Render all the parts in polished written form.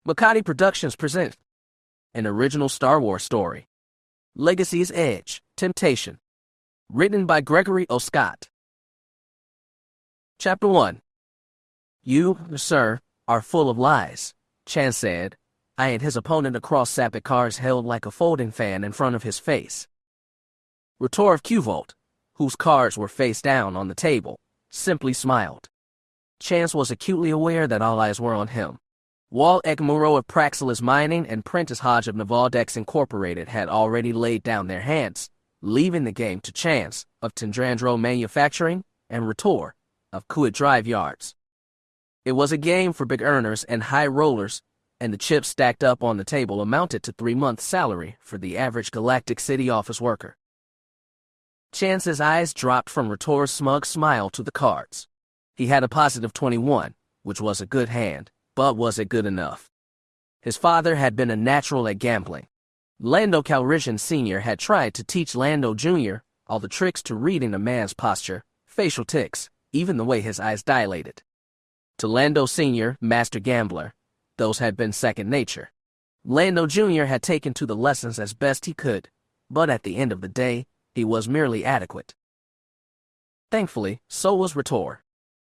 Makati Productions present an original Star Wars story, Legacy's Edge, Temptation, written by Gregory O. Scott. Chapter 1. You, sir, are full of lies, Chan said, eyeing his opponent across Sabacc cards held like a folding fan in front of his face. Retor of Q-Volt, whose cards were face down on the table, simply smiled. Chance was acutely aware that all eyes were on him. Wal Ekmuro of Praxilis Mining and Prentice Hodge of Navaldex Incorporated had already laid down their hands, leaving the game to Chance of Tendrandro Manufacturing and Retor of Kuat Drive Yards. It was a game for big earners and high rollers, and the chips stacked up on the table amounted to 3 months' salary for the average Galactic City office worker. Chance's eyes dropped from Retor's smug smile to the cards. He had a positive 21, which was a good hand, but was it good enough? His father had been a natural at gambling. Lando Calrissian Jr. had tried to teach Lando Jr. all the tricks to reading a man's posture, facial tics, even the way his eyes dilated. To Lando Sr., master gambler, those had been second nature. Lando Jr. had taken to the lessons as best he could, but at the end of the day, he was merely adequate. Thankfully, so was Retor.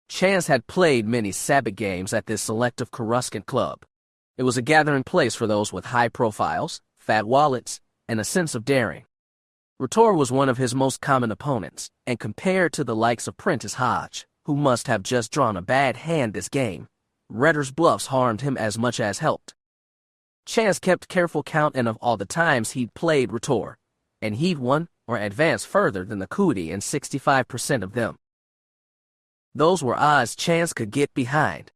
Chance had played many Sabacc games at this selective Coruscant club. It was a gathering place for those with high profiles, fat wallets, and a sense of daring. Retor was one of his most common opponents, and compared to the likes of Prentice Hodge, who must have just drawn a bad hand this game, Retter's bluffs harmed him as much as helped. Chance kept careful count of all the times he'd played Retor, and he'd won or advanced further than the Cootie in 65% of them. Those were odds Chance could get behind.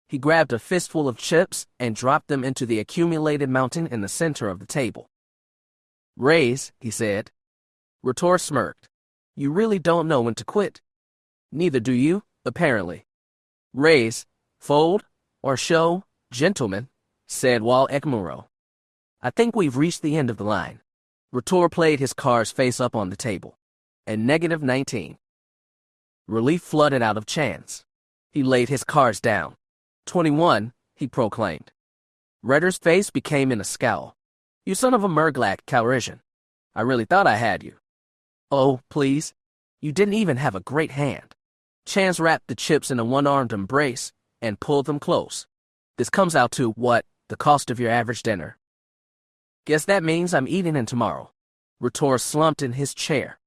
He grabbed a fistful of chips and dropped them into the accumulated mountain in the center of the table. Raise, he said. Retor smirked. You really don't know when to quit. Neither do you, apparently. Raise, fold, or show, gentlemen, said Wal Ekmuro. I think we've reached the end of the line. Retor played his cards face up on the table. And negative 19. Relief flooded out of Chance. He laid his cards down. 21, he proclaimed. Retter's face became in a scowl. You son of a Murglak, Calrissian. I really thought I had you. Oh, please. You didn't even have a great hand. Chance wrapped the chips in a one-armed embrace and pulled them close. This comes out to, what, the cost of your average dinner. Guess that means I'm eating in tomorrow. Retor slumped in his chair.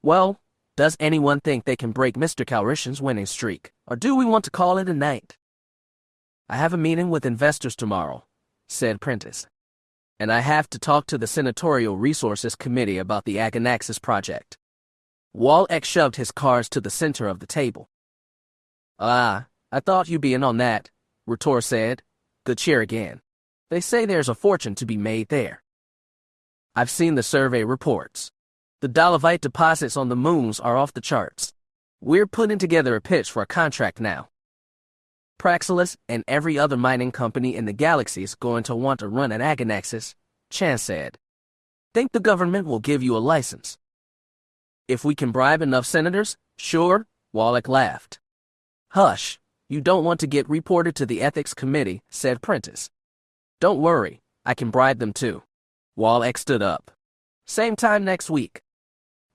Well, does anyone think they can break Mr. Calrissian's winning streak, or do we want to call it a night? I have a meeting with investors tomorrow, said Prentice. And I have to talk to the Senatorial Resources Committee about the Aganaxis project. Wal Ek shoved his cards to the center of the table. Ah, I thought you'd be in on that, Retor said. Good cheer again. They say there's a fortune to be made there. I've seen the survey reports. The dolomite deposits on the moons are off the charts. We're putting together a pitch for a contract now. Praxilis and every other mining company in the galaxy is going to want to run an Aganaxis, Chance said. Think the government will give you a license? If we can bribe enough senators, sure, Wallach laughed. Hush, you don't want to get reported to the ethics committee, said Prentice. Don't worry, I can bribe them too. Wallach stood up. Same time next week.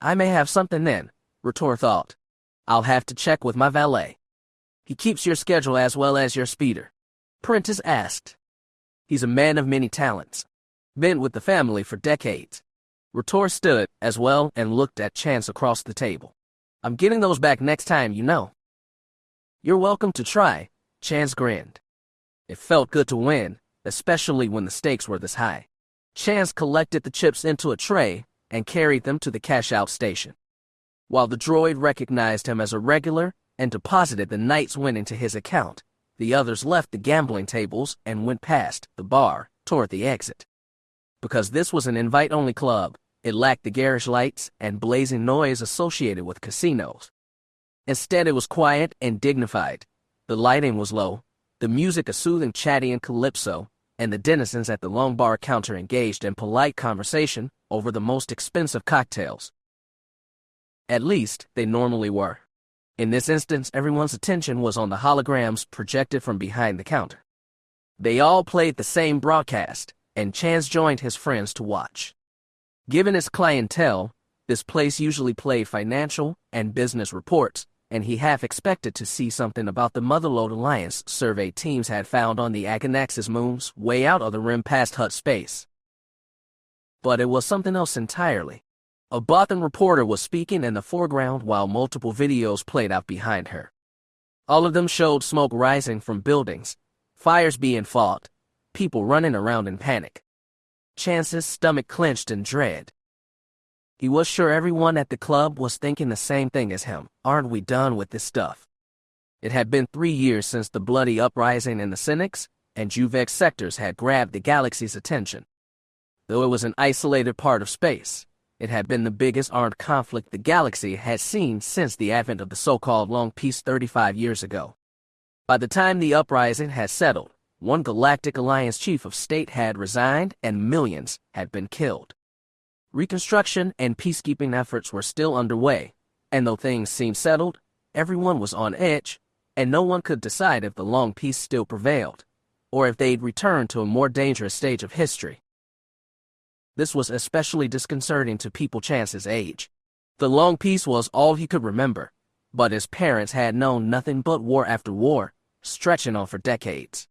I may have something then, Retor thought. I'll have to check with my valet. He keeps your schedule as well as your speeder? Prentice asked. He's a man of many talents. Been with the family for decades. Retor stood as well and looked at Chance across the table. I'm getting those back next time, you know. You're welcome to try, Chance grinned. It felt good to win, especially when the stakes were this high. Chance collected the chips into a tray and carried them to the cash-out station. While the droid recognized him as a regular and deposited the night's win into his account, the others left the gambling tables and went past the bar toward the exit. Because this was an invite-only club, it lacked the garish lights and blazing noise associated with casinos. Instead, it was quiet and dignified. The lighting was low, the music a soothing chatty and calypso, and the denizens at the long bar counter engaged in polite conversation over the most expensive cocktails. At least, they normally were. In this instance, everyone's attention was on the holograms projected from behind the counter. They all played the same broadcast, and Chance joined his friends to watch. Given his clientele, this place usually played financial and business reports, and he half expected to see something about the Motherlode Alliance survey teams had found on the Aganaxis moons way out of the rim past Hutt space. But it was something else entirely. A Bothan reporter was speaking in the foreground while multiple videos played out behind her. All of them showed smoke rising from buildings, fires being fought, people running around in panic. Chance's stomach clenched in dread. He was sure everyone at the club was thinking the same thing as him. Aren't we done with this stuff? It had been 3 years since the bloody uprising in the Synchronized and Juvex sectors had grabbed the galaxy's attention. Though it was an isolated part of space, it had been the biggest armed conflict the galaxy had seen since the advent of the so-called Long Peace 35 years ago. By the time the uprising had settled, one Galactic Alliance chief of state had resigned and millions had been killed. Reconstruction and peacekeeping efforts were still underway, and though things seemed settled, everyone was on edge, and no one could decide if the Long Peace still prevailed, or if they'd returned to a more dangerous stage of history. This was especially disconcerting to people Chance's age. The Long Peace was all he could remember, but his parents had known nothing but war after war, stretching on for decades.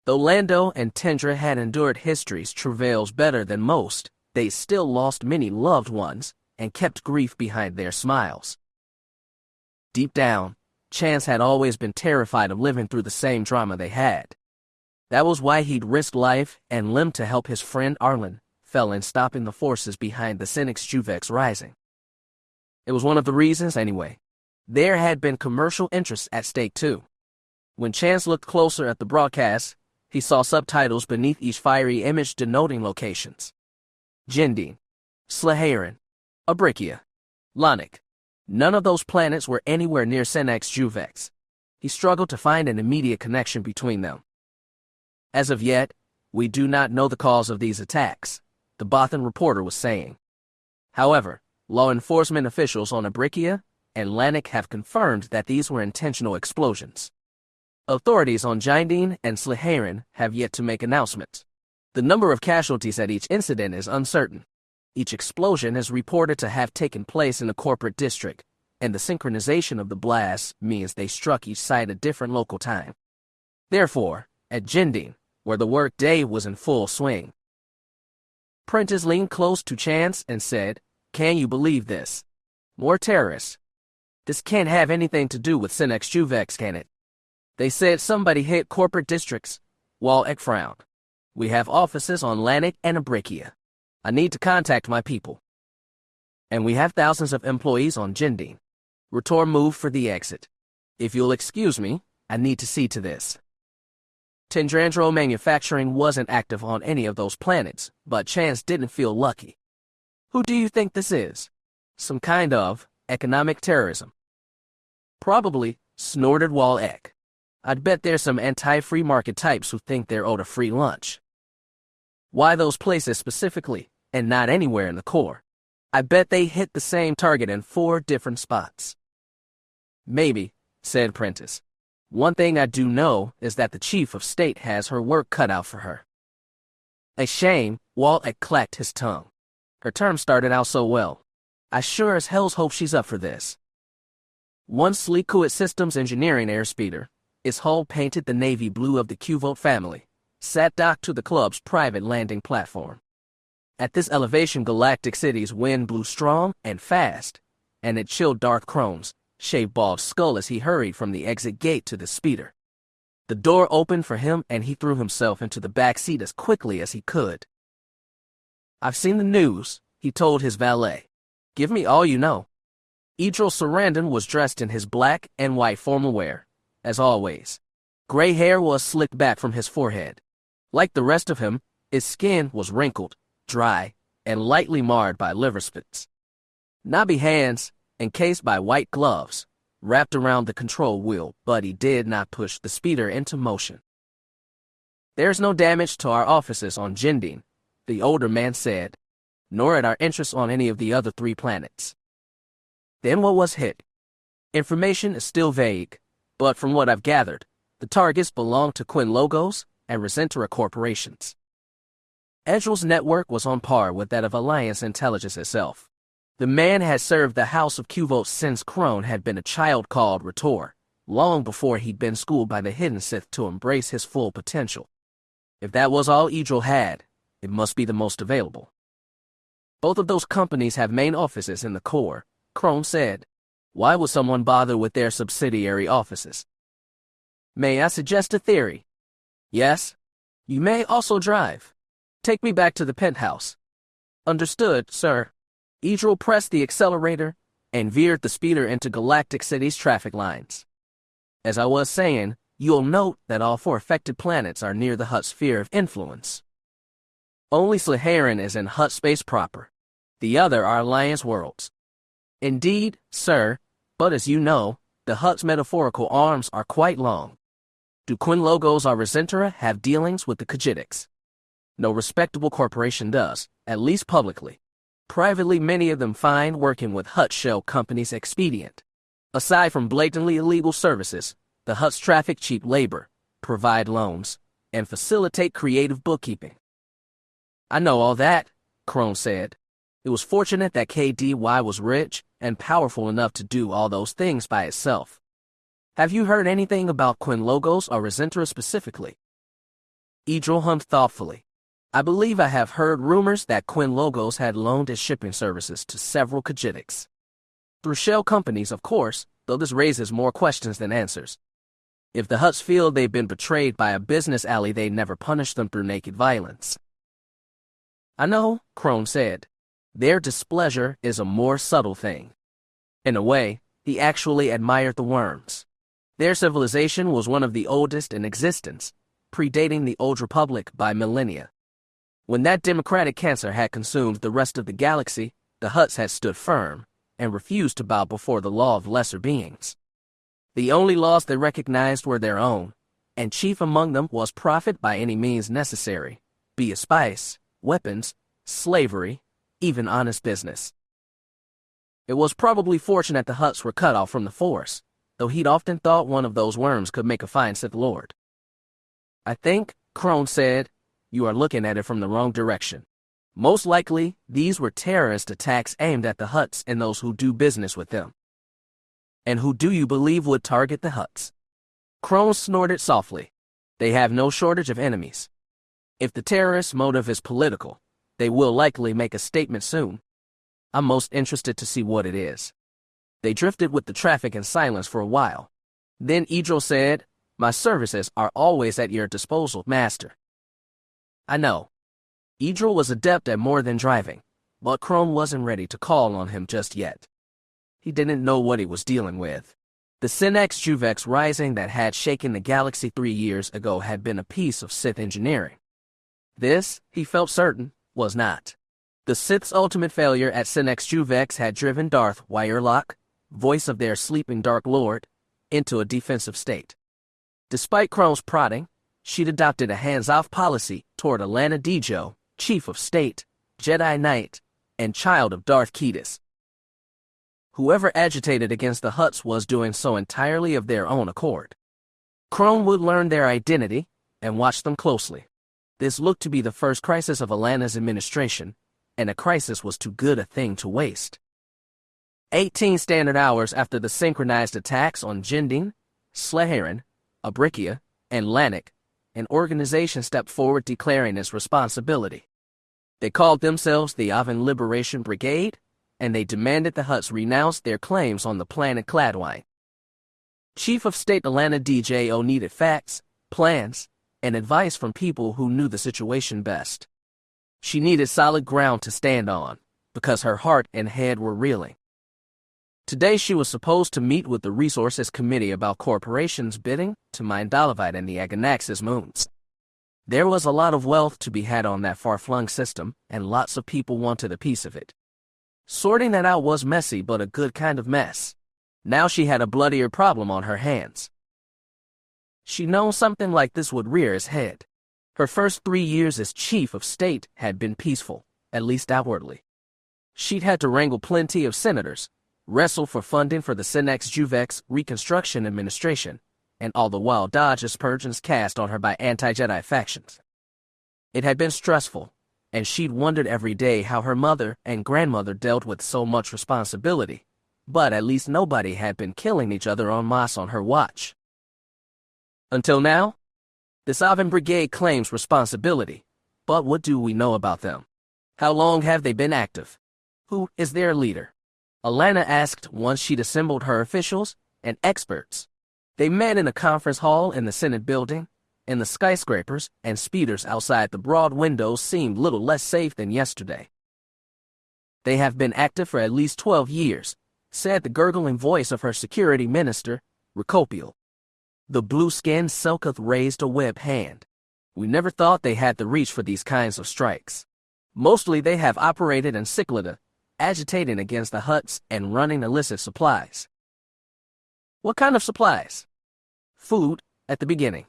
Though Lando and Tendra had endured history's travails better than most, they still lost many loved ones and kept grief behind their smiles. Deep down, Chance had always been terrified of living through the same drama they had. That was why he'd risked life and limb to help his friend Arlen fell in stopping the forces behind the Synchronized Juvex rising. It was one of the reasons, anyway. There had been commercial interests at stake, too. When Chance looked closer at the broadcast, he saw subtitles beneath each fiery image denoting locations. Jindine, Slaharan, Abrikia, Lanik. None of those planets were anywhere near Synchronized Juvex. He struggled to find an immediate connection between them. As of yet, we do not know the cause of these attacks, the Bothan reporter was saying. However, law enforcement officials on Abrikia and Lanik have confirmed that these were intentional explosions. Authorities on Jindine and Slaharan have yet to make announcements. The number of casualties at each incident is uncertain. Each explosion is reported to have taken place in a corporate district, and the synchronization of the blasts means they struck each site at different local time. Therefore, at Jindine, where the work day was in full swing, Prentice leaned close to Chance and said, "Can you believe this? More terrorists. This can't have anything to do with Synchronized Juvex, can it? They said somebody hit corporate districts." Walek frowned. "We have offices on Lanik and Abrikia. I need to contact my people. And we have thousands of employees on Jindine." Rator moved for the exit. "If you'll excuse me, I need to see to this." Tendrandro manufacturing wasn't active on any of those planets, but Chance didn't feel lucky. "Who do you think this is? Some kind of economic terrorism?" "Probably," snorted Walek. "I'd bet there's some anti-free market types who think they're owed a free lunch." "Why those places specifically, and not anywhere in the core? I bet they hit the same target in 4 different spots." "Maybe," said Prentice. "One thing I do know is that the chief of state has her work cut out for her." "A shame," Walek clacked his tongue. "Her term started out so well. I sure as hell's hope she's up for this." One sleek Kuwait Systems Engineering airspeeder, its hull painted the navy blue of the Q-Vote family, sat docked to the club's private landing platform. At this elevation, Galactic City's wind blew strong and fast, and it chilled Darth Kroan's shaved-bald skull as he hurried from the exit gate to the speeder. The door opened for him and he threw himself into the back seat as quickly as he could. "I've seen the news," he told his valet. "Give me all you know." Idril Sarandon was dressed in his black and white formal wear, as always. Gray hair was slicked back from his forehead. Like the rest of him, his skin was wrinkled, dry, and lightly marred by liver spots. Knobby hands, encased by white gloves, wrapped around the control wheel, but he did not push the speeder into motion. "There's no damage to our offices on Jindine," the older man said, "nor at our interests on any of the other 3 planets." "Then what was hit?" "Information is still vague, but from what I've gathered, the targets belong to Quinn Logos and Resentara corporations. Edgel's network was on par with that of Alliance intelligence itself. The man had served the House of Quvos since Kroan had been a child called Retor, long before he'd been schooled by the hidden Sith to embrace his full potential. If that was all Edgel had, it must be the most available. Both of those companies have main offices in the core, Kroan said. Why would someone bother with their subsidiary offices? May I suggest a theory? Yes. You may also drive. Take me back to the penthouse. Understood, sir. Edgel pressed the accelerator and veered the speeder into Galactic City's traffic lines. As I was saying, you'll note that all 4 affected planets are near the Hutt sphere of influence. Only Slaharan is in Hutt space proper. The other are Alliance worlds. Indeed, sir, but as you know, the Hutt's metaphorical arms are quite long. Do Quinn Logos or Resentara have dealings with the Khajiitics? No respectable corporation does, at least publicly. Privately, many of them find working with Hutt shell companies expedient. Aside from blatantly illegal services, the Hutts traffic cheap labor, provide loans, and facilitate creative bookkeeping. I know all that, Kroan said. It was fortunate that KDY was rich and powerful enough to do all those things by itself. Have you heard anything about Quinn Logos or Resentara specifically? Edgel hummed thoughtfully. I believe I have heard rumors that Quinn Logos had loaned its shipping services to several Khajiitics. Through shell companies, of course, though this raises more questions than answers. If the Hutts feel they've been betrayed by a business ally, they never punish them through naked violence. I know, Kroan said. Their displeasure is a more subtle thing. In a way, he actually admired the worms. Their civilization was one of the oldest in existence, predating the Old Republic by millennia. When that democratic cancer had consumed the rest of the galaxy, the Hutts had stood firm and refused to bow before the law of lesser beings. The only laws they recognized were their own, and chief among them was profit by any means necessary, be it spice, weapons, slavery, even honest business. It was probably fortunate the Hutts were cut off from the Force, though he'd often thought one of those worms could make a fine Sith Lord. I think, Kroan said, you are looking at it from the wrong direction. Most likely, these were terrorist attacks aimed at the Hutts and those who do business with them. And who do you believe would target the Hutts? Kroan snorted softly. They have no shortage of enemies. If the terrorist motive is political, they will likely make a statement soon. I'm most interested to see what it is. They drifted with the traffic in silence for a while. Then Edgel said, my services are always at your disposal, Master. I know. Edgel was adept at more than driving, but Kroan wasn't ready to call on him just yet. He didn't know what he was dealing with. The synchronized Juvex rising that had shaken the galaxy 3 years ago had been a piece of Sith engineering. This, he felt certain, was not. The Sith's ultimate failure at synchronized Juvex had driven Darth Wirelock, voice of their sleeping Dark Lord, into a defensive state. Despite Kroan's prodding, she'd adopted a hands-off policy toward Allana Solo, Chief of State, Jedi Knight, and child of Darth Kidis. Whoever agitated against the Hutts was doing so entirely of their own accord. Kroan would learn their identity and watch them closely. This looked to be the first crisis of Allana's administration, and a crisis was too good a thing to waste. 18 standard hours after the synchronized attacks on Jindin, Slaharan, Abrikia, and Lanik, an organization stepped forward declaring its responsibility. They called themselves the Avan Liberation Brigade, and they demanded the Hutts renounce their claims on the planet Cladwine. Chief of State Allana Solo needed facts, plans, and advice from people who knew the situation best. She needed solid ground to stand on, because her heart and head were reeling. Today she was supposed to meet with the Resources Committee about corporations bidding to mine Dolivite and the Aganaxis moons. There was a lot of wealth to be had on that far-flung system, and lots of people wanted a piece of it. Sorting that out was messy, but a good kind of mess. Now she had a bloodier problem on her hands. She'd known something like this would rear its head. Her first 3 years as Chief of State had been peaceful, at least outwardly. She'd had to wrangle plenty of senators, wrestle for funding for the Synchronized Juvex Reconstruction Administration, and all the while dodge aspersions cast on her by anti-Jedi factions. It had been stressful, and she'd wondered every day how her mother and grandmother dealt with so much responsibility, but at least nobody had been killing each other en masse on her watch. Until now, the Sovereign Brigade claims responsibility, but what do we know about them? How long have they been active? Who is their leader? Allana asked once she'd assembled her officials and experts. They met in a conference hall in the Senate building, and the skyscrapers and speeders outside the broad windows seemed little less safe than yesterday. They have been active for at least 12 years, said the gurgling voice of her security minister, Recopial. The blue-skinned Selkath raised a webbed hand. We never thought they had the reach for these kinds of strikes. Mostly they have operated in Cyclada, agitating against the Hutts and running illicit supplies. What kind of supplies? Food, at the beginning.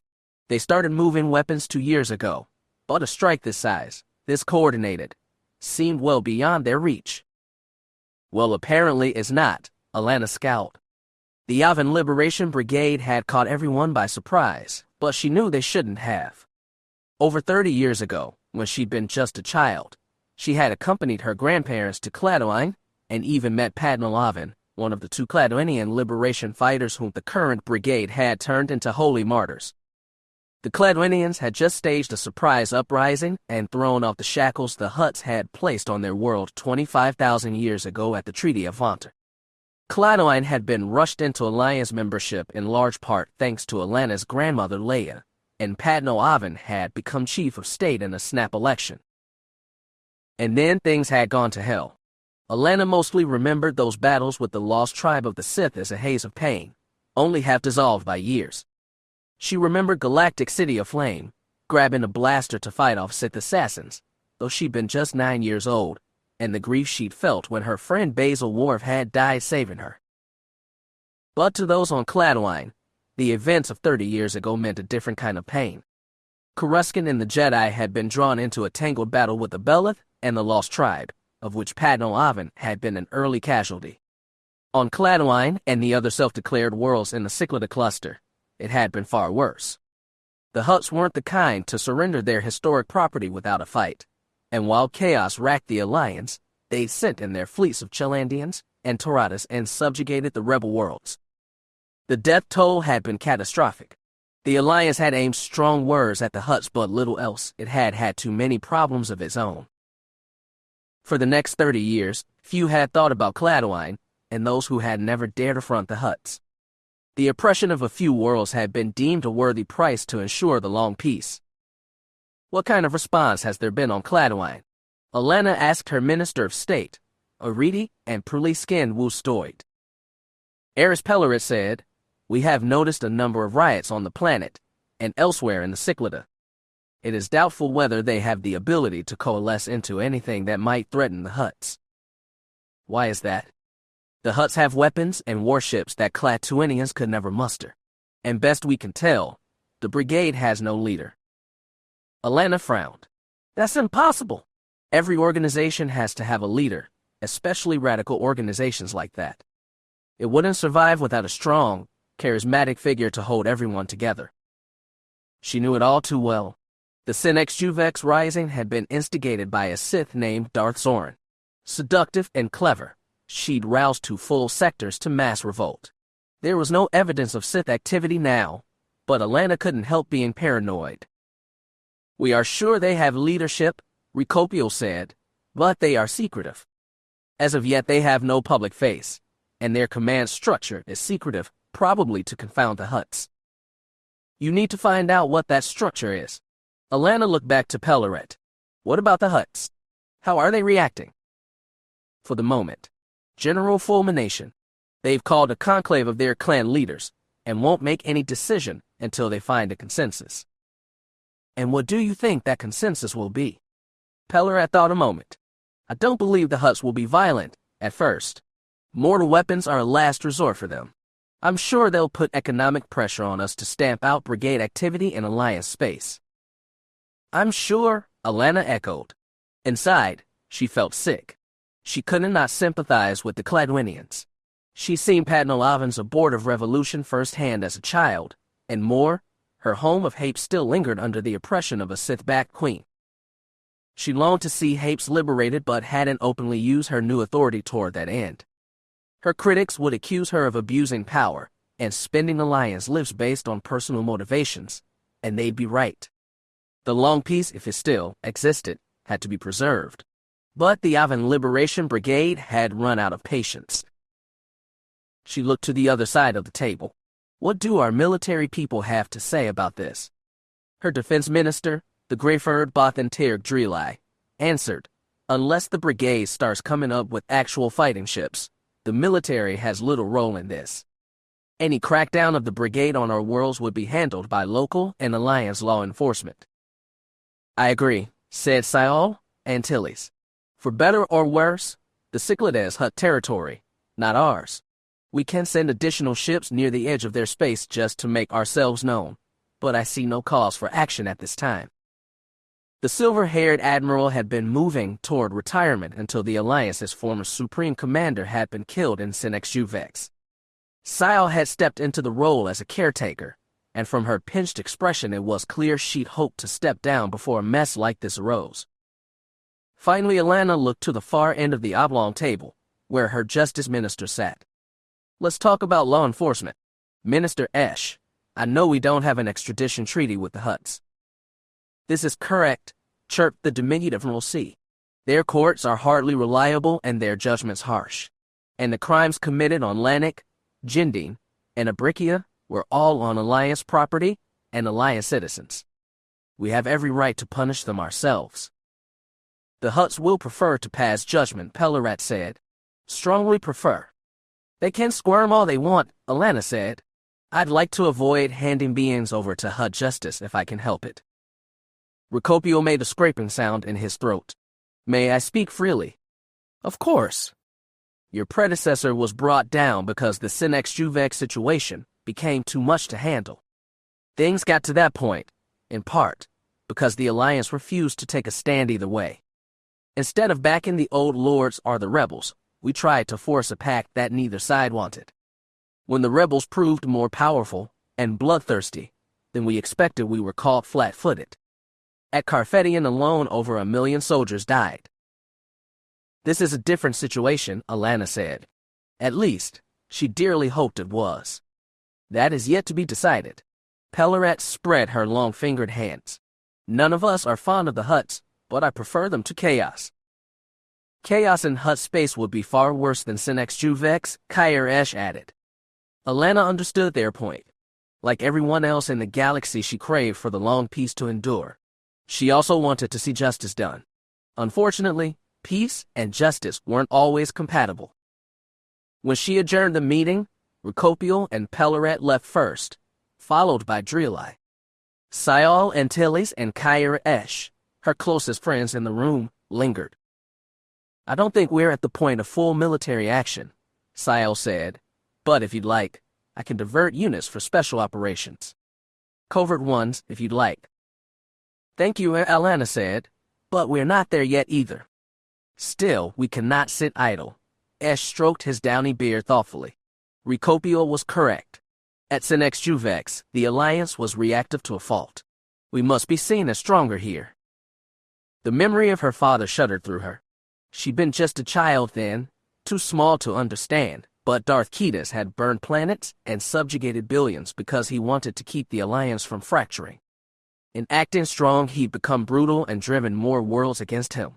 They started moving weapons 2 years ago, but a strike this size, this coordinated, seemed well beyond their reach. Well, apparently it's not, Allana scowled. The Yavin Liberation Brigade had caught everyone by surprise, but she knew they shouldn't have. Over 30 years ago, when she'd been just a child, she had accompanied her grandparents to Cladoine and even met Padmé Yavin, one of the 2 Cladoinian liberation fighters whom the current brigade had turned into holy martyrs. The Cladoinians had just staged a surprise uprising and thrown off the shackles the Hutts had placed on their world 25,000 years ago at the Treaty of Vanter. Cladoine had been rushed into Alliance membership in large part thanks to Allana's grandmother Leia, and Padmé Yavin had become chief of state in a snap election. And then things had gone to hell. Allana mostly remembered those battles with the lost tribe of the Sith as a haze of pain, only half dissolved by years. She remembered Galactic City aflame, grabbing a blaster to fight off Sith assassins, though she'd been just 9 years old, and the grief she'd felt when her friend Basil Worf had died saving her. But to those on Cladoine, the events of 30 years ago meant a different kind of pain. Coruscant and the Jedi had been drawn into a tangled battle with the Beleth and the Lost Tribe, of which Padmé Yavin had been an early casualty. On Cladoine and the other self-declared worlds in the Cyclada cluster, it had been far worse. The Hutts weren't the kind to surrender their historic property without a fight, and while chaos racked the Alliance, they sent in their fleets of Chelandians and Tauratans and subjugated the rebel worlds. The death toll had been catastrophic. The Alliance had aimed strong words at the Hutts, but little else. It had had too many problems of its own. For the next 30 years, few had thought about Cladoine, and those who had never dared affront the Hutts. The oppression of a few worlds had been deemed a worthy price to ensure the long peace. What kind of response has there been on Cladoine? Allana asked her Minister of State, Oridi and Pruly-skinned Woostoid. Eris Pellerit said, "We have noticed a number of riots on the planet and elsewhere in the Cyclada. It is doubtful whether they have the ability to coalesce into anything that might threaten the Hutts." Why is that? The Hutts have weapons and warships that Cladoinians could never muster. And best we can tell, the brigade has no leader. Allana frowned. That's impossible. Every organization has to have a leader, especially radical organizations like that. It wouldn't survive without a strong, charismatic figure to hold everyone together. She knew it all too well. The Senex Juvex Rising had been instigated by a Sith named Darth Zoran. Seductive and clever, she'd roused 2 full sectors to mass revolt. There was no evidence of Sith activity now, but Allana couldn't help being paranoid. "We are sure they have leadership," Recopial said, "but they are secretive. As of yet they have no public face, and their command structure is secretive, probably to confound the Hutts. You need to find out what that structure is." Allana looked back to Pellerit. "What about the Hutts? How are they reacting?" For the moment, general fulmination. They've called a conclave of their clan leaders, and won't make any decision until they find a consensus. And what do you think that consensus will be? Pellerit thought a moment. I don't believe the Hutts will be violent, at first. Mortal weapons are a last resort for them. I'm sure they'll put economic pressure on us to stamp out brigade activity in Alliance space. I'm sure, Allana echoed. Inside, she felt sick. She could not sympathize with the Cladoinians. She'd seen Padmé Yavin's abortive revolution firsthand as a child, And more, her home of Hapes still lingered under the oppression of a Sith-backed queen. She longed to see Hapes liberated but hadn't openly used her new authority toward that end. Her critics would accuse her of abusing power and spending Alliance lives based on personal motivations, and they'd be right. The long peace, if it still existed, had to be preserved. But the Yavin Liberation Brigade had run out of patience. She looked to the other side of the table. What do our military people have to say about this? Her defense minister, the Greyford Bothan Tirg Drelai, answered, unless the brigade starts coming up with actual fighting ships, the military has little role in this. Any crackdown of the brigade on our worlds would be handled by local and Alliance law enforcement. I agree, said Sale Antilles. For better or worse, the Cyclades Hut territory, not ours. We can send additional ships near the edge of their space just to make ourselves known, but I see no cause for action at this time. The silver-haired admiral had been moving toward retirement until the Alliance's former supreme commander had been killed in Synchronized. Sile had stepped into the role as a caretaker, and from her pinched expression it was clear she'd hoped to step down before a mess like this arose. Finally, Allana looked to the far end of the oblong table, where her justice minister sat. Let's talk about law enforcement. Minister Esh, I know we don't have an extradition treaty with the Hutts. This is correct, chirped the diminutive Admiral C. Their courts are hardly reliable and their judgments harsh. And the crimes committed on Lanik, Jindine, and Abrikia were all on Alliance property and Alliance citizens. We have every right to punish them ourselves. The Hutts will prefer to pass judgment, Pellerat said. Strongly prefer. They can squirm all they want, Allana said. I'd like to avoid handing beings over to Hutt justice if I can help it. Ricopio made a scraping sound in his throat. May I speak freely? Of course. Your predecessor was brought down because the Synchronized situation became too much to handle. Things got to that point, in part, because the Alliance refused to take a stand either way. Instead of backing the old lords or the rebels, we tried to force a pact that neither side wanted. When the rebels proved more powerful and bloodthirsty than we expected, we were caught flat-footed. At Carfedian alone, over 1 million soldiers died. This is a different situation, Allana said. At least, she dearly hoped it was. That is yet to be decided. Pellerat spread her long-fingered hands. None of us are fond of the Hutts, but I prefer them to chaos. Chaos in Hutt space would be far worse than Synchronized, Kyr added. Allana understood their point. Like everyone else in the galaxy, she craved for the long peace to endure. She also wanted to see justice done. Unfortunately, peace and justice weren't always compatible. When she adjourned the meeting, Ricopio and Pellerat left first, followed by Drelai. Sile Antilles and Kyr, her closest friends in the room, lingered. I don't think we're at the point of full military action, Sile said, but if you'd like, I can divert units for special operations. Covert ones, if you'd like. Thank you, Allana said, but we're not there yet either. Still, we cannot sit idle. Esh stroked his downy beard thoughtfully. Ricopio was correct. At Synchronized, the Alliance was reactive to a fault. We must be seen as stronger here. The memory of her father shuddered through her. She'd been just a child then, too small to understand, but Darth Ketis had burned planets and subjugated billions because he wanted to keep the Alliance from fracturing. In acting strong, he'd become brutal and driven more worlds against him.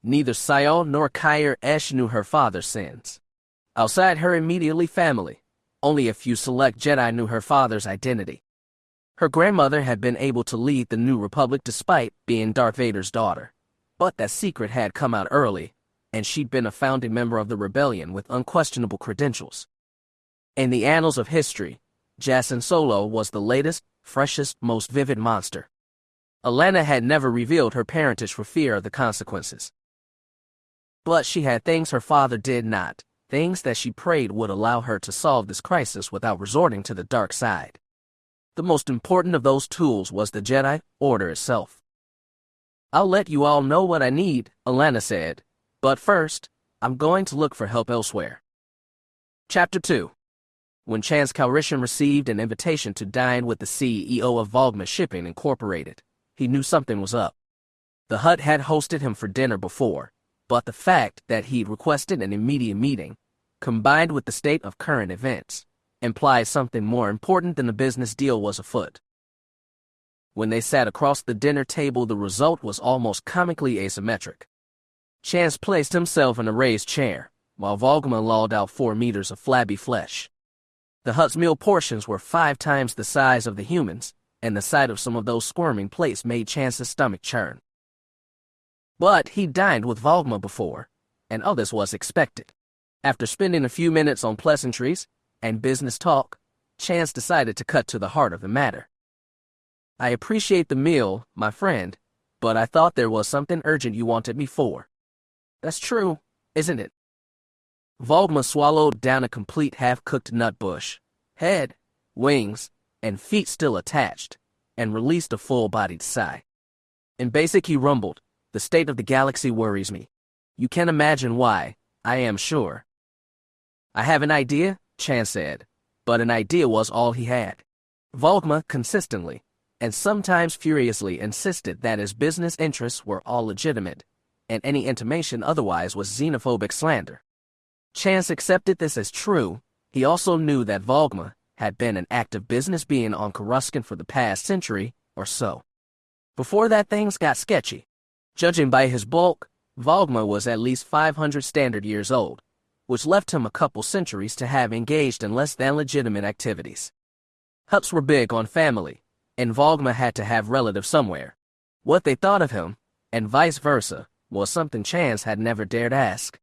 Neither Sile nor Kyr knew her father's sins. Outside her immediate family, only a few select Jedi knew her father's identity. Her grandmother had been able to lead the New Republic despite being Darth Vader's daughter. But that secret had come out early, and she'd been a founding member of the rebellion with unquestionable credentials. In the annals of history, Jacen Solo was the latest, freshest, most vivid monster. Allana had never revealed her parentage for fear of the consequences. But she had things her father did not, things that she prayed would allow her to solve this crisis without resorting to the dark side. The most important of those tools was the Jedi Order itself. I'll let you all know what I need, Allana said, but first, I'm going to look for help elsewhere. Chapter 2. when Chance Calrissian received an invitation to dine with the CEO of Volgma Shipping Incorporated, he knew something was up. The Hutt had hosted him for dinner before, but the fact that he'd requested an immediate meeting, combined with the state of current events, implied something more important than a business deal was afoot. When they sat across the dinner table, the result was almost comically asymmetric. Chance placed himself in a raised chair, while Volgma lolled out 4 meters of flabby flesh. The Hutt's meal portions were 5 times the size of the humans, and the sight of some of those squirming plates made Chance's stomach churn. But he dined with Volgma before, and all this was expected. After spending a few minutes on pleasantries and business talk, Chance decided to cut to the heart of the matter. "I appreciate the meal, my friend, but I thought there was something urgent you wanted me for." "That's true, isn't it?" Volgma swallowed down a complete half-cooked nut bush, head, wings, and feet still attached, and released a full-bodied sigh. In basic, he rumbled, "The state of the galaxy worries me. You can imagine why, I am sure." "I have an idea," Chance said, but an idea was all he had. Volgma consistently, and sometimes furiously, insisted that his business interests were all legitimate, and any intimation otherwise was xenophobic slander. Chance accepted this as true. He also knew that Volgma had been an active business being on Coruscant for the past century or so. Before that, things got sketchy. Judging by his bulk, Volgma was at least 500 standard years old, which left him a couple centuries to have engaged in less than legitimate activities. Hutts were big on family, and Volgma had to have relatives somewhere. What they thought of him, and vice versa, was something Chance had never dared ask.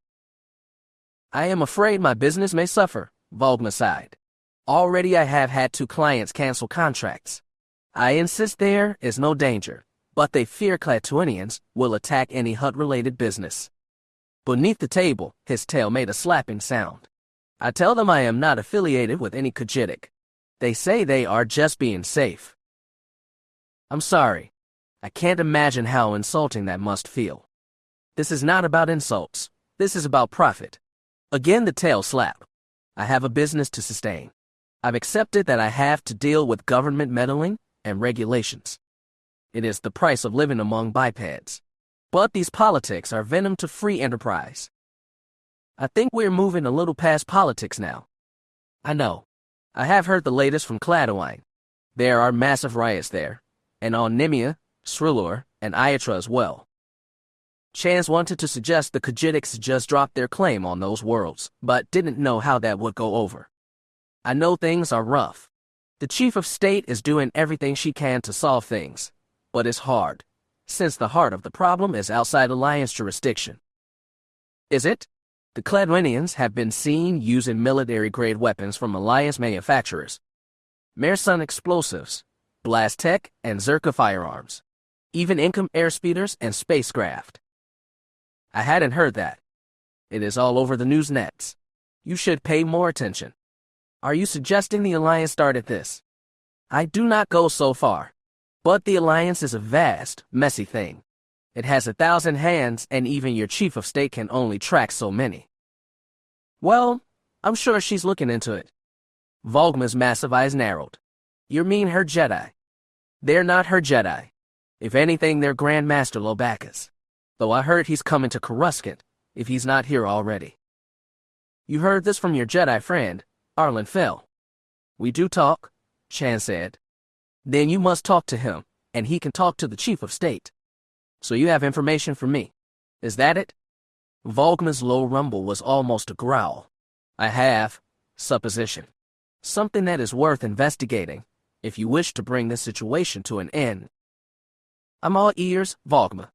"I am afraid my business may suffer," Volgma sighed. "Already I have had 2 clients cancel contracts. I insist there is no danger, but they fear Klatooinians will attack any Hutt-related business." Beneath the table, his tail made a slapping sound. "I tell them I am not affiliated with any Khajiitic. They say they are just being safe." "I'm sorry. I can't imagine how insulting that must feel." "This is not about insults. This is about profit." Again the tail slap. "I have a business to sustain. I've accepted that I have to deal with government meddling and regulations. It is the price of living among bipeds. But these politics are venom to free enterprise." "I think we're moving a little past politics now." "I know. I have heard the latest from Klatooine. There are massive riots there, and on Nimia, Srilor, and Iatra as well." Chance wanted to suggest the Khajiitics just dropped their claim on those worlds, but didn't know how that would go over. "I know things are rough. The Chief of State is doing everything she can to solve things, but it's hard, since the heart of the problem is outside Alliance jurisdiction." "Is it?" The Klatooinians have been seen using military-grade weapons from Alliance manufacturers. Mersun explosives, blast tech, and Zerka firearms. Even Income airspeeders and spacecraft. "I hadn't heard that. It is all over the news nets. You should pay more attention." "Are you suggesting the Alliance started this?" "I do not go so far. But the Alliance is a vast, messy thing. It has 1,000 hands, and even your Chief of State can only track so many." "Well, I'm sure she's looking into it." Volgma's massive eyes narrowed. "You mean her Jedi?" "They're not her Jedi. If anything, they're Grand Master Lobacca's. Though I heard he's coming to Coruscant, if he's not here already." "You heard this from your Jedi friend, Arlen Fell." "We do talk," Chance said. "Then you must talk to him, and he can talk to the Chief of State. So you have information for me. Is that it?" Volgma's low rumble was almost a growl. "I have supposition. Something that is worth investigating, if you wish to bring this situation to an end." "I'm all ears, Volgma."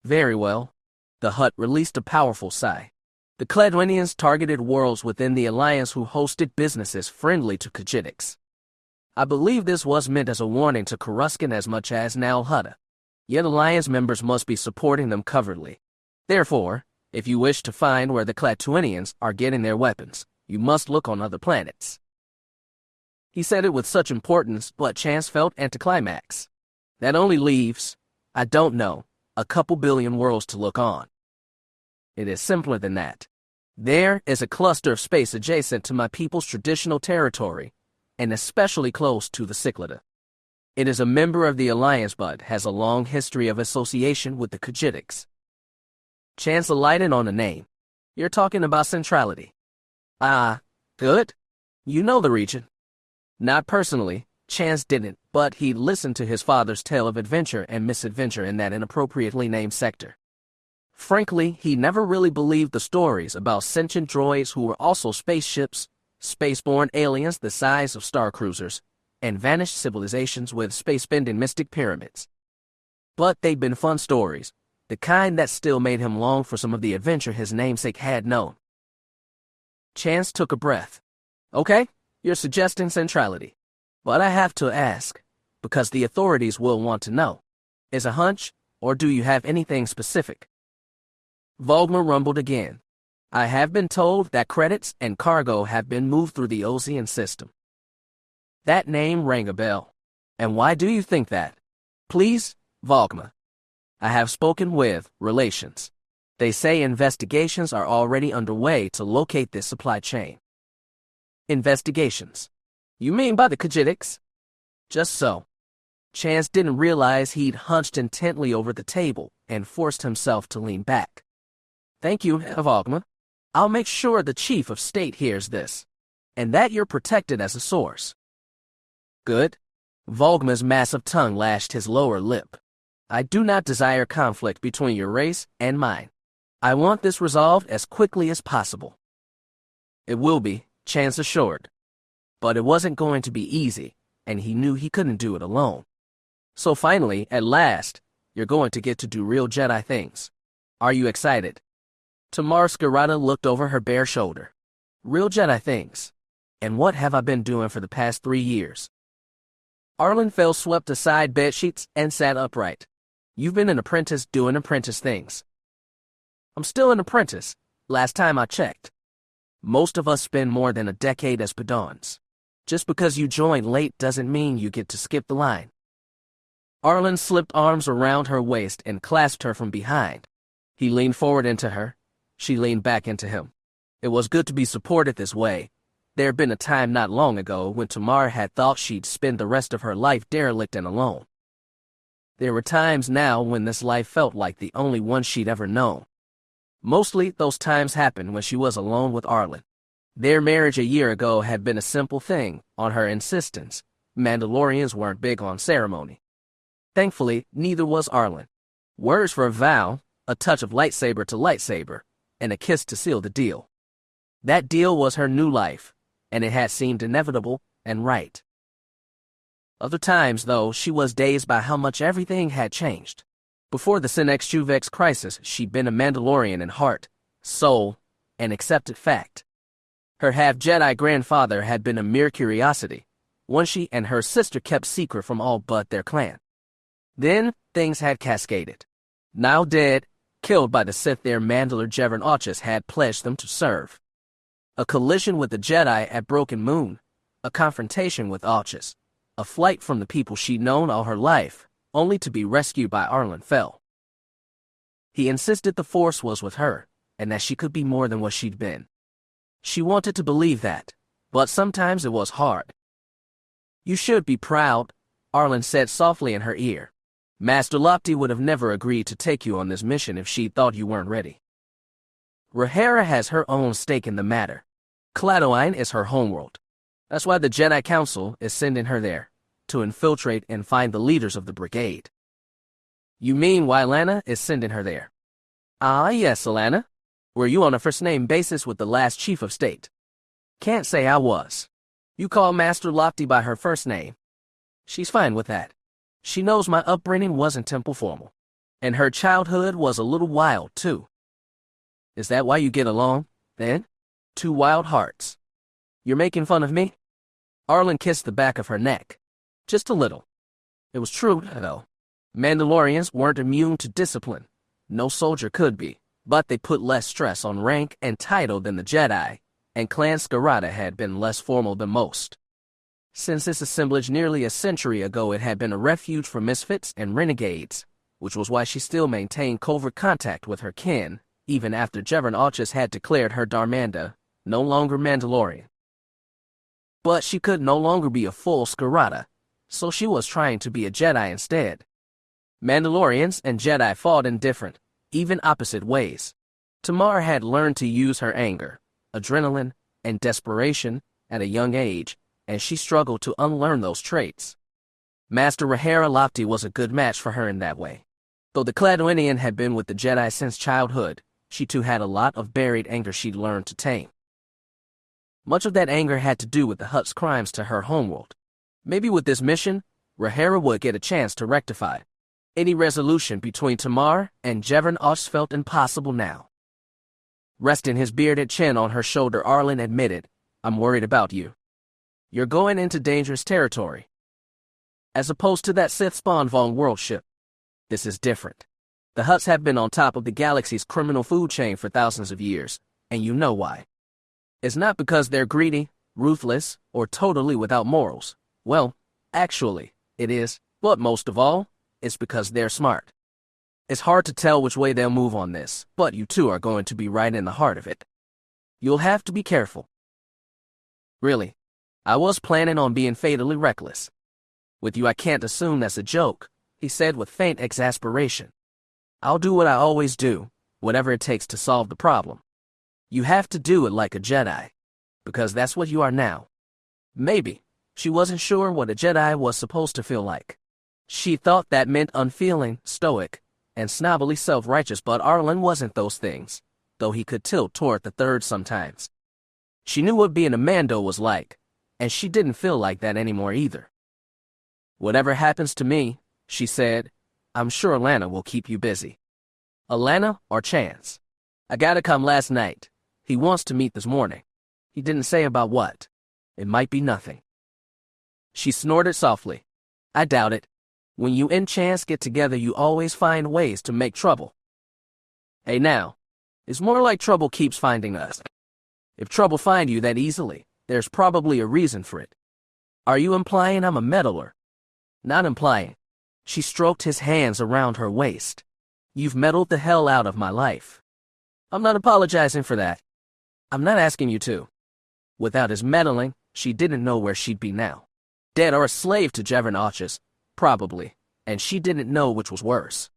"Very well." The Hutt released a powerful sigh. The Klatooinians targeted worlds within the Alliance who hosted businesses friendly to Khajiitics. I believe this was meant as a warning to Coruscant as much as Nal Hutta. Yet Alliance members must be supporting them covertly. Therefore, if you wish to find where the Klatooinians are getting their weapons, you must look on other planets. He said it with such importance, but Chance felt anticlimax. That only leaves, I don't know, a couple billion worlds to look on. It is simpler than that. There is a cluster of space adjacent to my people's traditional territory, and especially close to the Cyclada. It is a member of the Alliance but has a long history of association with the Khajiitics. Chance alighted on the name. You're talking about centrality. Ah, good. You know the region. Not personally, Chance didn't, but he'd listened to his father's tale of adventure and misadventure in that inappropriately named sector. Frankly, he never really believed the stories about sentient droids who were also spaceships, spaceborne aliens the size of star cruisers, and vanished civilizations with space-bending mystic pyramids. But they'd been fun stories, the kind that still made him long for some of the adventure his namesake had known. Chance took a breath. Okay, you're suggesting centrality. But I have to ask, because the authorities will want to know. Is a hunch, or do you have anything specific? Volgma rumbled again. I have been told that credits and cargo have been moved through the Osean system. That name rang a bell. And why do you think that? Please, Volgma. I have spoken with relations. They say investigations are already underway to locate this supply chain. Investigations? You mean by the Khajiitics? Just so. Chance didn't realize he'd hunched intently over the table and forced himself to lean back. Thank you, Volgma. I'll make sure the Chief of State hears this, and that you're protected as a source. Good. Volgma's massive tongue lashed his lower lip. I do not desire conflict between your race and mine. I want this resolved as quickly as possible. It will be, Chance assured. But it wasn't going to be easy, and he knew he couldn't do it alone. So finally, at last, you're going to get to do real Jedi things. Are you excited? Tamar Skirata looked over her bare shoulder. Real Jedi things. And what have I been doing for the past 3 years? Arlen Fell swept aside bedsheets and sat upright. You've been an apprentice doing apprentice things. I'm still an apprentice, last time I checked. Most of us spend more than a decade as Padawans. Just because you joined late doesn't mean you get to skip the line. Arlen slipped arms around her waist and clasped her from behind. He leaned forward into her. She leaned back into him. It was good to be supported this way. There had been a time not long ago when Tamar had thought she'd spend the rest of her life derelict and alone. There were times now when this life felt like the only one she'd ever known. Mostly, those times happened when she was alone with Arlen. Their marriage a year ago had been a simple thing, on her insistence. Mandalorians weren't big on ceremony. Thankfully, neither was Arlen. Words for a vow, a touch of lightsaber to lightsaber, and a kiss to seal the deal. That deal was her new life, and it had seemed inevitable and right. Other times, though, she was dazed by how much everything had changed. Before the Sinex Juvex crisis, she'd been a Mandalorian in heart, soul, and accepted fact. Her half-Jedi grandfather had been a mere curiosity, one she and her sister kept secret from all but their clan. Then, things had cascaded. Now dead, killed by the Sith their Mandalor Jevern Auchus had pledged them to serve. A collision with the Jedi at Broken Moon, a confrontation with Auchus, a flight from the people she'd known all her life, only to be rescued by Arlen Fell. He insisted the Force was with her, and that she could be more than what she'd been. She wanted to believe that, but sometimes it was hard. You should be proud, Arlen said softly in her ear. Master Lopti would have never agreed to take you on this mission if she thought you weren't ready. Rhaenyra has her own stake in the matter. Cladoine is her homeworld. That's why the Jedi Council is sending her there, to infiltrate and find the leaders of the brigade. You mean why Allana is sending her there? Ah, yes, Allana. Were you on a first-name basis with the last Chief of State? Can't say I was. You call Master Lopti by her first name. She's fine with that. She knows my upbringing wasn't temple formal. And her childhood was a little wild, too. Is that why you get along, then? Two wild hearts. You're making fun of me? Arlen kissed the back of her neck. Just a little. It was true, though. Mandalorians weren't immune to discipline. No soldier could be, but they put less stress on rank and title than the Jedi, and Clan Skirata had been less formal than most. Since its assemblage nearly a century ago, it had been a refuge for misfits and renegades, which was why she still maintained covert contact with her kin even after Jacen had declared her Darmanda, no longer Mandalorian. But she could no longer be a full Scarada, so she was trying to be a Jedi instead. Mandalorians and Jedi fought in different, even opposite ways. Tamar had learned to use her anger, adrenaline, and desperation at a young age, and she struggled to unlearn those traits. Master Rahera Lopti was a good match for her in that way. Though the Cladoinian had been with the Jedi since childhood, she too had a lot of buried anger she'd learned to tame. Much of that anger had to do with the Hutt's crimes to her homeworld. Maybe with this mission, Rahera would get a chance to rectify. Any resolution between Tamar and Jacen felt impossible now. Resting his bearded chin on her shoulder, Arlen admitted, "I'm worried about you. You're going into dangerous territory. As opposed to that Sith spawn Vong world ship. This is different. The Hutts have been on top of the galaxy's criminal food chain for thousands of years, and you know why. It's not because they're greedy, ruthless, or totally without morals. Well, actually, it is, but most of all, it's because they're smart. It's hard to tell which way they'll move on this, but you two are going to be right in the heart of it. You'll have to be careful." "Really, I was planning on being fatally reckless. With you I can't assume that's a joke," he said with faint exasperation. "I'll do what I always do, whatever it takes to solve the problem. You have to do it like a Jedi, because that's what you are now." Maybe she wasn't sure what a Jedi was supposed to feel like. She thought that meant unfeeling, stoic, and snobbily self-righteous, but Arlen wasn't those things, though he could tilt toward the third sometimes. She knew what being a Mando was like, and she didn't feel like that anymore either. "Whatever happens to me," she said, "I'm sure Allana will keep you busy. Allana or Chance. I gotta come last night. He wants to meet this morning. He didn't say about what. It might be nothing." She snorted softly. "I doubt it. When you and Chance get together, you always find ways to make trouble. Hey now, it's more like trouble keeps finding us. If trouble find you that easily, there's probably a reason for it. Are you implying I'm a meddler?" "Not implying." She stroked his hands around her waist. "You've meddled the hell out of my life. I'm not apologizing for that. I'm not asking you to." Without his meddling, she didn't know where she'd be now. Dead or a slave to Jacen, probably, and she didn't know which was worse.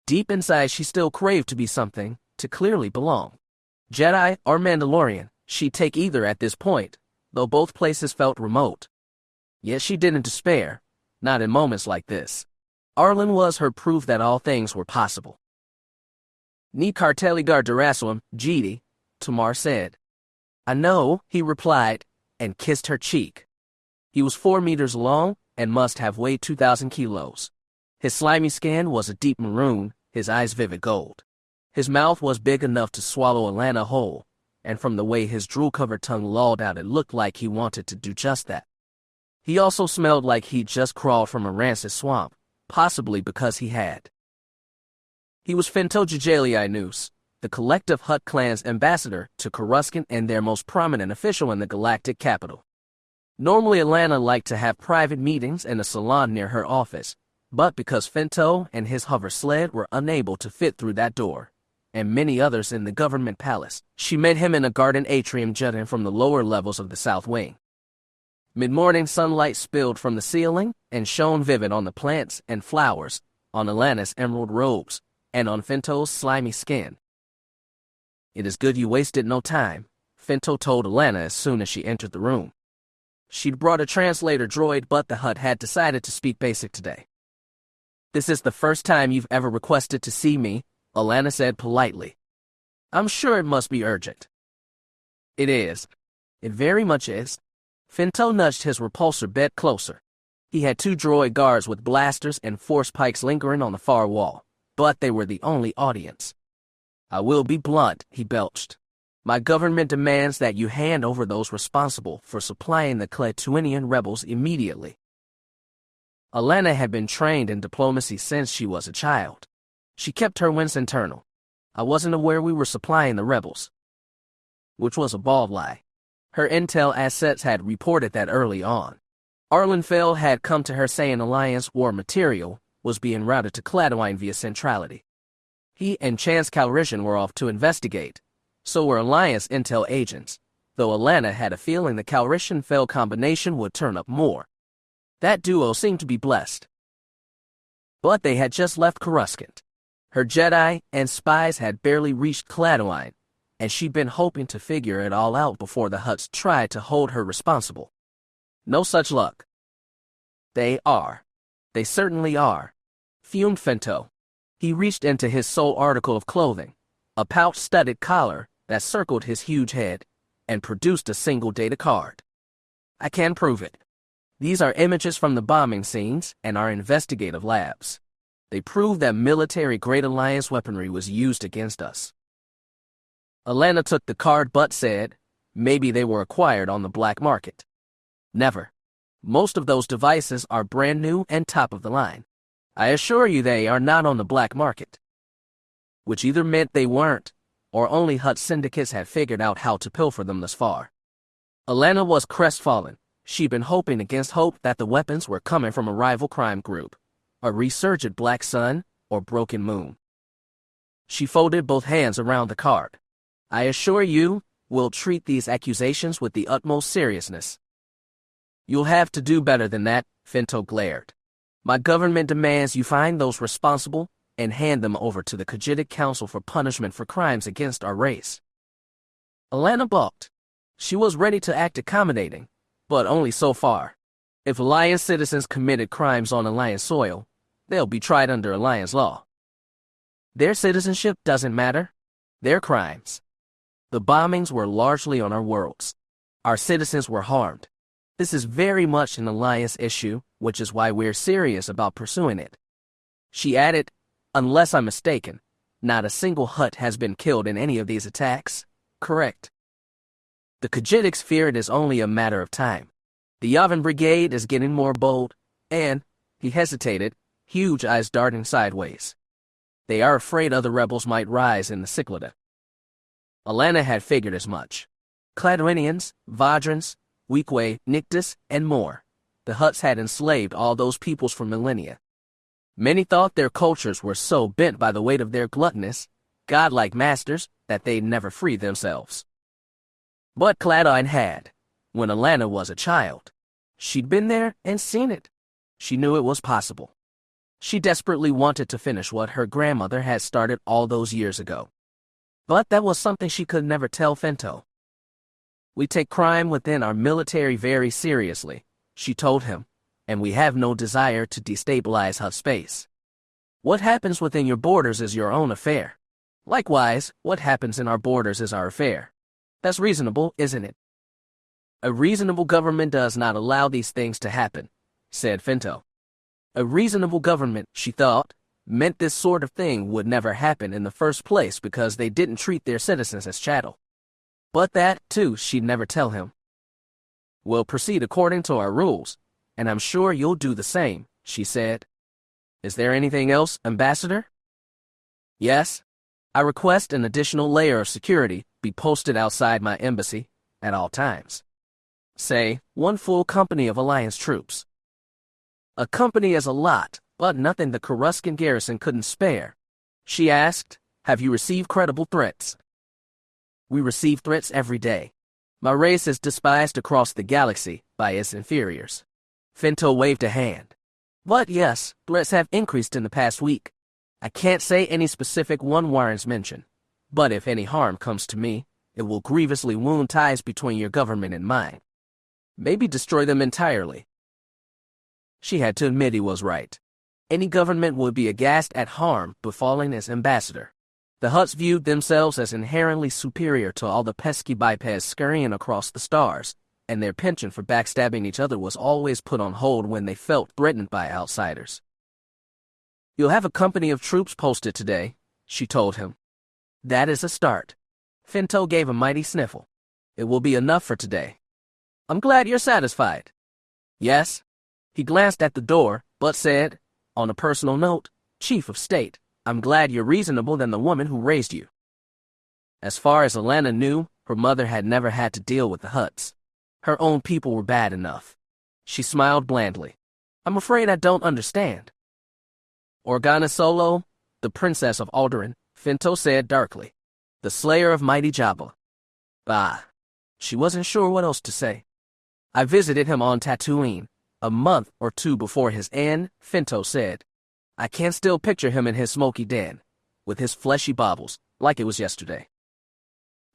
Deep inside, she still craved to be something, to clearly belong. Jedi or Mandalorian, she'd take either at this point, though both places felt remote. Yet she didn't despair, not in moments like this. Arlen was her proof that all things were possible. "Ni Carteligar Durasum, Gidi," Tamar said. "I know," he replied, and kissed her cheek. He was 4 meters long and must have weighed 2,000 kilos. His slimy skin was a deep maroon, his eyes vivid gold. His mouth was big enough to swallow Allana whole, and from the way his drool-covered tongue lolled out, it looked like he wanted to do just that. He also smelled like he'd just crawled from a rancid swamp, possibly because he had. He was Finto Jajali Noose, the collective Hutt clan's ambassador to Coruscant and their most prominent official in the galactic capital. Normally, Allana liked to have private meetings in a salon near her office, but because Finto and his hover sled were unable to fit through that door, and many others in the government palace, she met him in a garden atrium jutting from the lower levels of the south wing. Mid-morning sunlight spilled from the ceiling and shone vivid on the plants and flowers, on Allana's emerald robes, and on Finto's slimy skin. "It is good you wasted no time," Finto told Allana as soon as she entered the room. She'd brought a translator droid, but the Hutt had decided to speak basic today. "This is the first time you've ever requested to see me," Allana said politely. "I'm sure it must be urgent." "It is. It very much is." Finto nudged his repulsor bed closer. He had 2 droid guards with blasters and force pikes lingering on the far wall, but they were the only audience. "I will be blunt," he belched. "My government demands that you hand over those responsible for supplying the Cladoinian rebels immediately." Allana had been trained in diplomacy since she was a child. She kept her wince internal. "I wasn't aware we were supplying the rebels." Which was a bald lie. Her intel assets had reported that early on. Arlen Fell had come to her saying Alliance war material was being routed to Cladoine via centrality. He and Chance Calrissian were off to investigate. So were Alliance intel agents, though Allana had a feeling the Calrissian-Fel combination would turn up more. That duo seemed to be blessed. But they had just left Coruscant. Her Jedi and spies had barely reached Cladoine, and she'd been hoping to figure it all out before the Hutts tried to hold her responsible. No such luck. They certainly are, fumed Finto. He reached into his sole article of clothing, a pouch-studded collar that circled his huge head, and produced a single data card. I can prove it. These are images from the bombing scenes and our investigative labs. They prove that military-grade Alliance weaponry was used against us. Allana took the card but said, maybe they were acquired on the black market. Never. Most of those devices are brand new and top of the line. I assure you they are not on the black market. Which either meant they weren't, or only Hutt syndicates had figured out how to pilfer them thus far. Allana was crestfallen. She'd been hoping against hope that the weapons were coming from a rival crime group, a resurgent Black Sun, or Broken Moon. She folded both hands around the card. I assure you, we'll treat these accusations with the utmost seriousness. You'll have to do better than that, Finto glared. My government demands you find those responsible and hand them over to the Khajiitic Council for punishment for crimes against our race. Allana balked. She was ready to act accommodating, but only so far. If Alliance citizens committed crimes on Alliance soil, they'll be tried under Alliance law. Their citizenship doesn't matter. Their crimes. The bombings were largely on our worlds. Our citizens were harmed. This is very much an Alliance issue, which is why we're serious about pursuing it. She added, unless I'm mistaken, not a single Hutt has been killed in any of these attacks, correct? The Khajiitics fear it is only a matter of time. The Yavin Brigade is getting more bold, and, he hesitated, huge eyes darting sideways. They are afraid other rebels might rise in the Cyclada. Allana had figured as much. Cladoinians, Vadrans, Weequay, Nictus, and more. The Hutts had enslaved all those peoples for millennia. Many thought their cultures were so bent by the weight of their gluttonous, godlike masters that they'd never free themselves. But Cladoine had, when Allana was a child. She'd been there and seen it. She knew it was possible. She desperately wanted to finish what her grandmother had started all those years ago. But that was something she could never tell Finto. We take crime within our military very seriously, she told him, and we have no desire to destabilize Hutt space. What happens within your borders is your own affair. Likewise, what happens in our borders is our affair. That's reasonable, isn't it? A reasonable government does not allow these things to happen, said Finto. A reasonable government, she thought, meant this sort of thing would never happen in the first place because they didn't treat their citizens as chattel. But that, too, she'd never tell him. We'll proceed according to our rules, and I'm sure you'll do the same, she said. Is there anything else, Ambassador? Yes. I request an additional layer of security be posted outside my embassy at all times. Say, 1 full company of Alliance troops. A company is a lot, but nothing the Coruscant garrison couldn't spare. She asked, have you received credible threats? We receive threats every day. My race is despised across the galaxy by its inferiors. Finto waved a hand. But yes, threats have increased in the past week. I can't say any specific one warrants mention, but if any harm comes to me, it will grievously wound ties between your government and mine. Maybe destroy them entirely. She had to admit he was right. Any government would be aghast at harm befalling its ambassador. The Hutts viewed themselves as inherently superior to all the pesky bipeds scurrying across the stars, and their penchant for backstabbing each other was always put on hold when they felt threatened by outsiders. You'll have a company of troops posted today, she told him. That is a start. Finto gave a mighty sniffle. It will be enough for today. I'm glad you're satisfied. Yes. He glanced at the door, but said, on a personal note, Chief of State, I'm glad you're reasonable than the woman who raised you. As far as Allana knew, her mother had never had to deal with the Hutts. Her own people were bad enough. She smiled blandly. I'm afraid I don't understand. Organa Solo, the Princess of Alderaan, Finto said darkly. The slayer of mighty Jabba. Bah. She wasn't sure what else to say. I visited him on Tatooine, a month or two before his end, Finto said. I can still picture him in his smoky den, with his fleshy baubles, like it was yesterday.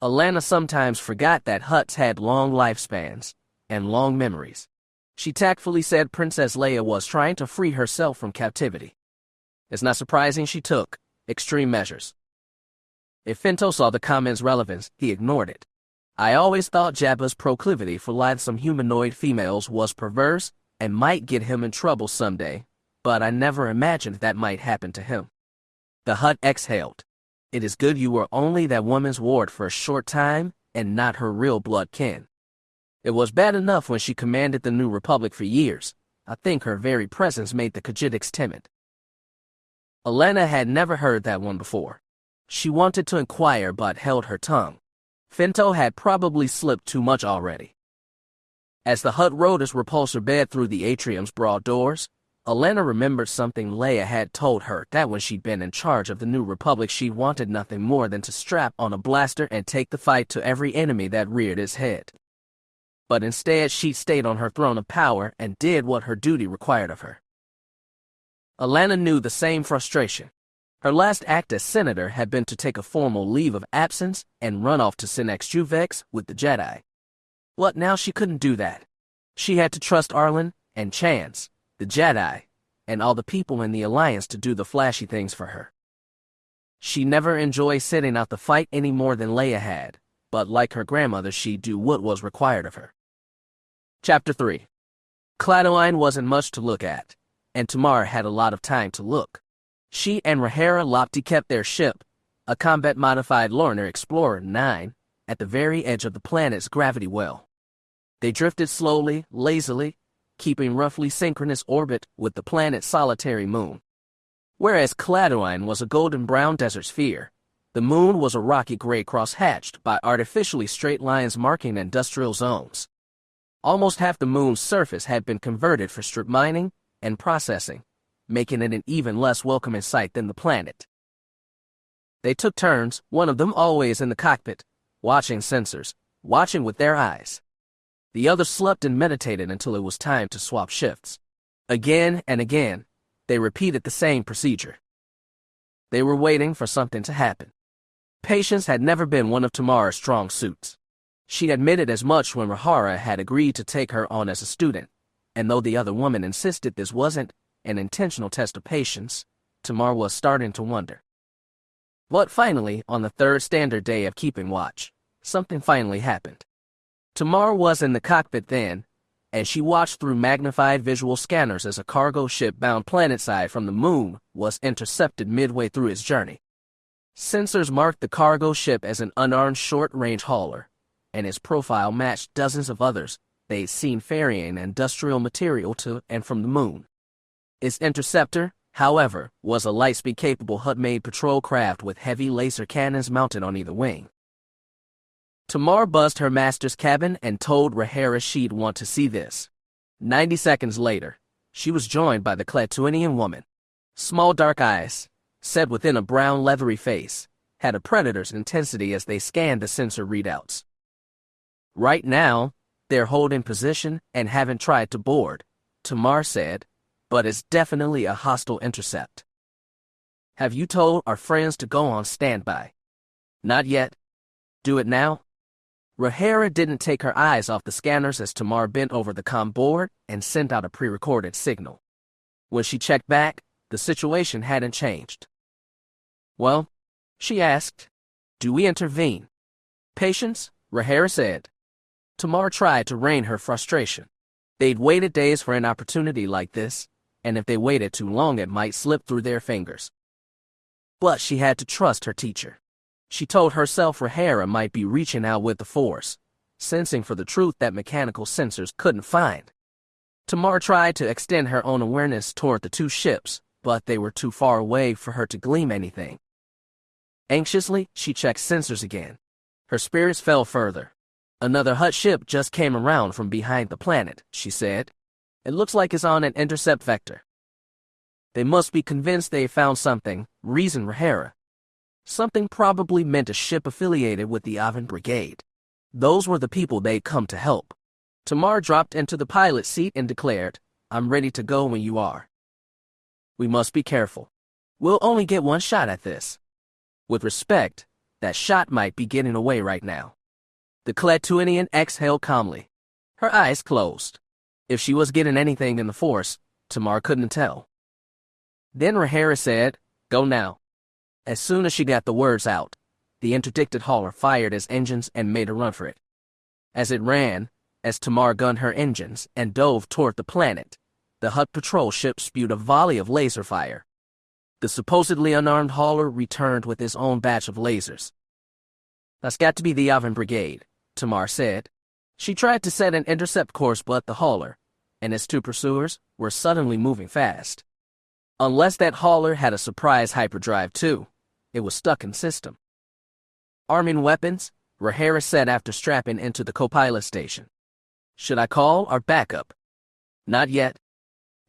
Allana sometimes forgot that Hutts had long lifespans and long memories. She tactfully said Princess Leia was trying to free herself from captivity. It's not surprising she took extreme measures. If Finto saw the comment's relevance, he ignored it. I always thought Jabba's proclivity for lithesome humanoid females was perverse and might get him in trouble someday, but I never imagined that might happen to him. The Hutt exhaled. It is good you were only that woman's ward for a short time and not her real blood kin. It was bad enough when she commanded the New Republic for years. I think her very presence made the Khajiitics timid. Allana had never heard that one before. She wanted to inquire but held her tongue. Finto had probably slipped too much already. As the Hutt rode his repulsor bed through the atrium's broad doors, Allana remembered something Leia had told her, that when she'd been in charge of the New Republic she wanted nothing more than to strap on a blaster and take the fight to every enemy that reared its head. But instead she stayed on her throne of power and did what her duty required of her. Allana knew the same frustration. Her last act as senator had been to take a formal leave of absence and run off to Synchronized with the Jedi. But now she couldn't do that. She had to trust Arlen and Chance, the Jedi, and all the people in the Alliance to do the flashy things for her. She never enjoyed sitting out the fight any more than Leia had, but like her grandmother she'd do what was required of her. Chapter 3. Cladoine wasn't much to look at, and Tamar had a lot of time to look. She and Rahera Lopti kept their ship, a combat-modified Lorner Explorer 9, at the very edge of the planet's gravity well. They drifted slowly, lazily, keeping roughly synchronous orbit with the planet's solitary moon. Whereas Cladoine was a golden-brown desert sphere, the moon was a rocky gray cross-hatched by artificially straight lines marking industrial zones. Almost half the moon's surface had been converted for strip mining and processing, making it an even less welcoming sight than the planet. They took turns, one of them always in the cockpit, watching sensors, watching with their eyes. The other slept and meditated until it was time to swap shifts. Again and again, they repeated the same procedure. They were waiting for something to happen. Patience had never been one of Tamar's strong suits. She admitted as much when Rahara had agreed to take her on as a student, and though the other woman insisted this wasn't an intentional test of patience, Tamar was starting to wonder. But finally, on the third standard day of keeping watch, something finally happened. Tamar was in the cockpit then, and she watched through magnified visual scanners as a cargo ship bound planetside from the moon was intercepted midway through its journey. Sensors marked the cargo ship as an unarmed short-range hauler, and its profile matched dozens of others they'd seen ferrying industrial material to and from the moon. Its interceptor, however, was a lightspeed-capable Hutt-made patrol craft with heavy laser cannons mounted on either wing. Tamar buzzed her master's cabin and told Rahera she'd want to see this. 90 seconds later, she was joined by the Klatooinian woman. Small dark eyes, set within a brown leathery face, had a predator's intensity as they scanned the sensor readouts. Right now, they're holding position and haven't tried to board, Tamar said, but it's definitely a hostile intercept. Have you told our friends to go on standby? Not yet. Do it now? Rahera didn't take her eyes off the scanners as Tamar bent over the comm board and sent out a pre-recorded signal. When she checked back, the situation hadn't changed. Well, she asked, do we intervene? Patience, Rahera said. Tamar tried to rein her frustration. They'd waited days for an opportunity like this, and if they waited too long it might slip through their fingers. But she had to trust her teacher. She told herself Rahera might be reaching out with the Force, sensing for the truth that mechanical sensors couldn't find. Tamar tried to extend her own awareness toward the two ships, but they were too far away for her to glean anything. Anxiously, she checked sensors again. Her spirits fell further. Another Hutt ship just came around from behind the planet, she said. It looks like it's on an intercept vector. They must be convinced they found something, reasoned Rahera. Something probably meant a ship affiliated with the Avon Brigade. Those were the people they'd come to help. Tamar dropped into the pilot's seat and declared, "I'm ready to go when you are." "We must be careful. We'll only get one shot at this." "With respect, that shot might be getting away right now." The Klatooinian exhaled calmly. Her eyes closed. If she was getting anything in the Force, Tamar couldn't tell. Then Rhaenyra said, "Go now." As soon as she got the words out, the interdicted hauler fired its engines and made a run for it. As it ran, as Tamar gunned her engines and dove toward the planet, the Hutt patrol ship spewed a volley of laser fire. The supposedly unarmed hauler returned with his own batch of lasers. "That's got to be the Avon Brigade," Tamar said. She tried to set an intercept course, but the hauler and its two pursuers were suddenly moving fast. Unless that hauler had a surprise hyperdrive too, it was stuck in system. Arming weapons, Rhaenyra said after strapping into the co-pilot station. "Should I call our backup?" "Not yet.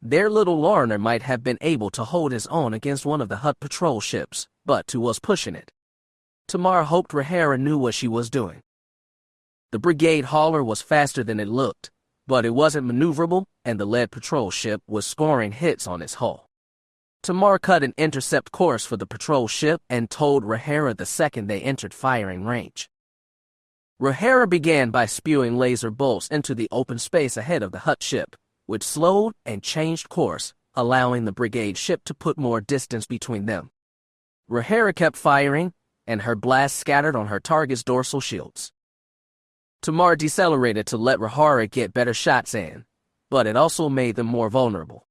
Their little Lorner might have been able to hold his own against one of the Hutt patrol ships, but who was pushing it?" Tamar hoped Rhaenyra knew what she was doing. The brigade hauler was faster than it looked, but it wasn't maneuverable, and the lead patrol ship was scoring hits on its hull. Tamar cut an intercept course for the patrol ship and told Rhaenyra the second they entered firing range. Rhaenyra began by spewing laser bolts into the open space ahead of the Hutt ship, which slowed and changed course, allowing the brigade ship to put more distance between them. Rhaenyra kept firing, and her blast scattered on her target's dorsal shields. Tamar decelerated to let Rhaenyra get better shots in, but it also made them more vulnerable.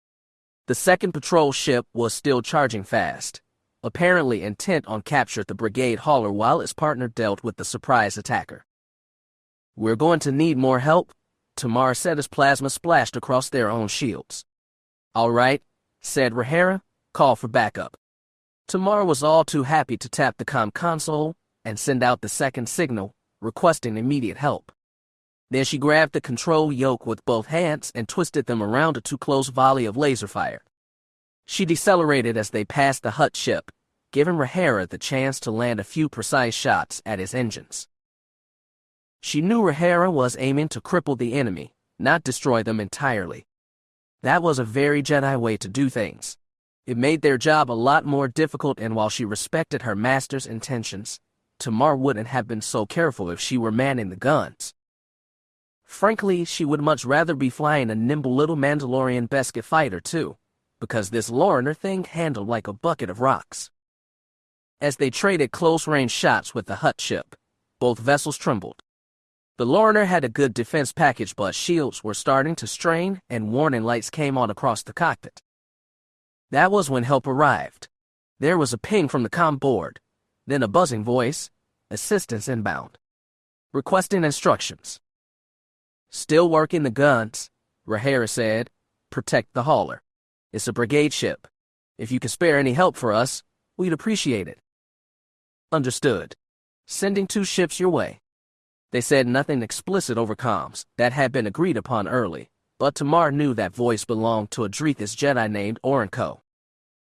The second patrol ship was still charging fast, apparently intent on capturing the brigade hauler while its partner dealt with the surprise attacker. "We're going to need more help," Tamar said as plasma splashed across their own shields. "All right," said Rhaenyra, "call for backup." Tamar was all too happy to tap the comm console and send out the second signal, requesting immediate help. Then she grabbed the control yoke with both hands and twisted them around a too-close volley of laser fire. She decelerated as they passed the Hutt ship, giving Rhaenyra the chance to land a few precise shots at its engines. She knew Rhaenyra was aiming to cripple the enemy, not destroy them entirely. That was a very Jedi way to do things. It made their job a lot more difficult, and while she respected her master's intentions, Tamar wouldn't have been so careful if she were manning the guns. Frankly, she would much rather be flying a nimble little Mandalorian Beskar fighter too, because this Lorner thing handled like a bucket of rocks. As they traded close-range shots with the Hutt ship, both vessels trembled. The Lorner had a good defense package, but shields were starting to strain and warning lights came on across the cockpit. That was when help arrived. There was a ping from the comm board, then a buzzing voice, "Assistance inbound," requesting instructions. "Still working the guns," Rhaenyra said. "Protect the hauler. It's a brigade ship. If you could spare any help for us, we'd appreciate it." "Understood. Sending 2 ships your way." They said nothing explicit over comms. That had been agreed upon early, but Tamar knew that voice belonged to a Drethys Jedi named Orenco.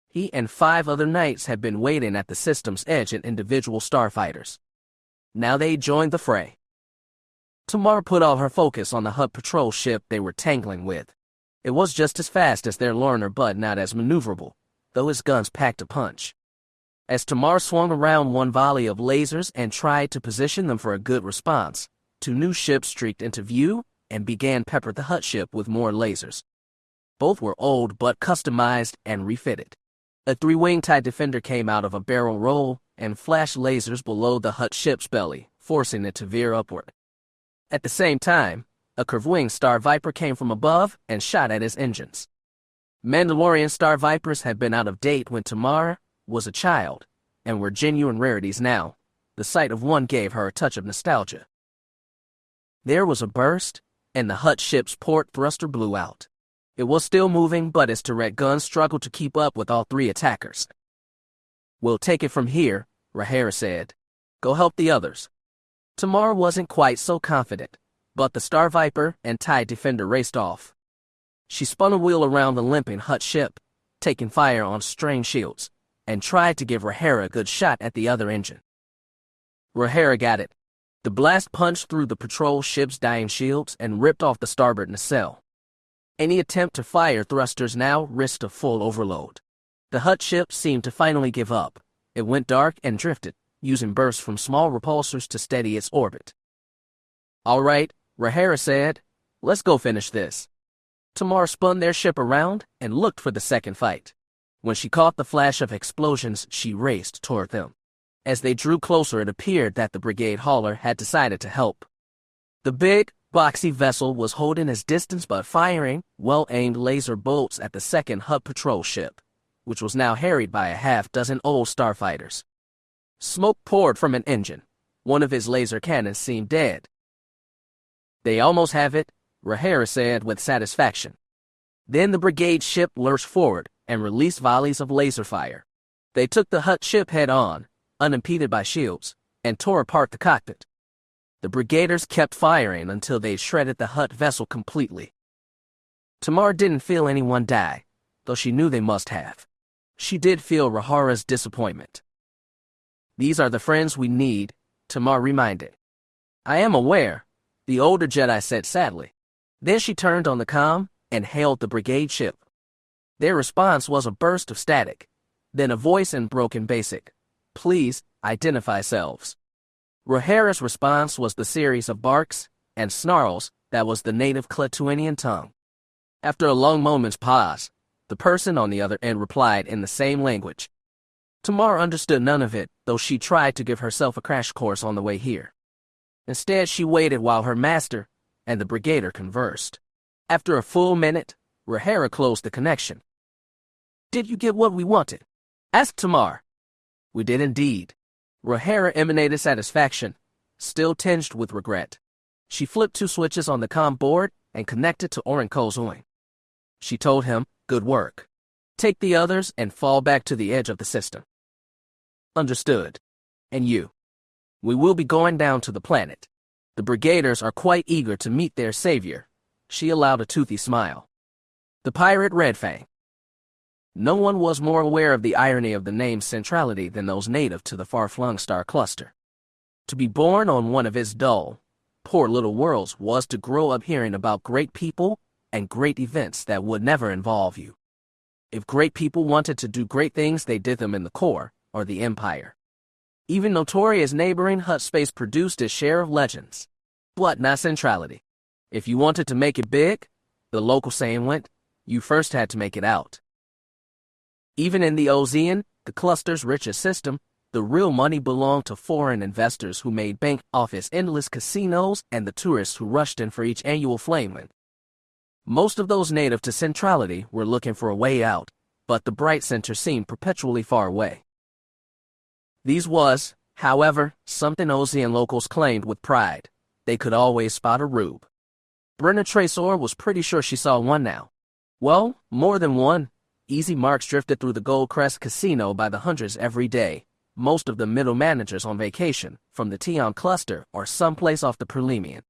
He and 5 other knights had been waiting at the system's edge in individual starfighters. Now they joined the fray. Tamar put all her focus on the Hutt patrol ship they were tangling with. It was just as fast as their Lorner, but not as maneuverable, though his guns packed a punch. As Tamar swung around one volley of lasers and tried to position them for a good response, 2 new ships streaked into view and began pepper the Hutt ship with more lasers. Both were old but customized and refitted. A 3-wing TIE Defender came out of a barrel roll and flashed lasers below the Hutt ship's belly, forcing it to veer upward. At the same time, a curved-wing Star Viper came from above and shot at its engines. Mandalorian Star Vipers had been out of date when Tamar was a child, and were genuine rarities now. The sight of one gave her a touch of nostalgia. There was a burst, and the Hutt ship's port thruster blew out. It was still moving, but its turret guns struggled to keep up with all 3 attackers. "We'll take it from here," Rhaenyra said. "Go help the others." Tamar wasn't quite so confident, but the Star Viper and TIE Defender raced off. She spun a wheel around the limping Hutt ship, taking fire on strained shields, and tried to give Rhaegar a good shot at the other engine. Rhaegar got it. The blast punched through the patrol ship's dying shields and ripped off the starboard nacelle. Any attempt to fire thrusters now risked a full overload. The Hutt ship seemed to finally give up. It went dark and drifted, using bursts from small repulsors to steady its orbit. "All right," Rhaegar said. "Let's go finish this." Tamar spun their ship around and looked for the second fight. When she caught the flash of explosions, she raced toward them. As they drew closer, it appeared that the brigade hauler had decided to help. The big, boxy vessel was holding its distance but firing well-aimed laser bolts at the second Hutt patrol ship, which was now harried by a half-dozen old starfighters. Smoke poured from an engine. One of his laser cannons seemed dead. "They almost have it," Rhaegar said with satisfaction. Then the brigade ship lurched forward and released volleys of laser fire. They took the Hutt ship head-on, unimpeded by shields, and tore apart the cockpit. The brigaders kept firing until they shredded the Hutt vessel completely. Tamar didn't feel anyone die, though she knew they must have. She did feel Rhaegar's disappointment. "These are the friends we need," Tamar reminded. "I am aware," the older Jedi said sadly. Then she turned on the comm and hailed the brigade ship. Their response was a burst of static, then a voice in broken basic. "Please, identify selves." Rhaegar's response was the series of barks and snarls that was the native Klatooinian tongue. After a long moment's pause, the person on the other end replied in the same language. Tamar understood none of it, though she tried to give herself a crash course on the way here. Instead, she waited while her master and the brigader conversed. After a full minute, Rhaegar closed the connection. "Did you get what we wanted?" asked Tamar. "We did indeed." Rhaegar emanated satisfaction, still tinged with regret. She flipped two switches on the comm board and connected to Oren Kozoi. She told him, "Good work. Take the others and fall back to the edge of the system." "Understood. And you?" "We will be going down to the planet. The brigaders are quite eager to meet their savior." She allowed a toothy smile. "The pirate Red Fang." No one was more aware of the irony of the name's centrality than those native to the far-flung star cluster. To be born on one of its dull, poor little worlds was to grow up hearing about great people and great events that would never involve you. If great people wanted to do great things, they did them in the core, or the Empire. Even notorious neighboring Hutt space produced its share of legends. But not centrality. If you wanted to make it big, the local saying went, you first had to make it out. Even in the Ozean, the cluster's richest system, the real money belonged to foreign investors who made bank off its endless casinos and the tourists who rushed in for each annual flameland. Most of those native to centrality were looking for a way out, but the bright center seemed perpetually far away. These was, however, something Ozean locals claimed with pride. They could always spot a rube. Brenna Tresor was pretty sure she saw one now. Well, more than one. Easy marks drifted through the Goldcrest Casino by the hundreds every day, most of the middle managers on vacation, from the Tion cluster or someplace off the Perlemian.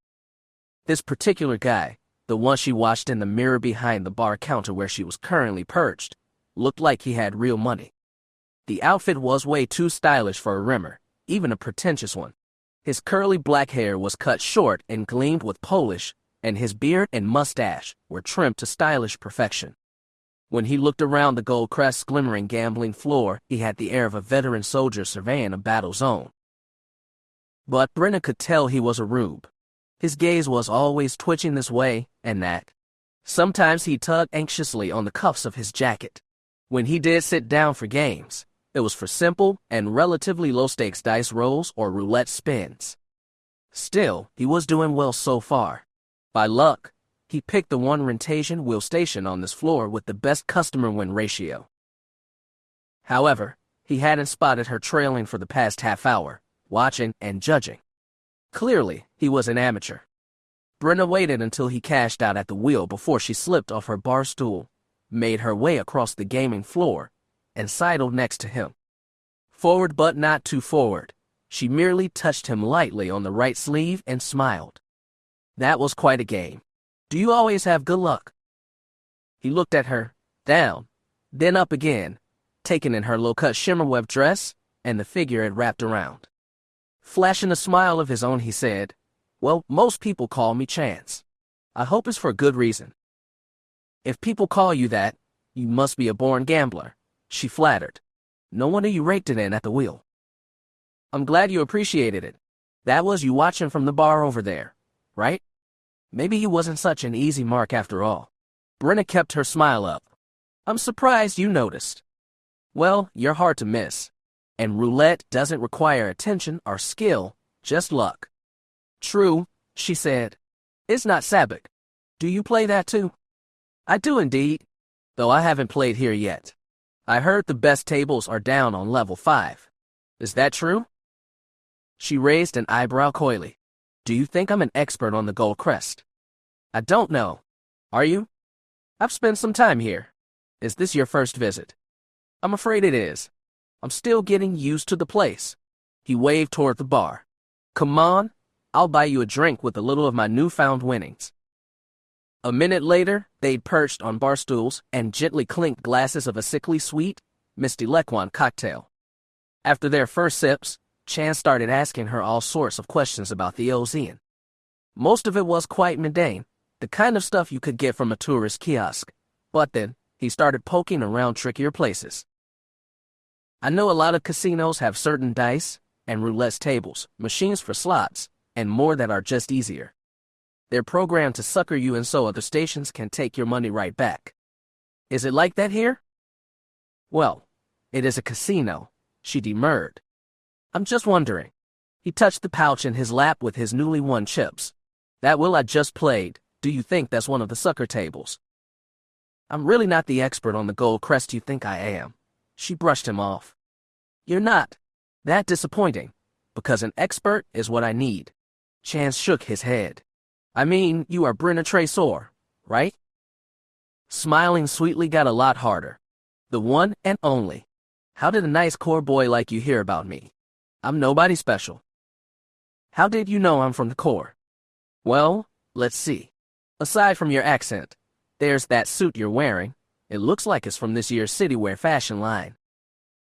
This particular guy, the one she watched in the mirror behind the bar counter where she was currently perched, looked like he had real money. The outfit was way too stylish for a rimmer, even a pretentious one. His curly black hair was cut short and gleamed with polish, and his beard and mustache were trimmed to stylish perfection. When he looked around the Goldcrest's glimmering gambling floor, he had the air of a veteran soldier surveying a battle zone. But Brenna could tell he was a rube. His gaze was always twitching this way and that. Sometimes he tugged anxiously on the cuffs of his jacket. When he did sit down for games, it was for simple and relatively low-stakes dice rolls or roulette spins. Still, he was doing well so far. By luck, he picked the one Rentasian wheel station on this floor with the best customer win ratio. However, he hadn't spotted her trailing for the past half hour, watching and judging. Clearly, he was an amateur. Brenna waited until he cashed out at the wheel before she slipped off her bar stool, made her way across the gaming floor, and sidled next to him. Forward but not too forward, she merely touched him lightly on the right sleeve and smiled. That was quite a game. Do you always have good luck? He looked at her, down, then up again, taken in her low-cut shimmer-web dress and the figure it wrapped around. Flashing a smile of his own, he said, "Well, most people call me Chance. I hope it's for a good reason." "If people call you that, you must be a born gambler," she flattered. "No wonder you raked it in at the wheel." "I'm glad you appreciated it. That was you watching from the bar over there, right? Maybe he wasn't such an easy mark after all." Brenna kept her smile up. "I'm surprised you noticed. Well, you're hard to miss. And roulette doesn't require attention or skill, just luck." "True," she said. "It's not Sabacc. Do you play that too?" "I do indeed, though I haven't played here yet. I heard the best tables are down on level 5. Is that true?" She raised an eyebrow coyly. "Do you think I'm an expert on the Gold Crest?" "I don't know. Are you?" "I've spent some time here. Is this your first visit?" "I'm afraid it is. I'm still getting used to the place." He waved toward the bar. "Come on, I'll buy you a drink with a little of my newfound winnings." A minute later, they'd perched on bar stools and gently clinked glasses of a sickly sweet, misty Lequan cocktail. After their first sips, Chan started asking her all sorts of questions about the Ozean. Most of it was quite mundane, the kind of stuff you could get from a tourist kiosk. But then, he started poking around trickier places. "I know a lot of casinos have certain dice and roulette tables, machines for slots, and more that are just easier. They're programmed to sucker you and so other stations can take your money right back. Is it like that here?" "Well, it is a casino," she demurred. "I'm just wondering." He touched the pouch in his lap with his newly won chips. "That wheel I just played, do you think that's one of the sucker tables?" "I'm really not the expert on the Gold Crest you think I am." She brushed him off. "You're not. That disappointing, because an expert is what I need." Chance shook his head. "I mean, you are Brenna Tresor, right?" Smiling sweetly got a lot harder. "The one and only. How did a nice core boy like you hear about me? I'm nobody special." "How did you know I'm from the Corps?" "Well, let's see. Aside from your accent, there's that suit you're wearing. It looks like it's from this year's Citywear fashion line.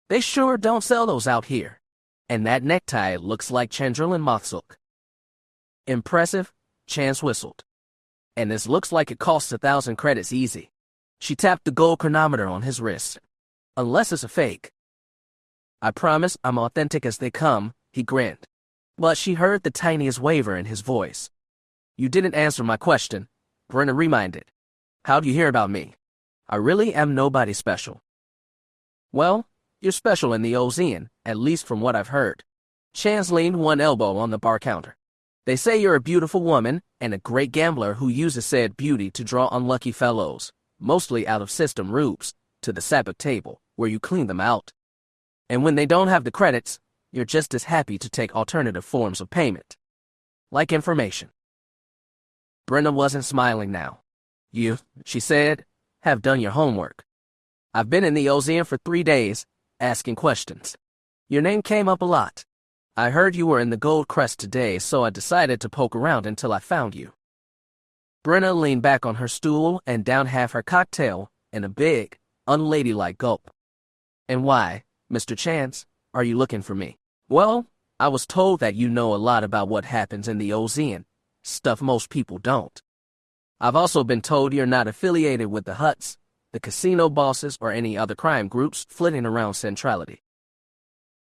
They sure don't sell those out here. And that necktie looks like Chandril and Mothsilk." "Impressive," Chance whistled. "And this looks like it costs 1,000 credits easy." She tapped the gold chronometer on his wrist. "Unless it's a fake." "I promise I'm authentic as they come," he grinned. But she heard the tiniest waver in his voice. "You didn't answer my question," Brenna reminded. "How do you hear about me? I really am nobody special." "Well, you're special in the Ozean, at least from what I've heard." Chance leaned one elbow on the bar counter. "They say you're a beautiful woman and a great gambler who uses said beauty to draw unlucky fellows, mostly out-of-system rubes, to the Sabacc table, where you clean them out. And when they don't have the credits, you're just as happy to take alternative forms of payment. Like information." Brenna wasn't smiling now. "You," she said, "have done your homework. I've been in the Ozean for 3 days, asking questions. Your name came up a lot. I heard you were in the Gold Crest today, so I decided to poke around until I found you." Brenna leaned back on her stool and downed half her cocktail in a big, unladylike gulp. "And why, Mr. Chance, are you looking for me?" "Well, I was told that you know a lot about what happens in the Ozean, stuff most people don't. I've also been told you're not affiliated with the Hutts, the casino bosses, or any other crime groups flitting around Centrality."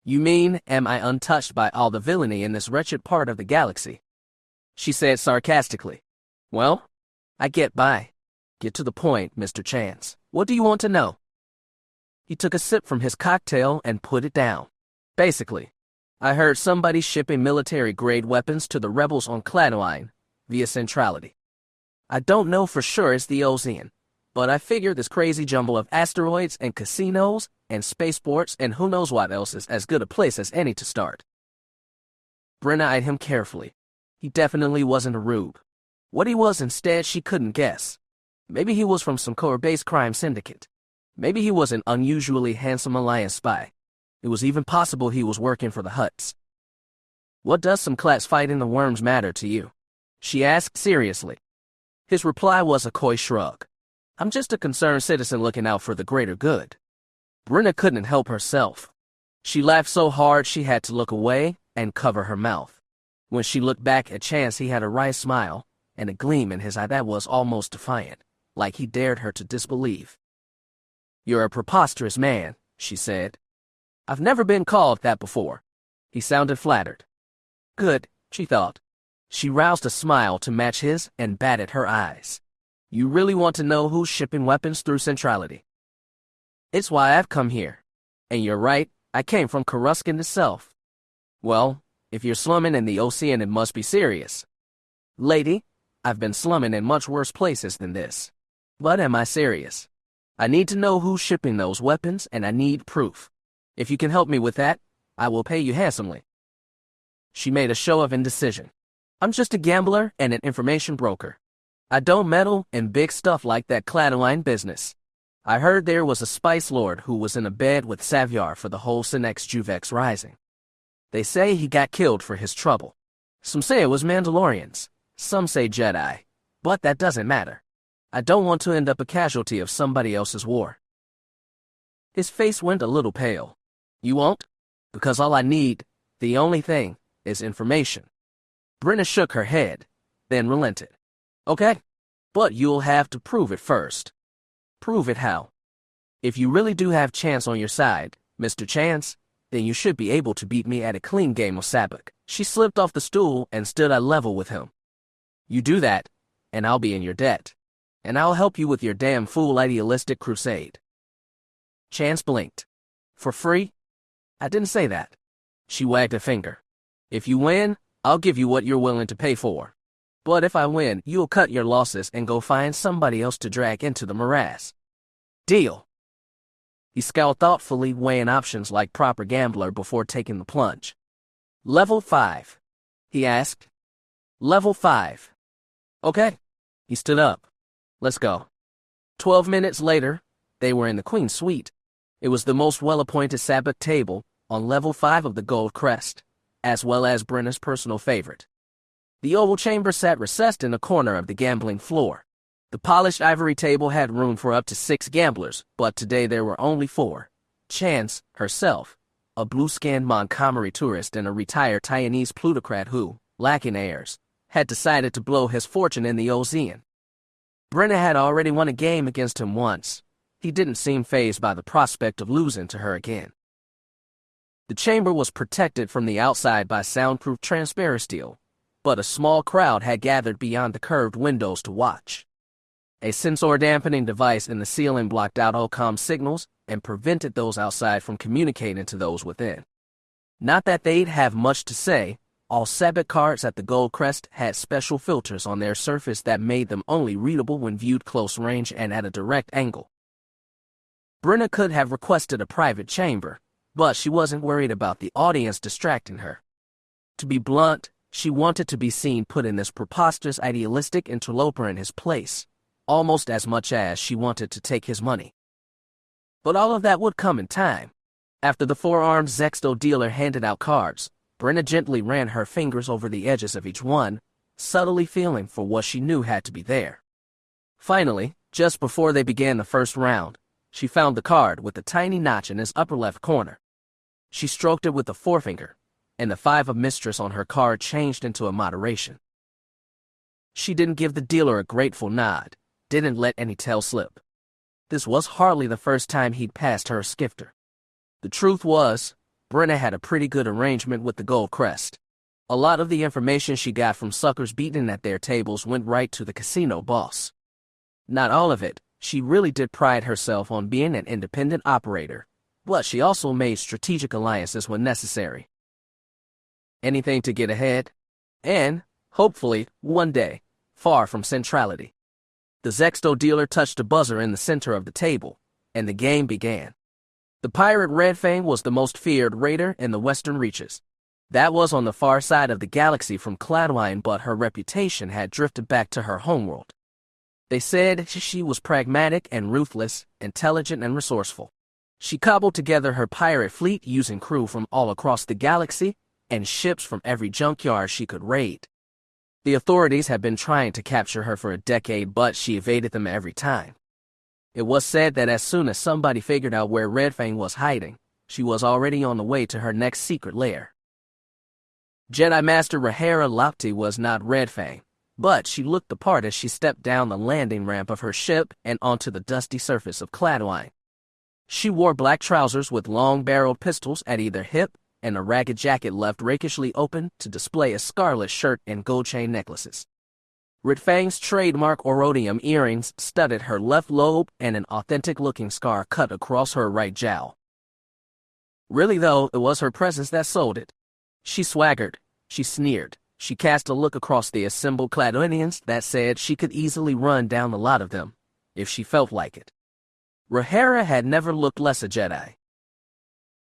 "You mean, am I untouched by all the villainy in this wretched part of the galaxy?" she said sarcastically. "Well, I get by. Get to the point, Mr. Chance. What do you want to know?" He took a sip from his cocktail and put it down. "Basically, I heard somebody shipping military-grade weapons to the rebels on Cladoine via Centrality. I don't know for sure it's the Ozean, but I figure this crazy jumble of asteroids and casinos and spaceports and who knows what else is as good a place as any to start." Brenna eyed him carefully. He definitely wasn't a rube. What he was instead she couldn't guess. Maybe he was from some Corps-based crime syndicate. Maybe he was an unusually handsome Alliance spy. It was even possible he was working for the Hutts. "What does some class fighting the worms matter to you?" she asked seriously. His reply was a coy shrug. "I'm just a concerned citizen looking out for the greater good." Brenna couldn't help herself. She laughed so hard she had to look away and cover her mouth. When she looked back at Chance, he had a wry smile and a gleam in his eye that was almost defiant, like he dared her to disbelieve. "You're a preposterous man," she said. "I've never been called that before." He sounded flattered. "Good," she thought. She roused a smile to match his and batted her eyes. "You really want to know who's shipping weapons through Centrality?" "It's why I've come here. And you're right, I came from Coruscant itself." "Well, if you're slumming in the ocean, it must be serious." "Lady, I've been slumming in much worse places than this. But am I serious? I need to know who's shipping those weapons, and I need proof. If you can help me with that, I will pay you handsomely." She made a show of indecision. "I'm just a gambler and an information broker. I don't meddle in big stuff like that Clatterline business. I heard there was a spice lord who was in a bed with Saviar for the whole Sinex Juvex Rising. They say he got killed for his trouble. Some say it was Mandalorians, some say Jedi, but that doesn't matter. I don't want to end up a casualty of somebody else's war." His face went a little pale. "You won't? Because all I need, the only thing, is information." Brenna shook her head, then relented. "Okay, but you'll have to prove it first." "Prove it how?" "If you really do have Chance on your side, Mr. Chance, then you should be able to beat me at a clean game of Sabacc." She slipped off the stool and stood at level with him. "You do that, and I'll be in your debt. And I'll help you with your damn fool idealistic crusade." Chance blinked. "For free?" "I didn't say that." She wagged a finger. "If you win, I'll give you what you're willing to pay for. But if I win, you'll cut your losses and go find somebody else to drag into the morass. Deal." He scowled thoughtfully, weighing options like proper gambler before taking the plunge. "Level 5? He asked. "Level 5. Okay." He stood up. "Let's go." 12 minutes later, they were in the Queen's suite. It was the most well-appointed Sabacc table on level 5 of the Gold Crest, as well as Brenna's personal favorite. The oval chamber sat recessed in a corner of the gambling floor. The polished ivory table had room for up to 6 gamblers, but today there were only 4. Chance, herself, a blue-skinned Montgomery tourist, and a retired Taiwanese plutocrat who, lacking heirs, had decided to blow his fortune in the ocean. Brenna had already won a game against him once. He didn't seem fazed by the prospect of losing to her again. The chamber was protected from the outside by soundproof transparent steel, but a small crowd had gathered beyond the curved windows to watch. A sensor-dampening device in the ceiling blocked out all comm signals and prevented those outside from communicating to those within. Not that they'd have much to say. All Sabacc cards at the Gold Crest had special filters on their surface that made them only readable when viewed close range and at a direct angle. Brenna could have requested a private chamber, but she wasn't worried about the audience distracting her. To be blunt, she wanted to be seen putting this preposterous idealistic interloper in his place, almost as much as she wanted to take his money. But all of that would come in time. After the four-armed Zexto dealer handed out cards, Brenna gently ran her fingers over the edges of each one, subtly feeling for what she knew had to be there. Finally, just before they began the first round, she found the card with the tiny notch in its upper left corner. She stroked it with a forefinger, and the 5 of Mistress on her card changed into a moderation. She didn't give the dealer a grateful nod, didn't let any tail slip. This was hardly the first time he'd passed her a skifter. The truth was, Brenna had a pretty good arrangement with the Gold Crest. A lot of the information she got from suckers beaten at their tables went right to the casino boss. Not all of it. She really did pride herself on being an independent operator, but she also made strategic alliances when necessary. Anything to get ahead, and, hopefully, one day, far from centrality. The Zexto dealer touched a buzzer in the center of the table, and the game began. The pirate Red Fang was the most feared raider in the western reaches. That was on the far side of the galaxy from Cloudline, but her reputation had drifted back to her homeworld. They said she was pragmatic and ruthless, intelligent and resourceful. She cobbled together her pirate fleet using crew from all across the galaxy and ships from every junkyard she could raid. The authorities had been trying to capture her for a decade, but she evaded them every time. It was said that as soon as somebody figured out where Red Fang was hiding, she was already on the way to her next secret lair. Jedi Master Rhaenyra Lochte was not Red Fang, but she looked the part as she stepped down the landing ramp of her ship and onto the dusty surface of Cladwine. She wore black trousers with long-barreled pistols at either hip and a ragged jacket left rakishly open to display a scarlet shirt and gold chain necklaces. Red Fang's trademark orodium earrings studded her left lobe and an authentic-looking scar cut across her right jowl. Really, though, it was her presence that sold it. She swaggered, she sneered, she cast a look across the assembled Cladwinians that said she could easily run down the lot of them, if she felt like it. Rhaenyra had never looked less a Jedi.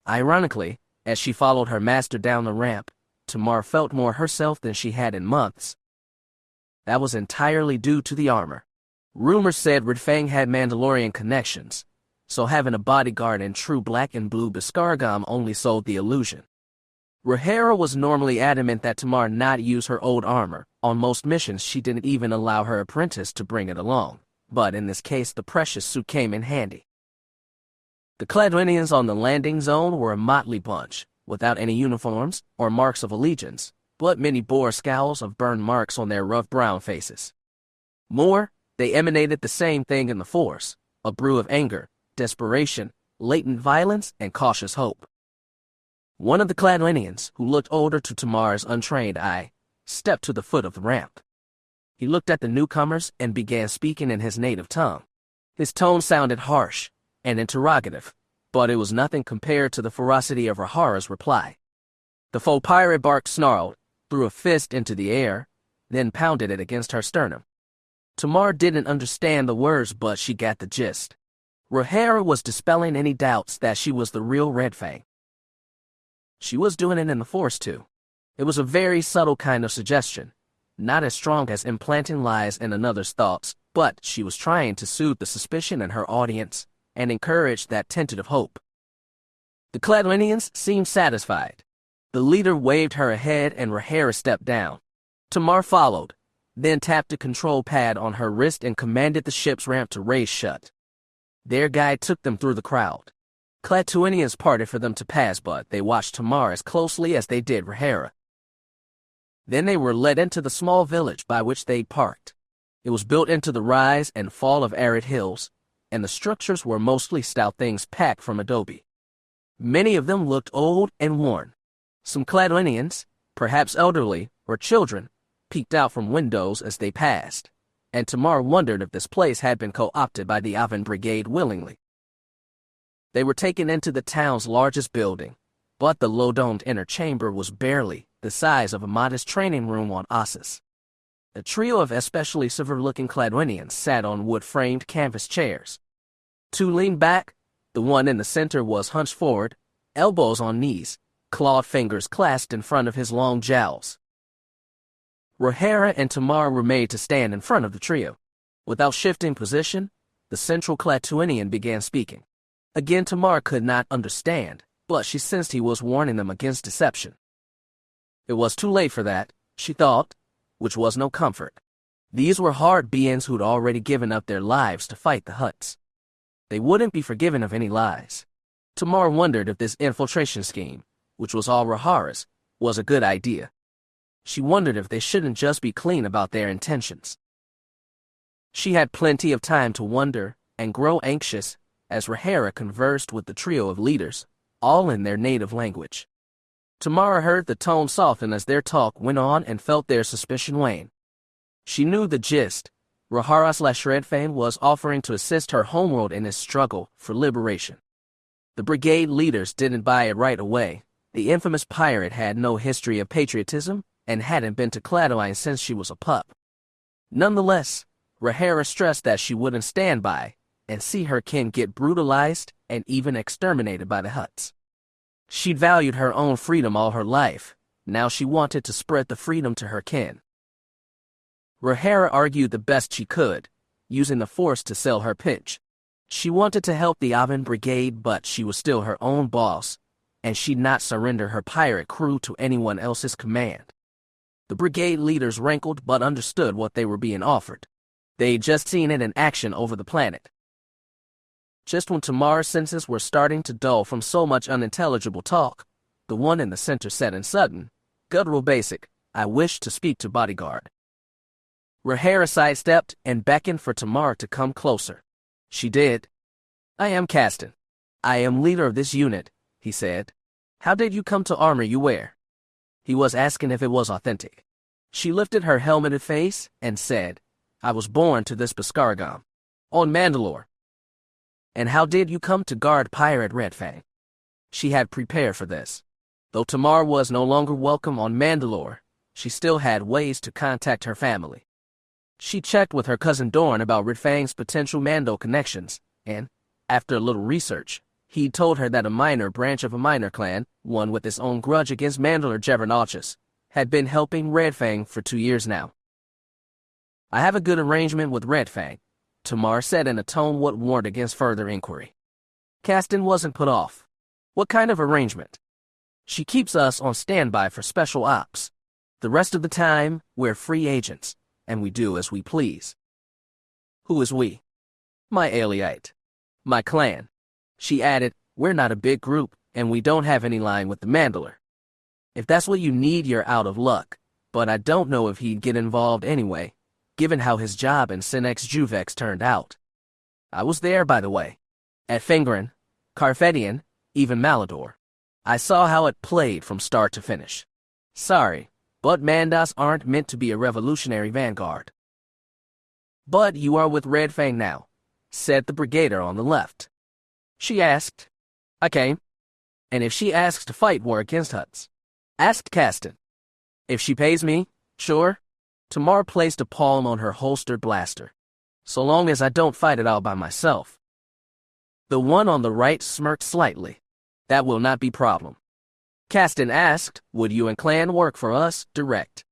Ironically, as she followed her master down the ramp, Tamar felt more herself than she had in months. That was entirely due to the armor. Rumors said Red Fang had Mandalorian connections, so having a bodyguard in true black and blue Biscargam only sold the illusion. Rhaenyra was normally adamant that Tamar not use her old armor. On most missions, she didn't even allow her apprentice to bring it along, but in this case, the precious suit came in handy. The Cladwinians on the landing zone were a motley bunch, without any uniforms or marks of allegiance, but many bore scowls of burn marks on their rough brown faces. More, they emanated the same thing in the Force, a brew of anger, desperation, latent violence, and cautious hope. One of the Cladwinians, who looked older to Tamar's untrained eye, stepped to the foot of the ramp. He looked at the newcomers and began speaking in his native tongue. His tone sounded harsh and interrogative, but it was nothing compared to the ferocity of Rhaenyra's reply. The faux pirate bark snarled, threw a fist into the air, then pounded it against her sternum. Tamar didn't understand the words, but she got the gist. Rhaenyra was dispelling any doubts that she was the real Red Fang. She was doing it in the Force, too. It was a very subtle kind of suggestion, not as strong as implanting lies in another's thoughts, but she was trying to soothe the suspicion in her audience and encourage that tentative hope. The Cladwinians seemed satisfied. The leader waved her ahead and Rhaenyra stepped down. Tamar followed, then tapped the control pad on her wrist and commanded the ship's ramp to raise shut. Their guide took them through the crowd. Cladwinians parted for them to pass, but they watched Tamar as closely as they did Rhaenyra. Then they were led into the small village by which they parked. It was built into the rise and fall of arid hills, and the structures were mostly stout things packed from adobe. Many of them looked old and worn. Some Cladwinians, perhaps elderly or children, peeked out from windows as they passed, and Tamar wondered if this place had been co-opted by the Avon Brigade willingly. They were taken into the town's largest building, but the low-domed inner chamber was barely the size of a modest training room on Ossus. A trio of especially severe-looking Cladwinians sat on wood-framed canvas chairs. Two leaned back, the one in the center was hunched forward, elbows on knees, clawed fingers clasped in front of his long jowls. Rhaenyra and Tamar were made to stand in front of the trio. Without shifting position, the central Cladwinian began speaking. Again, Tamar could not understand, but she sensed he was warning them against deception. It was too late for that, she thought, which was no comfort. These were hard beings who'd already given up their lives to fight the Hutts. They wouldn't be forgiven of any lies. Tamar wondered if this infiltration scheme, which was all Rhaenyra's, was a good idea. She wondered if they shouldn't just be clean about their intentions. She had plenty of time to wonder and grow anxious as Rhaenyra conversed with the trio of leaders, all in their native language. Tamara heard the tone soften as their talk went on and felt their suspicion wane. She knew the gist. Rhaenyra/Red Fang was offering to assist her homeworld in its struggle for liberation. The brigade leaders didn't buy it right away. The infamous pirate had no history of patriotism and hadn't been to Cladwine since she was a pup. Nonetheless, Rhaenyra stressed that she wouldn't stand by and see her kin get brutalized and even exterminated by the Hutts. She'd valued her own freedom all her life. Now she wanted to spread the freedom to her kin. Rhaenyra argued the best she could, using the Force to sell her pitch. She wanted to help the Avon Brigade, but she was still her own boss, and she'd not surrender her pirate crew to anyone else's command. The brigade leaders rankled but understood what they were being offered. They'd just seen it in action over the planet. Just when Tamar's senses were starting to dull from so much unintelligible talk, the one in the center said in sudden, guttural basic, "I wish to speak to bodyguard." Rhaenyra sidestepped and beckoned for Tamar to come closer. She did. "I am Caston. I am leader of this unit," he said. "How did you come to armor you wear?" He was asking if it was authentic. She lifted her helmeted face and said, "I was born to this Baskargam, on Mandalore." "And how did you come to guard Pirate Redfang?" She had prepared for this. Though Tamar was no longer welcome on Mandalore, she still had ways to contact her family. She checked with her cousin Dorn about Redfang's potential Mando connections, and, after a little research, he told her that a minor branch of a minor clan, one with its own grudge against Mandalore Jevernautas, had been helping Redfang for 2 years now. "I have a good arrangement with Redfang," Tamar said in a tone what warned against further inquiry. Caston wasn't put off. "What kind of arrangement?" "She keeps us on standby for special ops. The rest of the time, we're free agents, and we do as we please." "Who is we?" "My aliite. My clan." She added, "We're not a big group, and we don't have any line with the Mandalore. If that's what you need, you're out of luck, but I don't know if he'd get involved anyway, given how his job in Sinex Juvex turned out. I was there, by the way. At Fingrin, Carfedian, even Malador. I saw how it played from start to finish. Sorry, but Mandas aren't meant to be a revolutionary vanguard." "But you are with Redfang now," said the brigadier on the left. She asked. "I came. And if she asks to fight war against Hutts?" asked Caston. "If she pays me, sure." Tamar placed a palm on her holstered blaster. "So long as I don't fight it all by myself." The one on the right smirked slightly. "That will not be problem." Caston asked, "Would you and clan work for us, direct?"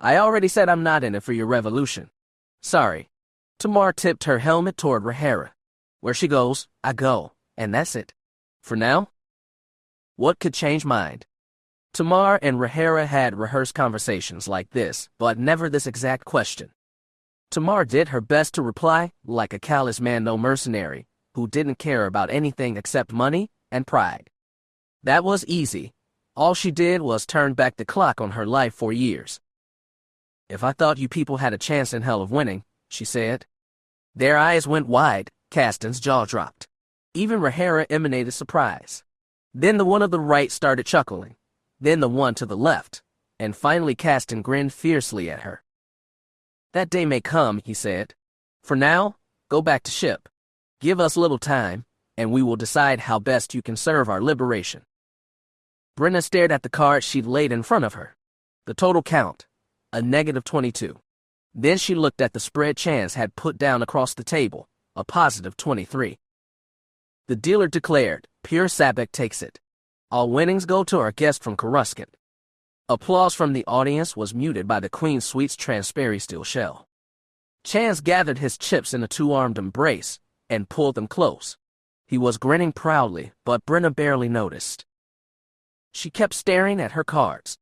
"I already said I'm not in it for your revolution." "Sorry." Tamar tipped her helmet toward Rhaenyra. "Where she goes, I go, and that's it. For now." What could change mind? Tamar and Rhaenyra had rehearsed conversations like this, but never this exact question. Tamar did her best to reply like a callous Mando mercenary who didn't care about anything except money and pride. That was easy. All she did was turn back the clock on her life for years. "If I thought you people had a chance in hell of winning," she said. Their eyes went wide. Caston's jaw dropped. Even Rhaenyra emanated surprise. Then the one on the right started chuckling. Then the one to the left. And finally Caston grinned fiercely at her. "That day may come," he said. "For now, go back to ship. Give us a little time, and we will decide how best you can serve our liberation." Brenna stared at the card she'd laid in front of her. The total count, a -22. Then she looked at the spread Chance had put down across the table, a +23. The dealer declared, "Pure Sabacc takes it. All winnings go to our guest from Coruscant." Applause from the audience was muted by the Queen's Suite's transparent steel shell. Chance gathered his chips in a two-armed embrace and pulled them close. He was grinning proudly, but Brenna barely noticed. She kept staring at her cards.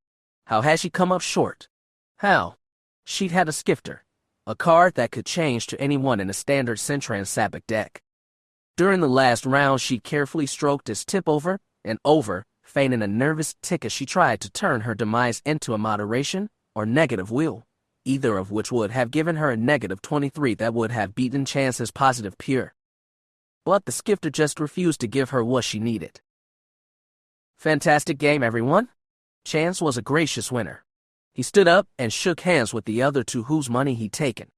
How had she come up short? How? She'd had a skifter, a card that could change to anyone in a standard synchronized Sabacc deck. During the last round, she carefully stroked its tip over and over, feigning a nervous tick as she tried to turn her demise into a moderation or negative wheel, either of which would have given her a -23 that would have beaten Chance's positive pure. But the skifter just refused to give her what she needed. "Fantastic game, everyone." Chance was a gracious winner. He stood up and shook hands with the other two whose money he'd taken.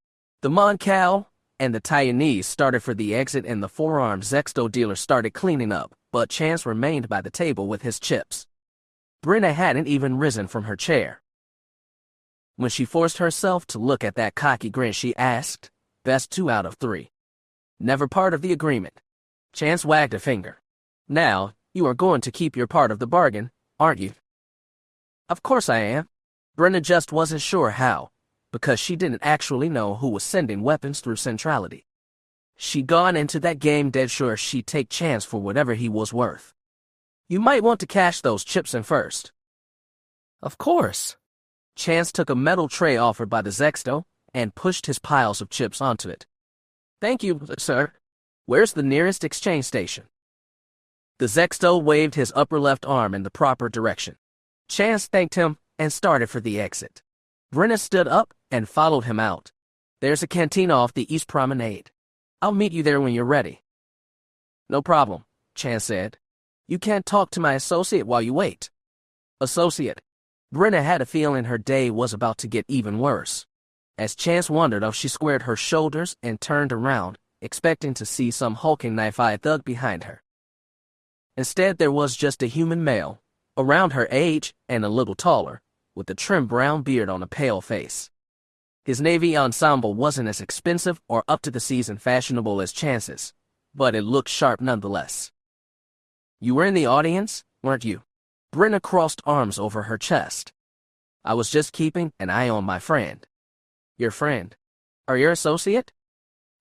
The Mon Cal and the Taiwanese started for the exit, and the four-armed Zexto dealer started cleaning up, but Chance remained by the table with his chips. Brenna hadn't even risen from her chair. When she forced herself to look at that cocky grin, she asked, "Best 2 out of 3. Never part of the agreement." Chance wagged a finger. "Now, you are going to keep your part of the bargain, aren't you?" "Of course I am." Brenna just wasn't sure how, because she didn't actually know who was sending weapons through centrality. She'd gone into that game dead sure she'd take Chance for whatever he was worth. "You might want to cash those chips in first." "Of course." Chance took a metal tray offered by the Zexto and pushed his piles of chips onto it. "Thank you, sir." Where's the nearest exchange station? The Zexto waved his upper left arm in the proper direction. Chance thanked him and started for the exit. Brenna stood up and followed him out. There's a cantina off the East Promenade. I'll meet you there when you're ready. No problem, Chance said. You can't talk to my associate while you wait. Associate. Brenna had a feeling her day was about to get even worse. As Chance wondered if she squared her shoulders and turned around, expecting to see some hulking knife-eyed thug behind her. Instead, there was just a human male, around her age and a little taller, with a trim brown beard on a pale face. His navy ensemble wasn't as expensive or up-to-the-season fashionable as Chance's, but it looked sharp nonetheless. You were in the audience, weren't you? Brenna crossed arms over her chest. I was just keeping an eye on my friend. Your friend? Or your associate?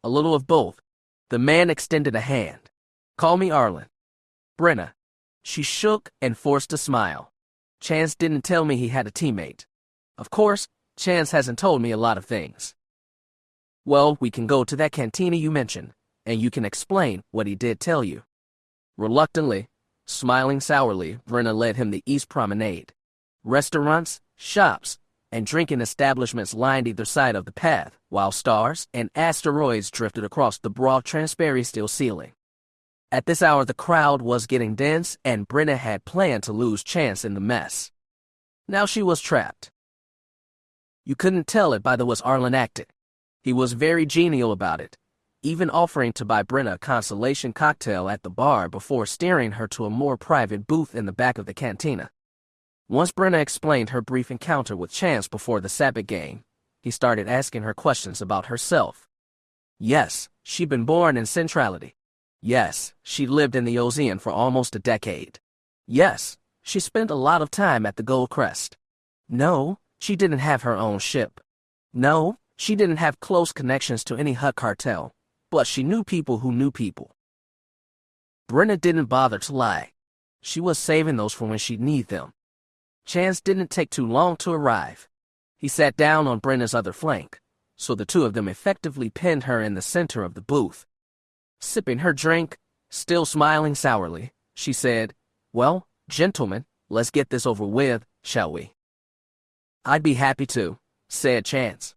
A little of both. The man extended a hand. Call me Arlen. Brenna. She shook and forced a smile. Chance didn't tell me he had a teammate. Of course, Chance hasn't told me a lot of things. Well, we can go to that cantina you mentioned, and you can explain what he did tell you. Reluctantly, smiling sourly, Brenna led him the East Promenade. Restaurants, shops, and drinking establishments lined either side of the path, while stars and asteroids drifted across the broad transparent steel ceiling. At this hour, the crowd was getting dense, and Brenna had planned to lose Chance in the mess. Now she was trapped. You couldn't tell it by the way Arlen acted. He was very genial about it, even offering to buy Brenna a consolation cocktail at the bar before steering her to a more private booth in the back of the cantina. Once Brenna explained her brief encounter with Chance before the Sabacc game, he started asking her questions about herself. Yes, she'd been born in Centrality. Yes, she lived in the Ozean for almost a decade. Yes, she spent a lot of time at the Gold Crest. No, she didn't have her own ship. No, she didn't have close connections to any Hutt cartel, but she knew people who knew people. Brenna didn't bother to lie. She was saving those for when she'd need them. Chance didn't take too long to arrive. He sat down on Brenna's other flank, so the two of them effectively pinned her in the center of the booth. Sipping her drink, still smiling sourly, she said, Well, gentlemen, let's get this over with, shall we? I'd be happy to, said Chance.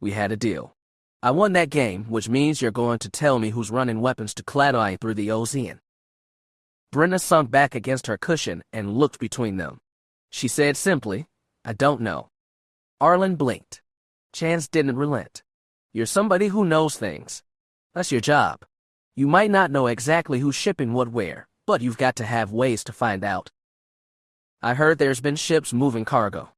We had a deal. I won that game, which means you're going to tell me who's running weapons to Cladoine through the Ozean. Brenna sunk back against her cushion and looked between them. She said simply, I don't know. Arlen blinked. Chance didn't relent. You're somebody who knows things. That's your job. You might not know exactly who's shipping what where, but you've got to have ways to find out. I heard there's been ships moving cargo.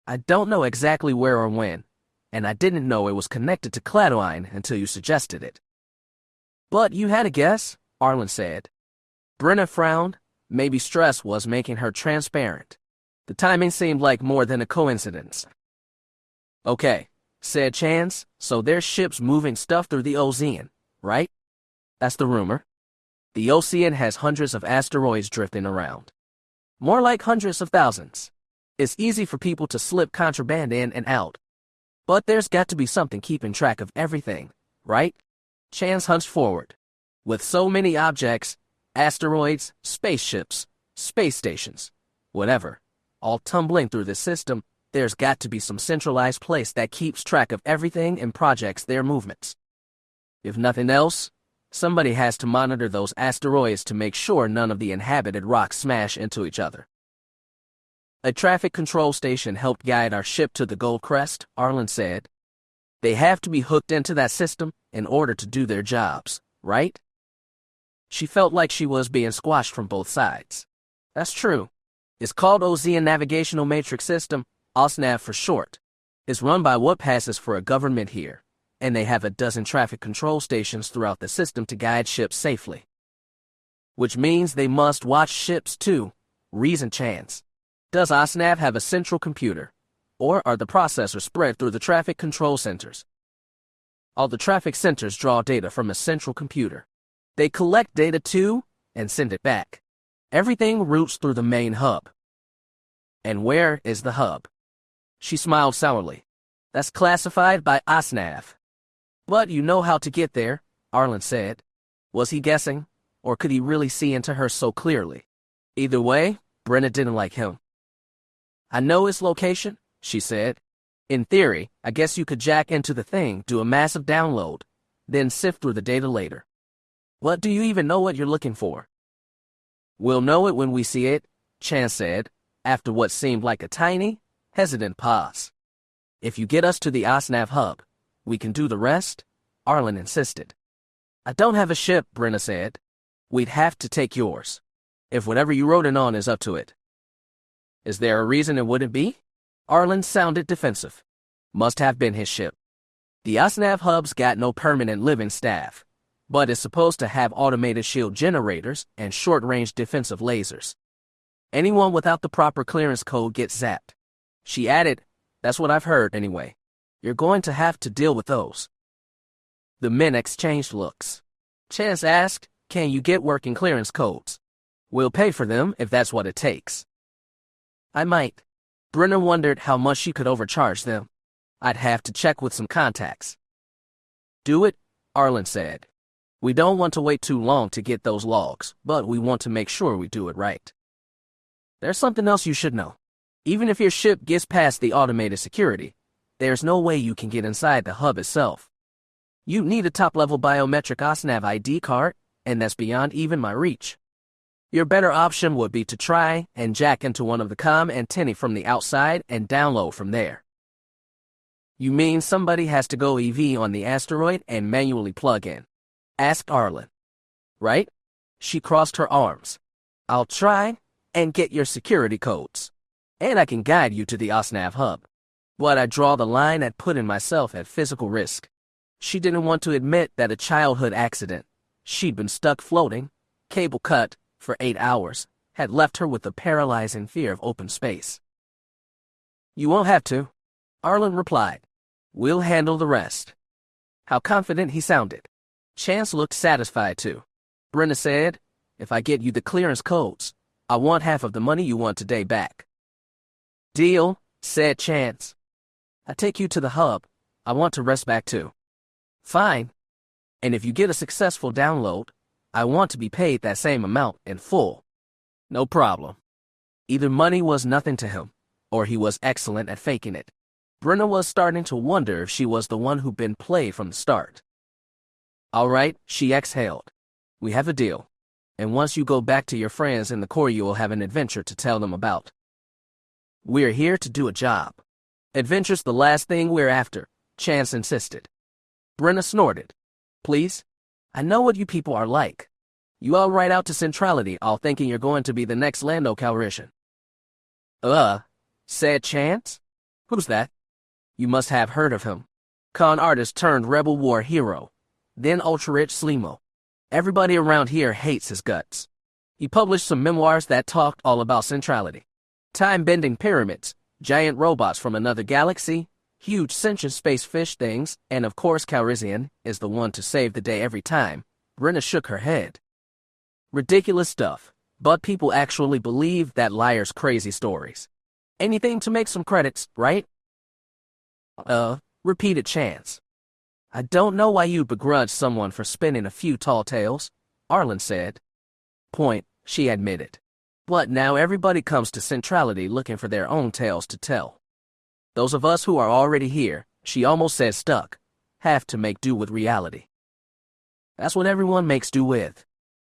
I don't know exactly where or when, and I didn't know it was connected to Cladoine until you suggested it. But you had a guess, Arlen said. Brenna frowned. Maybe stress was making her transparent. The timing seemed like more than a coincidence. Okay, said Chance, so there's ships moving stuff through the Ozean, right? That's the rumor. The Ocean has hundreds of asteroids drifting around. More like hundreds of thousands. It's easy for people to slip contraband in and out. But there's got to be something keeping track of everything, right? Chance hunched forward. With so many objects, asteroids, spaceships, space stations, whatever, all tumbling through the system, there's got to be some centralized place that keeps track of everything and projects their movements. If nothing else, somebody has to monitor those asteroids to make sure none of the inhabited rocks smash into each other. A traffic control station helped guide our ship to the Gold Crest, Arlen said. They have to be hooked into that system in order to do their jobs, right? She felt like she was being squashed from both sides. That's true. It's called Ozean Navigational Matrix System, OSNAV for short. It's run by what passes for a government here, and they have a dozen traffic control stations throughout the system to guide ships safely. Which means they must watch ships too, reasoned Chance. Does OSNAV have a central computer, or are the processors spread through the traffic control centers? All the traffic centers draw data from a central computer. They collect data too and send it back. Everything routes through the main hub. And where is the hub? She smiled sourly. That's classified by OSNAV. But you know how to get there, Arlen said. Was he guessing, or could he really see into her so clearly? Either way, Brenna didn't like him. I know its location, she said. In theory, I guess you could jack into the thing, do a massive download, then sift through the data later. What do you even know what you're looking for? We'll know it when we see it, Chan said, after what seemed like a tiny, hesitant pause. If you get us to the Osnav hub, we can do the rest, Arlen insisted. I don't have a ship, Brenna said. We'd have to take yours, if whatever you rode in on is up to it. Is there a reason it wouldn't be? Arlen sounded defensive. Must have been his ship. The Osnav hub's got no permanent living staff, but is supposed to have automated shield generators and short-range defensive lasers. Anyone without the proper clearance code gets zapped. She added, that's what I've heard anyway. You're going to have to deal with those. The men exchanged looks. Chance asked, can you get working clearance codes? We'll pay for them if that's what it takes. I might. Brenna wondered how much she could overcharge them. I'd have to check with some contacts. Do it, Arlen said. We don't want to wait too long to get those logs, but we want to make sure we do it right. There's something else you should know. Even if your ship gets past the automated security, there's no way you can get inside the hub itself. You need a top-level biometric Osnav ID card, and that's beyond even my reach. Your better option would be to try and jack into one of the comm antennae from the outside and download from there. You mean somebody has to go EV on the asteroid and manually plug in? Asked Arlen. Right? She crossed her arms. I'll try and get your security codes, and I can guide you to the Osnav hub. But I draw the line at putting myself at physical risk. She didn't want to admit that a childhood accident, she'd been stuck floating, cable cut, for 8 hours, had left her with a paralyzing fear of open space. You won't have to, Arlen replied. We'll handle the rest. How confident he sounded. Chance looked satisfied too. Brenna said, if I get you the clearance codes, I want half of the money you want today back. Deal, said Chance. I take you to the hub. I want to rest back too. Fine. And if you get a successful download, I want to be paid that same amount in full. No problem. Either money was nothing to him, or he was excellent at faking it. Brenna was starting to wonder if she was the one who'd been played from the start. All right, she exhaled. We have a deal. And once you go back to your friends in the Corps, you will have an adventure to tell them about. We're here to do a job. Adventure's the last thing we're after, Chance insisted. Brenna snorted. Please? I know what you people are like. You all ride out to Centrality all thinking you're going to be the next Lando Calrissian. Said Chance. Who's that? You must have heard of him. Con artist turned rebel war hero, then ultra-rich Slimo. Everybody around here hates his guts. He published some memoirs that talked all about Centrality. Time-bending pyramids, giant robots from another galaxy, huge sentient space fish things, and of course Calrissian is the one to save the day every time. Brenna shook her head. Ridiculous stuff, but people actually believe that liar's crazy stories. Anything to make some credits, right? Repeated Chance. I don't know why you'd begrudge someone for spinning a few tall tales, Arlen said. Point, she admitted. But now everybody comes to Centrality looking for their own tales to tell. Those of us who are already here, she almost said stuck, have to make do with reality. That's what everyone makes do with.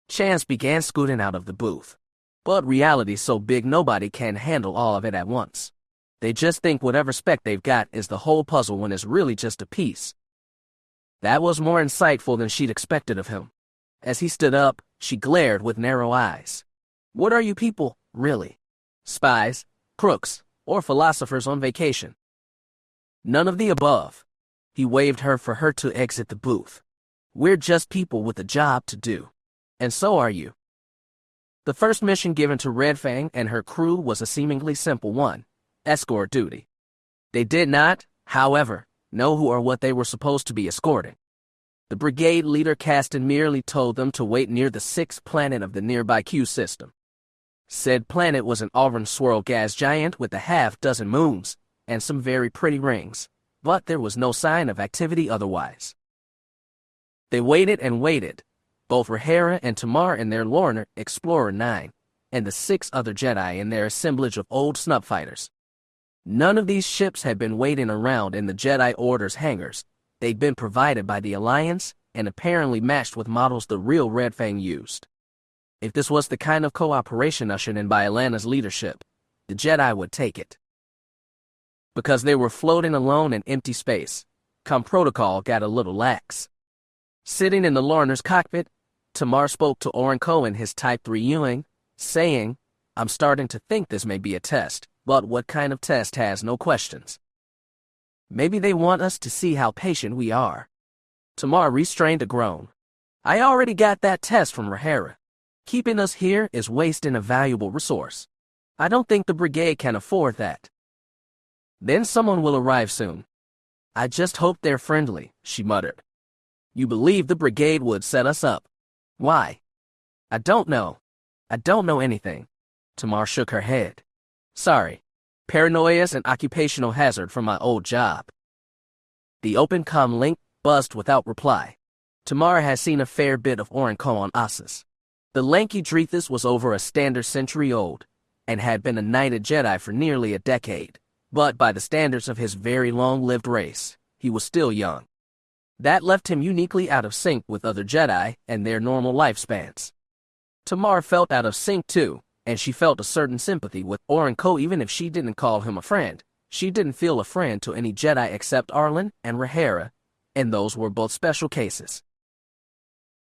Chance began scooting out of the booth. But reality's so big nobody can handle all of it at once. They just think whatever speck they've got is the whole puzzle when it's really just a piece. That was more insightful than she'd expected of him. As he stood up, she glared with narrow eyes. What are you people, really? Spies, crooks, or philosophers on vacation? None of the above. He waved her for her to exit the booth. We're just people with a job to do. And so are you. The first mission given to Red Fang and her crew was a seemingly simple one, escort duty. They did not, however, know who or what they were supposed to be escorting. The brigade leader Caston merely told them to wait near the 6th planet of the nearby Q system. Said planet was an auburn swirl gas giant with a half-dozen moons and some very pretty rings, but there was no sign of activity otherwise. They waited and waited, both Rhaenyra and Tamar in their Lorner Explorer 9, and the 6 other Jedi in their assemblage of old snub fighters. None of these ships had been waiting around in the Jedi Order's hangars. They'd been provided by the Alliance and apparently matched with models the real Red Fang used. If this was the kind of cooperation ushered in by Allana's leadership, the Jedi would take it. Because they were floating alone in empty space, comm protocol got a little lax. Sitting in the Lorner's cockpit, Tamar spoke to Oren Cohen, his Type 3 Ewing, saying, "I'm starting to think this may be a test, but what kind of test has no questions? Maybe they want us to see how patient we are." Tamar restrained a groan. "I already got that test from Rhaenyra. Keeping us here is wasting a valuable resource. I don't think the brigade can afford that." "Then someone will arrive soon. I just hope they're friendly," she muttered. "You believe the brigade would set us up? Why?" "I don't know. I don't know anything." Tamar shook her head. "Sorry. Paranoia is an occupational hazard from my old job." The open comm link buzzed without reply. Tamar had seen a fair bit of Orenco on Ossus. The lanky Drethus was over a standard century old, and had been a knighted Jedi for nearly a decade, but by the standards of his very long-lived race, he was still young. That left him uniquely out of sync with other Jedi and their normal lifespans. Tamar felt out of sync too, and she felt a certain sympathy with Orenco even if she didn't call him a friend. She didn't feel a friend to any Jedi except Arlen and Rhaenyra, and those were both special cases.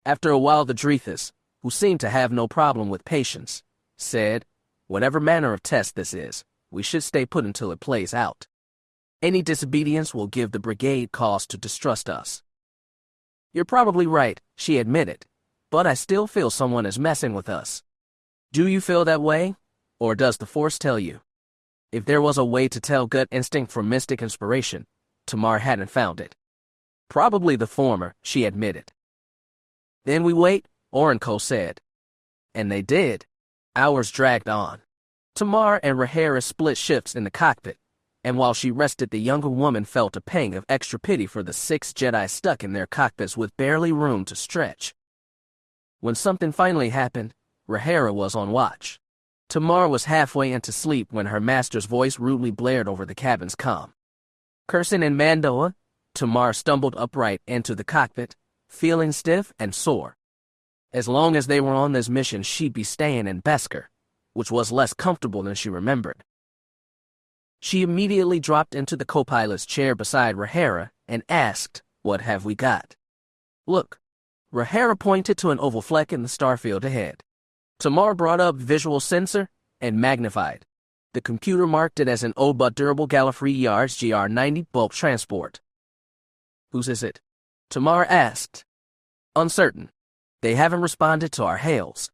After a while the Drethus, who seemed to have no problem with patience, said, "Whatever manner of test this is, we should stay put until it plays out. Any disobedience will give the brigade cause to distrust us." "You're probably right," she admitted, "but I still feel someone is messing with us." "Do you feel that way, or does the Force tell you?" If there was a way to tell gut instinct from mystic inspiration, Tamar hadn't found it. "Probably the former," she admitted. "Then we wait," Orenco said. And they did. Hours dragged on. Tamar and Rhaenyra split shifts in the cockpit, and while she rested the younger woman felt a pang of extra pity for the 6 Jedi stuck in their cockpits with barely room to stretch. When something finally happened, Rhaenyra was on watch. Tamar was halfway into sleep when her master's voice rudely blared over the cabin's comm. Cursing in Mandoa, Tamar stumbled upright into the cockpit, feeling stiff and sore. As long as they were on this mission, she'd be staying in Beskar, which was less comfortable than she remembered. She immediately dropped into the co-pilot's chair beside Rhaenyra and asked, "What have we got?" "Look." Rhaenyra pointed to an oval fleck in the starfield ahead. Tamar brought up visual sensor and magnified. The computer marked it as an old but durable Gallifrey Yards GR-90 bulk transport. "Whose is it?" Tamar asked. "Uncertain. They haven't responded to our hails."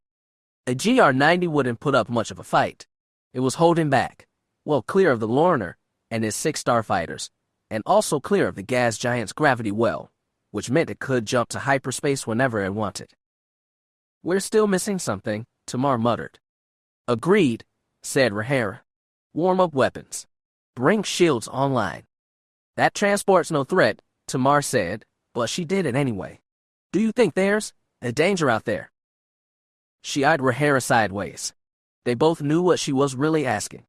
A GR-90 wouldn't put up much of a fight. It was holding back, well clear of the Lorner and his 6 starfighters, and also clear of the gas giant's gravity well, which meant it could jump to hyperspace whenever it wanted. "We're still missing something," Tamar muttered. "Agreed," said Rhaenyra. "Warm up weapons. Bring shields online." "That transport's no threat," Tamar said, but she did it anyway. "Do you think there's a danger out there?" She eyed Rhaenyra sideways. They both knew what she was really asking.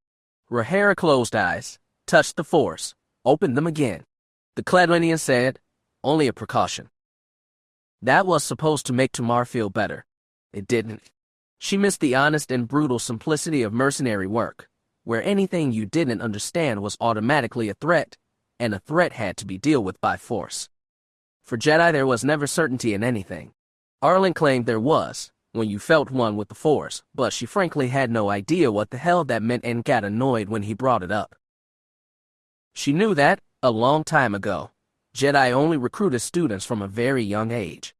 Rhaenyra closed eyes, touched the Force, opened them again. The Cladwinian said, "Only a precaution." That was supposed to make Tamar feel better. It didn't. She missed the honest and brutal simplicity of mercenary work, where anything you didn't understand was automatically a threat, and a threat had to be dealt with by force. For Jedi there was never certainty in anything. Arlen claimed there was, when you felt one with the Force, but she frankly had no idea what the hell that meant and got annoyed when he brought it up. She knew that, a long time ago, Jedi only recruited students from a very young age.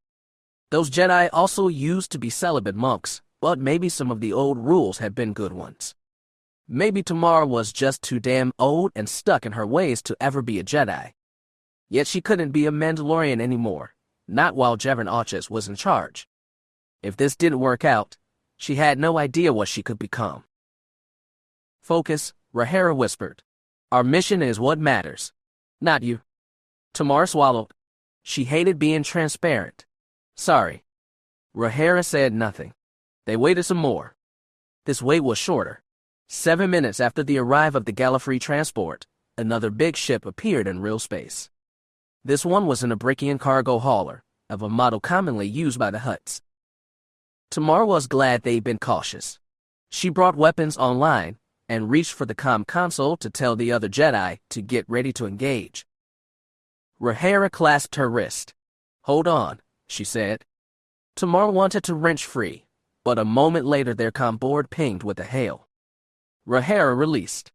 Those Jedi also used to be celibate monks, but maybe some of the old rules had been good ones. Maybe Tamar was just too damn old and stuck in her ways to ever be a Jedi. Yet she couldn't be a Mandalorian anymore, not while Jevon Arches was in charge. If this didn't work out, she had no idea what she could become. "Focus," Rhaenyra whispered. "Our mission is what matters, not you." Tamar swallowed. She hated being transparent. "Sorry." Rhaenyra said nothing. They waited some more. This wait was shorter. 7 minutes after the arrival of the Gallifrey transport, another big ship appeared in real space. This one was an Abrakian cargo hauler, of a model commonly used by the Hutts. Tamar was glad they'd been cautious. She brought weapons online and reached for the comm console to tell the other Jedi to get ready to engage. Rhaenyra clasped her wrist. "Hold on," she said. Tamar wanted to wrench free, but a moment later their comm board pinged with a hail. Rhaenyra released.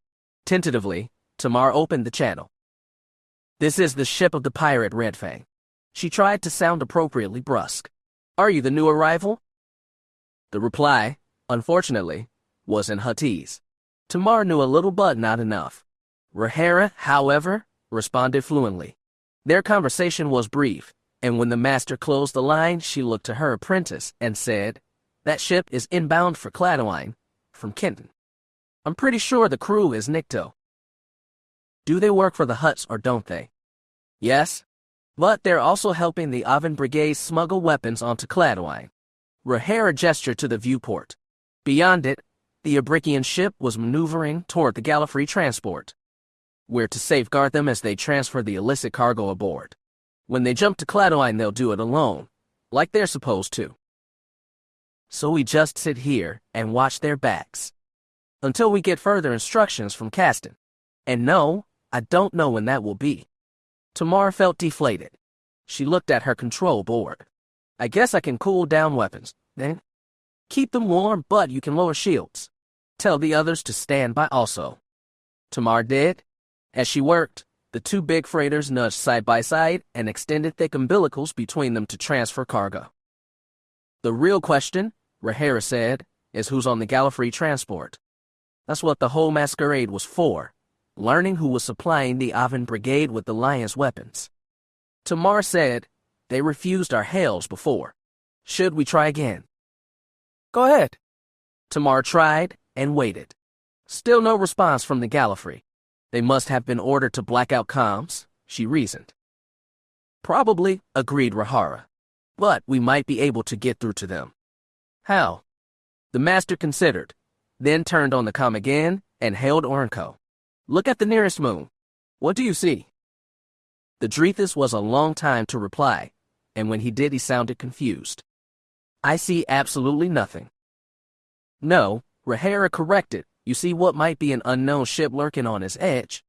Tentatively, Tamar opened the channel. "This is the ship of the pirate Red Fang." She tried to sound appropriately brusque. "Are you the new arrival?" The reply, unfortunately, was in Huttese. Tamar knew a little but not enough. Rhaenyra, however, responded fluently. Their conversation was brief, and when the master closed the line, she looked to her apprentice and said, "That ship is inbound for Cladwine, from Kenton. I'm pretty sure the crew is Nikto." "Do they work for the Hutts or don't they?" "Yes, but they're also helping the Avon Brigade smuggle weapons onto Cladwine." Rhaenyra gestured to the viewport. Beyond it, the Abrakian ship was maneuvering toward the Gallifrey transport. "We're to safeguard them as they transfer the illicit cargo aboard. When they jump to Cladwine, they'll do it alone, like they're supposed to. So we just sit here and watch their backs until we get further instructions from Caston. And no, I don't know when that will be." Tamar felt deflated. She looked at her control board. "I guess I can cool down weapons, then. Keep them warm, but you can lower shields. Tell the others to stand by also." Tamar did. As she worked, the two big freighters nudged side by side and extended thick umbilicals between them to transfer cargo. "The real question," Rhaenyra said, "is who's on the Gallifrey transport. That's what the whole masquerade was for, learning who was supplying the Avon Brigade with Alliance weapons." Tamar said, "They refused our hails before. Should we try again?" "Go ahead." Tamar tried and waited. Still no response from the Gallifrey. They must have been ordered to black out comms, she reasoned. "Probably," agreed Rhaenyra. "But we might be able to get through to them." "How?" The master considered, then turned on the comm again and hailed Ornco. "Look at the nearest moon. What do you see?" The Drethus was a long time to reply, and when he did he sounded confused. "I see absolutely nothing." "No," Rhaenyra corrected. "You see what might be an unknown ship lurking on its edge.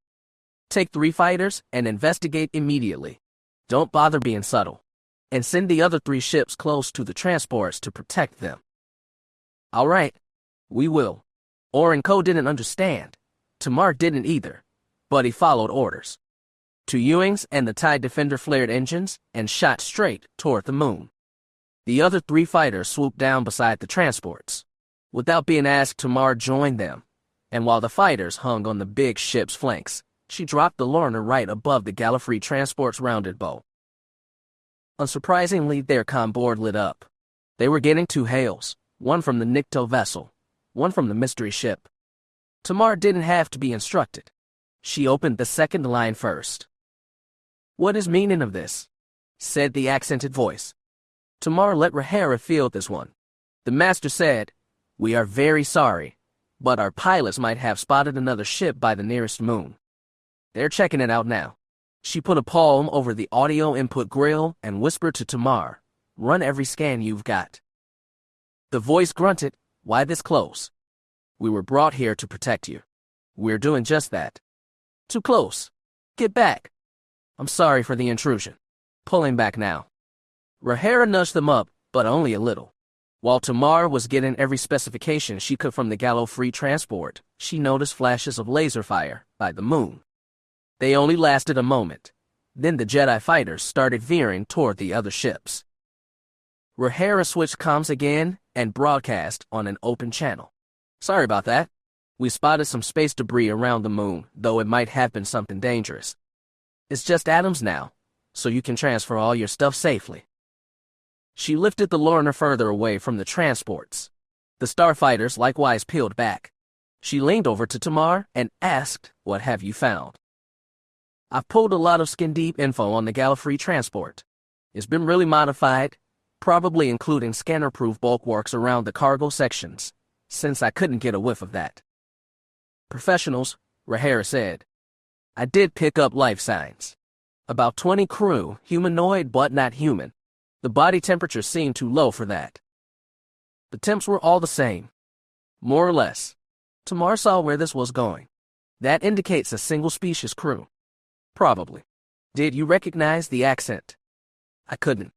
Take 3 fighters and investigate immediately. Don't bother being subtle. And send the other 3 ships close to the transports to protect them." "All right, we will." Ornco didn't understand. Tamar didn't either, but he followed orders. 2 Ewings and the TIE Defender flared engines and shot straight toward the moon. The other 3 fighters swooped down beside the transports. Without being asked, Tamar joined them, and while the fighters hung on the big ship's flanks, she dropped the Lorna right above the Gallifrey transport's rounded bow. Unsurprisingly, their comm board lit up. They were getting 2 hails, one from the Nikto vessel, one from the mystery ship. Tamar didn't have to be instructed. She opened the second line first. "What is meaning of this?" said the accented voice. Tamar let Rhaenyra field this one. The master said, "We are very sorry, but our pilots might have spotted another ship by the nearest moon. They're checking it out now." She put a palm over the audio input grill and whispered to Tamar, "Run every scan you've got." The voice grunted, "Why this close?" "We were brought here to protect you." "We're doing just that." "Too close. Get back." "I'm sorry for the intrusion. Pulling back now." Rhaenyra nudged them up, but only a little. While Tamar was getting every specification she could from the Gallifrey transport, she noticed flashes of laser fire by the moon. They only lasted a moment. Then the Jedi fighters started veering toward the other ships. Rhaenyra switched comms again and broadcast on an open channel. "Sorry about that. We spotted some space debris around the moon, though it might have been something dangerous. It's just atoms now, so you can transfer all your stuff safely." She lifted the Lorna further away from the transports. The starfighters likewise peeled back. She leaned over to Tamar and asked, "What have you found?" "I've pulled a lot of skin-deep info on the Gallifrey transport. It's been really modified, probably including scanner-proof bulwarks around the cargo sections, since I couldn't get a whiff of that. Professionals, Rahara said. I did pick up life signs. About 20 crew, humanoid but not human. The body temperature seemed too low for that. The temps were all the same. More or less. Tamar saw where this was going. That indicates a single-species crew. Probably. Did you recognize the accent? I couldn't.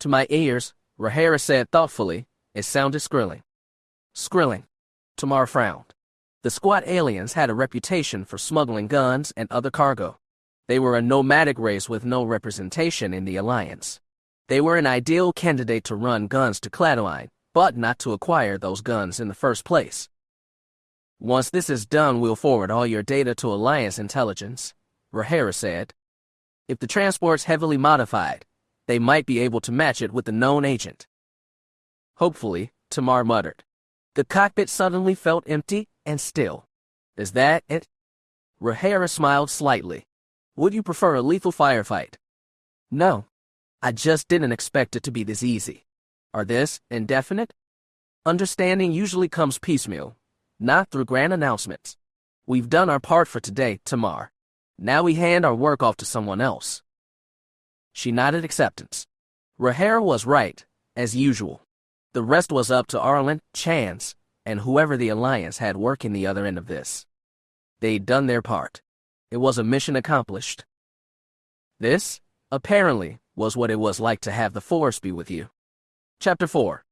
To my ears, Rahara said thoughtfully, it sounded Skrilling. Skrilling. Tamar frowned. The squat aliens had a reputation for smuggling guns and other cargo. They were a nomadic race with no representation in the Alliance. They were an ideal candidate to run guns to Cladoine, but not to acquire those guns in the first place. Once this is done, we'll forward all your data to Alliance intelligence, Rahara said. If the transport's heavily modified, they might be able to match it with the known agent. Hopefully, Tamar muttered. The cockpit suddenly felt empty and still. Is that it? Rahara smiled slightly. Would you prefer a lethal firefight? No. I just didn't expect it to be this easy. Are this indefinite? Understanding usually comes piecemeal, not through grand announcements. We've done our part for today, Tamar. Now we hand our work off to someone else. She nodded acceptance. Rahara was right, as usual. The rest was up to Arlen, Chance, and whoever the Alliance had working the other end of this. They'd done their part. It was a mission accomplished. This, apparently, was what it was like to have the Force be with you. Chapter 4.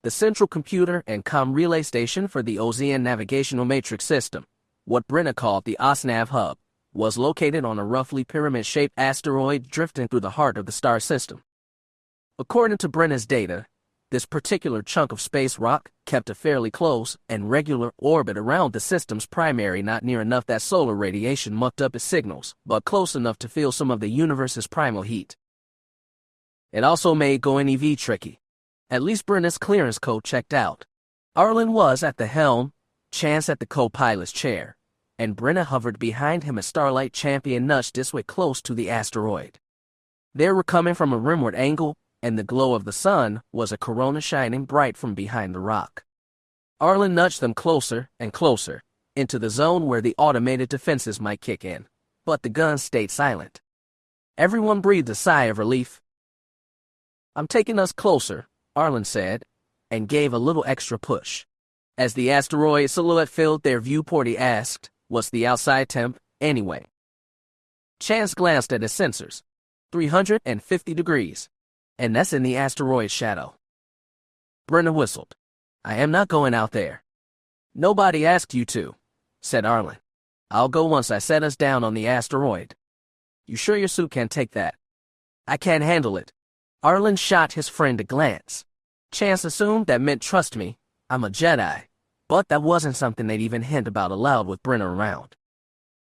The central computer and comm relay station for the Ozean Navigational Matrix System, what Brenna called the OSNAV hub, was located on a roughly pyramid-shaped asteroid drifting through the heart of the star system. According to Brenna's data, this particular chunk of space rock kept a fairly close and regular orbit around the system's primary, not near enough that solar radiation mucked up its signals, but close enough to feel some of the universe's primal heat. It also made going EV tricky. At least Brenna's clearance code checked out. Arlen was at the helm, Chance at the co-pilot's chair, and Brenna hovered behind him as Starlight Champion nudged this way close to the asteroid. They were coming from a rimward angle, and the glow of the sun was a corona shining bright from behind the rock. Arlen nudged them closer and closer, into the zone where the automated defenses might kick in, but the guns stayed silent. Everyone breathed a sigh of relief. I'm taking us closer, Arlen said, and gave a little extra push. As the asteroid silhouette filled their viewport, he asked, what's the outside temp, anyway? Chance glanced at his sensors. 350 degrees. And that's in the asteroid's shadow. Brenna whistled. I am not going out there. Nobody asked you to, said Arlen. I'll go once I set us down on the asteroid. You sure your suit can take that? I can't handle it. Arlen shot his friend a glance. Chance assumed that meant trust me, I'm a Jedi, but that wasn't something they'd even hint about aloud with Brenna around.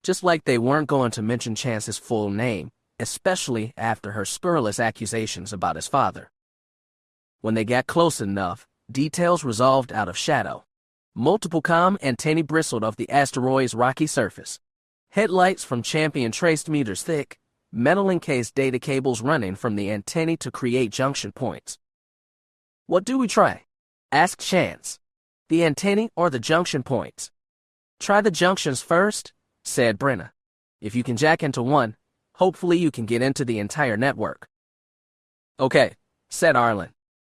Just like they weren't going to mention Chance's full name, especially after her scurrilous accusations about his father. When they got close enough, details resolved out of shadow. Multiple comm antennae bristled off the asteroid's rocky surface. Headlights from Champion traced meters thick, metal-encased data cables running from the antennae to create junction points. What do we try? Asked Chance. The antennae or the junction points? Try the junctions first, said Brenna. If you can jack into one, hopefully you can get into the entire network. Okay, said Arlen.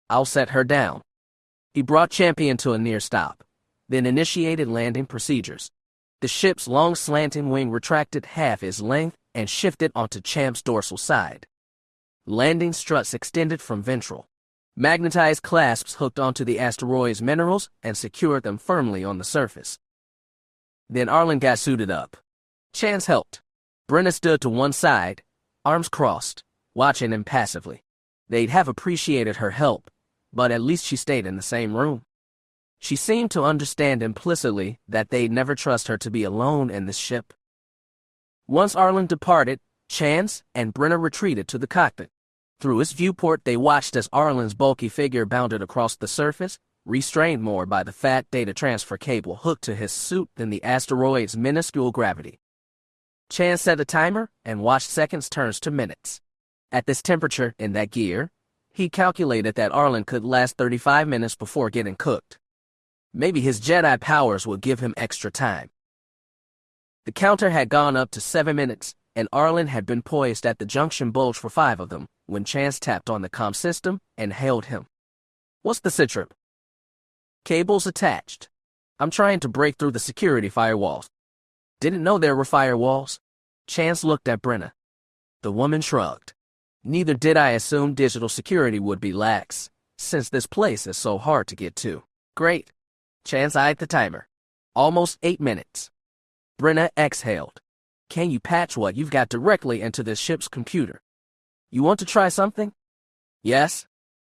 I'll set her down. He brought Champion to a near stop, then initiated landing procedures. The ship's long slanting wing retracted half its length and shifted onto Champ's dorsal side. Landing struts extended from ventral. Magnetized clasps hooked onto the asteroid's minerals and secured them firmly on the surface. Then Arlen got suited up. Chance helped. Brenna stood to one side, arms crossed, watching him passively. They'd have appreciated her help, but at least she stayed in the same room. She seemed to understand implicitly that they'd never trust her to be alone in this ship. Once Arlen departed, Chance and Brenna retreated to the cockpit. Through its viewport, they watched as Arlen's bulky figure bounded across the surface, restrained more by the fat data transfer cable hooked to his suit than the asteroid's minuscule gravity. Chance set a timer and watched seconds turn to minutes. At this temperature in that gear, He calculated that Arlen could last 35 minutes before getting cooked. Maybe his Jedi powers would give him extra time. The counter had gone up to 7 minutes, and Arlen had been poised at the junction bulge for 5 of them when Chance tapped on the comm system and hailed him. "What's the sitrep?" "Cables attached. I'm trying to break through the security firewalls." "Didn't know there were firewalls." Chance looked at Brenna. The woman shrugged. "Neither did I assume digital security would be lax, since this place is so hard to get to." "Great." Chance eyed the timer. "Almost 8 minutes." Brenna exhaled. "Can you patch what you've got directly into this ship's computer?" "You want to try something?" "Yes."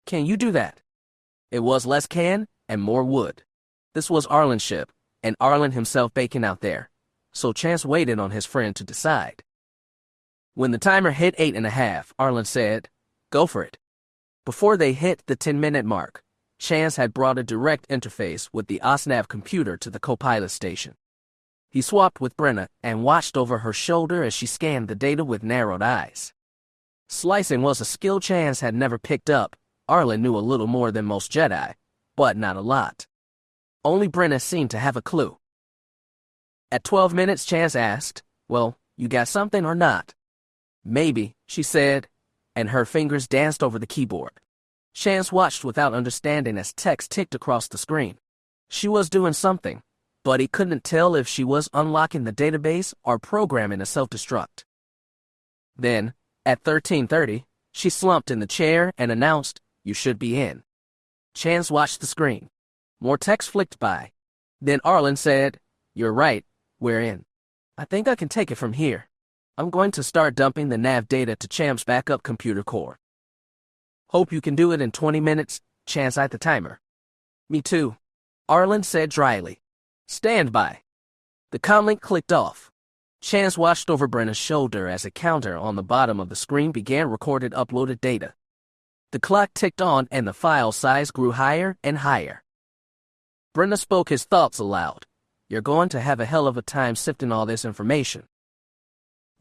"Can you do that?" It was less can and more wood. This was Arlen's ship, and Arlen himself baking out there, so Chance waited on his friend to decide. When the timer hit 8.5, Arlen said, "Go for it." Before they hit the 10-minute mark, Chance had brought a direct interface with the OSNAV computer to the co-pilot station. He swapped with Brenna and watched over her shoulder as she scanned the data with narrowed eyes. Slicing was a skill Chance had never picked up. Arlen knew a little more than most Jedi, but not a lot. Only Brenna seemed to have a clue. At 12 minutes, Chance asked, "Well, you got something or not?" "Maybe," she said, and her fingers danced over the keyboard. Chance watched without understanding as text ticked across the screen. She was doing something, but he couldn't tell if she was unlocking the database or programming a self-destruct. Then, at 13:30, she slumped in the chair and announced, "You should be in." Chance watched the screen. More text flicked by. Then Arlen said, "You're right, we're in. I think I can take it from here. I'm going to start dumping the nav data to Champ's backup computer core." "Hope you can do it in 20 minutes, Chance eyed the timer. "Me too," Arlen said dryly. "Stand by." The comlink clicked off. Chance watched over Brenna's shoulder as a counter on the bottom of the screen began recorded uploaded data. The clock ticked on and the file size grew higher and higher. Brenna spoke his thoughts aloud. "You're going to have a hell of a time sifting all this information."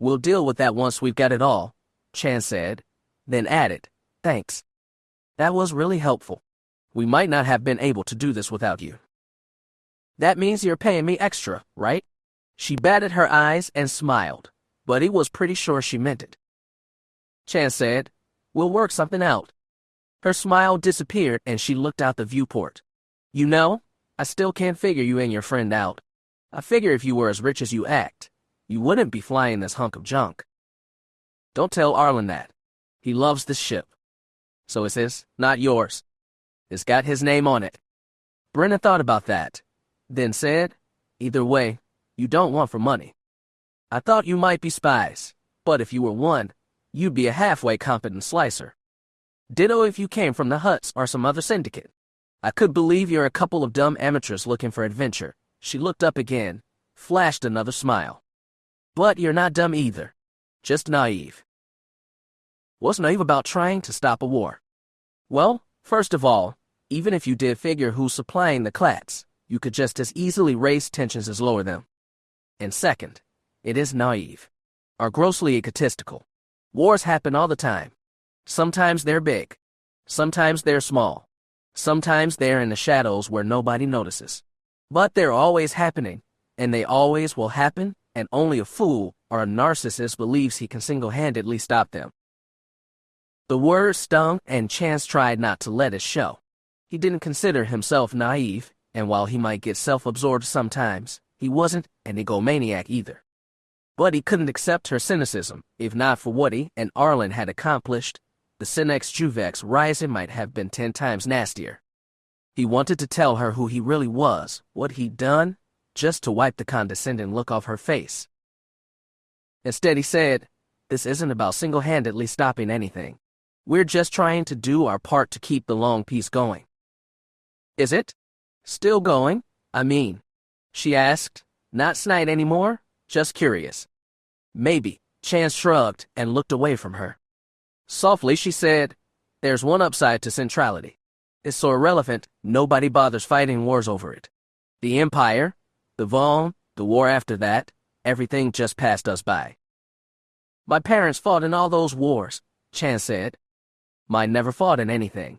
"We'll deal with that once we've got it all," Chance said, then added, "Thanks. That was really helpful. We might not have been able to do this without you." "That means you're paying me extra, right?" She batted her eyes and smiled, but he was pretty sure she meant it. Chance said, "We'll work something out." Her smile disappeared and she looked out the viewport. "You know, I still can't figure you and your friend out. I figure if you were as rich as you act, you wouldn't be flying this hunk of junk." "Don't tell Arlen that. He loves this ship." "So it's his, not yours. It's got his name on it." Brenna thought about that, then said, "Either way, you don't want for money. I thought you might be spies, but if you were one, you'd be a halfway competent slicer. Ditto if you came from the Hutts or some other syndicate. I could believe you're a couple of dumb amateurs looking for adventure." She looked up again, flashed another smile. "But you're not dumb either. Just naive." "What's naive about trying to stop a war?" "Well, first of all, even if you did figure who's supplying the clats, you could just as easily raise tensions as lower them. And second, it is naive, or grossly egotistical. Wars happen all the time. Sometimes they're big. Sometimes they're small. Sometimes they're in the shadows where nobody notices. But they're always happening, and they always will happen, and only a fool or a narcissist believes he can single-handedly stop them. The word stung, and Chance tried not to let it show. He didn't consider himself naive, and while he might get self-absorbed sometimes, he wasn't an egomaniac either. But he couldn't accept her cynicism. If not for what he and Arlen had accomplished, the Sinex Juvex rising might have been 10 times nastier. He wanted to tell her who he really was, what he'd done, just to wipe the condescending look off her face. Instead he said, "This isn't about single-handedly stopping anything. We're just trying to do our part to keep the long peace going." "Is it? Still going, I mean?" she asked, not snide anymore, just curious. "Maybe," Chance shrugged and looked away from her. Softly she said, "There's one upside to centrality. It's so irrelevant, nobody bothers fighting wars over it. The Empire, the Vaughn, the war after that, everything just passed us by." "My parents fought in all those wars," Chance said. Mine never fought in anything.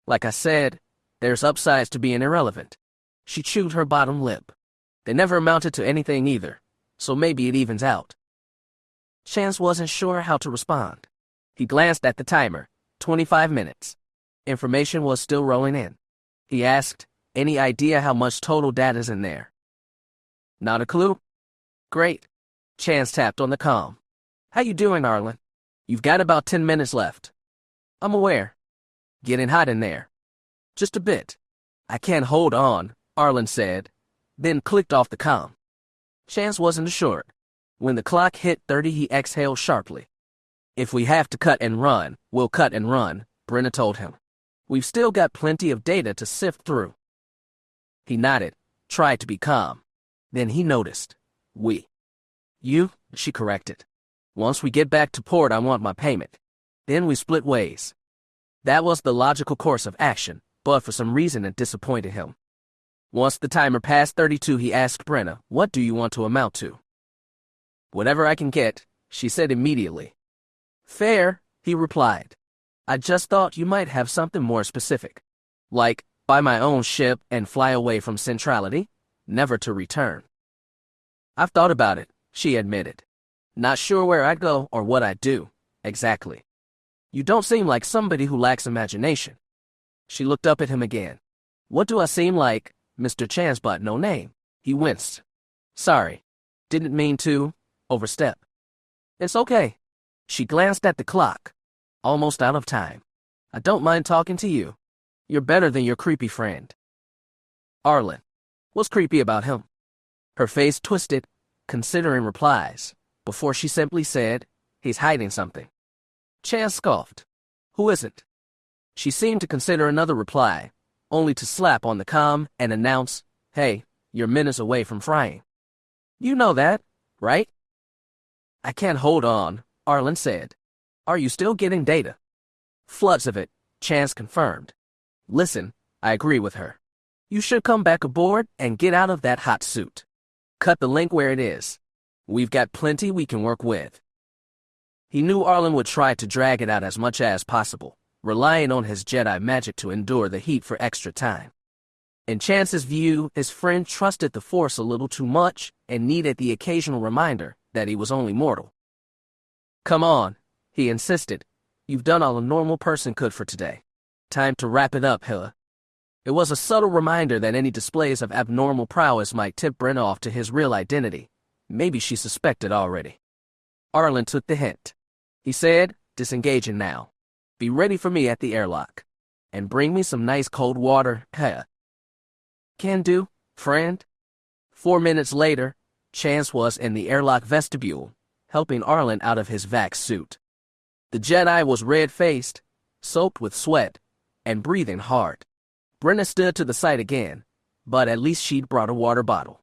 Like I said, there's upsides to being irrelevant. She chewed her bottom lip. They never amounted to anything either, so maybe it evens out. Chance wasn't sure how to respond. He glanced at the timer. 25 minutes. Information was still rolling in. He asked, any idea how much total data's in there? Not a clue. Great. Chance tapped on the comm. How you doing, Arlen? You've got about 10 minutes left. I'm aware. Getting hot in there. Just a bit. I can't hold on, Arlen said, then clicked off the comm. Chance wasn't assured. When the clock hit 30, he exhaled sharply. If we have to cut and run, we'll cut and run, Brenna told him. We've still got plenty of data to sift through. He nodded, tried to be calm. Then he noticed. We. You, she corrected. Once we get back to port, I want my payment. Then we split ways. That was the logical course of action, but for some reason it disappointed him. Once the timer passed 32, he asked Brenna, what do you want to amount to? Whatever I can get, she said immediately. Fair, he replied. I just thought you might have something more specific. Like, buy my own ship and fly away from centrality, never to return. I've thought about it, she admitted. Not sure where I'd go or what I'd do, exactly. You don't seem like somebody who lacks imagination. She looked up at him again. What do I seem like, Mr. Chance, but no name? He winced. Sorry. Didn't mean to overstep. It's okay. She glanced at the clock. Almost out of time. I don't mind talking to you. You're better than your creepy friend. Arlen. What's creepy about him? Her face twisted, considering replies, before she simply said, he's hiding something. Chance scoffed. Who isn't? She seemed to consider another reply, only to slap on the comm and announce, hey, you're minutes away from frying. You know that, right? I can't hold on, Arlen said. Are you still getting data? Floods of it, Chance confirmed. Listen, I agree with her. You should come back aboard and get out of that hot suit. Cut the link where it is. We've got plenty we can work with. He knew Arlen would try to drag it out as much as possible, relying on his Jedi magic to endure the heat for extra time. In Chance's view, his friend trusted the Force a little too much and needed the occasional reminder that he was only mortal. Come on, he insisted. You've done all a normal person could for today. Time to wrap it up, Hilla. It was a subtle reminder that any displays of abnormal prowess might tip Brenna off to his real identity. Maybe she suspected already. Arlen took the hint. He said, disengaging now. Be ready for me at the airlock. And bring me some nice cold water, heh. Can do, friend. 4 minutes later, Chance was in the airlock vestibule, helping Arlen out of his vac suit. The Jedi was red-faced, soaked with sweat, and breathing hard. Brenna stood to the side again, but at least she'd brought a water bottle.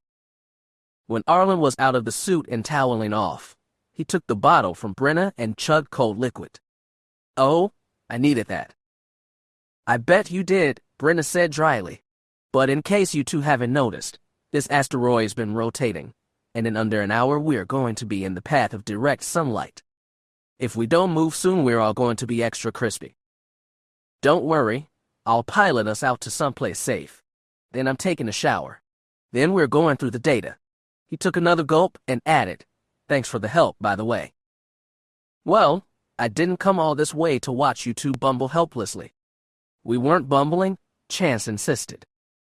When Arlen was out of the suit and toweling off, he took the bottle from Brenna and chugged cold liquid. Oh, I needed that. I bet you did, Brenna said dryly. But in case you two haven't noticed, this asteroid's been rotating, and in under an hour we're going to be in the path of direct sunlight. If we don't move soon, we're all going to be extra crispy. Don't worry, I'll pilot us out to someplace safe. Then I'm taking a shower. Then we're going through the data. He took another gulp and added, thanks for the help, by the way. Well, I didn't come all this way to watch you two bumble helplessly. We weren't bumbling, Chance insisted.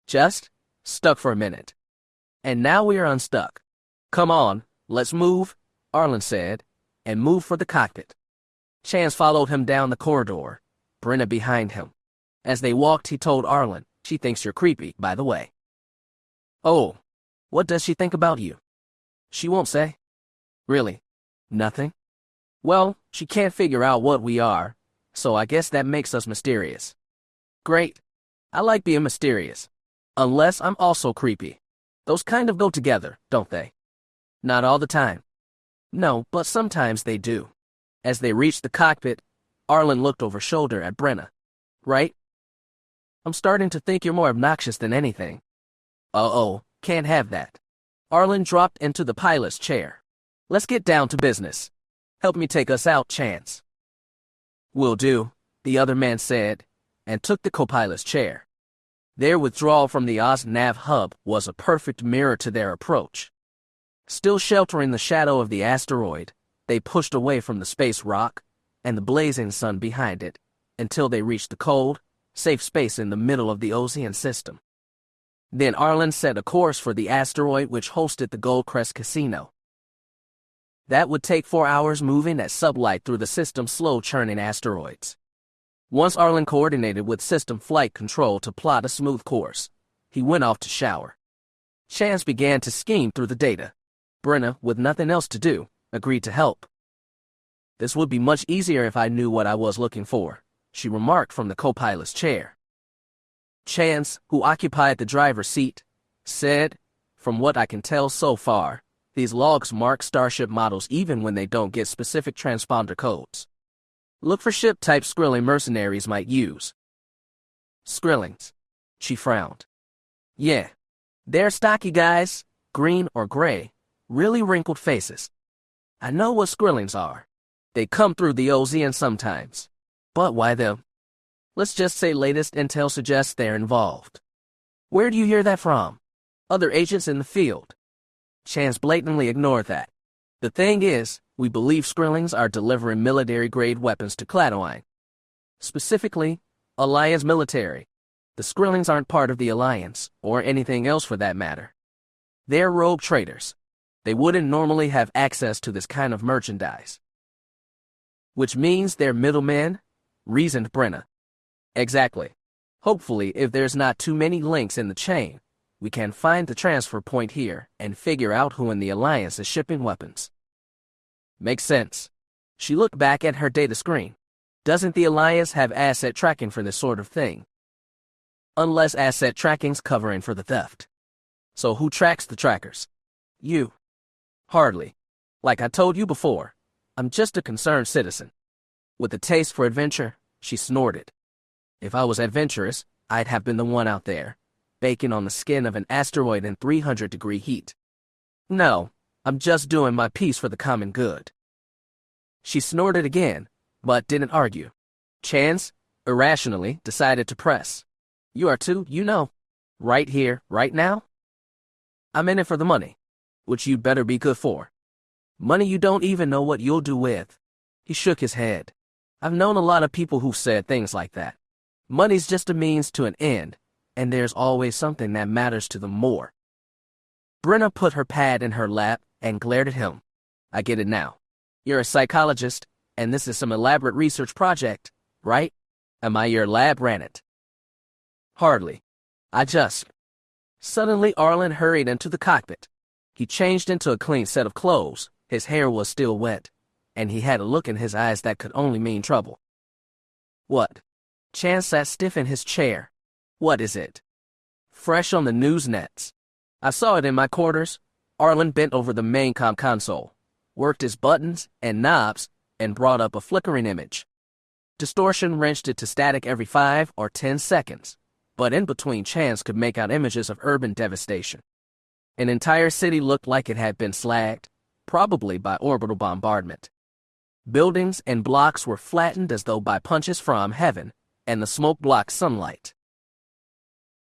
Just stuck for a minute. And now we are unstuck. Come on, let's move, Arlen said, and moved for the cockpit. Chance followed him down the corridor, Brenna behind him. As they walked, he told Arlen, she thinks you're creepy, by the way. Oh, what does she think about you? She won't say. Really? Nothing? Well, she can't figure out what we are, so I guess that makes us mysterious. Great. I like being mysterious. Unless I'm also creepy. Those kind of go together, don't they? Not all the time. No, but sometimes they do. As they reached the cockpit, Arlen looked over shoulder at Brenna. Right? I'm starting to think you're more obnoxious than anything. Uh-oh, can't have that. Arlen dropped into the pilot's chair. Let's get down to business. Help me take us out, Chance. Will do, the other man said, and took the co-pilot's chair. Their withdrawal from the Oz-Nav hub was a perfect mirror to their approach. Still sheltering the shadow of the asteroid, they pushed away from the space rock and the blazing sun behind it until they reached the cold, safe space in the middle of the Ozian system. Then Arlen set a course for the asteroid which hosted the Goldcrest Casino. That would take 4 hours moving at sublight through the system's slow-churning asteroids. Once Arlen coordinated with system flight control to plot a smooth course, he went off to shower. Chance began to scheme through the data. Brenna, with nothing else to do, agreed to help. This would be much easier if I knew what I was looking for, she remarked from the co-pilot's chair. Chance, who occupied the driver's seat, said, "From what I can tell so far, these logs mark starship models even when they don't get specific transponder codes. Look for ship type Skrilling mercenaries might use." Skrillings. She frowned. Yeah. They're stocky guys, green or gray, really wrinkled faces. I know what Skrillings are. They come through the Ozian sometimes. But why them? Let's just say latest intel suggests they're involved. Where do you hear that from? Other agents in the field. Chance blatantly ignored that. The thing is, we believe Skrillings are delivering military-grade weapons to Cladoine. Specifically, Alliance military. The Skrillings aren't part of the Alliance, or anything else for that matter. They're rogue traders. They wouldn't normally have access to this kind of merchandise. Which means they're middlemen, reasoned Brenna. Exactly. Hopefully, if there's not too many links in the chain, we can find the transfer point here and figure out who in the Alliance is shipping weapons. Makes sense. She looked back at her data screen. Doesn't the Alliance have asset tracking for this sort of thing? Unless asset tracking's covering for the theft. So who tracks the trackers? You. Hardly. Like I told you before, I'm just a concerned citizen. With a taste for adventure, she snorted. If I was adventurous, I'd have been the one out there, baking on the skin of an asteroid in 300-degree heat. No, I'm just doing my piece for the common good. She snorted again, but didn't argue. Chance, irrationally, decided to press. You are too, you know. Right here, right now? I'm in it for the money, which you'd better be good for. Money you don't even know what you'll do with. He shook his head. I've known a lot of people who've said things like that. Money's just a means to an end, and there's always something that matters to them more. Brenna put her pad in her lap and glared at him. I get it now. You're a psychologist, and this is some elaborate research project, right? Am I your lab rat? Hardly. Suddenly Arlen hurried into the cockpit. He changed into a clean set of clothes. His hair was still wet, and he had a look in his eyes that could only mean trouble. What? Chance sat stiff in his chair. What is it? Fresh on the news nets. I saw it in my quarters. Arlen bent over the main console, worked his buttons and knobs, and brought up a flickering image. Distortion wrenched it to static every 5 or 10 seconds, but in between Chance could make out images of urban devastation. An entire city looked like it had been slagged, probably by orbital bombardment. Buildings and blocks were flattened as though by punches from heaven, and the smoke blocked sunlight.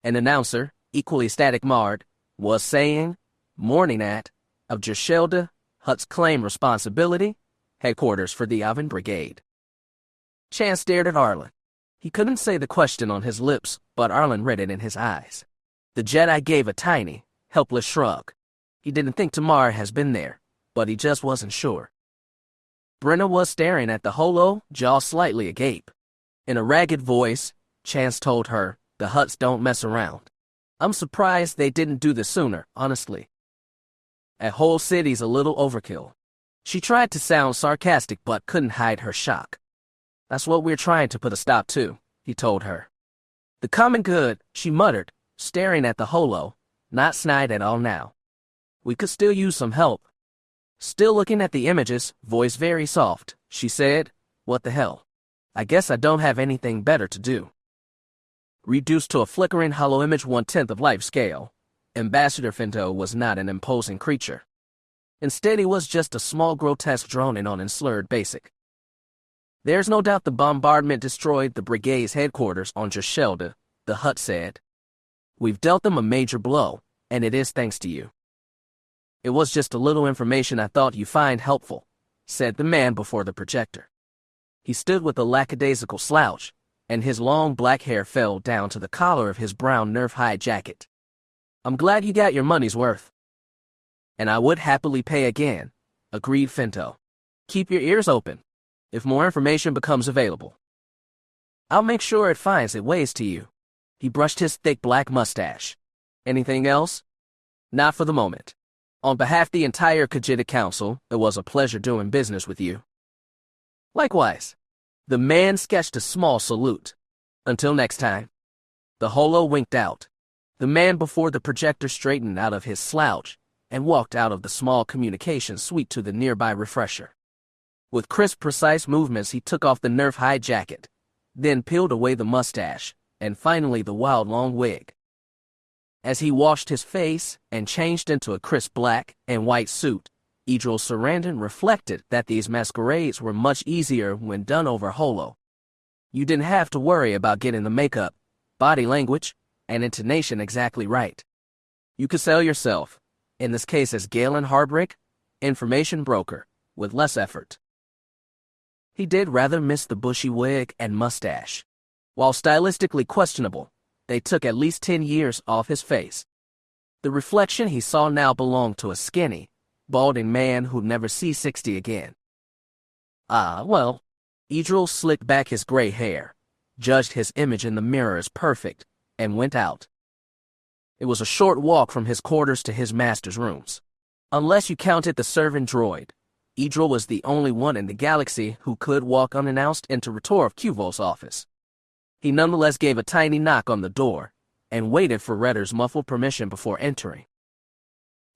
An announcer, equally static marred, was saying, "Morning at, of Jeshelda, Hutt's claim responsibility, headquarters for the Oven Brigade." Chance stared at Arlen. He couldn't say the question on his lips, but Arlen read it in his eyes. The Jedi gave a tiny, helpless shrug. He didn't think Tamar has been there, but he just wasn't sure. Brenna was staring at the holo, jaw slightly agape. In a ragged voice, Chance told her, "The Hutts don't mess around. I'm surprised they didn't do this sooner, honestly. A whole city's a little overkill." She tried to sound sarcastic but couldn't hide her shock. "That's what we're trying to put a stop to," he told her. "The common good," she muttered, staring at the holo, not snide at all now. "We could still use some help." Still looking at the images, voice very soft, she said, "What the hell? I guess I don't have anything better to do." Reduced to a flickering hollow image 1/10 of life scale, Ambassador Finto was not an imposing creature. Instead, he was just a small grotesque droning on in slurred basic. There's no doubt the bombardment destroyed the brigade's headquarters on Jashelda, the Hutt said. We've dealt them a major blow, and it is thanks to you. It was just a little information I thought you'd find helpful, said the man before the projector. He stood with a lackadaisical slouch, and his long black hair fell down to the collar of his brown nerf-hide jacket. I'm glad you got your money's worth. And I would happily pay again, agreed Finto. Keep your ears open, if more information becomes available. I'll make sure it finds its ways to you. He brushed his thick black mustache. Anything else? Not for the moment. On behalf of the entire Khajiit Council, it was a pleasure doing business with you. Likewise. The man sketched a small salute. Until next time. The holo winked out. The man before the projector straightened out of his slouch and walked out of the small communication suite to the nearby refresher. With crisp, precise movements, he took off the nerf-hide jacket, then peeled away the mustache, and finally the wild long wig. As he washed his face and changed into a crisp black and white suit, Idril Sarandon reflected that these masquerades were much easier when done over holo. You didn't have to worry about getting the makeup, body language, and intonation exactly right. You could sell yourself, in this case as Galen Harbrick, information broker, with less effort. He did rather miss the bushy wig and mustache. While stylistically questionable, they took at least 10 years off his face. The reflection he saw now belonged to a skinny, balding man who'd never see 60 again. Well, Idril slicked back his gray hair, judged his image in the mirror as perfect, and went out. It was a short walk from his quarters to his master's rooms. Unless you counted the servant droid, Idril was the only one in the galaxy who could walk unannounced into Retor Qvol's office. He nonetheless gave a tiny knock on the door and waited for Retter's muffled permission before entering.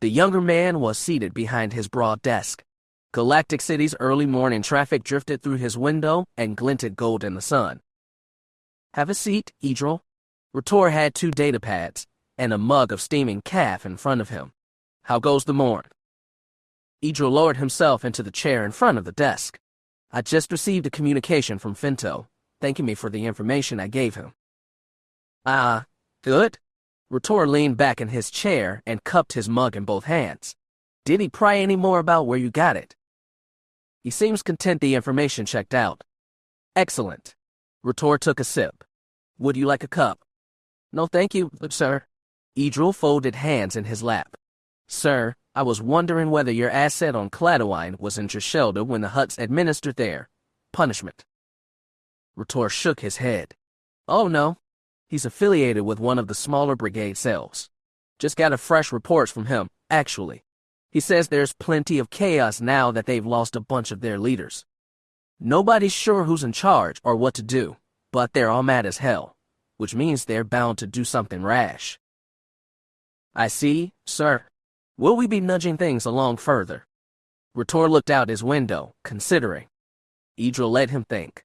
The younger man was seated behind his broad desk. Galactic City's early morning traffic drifted through his window and glinted gold in the sun. Have a seat, Idril. Retor had 2 data pads and a mug of steaming caf in front of him. How goes the morn? Idril lowered himself into the chair in front of the desk. I just received a communication from Finto, thanking me for the information I gave him. Good? Retor leaned back in his chair and cupped his mug in both hands. Did he pry any more about where you got it? He seems content the information checked out. Excellent. Retor took a sip. Would you like a cup? No thank you, sir. Idril folded hands in his lap. Sir, I was wondering whether your asset on Cladowine was in Jashelda when the Hutts administered their punishment. Retor shook his head. Oh no. He's affiliated with one of the smaller brigade cells. Just got a fresh report from him, actually. He says there's plenty of chaos now that they've lost a bunch of their leaders. Nobody's sure who's in charge or what to do, but they're all mad as hell, which means they're bound to do something rash. I see, sir. Will we be nudging things along further? Retor looked out his window, considering. Idril let him think.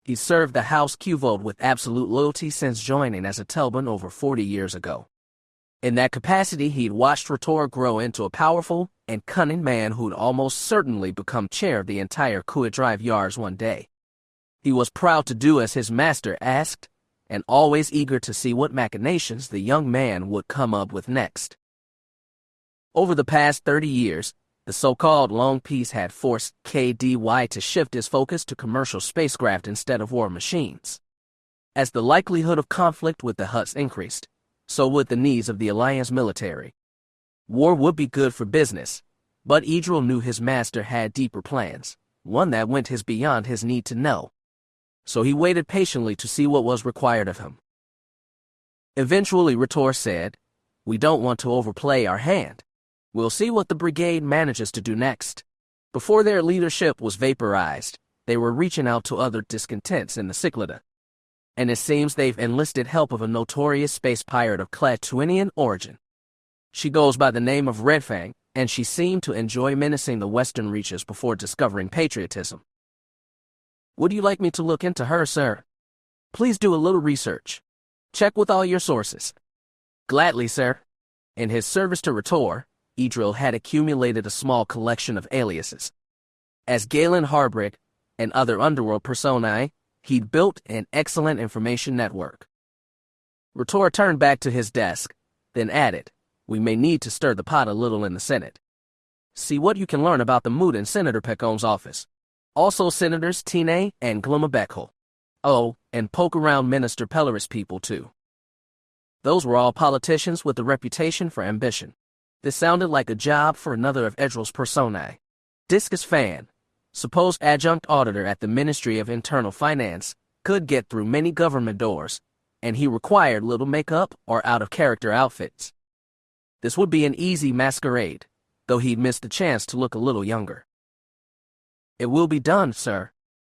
He served the House Qvol with absolute loyalty since joining as a Telban over 40 years ago. In that capacity, he'd watched Retor grow into a powerful and cunning man who'd almost certainly become chair of the entire Kuat Drive Yars one day. He was proud to do as his master asked, and always eager to see what machinations the young man would come up with next. Over the past 30 years, the so-called Long Peace had forced KDY to shift his focus to commercial spacecraft instead of war machines. As the likelihood of conflict with the Hutts increased, so would the needs of the Alliance military. War would be good for business, but Idril knew his master had deeper plans, one that went beyond his need to know. So he waited patiently to see what was required of him. Eventually, Retor said, We don't want to overplay our hand. We'll see what the brigade manages to do next. Before their leadership was vaporized, they were reaching out to other discontents in the Cyclada. And it seems they've enlisted help of a notorious space pirate of Klatooinian origin. She goes by the name of Redfang, and she seemed to enjoy menacing the western reaches before discovering patriotism. Would you like me to look into her, sir? Please do a little research. Check with all your sources. Gladly, sir. In his service to Retor, Idril had accumulated a small collection of aliases. As Galen Harbrick, and other underworld personae, he'd built an excellent information network. Rotor turned back to his desk, then added, "We may need to stir the pot a little in the Senate. See what you can learn about the mood in Senator Pecon's office. Also Senators Tine and Glumabekho. Oh, and poke around Minister Pelleris' people too." Those were all politicians with a reputation for ambition. This sounded like a job for another of Edrel's personae. Discus Fan, supposed adjunct auditor at the Ministry of Internal Finance, could get through many government doors, and he required little makeup or out-of-character outfits. This would be an easy masquerade, though he'd missed the chance to look a little younger. "It will be done, sir."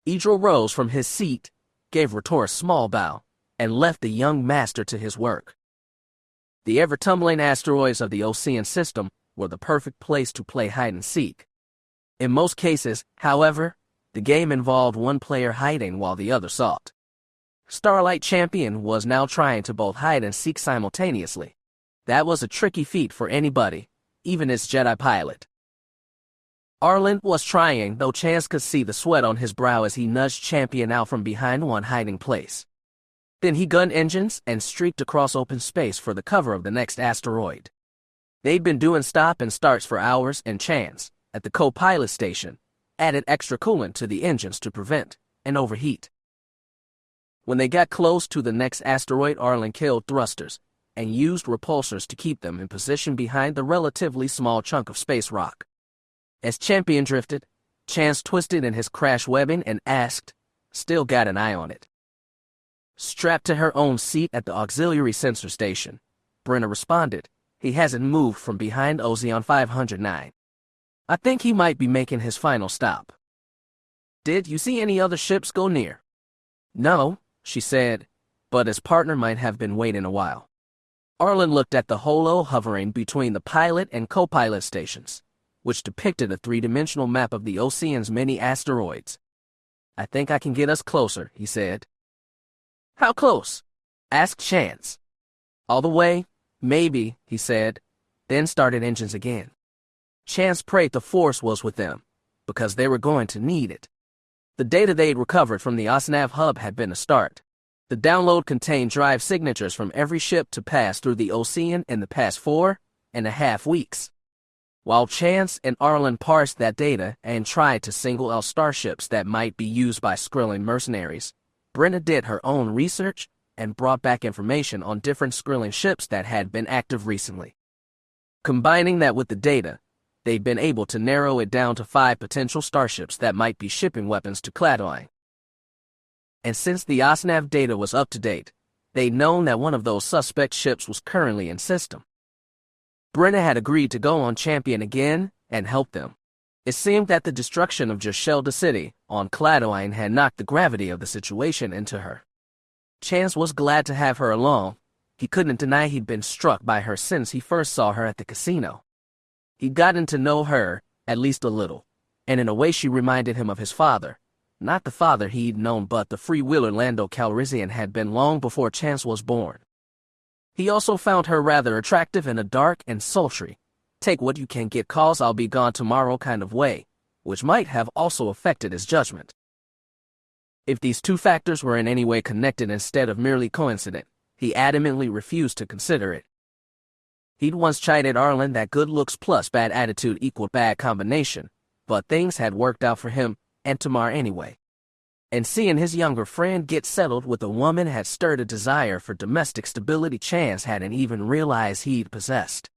Edrel rose from his seat, gave Rotor a small bow, and left the young master to his work. The ever-tumbling asteroids of the Osean system were the perfect place to play hide-and-seek. In most cases, however, the game involved one player hiding while the other sought. Starlight Champion was now trying to both hide and seek simultaneously. That was a tricky feat for anybody, even his Jedi pilot. Arlen was trying, though Chance could see the sweat on his brow as he nudged Champion out from behind one hiding place. Then he gunned engines and streaked across open space for the cover of the next asteroid. They'd been doing stop and starts for hours, and Chance, at the co-pilot station, added extra coolant to the engines to prevent an overheat. When they got close to the next asteroid, Arlen killed thrusters and used repulsors to keep them in position behind the relatively small chunk of space rock. As Champion drifted, Chance twisted in his crash webbing and asked, "Still got an eye on it?" Strapped to her own seat at the auxiliary sensor station, Brenna responded, "He hasn't moved from behind Oseon 509. I think he might be making his final stop." "Did you see any other ships go near?" "No," she said, but his partner might have been waiting a while. Arlen looked at the holo hovering between the pilot and co-pilot stations, which depicted a three-dimensional map of the Osean's many asteroids. "I think I can get us closer," he said. "How close?" asked Chance. "All the way, maybe," he said, then started engines again. Chance prayed the Force was with them, because they were going to need it. The data they'd recovered from the Osnav hub had been a start. The download contained drive signatures from every ship to pass through the Osean in the past 4.5 weeks. While Chance and Arlen parsed that data and tried to single out starships that might be used by Skrilling mercenaries, Brenna did her own research and brought back information on different Skrilling ships that had been active recently. Combining that with the data, they'd been able to narrow it down to 5 potential starships that might be shipping weapons to Cladoine. And since the Osnav data was up to date, they'd known that one of those suspect ships was currently in system. Brenna had agreed to go on Champion again and help them. It seemed that the destruction of Jashelda City on Cladoine had knocked the gravity of the situation into her. Chance was glad to have her along. He couldn't deny he'd been struck by her since he first saw her at the casino. He'd gotten to know her, at least a little, and in a way she reminded him of his father. Not the father he'd known, but the freewheeler Lando Calrissian had been long before Chance was born. He also found her rather attractive in a dark and sultry, take what you can get 'cause I'll be gone tomorrow kind of way, which might have also affected his judgment. If these two factors were in any way connected instead of merely coincident, he adamantly refused to consider it. He'd once chided Arlen that good looks plus bad attitude equaled bad combination, but things had worked out for him and Tamar anyway. And seeing his younger friend get settled with a woman had stirred a desire for domestic stability Chance hadn't even realized he'd possessed.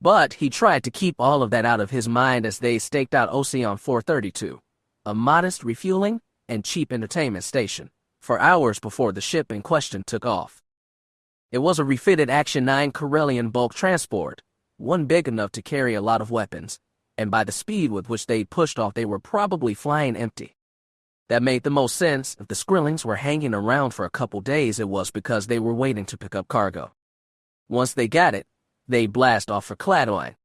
But he tried to keep all of that out of his mind as they staked out Oseon 432, a modest refueling and cheap entertainment station, for hours before the ship in question took off. It was a refitted Action 9 Corellian bulk transport, one big enough to carry a lot of weapons, and by the speed with which they'd pushed off they were probably flying empty. That made the most sense. If the Skrillings were hanging around for a couple days, it was because they were waiting to pick up cargo. Once they got it, they'd blast off for Cladoine.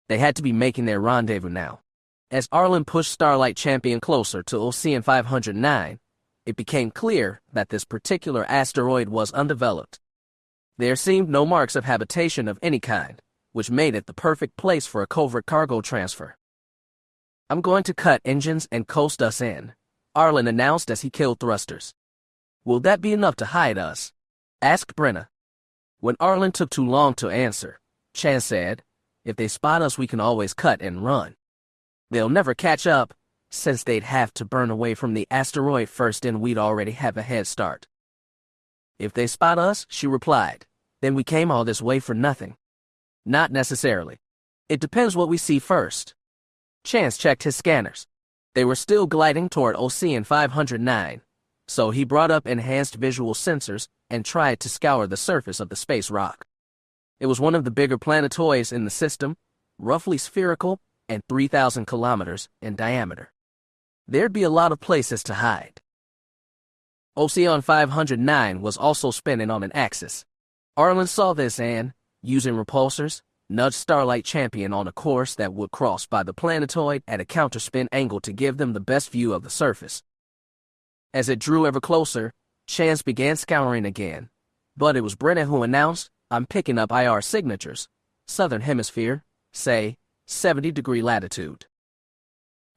They had to be making their rendezvous now. As Arlen pushed Starlight Champion closer to Osean 509, it became clear that this particular asteroid was undeveloped. There seemed no marks of habitation of any kind, which made it the perfect place for a covert cargo transfer. I'm going to cut engines and coast us in, Arlen announced as he killed thrusters. Will that be enough to hide us? Asked Brenna. When Arlen took too long to answer, Chan said, if they spot us we can always cut and run. They'll never catch up, since they'd have to burn away from the asteroid first and we'd already have a head start. If they spot us, she replied, then we came all this way for nothing. Not necessarily. It depends what we see first. Chance checked his scanners. They were still gliding toward Ocean 509, so he brought up enhanced visual sensors and tried to scour the surface of the space rock. It was one of the bigger planetoids in the system, roughly spherical and 3,000 kilometers in diameter. There'd be a lot of places to hide. Ocean 509 was also spinning on an axis. Arlen saw this and, using repulsors, nudged Starlight Champion on a course that would cross by the planetoid at a counterspin angle to give them the best view of the surface. As it drew ever closer, Chance began scouring again, but it was Brenna who announced, I'm picking up IR signatures, southern hemisphere, say, 70-degree latitude.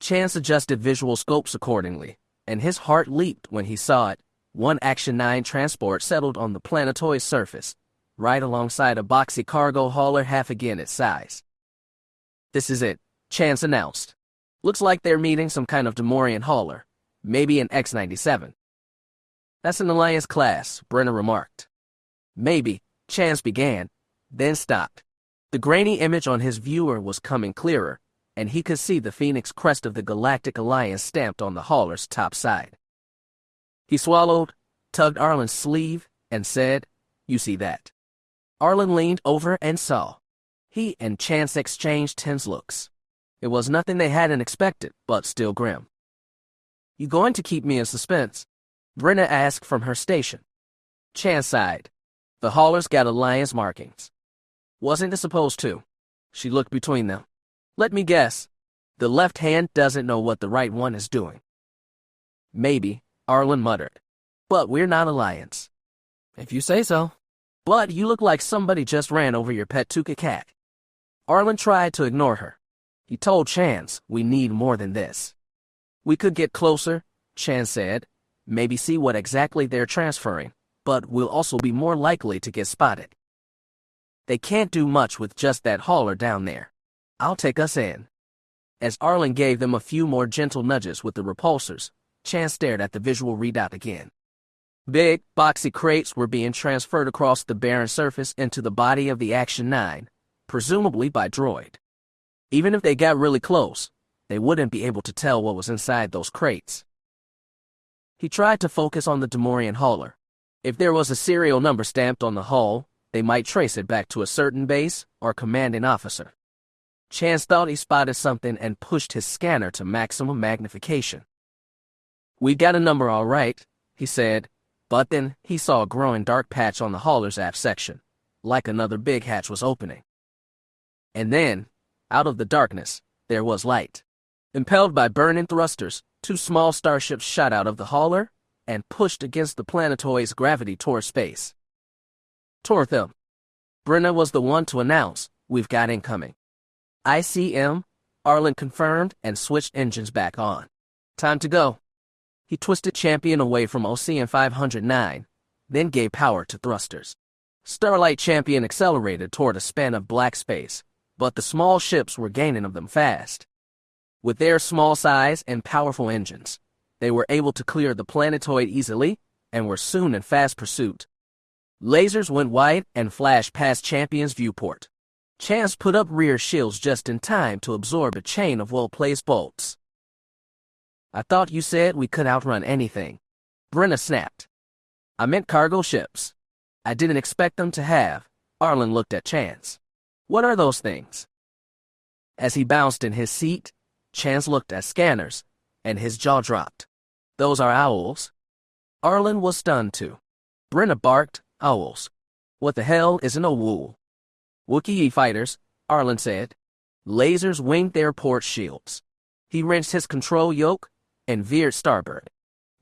Chance adjusted visual scopes accordingly, and his heart leaped when he saw it. One Action 9 transport settled on the planetoid's surface, right alongside a boxy cargo hauler half again its size. This is it, Chance announced. Looks like they're meeting some kind of Demorian hauler, maybe an X-97. That's an Alliance class, Brenna remarked. Maybe, Chance began, then stopped. The grainy image on his viewer was coming clearer, and he could see the phoenix crest of the Galactic Alliance stamped on the hauler's top side. He swallowed, tugged Arlen's sleeve, and said, You see that? Arlen leaned over and saw. He and Chance exchanged tense looks. It was nothing they hadn't expected, but still grim. You going to keep me in suspense? Brenna asked from her station. Chance sighed. The hauler's got Alliance markings. Wasn't it supposed to? She looked between them. Let me guess. The left hand doesn't know what the right one is doing. Maybe, Arlen muttered. But we're not Alliance. If you say so. But you look like somebody just ran over your pet Tuca cat. Arlen tried to ignore her. He told Chance, we need more than this. We could get closer, Chance said, maybe see what exactly they're transferring, but we'll also be more likely to get spotted. They can't do much with just that hauler down there. I'll take us in. As Arlen gave them a few more gentle nudges with the repulsors, Chance stared at the visual readout again. Big, boxy crates were being transferred across the barren surface into the body of the Action 9, presumably by droid. Even if they got really close, they wouldn't be able to tell what was inside those crates. He tried to focus on the Demorian hauler. If there was a serial number stamped on the hull, they might trace it back to a certain base or commanding officer. Chance thought he spotted something and pushed his scanner to maximum magnification. We got a number all right, he said, but then he saw a growing dark patch on the hauler's aft section, like another big hatch was opening. And then, out of the darkness, there was light. Impelled by burning thrusters, two small starships shot out of the hauler and pushed against the planetoid's gravity toward space. Toward them. Brenna was the one to announce, we've got incoming. ICM, Arlen confirmed and switched engines back on. Time to go. He twisted Champion away from Ocean 509, then gave power to thrusters. Starlight Champion accelerated toward a span of black space, but the small ships were gaining of them fast. With their small size and powerful engines, they were able to clear the planetoid easily and were soon in fast pursuit. Lasers went wide and flashed past Champion's viewport. Chance put up rear shields just in time to absorb a chain of well-placed bolts. I thought you said we could outrun anything. Brenna snapped. I meant cargo ships. I didn't expect them to have. Arlen looked at Chance. What are those things? As he bounced in his seat, Chance looked at scanners, and his jaw dropped. Those are owls. Arlen was stunned too. Brenna barked, owls. What the hell is an owl? Wookiee fighters, Arlen said. Lasers winged their port shields. He wrenched his control yoke and veered starboard.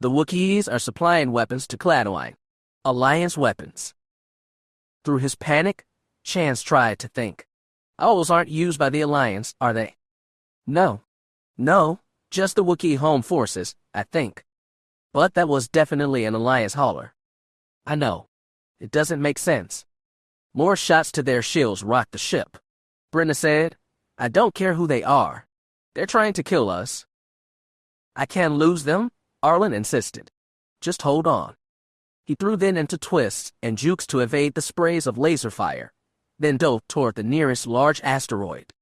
The Wookiees are supplying weapons to Cladoine. Alliance weapons. Through his panic, Chance tried to think. Owls aren't used by the Alliance, are they? No. No, just the Wookiee Home Forces, I think. But that was definitely an Alliance hauler. I know. It doesn't make sense. More shots to their shields rocked the ship. Brenna said, I don't care who they are. They're trying to kill us. I can't lose them, Arlen insisted. Just hold on. He threw then into twists and jukes to evade the sprays of laser fire, then dove toward the nearest large asteroid.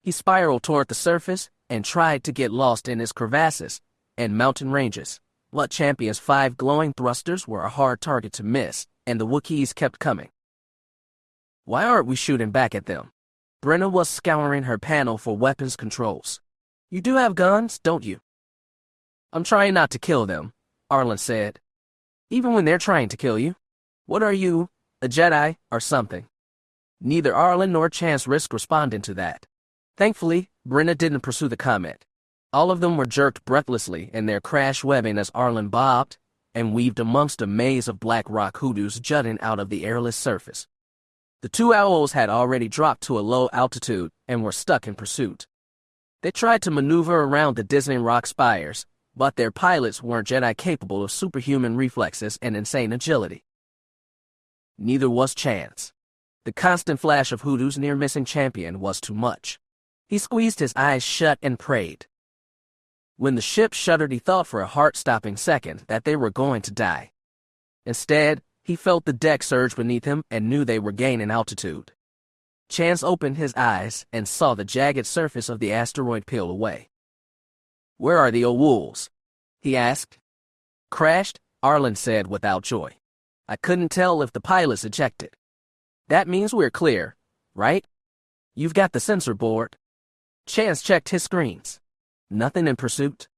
He spiraled toward the surface and tried to get lost in its crevasses and mountain ranges. But Champion's 5 glowing thrusters were a hard target to miss, and the Wookiees kept coming. Why aren't we shooting back at them? Brenna was scouring her panel for weapons controls. You do have guns, don't you? I'm trying not to kill them, Arlen said. Even when they're trying to kill you. What are you, a Jedi, or something? Neither Arlen nor Chance risked responding to that. Thankfully, Brenna didn't pursue the comment. All of them were jerked breathlessly in their crash webbing as Arlen bobbed and weaved amongst a maze of black rock hoodoos jutting out of the airless surface. The 2 owls had already dropped to a low altitude and were stuck in pursuit. They tried to maneuver around the dizzying rock spires, but their pilots weren't Jedi capable of superhuman reflexes and insane agility. Neither was Chance. The constant flash of hoodoos near missing Champion was too much. He squeezed his eyes shut and prayed. When the ship shuddered, he thought for a heart-stopping second that they were going to die. Instead, he felt the deck surge beneath him and knew they were gaining altitude. Chance opened his eyes and saw the jagged surface of the asteroid peel away. Where are the O'Wools? He asked. Crashed, Arlen said without joy. I couldn't tell if the pilots ejected. That means we're clear, right? You've got the sensor board. Chance checked his screens. Nothing in pursuit.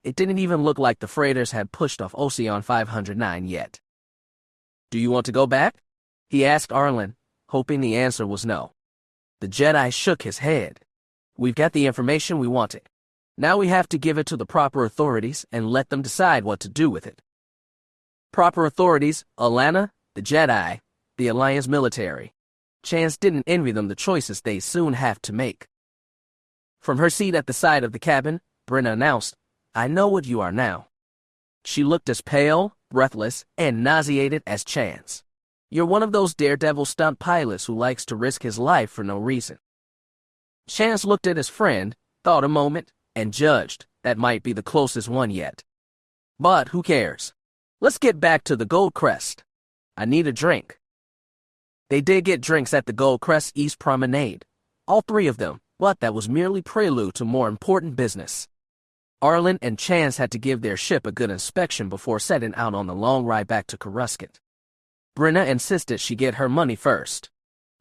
It didn't even look like the freighters had pushed off Ocean 509 yet. Do you want to go back? He asked Arlen, hoping the answer was no. The Jedi shook his head. We've got the information we wanted. Now we have to give it to the proper authorities and let them decide what to do with it. Proper authorities, Allana, the Jedi, the Alliance military. Chance didn't envy them the choices they soon have to make. From her seat at the side of the cabin, Brenna announced, I know what you are now. She looked as pale, breathless, and nauseated as Chance. You're one of those daredevil stunt pilots who likes to risk his life for no reason. Chance looked at his friend, thought a moment, and judged that might be the closest one yet. But who cares? Let's get back to the Gold Crest. I need a drink. They did get drinks at the Gold Crest East Promenade, all 3 of them, but that was merely prelude to more important business. Arlen and Chance had to give their ship a good inspection before setting out on the long ride back to Coruscant. Brenna insisted she get her money first.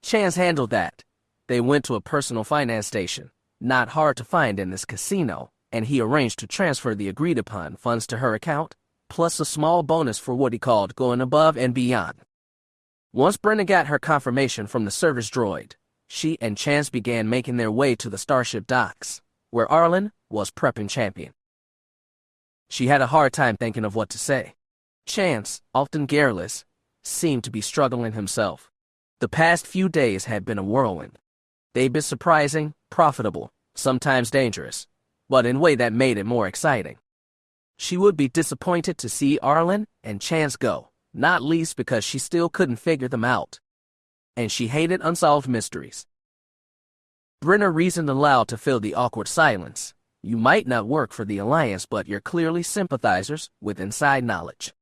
Chance handled that. They went to a personal finance station, not hard to find in this casino, and he arranged to transfer the agreed-upon funds to her account, plus a small bonus for what he called going above and beyond. Once Brenna got her confirmation from the service droid, she and Chance began making their way to the starship docks, where Arlen was prepping Champion. She had a hard time thinking of what to say. Chance, often garrulous, seemed to be struggling himself. The past few days had been a whirlwind. They'd been surprising, profitable, sometimes dangerous, but in a way that made it more exciting. She would be disappointed to see Arlen and Chance go, not least because she still couldn't figure them out. And she hated unsolved mysteries. Brenna reasoned aloud to fill the awkward silence. You might not work for the Alliance, but you're clearly sympathizers with inside knowledge.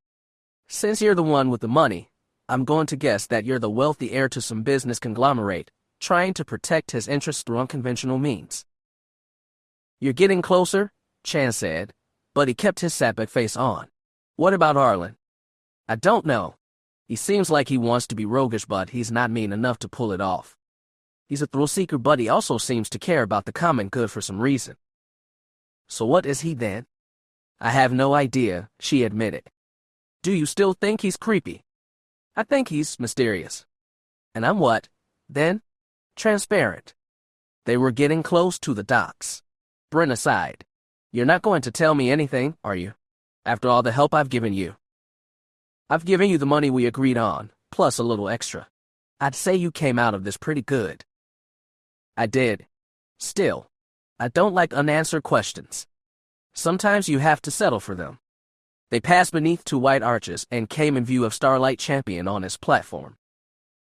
Since you're the one with the money, I'm going to guess that you're the wealthy heir to some business conglomerate, trying to protect his interests through unconventional means. You're getting closer, Chance said, but he kept his Sabacc face on. What about Arlen? I don't know. He seems like he wants to be roguish, but he's not mean enough to pull it off. He's a thrill-seeker, but he also seems to care about the common good for some reason. So what is he then? I have no idea, she admitted. Do you still think he's creepy? I think he's mysterious. And I'm what, then? Transparent. They were getting close to the docks. Brenna sighed. You're not going to tell me anything, are you? After all the help I've given you. I've given you the money we agreed on, plus a little extra. I'd say you came out of this pretty good. I did. Still, I don't like unanswered questions. Sometimes you have to settle for them. They passed beneath 2 white arches and came in view of Starlight Champion on his platform.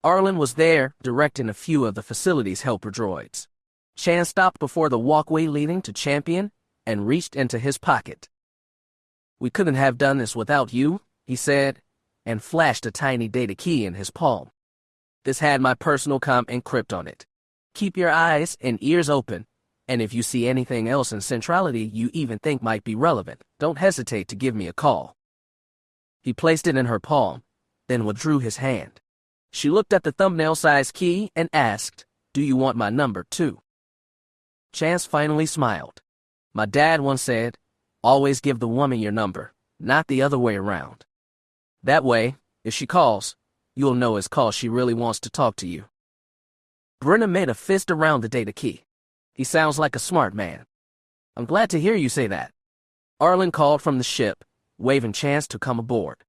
Arlen was there, directing a few of the facility's helper droids. Chan stopped before the walkway leading to Champion and reached into his pocket. "We couldn't have done this without you," he said, and flashed a tiny data key in his palm. "This had my personal comm encrypt on it. Keep your eyes and ears open, and if you see anything else in centrality you even think might be relevant, don't hesitate to give me a call." He placed it in her palm, then withdrew his hand. She looked at the thumbnail-sized key and asked, "Do you want my number too?" Chance finally smiled. "My dad once said, always give the woman your number, not the other way around. That way, if she calls, you'll know it's 'cause she really wants to talk to you." Brenna made a fist around the data key. "He sounds like a smart man." "I'm glad to hear you say that." Arlen called from the ship, waving Chance to come aboard.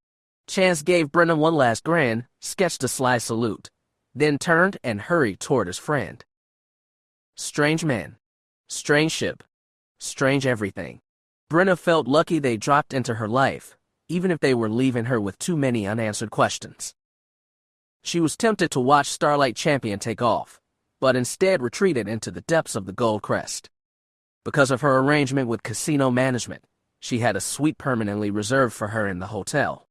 Chance gave Brenna one last grin, sketched a sly salute, then turned and hurried toward his friend. Strange men. Strange ship. Strange everything. Brenna felt lucky they dropped into her life, even if they were leaving her with too many unanswered questions. She was tempted to watch Starlight Champion take off, but instead retreated into the depths of the Gold Crest. Because of her arrangement with casino management, she had a suite permanently reserved for her in the hotel.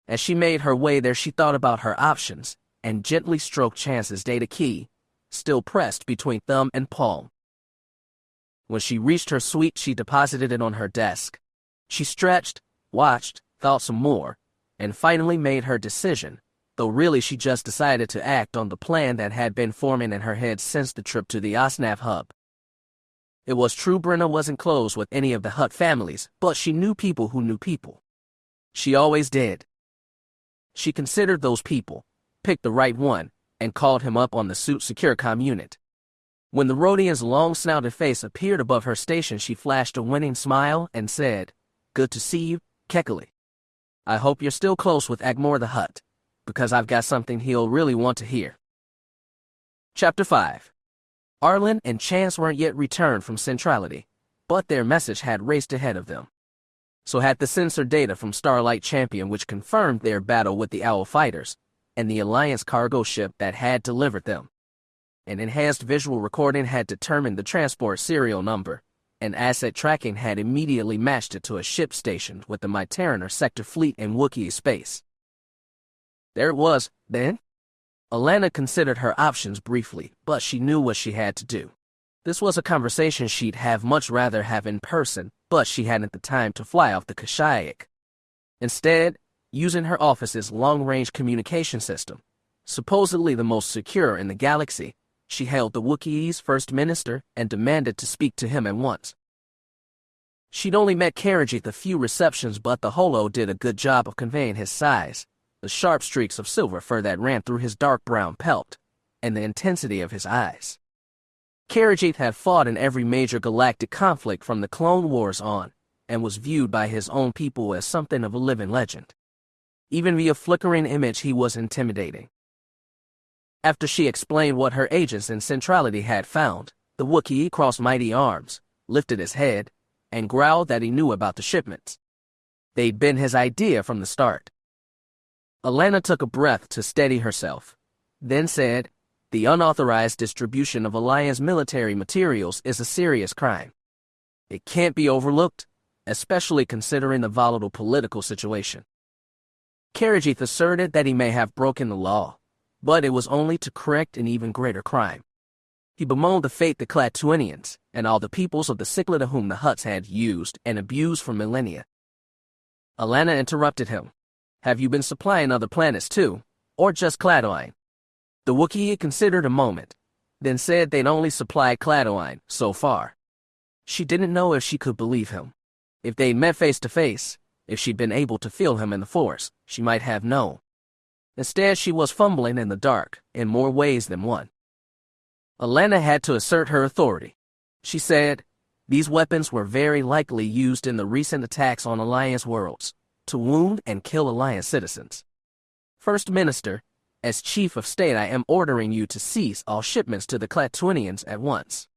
As she made her way there, she thought about her options and gently stroked Chance's data key, still pressed between thumb and palm. When she reached her suite, she deposited it on her desk. She stretched, watched, thought some more, and finally made her decision, though really she just decided to act on the plan that had been forming in her head since the trip to the Osnav hub. It was true Brenna wasn't close with any of the Hutt families, but she knew people who knew people. She always did. She considered those people, picked the right one, and called him up on the suit secure-comm unit. When the Rhodian's long-snouted face appeared above her station, she flashed a winning smile and said, "Good to see you, Kekali. I hope you're still close with Agmor the Hutt, because I've got something he'll really want to hear." Chapter 5. Arlen and Chance weren't yet returned from Centrality, but their message had raced ahead of them. So had the sensor data from Starlight Champion, which confirmed their battle with the Owl Fighters and the Alliance cargo ship that had delivered them. An enhanced visual recording had determined the transport serial number, and asset tracking had immediately matched it to a ship stationed with the Myteraner sector fleet in Wookiee space. There it was, then. Allana considered her options briefly, but she knew what she had to do. This was a conversation she'd have much rather have in person, but she hadn't the time to fly off the Kashyyyk. Instead, using her office's long-range communication system, supposedly the most secure in the galaxy, she hailed the Wookiee's first minister and demanded to speak to him at once. She'd only met Karajith a few receptions, but the holo did a good job of conveying his size, the sharp streaks of silver fur that ran through his dark brown pelt, and the intensity of his eyes. Karajith had fought in every major galactic conflict from the Clone Wars on, and was viewed by his own people as something of a living legend. Even via flickering image, he was intimidating. After she explained what her agents in Centrality had found, the Wookiee crossed mighty arms, lifted his head, and growled that he knew about the shipments. They'd been his idea from the start. Allana took a breath to steady herself, then said, "The unauthorized distribution of Alliance military materials is a serious crime. It can't be overlooked, especially considering the volatile political situation." Karajith asserted that he may have broken the law, but it was only to correct an even greater crime. He bemoaned the fate the Klatooinians and all the peoples of the Cyclada whom the Hutts had used and abused for millennia. Allana interrupted him. "Have you been supplying other planets too, or just Kladoine?" The Wookiee considered a moment, then said they'd only supplied Kladoine so far. She didn't know if she could believe him. If they'd met face to face, if she'd been able to feel him in the Force, she might have known. Instead, she was fumbling in the dark in more ways than one. Allana had to assert her authority. She said, "These weapons were very likely used in the recent attacks on Alliance worlds, to wound and kill Alliance citizens. First Minister, as Chief of State, I am ordering you to cease all shipments to the Klatooinians at once."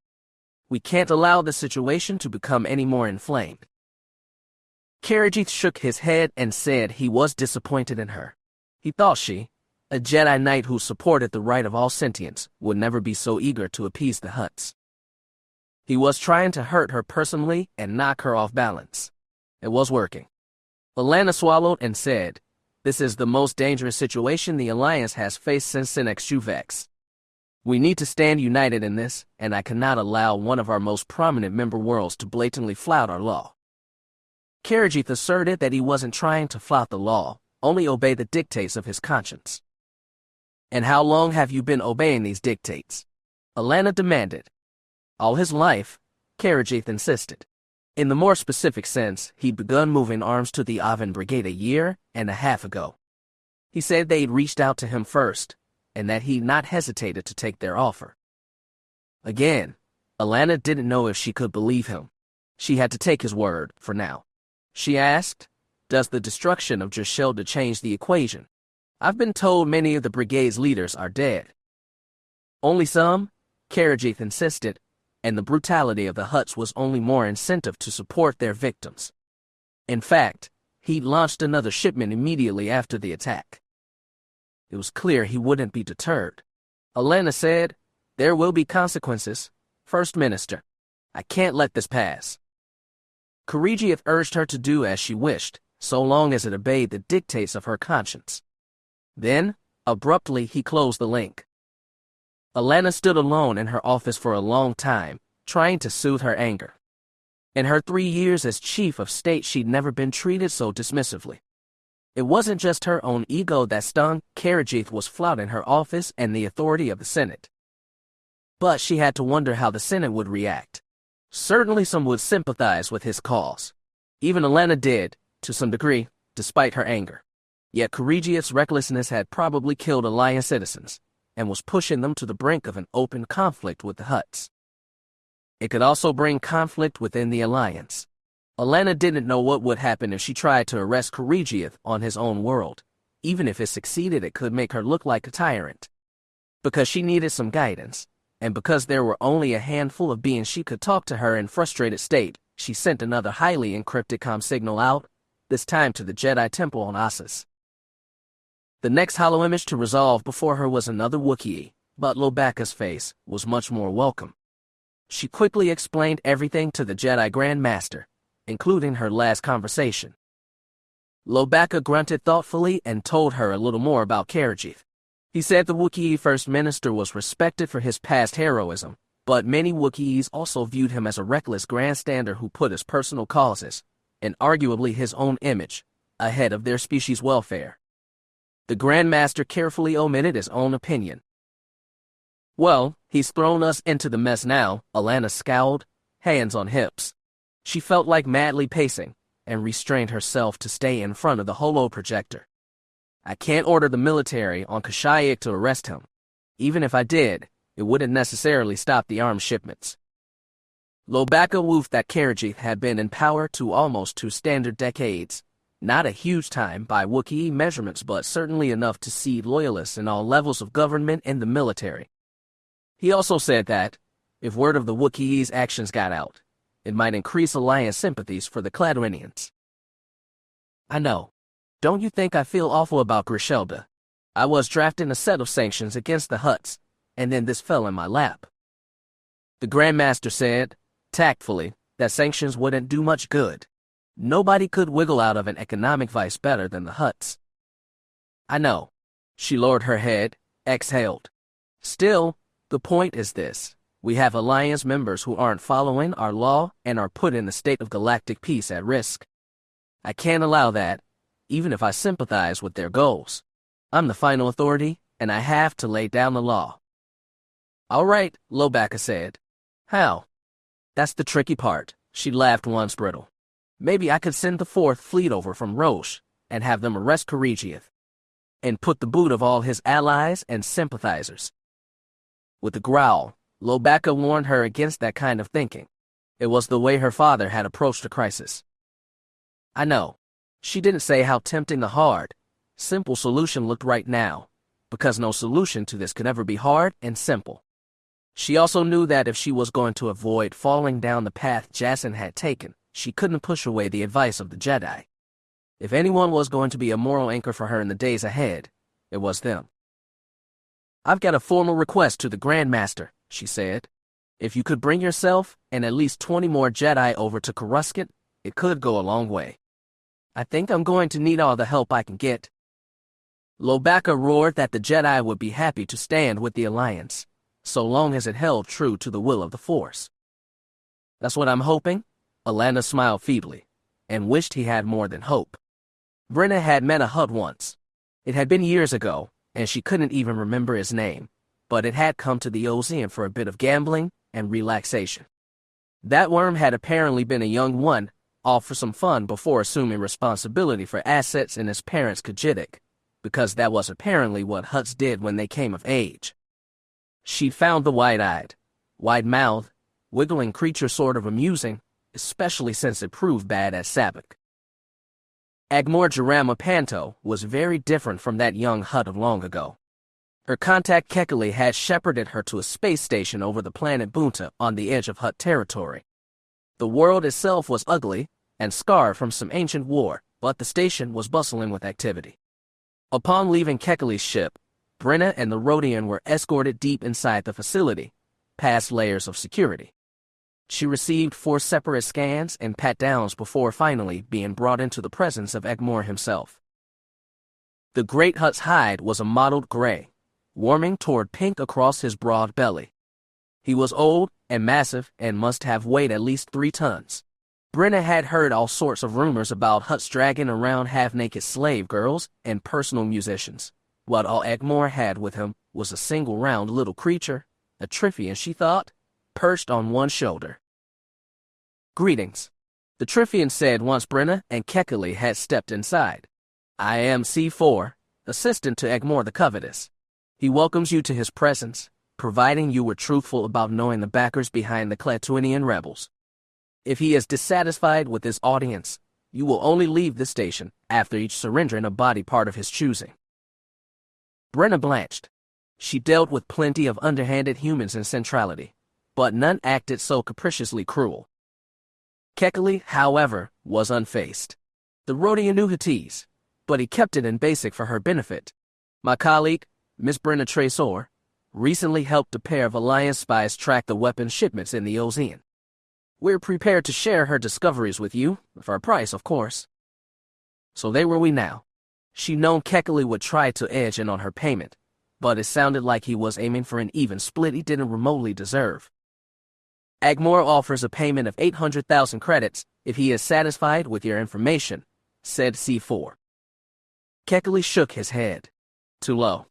We can't allow the situation to become any more inflamed. Karajith shook his head and said he was disappointed in her. He thought she, a Jedi Knight who supported the right of all sentience, would never be so eager to appease the Hutts. He was trying to hurt her personally and knock her off balance. It was working. Allana swallowed and said, "This is the most dangerous situation the Alliance has faced since Sabacc. We need to stand united in this, and I cannot allow one of our most prominent member worlds to blatantly flout our law." Karajith asserted that he wasn't trying to flout the law, only obey the dictates of his conscience. "And how long have you been obeying these dictates?" Allana demanded. "All his life," Karajith insisted. In the more specific sense, he'd begun moving arms to the Avon Brigade a year and a half ago. He said they'd reached out to him first, and that he'd not hesitated to take their offer. Again, Allana didn't know if she could believe him. She had to take his word, for now. She asked, "Does the destruction of Jacen change the equation? I've been told many of the brigade's leaders are dead." "Only some," Karajith insisted, and the brutality of the Hutts was only more incentive to support their victims. In fact, he launched another shipment immediately after the attack. It was clear he wouldn't be deterred. Allana said, "There will be consequences, First Minister. I can't let this pass." Karajith urged her to do as she wished, so long as it obeyed the dictates of her conscience. Then, abruptly, he closed the link. Allana stood alone in her office for a long time, trying to soothe her anger. In her 3 years as chief of state, she'd never been treated so dismissively. It wasn't just her own ego that stung. Karajith was flouting her office and the authority of the Senate. But she had to wonder how the Senate would react. Certainly some would sympathize with his cause. Even Allana did, to some degree, despite her anger. Yet Karajith's recklessness had probably killed Alliance citizens, and was pushing them to the brink of an open conflict with the Hutts. It could also bring conflict within the Alliance. Allana didn't know what would happen if she tried to arrest Karajith on his own world. Even if it succeeded, it could make her look like a tyrant. Because she needed some guidance, and because there were only a handful of beings she could talk to her in frustrated state, she sent another highly encrypted comm signal out, this time to the Jedi Temple on Assus. The next holoimage to resolve before her was another Wookiee, but Lobacca's face was much more welcome. She quickly explained everything to the Jedi Grand Master, including her last conversation. Lobacca grunted thoughtfully and told her a little more about Karajith. He said the Wookiee First Minister was respected for his past heroism, but many Wookiees also viewed him as a reckless grandstander who put his personal causes, and arguably his own image, ahead of their species' welfare. The Grand Master carefully omitted his own opinion. "Well, he's thrown us into the mess now," Allana scowled, hands on hips. She felt like madly pacing, and restrained herself to stay in front of the holo-projector. "I can't order the military on Kashyyyk to arrest him. Even if I did, it wouldn't necessarily stop the arms shipments." Lobacca woofed that Karajith had been in power to almost 2 standard decades. Not a huge time by Wookiee measurements, but certainly enough to seed loyalists in all levels of government and the military. He also said that, if word of the Wookiees' actions got out, it might increase Alliance sympathies for the Cladwinians. "I know. Don't you think I feel awful about Grishelda? I was drafting a set of sanctions against the Hutts, and then this fell in my lap." The Grand Master said, tactfully, that sanctions wouldn't do much good. Nobody could wiggle out of an economic vice better than the Hutts. "I know." She lowered her head, exhaled. "Still, the point is this. We have Alliance members who aren't following our law and are putting the state of galactic peace at risk. I can't allow that, even if I sympathize with their goals. I'm the final authority, and I have to lay down the law." "All right," Lobacca said. "How?" "That's the tricky part," she laughed once brittle. "Maybe I could send the 4th Fleet over from Roche and have them arrest Karajith and put the boot of all his allies and sympathizers." With a growl, Lobacca warned her against that kind of thinking. It was the way her father had approached the crisis. "I know." She didn't say how tempting the hard, simple solution looked right now, because no solution to this could ever be hard and simple. She also knew that if she was going to avoid falling down the path Jacen had taken, she couldn't push away the advice of the Jedi. If anyone was going to be a moral anchor for her in the days ahead, it was them. "I've got a formal request to the Grand Master," she said. "If you could bring yourself and at least 20 more Jedi over to Coruscant, it could go a long way. I think I'm going to need all the help I can get." Sabacc roared that the Jedi would be happy to stand with the Alliance, so long as it held true to the will of the Force. "That's what I'm hoping," Allana smiled feebly, and wished he had more than hope. Brenna had met a Hutt once. It had been years ago, and she couldn't even remember his name, but it had come to the Ozean for a bit of gambling and relaxation. That worm had apparently been a young one, off for some fun before assuming responsibility for assets in his parents' Khajiitic, because that was apparently what Hutts did when they came of age. She'd found the wide-eyed, wide-mouthed, wiggling creature sort of amusing, especially since it proved bad at Sabacc. Agmor Jarama Panto was very different from that young Hutt of long ago. Her contact Kekali had shepherded her to a space station over the planet Bunta on the edge of Hutt territory. The world itself was ugly and scarred from some ancient war, but the station was bustling with activity. Upon leaving Kekali's ship, Brenna and the Rodian were escorted deep inside the facility, past layers of security. She received 4 separate scans and pat-downs before finally being brought into the presence of Agmor himself. The Great Hutt's hide was a mottled gray, warming toward pink across his broad belly. He was old and massive and must have weighed at least 3 tons. Brenna had heard all sorts of rumors about Hutts dragging around half-naked slave girls and personal musicians, while all Agmor had with him was a single round little creature, a Triffian she thought, perched on one shoulder. "Greetings," the Triffian said once Brenna and Kekali had stepped inside. "I am C4, assistant to Agmor the Covetous. He welcomes you to his presence, providing you were truthful about knowing the backers behind the Klatooinian rebels. If he is dissatisfied with his audience, you will only leave the station after each surrendering a body part of his choosing." Brenna blanched. She dealt with plenty of underhanded humans in Centrality, but none acted so capriciously cruel. Kekali, however, was unfazed. The Rodian knew Huttese, but he kept it in basic for her benefit. "My colleague, Miss Brenna Tresor, recently helped a pair of Alliance spies track the weapon shipments in the Ozean. We're prepared to share her discoveries with you, for a price, of course." So there were we now. She'd known Kekali would try to edge in on her payment, but it sounded like he was aiming for an even split he didn't remotely deserve. "Agmor offers a payment of 800,000 credits if he is satisfied with your information," said C4. Kekali shook his head. "Too low.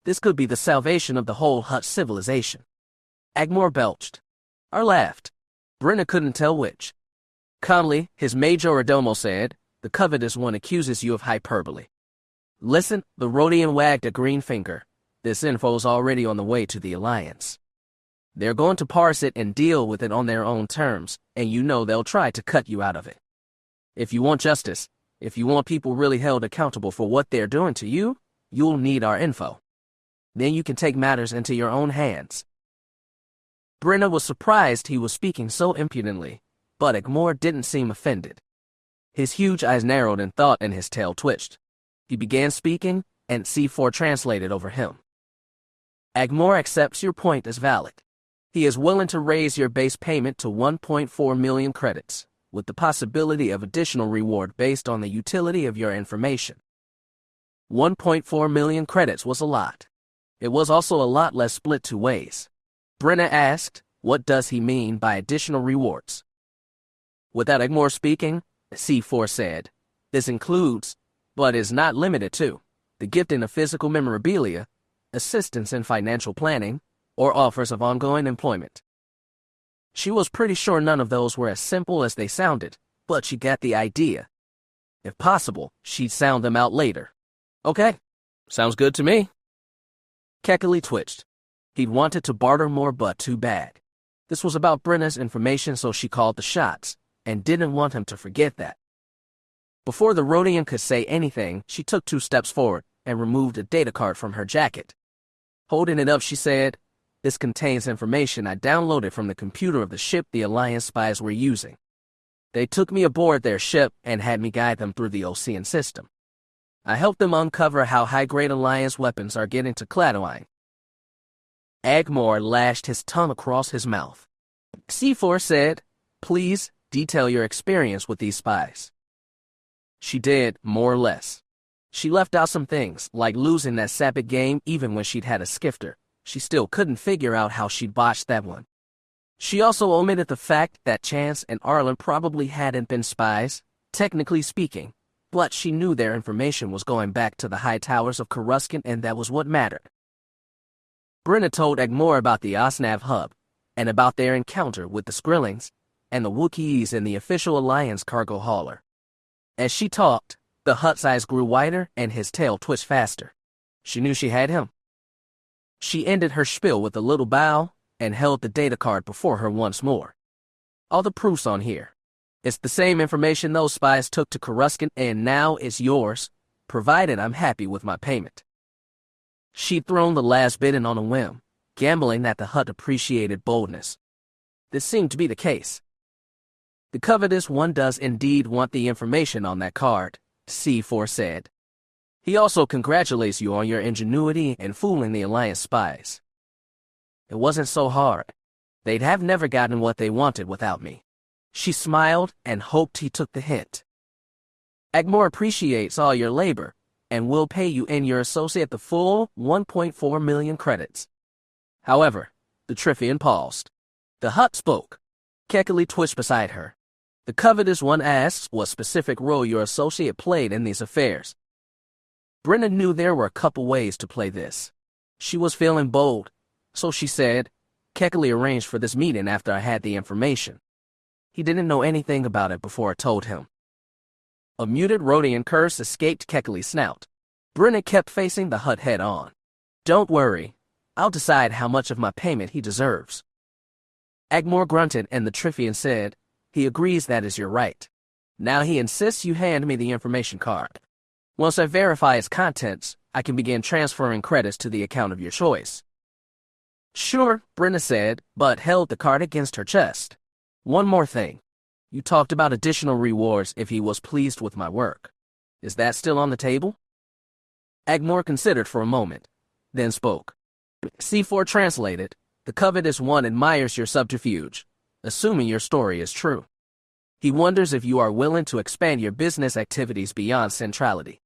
This could be the salvation of the whole Hutt civilization." Agmor belched, or laughed. Brenna couldn't tell which. Calmly, his majordomo said, "The covetous one accuses you of hyperbole." "Listen," the Rodian wagged a green finger. "This info's already on the way to the Alliance. They're going to parse it and deal with it on their own terms, and you know they'll try to cut you out of it. If you want justice, if you want people really held accountable for what they're doing to you, you'll need our info. Then you can take matters into your own hands." Brenna was surprised he was speaking so impudently, but Agmor didn't seem offended. His huge eyes narrowed in thought and his tail twitched. He began speaking, and C4 translated over him. "Agmor accepts your point as valid. He is willing to raise your base payment to 1.4 million credits, with the possibility of additional reward based on the utility of your information." 1.4 million credits was a lot. It was also a lot less split 2 ways. Brenna asked, "What does he mean by additional rewards?" Without Agmor speaking, C4 said, "This includes, but is not limited to, the gifting of physical memorabilia, assistance in financial planning, or offers of ongoing employment." She was pretty sure none of those were as simple as they sounded, but she got the idea. If possible, she'd sound them out later. "Okay, sounds good to me." Kekali twitched. He'd wanted to barter more, but too bad. This was about Brenna's information, so she called the shots, and didn't want him to forget that. Before the Rodian could say anything, she took 2 steps forward and removed a data card from her jacket. Holding it up, she said, This contains information I downloaded from the computer of the ship the Alliance spies were using. They took me aboard their ship and had me guide them through the Ocean system. I helped them uncover how high-grade Alliance weapons are getting to Cladoine. Agmor lashed his tongue across his mouth. C4 said, "Please, detail your experience with these spies." She did, more or less. She left out some things, like losing that Sabacc game even when she'd had a skifter. She still couldn't figure out how she'd botched that one. She also omitted the fact that Chance and Arlen probably hadn't been spies, technically speaking, but she knew their information was going back to the high towers of Coruscant, and that was what mattered. Brenna told Agmor about the Osnav hub, and about their encounter with the Skrillings and the Wookiees in the official Alliance cargo hauler. As she talked, the Hutt's eyes grew wider and his tail twitched faster. She knew she had him. She ended her spiel with a little bow and held the data card before her once more. "All the proof's on here. It's the same information those spies took to Coruscant, and now it's yours, provided I'm happy with my payment." She'd thrown the last bit in on a whim, gambling that the Hutt appreciated boldness. This seemed to be the case. "The covetous one does indeed want the information on that card," C4 said. "He also congratulates you on your ingenuity in fooling the Alliance spies. It wasn't so hard. They'd have never gotten what they wanted without me." She smiled and hoped he took the hint. "Agmor appreciates all your labor, and will pay you and your associate the full 1.4 million credits." However, the Triffian paused. The Hutt spoke. Kekalli twitched beside her. "The covetous one asks what specific role your associate played in these affairs." Brenna knew there were a couple ways to play this. She was feeling bold, so she said, "Kekalli arranged for this meeting after I had the information. He didn't know anything about it before I told him." A muted Rhodian curse escaped Kekalli's snout. Brenna kept facing the Hutt head on. "Don't worry. I'll decide how much of my payment he deserves." Agmor grunted and the Triffian said, "He agrees that is your right. Now he insists you hand me the information card. Once I verify its contents, I can begin transferring credits to the account of your choice." "Sure," Brenna said, but held the card against her chest. "One more thing. You talked about additional rewards if he was pleased with my work. Is that still on the table?" Agmor considered for a moment, then spoke. C4 translated, "The covetous one admires your subterfuge, assuming your story is true. He wonders if you are willing to expand your business activities beyond centrality."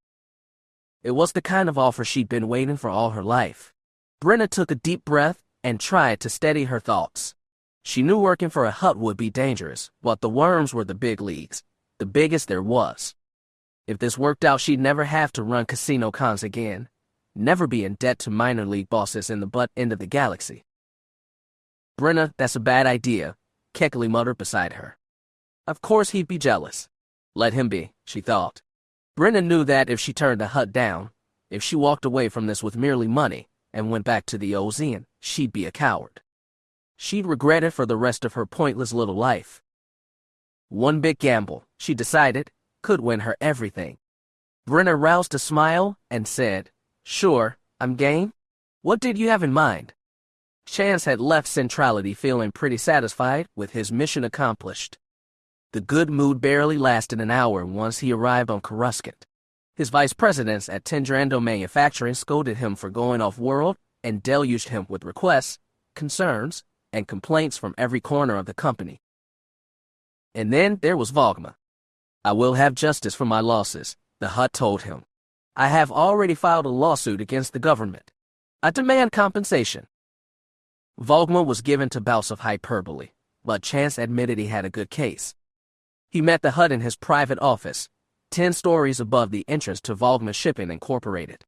It was the kind of offer she'd been waiting for all her life. Brenna took a deep breath and tried to steady her thoughts. She knew working for a Hutt would be dangerous, but the worms were the big leagues, the biggest there was. If this worked out, she'd never have to run casino cons again, never be in debt to minor league bosses in the butt end of the galaxy. "Brenna, that's a bad idea," Kekalli muttered beside her. Of course he'd be jealous. Let him be, she thought. Brenna knew that if she turned the Hutt down, if she walked away from this with merely money and went back to the Ozean, she'd be a coward. She'd regret it for the rest of her pointless little life. One big gamble, she decided, could win her everything. Brenna roused a smile and said, "Sure, I'm game. What did you have in mind?" Chance had left Centrality feeling pretty satisfied with his mission accomplished. The good mood barely lasted an hour once he arrived on Coruscant. His vice presidents at Tendrando Manufacturing scolded him for going off-world and deluged him with requests, concerns, and complaints from every corner of the company. And then there was Vogma. "I will have justice for my losses," the Hutt told him. "I have already filed a lawsuit against the government. I demand compensation." Vogma was given to bouts of hyperbole, but Chance admitted he had a good case. He met the Hutt in his private office, 10 stories above the entrance to Vogma Shipping Incorporated.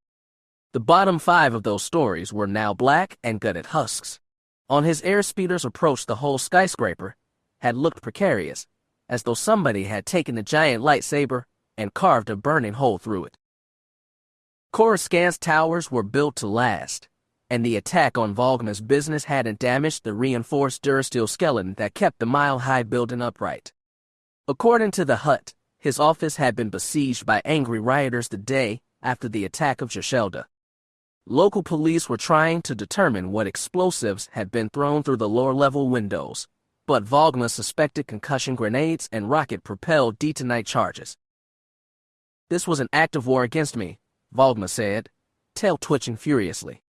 The bottom 5 of those stories were now black and gutted husks. On his airspeeder's approach, the whole skyscraper had looked precarious, as though somebody had taken a giant lightsaber and carved a burning hole through it. Coruscant's towers were built to last, and the attack on Vogma's business hadn't damaged the reinforced durasteel skeleton that kept the mile-high building upright. According to the Hutt, his office had been besieged by angry rioters the day after the attack of Jashelda. Local police were trying to determine what explosives had been thrown through the lower-level windows, but Vogma suspected concussion grenades and rocket-propelled detonite charges. This was an act of war against me, Vogma said, tail twitching furiously.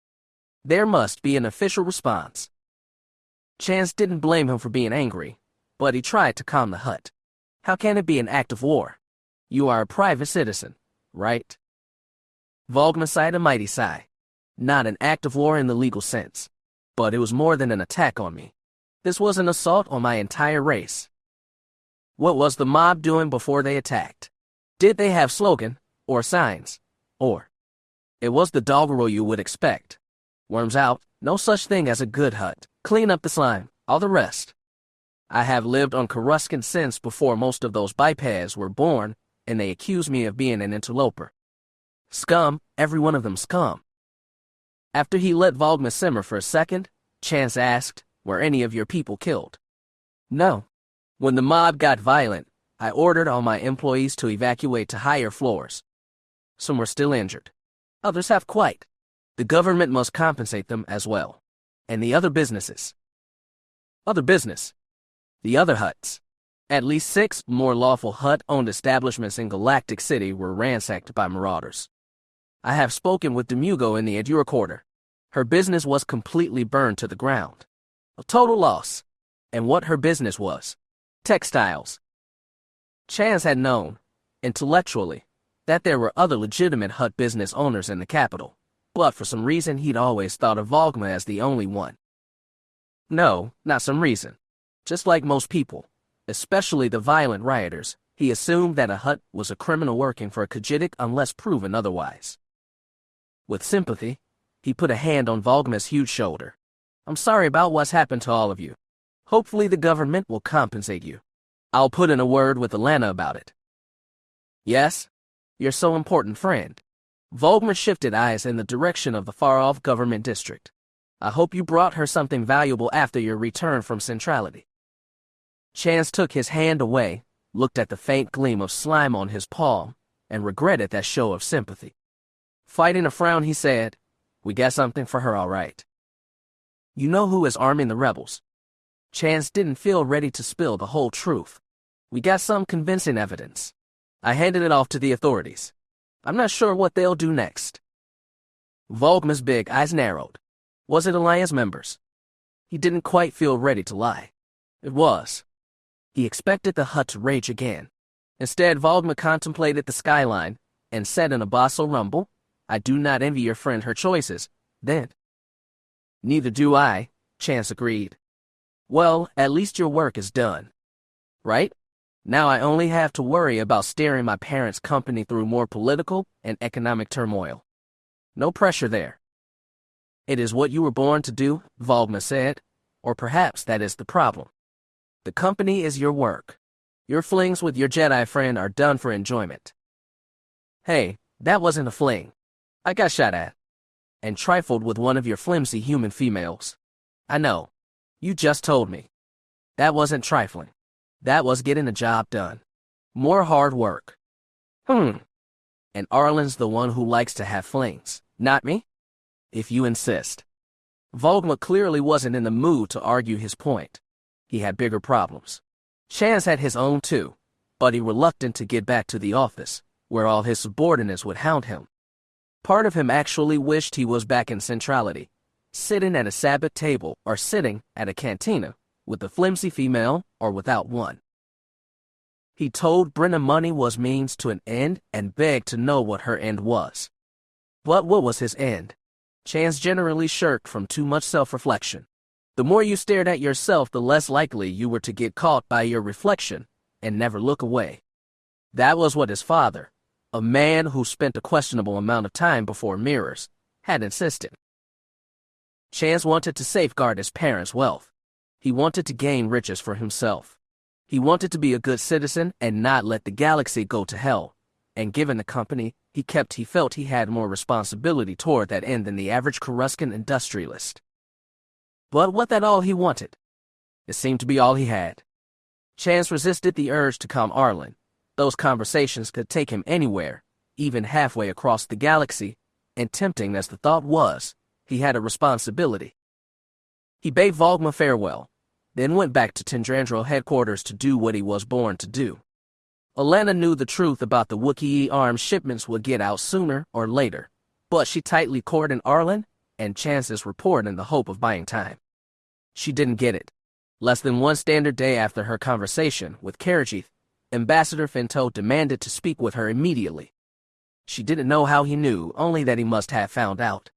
There must be an official response. Chance didn't blame him for being angry, but he tried to calm the Hutt. How can it be an act of war? You are a private citizen, right? Vogma sighed a mighty sigh. Not an act of war in the legal sense, but it was more than an attack on me. This was an assault on my entire race. What was the mob doing before they attacked? Did they have slogan, or signs, or? It was the doggerel you would expect. Worms out, no such thing as a good Hutt. Clean up the slime, all the rest. I have lived on Coruscant since before most of those bipeds were born, and they accuse me of being an interloper. Scum, every one of them scum. After he let Vogma simmer for a second, Chance asked, were any of your people killed? No. When the mob got violent, I ordered all my employees to evacuate to higher floors. Some were still injured. Others have quite. The government must compensate them as well. And the other businesses. Other business. The other Hutts. At least 6 more lawful Hutt-owned establishments in Galactic City were ransacked by marauders. I have spoken with Demugo in the Adura Quarter. Her business was completely burned to the ground. A total loss. And what her business was? Textiles. Chance had known, intellectually, that there were other legitimate Hutt business owners in the capital, but for some reason he'd always thought of Vogma as the only one. No, not some reason. Just like most people, especially the violent rioters, he assumed that a Hutt was a criminal working for a Khajiitic unless proven otherwise. With sympathy, he put a hand on Vogma's huge shoulder. I'm sorry about what's happened to all of you. Hopefully the government will compensate you. I'll put in a word with Allana about it. Yes? You're so important, friend. Vogma shifted eyes in the direction of the far-off government district. I hope you brought her something valuable after your return from centrality. Chance took his hand away, looked at the faint gleam of slime on his palm, and regretted that show of sympathy. Fighting a frown, he said, we got something for her all right. You know who is arming the rebels? Chance didn't feel ready to spill the whole truth. We got some convincing evidence. I handed it off to the authorities. I'm not sure what they'll do next. Vogma's big eyes narrowed. Was it Alliance members? He didn't quite feel ready to lie. It was. He expected the Hutt to rage again. Instead, Vogma contemplated the skyline and said in a basso rumble, I do not envy your friend her choices, then. Neither do I, Chance agreed. Well, at least your work is done. Right? Now I only have to worry about steering my parents' company through more political and economic turmoil. No pressure there. It is what you were born to do, Vogma said, or perhaps that is the problem. The company is your work. Your flings with your Jedi friend are done for enjoyment. Hey, that wasn't a fling. I got shot at. And trifled with one of your flimsy human females. I know. You just told me. That wasn't trifling. That was getting the job done. More hard work. And Arlen's the one who likes to have flings, not me? If you insist. Vogma clearly wasn't in the mood to argue his point. He had bigger problems. Chance had his own too, but he reluctant to get back to the office, where all his subordinates would hound him. Part of him actually wished he was back in centrality, sitting at a Sabacc table or sitting at a cantina, with a flimsy female or without one. He told Brenna money was means to an end and begged to know what her end was. But what was his end? Chance generally shirked from too much self-reflection. The more you stared at yourself, the less likely you were to get caught by your reflection and never look away. That was what his father, a man who spent a questionable amount of time before mirrors, had insisted. Chance wanted to safeguard his parents' wealth. He wanted to gain riches for himself. He wanted to be a good citizen and not let the galaxy go to hell. And given the company he kept, he felt he had more responsibility toward that end than the average Coruscant industrialist. But was that all he wanted? It seemed to be all he had. Chance resisted the urge to calm Arlen. Those conversations could take him anywhere, even halfway across the galaxy, and tempting as the thought was, he had a responsibility. He bade Volgma farewell, then went back to Tendrandro headquarters to do what he was born to do. Allana knew the truth about the Wookiee arms shipments would get out sooner or later, but she tightly cordoned Arlen and Chance's report in the hope of buying time. She didn't get it. Less than one standard day after her conversation with Khajiit, Ambassador Finto demanded to speak with her immediately. She didn't know how he knew, only that he must have found out.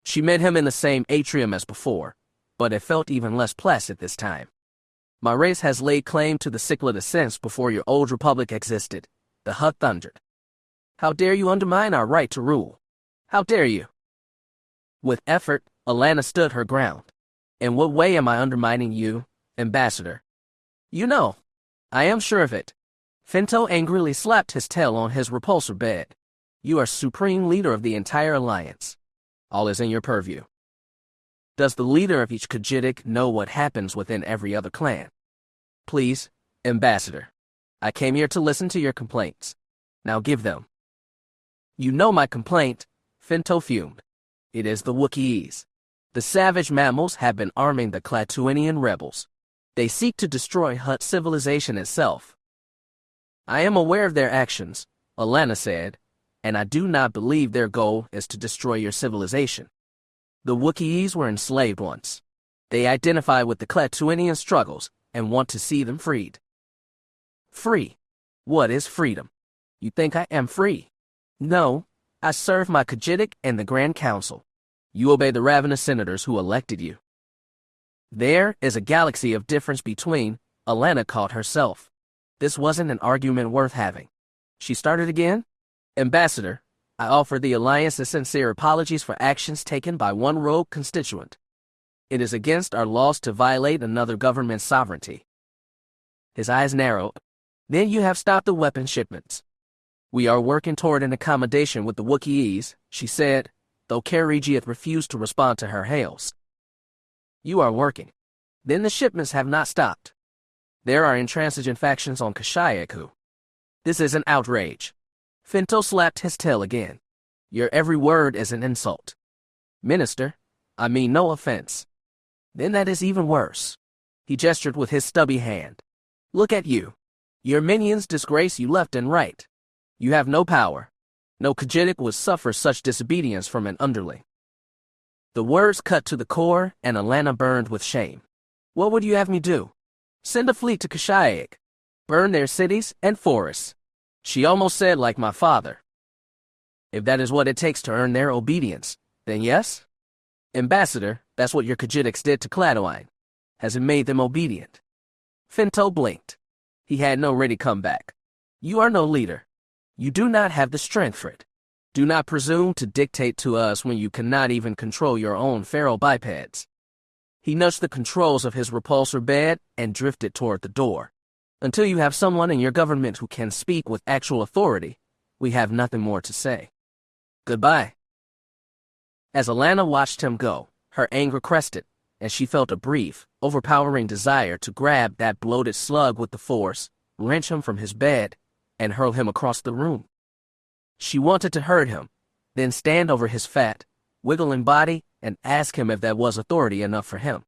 She met him in the same atrium as before, but it felt even less placid this time. My race has laid claim to the Cyclid Ascents before your old republic existed, the Hutt thundered. How dare you undermine our right to rule? How dare you? With effort, Allana stood her ground. In what way am I undermining you, Ambassador? You know, I am sure of it. Finto angrily slapped his tail on his repulsor bed. You are supreme leader of the entire alliance. All is in your purview. Does the leader of each Khajiit know what happens within every other clan? Please, Ambassador. I came here to listen to your complaints. Now give them. You know my complaint, Finto fumed. It is the Wookiees. The savage mammals have been arming the Klatooinian rebels. They seek to destroy Hutt civilization itself. I am aware of their actions, Allana said, and I do not believe their goal is to destroy your civilization. The Wookiees were enslaved once. They identify with the Klatooinian struggles and want to see them freed. Free? What is freedom? You think I am free? No, I serve my Khajiit and the Grand Council. You obey the ravenous senators who elected you. There is a galaxy of difference between, Allana caught herself. This wasn't an argument worth having. She started again. Ambassador, I offer the Alliance's sincere apologies for actions taken by one rogue constituent. It is against our laws to violate another government's sovereignty. His eyes narrowed. Then you have stopped the weapon shipments. We are working toward an accommodation with the Wookiees, she said, though Khajiit refused to respond to her hails. You are working. Then the shipments have not stopped. There are intransigent factions on Kashyyyk who. This is an outrage. Finto slapped his tail again. Your every word is an insult. Minister, I mean no offense. Then that is even worse. He gestured with his stubby hand. Look at you. Your minions disgrace you left and right. You have no power. No Khajiit would suffer such disobedience from an underling. The words cut to the core, and Allana burned with shame. What would you have me do? Send a fleet to Kashyyyk. Burn their cities and forests. She almost said like my father. If that is what it takes to earn their obedience, then yes. Ambassador, that's what your Khajiit did to Klatooine. Has it made them obedient? Finto blinked. He had no ready comeback. You are no leader. You do not have the strength for it. Do not presume to dictate to us when you cannot even control your own feral bipeds. He nudged the controls of his repulsor bed and drifted toward the door. Until you have someone in your government who can speak with actual authority, we have nothing more to say. Goodbye. As Allana watched him go, her anger crested, and she felt a brief, overpowering desire to grab that bloated slug with the force, wrench him from his bed, and hurl him across the room. She wanted to hurt him, then stand over his fat, wiggling body and ask him if that was authority enough for him.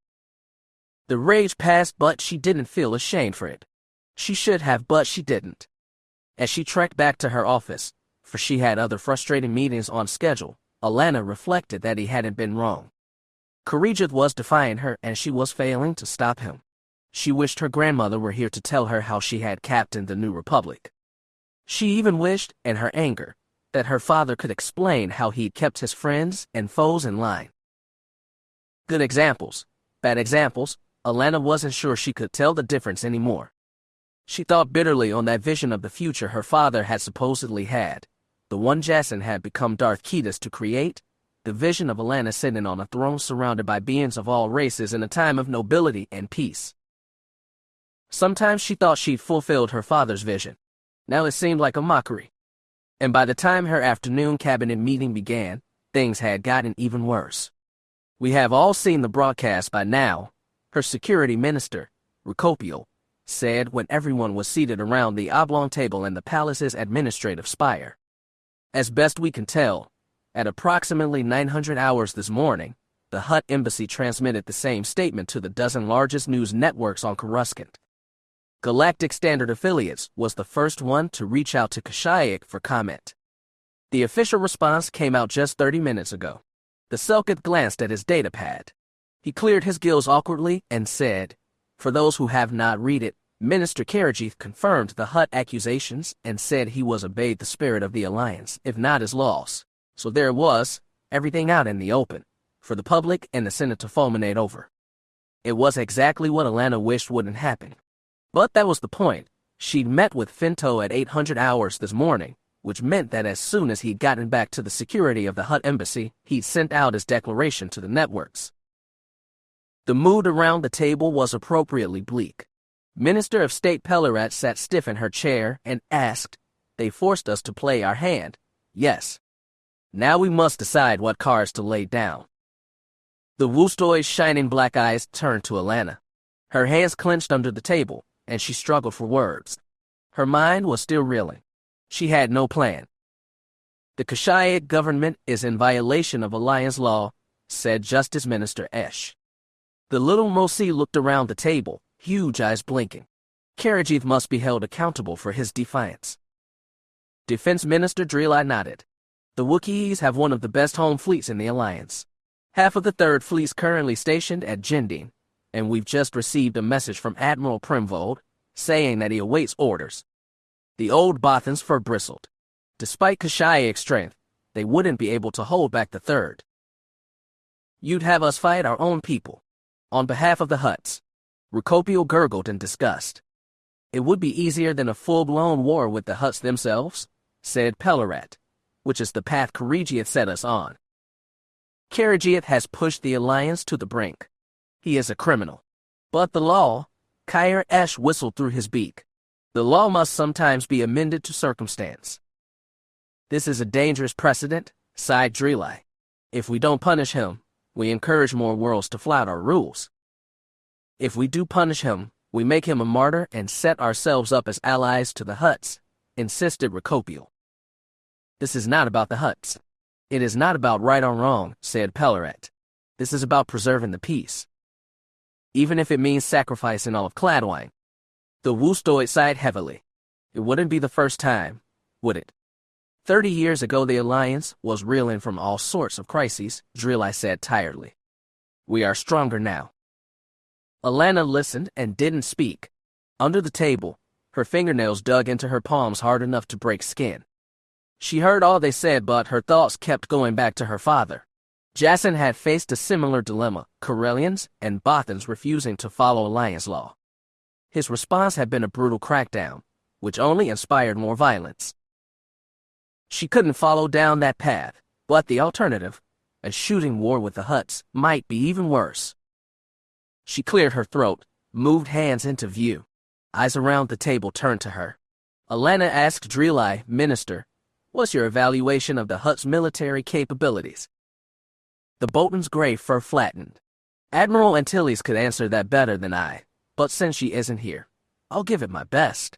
The rage passed, but she didn't feel ashamed for it. She should have, but she didn't. As she trekked back to her office, for she had other frustrating meetings on schedule, Allana reflected that he hadn't been wrong. Khajiit was defying her, and she was failing to stop him. She wished her grandmother were here to tell her how she had captained the New Republic. She even wished, in her anger, that her father could explain how he'd kept his friends and foes in line. Good examples, bad examples, Allana wasn't sure she could tell the difference anymore. She thought bitterly on that vision of the future her father had supposedly had, the one Jacen had become Darth Kroan to create, the vision of Allana sitting on a throne surrounded by beings of all races in a time of nobility and peace. Sometimes she thought she'd fulfilled her father's vision. Now it seemed like a mockery. And by the time her afternoon cabinet meeting began, things had gotten even worse. We have all seen the broadcast by now, her security minister, Recopio, said when everyone was seated around the oblong table in the palace's administrative spire. As best we can tell, At approximately 900 hours this morning, the Hutt embassy transmitted the same statement to the dozen largest news networks on Coruscant. Galactic Standard Affiliates was the first one to reach out to Kashyyyk for comment. The official response came out just 30 minutes ago. The Selkith glanced at his datapad. He cleared his gills awkwardly and said, "For those who have not read it, Minister Karajith confirmed the Hutt accusations and said he was obeyed the spirit of the Alliance, if not his laws. So there it was, everything out in the open, for the public and the Senate to fulminate over. It was exactly what Allana wished wouldn't happen. But that was the point. She'd met with Finto at 800 hours this morning, which meant that as soon as he'd gotten back to the security of the Hutt embassy, he'd sent out his declaration to the networks." The mood around the table was appropriately bleak. Minister of State Pellerat sat stiff in her chair and asked, "They forced us to play our hand, yes. Now we must decide what cards to lay down." The Woostoy's shining black eyes turned to Allana. Her hands clenched under the table, and she struggled for words. Her mind was still reeling. She had no plan. "The Kashyyyk government is in violation of Alliance law," said Justice Minister Esh. The little Mosi looked around the table, huge eyes blinking. Karajith must be held accountable for his defiance. Defense Minister Dreli nodded. "The Wookiees have one of the best home fleets in the Alliance. Half of the Third Fleet's currently stationed at Jindine, and we've just received a message from Admiral Primvold saying that he awaits orders." The old Bothan's fur bristled. Despite Kashyyyik's strength, they wouldn't be able to hold back the Third. "You'd have us fight our own people. On behalf of the Hutts." Ricopio gurgled in disgust. "It would be easier than a full-blown war with the Hutts themselves," said Pellerat, "which is the path Karajith set us on. Karajith has pushed the Alliance to the brink. He is a criminal. But the law," Kyr Esh whistled through his beak, "the law must sometimes be amended to circumstance." "This is a dangerous precedent," sighed Dreli. "If we don't punish him, we encourage more worlds to flout our rules. If we do punish him, we make him a martyr and set ourselves up as allies to the Hutts," insisted Ricopio. "This is not about the Hutts. It is not about right or wrong," said Pellerat. "This is about preserving the peace. Even if it means sacrificing all of Cladwine." The Woostoid sighed heavily. "It wouldn't be the first time, would it?" 30 years ago the Alliance was reeling from all sorts of crises, Dreli said tiredly. "We are stronger now." Allana listened and didn't speak. Under the table, her fingernails dug into her palms hard enough to break skin. She heard all they said, but her thoughts kept going back to her father. Jacen had faced a similar dilemma, Corellians and Bothans refusing to follow Alliance law. His response had been a brutal crackdown, which only inspired more violence. She couldn't follow down that path, but the alternative, a shooting war with the Hutts, might be even worse. She cleared her throat, moved hands into view. Eyes around the table turned to her. Allana asked Dreli, "Minister, what's your evaluation of the Hutts' military capabilities?" The Bolton's gray fur flattened. "Admiral Antilles could answer that better than I, but since she isn't here, I'll give it my best.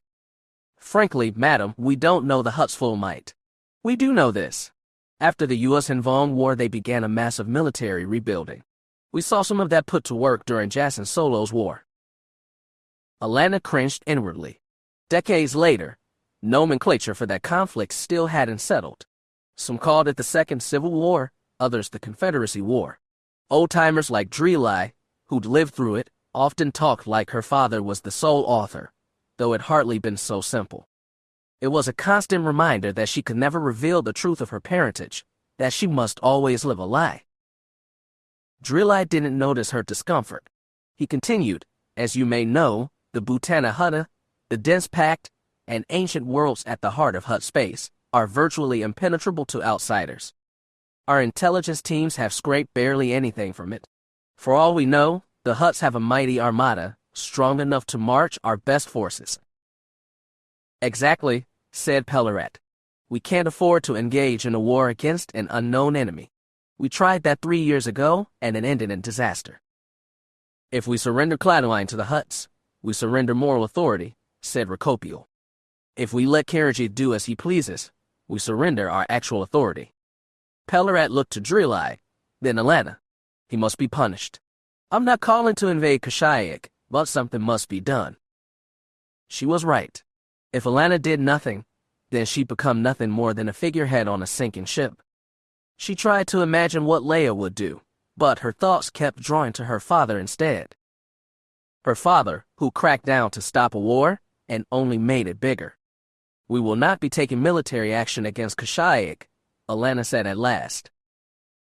Frankly, madam, we don't know the Hutts' full might. We do know this. After the U.S. and Vong War, they began a massive military rebuilding. We saw some of that put to work during Jacen Solo's war." Allana cringed inwardly. Decades later, nomenclature for that conflict still hadn't settled. Some called it the Second Civil War, others the Confederacy War. Old-timers like Dreli, who'd lived through it, often talked like her father was the sole author, though it hardly been so simple. It was a constant reminder that she could never reveal the truth of her parentage, that she must always live a lie. Dreli didn't notice her discomfort. He continued, "As you may know, the Butana Hutta, the dense pact, and ancient worlds at the heart of Hutt space, are virtually impenetrable to outsiders. Our intelligence teams have scraped barely anything from it. For all we know, the Hutts have a mighty armada, strong enough to march our best forces." "Exactly," said Pellerat. "We can't afford to engage in a war against an unknown enemy. We tried that 3 years ago, and it ended in disaster. If we surrender Cladwine to the Hutts, we surrender moral authority," said Ricopio. "If we let Karajith do as he pleases, we surrender our actual authority." Pellerat looked to Drillai, then Allana. He must be punished. I'm not calling to invade Kashyyyk, but something must be done. She was right. If Allana did nothing, then she'd become nothing more than a figurehead on a sinking ship. She tried to imagine what Leia would do, but her thoughts kept drawing to her father instead. Her father, who cracked down to stop a war, and only made it bigger. We will not be taking military action against Kashyyyk, Allana said at last.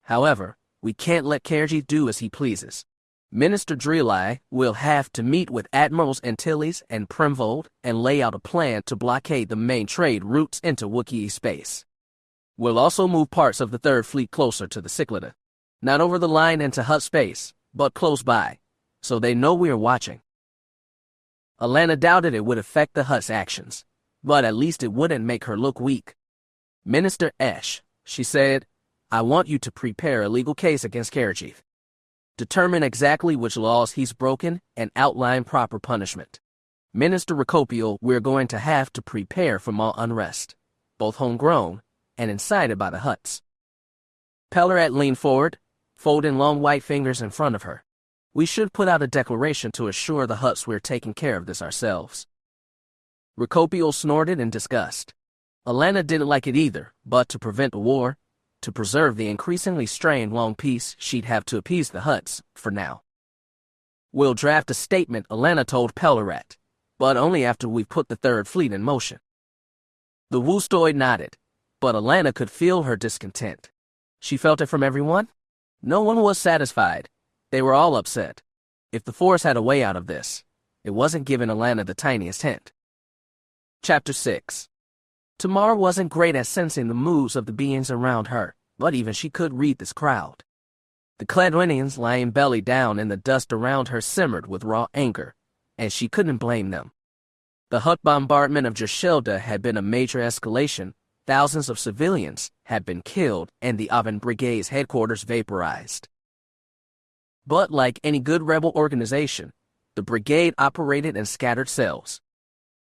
However, we can't let Khajiit do as he pleases. Minister Drillai will have to meet with Admirals Antilles and Primvold and lay out a plan to blockade the main trade routes into Wookiee space. We'll also move parts of the Third Fleet closer to the Cyclada. Not over the line into Hutt space, but close by, so they know we are watching. Allana doubted it would affect the Hutt's actions, but at least it wouldn't make her look weak. Minister Esh, she said, I want you to prepare a legal case against Khajiit. Determine exactly which laws he's broken and outline proper punishment. Minister Recopial, we're going to have to prepare for more unrest, both homegrown and incited by the Hutts. Pellerat leaned forward, folding long white fingers in front of her. We should put out a declaration to assure the Hutts we're taking care of this ourselves. Recopial snorted in disgust. Allana didn't like it either, but to prevent a war, to preserve the increasingly strained long peace, she'd have to appease the Hutts, for now. We'll draft a statement, Allana told Pellerat, but only after we've put the Third Fleet in motion. The Woostoid nodded, but Allana could feel her discontent. She felt it from everyone. No one was satisfied. They were all upset. If the Force had a way out of this, it wasn't giving Allana the tiniest hint. Chapter 6. Tamar wasn't great at sensing the moves of the beings around her, but even she could read this crowd. The Cladwinians lying belly down in the dust around her simmered with raw anger, and she couldn't blame them. The Hutt bombardment of Jershilda had been a major escalation. Thousands of civilians had been killed and the Avan Brigade's headquarters vaporized. But like any good rebel organization, the brigade operated in scattered cells.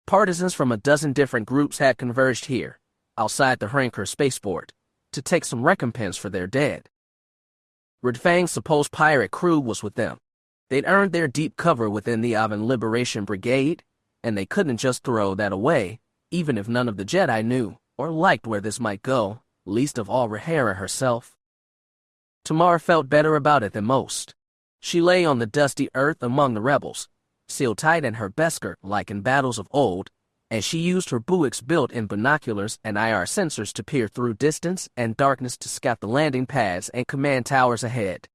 Partisans from a dozen different groups had converged here, outside the Hranker spaceport, to take some recompense for their dead. Redfang's supposed pirate crew was with them. They'd earned their deep cover within the Avan Liberation Brigade, and they couldn't just throw that away, even if none of the Jedi knew or liked where this might go, least of all Rhaenyra herself. Tamar felt better about it than most. She lay on the dusty earth among the rebels, sealed tight in her Beskar like in battles of old, and she used her buicks built-in binoculars and IR sensors to peer through distance and darkness to scout the landing pads and command towers ahead.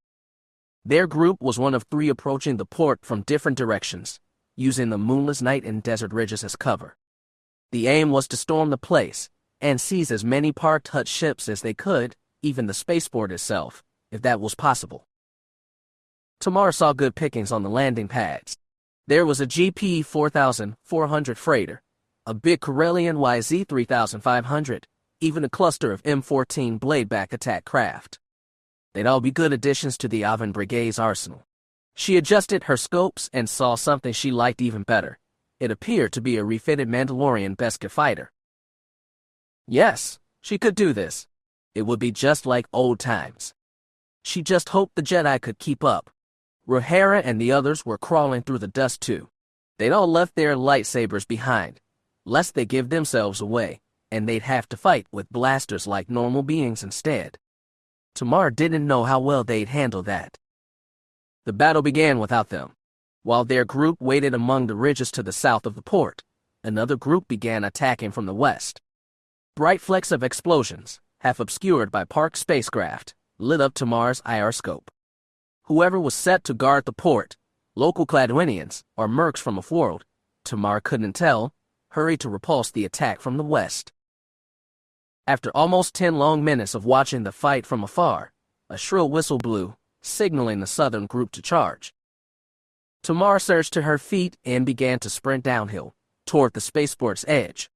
Their group was one of 3 approaching the port from different directions, using the moonless night and desert ridges as cover. The aim was to storm the place and seize as many parked Hutt ships as they could, even the spaceport itself, if that was possible. Tamar saw good pickings on the landing pads. There was a GP 4400 freighter, a big Corellian YZ 3500, even a cluster of M14 bladeback attack craft. They'd all be good additions to the Avan Brigade's arsenal. She adjusted her scopes and saw something she liked even better. It appeared to be a refitted Mandalorian Beskar fighter. Yes, she could do this. It would be just like old times. She just hoped the Jedi could keep up. Rhaenyra and the others were crawling through the dust too. They'd all left their lightsabers behind, lest they give themselves away, and they'd have to fight with blasters like normal beings instead. Tamar didn't know how well they'd handle that. The battle began without them. While their group waited among the ridges to the south of the port, another group began attacking from the west. Bright flecks of explosions, half obscured by parked spacecraft, lit up Tamar's IR scope. Whoever was set to guard the port, local Cladwinians or mercs from off-world, Tamar couldn't tell, hurried to repulse the attack from the west. After almost 10 long minutes of watching the fight from afar, a shrill whistle blew, signaling the southern group to charge. Tamar surged to her feet and began to sprint downhill, toward the spaceport's edge.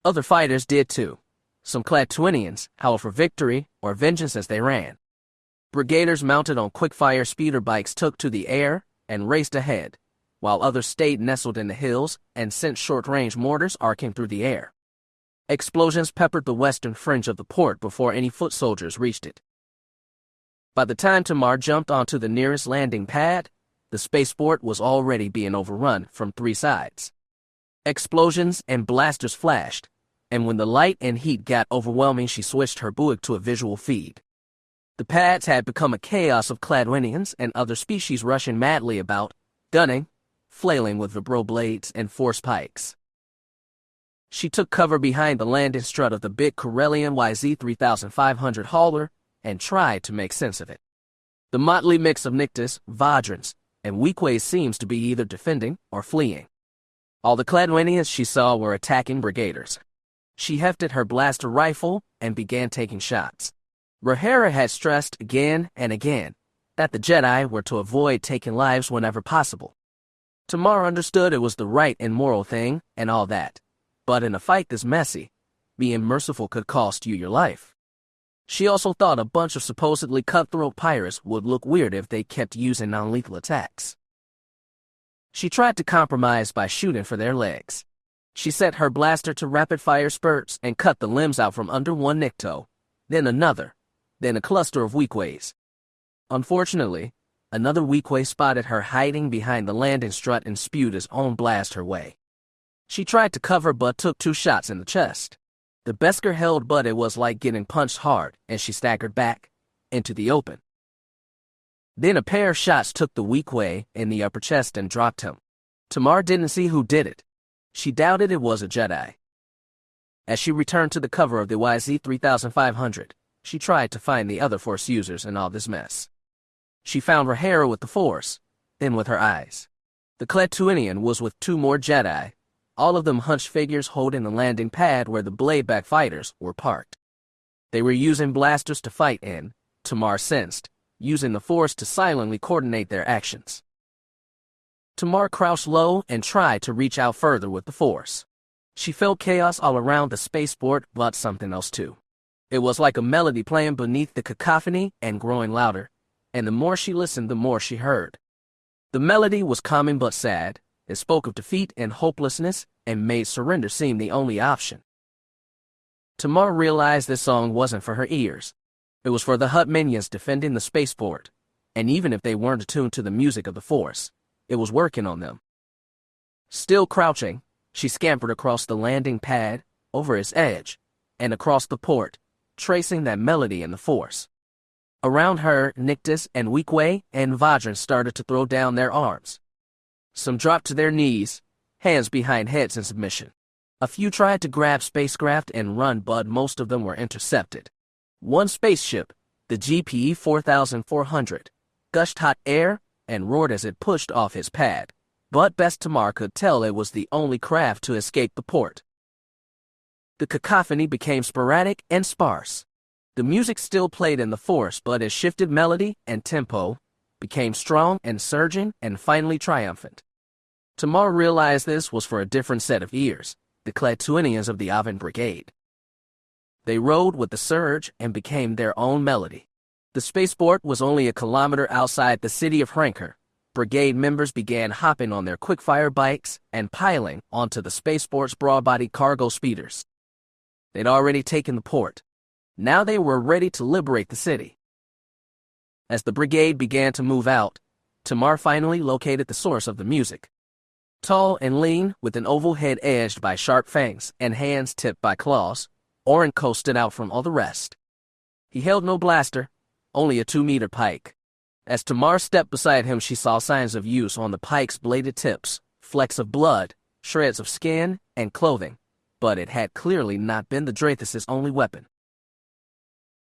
Other fighters did too, some Cladwinians howled for victory or vengeance as they ran. Brigaders mounted on quick-fire speeder bikes took to the air and raced ahead, while others stayed nestled in the hills and sent short-range mortars arcing through the air. Explosions peppered the western fringe of the port before any foot soldiers reached it. By the time Tamar jumped onto the nearest landing pad, the spaceport was already being overrun from 3 sides. Explosions and blasters flashed, and when the light and heat got overwhelming, she switched her buick to a visual feed. The pads had become a chaos of Cladwinians and other species rushing madly about, gunning, flailing with vibro blades and force pikes. She took cover behind the landing strut of the big Corellian YZ-3500 hauler and tried to make sense of it. The motley mix of Nictus, Vadrons, and Weequays seems to be either defending or fleeing. All the Cladwinians she saw were attacking brigaders. She hefted her blaster rifle and began taking shots. Rhaenyra had stressed again and again that the Jedi were to avoid taking lives whenever possible. Tamar understood it was the right and moral thing and all that, but in a fight this messy, being merciful could cost you your life. She also thought a bunch of supposedly cutthroat pirates would look weird if they kept using non-lethal attacks. She tried to compromise by shooting for their legs. She set her blaster to rapid-fire spurts and cut the limbs out from under one Nikto, then another, then a cluster of Weequays. Unfortunately, another Weequay spotted her hiding behind the landing strut and spewed his own blast her way. She tried to cover but took 2 shots in the chest. The Beskar held, but it was like getting punched hard, and she staggered back into the open. Then a pair of shots took the Weequay in the upper chest and dropped him. Tamar didn't see who did it. She doubted it was a Jedi. As she returned to the cover of the YZ-3500, she tried to find the other Force users in all this mess. She found Rhaenyra with the Force, then with her eyes. The Cladwinian was with 2 more Jedi, all of them hunched figures holding the landing pad where the Bladeback fighters were parked. They were using blasters to fight in, Tamar sensed, using the Force to silently coordinate their actions. Tamar crouched low and tried to reach out further with the Force. She felt chaos all around the spaceport, but something else too. It was like a melody playing beneath the cacophony and growing louder, and the more she listened, the more she heard. The melody was calming but sad. It spoke of defeat and hopelessness and made surrender seem the only option. Tamar realized this song wasn't for her ears. It was for the Hutt minions defending the spaceport, and even if they weren't attuned to the music of the Force, it was working on them. Still crouching, she scampered across the landing pad, over its edge, and across the port, tracing that melody in the Force. Around her, Nictus and Weequay and Vadron started to throw down their arms. Some dropped to their knees, hands behind heads in submission. A few tried to grab spacecraft and run, but most of them were intercepted. One spaceship, the GPE 4400, gushed hot air and roared as it pushed off his pad, but best Tamar could tell it was the only craft to escape the port. The cacophony became sporadic and sparse. The music still played in the Force, but its shifted melody and tempo became strong and surging and finally triumphant. Tamar realized this was for a different set of ears, the Cladwinians of the Avon Brigade. They rode with the surge and became their own melody. The spaceport was only a kilometer outside the city of Hrankr. Brigade members began hopping on their quick-fire bikes and piling onto the spaceport's broad-body cargo speeders. They'd already taken the port. Now they were ready to liberate the city. As the brigade began to move out, Tamar finally located the source of the music. Tall and lean, with an oval head edged by sharp fangs and hands tipped by claws, Orenco stood out from all the rest. He held no blaster, only a 2-meter pike. As Tamar stepped beside him, she saw signs of use on the pike's bladed tips, flecks of blood, shreds of skin, and clothing, but it had clearly not been the Drathus' only weapon.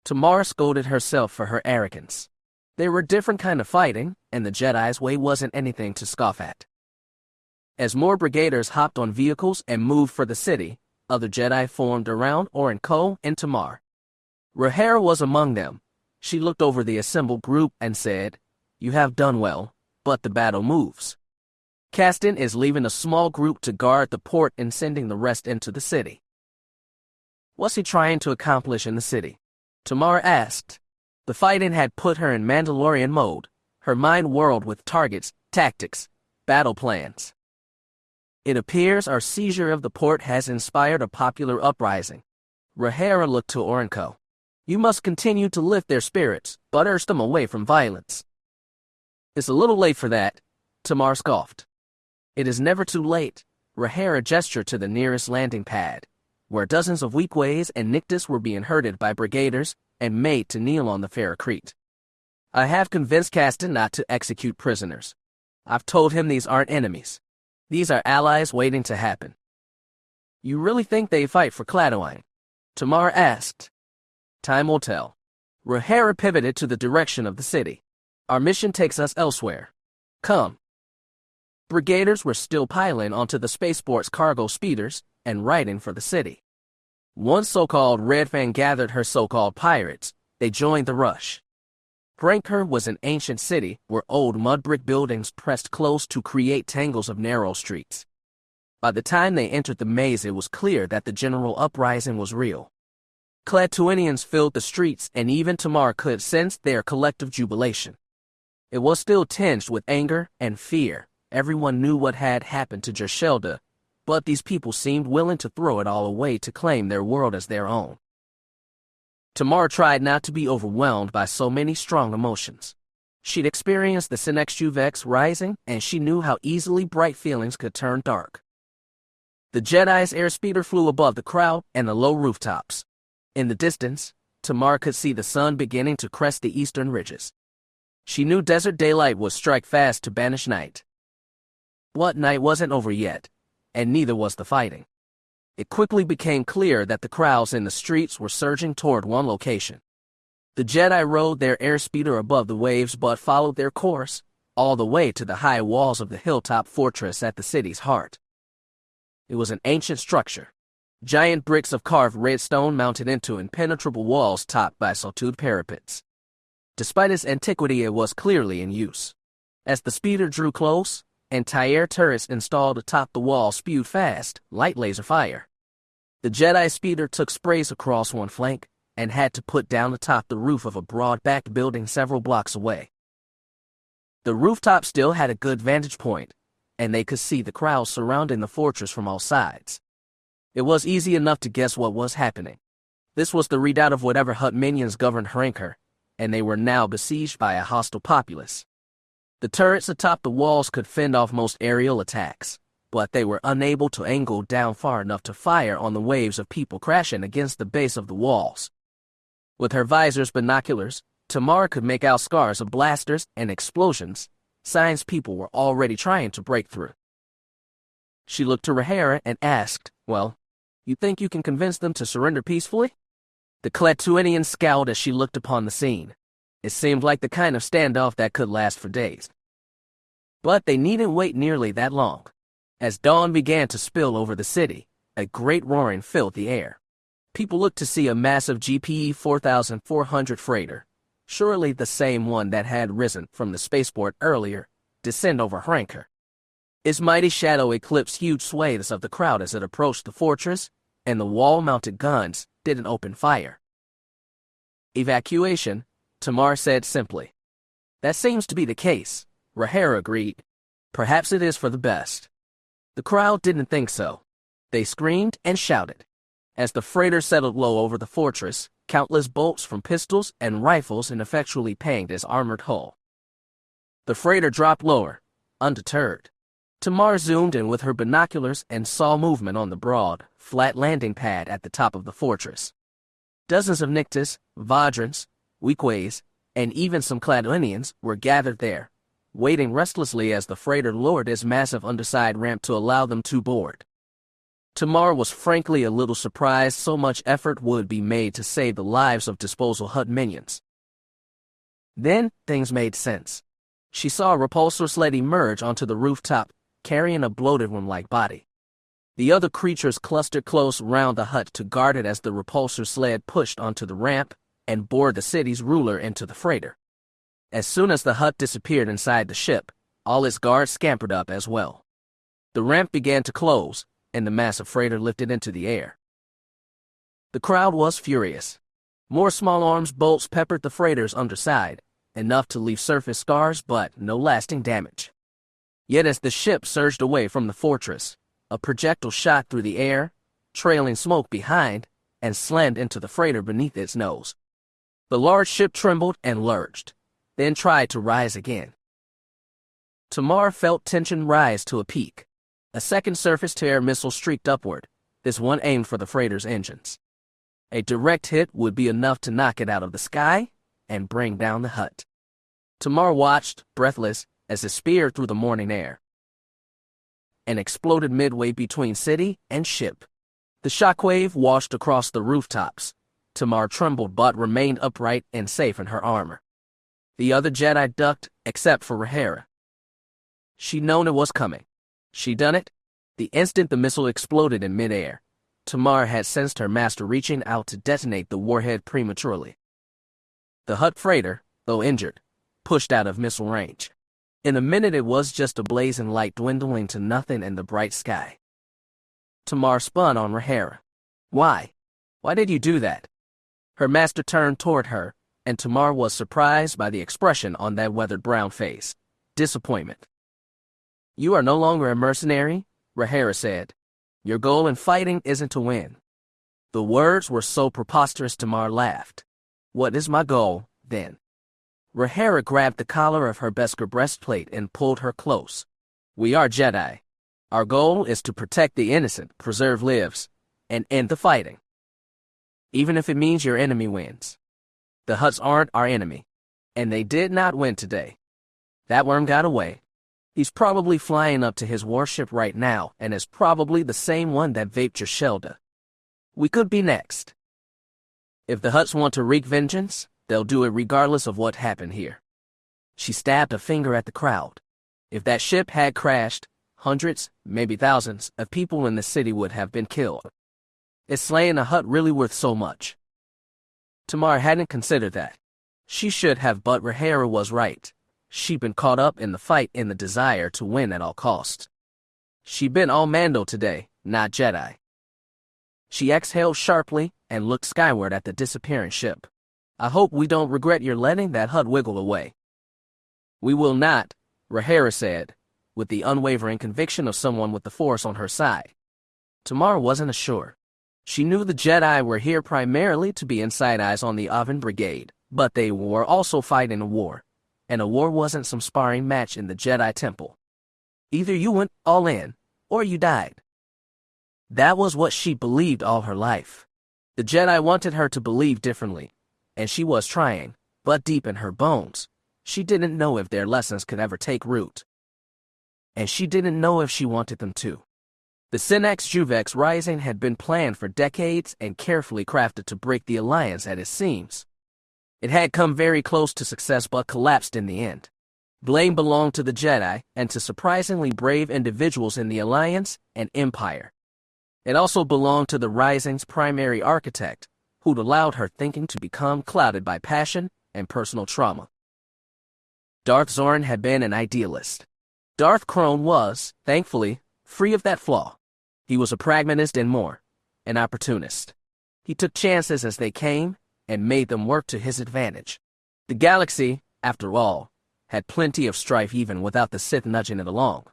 Tamar scolded herself for her arrogance. They were a different kind of fighting, and the Jedi's way wasn't anything to scoff at. As more brigaders hopped on vehicles and moved for the city, other Jedi formed around Orenco and Tamar. Rhaenyra was among them. She looked over the assembled group and said, "You have done well, but the battle moves. Castan is leaving a small group to guard the port and sending the rest into the city." "What's he trying to accomplish in the city?" Tamar asked. The fighting had put her in Mandalorian mode. Her mind whirled with targets, tactics, battle plans. It appears our seizure of the port has inspired a popular uprising. Rhaenyra looked to Orenco. You must continue to lift their spirits, but urge them away from violence. It's a little late for that, Tamar scoffed. It is never too late. Rhaenyra gestured to the nearest landing pad, where dozens of weakways and Nictus were being herded by brigaders and made to kneel on the Ferrocrete. I have convinced Castan not to execute prisoners. I've told him these aren't enemies. These are allies waiting to happen. You really think they fight for Clatowine? Tamar asked. Time will tell. Rhaenyra pivoted to the direction of the city. Our mission takes us elsewhere. Come. Brigaders were still piling onto the spaceport's cargo speeders and riding for the city. One so-called Red Fang gathered her so-called pirates. They joined the rush. Hrankher was an ancient city where old mud brick buildings pressed close to create tangles of narrow streets. By the time they entered the maze, it was clear that the general uprising was real. Klatooinians filled the streets, and even Tamar could sense their collective jubilation. It was still tinged with anger and fear. Everyone knew what had happened to Gershelda, but these people seemed willing to throw it all away to claim their world as their own. Tamar tried not to be overwhelmed by so many strong emotions. She'd experienced the Synchronized rising, and she knew how easily bright feelings could turn dark. The Jedi's airspeeder flew above the crowd and the low rooftops. In the distance, Tamar could see the sun beginning to crest the eastern ridges. She knew desert daylight would strike fast to banish night. But night wasn't over yet, and neither was the fighting. It quickly became clear that the crowds in the streets were surging toward one location. The Jedi rode their airspeeder above the waves but followed their course, all the way to the high walls of the hilltop fortress at the city's heart. It was an ancient structure. Giant bricks of carved red stone mounted into impenetrable walls topped by sawtooth parapets. Despite its antiquity, it was clearly in use. As the speeder drew close, entire turrets installed atop the wall spewed fast, light laser fire. The Jedi speeder took sprays across one flank and had to put down atop the roof of a broad-backed building several blocks away. The rooftop still had a good vantage point, and they could see the crowds surrounding the fortress from all sides. It was easy enough to guess what was happening. This was the redoubt of whatever Hutt minions governed Hrankher, and they were now besieged by a hostile populace. The turrets atop the walls could fend off most aerial attacks, but they were unable to angle down far enough to fire on the waves of people crashing against the base of the walls. With her visor's binoculars, Tamar could make out scars of blasters and explosions, signs people were already trying to break through. She looked to Rhaenyra and asked, well, you think you can convince them to surrender peacefully? The Klatooinian scowled as she looked upon the scene. It seemed like the kind of standoff that could last for days. But they needn't wait nearly that long. As dawn began to spill over the city, a great roaring filled the air. People looked to see a massive GPE 4400 freighter, surely the same one that had risen from the spaceport earlier, descend over Hrankher. Its mighty shadow eclipsed huge swathes of the crowd as it approached the fortress, and the wall-mounted guns didn't open fire. Evacuation, Tamar said simply. That seems to be the case, Rhaenyra agreed. Perhaps it is for the best. The crowd didn't think so. They screamed and shouted. As the freighter settled low over the fortress, countless bolts from pistols and rifles ineffectually panged its armored hull. The freighter dropped lower, undeterred. Tamar zoomed in with her binoculars and saw movement on the broad, flat landing pad at the top of the fortress. Dozens of Nictus, Vadrans, Weakways, and even some Klatooinians were gathered there, waiting restlessly as the freighter lowered its massive underside ramp to allow them to board. Tamar was frankly a little surprised so much effort would be made to save the lives of disposal Hutt minions. Then, things made sense. She saw a repulsor sled emerge onto the rooftop, carrying a bloated one-like body. The other creatures clustered close round the hut to guard it as the repulsor sled pushed onto the ramp and bore the city's ruler into the freighter. As soon as the hut disappeared inside the ship, all its guards scampered up as well. The ramp began to close, and the massive freighter lifted into the air. The crowd was furious. More small arms bolts peppered the freighter's underside, enough to leave surface scars but no lasting damage. Yet as the ship surged away from the fortress, A projectile shot through the air, trailing smoke behind, and slammed into the freighter beneath its nose. The large ship trembled and lurched, then tried to rise again. Tamar felt tension rise to a peak. A second surface-to-air missile streaked upward, this one aimed for the freighter's engines. A direct hit would be enough to knock it out of the sky and bring down the hut. Tamar watched, breathless, as it speared through the morning air and exploded midway between city and ship. The shockwave washed across the rooftops. Tamar trembled but remained upright and safe in her armor. The other Jedi ducked, except for Rhaenyra. She'd known it was coming. She'd done it the instant the missile exploded in midair. Tamar had sensed her master reaching out to detonate the warhead prematurely. The Hutt freighter, though injured, pushed out of missile range. In a minute it was just a blazing light dwindling to nothing in the bright sky. Tamar spun on Rhaenyra. Why? Why did you do that? Her master turned toward her, and Tamar was surprised by the expression on that weathered brown face. Disappointment. You are no longer a mercenary, Rhaenyra said. Your goal in fighting isn't to win. The words were so preposterous Tamar laughed. What is my goal, then? Rhaenyra grabbed the collar of her Beskar breastplate and pulled her close. We are Jedi. Our goal is to protect the innocent, preserve lives, and end the fighting. Even if it means your enemy wins. The Hutts aren't our enemy, and they did not win today. That worm got away. He's probably flying up to his warship right now and is probably the same one that vaped your Shelda. We could be next. If the Hutts want to wreak vengeance, they'll do it regardless of what happened here. She stabbed a finger at the crowd. If that ship had crashed, hundreds, maybe thousands, of people in the city would have been killed. Is slaying a Hutt really worth so much? Tamar hadn't considered that. She should have, but Rhaenyra was right. She'd been caught up in the fight in the desire to win at all costs. She'd been all Mando today, not Jedi. She exhaled sharply and looked skyward at the disappearing ship. I hope we don't regret your letting that Hutt wiggle away. We will not, Rhaenyra said, with the unwavering conviction of someone with the Force on her side. Tamar wasn't sure. She knew the Jedi were here primarily to be inside eyes on the Yavin Brigade, but they were also fighting a war. And a war wasn't some sparring match in the Jedi Temple. Either you went all in, or you died. That was what she believed all her life. The Jedi wanted her to believe differently, and she was trying, but deep in her bones, she didn't know if their lessons could ever take root. And she didn't know if she wanted them to. The Synax Juvex Rising had been planned for decades and carefully crafted to break the Alliance at its seams. It had come very close to success but collapsed in the end. Blame belonged to the Jedi and to surprisingly brave individuals in the Alliance and Empire. It also belonged to the Rising's primary architect, who'd allowed her thinking to become clouded by passion and personal trauma. Darth Zorin had been an idealist. Darth Kroan was, thankfully, free of that flaw. He was a pragmatist and more, an opportunist. He took chances as they came, and made them work to his advantage. The galaxy, after all, had plenty of strife even without the Sith nudging it along.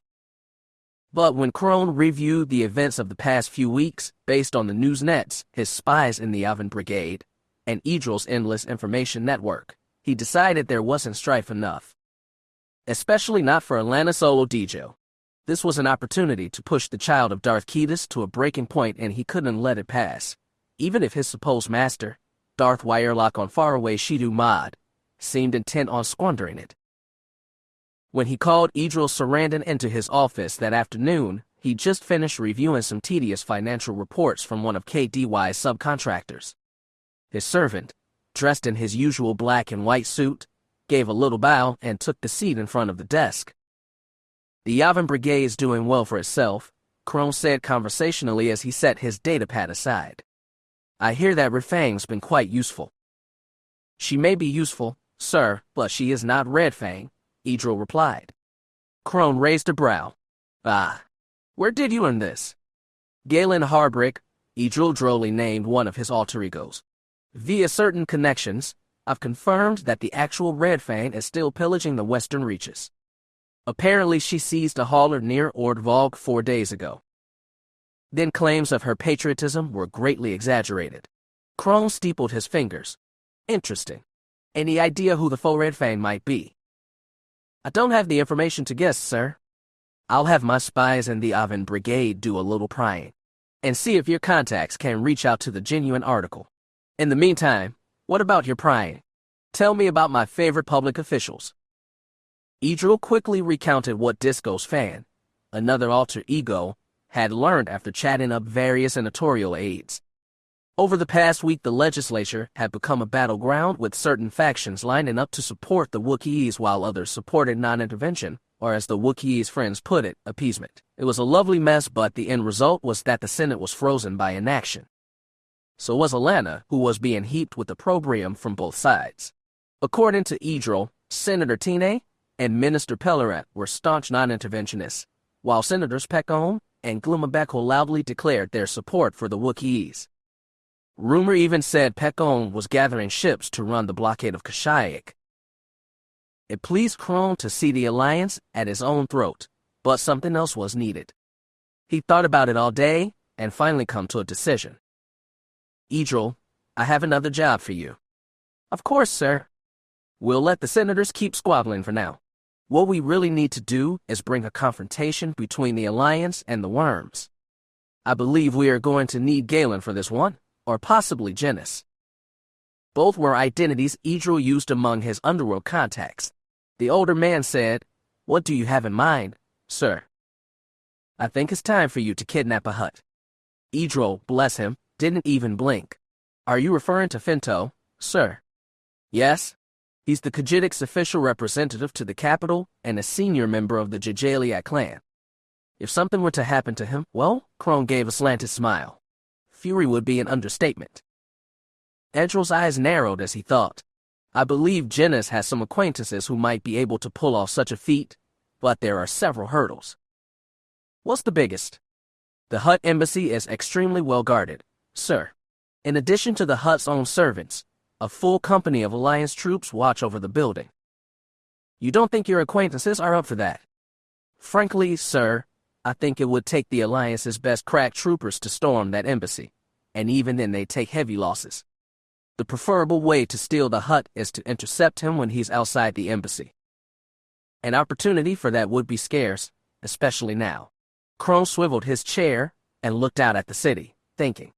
But when Kroan reviewed the events of the past few weeks based on the news nets, his spies in the Yavin Brigade, and Idril's endless information network, he decided there wasn't strife enough. Especially not for Allana Solo Dijo. This was an opportunity to push the child of Darth Ketis to a breaking point and he couldn't let it pass, even if his supposed master, Darth Wirelock on faraway Shidu Mod, seemed intent on squandering it. When he called Idril Sarandon into his office that afternoon, he'd just finished reviewing some tedious financial reports from one of KDY's subcontractors. His servant, dressed in his usual black and white suit, gave a little bow and took the seat in front of the desk. The Yavin Brigade is doing well for itself, Kroan said conversationally as he set his datapad aside. I hear that Redfang's been quite useful. She may be useful, sir, but she is not Redfang, Idril replied. Kroan raised a brow. Ah, where did you learn this? Galen Harbrick, Idril drolly named one of his alter egos. Via certain connections, I've confirmed that the actual Redfang is still pillaging the western reaches. Apparently she seized a hauler near Ordvalg 4 days ago. Then claims of her patriotism were greatly exaggerated. Kroan steepled his fingers. Interesting. Any idea who the faux Red Fang might be? I don't have the information to guess, sir. I'll have my spies in the Avon Brigade do a little prying, and see if your contacts can reach out to the genuine article. In the meantime, what about your prying? Tell me about my favorite public officials. Idril quickly recounted what Disco's fan, another alter ego, had learned after chatting up various senatorial aides. Over the past week, the legislature had become a battleground with certain factions lining up to support the Wookiees while others supported non-intervention, or as the Wookiees' friends put it, appeasement. It was a lovely mess, but the end result was that the Senate was frozen by inaction. So was Allana, who was being heaped with opprobrium from both sides. According to Idril, Senator Tine and Minister Pellerat were staunch non-interventionists, while Senators Pecon and Glumabekal loudly declared their support for the Wookiees. Rumor even said Pecon was gathering ships to run the blockade of Kashyyyk. It pleased Kroan to see the alliance at his own throat, but something else was needed. He thought about it all day and finally come to a decision. Idril, I have another job for you. Of course, sir. We'll let the senators keep squabbling for now. What we really need to do is bring a confrontation between the alliance and the worms. I believe we are going to need Galen for this one, or possibly Janice. Both were identities Idril used among his underworld contacts. The older man said, "What do you have in mind, sir?" "I think it's time for you to kidnap a Hutt." Idril, bless him, didn't even blink. "Are you referring to Finto, sir?" "Yes. He's the Khajiit's official representative to the capital and a senior member of the Jajaliak clan. If something were to happen to him, well," Kroan gave a slanted smile. "Fury would be an understatement." Idril's eyes narrowed as he thought. "I believe Janice has some acquaintances who might be able to pull off such a feat, but there are several hurdles." "What's the biggest?" "The Hutt embassy is extremely well guarded, sir. In addition to the Hutt's own servants, a full company of Alliance troops watch over the building." "You don't think your acquaintances are up for that?" "Frankly, sir, I think it would take the Alliance's best crack troopers to storm that embassy, and even then they take heavy losses. The preferable way to steal the Hutt is to intercept him when he's outside the embassy. An opportunity for that would be scarce, especially now." Kroan swiveled his chair and looked out at the city, thinking.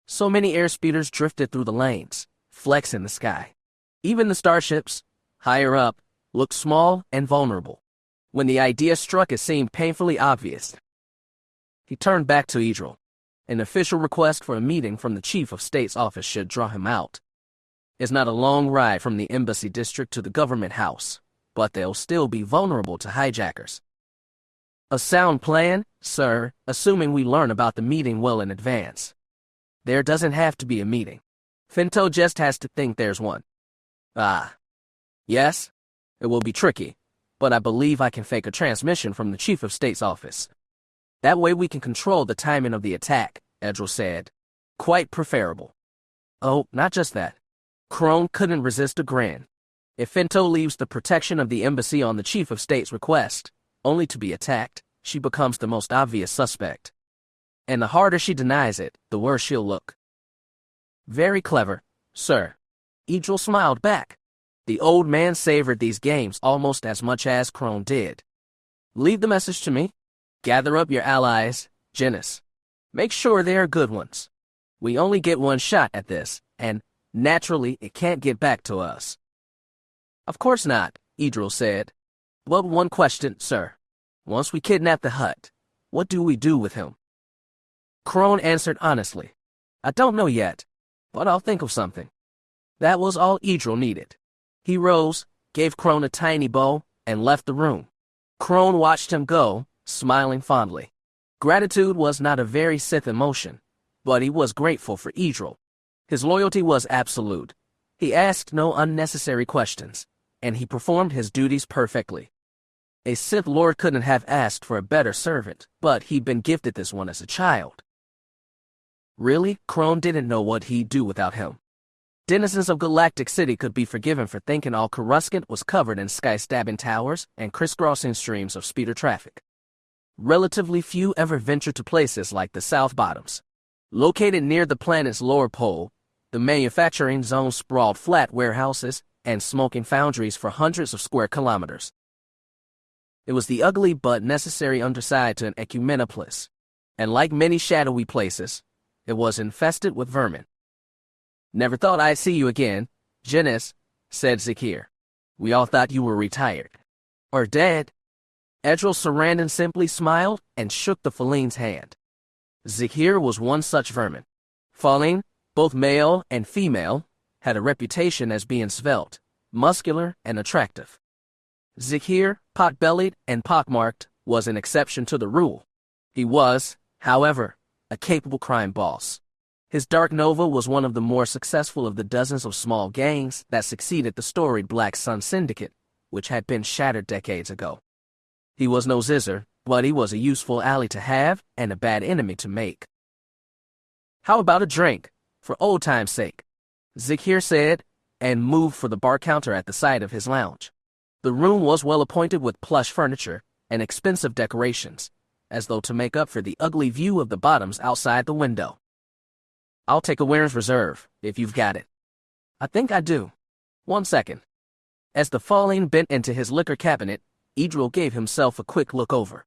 So many airspeeders drifted through the lanes, flecks in the sky. Even the starships, higher up, looked small and vulnerable. When the idea struck, it seemed painfully obvious. He turned back to Idril. An official request for a meeting from the Chief of State's office should draw him out. It's not a long ride from the embassy district to the government house, but they'll still be vulnerable to hijackers. "A sound plan, sir, assuming we learn about the meeting well in advance. There doesn't have to be a meeting. Finto just has to think there's one." "Ah. Yes, it will be tricky, but I believe I can fake a transmission from the Chief of State's office. That way we can control the timing of the attack," Idril said. "Quite preferable." "Oh, not just that." Kroan couldn't resist a grin. If Finto leaves the protection of the embassy on the Chief of State's request, only to be attacked, she becomes the most obvious suspect. And the harder she denies it, the worse she'll look. "Very clever, sir." Idril smiled back. The old man savored these games almost as much as Kroan did. "Leave the message to me. Gather up your allies, Janice. Make sure they are good ones. We only get one shot at this, and, naturally, it can't get back to us." "Of course not," Idril said. "But one question, sir. Once we kidnap the Hutt, what do we do with him?" Kroan answered honestly. "I don't know yet, but I'll think of something." That was all Idril needed. He rose, gave Kroan a tiny bow, and left the room. Kroan watched him go, smiling fondly. Gratitude was not a very Sith emotion, but he was grateful for Idril. His loyalty was absolute. He asked no unnecessary questions, and he performed his duties perfectly. A Sith Lord couldn't have asked for a better servant, but he'd been gifted this one as a child. Really, Kroan didn't know what he'd do without him. Denizens of Galactic City could be forgiven for thinking all Coruscant was covered in sky-stabbing towers and crisscrossing streams of speeder traffic. Relatively few ever ventured to places like the South Bottoms. Located near the planet's lower pole, the manufacturing zone sprawled flat warehouses and smoking foundries for hundreds of square kilometers. It was the ugly but necessary underside to an ecumenopolis, and like many shadowy places, it was infested with vermin. "Never thought I'd see you again, Janice," said Zakir. "We all thought you were retired. Or dead." Edril Sarandon simply smiled and shook the Falene's hand. Zakir was one such vermin. Falene, both male and female, had a reputation as being svelte, muscular, and attractive. Zakir, pot-bellied and pockmarked, was an exception to the rule. He was, however, a capable crime boss. His Dark Nova was one of the more successful of the dozens of small gangs that succeeded the storied Black Sun Syndicate, which had been shattered decades ago. He was no zizzer, but he was a useful ally to have and a bad enemy to make. "How about a drink, for old time's sake?" Zakir said, and moved for the bar counter at the side of his lounge. The room was well appointed with plush furniture and expensive decorations, as though to make up for the ugly view of the bottoms outside the window. "I'll take a Warren's Reserve, if you've got it." "I think I do. 1 second." As the Falene bent into his liquor cabinet, Edril gave himself a quick look over.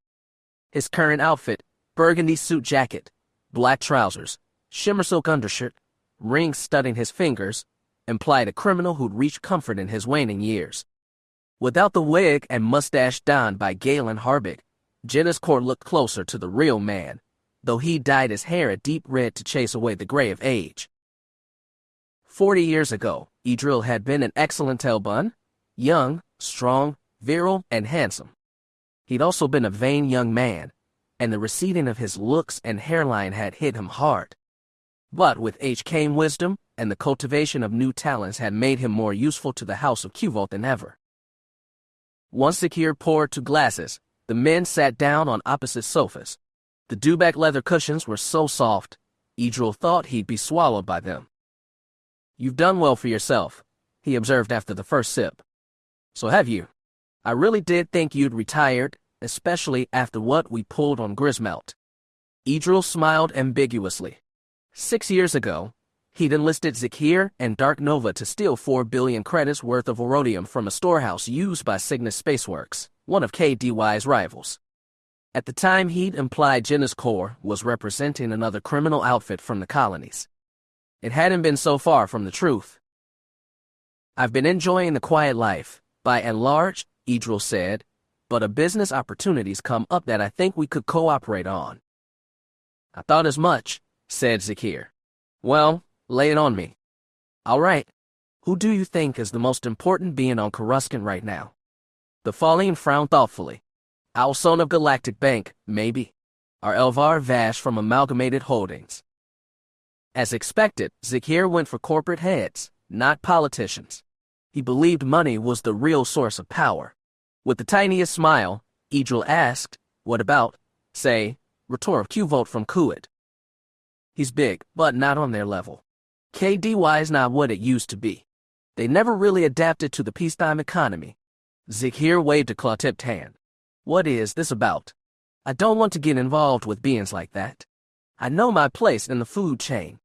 His current outfit, burgundy suit jacket, black trousers, shimmer silk undershirt, rings studding his fingers, implied a criminal who'd reached comfort in his waning years. Without the wig and mustache donned by Galen Harbick, Jenna's court looked closer to the real man, though he dyed his hair a deep red to chase away the gray of age. 40 years ago, Edril had been an excellent tailbun, young, strong, virile, and handsome. He'd also been a vain young man, and the receding of his looks and hairline had hit him hard. But with age came wisdom, and the cultivation of new talents had made him more useful to the House of Qvolt than ever. Once Zakir poured 2 glasses, the men sat down on opposite sofas. The dewback leather cushions were so soft, Edril thought he'd be swallowed by them. "You've done well for yourself," he observed after the first sip. "So have you. I really did think you'd retired, especially after what we pulled on Grismelt." Edril smiled ambiguously. 6 years ago, he'd enlisted Zakir and Dark Nova to steal 4 billion credits worth of Orodium from a storehouse used by Cygnus Spaceworks, one of KDY's rivals. At the time, he'd implied Jenna's Corps was representing another criminal outfit from the colonies. It hadn't been so far from the truth. "I've been enjoying the quiet life, by and large," Edril said, "but a business opportunity's come up that I think we could cooperate on." "I thought as much," said Zakir. "Well, lay it on me." "All right. Who do you think is the most important being on Coruscant right now?" The Falene frowned thoughtfully. "Alson of Galactic Bank, maybe. Or Elvar Vash from Amalgamated Holdings." As expected, Zakir went for corporate heads, not politicians. He believed money was the real source of power. With the tiniest smile, Edril asked, "What about, say, Rhetor of Qvolt from Kuwait?" "He's big, but not on their level. KDY is not what it used to be. They never really adapted to the peacetime economy." Zakir waved a claw-tipped hand. "What is this about? I don't want to get involved with beings like that. I know my place in the food chain."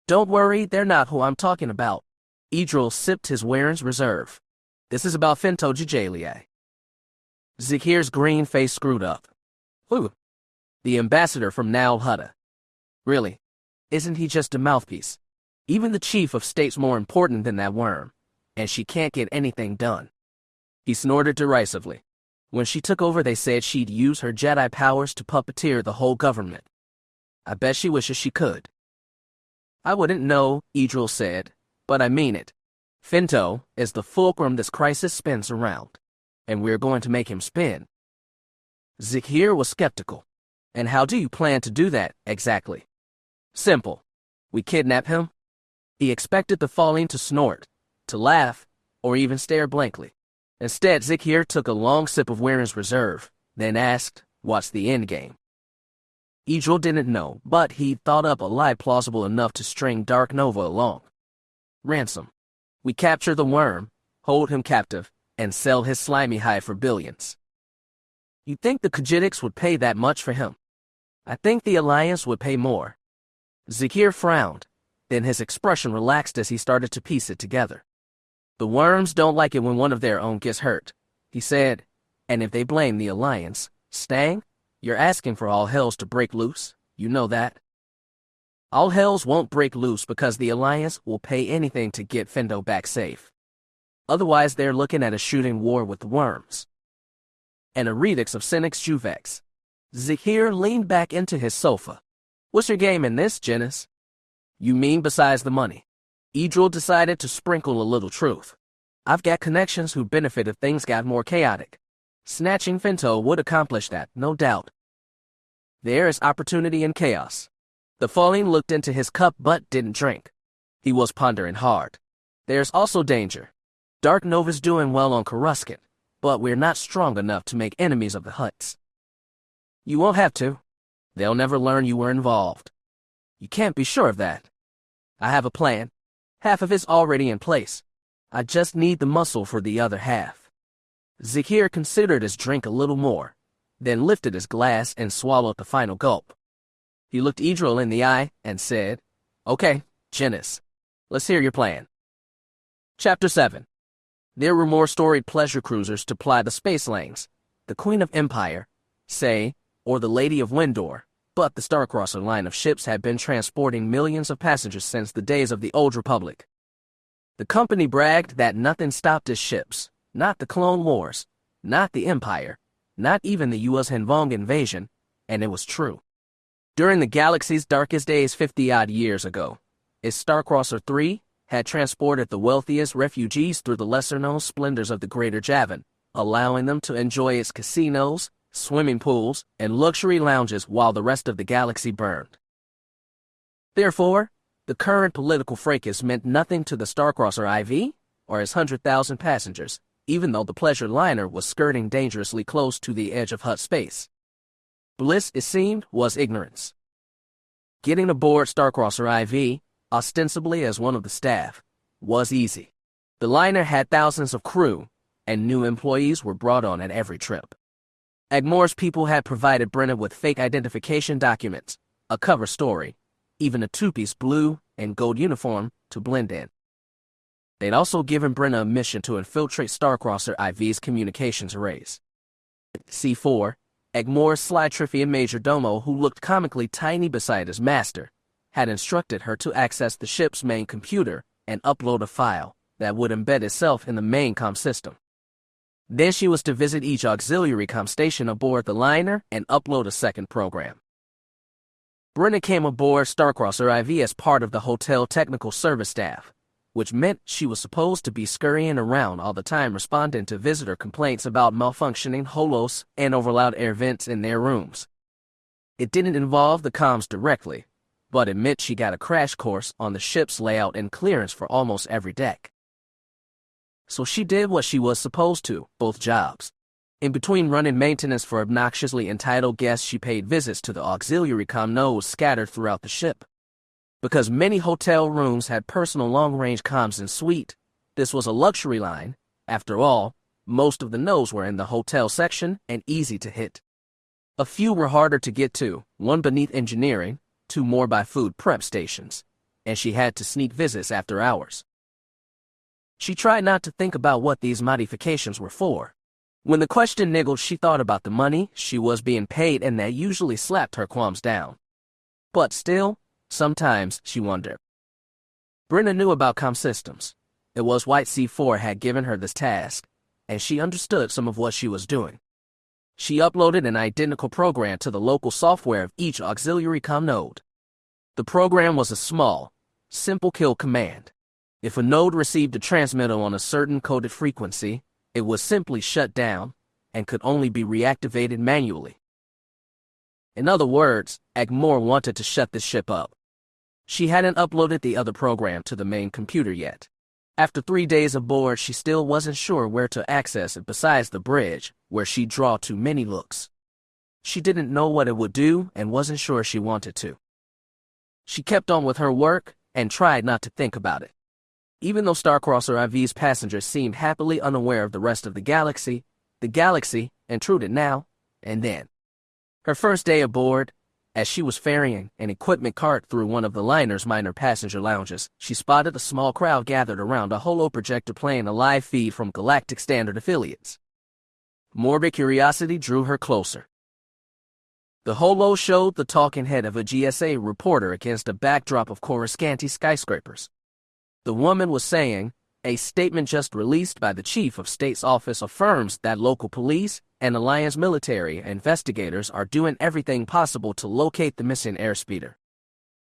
"Don't worry, they're not who I'm talking about." Edril sipped his Warren's Reserve. "This is about Finto Jajalia." Zakir's green face screwed up. "Who?" "The ambassador from Nal Hutta." "Really? Isn't he just a mouthpiece? Even the chief of state's more important than that worm, and she can't get anything done." He snorted derisively. "When she took over, they said she'd use her Jedi powers to puppeteer the whole government. I bet she wishes she could." "I wouldn't know," Edril said, "but I mean it. Finto is the fulcrum this crisis spins around, and we're going to make him spin." Zakir was skeptical. "And how do you plan to do that, exactly?" "Simple. We kidnap him." He expected the Falene to snort, to laugh, or even stare blankly. Instead, Zakir took a long sip of Warren's Reserve, then asked, "What's the end game?" Edril didn't know, but he'd thought up a lie plausible enough to string Dark Nova along. "Ransom. We capture the worm, hold him captive, and sell his slimy hide for billions." You think the Khajiitics would pay that much for him? I think the Alliance would pay more. Zakir frowned, then his expression relaxed as he started to piece it together. The worms don't like it when one of their own gets hurt, he said, and if they blame the Alliance, Stang, you're asking for all hells to break loose, you know that? All hells won't break loose because the Alliance will pay anything to get Fendo back safe. Otherwise, they're looking at a shooting war with the worms. And a redux of Senex Juvex. Zakir leaned back into his sofa. What's your game in this, Janice? You mean besides the money? Idril decided to sprinkle a little truth. I've got connections who benefit if things got more chaotic. Snatching Fento would accomplish that, no doubt. There is opportunity in chaos. The Falling looked into his cup but didn't drink. He was pondering hard. There's also danger. Dark Nova's doing well on Coruscant, but we're not strong enough to make enemies of the Hutts. You won't have to. They'll never learn you were involved. You can't be sure of that. I have a plan. Half of it's already in place. I just need the muscle for the other half. Zakir considered his drink a little more, then lifted his glass and swallowed the final gulp. He looked Idril in the eye and said, Okay, Janice, let's hear your plan. Chapter 7. There were more storied pleasure cruisers to ply the space lanes, the Queen of Empire, say, or the Lady of Windor, but the Starcrosser line of ships had been transporting millions of passengers since the days of the Old Republic. The company bragged that nothing stopped its ships, not the Clone Wars, not the Empire, not even the U.S. Henvong invasion, and it was true. During the galaxy's darkest days 50-odd years ago, its Starcrosser 3 had transported the wealthiest refugees through the lesser-known splendors of the Greater Javan, allowing them to enjoy its casinos, swimming pools, and luxury lounges while the rest of the galaxy burned. Therefore, the current political fracas meant nothing to the Starcrosser IV or its 100,000 passengers, even though the pleasure liner was skirting dangerously close to the edge of Hutt space. Bliss, it seemed, was ignorance. Getting aboard Starcrosser IV, ostensibly as one of the staff, was easy. The liner had thousands of crew, and new employees were brought on at every trip. Agmore's people had provided Brenna with fake identification documents, a cover story, even a two-piece blue and gold uniform to blend in. They'd also given Brenna a mission to infiltrate Starcrosser IV's communications arrays. C4, Agmore's Slytrifian major domo, who looked comically tiny beside his master, had instructed her to access the ship's main computer and upload a file that would embed itself in the main comm system. Then she was to visit each auxiliary comm station aboard the liner and upload a second program. Brenna came aboard Starcrosser IV as part of the hotel technical service staff, which meant she was supposed to be scurrying around all the time responding to visitor complaints about malfunctioning holos and overloud air vents in their rooms. It didn't involve the comms directly, but it meant she got a crash course on the ship's layout and clearance for almost every deck. So she did what she was supposed to, both jobs. In between running maintenance for obnoxiously entitled guests, she paid visits to the auxiliary comm nodes scattered throughout the ship. Because many hotel rooms had personal long-range comms en suite, this was a luxury line. After all, most of the nodes were in the hotel section and easy to hit. A few were harder to get to, one beneath engineering, two more by food prep stations, and she had to sneak visits after hours. She tried not to think about what these modifications were for. When the question niggled, she thought about the money she was being paid, and that usually slapped her qualms down. But still, sometimes she wondered. Brenna knew about comm systems. It was White C4 had given her this task, and she understood some of what she was doing. She uploaded an identical program to the local software of each auxiliary comm node. The program was a small, simple kill command. If a node received a transmitter on a certain coded frequency, it was simply shut down and could only be reactivated manually. In other words, Agmore wanted to shut this ship up. She hadn't uploaded the other program to the main computer yet. After 3 days aboard, she still wasn't sure where to access it besides the bridge, where she'd draw too many looks. She didn't know what it would do and wasn't sure she wanted to. She kept on with her work and tried not to think about it. Even though Starcrosser IV's passengers seemed happily unaware of the rest of the galaxy, intruded now, And then, her first day aboard, as she was ferrying an equipment cart through one of the liner's minor passenger lounges, she spotted a small crowd gathered around a holo-projector playing a live feed from Galactic Standard affiliates. Morbid curiosity drew her closer. The holo showed the talking head of a GSA reporter against a backdrop of Coruscant skyscrapers. The woman was saying, "A statement just released by the Chief of State's office affirms that local police and Alliance military investigators are doing everything possible to locate the missing airspeeder.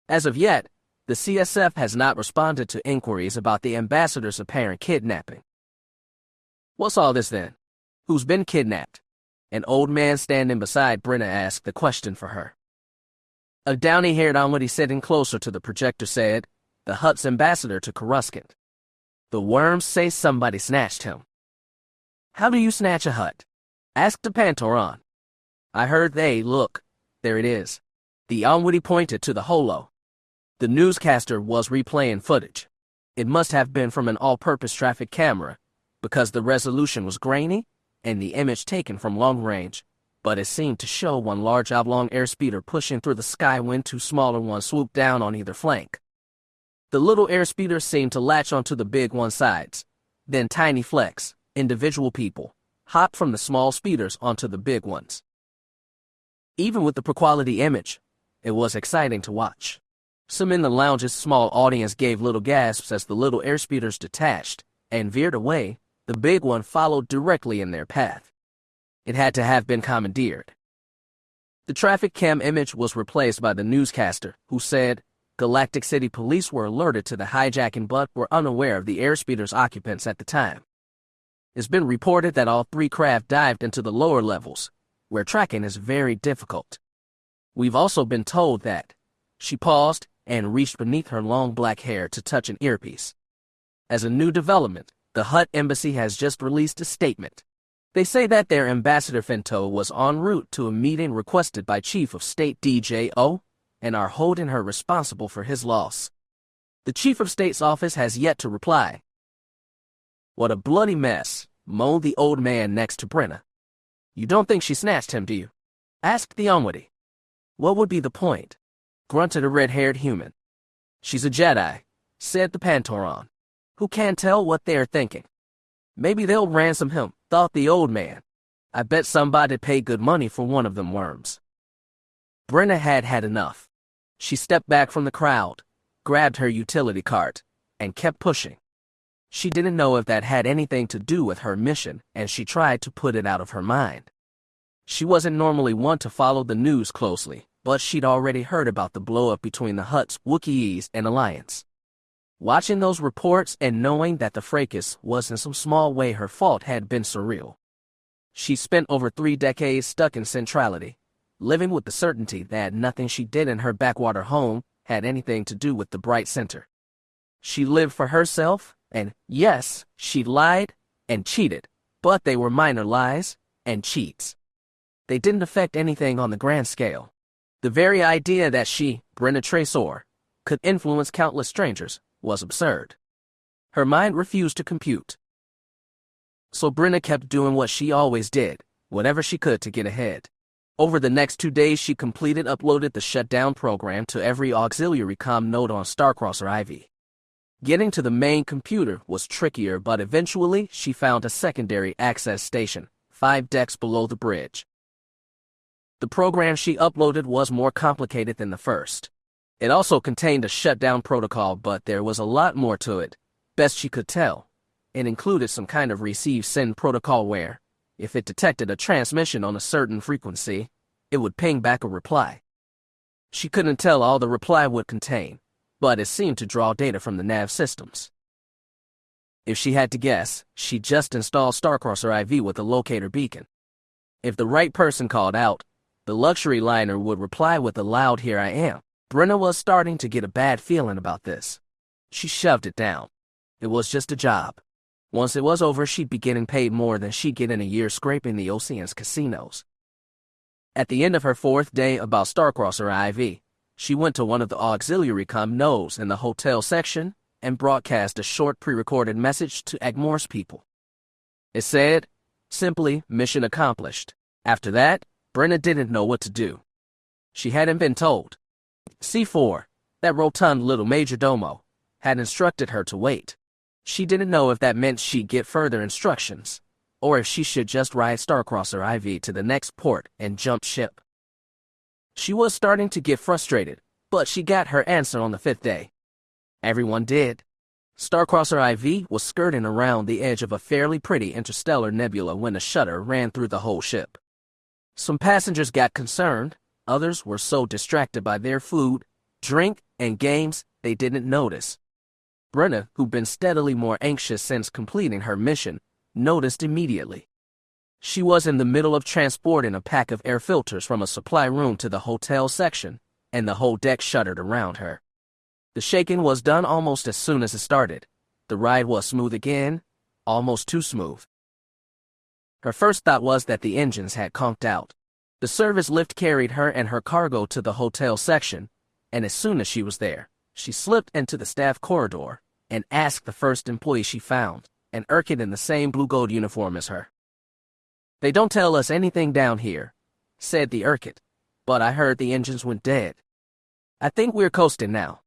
As of yet, the CSF has not responded to inquiries about the ambassador's apparent kidnapping." "What's all this then? Who's been kidnapped?" An old man standing beside Brenna asked the question for her. A downy-haired Onwity sitting closer to the projector said, "The Hutt's ambassador to Coruscant. The worms say somebody snatched him." "How do you snatch a Hutt?" asked the Pantoran. "I heard look, there it is." The Onwity pointed to the holo. The newscaster was replaying footage. It must have been from an all-purpose traffic camera, because the resolution was grainy, and the image taken from long range, but it seemed to show one large oblong airspeeder pushing through the sky when two smaller ones swooped down on either flank. The little airspeeder seemed to latch onto the big one's sides. Then tiny flecks, individual people, hopped from the small speeders onto the big ones. Even with the poor-quality image, it was exciting to watch. Some in the lounge's small audience gave little gasps as the little airspeeders detached and veered away. The big one followed directly in their path. It had to have been commandeered. The traffic cam image was replaced by the newscaster, who said, "Galactic City police were alerted to the hijacking but were unaware of the airspeeder's occupants at the time. It's been reported that all three craft dived into the lower levels, where tracking is very difficult. We've also been told that." She paused and reached beneath her long black hair to touch an earpiece. "As a new development, the Hutt Embassy has just released a statement. They say that their ambassador Finto was en route to a meeting requested by Chief of State DJO and are holding her responsible for his loss. The Chief of State's office has yet to reply." "What a bloody mess," moaned the old man next to Brenna. "You don't think she snatched him, do you?" asked the Onwity. "What would be the point?" grunted a red-haired human. "She's a Jedi," said the Pantoran. "Who can tell what they're thinking? Maybe they'll ransom him," thought the old man. "I bet somebody paid good money for one of them worms." Brenna had had enough. She stepped back from the crowd, grabbed her utility cart, and kept pushing. She didn't know if that had anything to do with her mission, and she tried to put it out of her mind. She wasn't normally one to follow the news closely, but she'd already heard about the blow-up between the Hutts, Wookiees, and Alliance. Watching those reports and knowing that the fracas was in some small way her fault had been surreal. She spent over 3 decades stuck in centrality, living with the certainty that nothing she did in her backwater home had anything to do with the bright center. She lived for herself, and yes, she lied and cheated, but they were minor lies and cheats. They didn't affect anything on the grand scale. The very idea that she, Brenna Tresor, could influence countless strangers was absurd. Her mind refused to compute. So Brenna kept doing what she always did, whatever she could to get ahead. Over the next 2 days, she uploaded the shutdown program to every auxiliary comm node on Starcrosser IV. Getting to the main computer was trickier, but eventually she found a secondary access station, 5 decks below the bridge. The program she uploaded was more complicated than the first. It also contained a shutdown protocol, but there was a lot more to it, best she could tell. It included some kind of receive-send protocol where, if it detected a transmission on a certain frequency, it would ping back a reply. She couldn't tell all the reply would contain, but it seemed to draw data from the nav systems. If she had to guess, she'd just installed Starcrosser IV with a locator beacon. If the right person called out, the luxury liner would reply with a loud "Here I am." Brenna was starting to get a bad feeling about this. She shoved it down. It was just a job. Once it was over, she'd be getting paid more than she'd get in a year scraping the ocean's casinos. At the end of her 4th day about Starcrosser IV, she went to one of the auxiliary comm nodes in the hotel section and broadcast a short pre-recorded message to Agmore's people. It said, simply, "Mission accomplished. After that, Brenna didn't know what to do. She hadn't been told. C4, that rotund little majordomo, had instructed her to wait. She didn't know if that meant she'd get further instructions, or if she should just ride Starcrosser IV to the next port and jump ship. She was starting to get frustrated, but she got her answer on the 5th day. Everyone did. Starcrosser IV was skirting around the edge of a fairly pretty interstellar nebula when a shudder ran through the whole ship. Some passengers got concerned, others were so distracted by their food, drink, and games they didn't notice. Brenna, who'd been steadily more anxious since completing her mission, noticed immediately. She was in the middle of transporting a pack of air filters from a supply room to the hotel section, and the whole deck shuddered around her. The shaking was done almost as soon as it started. The ride was smooth again, almost too smooth. Her first thought was that the engines had conked out. The service lift carried her and her cargo to the hotel section, and as soon as she was there, she slipped into the staff corridor and asked the first employee she found, an Urkit in the same blue-gold uniform as her. "They don't tell us anything down here," said the Urkit, "but I heard the engines went dead. I think we're coasting now."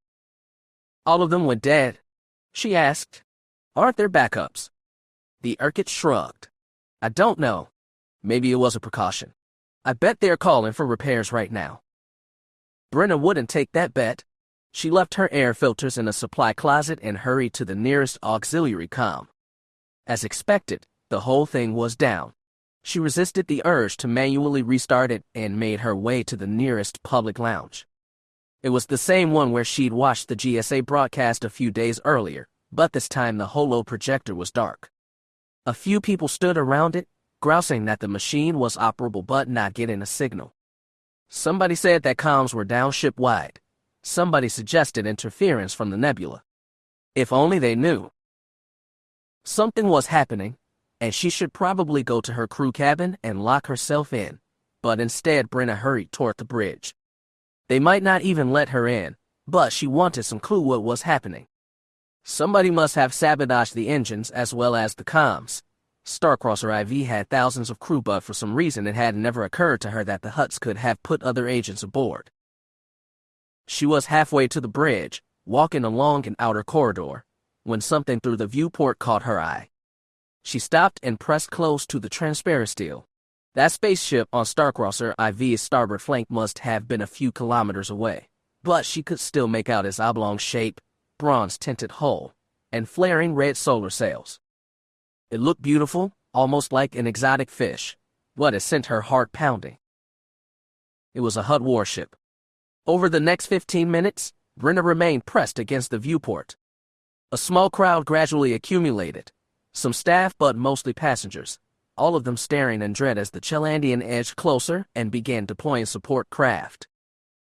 "All of them went dead?" she asked. "Aren't there backups?" The Urkit shrugged. "I don't know. Maybe it was a precaution. I bet they're calling for repairs right now." Brenna wouldn't take that bet. She left her air filters in a supply closet and hurried to the nearest auxiliary comm. As expected, the whole thing was down. She resisted the urge to manually restart it and made her way to the nearest public lounge. It was the same one where she'd watched the GSA broadcast a few days earlier, but this time the holo projector was dark. A few people stood around it, grousing that the machine was operable but not getting a signal. Somebody said that comms were down ship-wide. Somebody suggested interference from the nebula. If only they knew. Something was happening, and she should probably go to her crew cabin and lock herself in, but instead Brenna hurried toward the bridge. They might not even let her in, but she wanted some clue what was happening. Somebody must have sabotaged the engines as well as the comms. Starcrosser IV had thousands of crew, but for some reason it had never occurred to her that the Hutts could have put other agents aboard. She was halfway to the bridge, walking along an outer corridor, when something through the viewport caught her eye. She stopped and pressed close to the transparisteel. That spaceship on Starcrosser IV's starboard flank must have been a few kilometers away, but she could still make out its oblong shape, bronze-tinted hull, and flaring red solar sails. It looked beautiful, almost like an exotic fish, but it sent her heart pounding. It was a Hutt warship. Over the next 15 minutes, Brenna remained pressed against the viewport. A small crowd gradually accumulated, some staff but mostly passengers, all of them staring in dread as the Chelandian edged closer and began deploying support craft.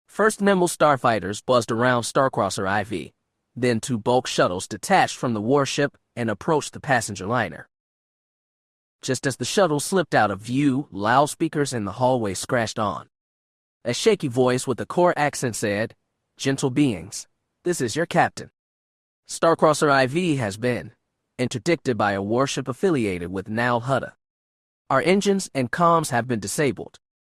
First nimble starfighters buzzed around Starcrosser IV, then 2 bulk shuttles detached from the warship and approached the passenger liner. Just as the shuttle slipped out of view, loudspeakers in the hallway scratched on. A shaky voice with a core accent said, "Gentle beings, this is your captain. Starcrosser IV has been interdicted by a warship affiliated with Nal Hutta. Our engines and comms have been disabled.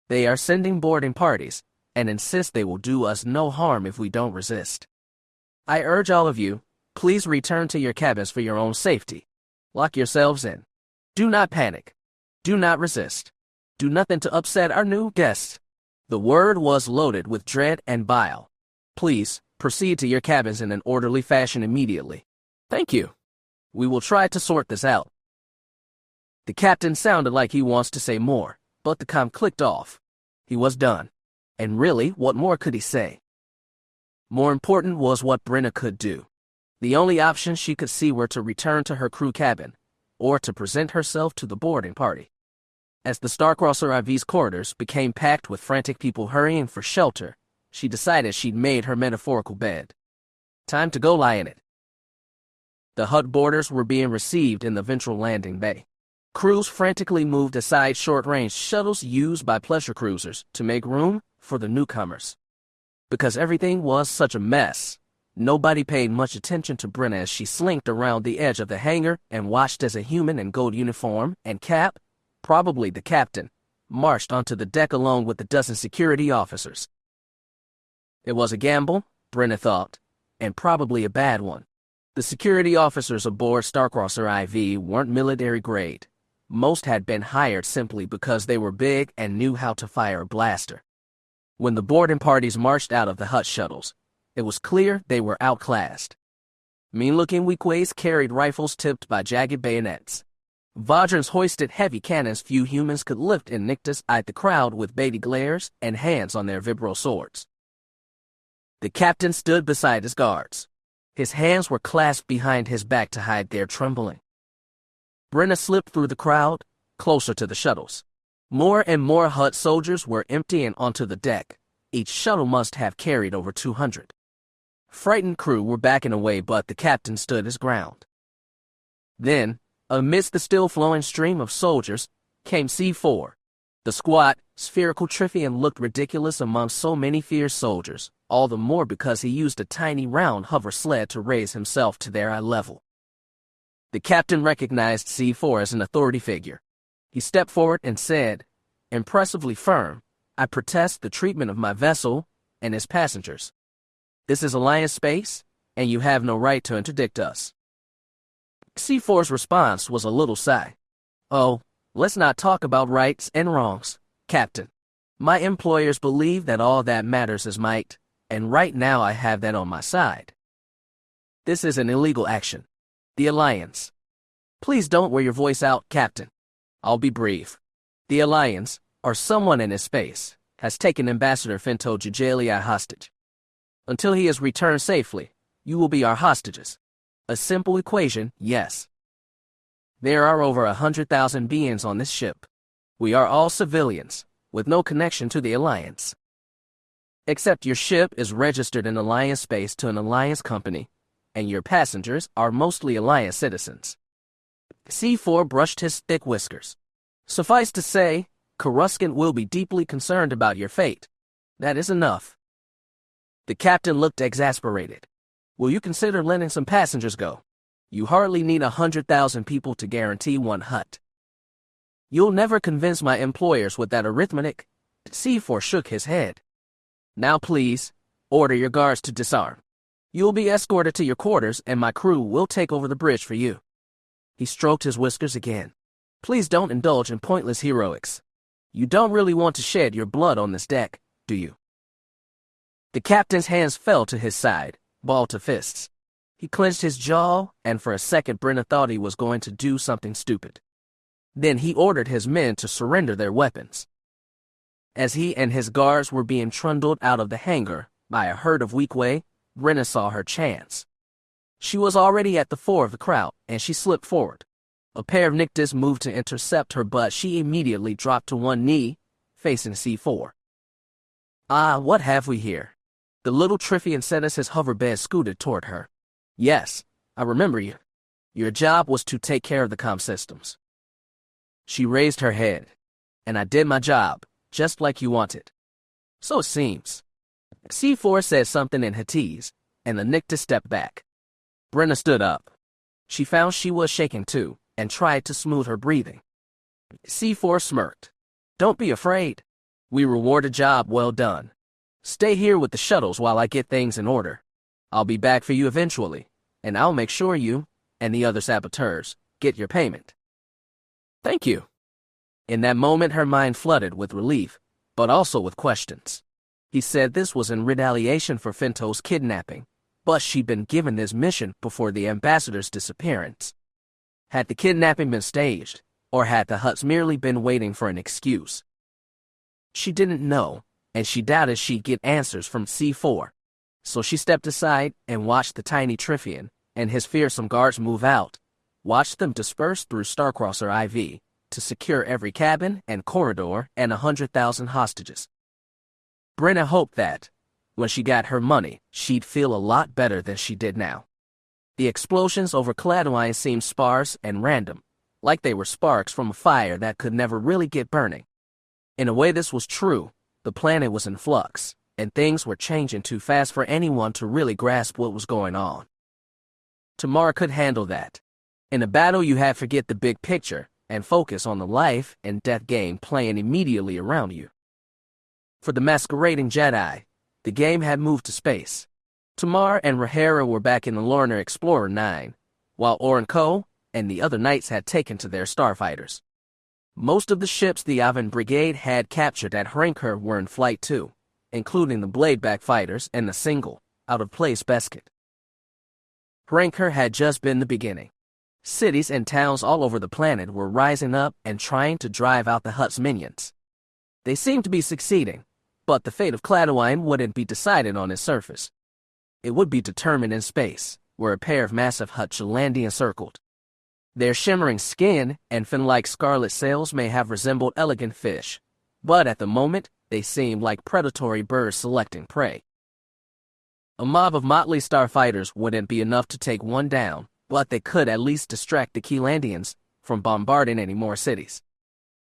They are sending boarding parties and insist they will do us no harm if we don't resist. I urge all of you, please return to your cabins for your own safety. Lock yourselves in. Do not panic. Do not resist. Do nothing to upset our new guests." The word was loaded with dread and bile. "Please, proceed to your cabins in an orderly fashion immediately. Thank you. We will try to sort this out." The captain sounded like he wants to say more, but the comm clicked off. He was done. And really, what more could he say? More important was what Brenna could do. The only options she could see were to return to her crew cabin, or to present herself to the boarding party. As the Starcrosser IV's corridors became packed with frantic people hurrying for shelter, she decided she'd made her metaphorical bed. Time to go lie in it. The Hutt boarders were being received in the ventral landing bay. Crews frantically moved aside short-range shuttles used by pleasure cruisers to make room for the newcomers. Because everything was such a mess, nobody paid much attention to Brenna as she slinked around the edge of the hangar and watched as a human in gold uniform and cap, probably the captain, marched onto the deck along with a dozen security officers. It was a gamble, Brenna thought, and probably a bad one. The security officers aboard Starcrosser IV weren't military grade. Most had been hired simply because they were big and knew how to fire a blaster. When the boarding parties marched out of the Hutt shuttles, it was clear they were outclassed. Mean-looking weakways carried rifles tipped by jagged bayonets. Vajrans hoisted heavy cannons few humans could lift, and Nictus eyed the crowd with baby glares and hands on their vibro swords. The captain stood beside his guards. His hands were clasped behind his back to hide their trembling. Brenna slipped through the crowd, closer to the shuttles. More and more Hutt soldiers were emptying onto the deck. Each shuttle must have carried over 200. Frightened crew were backing away, but the captain stood his ground. Then, amidst the still-flowing stream of soldiers, came C4. The squat, spherical Triffian looked ridiculous among so many fierce soldiers, all the more because he used a tiny round hover sled to raise himself to their eye level. The captain recognized C4 as an authority figure. He stepped forward and said, impressively firm, "I protest the treatment of my vessel and its passengers. This is Alliance space, and you have no right to interdict us." C4's response was a little sigh. "Oh, let's not talk about rights and wrongs, Captain. My employers believe that all that matters is might, and right now I have that on my side. This is an illegal action. The Alliance." "Please don't wear your voice out, Captain. I'll be brief. The Alliance, or someone in his space, has taken Ambassador Finto Jugelia hostage. Until he is returned safely, you will be our hostages. A simple equation, yes. There are over 100,000 beings on this ship. We are all civilians, with no connection to the Alliance. Except your ship is registered in Alliance space to an Alliance company, and your passengers are mostly Alliance citizens." C4 brushed his thick whiskers. "Suffice to say, Coruscant will be deeply concerned about your fate. That is enough." The captain looked exasperated. "Will you consider letting some passengers go? You hardly need 100,000 people to guarantee one Hutt." "You'll never convince my employers with that arithmetic." C4 shook his head. "Now please, order your guards to disarm. You'll be escorted to your quarters, and my crew will take over the bridge for you." He stroked his whiskers again. "Please don't indulge in pointless heroics. You don't really want to shed your blood on this deck, do you?" The captain's hands fell to his side, balled to fists. He clenched his jaw, and for a second Brenna thought he was going to do something stupid. Then he ordered his men to surrender their weapons. As he and his guards were being trundled out of the hangar by a herd of weakway, Brenna saw her chance. She was already at the fore of the crowd, and she slipped forward. A pair of Nictus moved to intercept her, but she immediately dropped to one knee, facing C4. "Ah, what have we here?" The little Triffian said as his hoverbed scooted toward her. "Yes, I remember you. Your job was to take care of the comm systems." She raised her head. "And I did my job, just like you wanted." "So it seems." C4 said something in Huttese, and the Nictus stepped back. Brenna stood up. She found she was shaking too, and tried to smooth her breathing. C4 smirked. "Don't be afraid. We reward a job well done. Stay here with the shuttles while I get things in order. I'll be back for you eventually, and I'll make sure you, and the other saboteurs, get your payment." "Thank you." In that moment her mind flooded with relief, but also with questions. He said this was in retaliation for Finto's kidnapping, but she'd been given this mission before the ambassador's disappearance. Had the kidnapping been staged, or had the Hutts merely been waiting for an excuse? She didn't know, and she doubted she'd get answers from C4. So she stepped aside and watched the tiny Triffian and his fearsome guards move out, watched them disperse through Starcrosser IV to secure every cabin and corridor and 100,000 hostages. Brenna hoped that, when she got her money, she'd feel a lot better than she did now. The explosions over Cladwine seemed sparse and random, like they were sparks from a fire that could never really get burning. In a way this was true. The planet was in flux, and things were changing too fast for anyone to really grasp what was going on. Tamara could handle that. In a battle you had to forget the big picture, and focus on the life and death game playing immediately around you. For the masquerading Jedi, the game had moved to space. Tamar and Rhaenyra were back in the Lorna Explorer 9, while Oren Ko and the other knights had taken to their starfighters. Most of the ships the Yavin Brigade had captured at Hrankr were in flight too, including the Bladeback fighters and the single, out-of-place Beskid. Hrankr had just been the beginning. Cities and towns all over the planet were rising up and trying to drive out the Hutt's minions. They seemed to be succeeding, but the fate of Cladwine wouldn't be decided on its surface. It would be determined in space, where a pair of massive Hutt Chalandians circled. Their shimmering skin and fin-like scarlet sails may have resembled elegant fish, but at the moment they seemed like predatory birds selecting prey. A mob of motley starfighters wouldn't be enough to take one down, but they could at least distract the Keelandians from bombarding any more cities.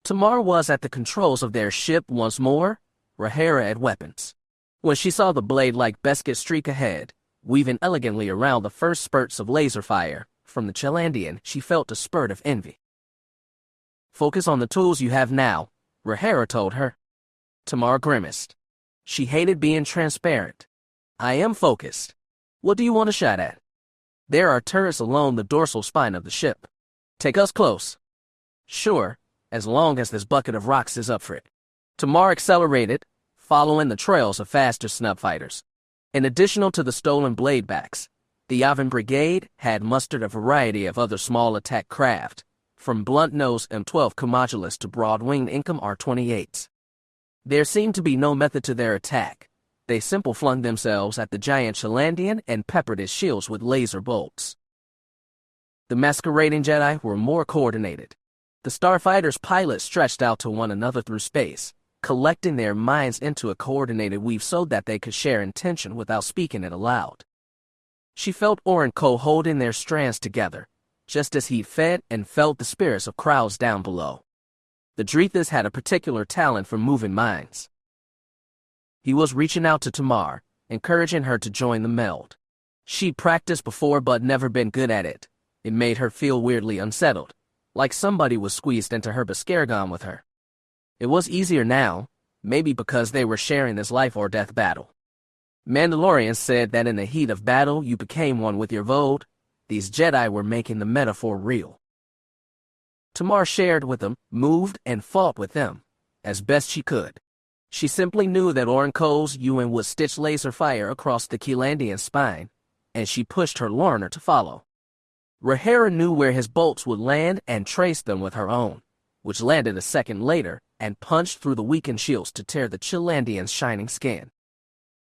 Tamar was at the controls of their ship once more, Rhaenyra at weapons. When she saw the blade-like Beskid streak ahead, weaving elegantly around the first spurts of laser fire from the Chalandian, she felt a spurt of envy. "Focus on the tools you have now," Rhaenyra told her. Tamar grimaced. She hated being transparent. "I am focused. What do you want a shot at?" "There are turrets along the dorsal spine of the ship. Take us close." "Sure, as long as this bucket of rocks is up for it." Tamar accelerated, following the trails of faster snub fighters. In addition to the stolen bladebacks, the Yavin Brigade had mustered a variety of other small attack craft, from blunt-nosed M12 Commodulus to broad-winged Inkom R-28s. There seemed to be no method to their attack. They simply flung themselves at the giant Chalandian and peppered his shields with laser bolts. The masquerading Jedi were more coordinated. The starfighters' pilots stretched out to one another through space, collecting their minds into a coordinated weave so that they could share intention without speaking it aloud. She felt Oren Ko holding their strands together, just as he fed and felt the spirits of crowds down below. The Drethas had a particular talent for moving minds. He was reaching out to Tamar, encouraging her to join the meld. She'd practiced before but never been good at it. It made her feel weirdly unsettled, like somebody was squeezed into her Baskergon with her. It was easier now, maybe because they were sharing this life-or-death battle. Mandalorians said that in the heat of battle you became one with your Vode. These Jedi were making the metaphor real. Tamar shared with them, moved and fought with them, as best she could. She simply knew that Oren Ko's Ewan would stitch laser fire across the Keelandian spine, and she pushed her Lorna to follow. Rhaenyra knew where his bolts would land and traced them with her own, which landed a second later and punched through the weakened shields to tear the Chalandian's shining skin.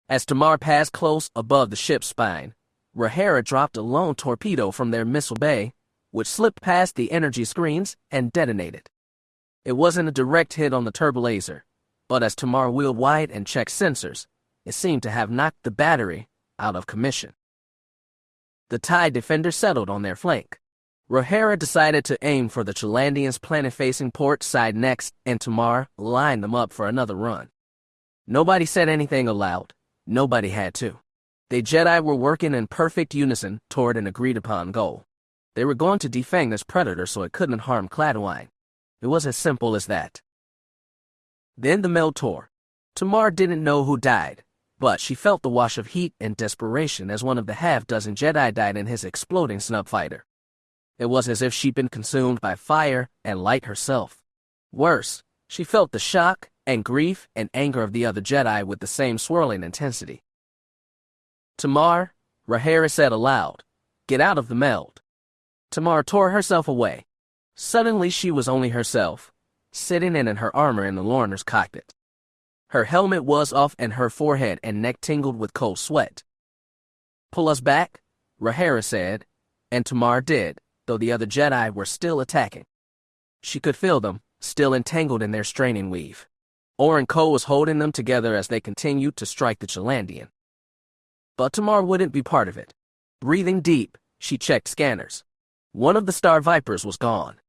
As Tamar passed close above the ship's spine, Rhaenyra dropped a lone torpedo from their missile bay, which slipped past the energy screens and detonated. It wasn't a direct hit on the turbolaser, but as Tamar wheeled wide and checked sensors, it seemed to have knocked the battery out of commission. The TIE defender settled on their flank. Rhaenyra decided to aim for the Chalandian's planet-facing port side next, and Tamar lined them up for another run. Nobody said anything aloud. Nobody had to. The Jedi were working in perfect unison toward an agreed-upon goal. They were going to defang this predator so it couldn't harm Cladwine. It was as simple as that. Then the meld tore. Tamar didn't know who died, but she felt the wash of heat and desperation as one of the half-dozen Jedi died in his exploding snub fighter. It was as if she'd been consumed by fire and light herself. Worse, she felt the shock and grief and anger of the other Jedi with the same swirling intensity. "Tamar," Rhaenyra said aloud, "get out of the meld." Tamar tore herself away. Suddenly she was only herself, sitting in her armor in the Lorna's cockpit. Her helmet was off and her forehead and neck tingled with cold sweat. "Pull us back," Rhaenyra said, and Tamar did, though the other Jedi were still attacking. She could feel them, still entangled in their straining weave. Oren Ko was holding them together as they continued to strike the Chalandian. But Tamar wouldn't be part of it. Breathing deep, she checked scanners. One of the Star Vipers was gone.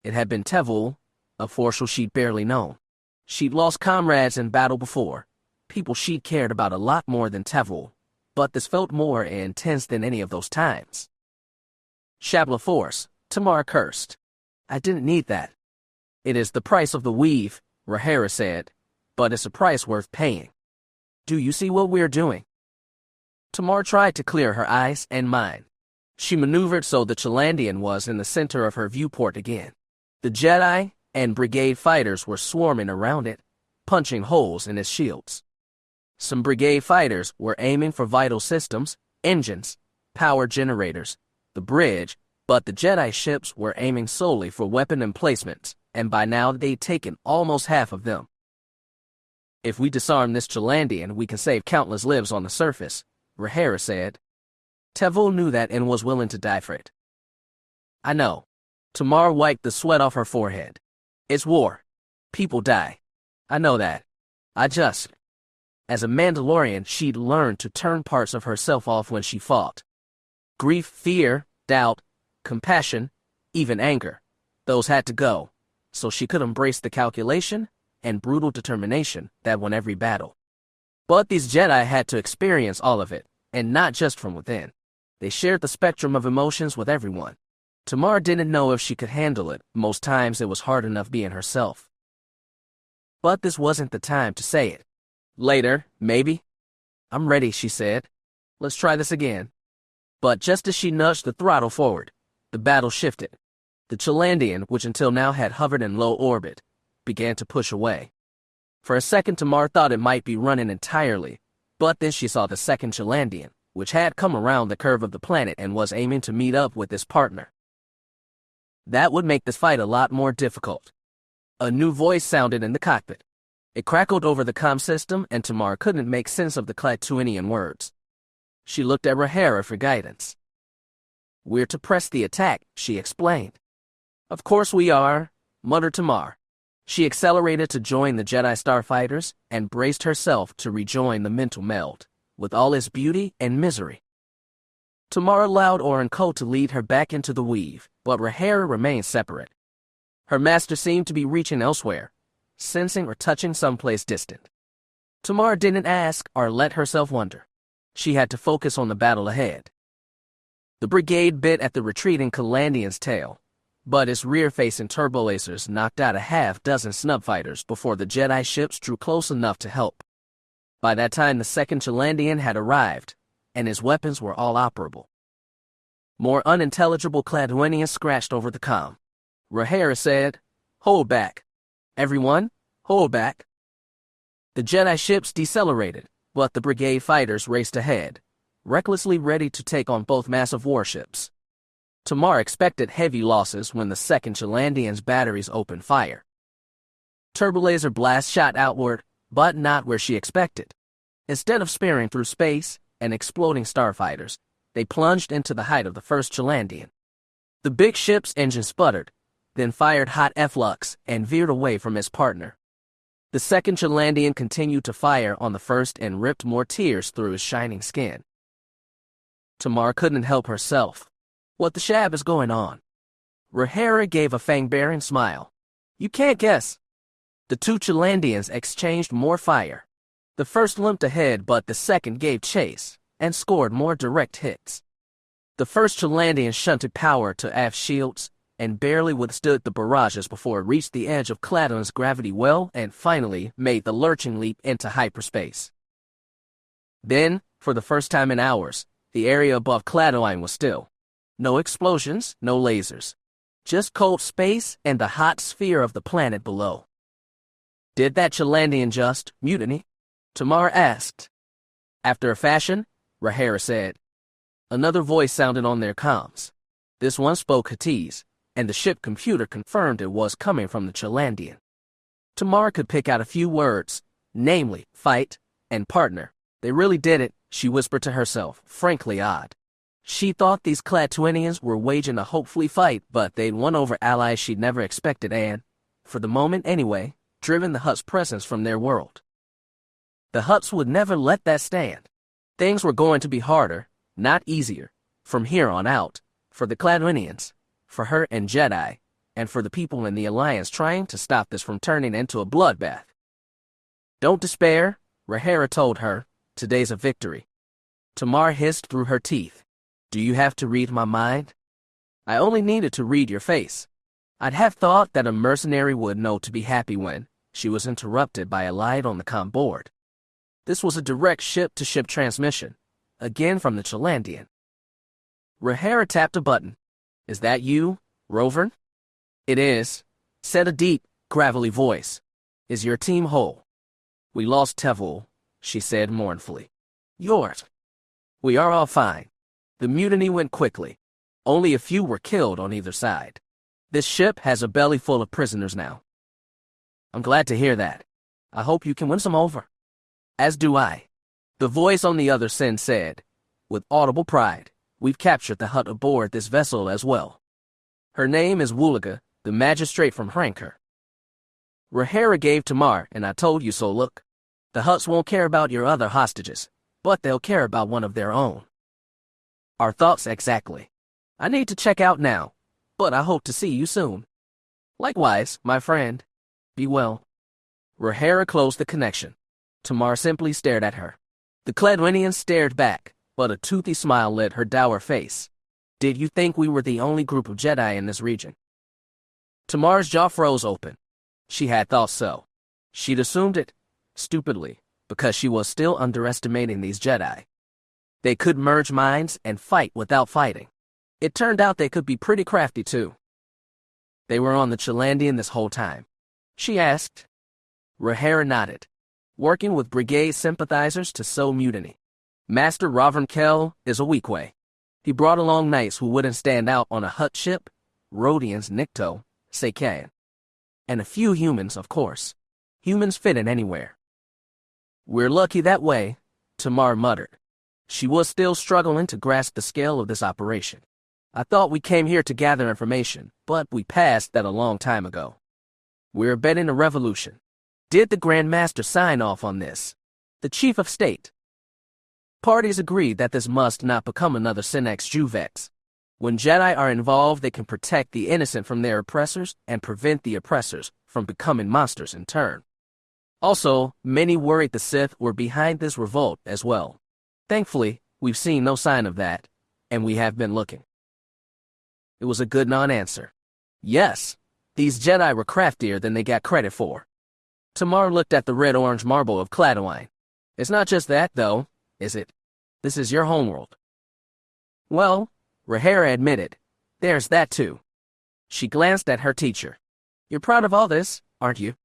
It had been Tevul, a force she'd barely known. She'd lost comrades in battle before, people she'd cared about a lot more than Tevul, but this felt more intense than any of those times. "Shabla force," Tamar cursed. I didn't need that. It is the price of the weave, Rhaenyra said, but it's a price worth paying. Do you see what we're doing? Tamar tried to clear her eyes and mind. She maneuvered so the Chalandian was in the center of her viewport again. The Jedi and brigade fighters were swarming around it, punching holes in its shields. Some brigade fighters were aiming for vital systems, engines, power generators, the bridge, but the Jedi ships were aiming solely for weapon emplacements, and by now they'd taken almost half of them. If we disarm this Chalandian, we can save countless lives on the surface, Rhaenyra said. Tevul knew that and was willing to die for it. I know. Tamar wiped the sweat off her forehead. It's war. People die. I know that. As a Mandalorian, she'd learned to turn parts of herself off when she fought. Grief, fear, doubt, compassion, even anger. Those had to go, so she could embrace the calculation and brutal determination that won every battle. But these Jedi had to experience all of it, and not just from within. They shared the spectrum of emotions with everyone. Tamar didn't know if she could handle it. Most times it was hard enough being herself. But this wasn't the time to say it. Later, maybe. I'm ready, she said. Let's try this again. But just as she nudged the throttle forward, the battle shifted. The Chalandian, which until now had hovered in low orbit, began to push away. For a second, Tamar thought it might be running entirely, but then she saw the second Chalandian, which had come around the curve of the planet and was aiming to meet up with his partner. That would make this fight a lot more difficult. A new voice sounded in the cockpit. It crackled over the comm system, and Tamar couldn't make sense of the Klatooinian words. She looked at Rhaenyra for guidance. We're to press the attack, she explained. Of course we are, muttered Tamar. She accelerated to join the Jedi starfighters and braced herself to rejoin the mental meld, with all its beauty and misery. Tamar allowed Oren Ko to lead her back into the weave, but Rhaenyra remained separate. Her master seemed to be reaching elsewhere, sensing or touching someplace distant. Tamar didn't ask or let herself wonder. She had to focus on the battle ahead. The brigade bit at the retreating Chalandian's tail, but its rear-facing turbolasers knocked out a half-dozen snub fighters before the Jedi ships drew close enough to help. By that time, the second Chalandian had arrived, and his weapons were all operable. More unintelligible Klatooinians scratched over the comm. Rhaenyra said, "Hold back. Everyone, hold back." The Jedi ships decelerated, but the brigade fighters raced ahead, recklessly ready to take on both massive warships. Tamar expected heavy losses when the second Chalandian's batteries opened fire. Turbolaser blasts shot outward, but not where she expected. Instead of spearing through space and exploding starfighters, they plunged into the height of the first Chalandian. The big ship's engine sputtered, then fired hot efflux and veered away from its partner. The second Chalandian continued to fire on the first and ripped more tears through his shining skin. Tamar couldn't help herself. What the shab is going on? Rhaenyra gave a fang-bearing smile. You can't guess. The two Chalandians exchanged more fire. The first limped ahead, but the second gave chase and scored more direct hits. The first Chalandian shunted power to aft shields and barely withstood the barrages before it reached the edge of Kladoin's gravity well and finally made the lurching leap into hyperspace. Then, for the first time in hours, the area above Kladoin was still. No explosions, no lasers. Just cold space and the hot sphere of the planet below. Did that Chalandian just mutiny? Tamar asked. After a fashion, Rhaenyra said. Another voice sounded on their comms. This one spoke Huttese, and the ship computer confirmed it was coming from the Chalandian. Tamar could pick out a few words, namely, fight and partner. They really did it, she whispered to herself, frankly odd. She thought these Klatooinians were waging a hopefully fight, but they'd won over allies she'd never expected and, for the moment anyway, driven the Hutt's presence from their world. The Hutts would never let that stand. Things were going to be harder, not easier, from here on out, for the Klatooinians, for her and Jedi, and for the people in the Alliance trying to stop this from turning into a bloodbath. Don't despair, Rhaenyra told her. Today's a victory. Tamar hissed through her teeth. Do you have to read my mind? I only needed to read your face. I'd have thought that a mercenary would know to be happy when she was interrupted by a light on the comm board. This was a direct ship-to-ship transmission, again from the Chalandian. Rahara tapped a button. Is that you, Rover? It is, said a deep, gravelly voice. Is your team whole? We lost Tevul, she said mournfully. Yours. We are all fine. The mutiny went quickly. Only a few were killed on either side. This ship has a belly full of prisoners now. I'm glad to hear that. I hope you can win some over. As do I. The voice on the other send said, with audible pride, we've captured the hut aboard this vessel as well. Her name is Woolaga, the magistrate from Hrankar. Rahara gave Tamar, and I told you so. Look, the Hutts won't care about your other hostages, but they'll care about one of their own. Our thoughts exactly. I need to check out now, but I hope to see you soon. Likewise, my friend. Be well. Rahara closed the connection. Tamar simply stared at her. The Cledwinian stared back, but a toothy smile lit her dour face. Did you think we were the only group of Jedi in this region? Tamar's jaw froze open. She had thought so. She'd assumed it, stupidly, because she was still underestimating these Jedi. They could merge minds and fight without fighting. It turned out they could be pretty crafty, too. They were on the Chalandian this whole time? She asked. Rahara nodded. Working with brigade sympathizers to sow mutiny. Master Ravern Kell is a weak way. He brought along knights who wouldn't stand out on a Hutt ship, Rodians, Nikto, Sakan. And a few humans, of course. Humans fit in anywhere. We're lucky that way, Tamar muttered. She was still struggling to grasp the scale of this operation. I thought we came here to gather information, but we passed that a long time ago. We're betting a revolution. Did the Grand Master sign off on this? The Chief of State. Parties agreed that this must not become another Sinex Juvex. When Jedi are involved, they can protect the innocent from their oppressors and prevent the oppressors from becoming monsters in turn. Also, many worried the Sith were behind this revolt as well. Thankfully, we've seen no sign of that, and we have been looking. It was a good non-answer. Yes, these Jedi were craftier than they got credit for. Tamar looked at the red-orange marble of Cladwine. It's not just that, though, is it? This is your homeworld. Well, Rahara admitted, there's that too. She glanced at her teacher. You're proud of all this, aren't you?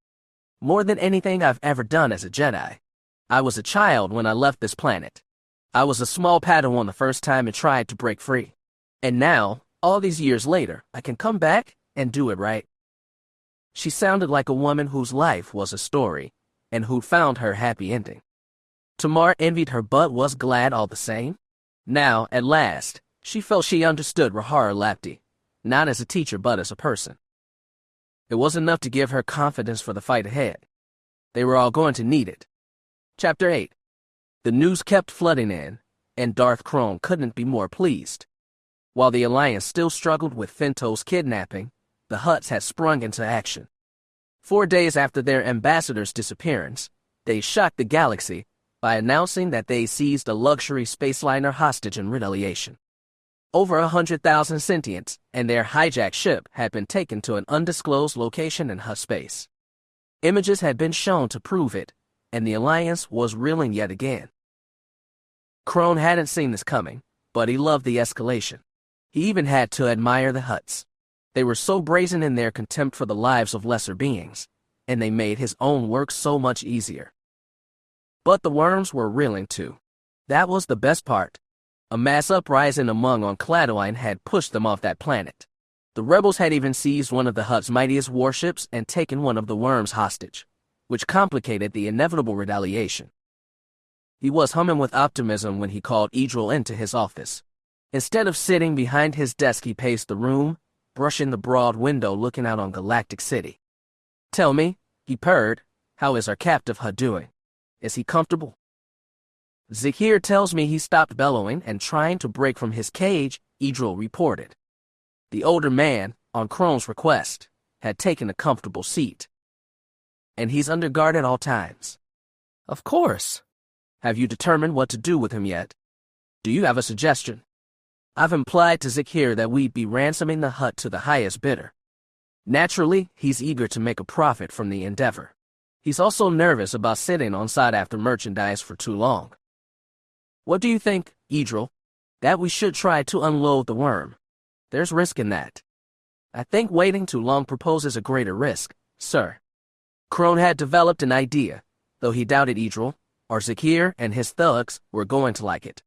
More than anything I've ever done as a Jedi. I was a child when I left this planet. I was a small Padawan the first time and tried to break free. And now, all these years later, I can come back and do it right. She sounded like a woman whose life was a story, and who'd found her happy ending. Tamar envied her but was glad all the same. Now, at last, she felt she understood Rahara Lapti, not as a teacher but as a person. It was enough to give her confidence for the fight ahead. They were all going to need it. Chapter 8. The news kept flooding in, and Darth Kroan couldn't be more pleased. While the Alliance still struggled with Finto's kidnapping, the Hutts had sprung into action. 4 days after their ambassador's disappearance, they shocked the galaxy by announcing that they seized a luxury spaceliner hostage in retaliation. Over 100,000 sentients and their hijacked ship had been taken to an undisclosed location in Hutt space. Images had been shown to prove it, and the Alliance was reeling yet again. Kroan hadn't seen this coming, but he loved the escalation. He even had to admire the Hutts. They were so brazen in their contempt for the lives of lesser beings, and they made his own work so much easier. But the worms were reeling too. That was the best part. A mass uprising among on Cladwine had pushed them off that planet. The rebels had even seized one of the Hutt's mightiest warships and taken one of the worms hostage, which complicated the inevitable retaliation. He was humming with optimism when he called Idril into his office. Instead of sitting behind his desk, he paced the room, brushing the broad window looking out on Galactic City. Tell me, he purred, how is our captive Hutt doing? Is he comfortable? Zahir tells me he stopped bellowing and trying to break from his cage, Idril reported. The older man, on Kroan's request, had taken a comfortable seat. And he's under guard at all times. Of course. Have you determined what to do with him yet? Do you have a suggestion? I've implied to Zahir that we'd be ransoming the Hutt to the highest bidder. Naturally, he's eager to make a profit from the endeavor. He's also nervous about sitting on sought-after merchandise for too long. What do you think, Idril? That we should try to unload the worm. There's risk in that. I think waiting too long proposes a greater risk, sir. Kroan had developed an idea, though he doubted Idril, or Zakir and his thugs were going to like it.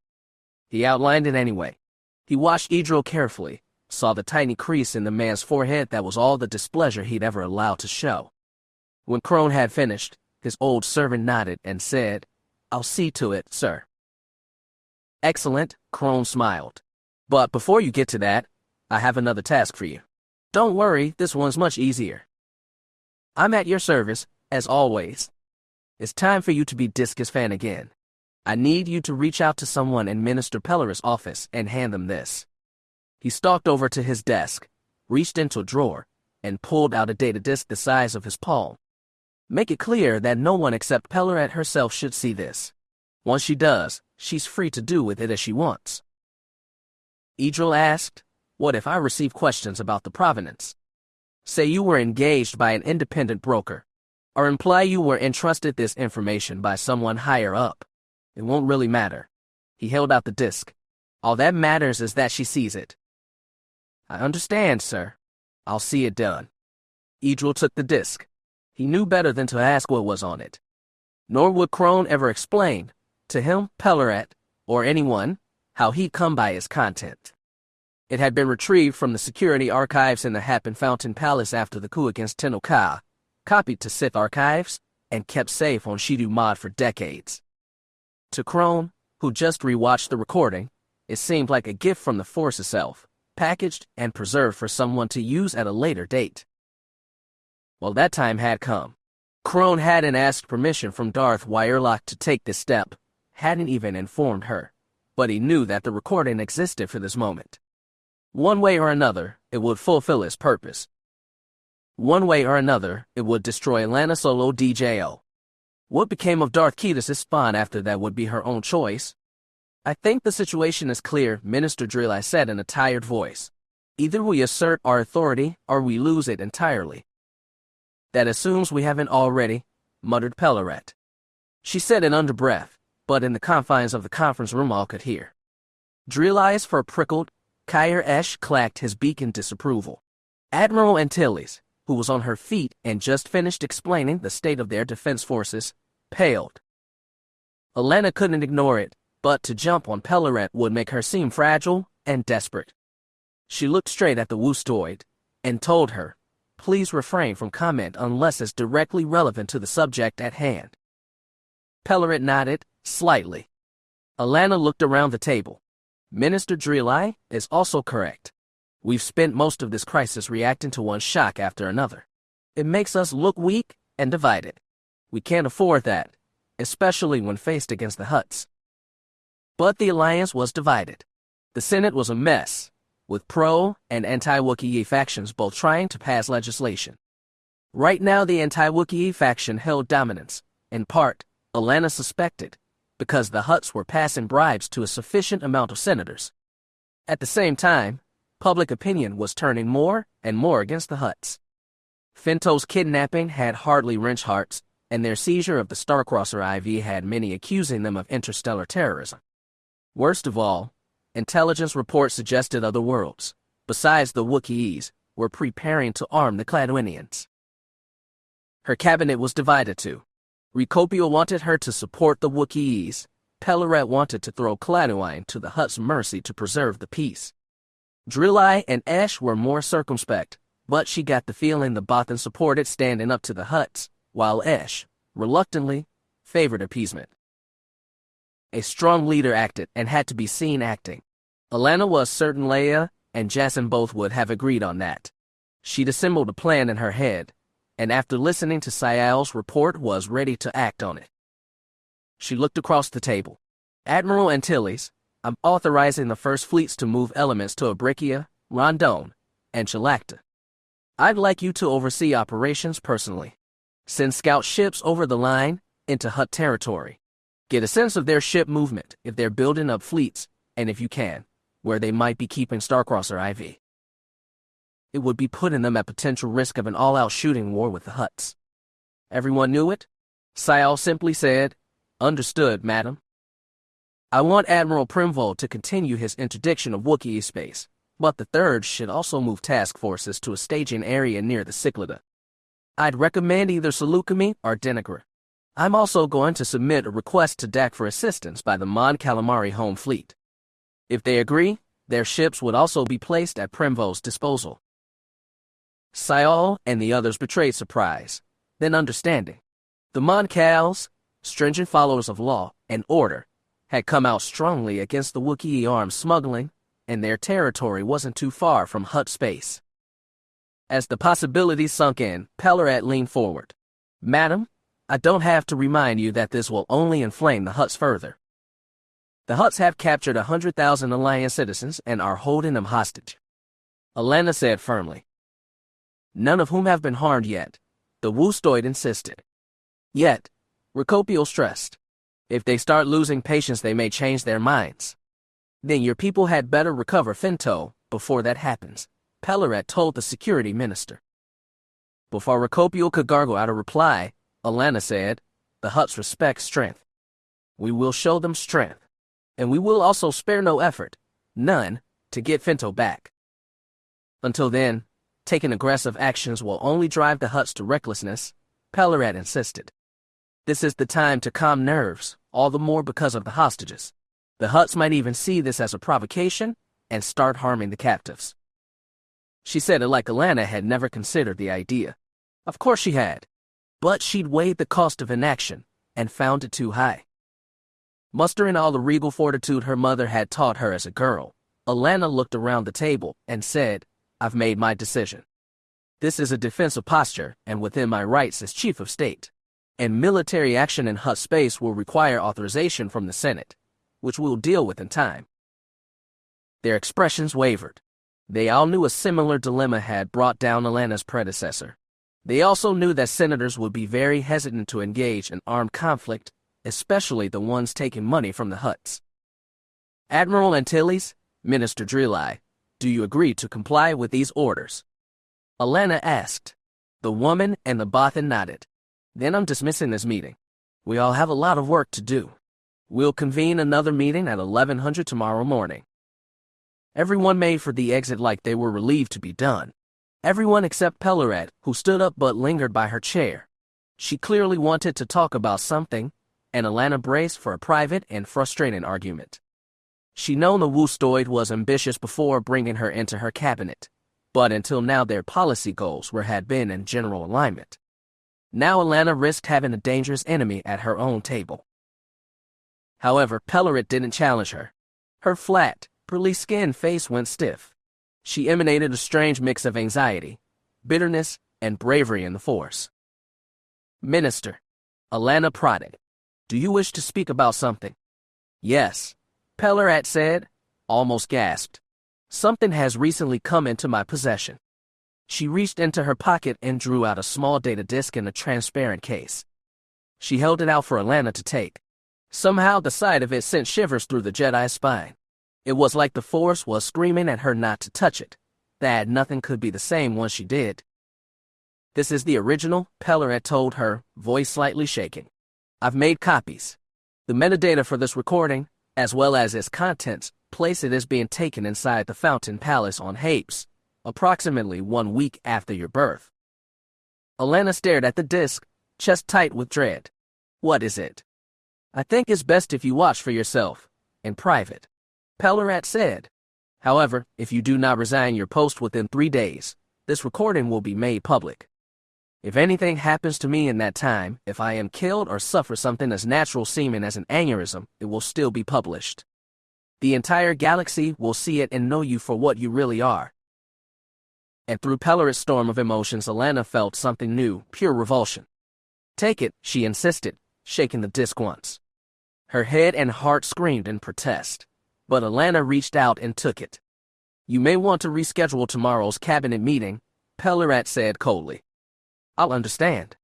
He outlined it anyway. He watched Idril carefully, saw the tiny crease in the man's forehead that was all the displeasure he'd ever allowed to show. When Kroan had finished, his old servant nodded and said, "I'll see to it, sir." Excellent, Kroan smiled. But before you get to that, I have another task for you. Don't worry, this one's much easier. I'm at your service, as always. It's time for you to be Discus fan again. I need you to reach out to someone in Minister Pelorus' office and hand them this. He stalked over to his desk, reached into a drawer, and pulled out a data disk the size of his palm. Make it clear that no one except Pelorus herself should see this. Once she does, she's free to do with it as she wants. Idril asked, "What if I receive questions about the provenance? Say you were engaged by an independent broker, or imply you were entrusted this information by someone higher up. It won't really matter." He held out the disk. "All that matters is that she sees it." "I understand, sir. I'll see it done." Idril took the disk. He knew better than to ask what was on it. Nor would Kroan ever explain, to him, Pelorus, or anyone, how he'd come by its content. It had been retrieved from the security archives in the Happen Fountain Palace after the coup against Tenno Ka, copied to Sith archives, and kept safe on Shidu Mod for decades. To Kroan, who just rewatched the recording, it seemed like a gift from the Force itself, packaged and preserved for someone to use at a later date. Well, that time had come. Kroan hadn't asked permission from Darth Wyerlock to take this step, hadn't even informed her, but he knew that the recording existed for this moment. One way or another, it would fulfill its purpose. One way or another, it would destroy Allana Solo DJO. What became of Darth Ketis' spawn after that would be her own choice. "I think the situation is clear," Minister Drilai said in a tired voice. "Either we assert our authority, or we lose it entirely." "That assumes we haven't already," muttered Pelorus. She said it under breath, but in the confines of the conference room all could hear. Drilai's fur prickled. Kyr Esh clacked his beak in disapproval. Admiral Antilles, who was on her feet and just finished explaining the state of their defense forces, paled. Allana couldn't ignore it, but to jump on Pelorus would make her seem fragile and desperate. She looked straight at the Woostoid and told her, "Please refrain from comment unless it's directly relevant to the subject at hand." Pelorus nodded, slightly. Allana looked around the table. "Minister Drilai is also correct. We've spent most of this crisis reacting to one shock after another. It makes us look weak and divided. We can't afford that, especially when faced against the Hutts." But the Alliance was divided. The Senate was a mess, with pro- and anti-Wookiee factions both trying to pass legislation. Right now, the anti-Wookiee faction held dominance, in part, Allana suspected, because the Hutts were passing bribes to a sufficient amount of senators. At the same time, public opinion was turning more and more against the Hutts. Finto's kidnapping had hardly wrenched hearts, and their seizure of the Starcrosser IV had many accusing them of interstellar terrorism. Worst of all, intelligence reports suggested other worlds, besides the Wookiees, were preparing to arm the Cladwinians. Her cabinet was divided too. Recopio wanted her to support the Wookiees. Pelorus wanted to throw Cladwine to the Hutt's mercy to preserve the peace. Drilai and Esh were more circumspect, but she got the feeling the Bothan supported standing up to the Hutts, while Esh, reluctantly, favored appeasement. A strong leader acted and had to be seen acting. Allana was certain Leia and Jacen both would have agreed on that. She'd assembled a plan in her head, and after listening to Sayal's report was ready to act on it. She looked across the table. "Admiral Antilles, I'm authorizing the first fleets to move elements to Abrikia, Rondon, and Chalacta. I'd like you to oversee operations personally. Send scout ships over the line into Hutt territory. Get a sense of their ship movement if they're building up fleets, and if you can, where they might be keeping Starcrosser IV. it would be putting them at potential risk of an all-out shooting war with the Hutts. Everyone knew it? Sayal simply said, "Understood, madam." I want Admiral Primvold to continue his interdiction of Wookiee space, but the Third should also move task forces to a staging area near the Cyclada. I'd recommend either Salukami or Denigra. I'm also going to submit a request to DAC for assistance by the Mon Calamari Home Fleet. If they agree, their ships would also be placed at Primvold's disposal. Sayal and the others betrayed surprise, then understanding. The Mon Cals, stringent followers of law and order, had come out strongly against the Wookiee arms smuggling, and their territory wasn't too far from Hutt space. As the possibilities sunk in, Pellerat leaned forward. "Madam, I don't have to remind you that this will only inflame the Hutts further. The Hutts have captured 100,000 Alliance citizens and are holding them hostage," Allana said firmly. "None of whom have been harmed yet," the Woostoid insisted. "Yet," Ricopio stressed, "if they start losing patience they may change their minds. Then your people had better recover Finto before that happens," Pellerat told the security minister. Before Ricopio could gargle out a reply, Allana said, "The Hutts respect strength. We will show them strength, and we will also spare no effort, none, to get Finto back. Until then, taking aggressive actions will only drive the Hutts to recklessness," Pellerat insisted. "This is the time to calm nerves, all the more because of the hostages. The Hutts might even see this as a provocation and start harming the captives." She said it like Allana had never considered the idea. Of course she had. But she'd weighed the cost of inaction and found it too high. Mustering all the regal fortitude her mother had taught her as a girl, Allana looked around the table and said, "I've made my decision. This is a defensive posture and within my rights as Chief of State, and military action in Hutt space will require authorization from the Senate, which we'll deal with in time." Their expressions wavered. They all knew a similar dilemma had brought down Allana's predecessor. They also knew that senators would be very hesitant to engage in armed conflict, especially the ones taking money from the Hutts. "Admiral Antilles, Minister Drillai, do you agree to comply with these orders?" Allana asked. The woman and the Bothan nodded. "Then I'm dismissing this meeting. We all have a lot of work to do. We'll convene another meeting at 1100 tomorrow morning." Everyone made for the exit like they were relieved to be done. Everyone except Pellerat, who stood up but lingered by her chair. She clearly wanted to talk about something, and Allana braced for a private and frustrating argument. She'd known the Woostoid was ambitious before bringing her into her cabinet, but until now their policy goals had been in general alignment. Now Allana risked having a dangerous enemy at her own table. However, Pellerat didn't challenge her. Her flat, pearly skinned face went stiff. She emanated a strange mix of anxiety, bitterness, and bravery in the Force. "Minister," Allana prodded, "do you wish to speak about something?" "Yes," Pellerat said, almost gasped. "Something has recently come into my possession." She reached into her pocket and drew out a small data disk in a transparent case. She held it out for Allana to take. Somehow the sight of it sent shivers through the Jedi's spine. It was like the Force was screaming at her not to touch it, that nothing could be the same once she did. "This is the original," Pellerat told her, voice slightly shaking. "I've made copies. The metadata for this recording, as well as its contents, place it as being taken inside the Fountain Palace on Hapes, approximately 1 week after your birth." Allana stared at the disk, chest tight with dread. "What is it?" "I think it's best if you watch for yourself, in private," Pellerat said. "However, if you do not resign your post within 3 days, this recording will be made public. If anything happens to me in that time, if I am killed or suffer something as natural seeming as an aneurysm, it will still be published. The entire galaxy will see it and know you for what you really are." And through Pellerat's storm of emotions, Allana felt something new, pure revulsion. "Take it," she insisted, shaking the disc once. Her head and heart screamed in protest, but Allana reached out and took it. "You may want to reschedule tomorrow's cabinet meeting," Pellerat said coldly. "I'll understand."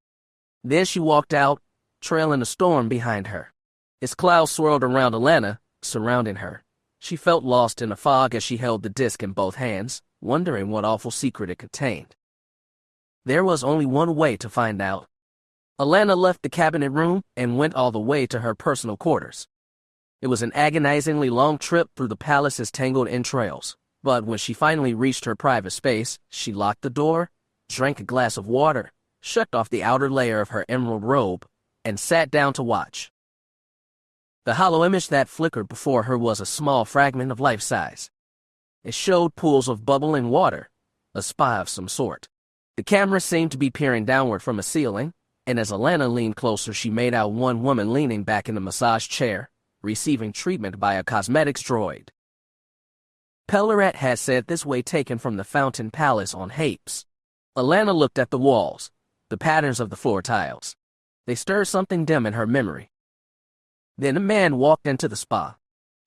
Then she walked out, trailing the storm behind her. Its clouds swirled around Allana, surrounding her. She felt lost in a fog as she held the disc in both hands, wondering what awful secret it contained. There was only one way to find out. Allana left the cabinet room and went all the way to her personal quarters. It was an agonizingly long trip through the palace's tangled entrails, but when she finally reached her private space, she locked the door, drank a glass of water, shook off the outer layer of her emerald robe, and sat down to watch. The hollow image that flickered before her was a small fragment of life size. It showed pools of bubbling water, a spa of some sort. The camera seemed to be peering downward from a ceiling, and as Allana leaned closer, she made out one woman leaning back in a massage chair, receiving treatment by a cosmetics droid. Pellerat had said this way taken from the Fountain Palace on Hapes. Allana looked at the walls, the patterns of the floor tiles. They stirred something dim in her memory. Then a man walked into the spa.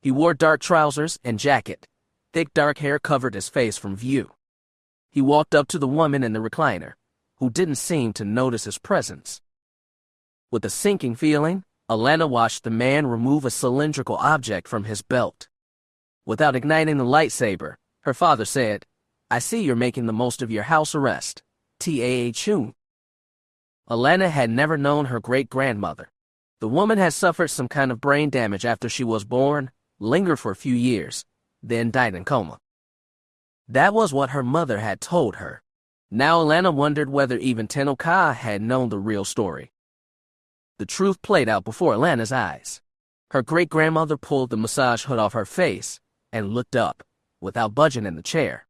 He wore dark trousers and jacket. Thick dark hair covered his face from view. He walked up to the woman in the recliner, who didn't seem to notice his presence. With a sinking feeling, Allana watched the man remove a cylindrical object from his belt. Without igniting the lightsaber, her father said, "I see you're making the most of your house arrest, Jacen." Allana had never known her great-grandmother. The woman had suffered some kind of brain damage after she was born, lingered for a few years, then died in coma. That was what her mother had told her. Now Allana wondered whether even Tenno Ka had known the real story. The truth played out before Allana's eyes. Her great-grandmother pulled the massage hood off her face and looked up, without budging in the chair.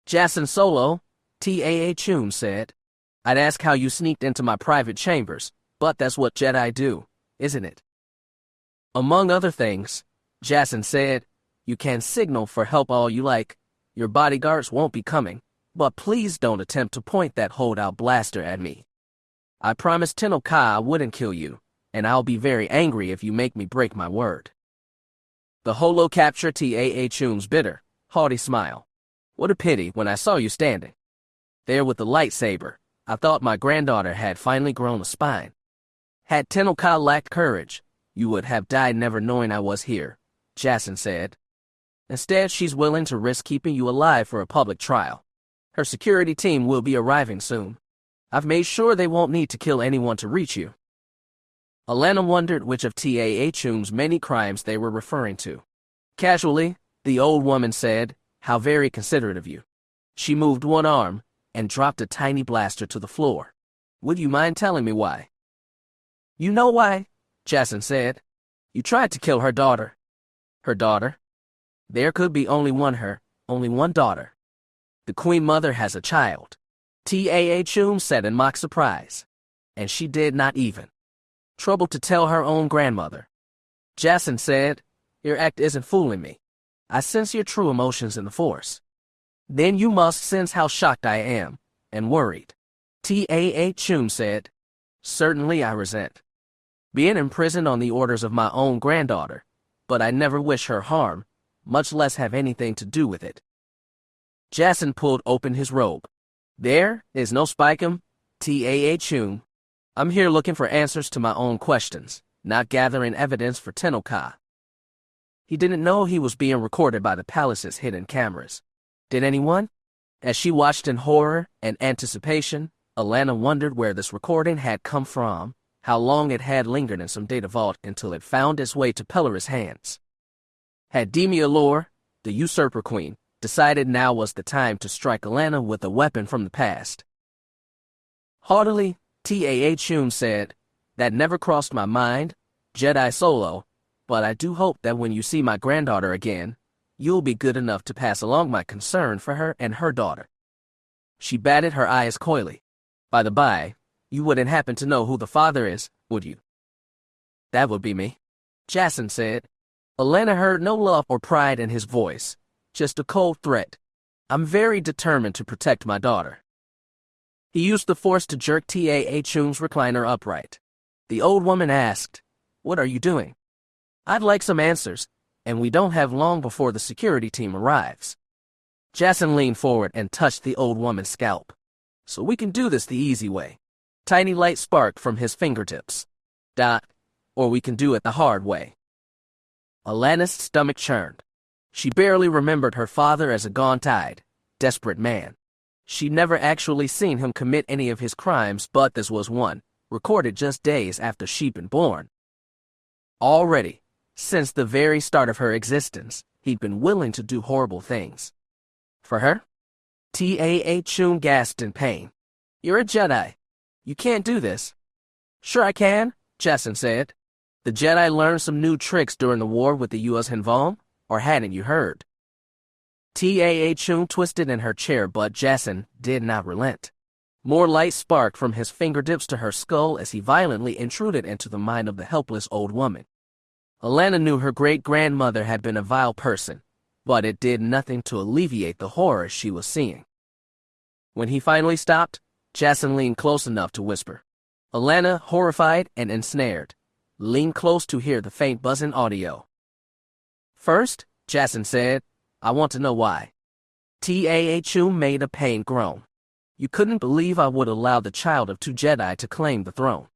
"Jacen Solo," Jacen said, "I'd ask how you sneaked into my private chambers, but that's what Jedi do, isn't it?" Among other things, Jacen said, "You can signal for help all you like. Your bodyguards won't be coming, but please don't attempt to point that holdout blaster at me. I promised Tenno Ka I wouldn't kill you, and I'll be very angry if you make me break my word." The holo captured Jacen's bitter, haughty smile. "What a pity when I saw you standing there with the lightsaber. I thought my granddaughter had finally grown a spine. Had Tenno Ka lacked courage, you would have died never knowing I was here," Jacen said. "Instead, she's willing to risk keeping you alive for a public trial. Her security team will be arriving soon. I've made sure they won't need to kill anyone to reach you." Allana wondered which of Jacen's many crimes they were referring to. Casually, the old woman said, "How very considerate of you." She moved one arm and dropped a tiny blaster to the floor. "Would you mind telling me why?" "You know why," Jacen said. "You tried to kill her daughter." "Her daughter?" "There could be only one daughter. The Queen Mother has a child," Jacen said in mock surprise. "And she did not even trouble to tell her own grandmother." Jacen said, "Your act isn't fooling me. I sense your true emotions in the Force. Then you must sense how shocked I am, and worried." Jacen said, "Certainly I resent being imprisoned on the orders of my own granddaughter, but I never wish her harm, much less have anything to do with it." Jacen pulled open his robe. "There is no spikem, Jacen. I'm here looking for answers to my own questions, not gathering evidence for Tenno Ka." He didn't know he was being recorded by the palace's hidden cameras. Did anyone? As she watched in horror and anticipation, Allana wondered where this recording had come from, how long it had lingered in some data vault until it found its way to Pellerat's hands. Had Demi Allure, the usurper queen, decided now was the time to strike Allana with a weapon from the past? Haughtily, Jacen said, "That never crossed my mind, Jedi Solo, but I do hope that when you see my granddaughter again, you'll be good enough to pass along my concern for her and her daughter." She batted her eyes coyly. "By the by, you wouldn't happen to know who the father is, would you?" "That would be me," Jacen said. Allana heard no love or pride in his voice, just a cold threat. "I'm very determined to protect my daughter." He used the Force to jerk Jacen's recliner upright. The old woman asked, "What are you doing?" "I'd like some answers, and we don't have long before the security team arrives." Jacen leaned forward and touched the old woman's scalp. "So we can do this the easy way." Tiny light sparked from his fingertips. Or we can do it the hard way." Allana's stomach churned. She barely remembered her father as a gaunt-eyed, desperate man. She'd never actually seen him commit any of his crimes, but this was one, recorded just days after she'd been born. Already, since the very start of her existence, he'd been willing to do horrible things. For her? Chun gasped in pain. You're a Jedi. You can't do this. Sure I can, Jacen said. The Jedi learned some new tricks during the war with the U.S. Hinvom, or hadn't you heard? Chun twisted in her chair, but Jacen did not relent. More light sparked from his fingertips to her skull as he violently intruded into the mind of the helpless old woman. Allana knew her great-grandmother had been a vile person, but it did nothing to alleviate the horror she was seeing. When he finally stopped, Jacen leaned close enough to whisper. Allana, horrified and ensnared, leaned close to hear the faint buzzing audio. First, Jacen said, I want to know why. Chun made a pained groan. You couldn't believe I would allow the child of two Jedi to claim the throne.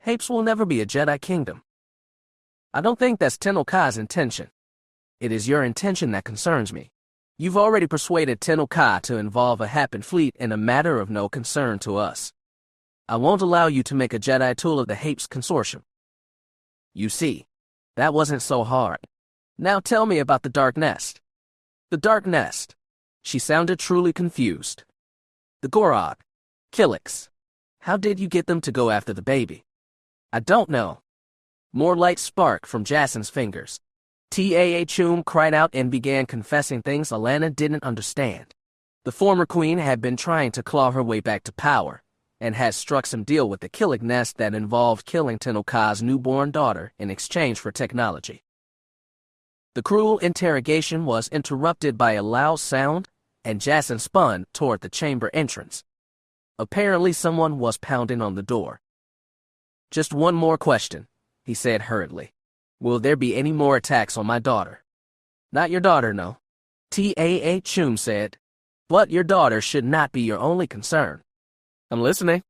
Hapes will never be a Jedi kingdom. I don't think that's Tenel Ka's intention. It is your intention that concerns me. You've already persuaded Tenel Ka to involve a Happen fleet in a matter of no concern to us. I won't allow you to make a Jedi tool of the Hapes Consortium. You see, that wasn't so hard. Now tell me about the Dark Nest. The Dark Nest. She sounded truly confused. The Gorog. Killix. How did you get them to go after the baby? I don't know. More light sparked from Jacen's fingers. Chun cried out and began confessing things Allana didn't understand. The former queen had been trying to claw her way back to power, and had struck some deal with the Killick Nest that involved killing Tenel Ka's newborn daughter in exchange for technology. The cruel interrogation was interrupted by a loud sound, and Jacen spun toward the chamber entrance. Apparently someone was pounding on the door. Just one more question, he said hurriedly. Will there be any more attacks on my daughter? Not your daughter, no. Chun said. But your daughter should not be your only concern. I'm listening.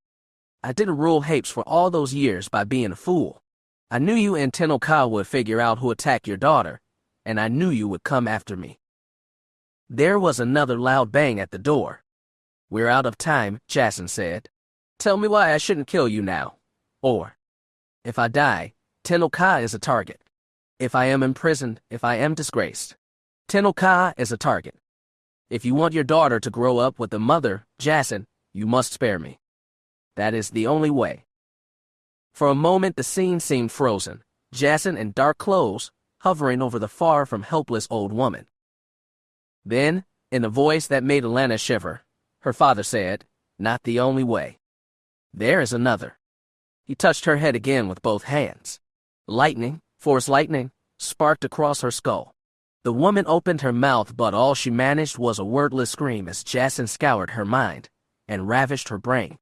I didn't rule Hapes for all those years by being a fool. I knew you and Tenel Ka would figure out who attacked your daughter, and I knew you would come after me. There was another loud bang at the door. We're out of time, Jacen said. Tell me why I shouldn't kill you now. Or, if I die, Tenel Ka is a target. If I am imprisoned, if I am disgraced, Tenel Ka is a target. If you want your daughter to grow up with a mother, Jacen, you must spare me. That is the only way. For a moment the scene seemed frozen, Jacen in dark clothes, hovering over the far from helpless old woman. Then, in a voice that made Allana shiver, her father said, Not the only way. There is another. He touched her head again with both hands. Lightning, force lightning, sparked across her skull. The woman opened her mouth, but all she managed was a wordless scream as Jacen scoured her mind and ravished her brain.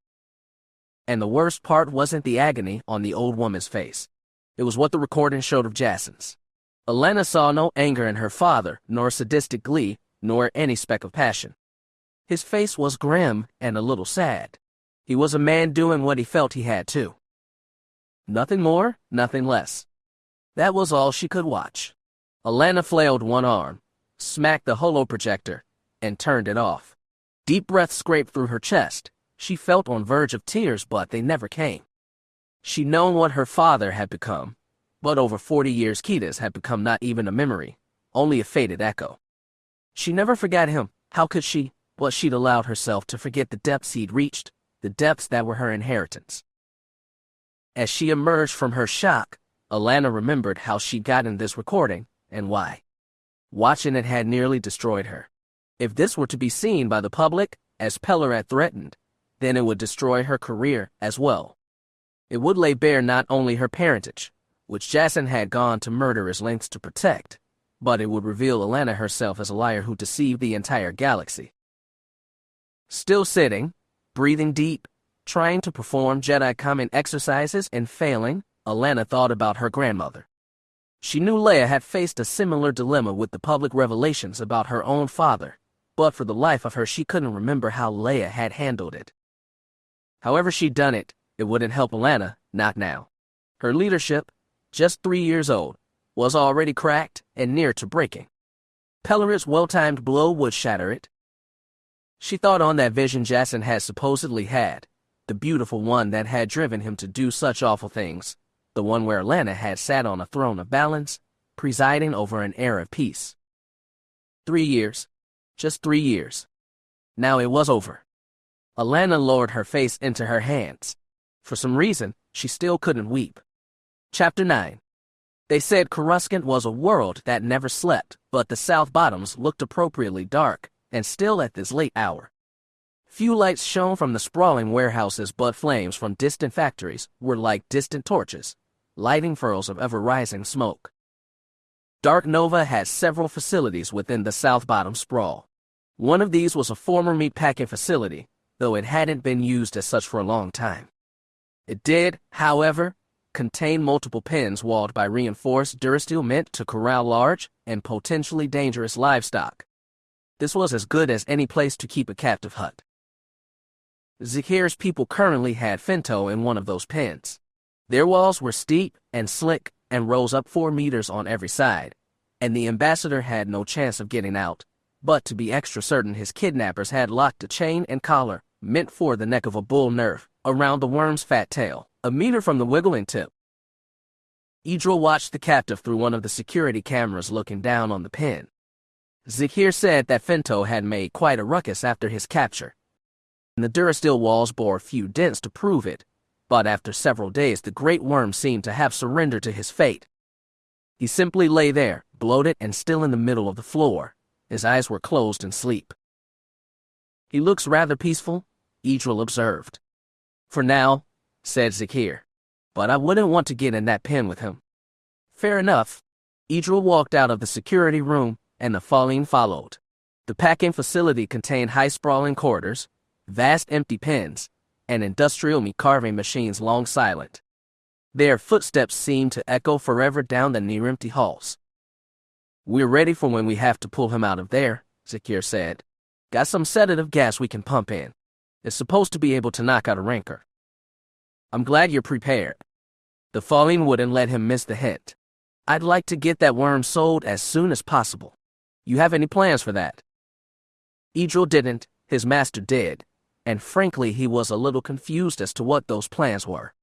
And the worst part wasn't the agony on the old woman's face. It was what the recording showed of Jacen's. Allana saw no anger in her father, nor sadistic glee, nor any speck of passion. His face was grim and a little sad. He was a man doing what he felt he had to. Nothing more, nothing less. That was all she could watch. Allana flailed one arm, smacked the holoprojector, and turned it off. Deep breaths scraped through her chest. She felt on verge of tears, but they never came. She'd known what her father had become, but over 40 years Kida's had become not even a memory, only a faded echo. She never forgot him. How could she? But she'd allowed herself to forget the depths he'd reached, the depths that were her inheritance. As she emerged from her shock, Allana remembered how she'd gotten this recording, and why. Watching it had nearly destroyed her. If this were to be seen by the public, as Peller had threatened, then it would destroy her career as well. It would lay bare not only her parentage, which Jacen had gone to murderous lengths to protect, but it would reveal Allana herself as a liar who deceived the entire galaxy. Still sitting, breathing deep, trying to perform Jedi common exercises and failing, Allana thought about her grandmother. She knew Leia had faced a similar dilemma with the public revelations about her own father, but for the life of her she couldn't remember how Leia had handled it. However she'd done it, it wouldn't help Allana, not now. Her leadership, just 3 years old, was already cracked and near to breaking. Peller's well-timed blow would shatter it. She thought on that vision Jacen had supposedly had, the beautiful one that had driven him to do such awful things, the one where Allana had sat on a throne of balance, presiding over an era of peace. 3 years. Just 3 years. Now it was over. Allana lowered her face into her hands. For some reason, she still couldn't weep. Chapter 9. They said Coruscant was a world that never slept, but the South Bottoms looked appropriately dark and still at this late hour. Few lights shone from the sprawling warehouses, but flames from distant factories were like distant torches, lighting furrows of ever-rising smoke. Dark Nova had several facilities within the South Bottom sprawl. One of these was a former meatpacking facility, though it hadn't been used as such for a long time. It did, however, contain multiple pens walled by reinforced durasteel meant to corral large and potentially dangerous livestock. This was as good as any place to keep a captive hut. Zakhir's people currently had Finto in one of those pens. Their walls were steep and slick and rose up 4 meters on every side, and the ambassador had no chance of getting out, but to be extra certain his kidnappers had locked a chain and collar, meant for the neck of a bull nerf, around the worm's fat tail, a meter from the wiggling tip. Idril watched the captive through one of the security cameras looking down on the pen. Zakhir said that Finto had made quite a ruckus after his capture. The durasteel walls bore a few dents to prove it, but after several days the great worm seemed to have surrendered to his fate. He simply lay there, bloated and still in the middle of the floor. His eyes were closed in sleep. He looks rather peaceful, Idril observed. For now, said Zakhir, but I wouldn't want to get in that pen with him. Fair enough. Idril walked out of the security room, and the Falleen followed. The packing facility contained high sprawling corridors, vast empty pens, and industrial meat carving machines long silent. Their footsteps seemed to echo forever down the near-empty halls. We're ready for when we have to pull him out of there, Zakhir said. Got some sedative gas we can pump in. It's supposed to be able to knock out a rancor. I'm glad you're prepared. The Falleen wouldn't let him miss the hint. I'd like to get that worm sold as soon as possible. You have any plans for that? Idril didn't, his master did, and frankly he was a little confused as to what those plans were.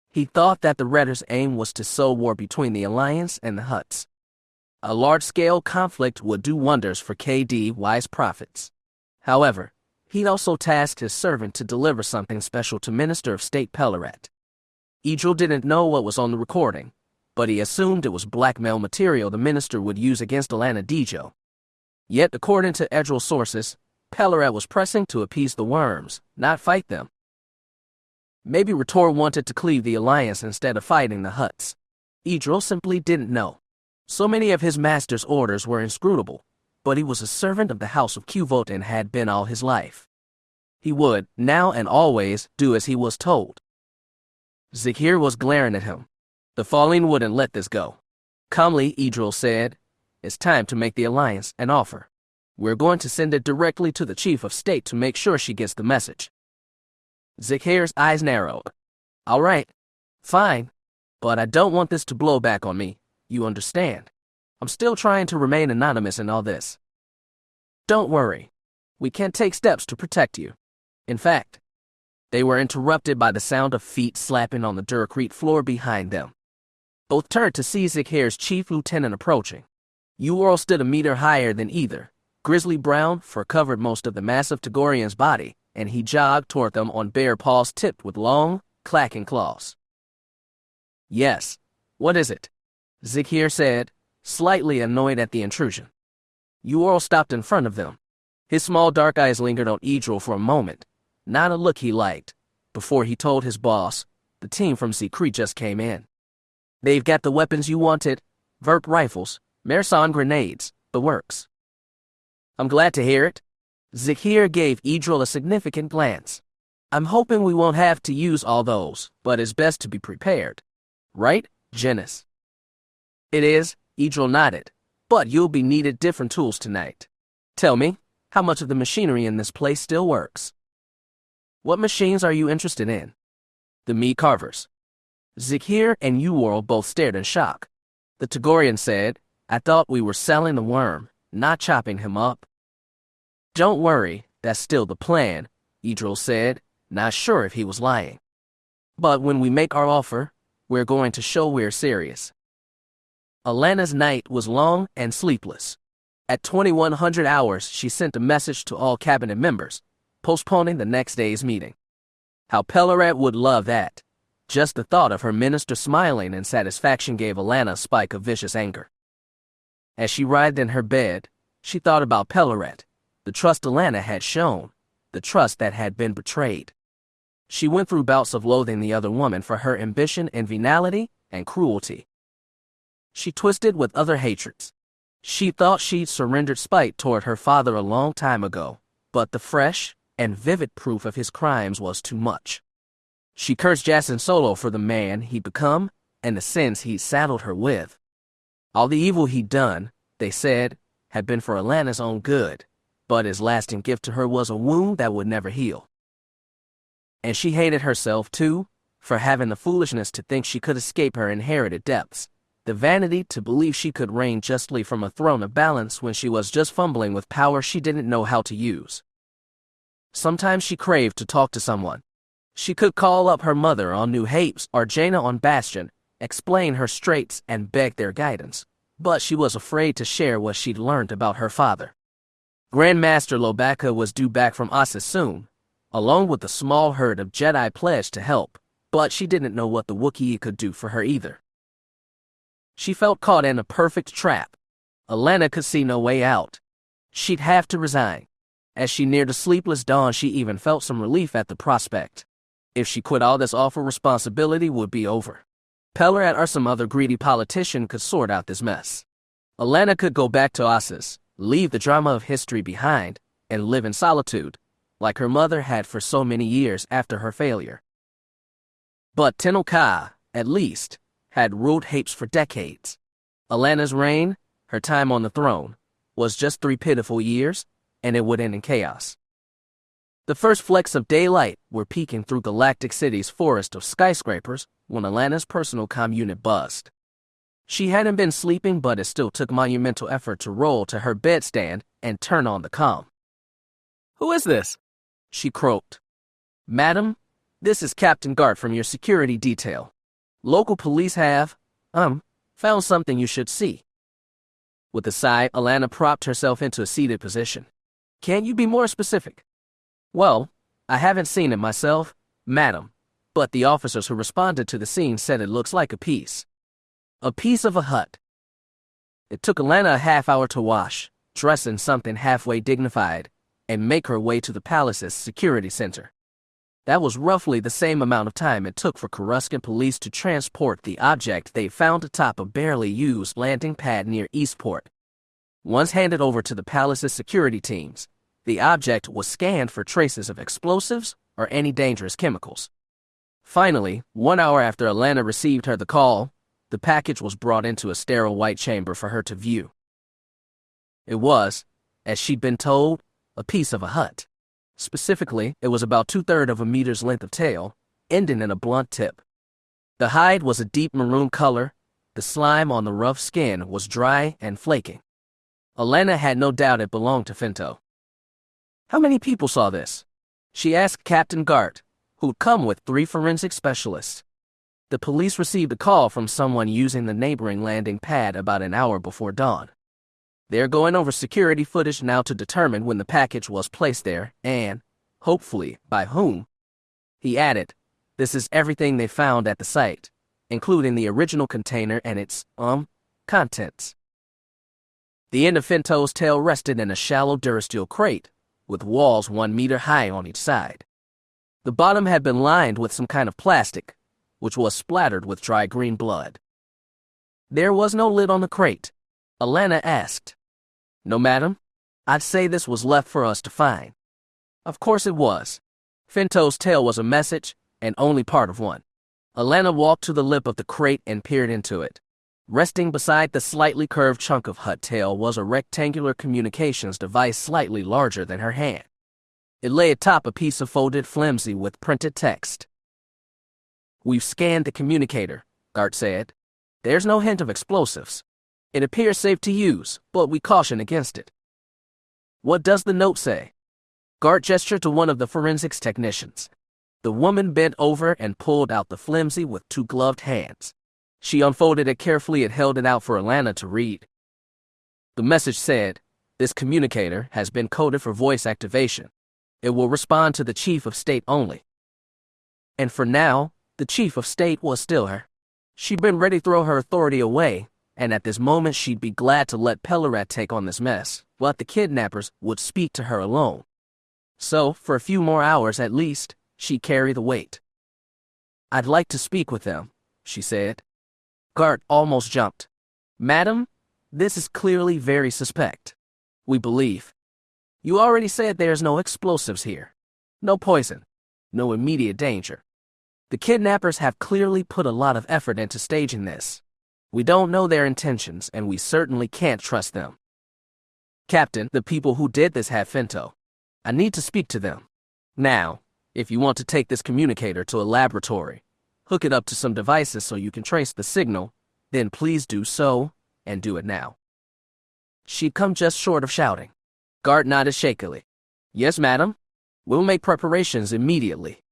He thought that the Redder's aim was to sow war between the Alliance and the Hutts. A large-scale conflict would do wonders for KDY's profits. However, he'd also tasked his servant to deliver something special to Minister of State Pellerat. Idril didn't know what was on the recording, but he assumed it was blackmail material the minister would use against Allana Dijo. Yet, according to Edril sources, Pellerat was pressing to appease the worms, not fight them. Maybe Rator wanted to cleave the Alliance instead of fighting the Hutts. Idril simply didn't know. So many of his master's orders were inscrutable, but he was a servant of the House of Qvot and had been all his life. He would, now and always, do as he was told. Zakhir was glaring at him. The Falleen wouldn't let this go. Calmly, Idril said, it's time to make the Alliance an offer. We're going to send it directly to the Chief of State to make sure she gets the message. Zakhir's eyes narrowed. All right, fine, but I don't want this to blow back on me, you understand. I'm still trying to remain anonymous in all this. Don't worry. We can take steps to protect you. In fact, they were interrupted by the sound of feet slapping on the Duracrete floor behind them. Both turned to see Zakhir's chief lieutenant approaching. Uorl stood a meter higher than either. Grizzly brown fur covered most of the massive Togorian's body, and he jogged toward them on bare paws tipped with long, clacking claws. Yes, what is it? Zakhir said, slightly annoyed at the intrusion. Uorl stopped in front of them. His small dark eyes lingered on Idril for a moment, not a look he liked, before he told his boss, the team from Secret just came in. They've got the weapons you wanted, Verp rifles, Merson grenades, the works. I'm glad to hear it. Zakhir gave Idril a significant glance. I'm hoping we won't have to use all those, but it's best to be prepared. Right, Genis? It is, Idril nodded, but you'll be needed different tools tonight. Tell me, how much of the machinery in this place still works? What machines are you interested in? The meat carvers. Zakhir and Uorl both stared in shock. The Togorian said, I thought we were selling the worm, not chopping him up. Don't worry, That's still the plan, Idril said, not sure if he was lying. But when we make our offer, we're going to show we're serious. Allana's night was long and sleepless. At 2100 hours, she sent a message to all cabinet members, postponing the next day's meeting. How Pellerat would love that. Just the thought of her minister smiling in satisfaction gave Allana a spike of vicious anger. As she writhed in her bed, she thought about Pellerat, the trust Allana had shown, the trust that had been betrayed. She went through bouts of loathing the other woman for her ambition and venality and cruelty. She twisted with other hatreds. She thought she'd surrendered spite toward her father a long time ago, but the fresh and vivid proof of his crimes was too much. She cursed Jacen Solo for the man he'd become and the sins he'd saddled her with. All the evil he'd done, they said, had been for Allana's own good, but his lasting gift to her was a wound that would never heal. And she hated herself, too, for having the foolishness to think she could escape her inherited depths, the vanity to believe she could reign justly from a throne of balance when she was just fumbling with power she didn't know how to use. Sometimes she craved to talk to someone. She could call up her mother on New Hapes or Jaina on Bastion, explain her straits and beg their guidance, but she was afraid to share what she'd learned about her father. Grandmaster Lobacca was due back from Ossus soon, along with a small herd of Jedi pledged to help, but she didn't know what the Wookiee could do for her either. She felt caught in a perfect trap. Allana could see no way out. She'd have to resign. As she neared a sleepless dawn, she even felt some relief at the prospect. If she quit, all this awful responsibility would be over. Pellerat or some other greedy politician could sort out this mess. Allana could go back to Ossus, leave the drama of history behind, and live in solitude, like her mother had for so many years after her failure. But Tenel Ka, at least, had ruled Hapes for decades. Allana's reign, her time on the throne, was just 3 pitiful years, and it would end in chaos. The first flecks of daylight were peeking through Galactic City's forest of skyscrapers when Allana's personal comm unit buzzed. She hadn't been sleeping, but it still took monumental effort to roll to her bedstand and turn on the comm. "Who is this?" she croaked. "Madam, this is Captain Gart from your security detail. Local police have, found something you should see." With a sigh, Allana propped herself into a seated position. "Can't you be more specific?" "Well, I haven't seen it myself, madam, but the officers who responded to the scene said it looks like a piece of a hut." It took Allana a half-hour to wash, dress in something halfway dignified, and make her way to the palace's security center. That was roughly the same amount of time it took for Coruscant police to transport the object they found atop a barely used landing pad near Eastport. Once handed over to the palace's security teams, the object was scanned for traces of explosives or any dangerous chemicals. Finally, 1 hour after Allana received the call, the package was brought into a sterile white chamber for her to view. It was, as she'd been told, a piece of a hut. Specifically, it was about 2/3 of a meter's length of tail, ending in a blunt tip. The hide was a deep maroon color. The slime on the rough skin was dry and flaking. Allana had no doubt it belonged to Finto. "How many people saw this?" she asked Captain Gart, who'd come with 3 forensic specialists. The police received a call from someone using the neighboring landing pad about an hour before dawn. They're going over security footage now to determine when the package was placed there and, hopefully, by whom. He added, "This is everything they found at the site, including the original container and its, contents." The end of Finto's tail rested in a shallow durasteel crate, with walls 1 meter high on each side. The bottom had been lined with some kind of plastic, which was splattered with dry green blood. There was no lid on the crate. Allana asked. "No, madam. I'd say this was left for us to find." Of course it was. Finto's tail was a message, and only part of one. Allana walked to the lip of the crate and peered into it. Resting beside the slightly curved chunk of hut tail was a rectangular communications device slightly larger than her hand. It lay atop a piece of folded flimsy with printed text. "We've scanned the communicator," Gart said. "There's no hint of explosives. It appears safe to use, but we caution against it." "What does the note say?" Gart gestured to one of the forensics technicians. The woman bent over and pulled out the flimsy with two gloved hands. She unfolded it carefully and held it out for Allana to read. The message said, "This communicator has been coded for voice activation. It will respond to the Chief of State only." And for now, the Chief of State was still her. She'd been ready to throw her authority away, and at this moment she'd be glad to let Pellerat take on this mess, but the kidnappers would speak to her alone. So, for a few more hours at least, she'd carry the weight. "I'd like to speak with them," she said. Gart almost jumped. "Madam, this is clearly very suspect. We believe. You already said there's no explosives here. No poison. No immediate danger. The kidnappers have clearly put a lot of effort into staging this. We don't know their intentions, and we certainly can't trust them. Captain, the people who did this have Finto. I need to speak to them. Now, if you want to take this communicator to a laboratory, hook it up to some devices so you can trace the signal, then please do so, and do it now." She'd come just short of shouting. Gart nodded shakily. "Yes, madam. We'll make preparations immediately."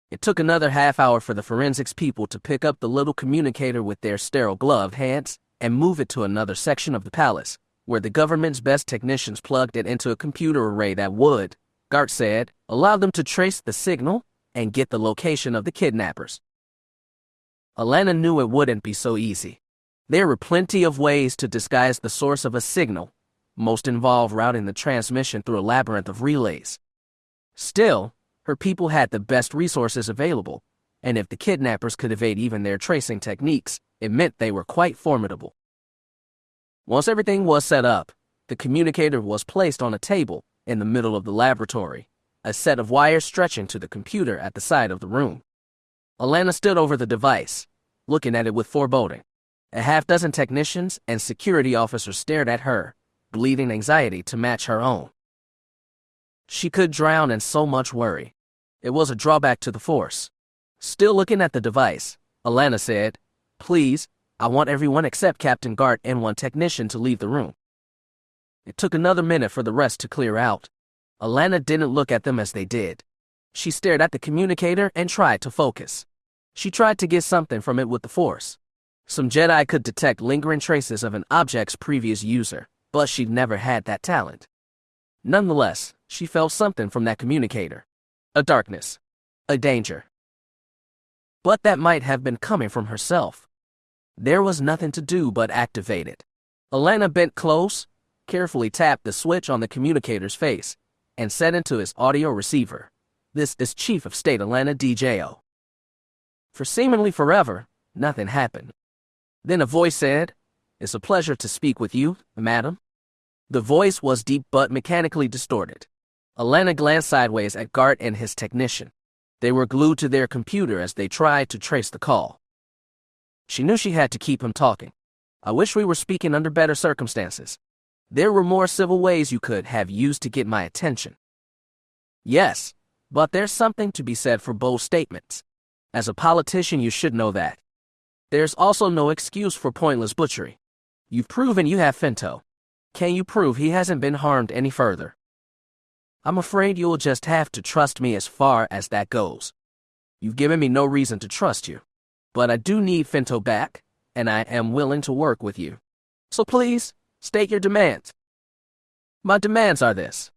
It took another half hour for the forensics people to pick up the little communicator with their sterile gloved hands and move it to another section of the palace, where the government's best technicians plugged it into a computer array that would, Gart said, allow them to trace the signal and get the location of the kidnappers. Allana knew it wouldn't be so easy. There were plenty of ways to disguise the source of a signal. Most involved routing the transmission through a labyrinth of relays. Still, her people had the best resources available, and if the kidnappers could evade even their tracing techniques, it meant they were quite formidable. Once everything was set up, the communicator was placed on a table in the middle of the laboratory, a set of wires stretching to the computer at the side of the room. Allana stood over the device, looking at it with foreboding. A half-dozen technicians and security officers stared at her, bleeding anxiety to match her own. She could drown in so much worry. It was a drawback to the Force. Still looking at the device, Allana said, "Please, I want everyone except Captain Gart and one technician to leave the room." It took another minute for the rest to clear out. Allana didn't look at them as they did. She stared at the communicator and tried to focus. She tried to get something from it with the Force. Some Jedi could detect lingering traces of an object's previous user, but she'd never had that talent. Nonetheless, she felt something from that communicator. A darkness. A danger. But that might have been coming from herself. There was nothing to do but activate it. Allana bent close, carefully tapped the switch on the communicator's face, and said into his audio receiver, "This is Chief of State Allana DJO." For seemingly forever, nothing happened. Then a voice said, "It's a pleasure to speak with you, madam." The voice was deep but mechanically distorted. Allana glanced sideways at Gart and his technician. They were glued to their computer as they tried to trace the call. She knew she had to keep him talking. "I wish we were speaking under better circumstances. There were more civil ways you could have used to get my attention." "Yes, but there's something to be said for bold statements. As a politician, you should know that. There's also no excuse for pointless butchery. You've proven you have Finto. Can you prove he hasn't been harmed any further? I'm afraid you'll just have to trust me as far as that goes. You've given me no reason to trust you. But I do need Finto back, and I am willing to work with you. So please, state your demands." "My demands are this.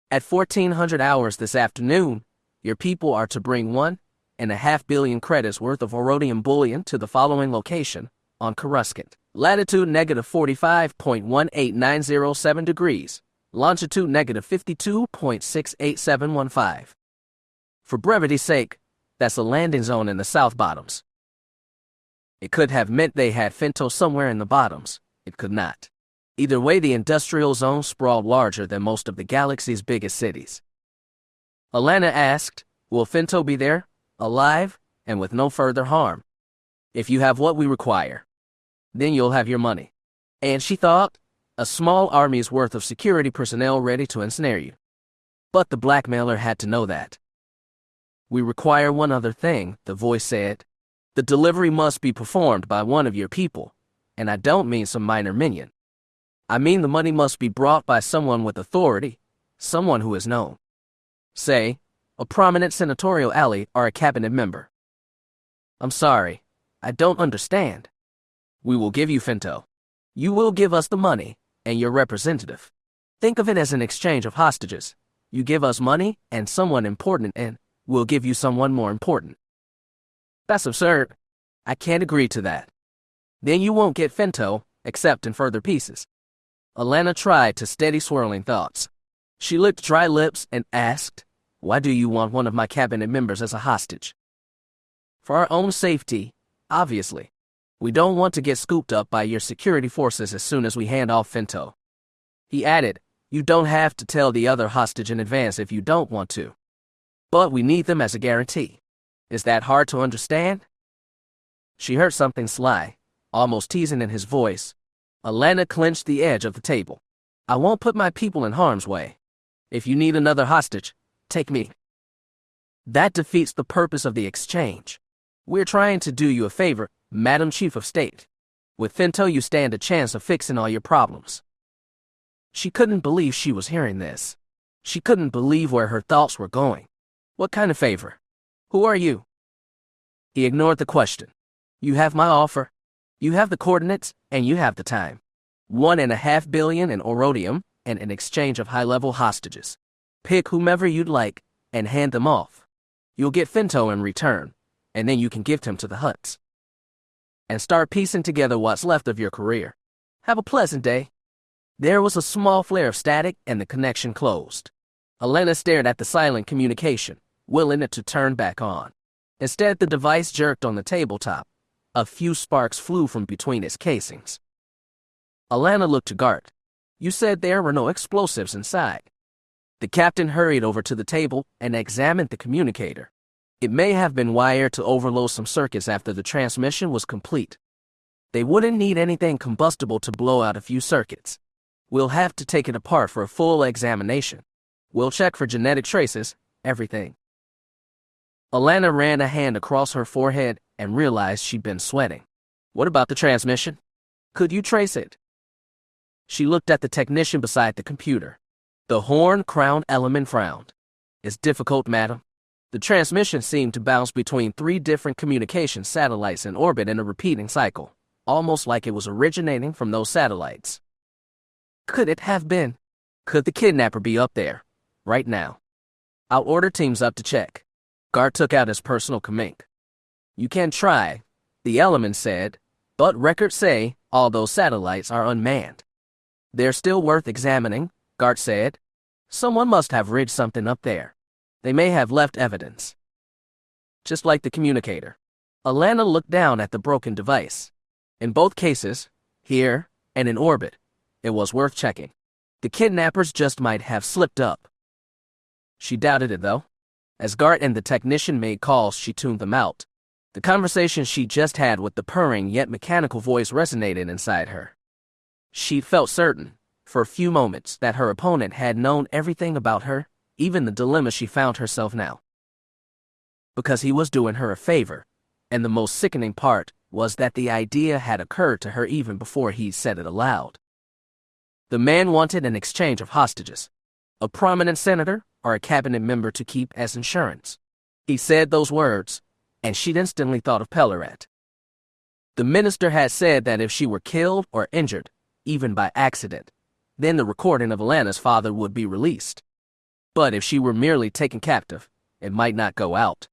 At 1400 hours this afternoon, your people are to bring 1.5 billion credits worth of Orodium bullion to the following location on Coruscant. Latitude -45.18907 degrees. Longitude -52.68715. For brevity's sake, that's a landing zone in the South Bottoms." It could have meant they had Finto somewhere in the bottoms. It could not. Either way, the industrial zone sprawled larger than most of the galaxy's biggest cities. Allana asked, "Will Finto be there, alive, and with no further harm? If you have what we require, then you'll have your money." And she thought, a small army's worth of security personnel ready to ensnare you. But the blackmailer had to know that. "We require one other thing," the voice said. "The delivery must be performed by one of your people, and I don't mean some minor minion. I mean the money must be brought by someone with authority, someone who is known." say, a prominent senatorial ally or a cabinet member. I'm sorry, I don't understand. We will give you Finto. You will give us the money, and your representative. Think of it as an exchange of hostages. You give us money and someone important, and we'll give you someone more important. That's absurd. I can't agree to that. Then you won't get Finto, except in further pieces. Allana tried to steady swirling thoughts. She licked dry lips and asked, why do you want one of my cabinet members as a hostage? For our own safety, obviously. We don't want to get scooped up by your security forces as soon as we hand off Finto. He added, you don't have to tell the other hostage in advance if you don't want to. But we need them as a guarantee. Is that hard to understand? She heard something sly, almost teasing in his voice. Allana clenched the edge of the table. I won't put my people in harm's way. If you need another hostage, take me. That defeats the purpose of the exchange. We're trying to do you a favor, Madam Chief of State. With Finto, you stand a chance of fixing all your problems. She couldn't believe she was hearing this. She couldn't believe where her thoughts were going. What kind of favor? Who are you? He ignored the question. You have my offer. You have the coordinates, and you have the time. 1.5 billion in orodium, and an exchange of high-level hostages. Pick whomever you'd like, and hand them off. You'll get Finto in return, and then you can gift him to the Hutts. And start piecing together what's left of your career. Have a pleasant day. There was a small flare of static, and the connection closed. Allana stared at the silent communication, willing it to turn back on. Instead, the device jerked on the tabletop. A few sparks flew from between its casings. Allana looked to Gart. You said there were no explosives inside. The captain hurried over to the table and examined the communicator. It may have been wired to overload some circuits after the transmission was complete. They wouldn't need anything combustible to blow out a few circuits. We'll have to take it apart for a full examination. We'll check for genetic traces, everything. Allana ran a hand across her forehead and realized she'd been sweating. What about the transmission? Could you trace it? She looked at the technician beside the computer. The horn-crowned element frowned. It's difficult, madam. The transmission seemed to bounce between 3 different communication satellites in orbit in a repeating cycle, almost like it was originating from those satellites. Could it have been? Could the kidnapper be up there, right now? I'll order teams up to check. Gart took out his personal commink. You can try, the element said, but records say all those satellites are unmanned. They're still worth examining, Gart said. Someone must have rigged something up there. They may have left evidence. Just like the communicator. Allana looked down at the broken device. In both cases, here and in orbit, it was worth checking. The kidnappers just might have slipped up. She doubted it, though. As Gart and the technician made calls, she tuned them out. The conversation she just had with the purring yet mechanical voice resonated inside her. She felt certain, for a few moments, that her opponent had known everything about her, even the dilemma she found herself now. Because he was doing her a favor, and the most sickening part was that the idea had occurred to her even before he said it aloud. The man wanted an exchange of hostages, a prominent senator or a cabinet member to keep as insurance. He said those words, and she'd instantly thought of Pellerat. The minister had said that if she were killed or injured, even by accident, then the recording of Allana's father would be released. But if she were merely taken captive, it might not go out.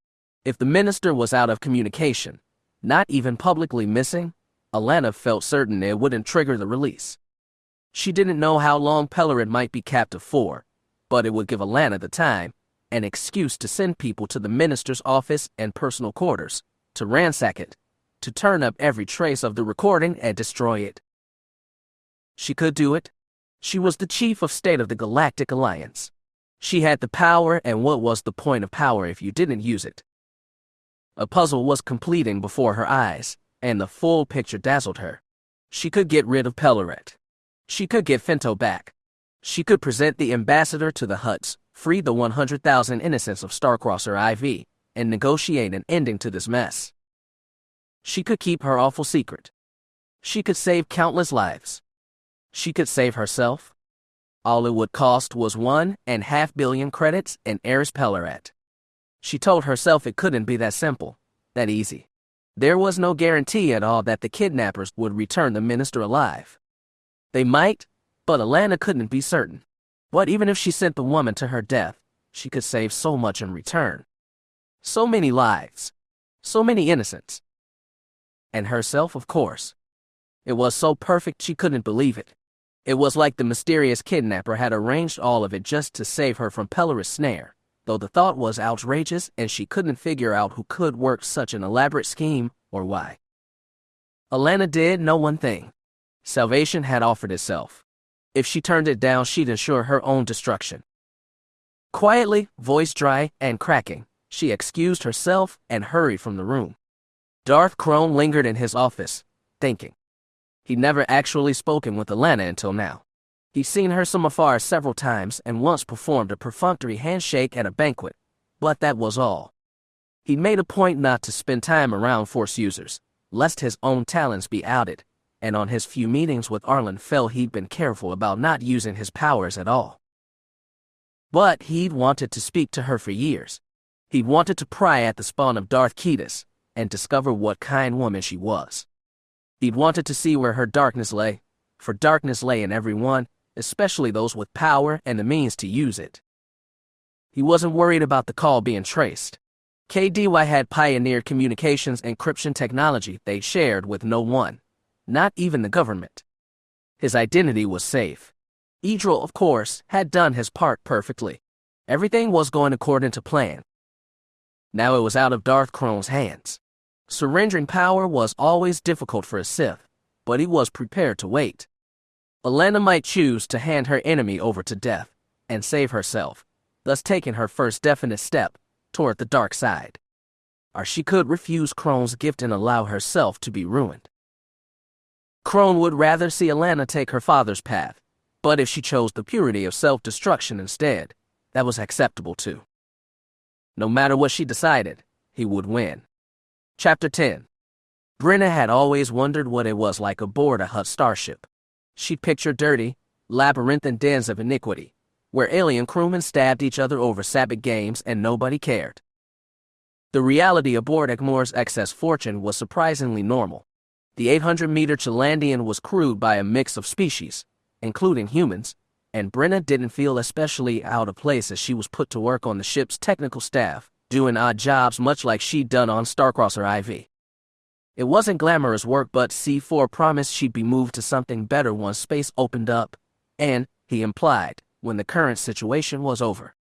If the minister was out of communication, not even publicly missing, Allana felt certain it wouldn't trigger the release. She didn't know how long Pellerat might be captive for, but it would give Allana the time, an excuse to send people to the minister's office and personal quarters, to ransack it, to turn up every trace of the recording and destroy it. She could do it. She was the chief of state of the Galactic Alliance. She had the power, and what was the point of power if you didn't use it? A puzzle was completing before her eyes, and the full picture dazzled her. She could get rid of Pellerat. She could get Finto back. She could present the ambassador to the Hutts, free the 100,000 innocents of Starcrosser IV, and negotiate an ending to this mess. She could keep her awful secret. She could save countless lives. She could save herself. All it would cost was 1.5 billion credits and Eris Pellerat. She told herself it couldn't be that simple, that easy. There was no guarantee at all that the kidnappers would return the minister alive. They might, but Allana couldn't be certain. What even if she sent the woman to her death, she could save so much in return. So many lives. So many innocents. And herself, of course. It was so perfect she couldn't believe it. It was like the mysterious kidnapper had arranged all of it just to save her from Pelleris' snare, though the thought was outrageous and she couldn't figure out who could work such an elaborate scheme or why. Allana did know one thing. Salvation had offered itself. If she turned it down, she'd ensure her own destruction. Quietly, voice dry and cracking, she excused herself and hurried from the room. Darth Kroan lingered in his office, thinking. He'd never actually spoken with Allana until now. He'd seen her from afar several times and once performed a perfunctory handshake at a banquet, but that was all. He made a point not to spend time around Force users, lest his own talents be outed, and on his few meetings with Arlen felt he'd been careful about not using his powers at all. But he'd wanted to speak to her for years. He'd wanted to pry at the spawn of Darth Ketis and discover what kind woman she was. He'd wanted to see where her darkness lay, for darkness lay in everyone, especially those with power and the means to use it. He wasn't worried about the call being traced. KDY had pioneered communications encryption technology they shared with no one, not even the government. His identity was safe. Idril, of course, had done his part perfectly. Everything was going according to plan. Now it was out of Darth Kroan's hands. Surrendering power was always difficult for a Sith, but he was prepared to wait. Allana might choose to hand her enemy over to death and save herself, thus taking her first definite step toward the dark side. Or she could refuse Kroan's gift and allow herself to be ruined. Kroan would rather see Allana take her father's path, but if she chose the purity of self-destruction instead, that was acceptable too. No matter what she decided, he would win. Chapter 10. Brenna had always wondered what it was like aboard a Hutt starship. She'd pictured dirty, labyrinthine dens of iniquity, where alien crewmen stabbed each other over Sabacc games and nobody cared. The reality aboard Ekmor's excess fortune was surprisingly normal. The 800-meter Chalandian was crewed by a mix of species, including humans, and Brenna didn't feel especially out of place as she was put to work on the ship's technical staff, doing odd jobs much like she'd done on Starcrosser IV. It wasn't glamorous work, but C4 promised she'd be moved to something better once space opened up, and, he implied, when the current situation was over.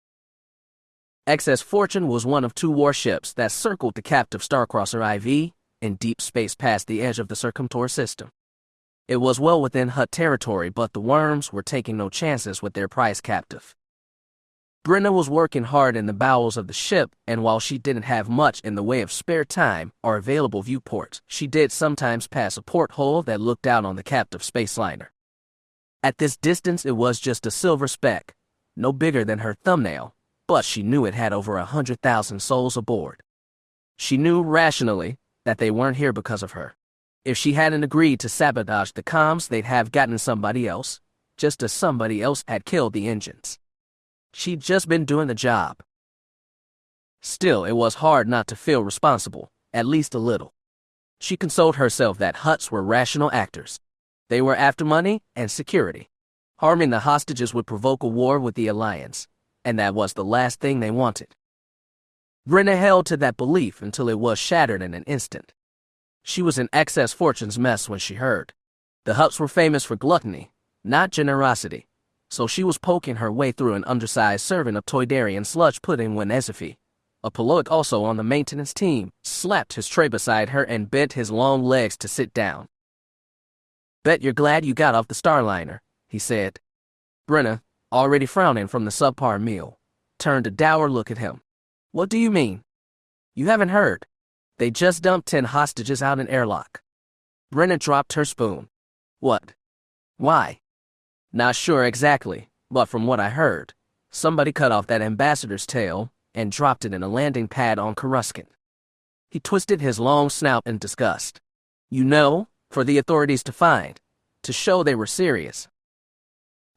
Excess Fortune was one of 2 warships that circled the captive Starcrosser IV in deep space past the edge of the Circumtor system. It was well within Hutt territory, but the worms were taking no chances with their prize captive. Brenna was working hard in the bowels of the ship, and while she didn't have much in the way of spare time or available viewports, she did sometimes pass a porthole that looked out on the captive spaceliner. At this distance, it was just a silver speck, no bigger than her thumbnail, but she knew it had over 100,000 souls aboard. She knew rationally that they weren't here because of her. If she hadn't agreed to sabotage the comms, they'd have gotten somebody else, just as somebody else had killed the engines. She'd just been doing the job. Still, it was hard not to feel responsible, at least a little. She consoled herself that Hutts were rational actors. They were after money and security. Harming the hostages would provoke a war with the Alliance, and that was the last thing they wanted. Brenna held to that belief until it was shattered in an instant. She was in Excess Fortune's mess when she heard. The Hutts were famous for gluttony, not generosity, so she was poking her way through an undersized serving of Toydarian sludge pudding when Ezefi, a Poloic also on the maintenance team, slapped his tray beside her and bent his long legs to sit down. "Bet you're glad you got off the Starliner," he said. Brenna, already frowning from the subpar meal, turned a dour look at him. "What do you mean? You haven't heard. They just dumped 10 hostages out in airlock." Brenna dropped her spoon. "What? Why?" "Not sure exactly, but from what I heard, somebody cut off that ambassador's tail and dropped it in a landing pad on Coruscant." He twisted his long snout in disgust. "You know, for the authorities to find, to show they were serious."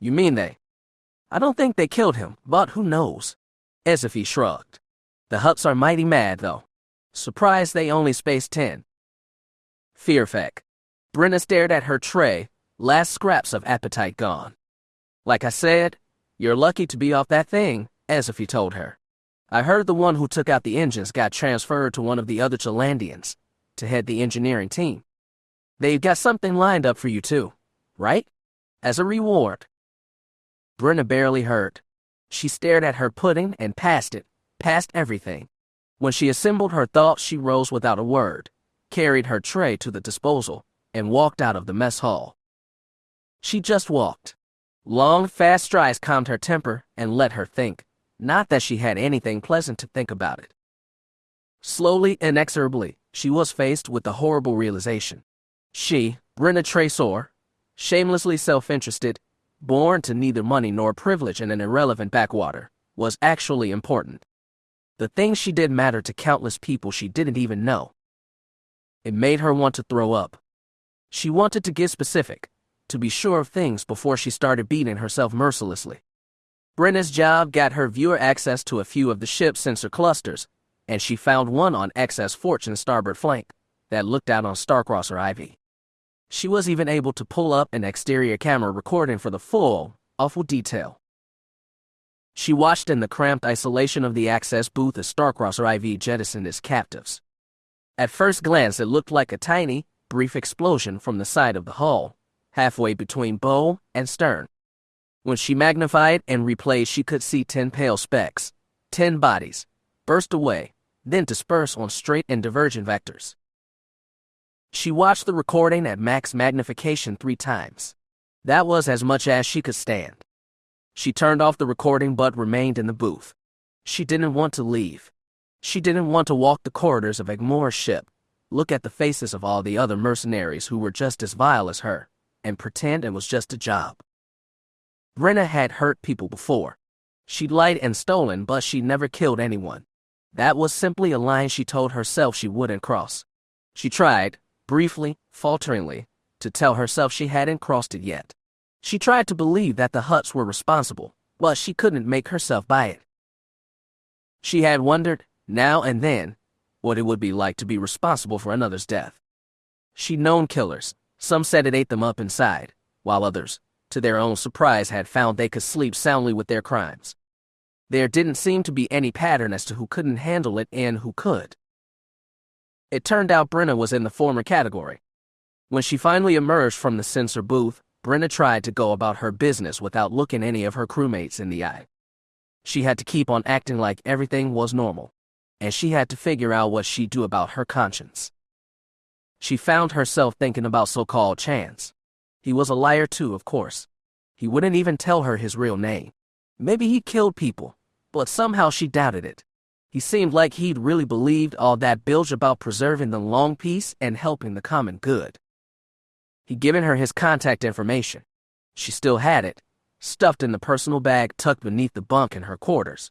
"You mean they I don't think they killed him, but who knows? As if he shrugged. The Hutts are mighty mad, though. Surprised they only spaced 10. Fear effect. Brenna stared at her tray, last scraps of appetite gone. Like I said, you're lucky to be off that thing, as if he told her. I heard the one who took out the engines got transferred to one of the other Chalandians to head the engineering team. They've got something lined up for you too, right? As a reward. Brenna barely heard. She stared at her pudding and passed it, past everything. When she assembled her thoughts, she rose without a word, carried her tray to the disposal, and walked out of the mess hall. She just walked. Long, fast strides calmed her temper and let her think, not that she had anything pleasant to think about it. Slowly, inexorably, she was faced with the horrible realization. She, Brenna Tresor, shamelessly self-interested, born to neither money nor privilege in an irrelevant backwater, was actually important. The things she did mattered to countless people she didn't even know. It made her want to throw up. She wanted to get specific, to be sure of things before she started beating herself mercilessly. Brenna's job got her viewer access to a few of the ship's sensor clusters, and she found one on XS Fortune's starboard flank that looked out on Starcrosser IV. She was even able to pull up an exterior camera recording for the full, awful detail. She watched in the cramped isolation of the access booth as Starcrosser IV jettisoned its captives. At first glance, it looked like a tiny, brief explosion from the side of the hull, halfway between bow and stern. When she magnified and replayed, she could see 10 pale specks, 10 bodies, burst away, then disperse on straight and divergent vectors. She watched the recording at max magnification 3 times. That was as much as she could stand. She turned off the recording but remained in the booth. She didn't want to leave. She didn't want to walk the corridors of Egmore's ship, look at the faces of all the other mercenaries who were just as vile as her, and pretend it was just a job. Brenna had hurt people before. She'd lied and stolen, but she'd never killed anyone. That was simply a line she told herself she wouldn't cross. She tried, briefly, falteringly, to tell herself she hadn't crossed it yet. She tried to believe that the Hutts were responsible, but she couldn't make herself buy it. She had wondered, now and then, what it would be like to be responsible for another's death. She'd known killers. Some said it ate them up inside, while others, to their own surprise, had found they could sleep soundly with their crimes. There didn't seem to be any pattern as to who couldn't handle it and who could. It turned out Brenna was in the former category. When she finally emerged from the sensor booth, Brenna tried to go about her business without looking any of her crewmates in the eye. She had to keep on acting like everything was normal, and she had to figure out what she'd do about her conscience. She found herself thinking about so-called Chance. He was a liar too, of course. He wouldn't even tell her his real name. Maybe he killed people, but somehow she doubted it. He seemed like he'd really believed all that bilge about preserving the long peace and helping the common good. He'd given her his contact information. She still had it, stuffed in the personal bag tucked beneath the bunk in her quarters.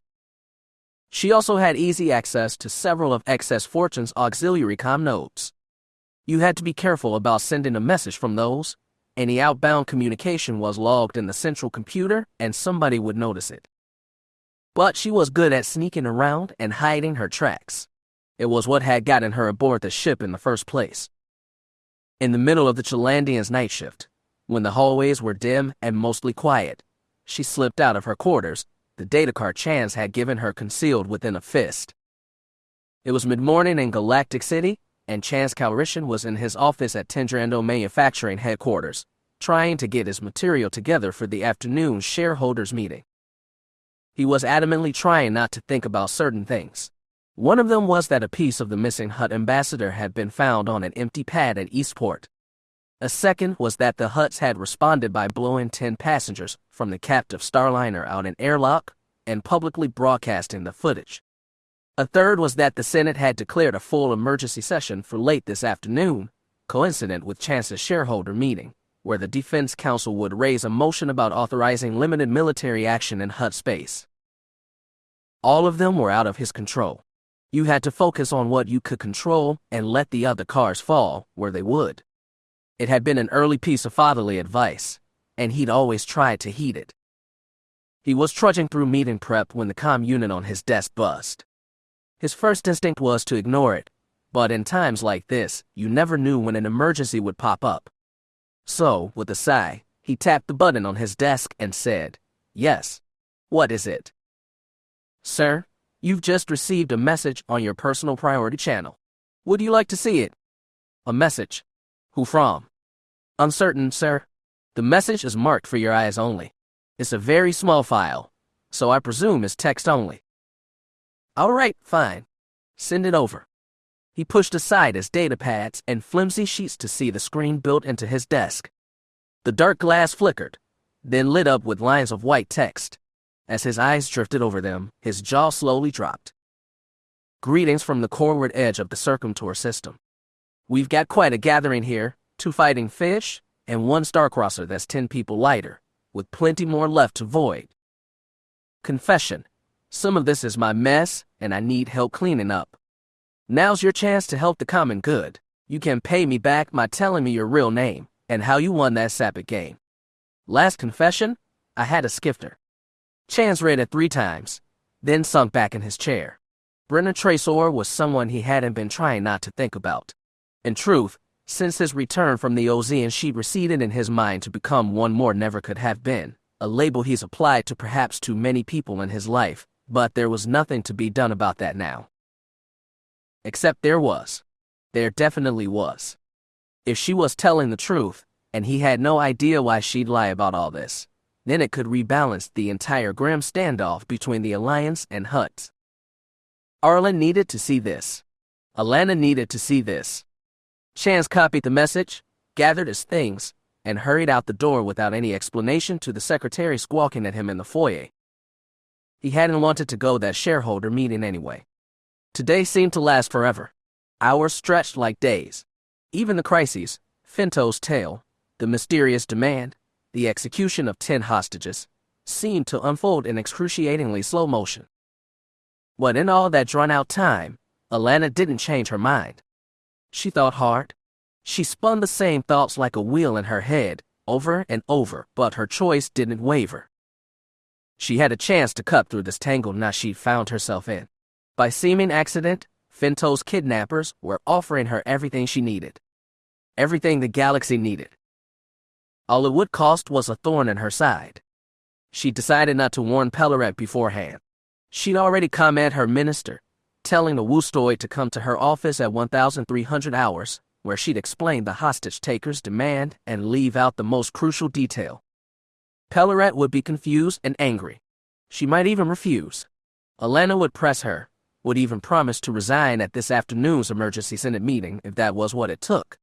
She also had easy access to several of XS Fortune's auxiliary comm nodes. You had to be careful about sending a message from those. Any outbound communication was logged in the central computer and somebody would notice it. But she was good at sneaking around and hiding her tracks. It was what had gotten her aboard the ship in the first place. In the middle of the Chalandian's night shift, when the hallways were dim and mostly quiet, she slipped out of her quarters, the data card Chance had given her concealed within a fist. It was mid-morning in Galactic City, and Chance Calrissian was in his office at Tendrando Manufacturing Headquarters, trying to get his material together for the afternoon shareholders meeting. He was adamantly trying not to think about certain things. One of them was that a piece of the missing Hutt ambassador had been found on an empty pad at Eastport. A second was that the Hutts had responded by blowing 10 passengers from the captive Starliner out an airlock and publicly broadcasting the footage. A third was that the Senate had declared a full emergency session for late this afternoon, coincident with Chance's shareholder meeting, where the Defense Council would raise a motion about authorizing limited military action in Hutt space. All of them were out of his control. You had to focus on what you could control and let the other cars fall where they would. It had been an early piece of fatherly advice, and he'd always tried to heed it. He was trudging through meeting prep when the comm unit on his desk buzzed. His first instinct was to ignore it, but in times like this, you never knew when an emergency would pop up. So, with a sigh, he tapped the button on his desk and said, "Yes. What is it?" "Sir, you've just received a message on your personal priority channel. Would you like to see it?" "A message? Who from?" "Uncertain, sir. The message is marked for your eyes only. It's a very small file, so I presume it's text only." "All right, fine. Send it over." He pushed aside his data pads and flimsy sheets to see the screen built into his desk. The dark glass flickered, then lit up with lines of white text. As his eyes drifted over them, his jaw slowly dropped. "Greetings from the corward edge of the Circumtor system. We've got quite a gathering here, 2 fighting fish, and 1 starcrosser that's 10 people lighter, with plenty more left to void. Confession. Some of this is my mess, and I need help cleaning up. Now's your chance to help the common good. You can pay me back by telling me your real name, and how you won that Sabacc game. Last confession, I had a skifter." Chance read it 3 times, then sunk back in his chair. Brennan Tracor was someone he hadn't been trying not to think about. In truth, since his return from the Ozean, she'd receded in his mind to become one more never could have been, a label he's applied to perhaps too many people in his life, but there was nothing to be done about that now. Except there was. There definitely was. If she was telling the truth, and he had no idea why she'd lie about all this, then it could rebalance the entire grim standoff between the Alliance and Hutt. Arlen needed to see this. Allana needed to see this. Chance copied the message, gathered his things, and hurried out the door without any explanation to the secretary squawking at him in the foyer. He hadn't wanted to go that shareholder meeting anyway. Today seemed to last forever. Hours stretched like days. Even the crises, Finto's tale, the mysterious demand, the execution of 10 hostages, seemed to unfold in excruciatingly slow motion. But in all that drawn-out time, Allana didn't change her mind. She thought hard. She spun the same thoughts like a wheel in her head, over and over, but her choice didn't waver. She had a chance to cut through this tangled knot she'd found herself in. By seeming accident, Finto's kidnappers were offering her everything she needed. Everything the galaxy needed. All it would cost was a thorn in her side. She decided not to warn Pelleret beforehand. She'd already commended her minister, telling the Woostoid to come to her office at 1300 hours, where she'd explain the hostage-taker's demand and leave out the most crucial detail. Pelleret would be confused and angry. She might even refuse. Allana would press her, would even promise to resign at this afternoon's emergency Senate meeting if that was what it took.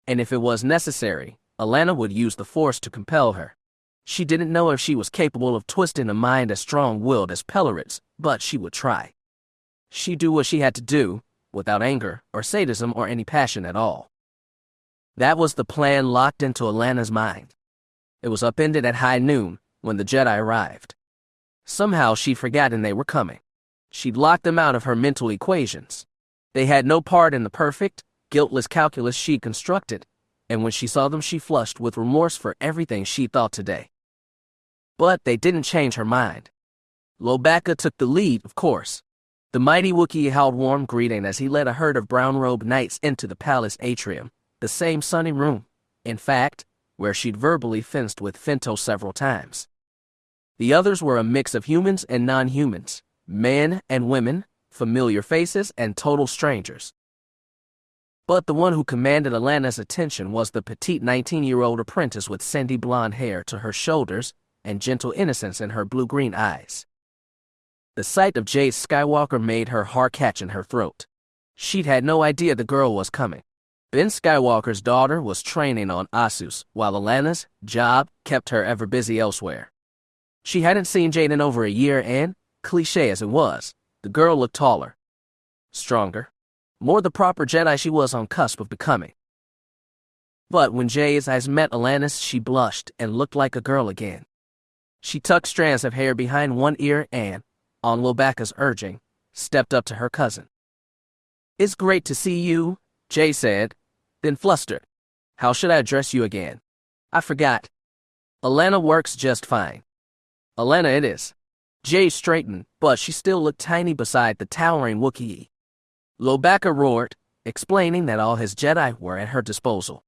And if it was necessary, Allana would use the Force to compel her. She didn't know if she was capable of twisting a mind as strong-willed as Pelleret's, but she would try. She'd do what she had to do, without anger or sadism or any passion at all. That was the plan locked into Allana's mind. It was upended at high noon, when the Jedi arrived. Somehow she'd forgotten they were coming. She'd locked them out of her mental equations. They had no part in the perfect, guiltless calculus she'd constructed, and when she saw them she flushed with remorse for everything she thought today. But they didn't change her mind. Lobacca took the lead, of course. The mighty Wookiee howled warm greeting as he led a herd of brown-robed knights into the palace atrium, the same sunny room, in fact, where she'd verbally fenced with Finto several times. The others were a mix of humans and non-humans, men and women, familiar faces and total strangers. But the one who commanded Allana's attention was the petite 19-year-old apprentice with sandy blonde hair to her shoulders and gentle innocence in her blue-green eyes. The sight of Jade Skywalker made her heart catch in her throat. She'd had no idea the girl was coming. Ben Skywalker's daughter was training on Asus, while Allana's job kept her ever busy elsewhere. She hadn't seen Jade in over a year and, cliché as it was, the girl looked taller, stronger, more the proper Jedi she was on cusp of becoming. But when Jade's eyes met Allana's, she blushed and looked like a girl again. She tucked strands of hair behind one ear and, on Lobacca's urging, stepped up to her cousin. "It's great to see you," Jay said, then flustered. "How should I address you again? I forgot." "Allana works just fine." Allana it is. Jade straightened, but she still looked tiny beside the towering Wookiee. Lobacca roared, explaining that all his Jedi were at her disposal.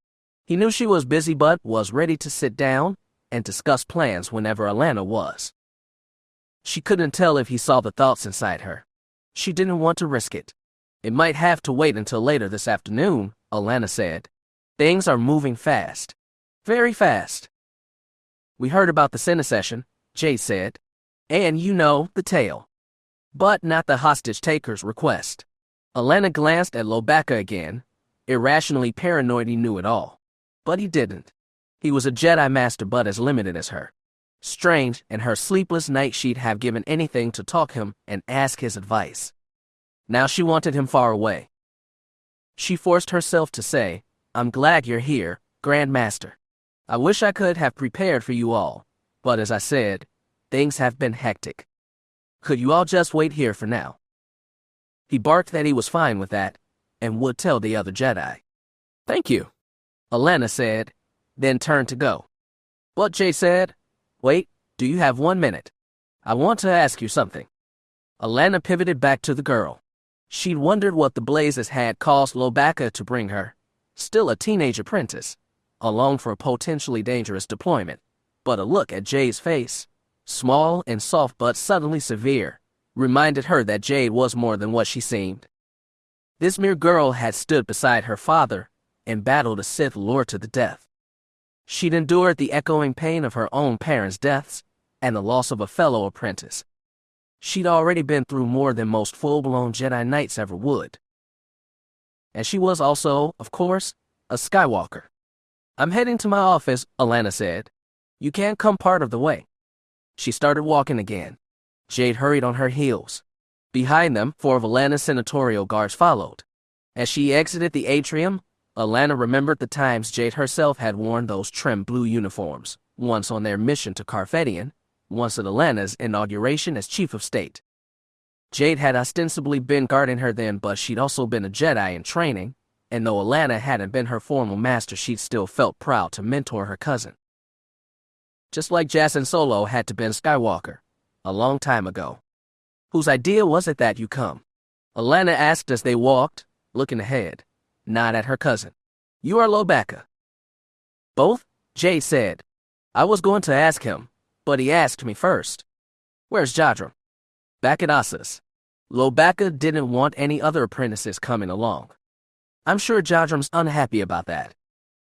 He knew she was busy but was ready to sit down and discuss plans whenever Allana was. She couldn't tell if he saw the thoughts inside her. She didn't want to risk it. It might have to wait until later this afternoon, Allana said. Things are moving fast. Very fast. We heard about the Senate session, Jade said. And you know the tale. But not the hostage-taker's request. Allana glanced at Lobacca again, irrationally paranoid he knew it all. But he didn't. He was a Jedi Master but as limited as her. Strange, and her sleepless night she'd have given anything to talk him and ask his advice. Now she wanted him far away. She forced herself to say, I'm glad you're here, Grand Master. I wish I could have prepared for you all, but as I said, things have been hectic. Could you all just wait here for now? He barked that he was fine with that, and would tell the other Jedi. Thank you, Allana said, then turned to go. But Jay said, wait, do you have 1 minute? I want to ask you something. Allana pivoted back to the girl. She'd wondered what the blazes had caused Lobacca to bring her, still a teenage apprentice, along for a potentially dangerous deployment. But a look at Jade's face, small and soft but suddenly severe, reminded her that Jade was more than what she seemed. This mere girl had stood beside her father and battled a Sith Lord to the death. She'd endured the echoing pain of her own parents' deaths and the loss of a fellow apprentice. She'd already been through more than most full-blown Jedi Knights ever would. And she was also, of course, a Skywalker. I'm heading to my office, Allana said. You can't come part of the way. She started walking again. Jade hurried on her heels. Behind them, 4 of Allana's senatorial guards followed. As she exited the atrium, Allana remembered the times Jade herself had worn those trim blue uniforms, once on their mission to Carfedian, once at Allana's inauguration as Chief of State. Jade had ostensibly been guarding her then, but she'd also been a Jedi in training, and though Allana hadn't been her formal master, she'd still felt proud to mentor her cousin. Just like Jacen Solo had to been Skywalker, a long time ago. Whose idea was it that you come? Allana asked as they walked, looking ahead, not at her cousin. You are Lobacca. Both? Jade said. I was going to ask him, but he asked me first. Where's Jadram? Back at Asa's. Lobacca didn't want any other apprentices coming along. I'm sure Jadram's unhappy about that.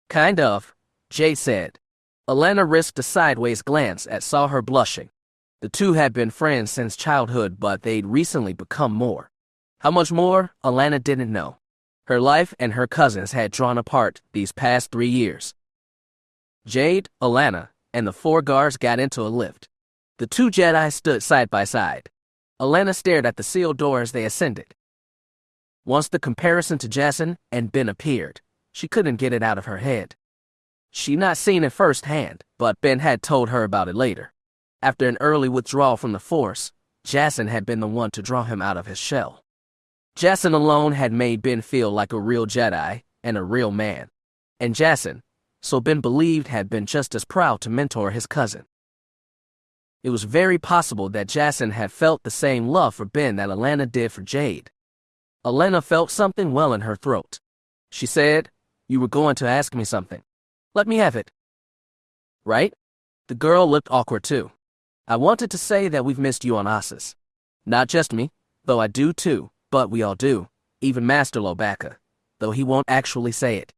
Kind of, Jade said. Allana risked a sideways glance and saw her blushing. The two had been friends since childhood, but they'd recently become more. How much more, Allana didn't know. Her life and her cousins had drawn apart these past 3 years. Jade, Allana, and the 4 guards got into a lift. The 2 Jedi stood side by side. Allana stared at the sealed door as they ascended. Once the comparison to Jacen and Ben appeared, she couldn't get it out of her head. She'd not seen it firsthand, but Ben had told her about it later. After an early withdrawal from the Force, Jacen had been the one to draw him out of his shell. Jacen alone had made Ben feel like a real Jedi and a real man. And Jacen, so Ben believed, had been just as proud to mentor his cousin. It was very possible that Jacen had felt the same love for Ben that Allana did for Jade. Allana felt something well in her throat. She said, You were going to ask me something. Let me have it. Right? The girl looked awkward too. I wanted to say that we've missed you on Asa's. Not just me, though I do too, but we all do, even Master Lobacca, though he won't actually say it.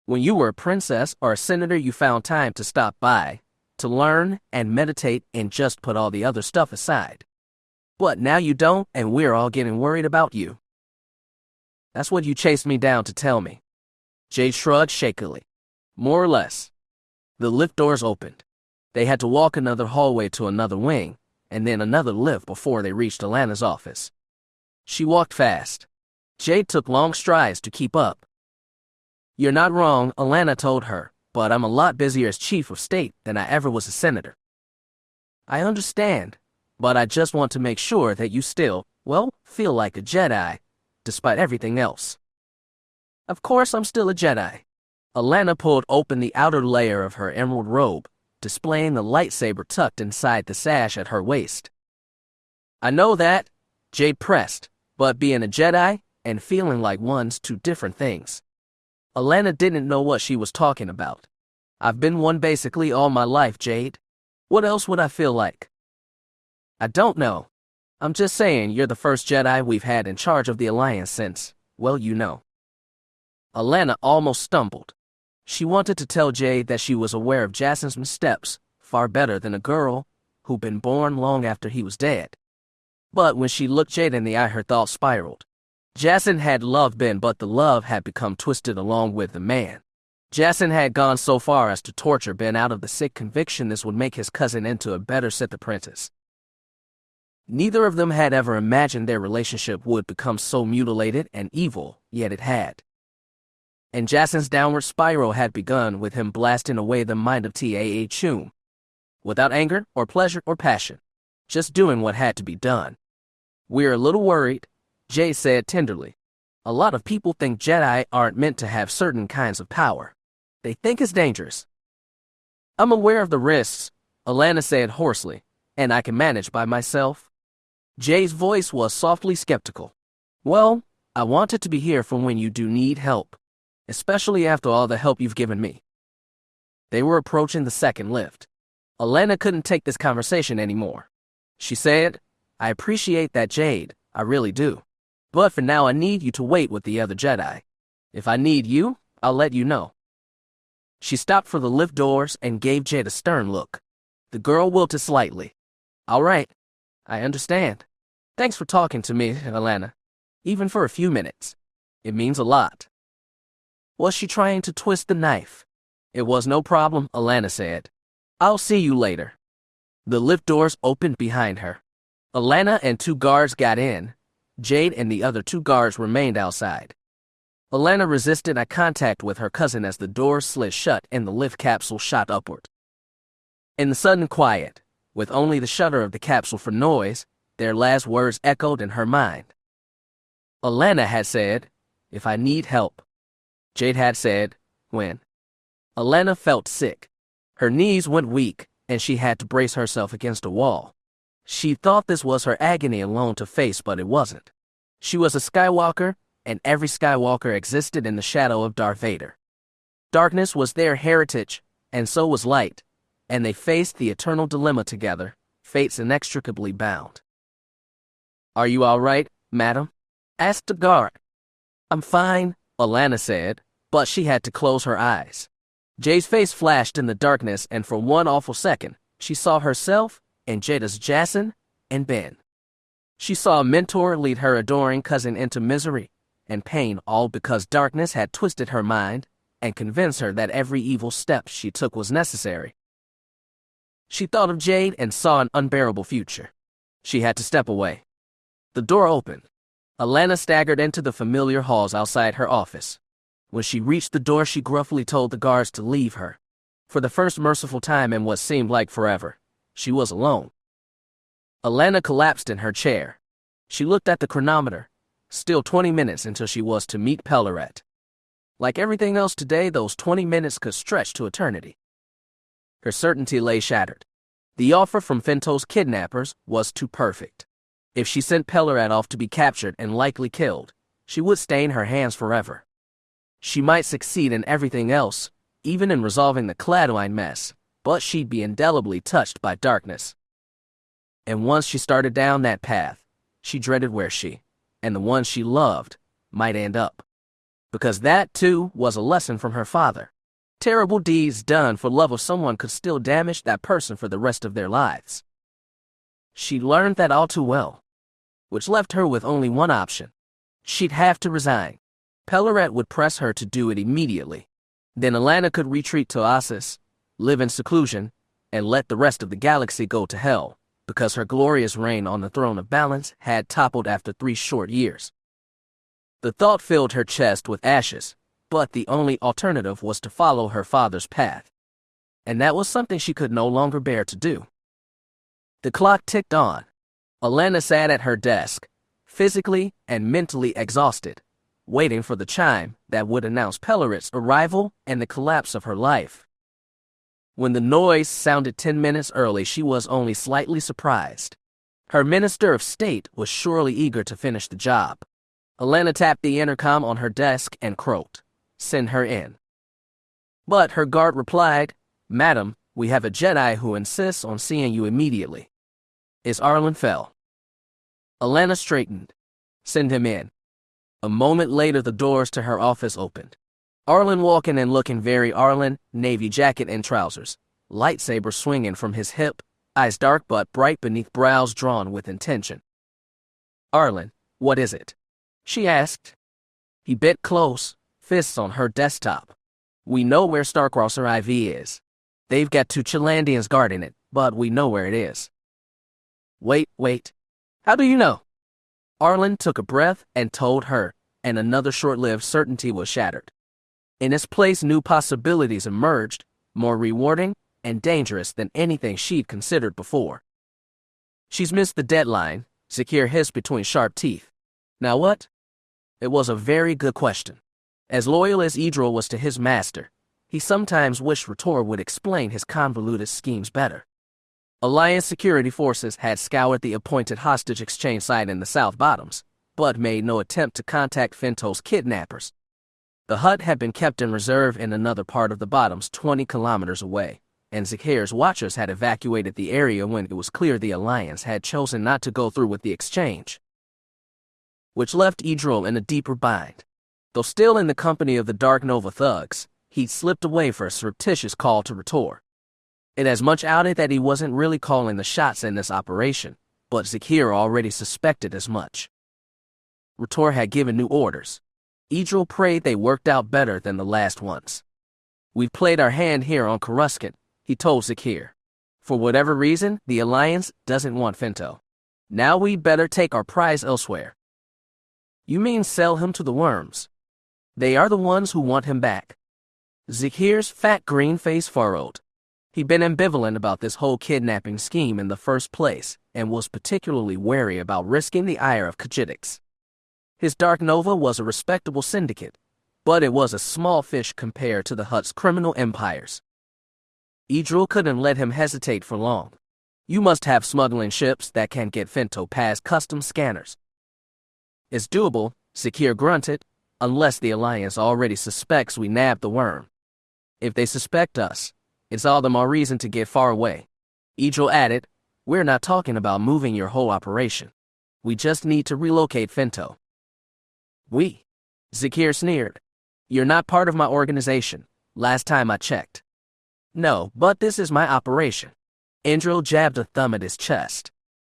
When you were a princess or a senator, you found time to stop by, to learn and meditate and just put all the other stuff aside. But now you don't, and we're all getting worried about you. That's what you chased me down to tell me. Jade shrugged shakily. More or less. The lift doors opened. They had to walk another hallway to another wing, and then another lift before they reached Allana's office. She walked fast. Jade took long strides to keep up. You're not wrong, Allana told her, but I'm a lot busier as Chief of State than I ever was a senator. I understand, but I just want to make sure that you still, well, feel like a Jedi, despite everything else. Of course I'm still a Jedi. Allana pulled open the outer layer of her emerald robe, displaying the lightsaber tucked inside the sash at her waist. "I know that," Jade pressed, "but being a Jedi and feeling like one's two different things." Allana didn't know what she was talking about. "I've been one basically all my life, Jade. What else would I feel like?" "I don't know. I'm just saying you're the first Jedi we've had in charge of the Alliance since, well, you know." Allana almost stumbled. She wanted to tell Jade that she was aware of Jacen's missteps far better than a girl who'd been born long after he was dead. But when she looked Jade in the eye, her thoughts spiraled. Jacen had loved Ben, but the love had become twisted along with the man. Jacen had gone so far as to torture Ben out of the sick conviction this would make his cousin into a better Sith apprentice. Neither of them had ever imagined their relationship would become so mutilated and evil, yet it had. And Jacen's downward spiral had begun with him blasting away the mind of Taa Chum, without anger or pleasure or passion, just doing what had to be done. "We're a little worried," Jay said tenderly. "A lot of people think Jedi aren't meant to have certain kinds of power. They think it's dangerous." "I'm aware of the risks," Allana said hoarsely, "and I can manage by myself." Jay's voice was softly skeptical. "Well, I wanted to be here for when you do need help, especially after all the help you've given me." They were approaching the second lift. Allana couldn't take this conversation anymore. She said, "I appreciate that, Jade, I really do. But for now I need you to wait with the other Jedi. If I need you, I'll let you know." She stopped for the lift doors and gave Jade a stern look. The girl wilted slightly. "All right, I understand. Thanks for talking to me, Allana. Even for a few minutes. It means a lot." Was she trying to twist the knife? "It was no problem," Allana said. "I'll see you later." The lift doors opened behind her. Allana and two guards got in. Jade and the other two guards remained outside. Allana resisted eye contact with her cousin as the doors slid shut and the lift capsule shot upward. In the sudden quiet, with only the shutter of the capsule for noise, their last words echoed in her mind. Allana had said, "If I need help." Jade had said, "When?" Allana felt sick. Her knees went weak, and she had to brace herself against a wall. She thought this was her agony alone to face, but it wasn't. She was a Skywalker, and every Skywalker existed in the shadow of Darth Vader. Darkness was their heritage, and so was light, and they faced the eternal dilemma together, fates inextricably bound. "Are you all right, madam?" asked the guard. "I'm fine," Allana said, but she had to close her eyes. Jay's face flashed in the darkness, and for one awful second, she saw herself and Jada's Jacen and Ben. She saw a mentor lead her adoring cousin into misery and pain, all because darkness had twisted her mind and convinced her that every evil step she took was necessary. She thought of Jade and saw an unbearable future. She had to step away. The door opened. Allana staggered into the familiar halls outside her office. When she reached the door, she gruffly told the guards to leave her. For the first merciful time in what seemed like forever, she was alone. Allana collapsed in her chair. She looked at the chronometer. Still 20 minutes until she was to meet Pelleret. Like everything else today, those 20 minutes could stretch to eternity. Her certainty lay shattered. The offer from Finto's kidnappers was too perfect. If she sent Pelleret off to be captured and likely killed, she would stain her hands forever. She might succeed in everything else, even in resolving the Cladwine mess, but she'd be indelibly touched by darkness. And once she started down that path, she dreaded where she, and the one she loved, might end up. Because that, too, was a lesson from her father. Terrible deeds done for love of someone could still damage that person for the rest of their lives. She learned that all too well, which left her with only one option. She'd have to resign. Pelleret would press her to do it immediately. Then Allana could retreat to Ossus, live in seclusion, and let the rest of the galaxy go to hell, because her glorious reign on the throne of balance had toppled after 3 short years. The thought filled her chest with ashes, but the only alternative was to follow her father's path. And that was something she could no longer bear to do. The clock ticked on. Allana sat at her desk, physically and mentally exhausted, waiting for the chime that would announce Pelleret's arrival and the collapse of her life. When the noise sounded 10 minutes early, she was only slightly surprised. Her Minister of State was surely eager to finish the job. Allana tapped the intercom on her desk and croaked, "Send her in." But her guard replied, "Madam, we have a Jedi who insists on seeing you immediately." It's Arlen Fell. Allana straightened. "Send him in." A moment later, the doors to her office opened. Arlen walking and looking very Arlen, navy jacket and trousers, lightsaber swinging from his hip, eyes dark but bright beneath brows drawn with intention. "Arlen, what is it?" she asked. He bent close, fists on her desktop. "We know where Starcrosser IV is. They've got 2 Chilandians guarding it, but we know where it is." Wait. How do you know?" Arlen took a breath and told her, and another short-lived certainty was shattered. In its place, new possibilities emerged, more rewarding and dangerous than anything she'd considered before. "She's missed the deadline," Zakir hissed between sharp teeth. "Now what?" It was a very good question. As loyal as Idril was to his master, he sometimes wished Rator would explain his convoluted schemes better. Alliance security forces had scoured the appointed hostage exchange site in the South Bottoms, but made no attempt to contact Finto's kidnappers. The hut had been kept in reserve in another part of the Bottoms 20 kilometers away, and Zakir's watchers had evacuated the area when it was clear the Alliance had chosen not to go through with the exchange, which left Idril in a deeper bind. Though still in the company of the Dark Nova thugs, he'd slipped away for a surreptitious call to Rator. It as much outed that he wasn't really calling the shots in this operation, but Zakir already suspected as much. Rator had given new orders. Idril prayed they worked out better than the last ones. "We've played our hand here on Coruscant," he told Zakir. "For whatever reason, the Alliance doesn't want Finto. Now we'd better take our prize elsewhere." "You mean sell him to the worms? They are the ones who want him back." Zakir's fat green face furrowed. He'd been ambivalent about this whole kidnapping scheme in the first place, and was particularly wary about risking the ire of Khajiitics. His Dark Nova was a respectable syndicate, but it was a small fish compared to the Hutt's criminal empires. Idril couldn't let him hesitate for long. "You must have smuggling ships that can get Finto past customs scanners." "It's doable," Zakir grunted, "unless the Alliance already suspects we nabbed the worm. If they suspect us, it's all the more reason to get far away." Idril added, "We're not talking about moving your whole operation. We just need to relocate Finto." "We?" Zakir sneered. "You're not part of my organization, last time I checked." "No, but this is my operation." Idril jabbed a thumb at his chest.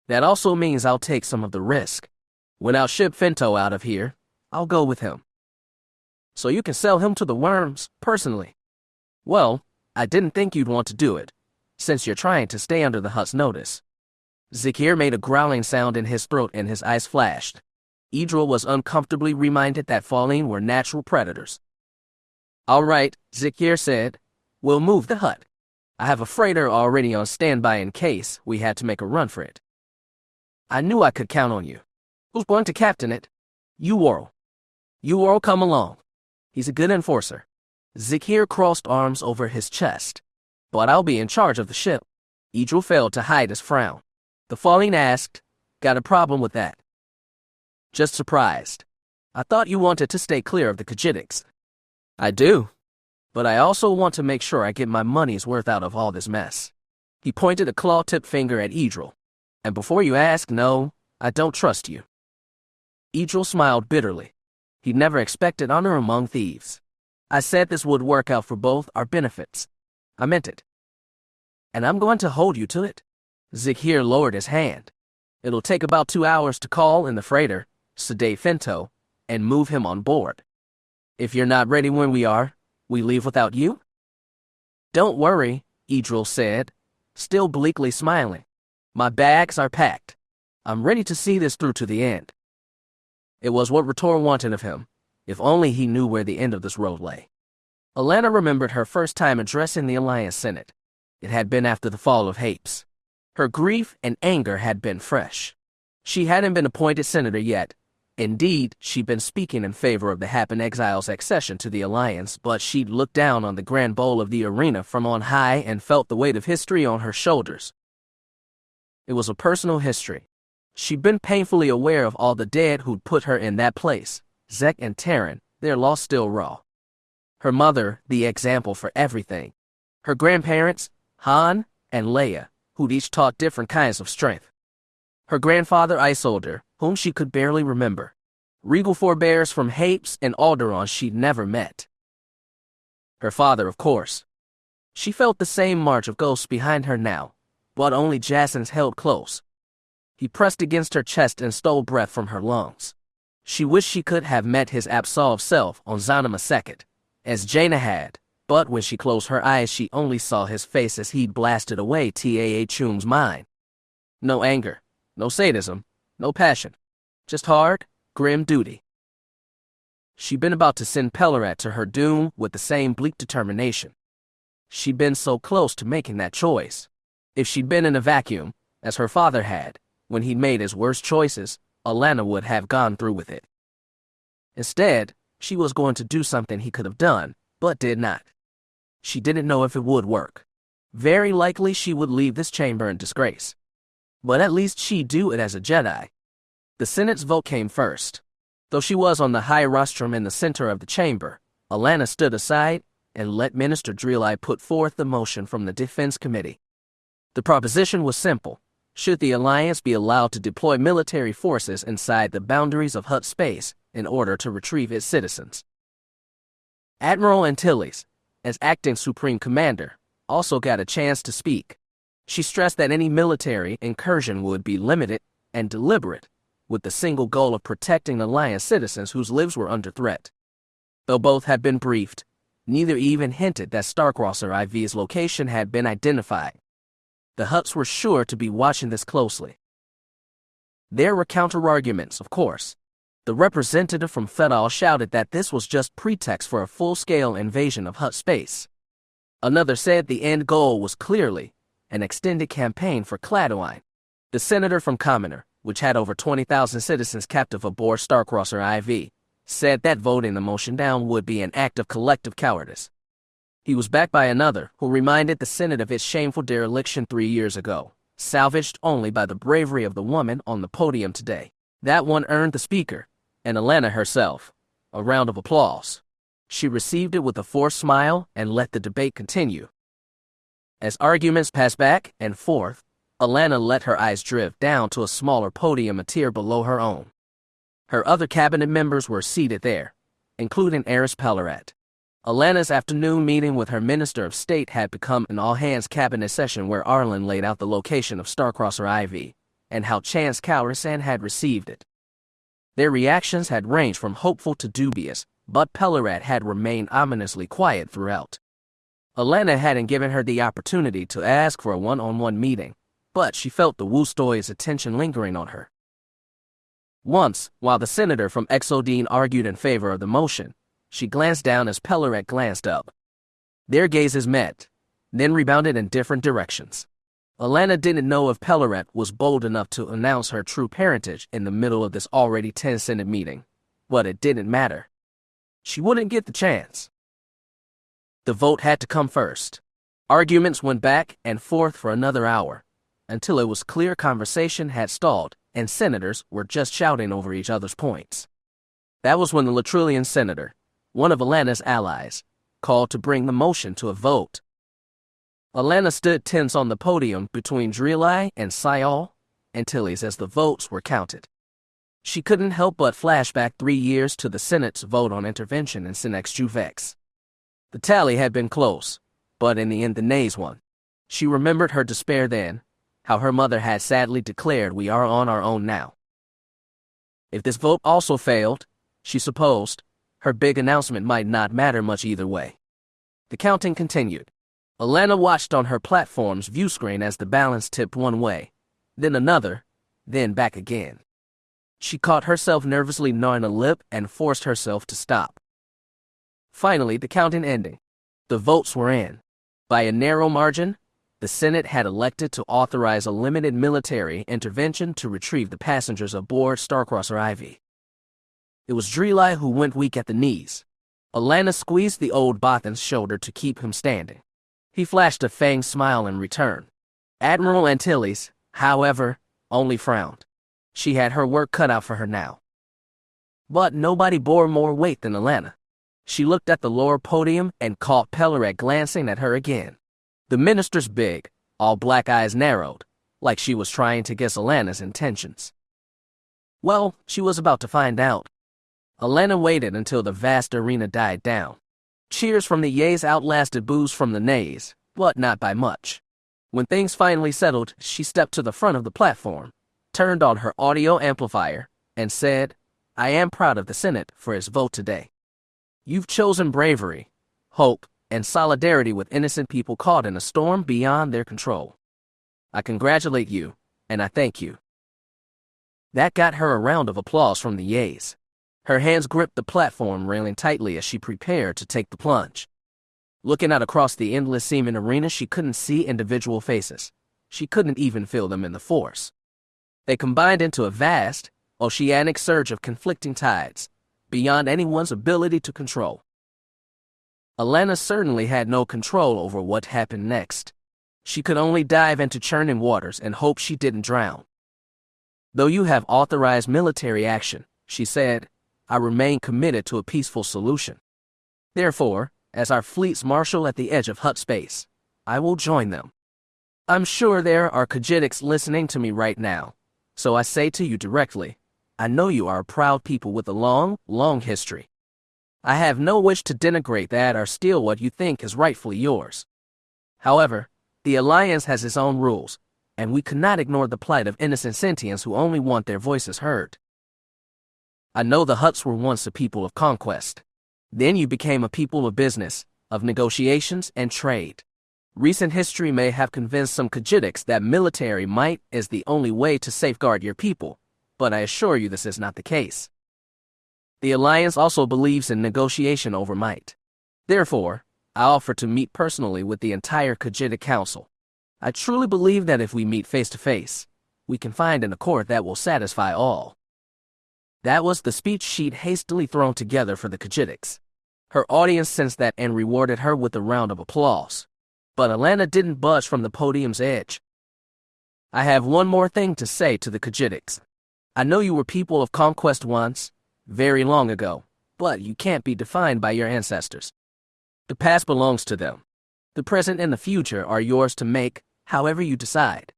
"That also means I'll take some of the risk. When I'll ship Finto out of here, I'll go with him." "So you can sell him to the worms, personally?" "Well, I didn't think you'd want to do it, since you're trying to stay under the Hutt's notice." Zakir made a growling sound in his throat and his eyes flashed. Idril was uncomfortably reminded that Fallen were natural predators. "All right," Zakir said. "We'll move the Hutt. I have a freighter already on standby in case we had to make a run for it." "I knew I could count on you." "Who's going to captain it?" "Uorl. Uorl, come along. He's a good enforcer." Zakir crossed arms over his chest. "But I'll be in charge of the ship." Idril failed to hide his frown. The Fallen asked, "Got a problem with that?" "Just surprised. I thought you wanted to stay clear of the Khajiitics." "I do. But I also want to make sure I get my money's worth out of all this mess." He pointed a claw-tipped finger at Idril. "And before you ask, no, I don't trust you." Idril smiled bitterly. He'd never expected honor among thieves. "I said this would work out for both our benefits. I meant it. And I'm going to hold you to it." Zakir lowered his hand. "It'll take about 2 hours to call in the freighter, sedate Finto, and move him on board. If you're not ready when we are, we leave without you?" "Don't worry," Idril said, still bleakly smiling. "My bags are packed. I'm ready to see this through to the end." It was what Rator wanted of him. If only he knew where the end of this road lay. Allana remembered her first time addressing the Alliance Senate. It had been after the fall of Hapes. Her grief and anger had been fresh. She hadn't been appointed senator yet, Indeed, she'd been speaking in favor of the Happen Exiles' accession to the Alliance, but she'd looked down on the grand bowl of the arena from on high and felt the weight of history on her shoulders. It was a personal history. She'd been painfully aware of all the dead who'd put her in that place, Zek and Terran, their loss still raw. Her mother, the example for everything. Her grandparents, Han and Leia, who'd each taught different kinds of strength. Her grandfather Isolder, whom she could barely remember. Regal forebears from Hapes and Alderaan she'd never met. Her father, of course. She felt the same march of ghosts behind her now, but only Jacen's held close. He pressed against her chest and stole breath from her lungs. She wished she could have met his absolved self on Zanima II, as Jaina had, but when she closed her eyes she only saw his face as he'd blasted away Taa Chum's mind. No anger, no sadism, no passion. Just hard, grim duty. She'd been about to send Pellerat to her doom with the same bleak determination. She'd been so close to making that choice. If she'd been in a vacuum, as her father had, when he'd made his worst choices, Allana would have gone through with it. Instead, she was going to do something he could have done, but did not. She didn't know if it would work. Very likely she would leave this chamber in disgrace. But at least she'd do it as a Jedi. The Senate's vote came first. Though she was on the high rostrum in the center of the chamber, Allana stood aside and let Minister Drillai put forth the motion from the Defense Committee. The proposition was simple. Should the Alliance be allowed to deploy military forces inside the boundaries of Hutt space in order to retrieve its citizens? Admiral Antilles, as acting Supreme Commander, also got a chance to speak. She stressed that any military incursion would be limited and deliberate, with the single goal of protecting Alliance citizens whose lives were under threat. Though both had been briefed, neither even hinted that Starcrosser IV's location had been identified. The Hutts were sure to be watching this closely. There were counter-arguments, of course. The representative from Fedal shouted that this was just pretext for a full-scale invasion of Hutt space. Another said the end goal was clearly an extended campaign for Cladoine. The senator from Commoner, which had over 20,000 citizens captive aboard Starcrosser IV, said that voting the motion down would be an act of collective cowardice. He was backed by another who reminded the Senate of its shameful dereliction 3 years ago, salvaged only by the bravery of the woman on the podium today. That one earned the speaker, and Allana herself, a round of applause. She received it with a forced smile and let the debate continue. As arguments passed back and forth, Allana let her eyes drift down to a smaller podium a tier below her own. Her other cabinet members were seated there, including Eris Pellerat. Allana's afternoon meeting with her Minister of State had become an all-hands cabinet session where Arlen laid out the location of Starcrosser IV and how Chance Calrissian had received it. Their reactions had ranged from hopeful to dubious, but Pellerat had remained ominously quiet throughout. Allana hadn't given her the opportunity to ask for a one-on-one meeting, but she felt the Woostoy's attention lingering on her. Once, while the senator from Exodine argued in favor of the motion, she glanced down as Pellerat glanced up. Their gazes met, then rebounded in different directions. Allana didn't know if Pellerat was bold enough to announce her true parentage in the middle of this already tense Senate meeting, but it didn't matter. She wouldn't get the chance. The vote had to come first. Arguments went back and forth for another hour, until it was clear conversation had stalled and senators were just shouting over each other's points. That was when the Latrillian senator, one of Allana's allies, called to bring the motion to a vote. Allana stood tense on the podium between Drillai and Syal Antilles as the votes were counted. She couldn't help but flash back 3 years to the Senate's vote on intervention in Sinex Juvex. The tally had been close, but in the end the nays won. She remembered her despair then, how her mother had sadly declared we are on our own now. If this vote also failed, she supposed, her big announcement might not matter much either way. The counting continued. Allana watched on her platform's view screen as the balance tipped one way, then another, then back again. She caught herself nervously gnawing a lip and forced herself to stop. Finally, the counting ending. The votes were in. By a narrow margin, the Senate had elected to authorize a limited military intervention to retrieve the passengers aboard Starcrosser IV. It was Dreli who went weak at the knees. Allana squeezed the old Bothan's shoulder to keep him standing. He flashed a fanged smile in return. Admiral Antilles, however, only frowned. She had her work cut out for her now. But nobody bore more weight than Allana. She looked at the lower podium and caught Pelleret glancing at her again. The minister's big, all-black eyes narrowed, like she was trying to guess Allana's intentions. Well, she was about to find out. Allana waited until the vast arena died down. Cheers from the yeas outlasted boos from the nays, but not by much. When things finally settled, she stepped to the front of the platform, turned on her audio amplifier, and said, "I am proud of the Senate for its vote today. You've chosen bravery, hope, and solidarity with innocent people caught in a storm beyond their control. I congratulate you, and I thank you." That got her a round of applause from the yeas. Her hands gripped the platform railing tightly as she prepared to take the plunge. Looking out across the endless seeming arena, she couldn't see individual faces. She couldn't even feel them in the Force. They combined into a vast, oceanic surge of conflicting tides, beyond anyone's ability to control. Allana certainly had no control over what happened next. She could only dive into churning waters and hope she didn't drown. "Though you have authorized military action," she said, "I remain committed to a peaceful solution. Therefore, as our fleets marshal at the edge of Hutt space, I will join them. I'm sure there are Khajiits listening to me right now, so I say to you directly, I know you are a proud people with a long, long history. I have no wish to denigrate that or steal what you think is rightfully yours. However, the Alliance has its own rules, and we cannot ignore the plight of innocent sentients who only want their voices heard. I know the Hutts were once a people of conquest. Then you became a people of business, of negotiations and trade. Recent history may have convinced some Khajiits that military might is the only way to safeguard your people, but I assure you this is not the case. The Alliance also believes in negotiation over might. Therefore, I offer to meet personally with the entire Khajiit Council. I truly believe that if we meet face to face, we can find an accord that will satisfy all." That was the speech sheet hastily thrown together for the Khajiits. Her audience sensed that and rewarded her with a round of applause. But Allana didn't budge from the podium's edge. "I have one more thing to say to the Khajiits. I know you were people of conquest once, very long ago, but you can't be defined by your ancestors. The past belongs to them. The present and the future are yours to make, however you decide."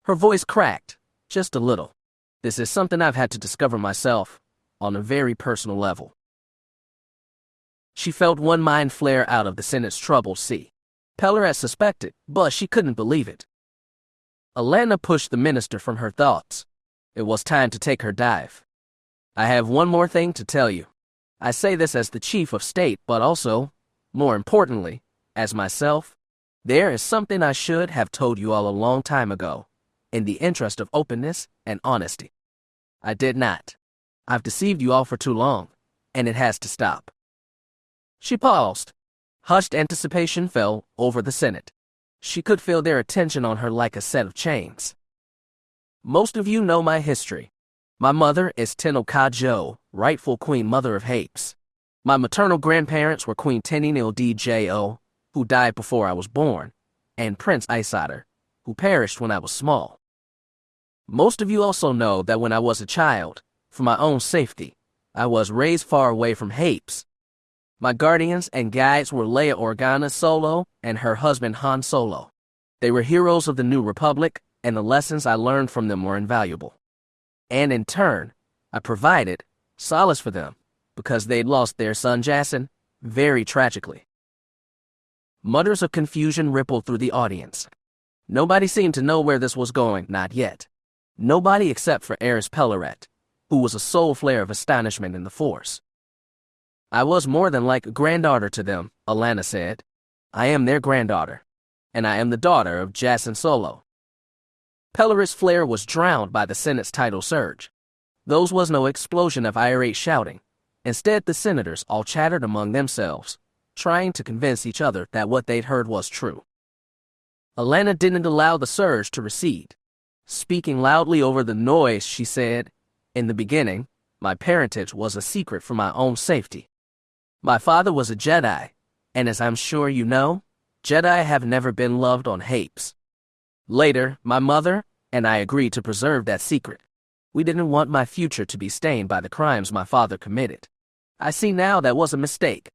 Her voice cracked, just a little. "This is something I've had to discover myself, on a very personal level." She felt one mind flare out of the Senate's troubled sea. Pelleret suspected, but she couldn't believe it. Allana pushed the minister from her thoughts. It was time to take her dive. "I have one more thing to tell you. I say this as the chief of state, but also, more importantly, as myself. There is something I should have told you all a long time ago, in the interest of openness and honesty. I did not. I've deceived you all for too long, and it has to stop." She paused. Hushed anticipation fell over the Senate. She could feel their attention on her like a set of chains. "Most of you know my history. My mother is Tenno Kajo, rightful Queen Mother of Hapes. My maternal grandparents were Queen Teninil Djo, who died before I was born, and Prince Isadar, who perished when I was small. Most of you also know that when I was a child, for my own safety, I was raised far away from Hapes. My guardians and guides were Leia Organa Solo and her husband Han Solo. They were heroes of the New Republic, and the lessons I learned from them were invaluable. And in turn, I provided solace for them, because they'd lost their son Jacen, very tragically." Mutters of confusion rippled through the audience. Nobody seemed to know where this was going, not yet. Nobody except for Eris Pelleret, who was a soul flare of astonishment in the Force. "I was more than like a granddaughter to them," Allana said. "I am their granddaughter, and I am the daughter of Jacen Solo." Pelleret's flare was drowned by the Senate's tidal surge. Those was no explosion of irate shouting. Instead, the senators all chattered among themselves, trying to convince each other that what they'd heard was true. Allana didn't allow the surge to recede. Speaking loudly over the noise, she said, "In the beginning, My parentage was a secret for my own safety. My father was a Jedi, and as I'm sure you know, Jedi have never been loved on Hapes. Later, my mother and I agreed to preserve that secret. We didn't want my future to be stained by the crimes my father committed. I see now that was a mistake.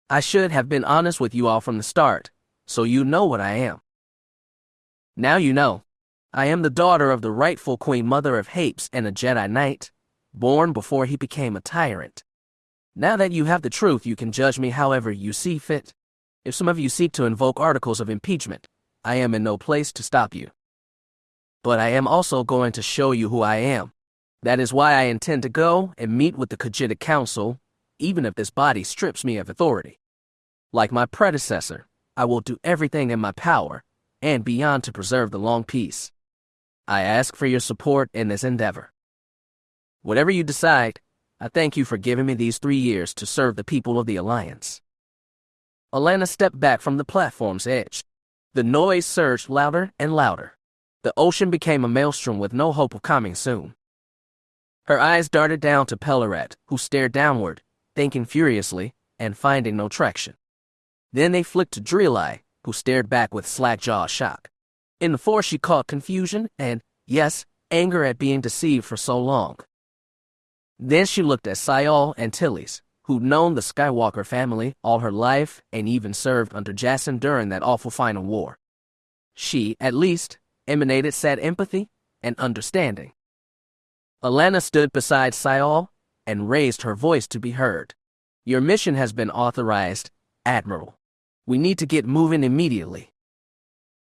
I should have been honest with you all from the start, so you know what I am. Now you know. I am the daughter of the rightful Queen Mother of Hapes and a Jedi Knight, born before he became a tyrant. Now that you have the truth, you can judge me however you see fit. If some of you seek to invoke articles of impeachment, I am in no place to stop you. But I am also going to show you who I am. That is why I intend to go and meet with the Khajiit Council, even if this body strips me of authority. Like my predecessor, I will do everything in my power and beyond to preserve the long peace. I ask for your support in this endeavor. Whatever you decide, I thank you for giving me these 3 years to serve the people of the Alliance. Allana stepped back from the platform's edge. The noise surged louder and louder. The ocean became a maelstrom with no hope of calming soon. Her eyes darted down to Pellerat, who stared downward, thinking furiously and finding no traction. Then they flicked to Drillai, who stared back with slack-jawed shock. In the Force she caught confusion and, yes, anger at being deceived for so long. Then she looked at Sayal and Tilly's, who'd known the Skywalker family all her life and even served under Jacen during that awful final war. She, at least, emanated sad empathy and understanding. Allana stood beside Sayal and raised her voice to be heard. Your mission has been authorized, Admiral. We need to get moving immediately.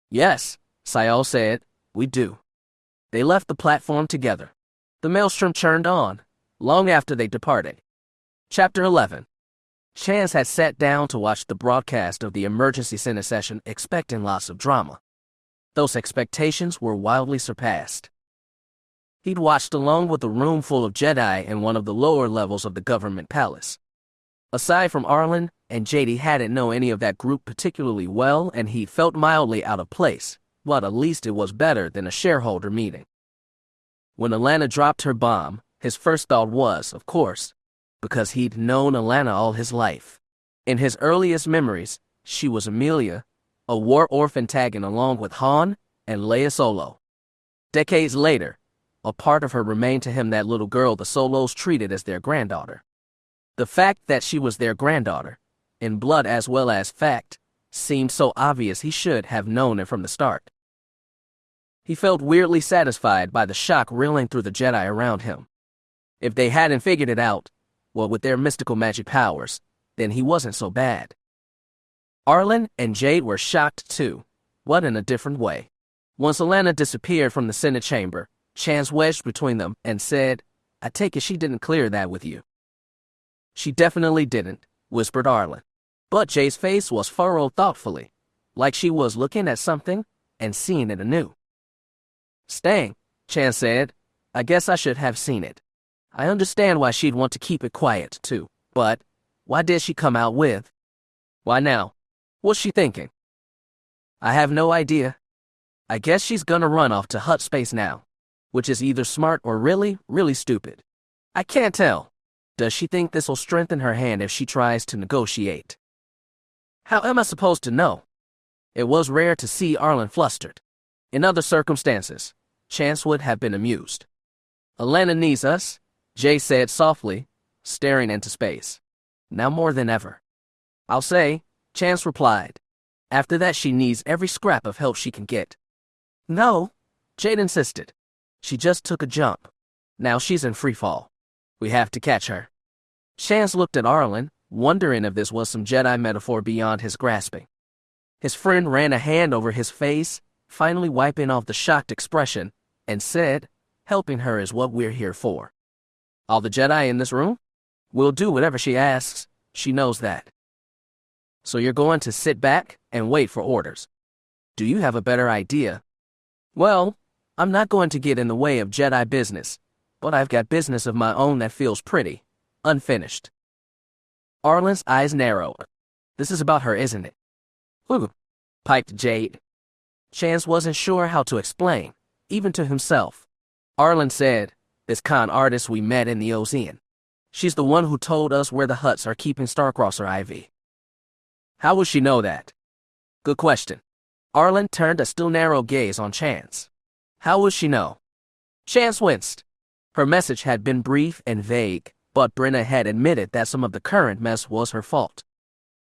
Yes, Sayal said, we do. They left the platform together. The maelstrom churned on, long after they departed. Chapter 11. Chance had sat down to watch the broadcast of the emergency Senate session, expecting lots of drama. Those expectations were wildly surpassed. He'd watched along with a room full of Jedi in one of the lower levels of the government palace. Aside from Arlen and Jade, he hadn't known any of that group particularly well, and he felt mildly out of place, but at least it was better than a shareholder meeting. When Allana dropped her bomb, his first thought was, of course, because he'd known Allana all his life. In his earliest memories, she was Amelia, a war orphan tagging along with Han and Leia Solo. Decades later, a part of her remained to him, that little girl the Solos treated as their granddaughter. The fact that she was their granddaughter, in blood as well as fact, seemed so obvious he should have known it from the start. He felt weirdly satisfied by the shock reeling through the Jedi around him. If they hadn't figured it out, well, with their mystical magic powers, then he wasn't so bad. Arlen and Jade were shocked too, but in a different way. Once Allana disappeared from the Senate chamber, Chance wedged between them and said, I take it she didn't clear that with you. She definitely didn't, whispered Arlen. But Jade's face was furrowed thoughtfully, like she was looking at something and seeing it anew. Staying, Chance said. I guess I should have seen it. I understand why she'd want to keep it quiet, too. But why did she come out with? Why now? What's she thinking? I have no idea. I guess she's gonna run off to Hutt space now, which is either smart or really, really stupid. I can't tell. Does she think this'll strengthen her hand if she tries to negotiate? How am I supposed to know? It was rare to see Arlen flustered. In other circumstances, Chance would have been amused. Allana needs us, Jay said softly, staring into space. Now more than ever. I'll say, Chance replied. After that, she needs every scrap of help she can get. No, Jade insisted. She just took a jump. Now she's in free fall. We have to catch her. Chance looked at Arlen, wondering if this was some Jedi metaphor beyond his grasping. His friend ran a hand over his face, finally wiping off the shocked expression, and said, helping her is what we're here for. All the Jedi in this room? We'll do whatever she asks. She knows that. So you're going to sit back and wait for orders. Do you have a better idea? Well, I'm not going to get in the way of Jedi business, but I've got business of my own that feels pretty unfinished. Arlen's eyes narrowed. This is about her, isn't it? Ooh, piped Jade. Chance wasn't sure how to explain, even to himself. Arlen said, this con artist we met in the Ocean. She's the one who told us where the Hutts are keeping Starcrosser IV. How would she know that? Good question. Arlen turned a still narrow gaze on Chance. How would she know? Chance winced. Her message had been brief and vague, but Brenna had admitted that some of the current mess was her fault.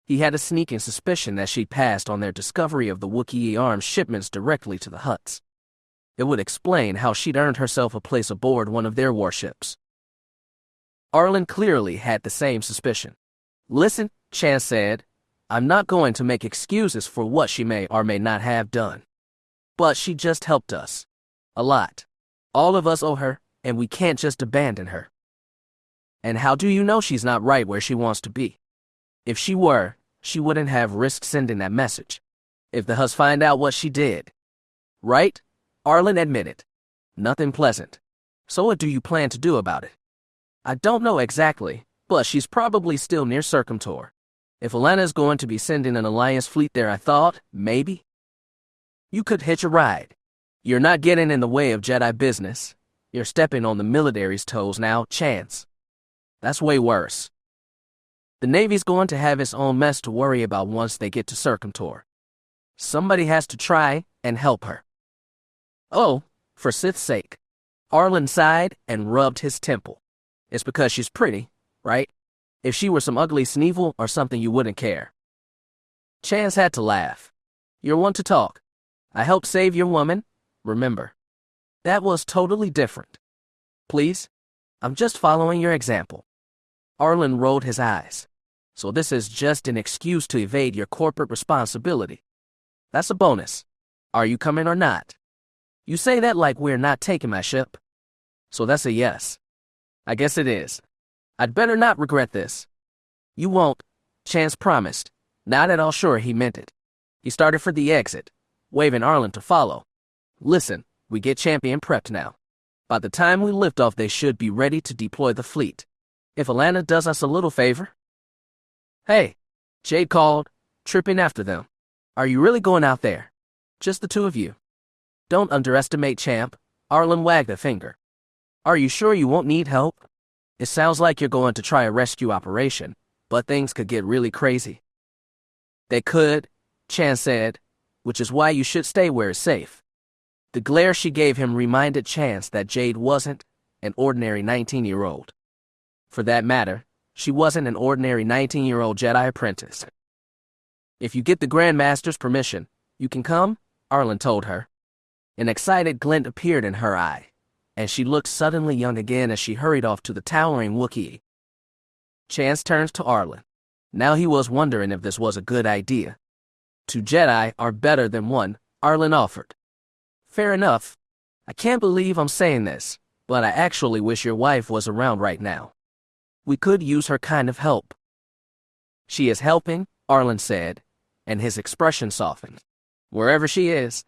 He had a sneaking suspicion that she'd passed on their discovery of the Wookiee arms shipments directly to the Hutts. It would explain how she'd earned herself a place aboard one of their warships. Arlen clearly had the same suspicion. Listen, Chance said, I'm not going to make excuses for what she may or may not have done. But she just helped us. A lot. All of us owe her, and we can't just abandon her. And how do you know she's not right where she wants to be? If she were, she wouldn't have risked sending that message. If the Hutts find out what she did. Right? Arlen admitted. Nothing pleasant. So what do you plan to do about it? I don't know exactly, but she's probably still near Circumtor. If Allana's going to be sending an Alliance fleet there, I thought, maybe. You could hitch a ride. You're not getting in the way of Jedi business. You're stepping on the military's toes now, Chance. That's way worse. The Navy's going to have its own mess to worry about once they get to Circumtor. Somebody has to try and help her. Oh, for Sith's sake. Arlen sighed and rubbed his temple. It's because she's pretty, right? If she were some ugly Sneevil or something, you wouldn't care. Chance had to laugh. You're one to talk. I helped save your woman, remember. That was totally different. Please, I'm just following your example. Arlen rolled his eyes. So this is just an excuse to evade your corporate responsibility. That's a bonus. Are you coming or not? You say that like we're not taking my ship. So that's a yes. I guess it is. I'd better not regret this. You won't, Chance promised, not at all sure he meant it. He started for the exit, waving Arlen to follow. Listen, we get Champion prepped now. By the time we lift off, they should be ready to deploy the fleet. If Allana does us a little favor. Hey, Jade called, tripping after them. Are you really going out there? Just the two of you. Don't underestimate Champ, Arlen wagged a finger. Are you sure you won't need help? It sounds like you're going to try a rescue operation, but things could get really crazy. They could, Chance said, which is why you should stay where it's safe. The glare she gave him reminded Chance that Jade wasn't an ordinary 19-year-old. For that matter, she wasn't an ordinary 19-year-old Jedi apprentice. If you get the Grandmaster's permission, you can come, Arlen told her. An excited glint appeared in her eye, and she looked suddenly young again as she hurried off to the towering Wookiee. Chance turned to Arlen. Now he was wondering if this was a good idea. Two Jedi are better than one, Arlen offered. Fair enough. I can't believe I'm saying this, but I actually wish your wife was around right now. We could use her kind of help. She is helping, Arlen said, and his expression softened. Wherever she is.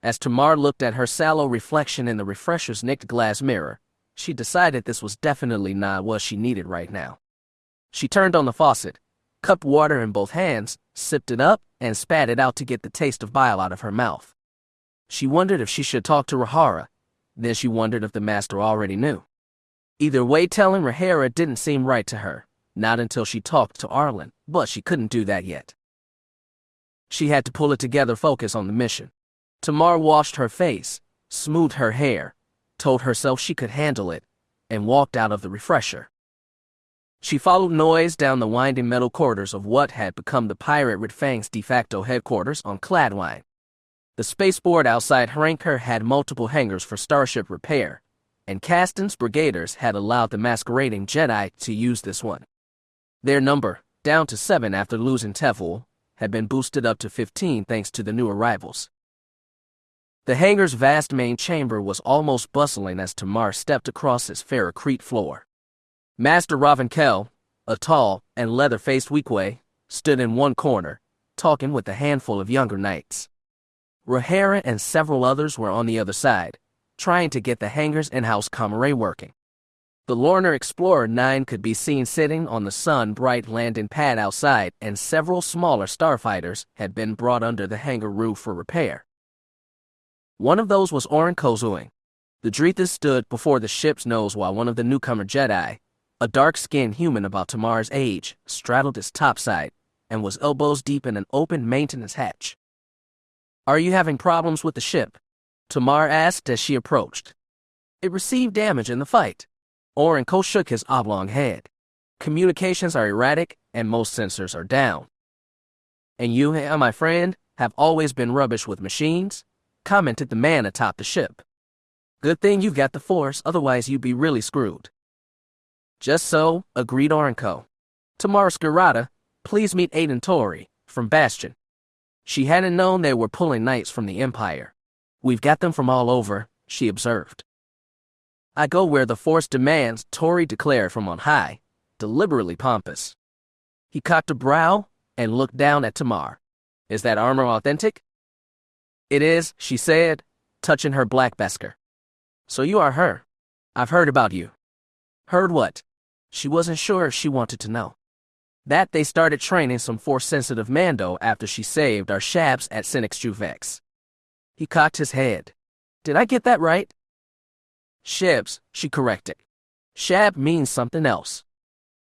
As Tamar looked at her sallow reflection in the refresher's nicked glass mirror, she decided this was definitely not what she needed right now. She turned on the faucet, cupped water in both hands, sipped it up, and spat it out to get the taste of bile out of her mouth. She wondered if she should talk to Rahara. Then she wondered if the master already knew. Either way, telling Rahara didn't seem right to her, not until she talked to Arlen, but she couldn't do that yet. She had to pull it together, focus on the mission. Tamar washed her face, smoothed her hair, told herself she could handle it, and walked out of the refresher. She followed Noise down the winding metal corridors of what had become the Pirate Red Fang's de facto headquarters on Cladwine. The spaceport outside Hrankar had multiple hangars for starship repair, and Kasten's brigaders had allowed the masquerading Jedi to use this one. Their number, down to 7 after losing Teful, had been boosted up to 15 thanks to the new arrivals. The hangar's vast main chamber was almost bustling as Tamar stepped across its ferrocrete floor. Master Ravenkel, a tall and leather-faced Weequay, stood in one corner, talking with a handful of younger knights. Rahara and several others were on the other side, trying to get the hangar's in-house comrade working. The Lorner Explorer 9 could be seen sitting on the sun-bright landing pad outside, and several smaller starfighters had been brought under the hangar roof for repair. One of those was Oren Kozuing. The Drethys stood before the ship's nose while one of the newcomer Jedi, A dark-skinned human about Tamar's age straddled its topside and was elbows deep in an open maintenance hatch. "Are you having problems with the ship?" Tamar asked as she approached. "It received damage in the fight." Orenco shook his oblong head. "Communications are erratic and most sensors are down." "And you, my friend, have always been rubbish with machines?" commented the man atop the ship. "Good thing you've got the Force, otherwise you'd be really screwed." "Just so," agreed Orenco. "Tamar Skirata, please meet Aiden Tori, from Bastion." She hadn't known they were pulling knights from the Empire. "We've got them from all over," she observed. "I go where the Force demands," Tori declared from on high, deliberately pompous. He cocked a brow and looked down at Tamar. "Is that armor authentic?" "It is," she said, touching her black Beskar. "So you are her. I've heard about you." "Heard what?" She wasn't sure if she wanted to know. "That they started training some Force-sensitive Mando after she saved our Shabs at Synchronized." He cocked his head. "Did I get that right?" "Shabs," she corrected. "Shab means something else."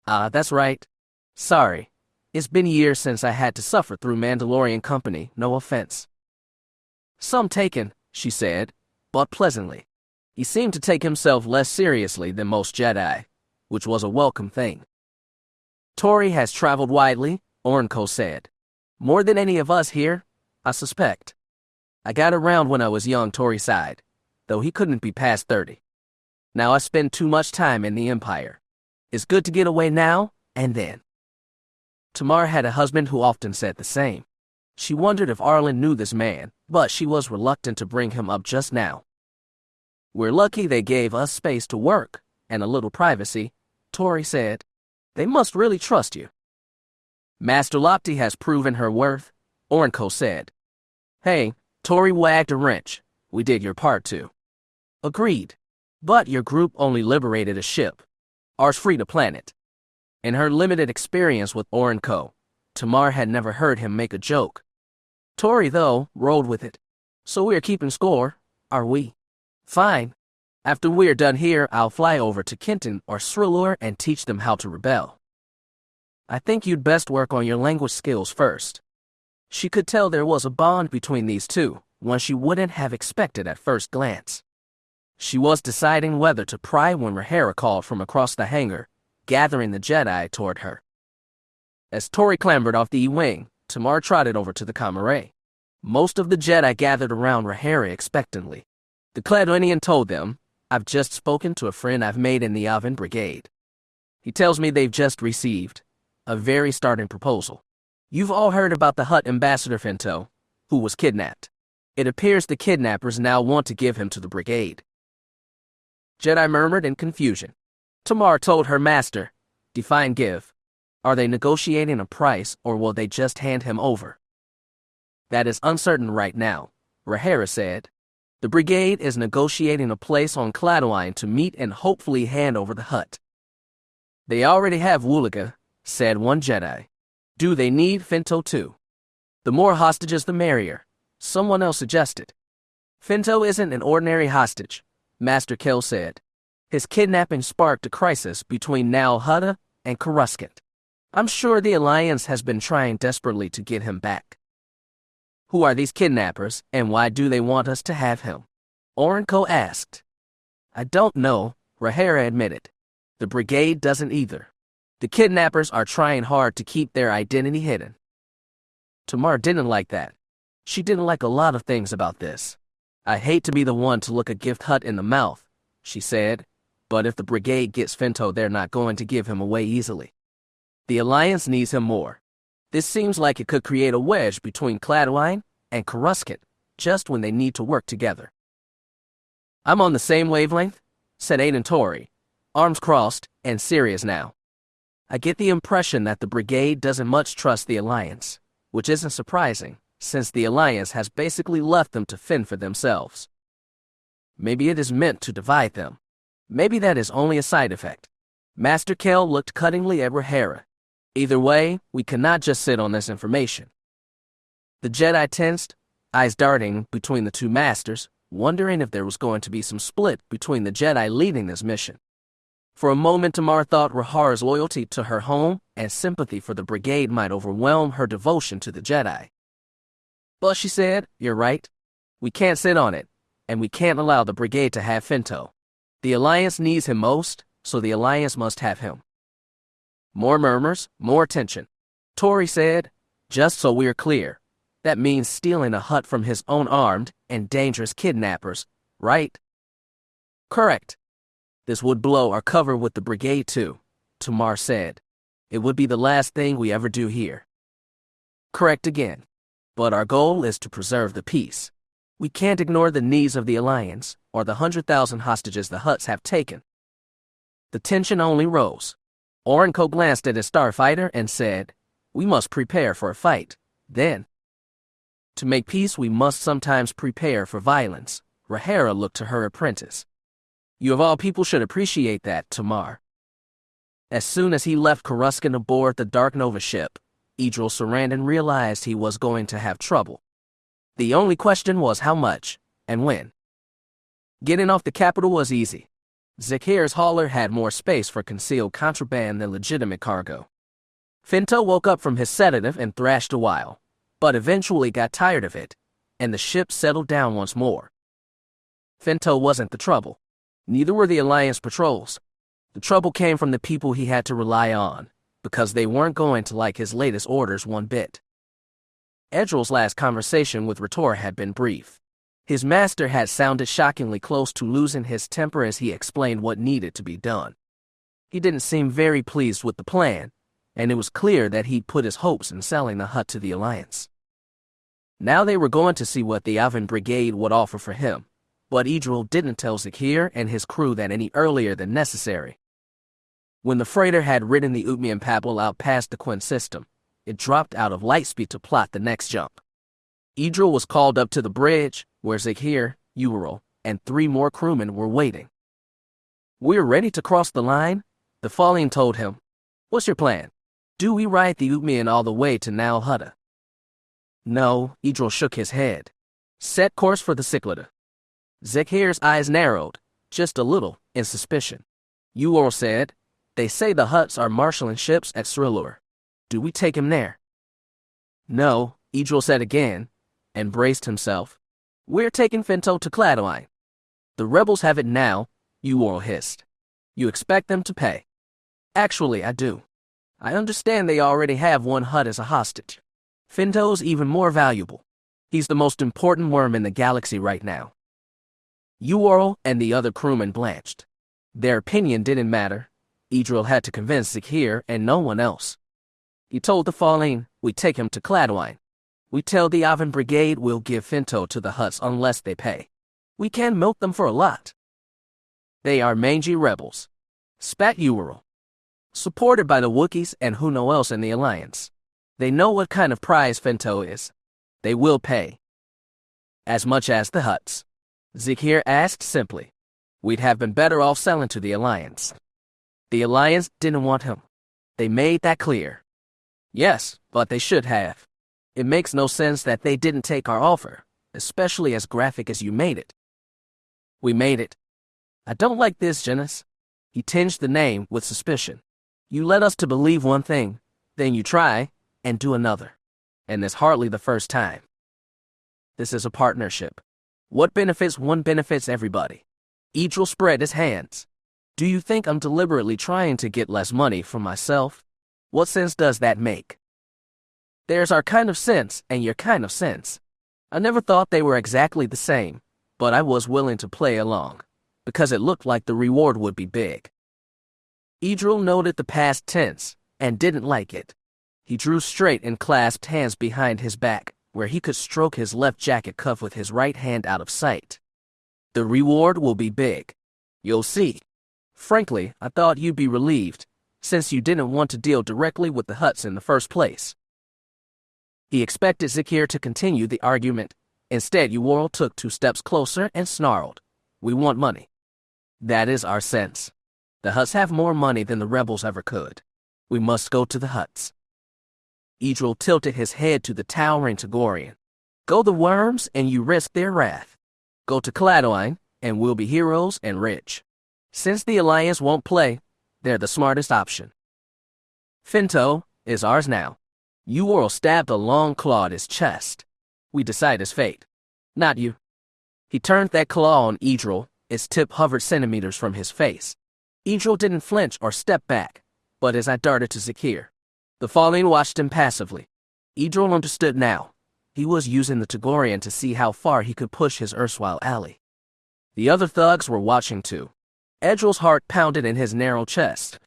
That's right. Sorry. It's been years since I had to suffer through Mandalorian company, no offense." "Some taken," she said, but pleasantly. He seemed to take himself less seriously than most Jedi, which was a welcome thing. "Tori has traveled widely," Orenco said. "More than any of us here, I suspect. I got around when I was young," Tori sighed, though he couldn't be past 30. "Now I spend too much time in the Empire. It's good to get away now and then." Tamar had a husband who often said the same. She wondered if Arlen knew this man, but she was reluctant to bring him up just now. "We're lucky they gave us space to work, and a little privacy," Tori said. "They must really trust you." "Master Lopti has proven her worth," Orenco said. "Hey," Tori wagged a wrench, "we did your part too." "Agreed. But your group only liberated a ship. Ours freed a planet." In her limited experience with Orenco, Tamar had never heard him make a joke. Tori, though, rolled with it. "So we're keeping score, are we?" "Fine. After we're done here, I'll fly over to Kenton or Srillur and teach them how to rebel." "I think you'd best work on your language skills first." She could tell there was a bond between these two, one she wouldn't have expected at first glance. She was deciding whether to pry when Rahera called from across the hangar, gathering the Jedi toward her. As Tori clambered off the E-wing, Tamar trotted over to the Comrade. Most of the Jedi gathered around Rahera expectantly. The Cladonian told them, "I've just spoken to a friend I've made in the Oven Brigade. He tells me they've just received a very startling proposal. You've all heard about the Hutt ambassador Finto, who was kidnapped. It appears the kidnappers now want to give him to the brigade." Jedi murmured in confusion. Tamar told her master, "Define give. Are they negotiating a price or will they just hand him over?" "That is uncertain right now," Rahera said. "The brigade is negotiating a place on Cladwine to meet and hopefully hand over the Hutt." "They already have Woolaga," said one Jedi. "Do they need Finto too?" "The more hostages the merrier," someone else suggested. "Finto isn't an ordinary hostage," Master Kell said. "His kidnapping sparked a crisis between Nal Hutta and Coruscant. I'm sure the Alliance has been trying desperately to get him back." "Who are these kidnappers, and why do they want us to have him?" Orenco asked. "I don't know," Rahera admitted. "The brigade doesn't either. The kidnappers are trying hard to keep their identity hidden." Tamar didn't like that. She didn't like a lot of things about this. "I hate to be the one to look a gift Hutt in the mouth," she said, "but if the brigade gets Finto, they're not going to give him away easily. The Alliance needs him more. This seems like it could create a wedge between Cladwine and Coruscant, just when they need to work together." "I'm on the same wavelength," said Aiden Tori, arms crossed and serious now. "I get the impression that the brigade doesn't much trust the Alliance, which isn't surprising, since the Alliance has basically left them to fend for themselves. Maybe it is meant to divide them. Maybe that is only a side effect." Master Kell looked cuttingly at Rahera. "Either way, we cannot just sit on this information." The Jedi tensed, eyes darting between the two masters, wondering if there was going to be some split between the Jedi leading this mission. For a moment, Tamar thought Rahara's loyalty to her home and sympathy for the brigade might overwhelm her devotion to the Jedi. But she said, "You're right. We can't sit on it, and we can't allow the brigade to have Finto. The Alliance needs him most, so the Alliance must have him." More murmurs, more tension. Tori said, "Just so we're clear, that means stealing a hut from his own armed and dangerous kidnappers, right?" "Correct. This would blow our cover with the brigade too," Tamar said. "It would be the last thing we ever do here." "Correct again. But our goal is to preserve the peace. We can't ignore the needs of the Alliance or the 100,000 hostages the Hutts have taken." The tension only rose. Orenco glanced at his starfighter and said, "We must prepare for a fight, then." "To make peace, we must sometimes prepare for violence." Rahara looked to her apprentice. "You of all people should appreciate that, Tamar." As soon as he left Coruscant aboard the Dark Nova ship, Idril Sarandon realized he was going to have trouble. The only question was how much, and when. Getting off the capital was easy. Zakhir's hauler had more space for concealed contraband than legitimate cargo. Finto woke up from his sedative and thrashed a while, but eventually got tired of it, and the ship settled down once more. Finto wasn't the trouble. Neither were the Alliance patrols. The trouble came from the people he had to rely on, because they weren't going to like his latest orders one bit. Edril's last conversation with Rator had been brief. His master had sounded shockingly close to losing his temper as he explained what needed to be done. He didn't seem very pleased with the plan, and it was clear that he'd put his hopes in selling the hut to the Alliance. Now they were going to see what the Avon Brigade would offer for him, but Idril didn't tell Zakhir and his crew that any earlier than necessary. When the freighter had ridden the Utmian Pablo out past the Quinn system, it dropped out of lightspeed to plot the next jump. Idril was called up to the bridge, where Zakhir, Ural, and 3 more crewmen were waiting. "We're ready to cross the line," the Falling told him. "What's your plan? Do we ride the Utmian all the way to Nal Hutta?" "No," Idril shook his head. "Set course for the Cyclada." Zakhir's eyes narrowed, just a little, in suspicion. Ural said, "They say the Hutts are marshalling ships at Srilur. Do we take him there?" "No," Idril said again, and braced himself. "We're taking Finto to Cladoine." "The rebels have it now," Ural hissed. "You expect them to pay?" "Actually, I do. I understand they already have one Hutt as a hostage. Finto's even more valuable. He's the most important worm in the galaxy right now." Ural and the other crewmen blanched. Their opinion didn't matter. Idril had to convince Zakhir and no one else. He told the Falling, "We take him to Cladoine. We tell the Avon Brigade we'll give Finto to the Hutts unless they pay. We can milk them for a lot." "They are mangy rebels," spat Ural. "Supported by the Wookiees and who know else in the Alliance. They know what kind of prize Finto is. They will pay." "As much as the Hutts?" Zakhir asked simply. "We'd have been better off selling to the Alliance." "The Alliance didn't want him. They made that clear." "Yes, but they should have. It makes no sense that they didn't take our offer, especially as graphic as you made it." "We made it. I don't like this, Janice." He tinged the name with suspicion. "You led us to believe one thing, then you try and do another. And it's hardly the first time. This is a partnership. What benefits one benefits everybody." Idril spread his hands. "Do you think I'm deliberately trying to get less money for myself? What sense does that make?" "There's our kind of sense and your kind of sense. I never thought they were exactly the same, but I was willing to play along, because it looked like the reward would be big." Idril noted the past tense and didn't like it. He drew straight and clasped hands behind his back, where he could stroke his left jacket cuff with his right hand out of sight. "The reward will be big. You'll see. Frankly, I thought you'd be relieved, since you didn't want to deal directly with the Hutts in the first place." He expected Zakhir to continue the argument. Instead, Ural took 2 steps closer and snarled, "We want money. That is our sense. The Hutts have more money than the rebels ever could. We must go to the Hutts." Idril tilted his head to the towering Tagorian. "Go the worms and you risk their wrath. Go to Cladoine and we'll be heroes and rich. Since the Alliance won't play, they're the smartest option. Finto is ours now. Ural stabbed a long claw at his chest. We decide his fate. Not you. He turned that claw on Idril. Its tip hovered centimeters from his face. Idril didn't flinch or step back, but as I darted to Zakir, the Fallen watched him passively. Idril understood now. He was using the Togorian to see how far he could push his erstwhile ally. The other thugs were watching too. Idril's heart pounded in his narrow chest.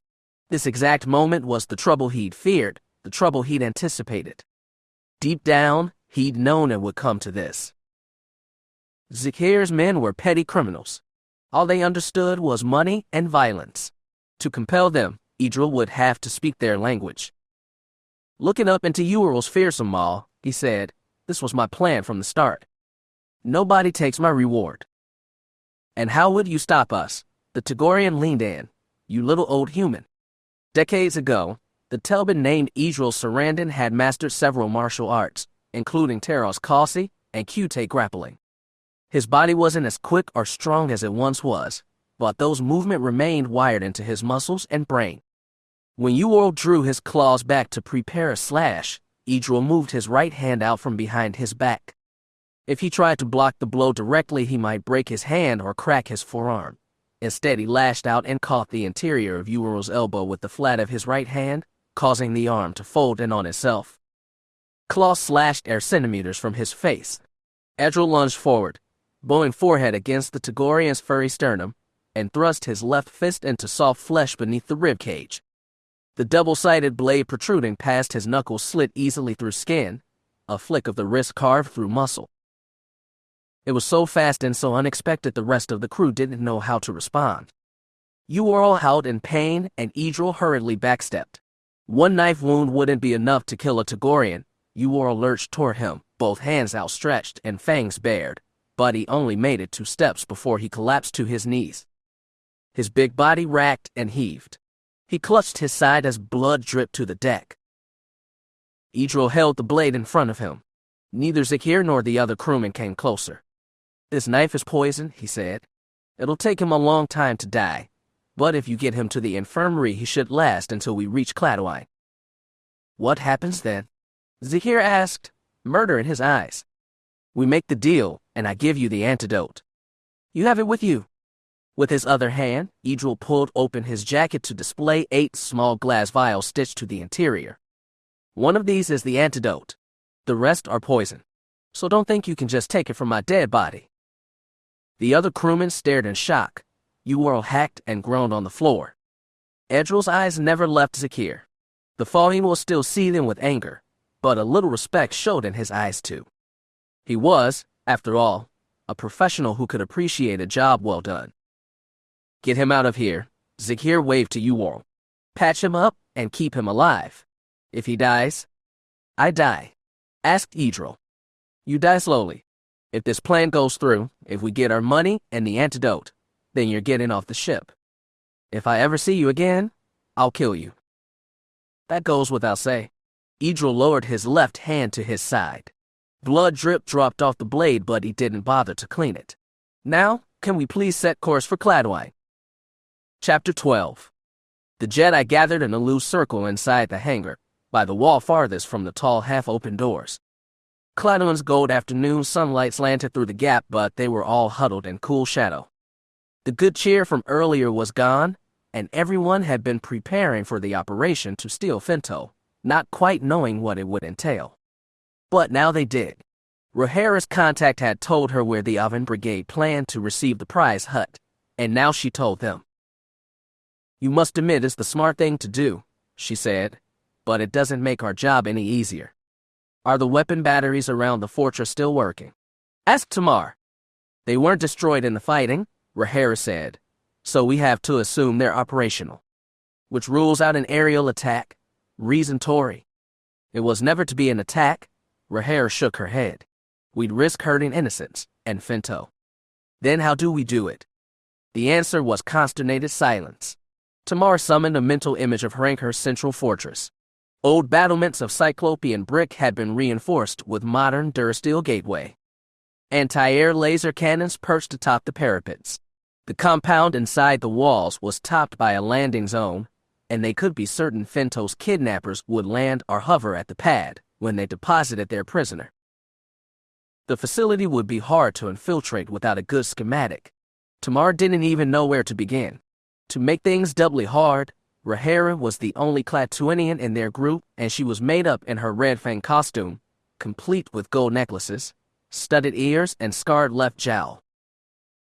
This exact moment was the trouble he'd feared, the trouble he'd anticipated. Deep down, he'd known it would come to this. Zakir's men were petty criminals. All they understood was money and violence. To compel them, Idril would have to speak their language. Looking up into Ural's fearsome maw, he said, "This was my plan from the start. Nobody takes my reward." "And how would you stop us?" The Togorian leaned in. "You little old human." Decades ago, the Telbin named Idril Sarandon had mastered several martial arts, including Teros Kalsi and Qute grappling. His body wasn't as quick or strong as it once was, but those movements remained wired into his muscles and brain. When Ural drew his claws back to prepare a slash, Idril moved his right hand out from behind his back. If he tried to block the blow directly, he might break his hand or crack his forearm. Instead, he lashed out and caught the interior of Ural's elbow with the flat of his right hand, causing the arm to fold in on itself. Claws slashed air centimeters from his face. Idril lunged forward, bowing forehead against the Togorian's furry sternum, and thrust his left fist into soft flesh beneath the ribcage. The double-sided blade protruding past his knuckles slit easily through skin, a flick of the wrist carved through muscle. It was so fast and so unexpected the rest of the crew didn't know how to respond. Ural howled in pain, and Idril hurriedly backstepped. One knife wound wouldn't be enough to kill a Togorian. Ural lurched toward him, both hands outstretched and fangs bared, but he only made it 2 steps before he collapsed to his knees. His big body racked and heaved. He clutched his side as blood dripped to the deck. Idril held the blade in front of him. Neither Zakir nor the other crewman came closer. "This knife is poison," he said. "It'll take him a long time to die, but if you get him to the infirmary, he should last until we reach Cladwine." "What happens then?" Zakir asked, murder in his eyes. "We make the deal, and I give you the antidote. You have it with you." With his other hand, Idril pulled open his jacket to display 8 small glass vials stitched to the interior. "One of these is the antidote. The rest are poison. So don't think you can just take it from my dead body." The other crewmen stared in shock. Ural hacked and groaned on the floor. Idril's eyes never left Zakir. The Fallen was still seething with anger, but a little respect showed in his eyes too. He was, after all, a professional who could appreciate a job well done. "Get him out of here," Zakir waved to Ural. "Patch him up and keep him alive. If he dies, I die," asked Idril. "You die slowly. If this plan goes through, if we get our money and the antidote, then you're getting off the ship. If I ever see you again, I'll kill you." "That goes without saying." Idril lowered his left hand to his side. Blood drip dropped off the blade, but he didn't bother to clean it. "Now, can we please set course for Cladwine?" Chapter 12. The Jedi gathered in a loose circle inside the hangar, by the wall farthest from the tall half-open doors. Cladwine's gold afternoon sunlight slanted through the gap, but they were all huddled in cool shadow. The good cheer from earlier was gone, and everyone had been preparing for the operation to steal Finto, not quite knowing what it would entail. But now they did. Rahera's contact had told her where the Oven Brigade planned to receive the prize hut, and now she told them. "You must admit it's the smart thing to do," she said, "but it doesn't make our job any easier. Are the weapon batteries around the fortress still working?" Asked Tamar. "They weren't destroyed in the fighting," Rahera said, "so we have to assume they're operational." "Which rules out an aerial attack," reasoned Tori. "It was never to be an attack," Rahera shook her head. "We'd risk hurting innocents, and Finto. Then how do we do it?" The answer was consternated silence. Tamar summoned a mental image of Hranker's central fortress. Old battlements of cyclopean brick had been reinforced with modern durasteel gateway. Anti-air laser cannons perched atop the parapets. The compound inside the walls was topped by a landing zone, and they could be certain Fentos kidnappers would land or hover at the pad when they deposited their prisoner. The facility would be hard to infiltrate without a good schematic. Tamar didn't even know where to begin. To make things doubly hard, Rhaenyra was the only Klatooinian in their group, and she was made up in her red fang costume, complete with gold necklaces, studded ears, and scarred left jowl.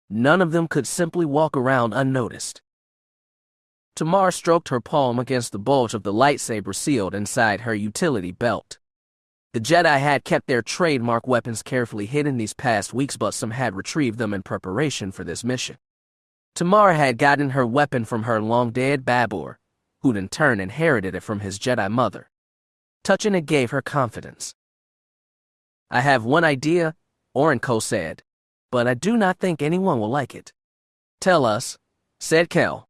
None of them could simply walk around unnoticed. Tamar stroked her palm against the bulge of the lightsaber sealed inside her utility belt. The Jedi had kept their trademark weapons carefully hidden these past weeks, but some had retrieved them in preparation for this mission. Tamar had gotten her weapon from her long-dead Babur, who'd in turn inherited it from his Jedi mother. Touching it gave her confidence. "I have one idea," Orenco said, "but I do not think anyone will like it." "Tell us," said Kel.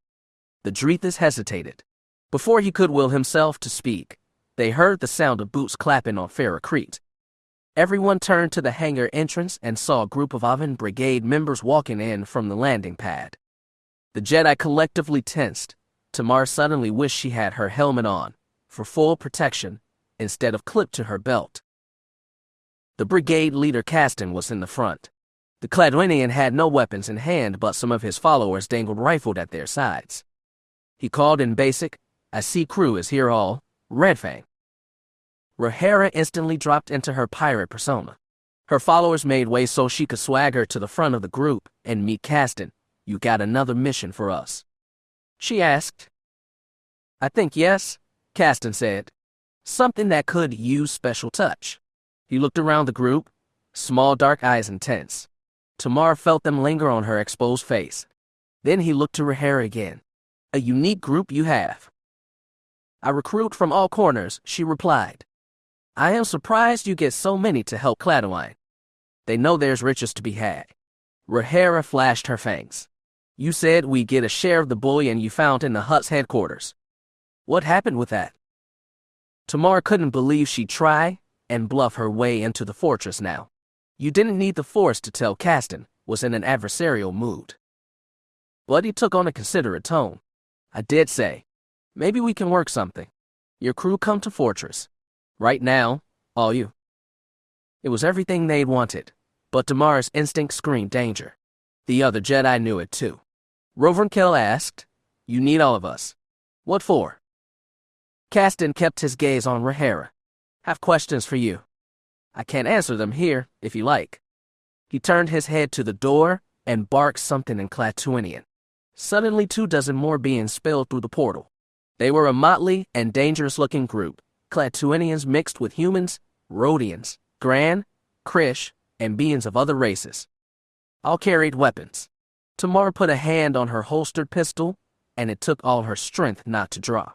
The Drethys hesitated. Before he could will himself to speak, they heard the sound of boots clapping on Ferrocrete. Everyone turned to the hangar entrance and saw a group of Avon Brigade members walking in from the landing pad. The Jedi collectively tensed. Tamar suddenly wished she had her helmet on, for full protection, instead of clipped to her belt. The brigade leader Castan was in the front. The Klatooinian had no weapons in hand, but some of his followers dangled rifled at their sides. He called in basic, "I see crew is here all, Red Fang." Rhaenyra instantly dropped into her pirate persona. Her followers made way so she could swagger to the front of the group and meet Castan. "You got another mission for us?" she asked. "I think yes," Castan said. "Something that could use special touch." He looked around the group, small dark eyes intense. Tamar felt them linger on her exposed face. Then he looked to Rhaenyra again. "A unique group you have." "I recruit from all corners," she replied. "I am surprised you get so many to help Klatooine. They know there's riches to be had." Rhaenyra flashed her fangs. "You said we get a share of the bullion you found in the Hutt's headquarters. What happened with that?" Tamar couldn't believe she'd try and bluff her way into the fortress now. You didn't need the Force to tell Castan was in an adversarial mood. But he took on a considerate tone. "I did say, maybe we can work something. Your crew come to fortress. Right now, all you." It was everything they'd wanted, but Tamar's instinct screamed danger. The other Jedi knew it too. Reverend Kell asked, "You need all of us. What for?" Castan kept his gaze on Rhaenyra. "Have questions for you. I can't answer them here, if you like." He turned his head to the door and barked something in Klatooinian. Suddenly 24 more beings spilled through the portal. They were a motley and dangerous-looking group, Klatooinians mixed with humans, Rhodians, Gran, Krish, and beings of other races. All carried weapons. Tamar put a hand on her holstered pistol, and it took all her strength not to draw.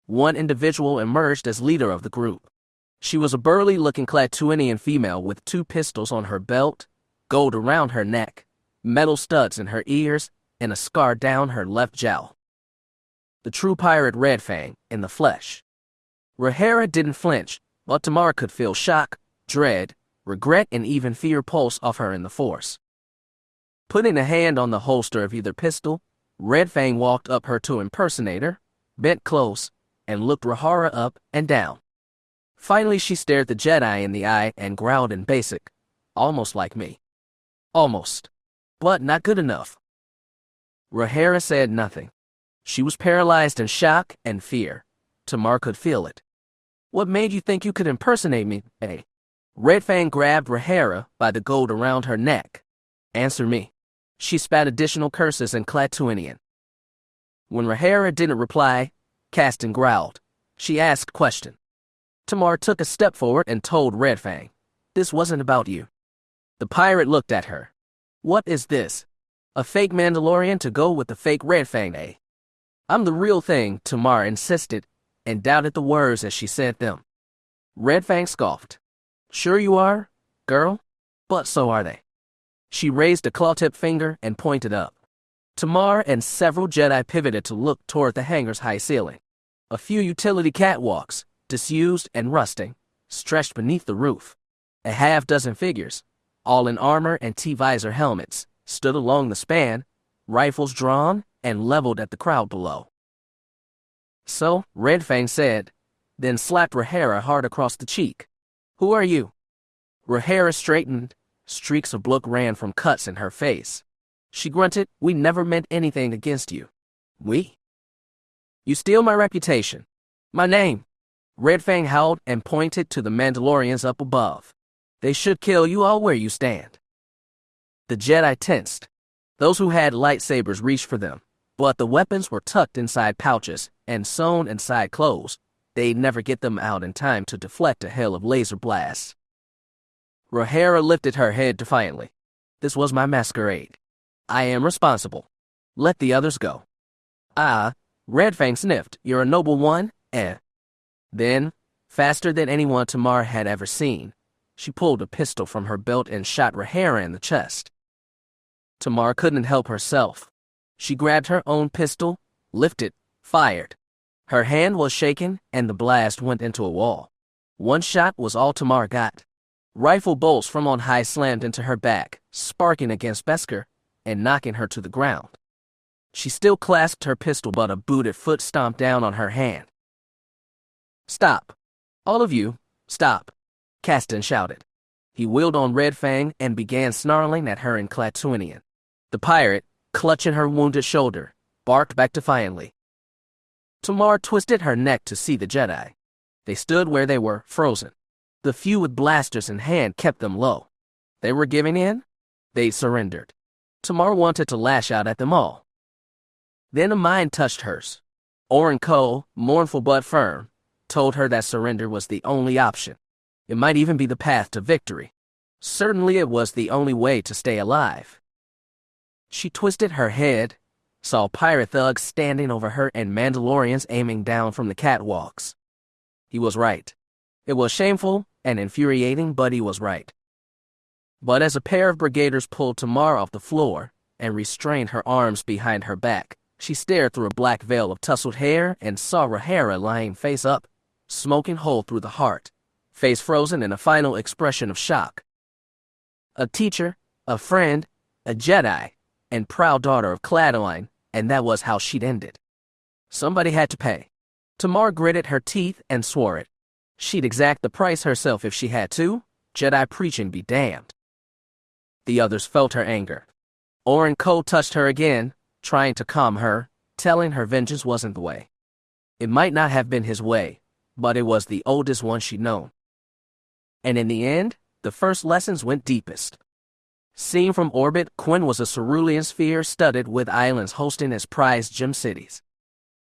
One individual emerged as leader of the group. She was a burly-looking Klatooinian female with 2 pistols on her belt, gold around her neck, metal studs in her ears, and a scar down her left jowl. The true pirate Red Fang in the flesh. Rhaenyra didn't flinch, but Tamar could feel shock, dread, regret, and even fear pulse off her in the Force. Putting a hand on the holster of either pistol, Red Fang walked up her to impersonate her, bent close, and looked Rhaenyra up and down. Finally, she stared the Jedi in the eye and growled in basic, "Almost like me. Almost. But not good enough." Rhaenyra said nothing. She was paralyzed in shock and fear. Tamar could feel it. "What made you think you could impersonate me, eh?" Red Fang grabbed Rhaenyra by the gold around her neck. "Answer me." She spat additional curses in Klatooinian. When Rhaenyra didn't reply, Castan growled. She asked question. Tamar took a step forward and told Red Fang, "This wasn't about you." The pirate looked at her. "What is this? A fake Mandalorian to go with the fake Red Fang, eh?" "I'm the real thing," Tamar insisted, and doubted the words as she said them. Red Fang scoffed. "Sure you are, girl? But so are they." She raised a claw-tipped finger and pointed up. Tamar and several Jedi pivoted to look toward the hangar's high ceiling. A few utility catwalks, disused and rusting, stretched beneath the roof. A half-dozen figures, all in armor and T-visor helmets, stood along the span, rifles drawn and leveled at the crowd below. "So," Red Fang said, then slapped Rhaenyra hard across the cheek. "Who are you?" Rhaenyra straightened. Streaks of blood ran from cuts in her face. She grunted, "We never meant anything against you." "We?" "You steal my reputation. My name." Red Fang howled and pointed to the Mandalorians up above. "They should kill you all where you stand." The Jedi tensed. Those who had lightsabers reached for them, but the weapons were tucked inside pouches and sewn inside clothes. They'd never get them out in time to deflect a hail of laser blasts. Rhaenyra lifted her head defiantly. "This was my masquerade. I am responsible. Let the others go." "Ah," Red Fang sniffed. "You're a noble one, eh?" Then, faster than anyone Tamar had ever seen, she pulled a pistol from her belt and shot Rhaenyra in the chest. Tamar couldn't help herself. She grabbed her own pistol, lifted, fired. Her hand was shaking, and the blast went into a wall. One shot was all Tamar got. Rifle bolts from on high slammed into her back, sparking against Beskar and knocking her to the ground. She still clasped her pistol, but a booted foot stomped down on her hand. "Stop. All of you, stop," Castan shouted. He wheeled on Red Fang and began snarling at her in Klatooinian. The pirate, clutching her wounded shoulder, barked back defiantly. Tamar twisted her neck to see the Jedi. They stood where they were, frozen. The few with blasters in hand kept them low. They were giving in. They surrendered. Tamar wanted to lash out at them all. Then a mind touched hers. Oren Cole, mournful but firm, told her that surrender was the only option. It might even be the path to victory. Certainly it was the only way to stay alive. She twisted her head, saw pirate thugs standing over her and Mandalorians aiming down from the catwalks. He was right. It was shameful and infuriating, but he was right. But as a pair of brigaders pulled Tamar off the floor and restrained her arms behind her back, she stared through a black veil of tousled hair and saw Rhaenyra lying face up, smoking hole through the heart, face frozen in a final expression of shock. A teacher, a friend, a Jedi, and proud daughter of Clatooine, and that was how she'd ended. Somebody had to pay. Tamar gritted her teeth and swore it. She'd exact the price herself if she had to. Jedi preaching be damned. The others felt her anger. Oren Cole touched her again, trying to calm her, telling her vengeance wasn't the way. It might not have been his way, but it was the oldest one she'd known. And in the end, the first lessons went deepest. Seen from orbit, Quinn was a cerulean sphere studded with islands hosting its prized gem cities.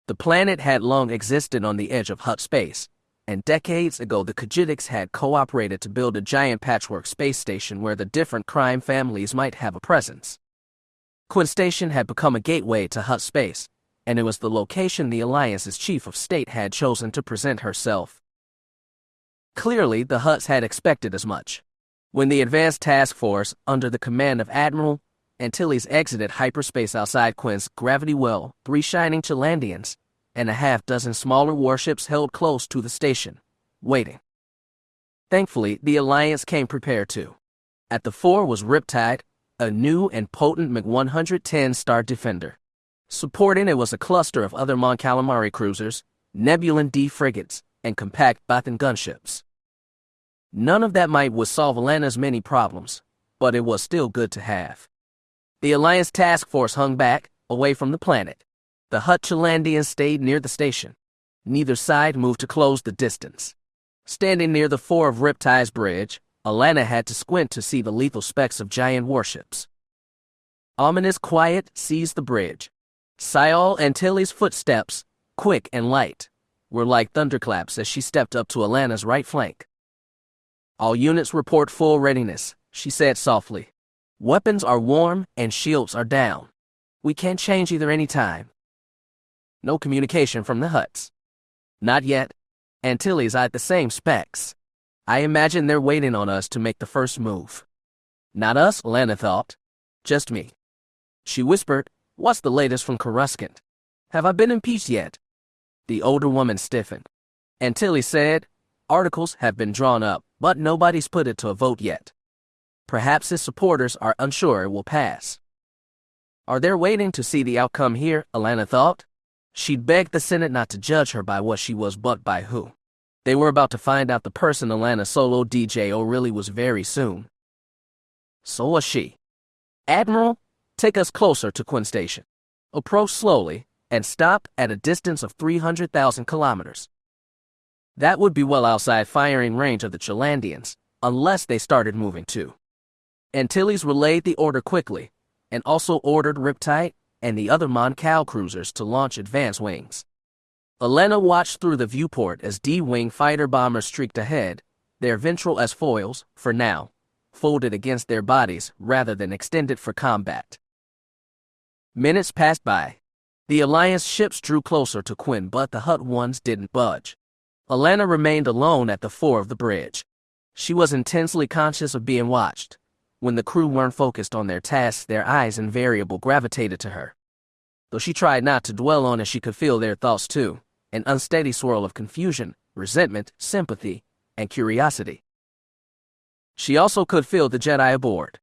The planet had long existed on the edge of Hutt space, and decades ago the Khajiitics had cooperated to build a giant patchwork space station where the different crime families might have a presence. Quinn Station had become a gateway to Hutt space, and it was the location the Alliance's chief of state had chosen to present herself. Clearly, the Hutts had expected as much. When the advanced task force, under the command of Admiral Antilles, exited hyperspace outside Quinn's gravity well, 3 shining Chilandians and a half-dozen smaller warships held close to the station, waiting. Thankfully, the Alliance came prepared too. At the fore was Riptide, a new and potent MiG-110 Star Defender. Supporting it was a cluster of other Mon Calamari cruisers, Nebulan D frigates, and compact Bothan gunships. None of that might would solve Allana's many problems, but it was still good to have. The Alliance task force hung back, away from the planet. The Hutt Chilandians stayed near the station. Neither side moved to close the distance. Standing near the fore of Riptide's bridge, Allana had to squint to see the lethal specks of giant warships. Ominous quiet seized the bridge. Syal Antilles' footsteps, quick and light, were like thunderclaps as she stepped up to Allana's right flank. "All units report full readiness," she said softly. "Weapons are warm and shields are down. We can't change either any time." No communication from the Hutts. "Not yet." Antilles eyed the same specs. "I imagine they're waiting on us to make the first move." "Not us," Allana thought. "Just me." She whispered, "What's the latest from Coruscant? Have I been impeached yet?" The older woman stiffened. Antilles said, "Articles have been drawn up, but nobody's put it to a vote yet. Perhaps his supporters are unsure it will pass." Are they waiting to see the outcome here, Allana thought. She'd begged the Senate not to judge her by what she was but by who. They were about to find out the person Allana Solo DJO really was very soon. So was she. Admiral, take us closer to Quinn Station. Approach slowly and stop at a distance of 300,000 kilometers. That would be well outside firing range of the Chalandians, unless they started moving too. Antilles relayed the order quickly, and also ordered Riptide and the other Mon Cal cruisers to launch advance wings. Allana watched through the viewport as D-wing fighter bombers streaked ahead, their ventral as foils, for now, folded against their bodies rather than extended for combat. Minutes passed by. The Alliance ships drew closer to Quinn, but the Hutt ones didn't budge. Allana remained alone at the fore of the bridge. She was intensely conscious of being watched. When the crew weren't focused on their tasks, their eyes invariably gravitated to her. Though she tried not to dwell on it, she could feel their thoughts too, an unsteady swirl of confusion, resentment, sympathy, and curiosity. She also could feel the Jedi aboard.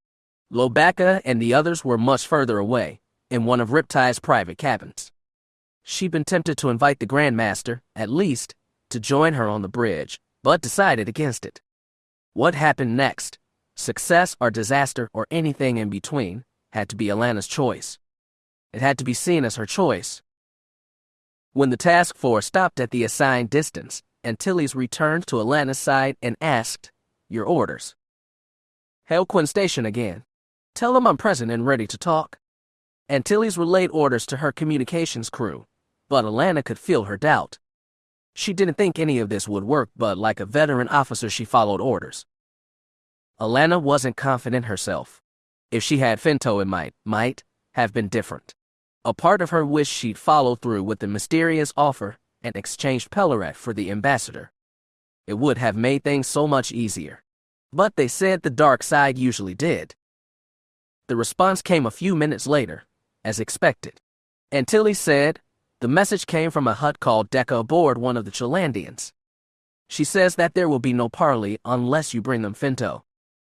Lobacca and the others were much further away, in one of Riptide's private cabins. She'd been tempted to invite the Grandmaster, at least, to join her on the bridge, but decided against it. What happened next, success or disaster or anything in between, had to be Allana's choice. It had to be seen as her choice. When the task force stopped at the assigned distance, Antilles returned to Allana's side and asked, "Your orders?" "Hail Quinn Station again. Tell them I'm present and ready to talk." Antilles relayed orders to her communications crew, but Allana could feel her doubt. She didn't think any of this would work, but like a veteran officer, she followed orders. Allana wasn't confident herself. If she had Finto, it might have been different. A part of her wished she'd follow through with the mysterious offer and exchanged Pellerat for the ambassador. It would have made things so much easier. But they said the dark side usually did. The response came a few minutes later, as expected. Antilles said, "The message came from a Hutt called Deca aboard one of the Chalandians. She says that there will be no parley unless you bring them Finto.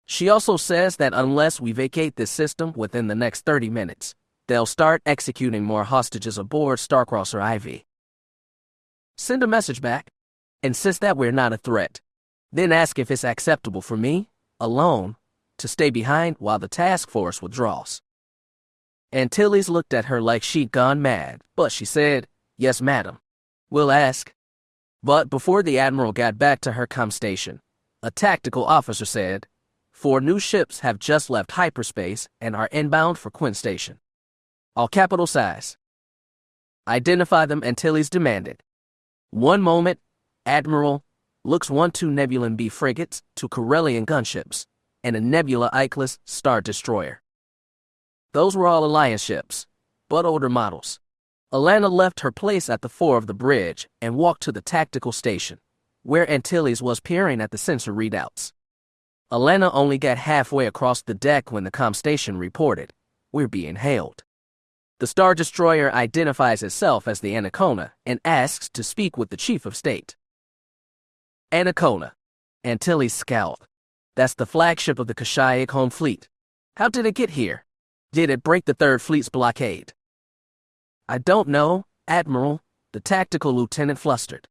She also says that unless we vacate this system within the next 30 minutes, they'll start executing more hostages aboard Starcrosser IV. Send a message back. Insist that we're not a threat. Then ask if it's acceptable for me, alone, to stay behind while the task force withdraws." Antilles looked at her like she'd gone mad, but she said, "Yes, madam. We'll ask." But before the Admiral got back to her comm station, a tactical officer said, 4 new ships have just left hyperspace and are inbound for Quinn Station. All capital size. Identify them, Antilles demanded. "One moment, Admiral." Looks 1-2 Nebulan B frigates, 2 Corellian gunships, and a Nebula Iclus Star Destroyer. Those were all Alliance ships, but older models. Allana left her place at the fore of the bridge and walked to the tactical station, where Antilles was peering at the sensor readouts. Allana only got halfway across the deck when the comm station reported, "We're being hailed." The Star Destroyer identifies itself as the Anacona and asks to speak with the Chief of State. "Anacona," Antilles scowled. "That's the flagship of the Kashyyyk Home Fleet. How did it get here? Did it break the Third Fleet's blockade?" "I don't know, Admiral," the tactical lieutenant flustered.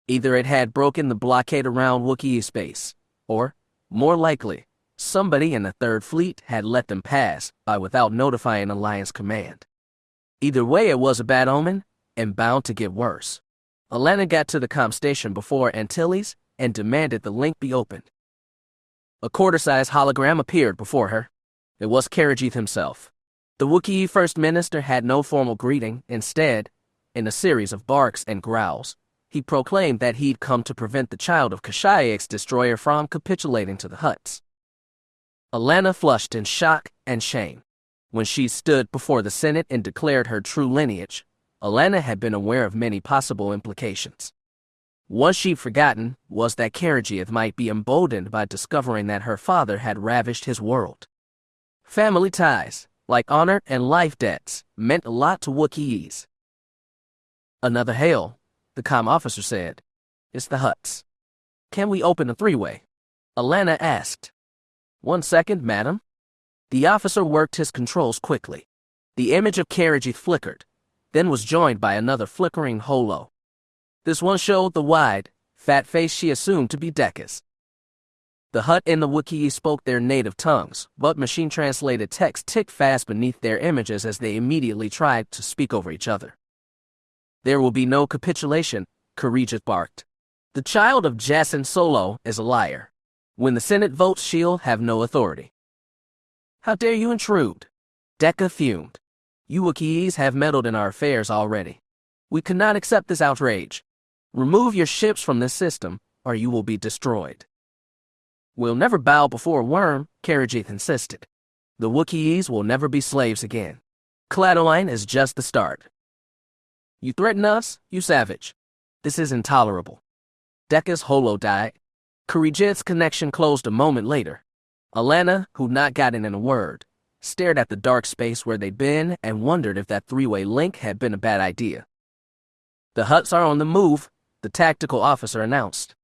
"Either it had broken the blockade around Wookiee space, or, more likely, somebody in the Third Fleet had let them pass by without notifying Alliance Command. Either way, it was a bad omen, and bound to get worse." Allana got to the comm station before Antilles and demanded the link be opened. A quarter-sized hologram appeared before her. It was Karajith himself. The Wookiee First Minister had no formal greeting. Instead, in a series of barks and growls, he proclaimed that he'd come to prevent the child of Kashyyyik's destroyer from capitulating to the Hutts. Allana flushed in shock and shame. When she stood before the Senate and declared her true lineage, Allana had been aware of many possible implications. One she'd forgotten was that Karajith might be emboldened by discovering that her father had ravished his world. Family ties, like honor and life debts, meant a lot to Wookiees. "Another hail," the comm officer said. "It's the Hutts. Can we open a 3-way? Allana asked. "1 second, madam." The officer worked his controls quickly. The image of Karajith flickered, then was joined by another flickering holo. This one showed the wide, fat face she assumed to be Dekka's. The Hutt and the Wookiee spoke their native tongues, but machine-translated text ticked fast beneath their images as they immediately tried to speak over each other. "There will be no capitulation," Karajith barked. "The child of Jacen Solo is a liar. When the Senate votes, she'll have no authority." "How dare you intrude?" Dekka fumed. "You Wookiees have meddled in our affairs already. We cannot accept this outrage. Remove your ships from this system, or you will be destroyed." "We'll never bow before a worm," Karajith insisted. "The Wookiees will never be slaves again. Cladoline is just the start." "You threaten us, you savage. This is intolerable." Dekka's holo died. Karajith's connection closed a moment later. Allana, who'd not gotten in a word, stared at the dark space where they'd been and wondered if that three-way link had been a bad idea. "The Hutts are on the move," the tactical officer announced.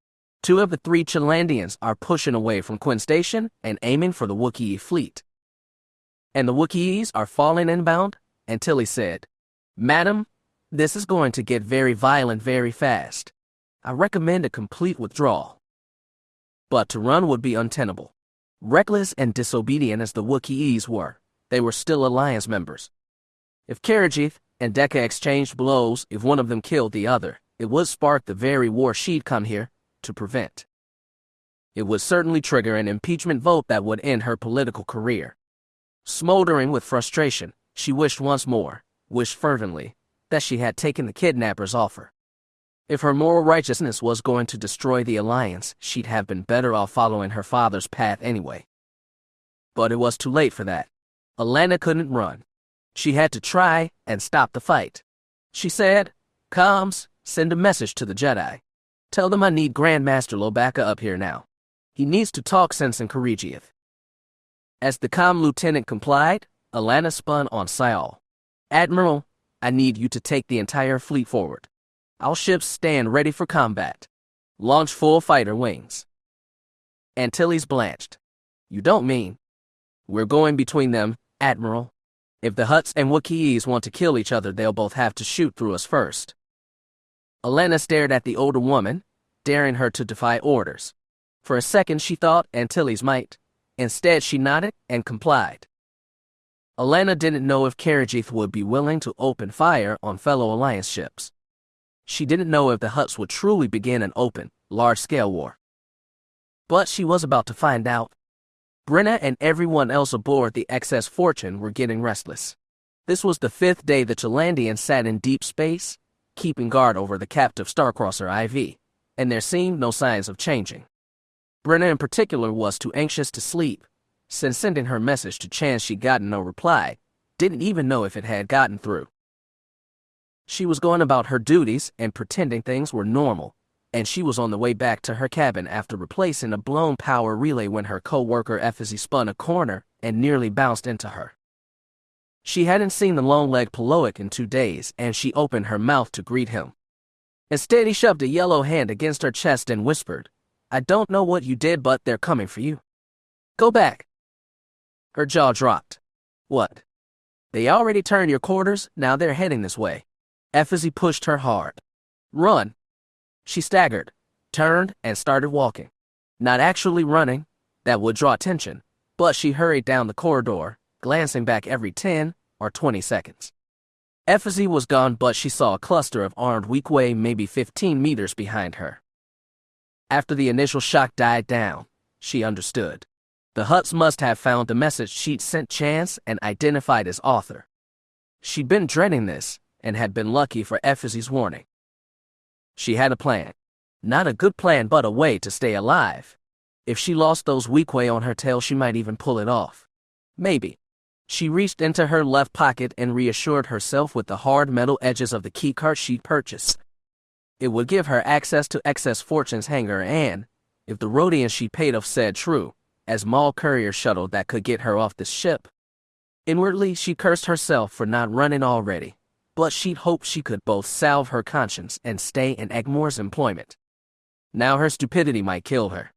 "Two of the three Chilandians are pushing away from Quinn Station and aiming for the Wookiee fleet." "And the Wookiees are falling inbound?" Antilles said. "Madam, this is going to get very violent very fast. I recommend a complete withdrawal." But to run would be untenable. Reckless and disobedient as the Wookiees were, they were still Alliance members. If Karajith and Dekka exchanged blows, if one of them killed the other, it would spark the very war she'd come here to prevent. It would certainly trigger an impeachment vote that would end her political career. Smoldering with frustration, she wished once more, wished fervently, that she had taken the kidnapper's offer. If her moral righteousness was going to destroy the Alliance, she'd have been better off following her father's path anyway. But it was too late for that. Allana couldn't run. She had to try and stop the fight. She said, "Comms, send a message to the Jedi. Tell them I need Grandmaster Lobacca up here now. He needs to talk sense in Karajith." As the comm lieutenant complied, Allana spun on Syal. "Admiral, I need you to take the entire fleet forward. All ships stand ready for combat. Launch full fighter wings." Antilles blanched. "You don't mean—" "We're going between them, Admiral. If the Hutts and Wookiees want to kill each other, they'll both have to shoot through us first." Allana stared at the older woman, daring her to defy orders. For a second she thought Antilles might. Instead she nodded and complied. Allana didn't know if Karajith would be willing to open fire on fellow Alliance ships. She didn't know if the Hutts would truly begin an open, large-scale war. But she was about to find out. Brenna and everyone else aboard the XS Fortune were getting restless. This was the 5th day the Chilandians sat in deep space, keeping guard over the captive Starcrosser IV, and there seemed no signs of changing. Brenna in particular was too anxious to sleep. Since sending her message to Chan she'd gotten no reply, didn't even know if it had gotten through. She was going about her duties and pretending things were normal, and she was on the way back to her cabin after replacing a blown power relay when her co-worker Effizy spun a corner and nearly bounced into her. She hadn't seen the long-legged Paloic in 2 days, and she opened her mouth to greet him. Instead, he shoved a yellow hand against her chest and whispered, "I don't know what you did, but they're coming for you. Go back." Her jaw dropped. "What? They already turned your quarters, now they're heading this way." Effizy pushed her hard. "Run." She staggered, turned, and started walking. Not actually running, that would draw attention, but she hurried down the corridor, glancing back every 10 or 20 seconds. Effizy was gone, but she saw a cluster of armed Weequay maybe 15 meters behind her. After the initial shock died down, she understood. The Hutts must have found the message she'd sent Chance and identified its author. She'd been dreading this, and had been lucky for Effizy's warning. She had a plan. Not a good plan, but a way to stay alive. If she lost those Weequay on her tail, she might even pull it off. Maybe. She reached into her left pocket and reassured herself with the hard metal edges of the keycard she'd purchased. It would give her access to XS Fortune's hangar and, if the Rhodian she paid off said true, a small courier shuttle that could get her off this ship. Inwardly, she cursed herself for not running already, but she'd hoped she could both salve her conscience and stay in Egmore's employment. Now her stupidity might kill her.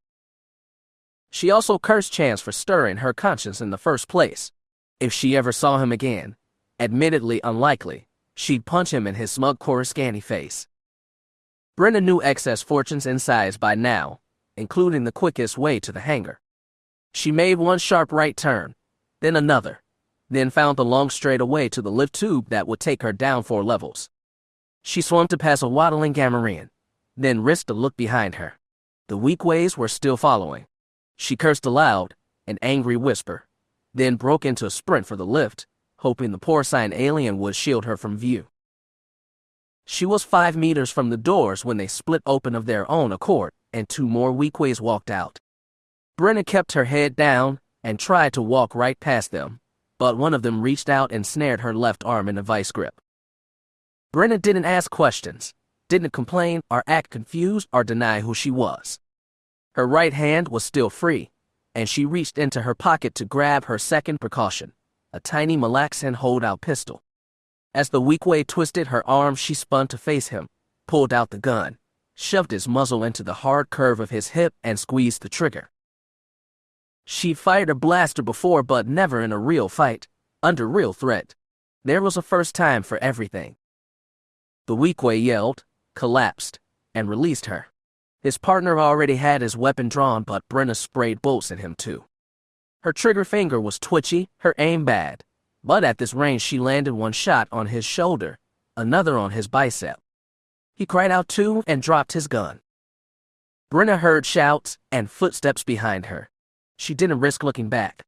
She also cursed Chance for stirring her conscience in the first place. If she ever saw him again, Admittedly unlikely, she'd punch him in his smug Coruscanty face. Brenna knew excess fortunes in size by now, including the quickest way to the hangar. She made one sharp right turn, then another, then found the long straightaway to the lift tube that would take her down 4 levels. She swung to pass a waddling Gamorrean, then risked a look behind her. The weakways were still following. She cursed aloud, an angry whisper, then broke into a sprint for the lift, hoping the porcine alien would shield her from view. She was 5 meters from the doors when they split open of their own accord, and 2 more weakways walked out. Brenna kept her head down and tried to walk right past them, but one of them reached out and snared her left arm in a vice grip. Brenna didn't ask questions, didn't complain or act confused or deny who she was. Her right hand was still free, and she reached into her pocket to grab her second precaution, a tiny Malaxian hold-out pistol. As the weakway twisted her arm, she spun to face him, pulled out the gun, shoved its muzzle into the hard curve of his hip and squeezed the trigger. She'd fired a blaster before, but never in a real fight, under real threat. There was a first time for everything. The weakway yelled, collapsed, and released her. His partner already had his weapon drawn, but Brenna sprayed bolts at him too. Her trigger finger was twitchy, her aim bad, but at this range she landed one shot on his shoulder, another on his bicep. He cried out too and dropped his gun. Brenna heard shouts and footsteps behind her. She didn't risk looking back.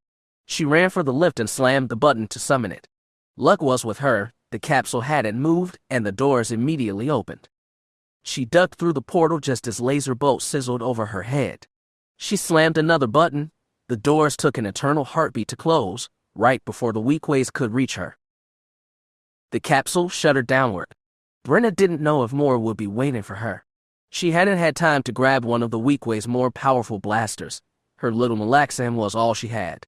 She ran for the lift and slammed the button to summon it. Luck was with her, the capsule hadn't moved and the doors immediately opened. She ducked through the portal just as laser bolts sizzled over her head. She slammed another button. The doors took an eternal heartbeat to close, right before the weakways could reach her. The capsule shuddered downward. Brenna didn't know if more would be waiting for her. She hadn't had time to grab one of the weakways' more powerful blasters. Her little Malaxian was all she had.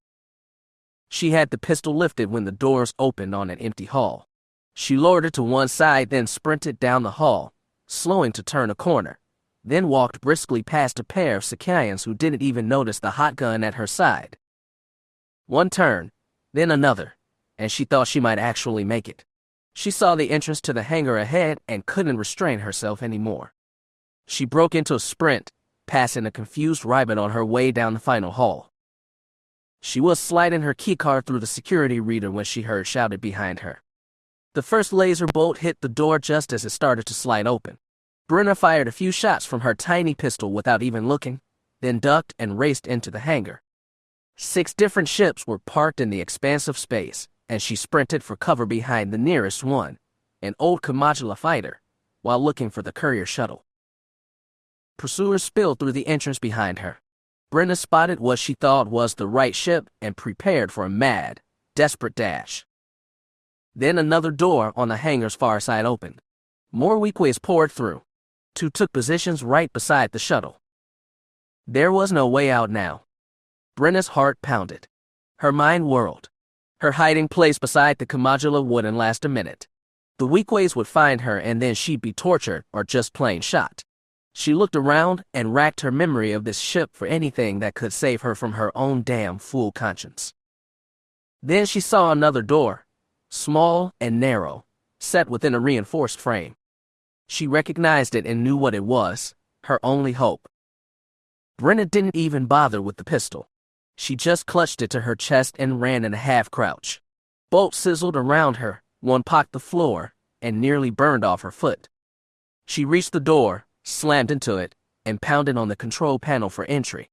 She had the pistol lifted when the doors opened on an empty hall. She lowered it to one side, then sprinted down the hall, slowing to turn a corner, then walked briskly past a pair of Sacaeans who didn't even notice the hot gun at her side. One turn, then another, and she thought she might actually make it. She saw the entrance to the hangar ahead and couldn't restrain herself anymore. She broke into a sprint, passing a confused Rybot on her way down the final hall. She was sliding her keycard through the security reader when she heard shouted behind her. The first laser bolt hit the door just as it started to slide open. Brenna fired a few shots from her tiny pistol without even looking, then ducked and raced into the hangar. 6 different ships were parked in the expansive space, and she sprinted for cover behind the nearest one, an old Kamajala fighter, while looking for the courier shuttle. Pursuers spilled through the entrance behind her. Brenna spotted what she thought was the right ship and prepared for a mad, desperate dash. Then another door on the hangar's far side opened. More weakways poured through. 2 took positions right beside the shuttle. There was no way out now. Brenna's heart pounded. Her mind whirled. Her hiding place beside the Kamajala wouldn't last a minute. The weakways would find her and then she'd be tortured or just plain shot. She looked around and racked her memory of this ship for anything that could save her from her own damn fool conscience. Then she saw another door, small and narrow, set within a reinforced frame. She recognized it and knew what it was, her only hope. Brenna didn't even bother with the pistol. She just clutched it to her chest and ran in a half-crouch. Bolts sizzled around her, one pocked the floor, and nearly burned off her foot. She reached the door, slammed into it, and pounded on the control panel for entry.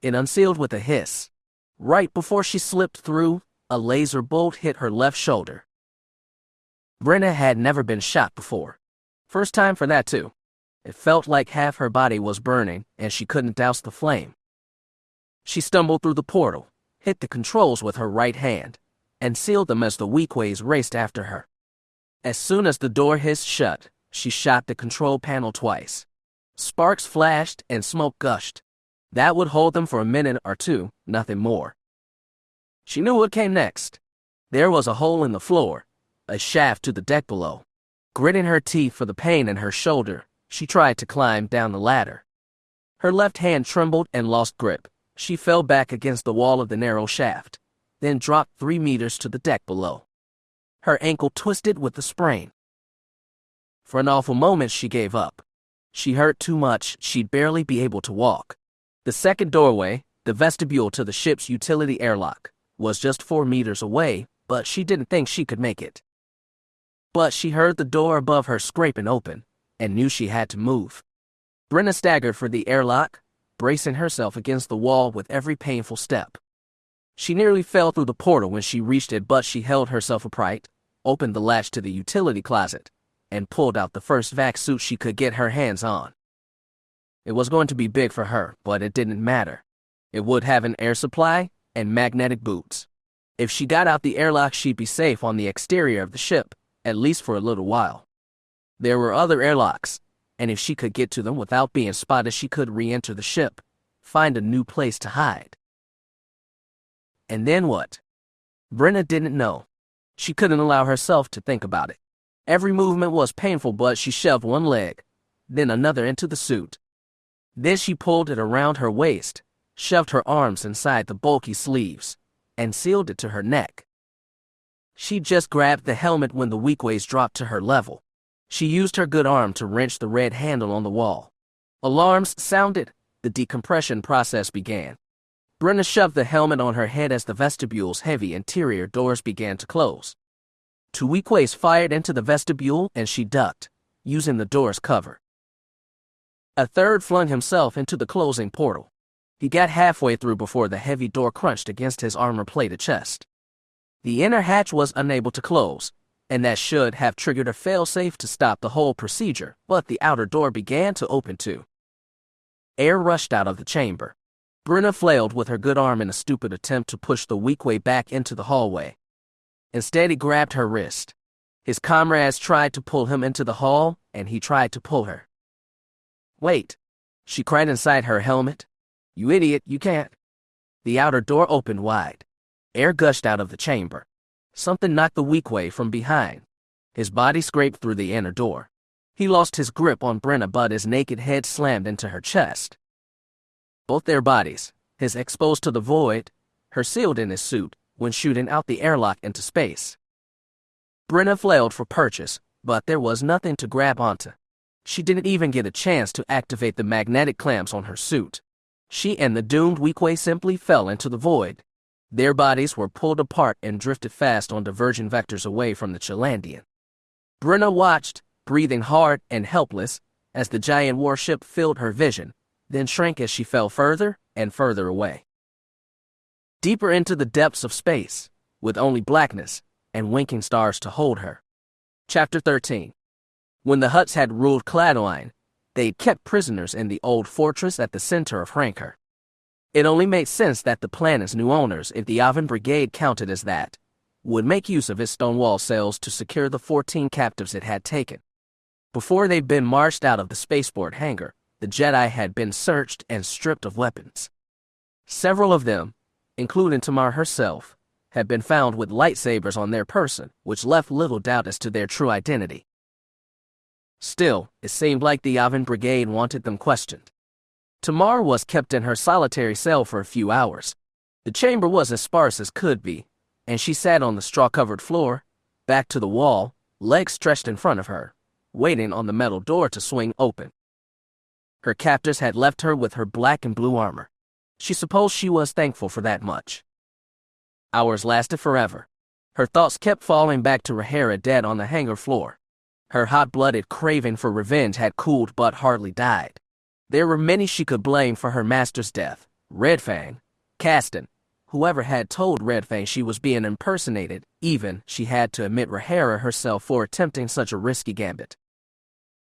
It unsealed with a hiss. Right before she slipped through, a laser bolt hit her left shoulder. Brenna had never been shot before. First time for that too. It felt like half her body was burning, and she couldn't douse the flame. She stumbled through the portal, hit the controls with her right hand, and sealed them as the weakways raced after her. As soon as the door hissed shut, she shot the control panel twice. Sparks flashed and smoke gushed. That would hold them for a minute or two, nothing more. She knew what came next. There was a hole in the floor, a shaft to the deck below. Gritting her teeth for the pain in her shoulder, she tried to climb down the ladder. Her left hand trembled and lost grip. She fell back against the wall of the narrow shaft, then dropped 3 meters to the deck below. her ankle twisted with the sprain. For an awful moment she gave up. She hurt too much, she'd barely be able to walk. The second doorway, the vestibule to the ship's utility airlock, was just 4 meters away, but she didn't think she could make it. But she heard the door above her scraping open, and knew she had to move. Brenna staggered for the airlock, bracing herself against the wall with every painful step. She nearly fell through the portal when she reached it, but she held herself upright, opened the latch to the utility closet, and pulled out the first vac suit she could get her hands on. It was going to be big for her, but it didn't matter. It would have an air supply and magnetic boots. If she got out the airlock, she'd be safe on the exterior of the ship, at least for a little while. There were other airlocks, and if she could get to them without being spotted, she could re-enter the ship, find a new place to hide. And then what? Brenna didn't know. She couldn't allow herself to think about it. Every movement was painful, but she shoved one leg, then another into the suit. Then she pulled it around her waist, shoved her arms inside the bulky sleeves, and sealed it to her neck. She just grabbed the helmet when the weakways dropped to her level. She used her good arm to wrench the red handle on the wall. Alarms sounded. The decompression process began. Brenna shoved the helmet on her head as the vestibule's heavy interior doors began to close. 2 weakways fired into the vestibule, and she ducked, using the door's cover. A third flung himself into the closing portal. He got halfway through before the heavy door crunched against his armor-plated chest. The inner hatch was unable to close, and that should have triggered a failsafe to stop the whole procedure, but the outer door began to open too. Air rushed out of the chamber. Brenna flailed with her good arm in a stupid attempt to push the weakway back into the hallway. Instead, he grabbed her wrist. His comrades tried to pull him into the hall, and he tried to pull her. "Wait," she cried inside her helmet. "You idiot, you can't." The outer door opened wide. Air gushed out of the chamber. Something knocked the weakway from behind. His body scraped through the inner door. He lost his grip on Brenna, but his naked head slammed into her chest. Both their bodies, his exposed to the void, her sealed in his suit, when shooting out the airlock into space. Brenna flailed for purchase, but there was nothing to grab onto. She didn't even get a chance to activate the magnetic clamps on her suit. She and the doomed weakway simply fell into the void. Their bodies were pulled apart and drifted fast on divergent vectors away from the Chalandian. Brenna watched, breathing hard and helpless, as the giant warship filled her vision, then shrank as she fell further and further away. Deeper into the depths of space, with only blackness and winking stars to hold her. Chapter 13. When the Hutts had ruled Cladoine, they'd kept prisoners in the old fortress at the center of Hrankar. It only made sense that the planet's new owners, if the Yavin Brigade counted as that, would make use of its stonewall cells to secure the 14 captives it had taken. Before they'd been marched out of the spaceport hangar, the Jedi had been searched and stripped of weapons. Several of them, including Tamar herself, had been found with lightsabers on their person, which left little doubt as to their true identity. Still, it seemed like the Yavin Brigade wanted them questioned. Tamar was kept in her solitary cell for a few hours. The chamber was as sparse as could be, and she sat on the straw-covered floor, back to the wall, legs stretched in front of her, waiting on the metal door to swing open. Her captors had left her with her black and blue armor. She supposed she was thankful for that much. Hours lasted forever. Her thoughts kept falling back to Rahera dead on the hangar floor. Her hot-blooded craving for revenge had cooled but hardly died. There were many she could blame for her master's death. Red Fang, Castan, whoever had told Red Fang she was being impersonated, even, she had to admit, Rahera herself for attempting such a risky gambit.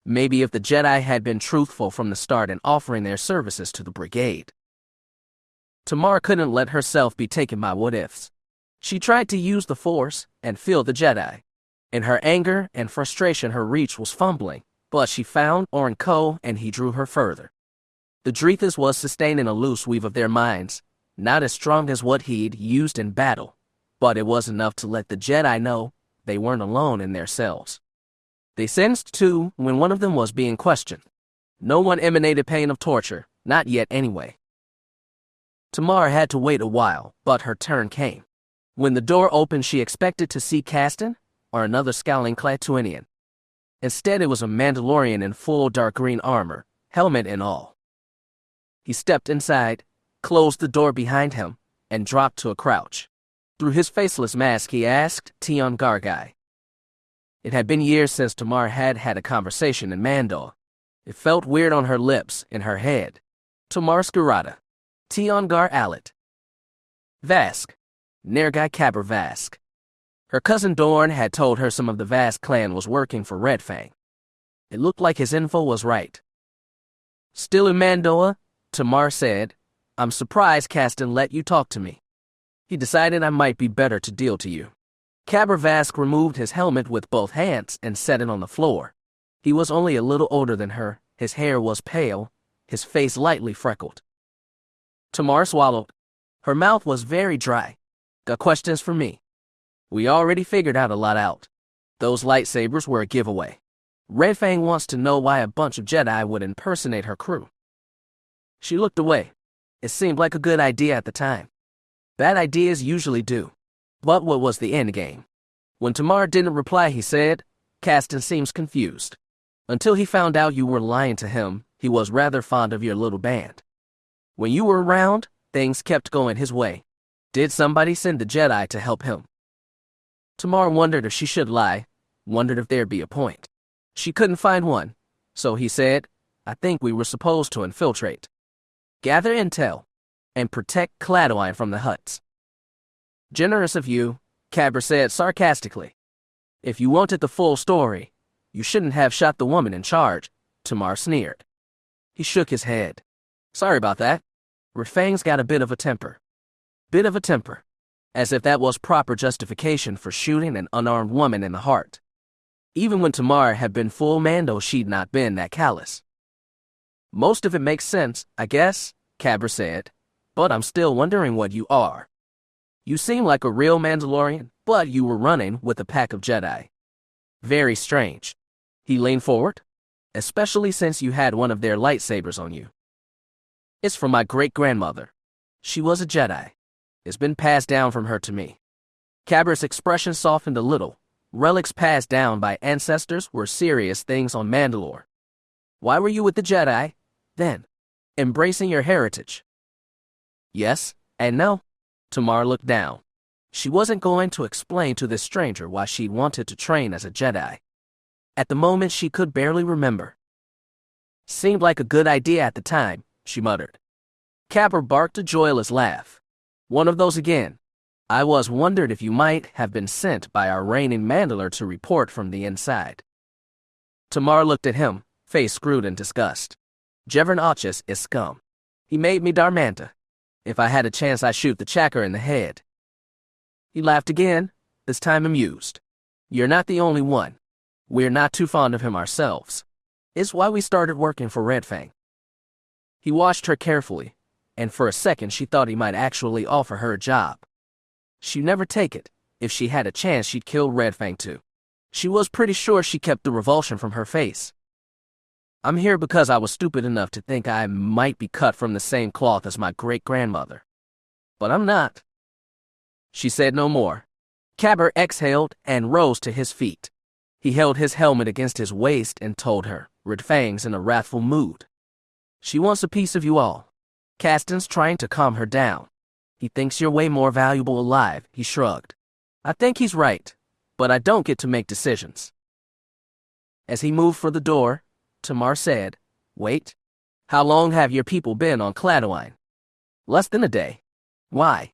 Maybe if the Jedi had been truthful from the start in offering their services to the brigade. Tamar couldn't let herself be taken by what-ifs. She tried to use the Force and feel the Jedi. In her anger and frustration, her reach was fumbling, but she found Orin Ko and he drew her further. The Drethas was sustaining a loose weave of their minds, not as strong as what he'd used in battle, but it was enough to let the Jedi know they weren't alone in their cells. They sensed, too, when one of them was being questioned. No one emanated pain of torture, not yet anyway. Tamar had to wait a while, but her turn came. When the door opened, she expected to see Castan, or another scowling Klatooinian. Instead, it was a Mandalorian in full dark green armor, helmet and all. He stepped inside, closed the door behind him, and dropped to a crouch. Through his faceless mask, he asked Tion Gargai. It had been years since Tamar had had a conversation in Mandalore. It felt weird on her lips, in her head. Tamar Skirata. Tion Gar Alit. Vask. Nergai Cabr Vask. Her cousin Dorn had told her some of the Vask clan was working for Red Fang. It looked like his info was right. Still in Mandalore, Tamar said, I'm surprised Castan let you talk to me. He decided I might be better to deal to you. Cabr Vask removed his helmet with both hands and set it on the floor. He was only a little older than her, his hair was pale, his face lightly freckled. Tamar swallowed. Her mouth was very dry. Got questions for me? We already figured out a lot out. Those lightsabers were a giveaway. Red Fang wants to know why a bunch of Jedi would impersonate her crew. She looked away. It seemed like a good idea at the time. Bad ideas usually do. But what was the end game? When Tamar didn't reply, he said, Castan seems confused. Until he found out you were lying to him, he was rather fond of your little band. When you were around, things kept going his way. Did somebody send the Jedi to help him? Tamar wondered if she should lie, wondered if there'd be a point. She couldn't find one, so he said, I think we were supposed to infiltrate. Gather intel, and protect Klatooine from the Hutts. Generous of you, Cabr said sarcastically. If you wanted the full story, you shouldn't have shot the woman in charge, Tamar sneered. He shook his head. Sorry about that. Red Fang's got a bit of a temper. Bit of a temper. As if that was proper justification for shooting an unarmed woman in the heart. Even when Tamar had been full Mando, she'd not been that callous. Most of it makes sense, I guess, Cabr said, but I'm still wondering what you are. You seem like a real Mandalorian, but you were running with a pack of Jedi. Very strange. He leaned forward, especially since you had one of their lightsabers on you. It's from my great-grandmother. She was a Jedi. It's been passed down from her to me. Cabr's expression softened a little. Relics passed down by ancestors were serious things on Mandalore. Why were you with the Jedi, then? Embracing your heritage? Yes, and no. Tamar looked down. She wasn't going to explain to this stranger why she wanted to train as a Jedi. At the moment, she could barely remember. Seemed like a good idea at the time, she muttered. Cabr barked a joyless laugh. One of those again. I wondered if you might have been sent by our reigning Mandalore to report from the inside. Tamar looked at him, face screwed in disgust. Jevern Ochus is scum. He made me Darmanta. If I had a chance, I'd shoot the chacker in the head. He laughed again, this time amused. You're not the only one. We're not too fond of him ourselves. It's why we started working for Red Fang. He watched her carefully, and for a second she thought he might actually offer her a job. She'd never take it. If she had a chance, she'd kill Red Fang too. She was pretty sure she kept the revulsion from her face. I'm here because I was stupid enough to think I might be cut from the same cloth as my great-grandmother. But I'm not. She said no more. Cabr exhaled and rose to his feet. He held his helmet against his waist and told her, Red Fang's in a wrathful mood. She wants a piece of you all. Castan's trying to calm her down. He thinks you're way more valuable alive, he shrugged. I think he's right, but I don't get to make decisions. As he moved for the door, Tamar said, Wait, how long have your people been on Klatooine? Less than a day. Why?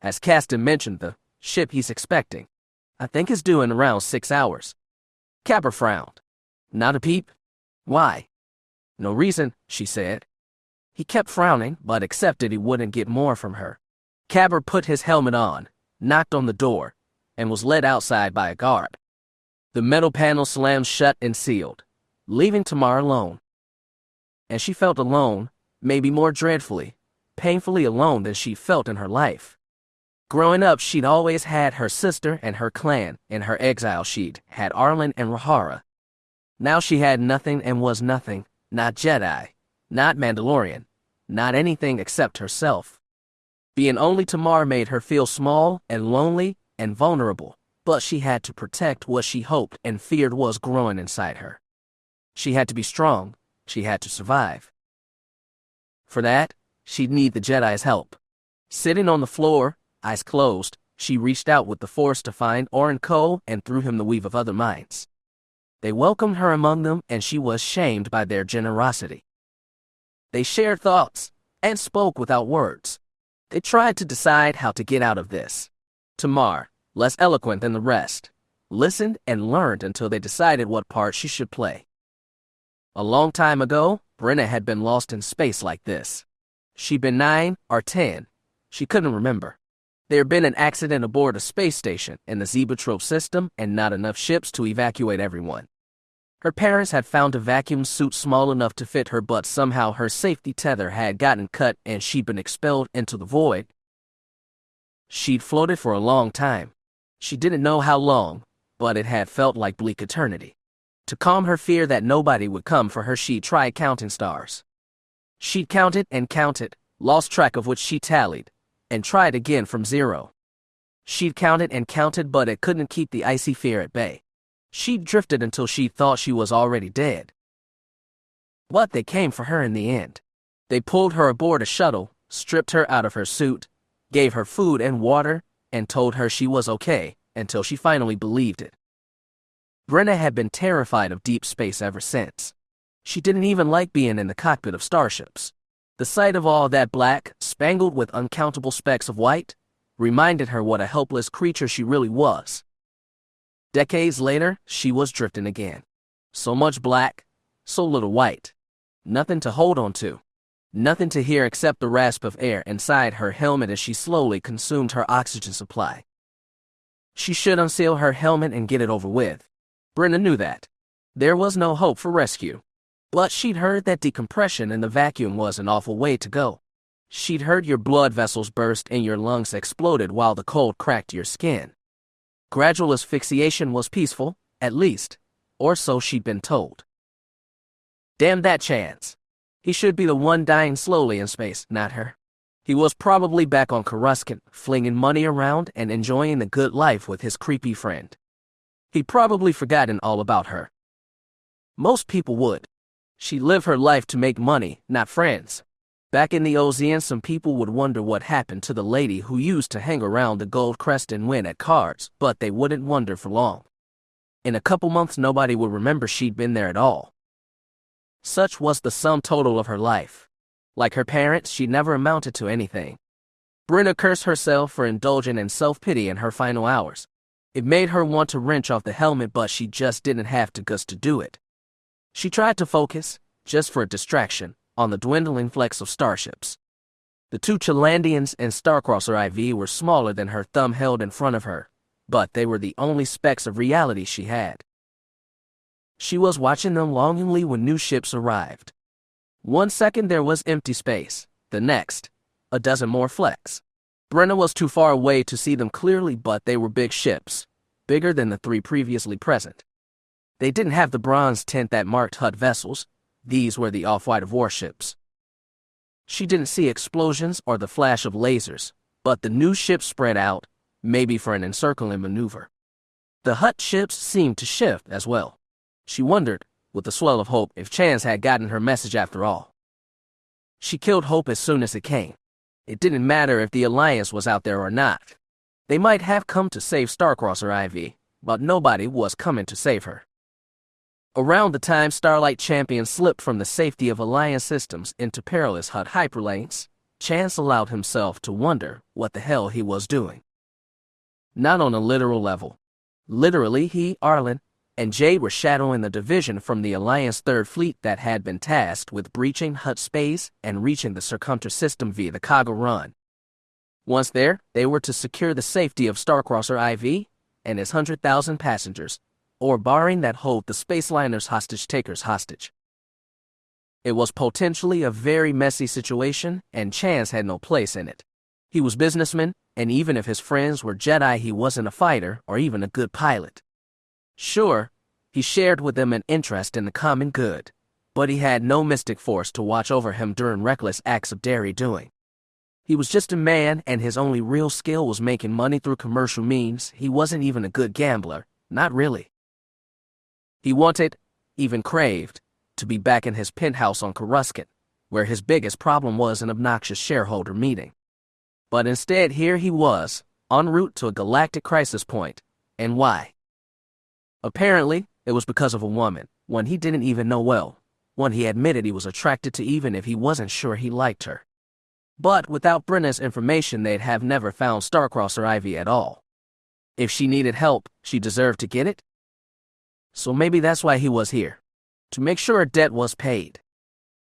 As Castan mentioned, the ship he's expecting, I think is due in around 6 hours. Cabr frowned. Not a peep? Why? No reason, she said. He kept frowning, but accepted he wouldn't get more from her. Cabr put his helmet on, knocked on the door, and was led outside by a guard. The metal panel slammed shut and sealed, leaving Tamar alone. And she felt alone, maybe more dreadfully, painfully alone than she felt in her life. Growing up, she'd always had her sister and her clan. In her exile, she'd had Arlen and Rahara. Now she had nothing and was nothing, not Jedi, not Mandalorian, not anything except herself. Being only Tamar made her feel small and lonely and vulnerable, but she had to protect what she hoped and feared was growing inside her. She had to be strong. She had to survive. For that, she'd need the Jedi's help. Sitting on the floor, eyes closed, she reached out with the Force to find Oren Ko and through him the weave of other minds. They welcomed her among them, and she was shamed by their generosity. They shared thoughts and spoke without words. They tried to decide how to get out of this. Tamar, less eloquent than the rest, listened and learned until they decided what part she should play. A long time ago, Brenna had been lost in space like this. She'd been 9 or 10. She couldn't remember. There had been an accident aboard a space station in the Zebatrope system and not enough ships to evacuate everyone. Her parents had found a vacuum suit small enough to fit her, but somehow her safety tether had gotten cut and she'd been expelled into the void. She'd floated for a long time. She didn't know how long, but it had felt like bleak eternity. To calm her fear that nobody would come for her, she tried counting stars. She'd counted and counted, lost track of which she tallied, and tried again from 0. She'd counted and counted, but it couldn't keep the icy fear at bay. She'd drifted until she thought she was already dead. But they came for her in the end. They pulled her aboard a shuttle, stripped her out of her suit, gave her food and water, and told her she was okay, until she finally believed it. Brenna had been terrified of deep space ever since. She didn't even like being in the cockpit of starships. The sight of all that black, spangled with uncountable specks of white, reminded her what a helpless creature she really was. Decades later, she was drifting again. So much black, so little white. Nothing to hold on to. Nothing to hear except the rasp of air inside her helmet as she slowly consumed her oxygen supply. She should unseal her helmet and get it over with. Brenna knew that. There was no hope for rescue. But she'd heard that decompression in the vacuum was an awful way to go. She'd heard your blood vessels burst and your lungs exploded while the cold cracked your skin. Gradual asphyxiation was peaceful, at least, or so she'd been told. Damn that Chance. He should be the one dying slowly in space, not her. He was probably back on Coruscant, flinging money around and enjoying the good life with his creepy friend. He'd probably forgotten all about her. Most people would. She lived her life to make money, not friends. Back in the Ozean, some people would wonder what happened to the lady who used to hang around the Gold Crest and win at cards, but they wouldn't wonder for long. In a couple months, nobody would remember she'd been there at all. Such was the sum total of her life. Like her parents, she never amounted to anything. Brenna cursed herself for indulging in self-pity in her final hours. It made her want to wrench off the helmet, but she just didn't have the guts to do it. She tried to focus, just for a distraction, on the dwindling flecks of starships. The 2 Chalandians and Starcrosser IV were smaller than her thumb held in front of her, but they were the only specks of reality she had. She was watching them longingly when new ships arrived. One second there was empty space, the next, a dozen more flecks. Brenna was too far away to see them clearly, but they were big ships, bigger than the 3 previously present. They didn't have the bronze tint that marked Hutt vessels. These were the off-white of warships. She didn't see explosions or the flash of lasers, but the new ships spread out, maybe for an encircling maneuver. The Hutt ships seemed to shift as well. She wondered, with a swell of hope, if Chance had gotten her message after all. She killed hope as soon as it came. It didn't matter if the Alliance was out there or not. They might have come to save Starcrosser IV, but nobody was coming to save her. Around the time Starlight Champion slipped from the safety of Alliance systems into perilous Hutt hyperlanes, Chance allowed himself to wonder what the hell he was doing. Not on a literal level. Literally, he, Arlen, and Jade were shadowing the division from the Alliance 3rd Fleet that had been tasked with breaching Hutt space and reaching the Circumter system via the Kaga Run. Once there, they were to secure the safety of Starcrosser IV and his 100,000 passengers, or barring that hold the Spaceliner's hostage-takers hostage. It was potentially a very messy situation, and Chance had no place in it. He was businessman, and even if his friends were Jedi, he wasn't a fighter or even a good pilot. Sure, he shared with them an interest in the common good, but he had no mystic force to watch over him during reckless acts of daring doing. He was just a man, and his only real skill was making money through commercial means. He wasn't even a good gambler, not really. He wanted, even craved, to be back in his penthouse on Coruscant, where his biggest problem was an obnoxious shareholder meeting. But instead, here he was, en route to a galactic crisis point. And why? Apparently, it was because of a woman, one he didn't even know well, one he admitted he was attracted to even if he wasn't sure he liked her. But without Brenna's information, they'd have never found Starcrosser Ivy at all. If she needed help, she deserved to get it. So maybe that's why he was here, to make sure her debt was paid.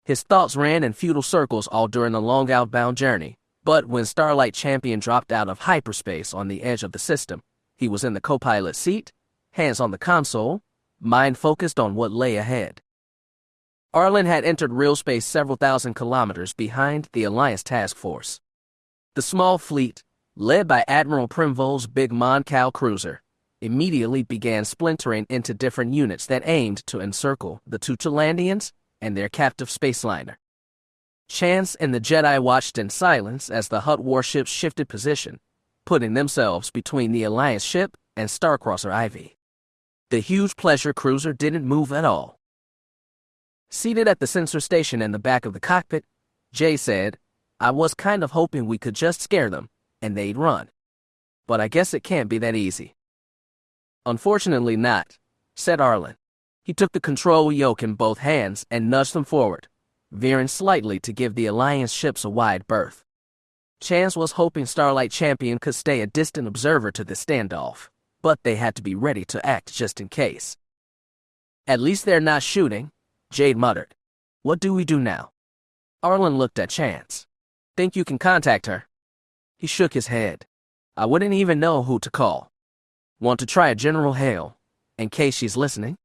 His thoughts ran in futile circles all during the long outbound journey, but when Starlight Champion dropped out of hyperspace on the edge of the system, he was in the co-pilot seat, hands on the console, mind focused on what lay ahead. Arlen had entered real space several thousand kilometers behind the Alliance task force. The small fleet, led by Admiral Primvol's big Mon Cal cruiser, immediately began splintering into different units that aimed to encircle the two Chalandians and their captive space liner. Chance and the Jedi watched in silence as the Hutt warships shifted position, putting themselves between the Alliance ship and Starcrosser Ivy. The huge pleasure cruiser didn't move at all. Seated at the sensor station in the back of the cockpit, Jay said, "I was kind of hoping we could just scare them, and they'd run. But I guess it can't be that easy." "Unfortunately not," said Arlen. He took the control yoke in both hands and nudged them forward, veering slightly to give the Alliance ships a wide berth. Chance was hoping Starlight Champion could stay a distant observer to the standoff, but they had to be ready to act just in case. "At least they're not shooting," Jade muttered. "What do we do now?" Arlen looked at Chance. "Think you can contact her?" He shook his head. "I wouldn't even know who to call. Want to try a general hail, in case she's listening?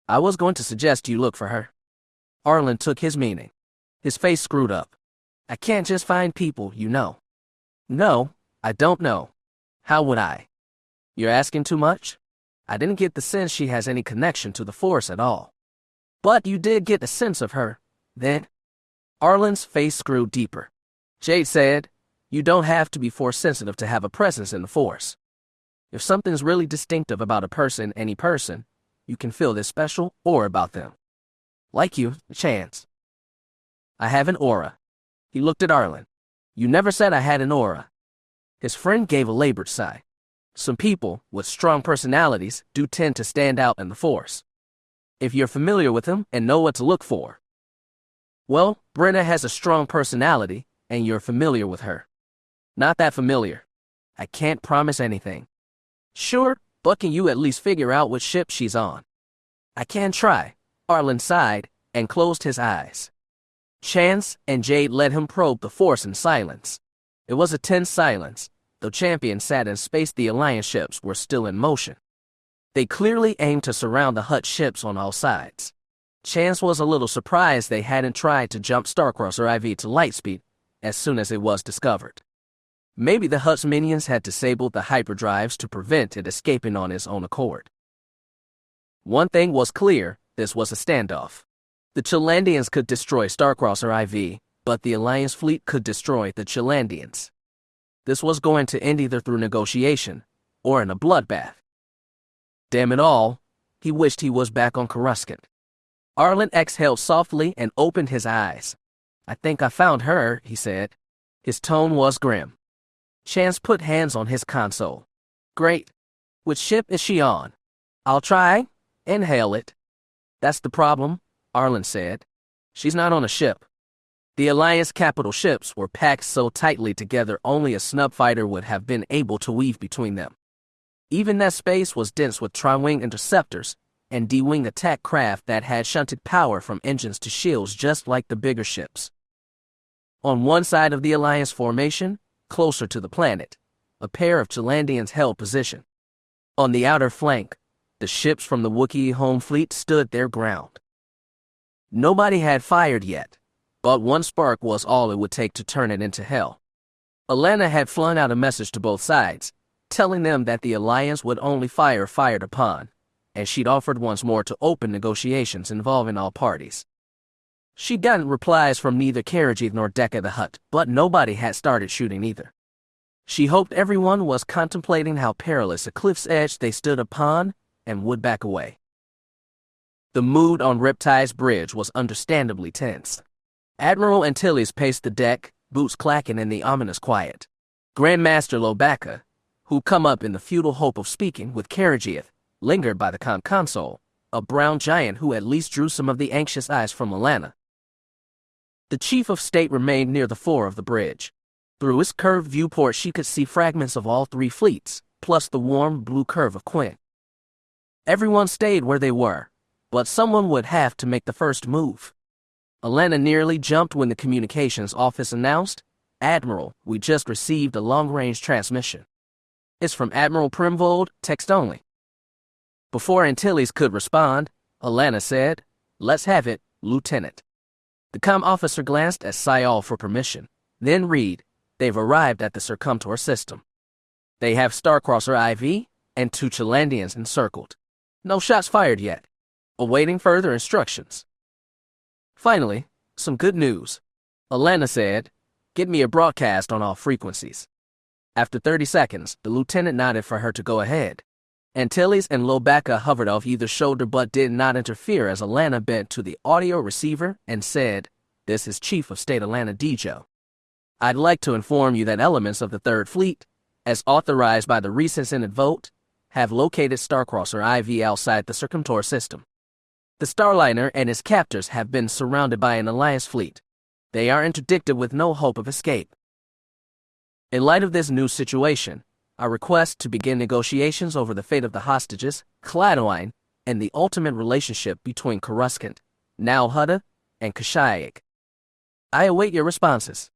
I was going to suggest you look for her." Arlen took his meaning. His face screwed up. "I can't just find people, you know." "No, I don't know. How would I?" "You're asking too much? I didn't get the sense she has any connection to the Force at all." "But you did get a sense of her, then?" Arlen's face screwed deeper. Jade said, "You don't have to be Force-sensitive to have a presence in the Force. If something's really distinctive about a person, any person, you can feel this special aura about them. Like you, Chance." "I have an aura." He looked at Arlen. "You never said I had an aura." His friend gave a labored sigh. "Some people with strong personalities do tend to stand out in the Force, if you're familiar with them and know what to look for." "Well, Brenna has a strong personality, and you're familiar with her." "Not that familiar. I can't promise anything." "Sure, but can you at least figure out what ship she's on?" "I can try." Arlen sighed and closed his eyes. Chance and Jade let him probe the Force in silence. It was a tense silence, though Champion sat in space. The Alliance ships were still in motion. They clearly aimed to surround the Hutt ships on all sides. Chance was a little surprised they hadn't tried to jump Starcrosser IV to lightspeed as soon as it was discovered. Maybe the Hutt's minions had disabled the hyperdrives to prevent it escaping on its own accord. One thing was clear, this was a standoff. The Chalandians could destroy Starcrosser IV, but the Alliance fleet could destroy the Chalandians. This was going to end either through negotiation or in a bloodbath. Damn it all, he wished he was back on Coruscant. Arlen exhaled softly and opened his eyes. "I think I found her," he said. His tone was grim. Chance put hands on his console. "Great. Which ship is she on?" "I'll try and hail it." "That's the problem," Arlen said. "She's not on a ship." The Alliance capital ships were packed so tightly together only a snub fighter would have been able to weave between them. Even that space was dense with tri-wing interceptors and D-wing attack craft that had shunted power from engines to shields just like the bigger ships. On one side of the Alliance formation, closer to the planet, a pair of Chalandians held position. On the outer flank, the ships from the Wookiee home fleet stood their ground. Nobody had fired yet, but one spark was all it would take to turn it into hell. Allana had flung out a message to both sides, telling them that the Alliance would only fire if fired upon, and she'd offered once more to open negotiations involving all parties. She'd gotten replies from neither Karajith nor Dekka the Hutt, but nobody had started shooting either. She hoped everyone was contemplating how perilous a cliff's edge they stood upon and would back away. The mood on Riptide's bridge was understandably tense. Admiral Antilles paced the deck, boots clacking in the ominous quiet. Grandmaster Lobacca, who'd come up in the futile hope of speaking with Karajith, lingered by the console, a brown giant who at least drew some of the anxious eyes from Allana. The chief of state remained near the fore of the bridge. Through his curved viewport she could see fragments of all three fleets, plus the warm blue curve of Quinn. Everyone stayed where they were, but someone would have to make the first move. Allana nearly jumped when the communications office announced, "Admiral, we just received a long-range transmission. It's from Admiral Primvold, text only." Before Antilles could respond, Allana said, "Let's have it, Lieutenant." The comm officer glanced at Syal for permission, then read, "They've arrived at the Circumtor system. They have Starcrosser IV and 2 Chilandians encircled. No shots fired yet. Awaiting further instructions." Finally, some good news. Allana said, "Get me a broadcast on all frequencies." After 30 seconds, the lieutenant nodded for her to go ahead. Antilles and Lobacca hovered off either shoulder but did not interfere as Allana bent to the audio receiver and said, "This is Chief of State Allana Dijo. I'd like to inform you that elements of the Third Fleet, as authorized by the recent Senate vote, have located Starcrosser IV outside the Circumtor system. The Starliner and its captors have been surrounded by an Alliance fleet. They are interdicted with no hope of escape. In light of this new situation, I request to begin negotiations over the fate of the hostages, Cladoine, and the ultimate relationship between Coruscant, Nal Hutta, and Kashyyyk. I await your responses."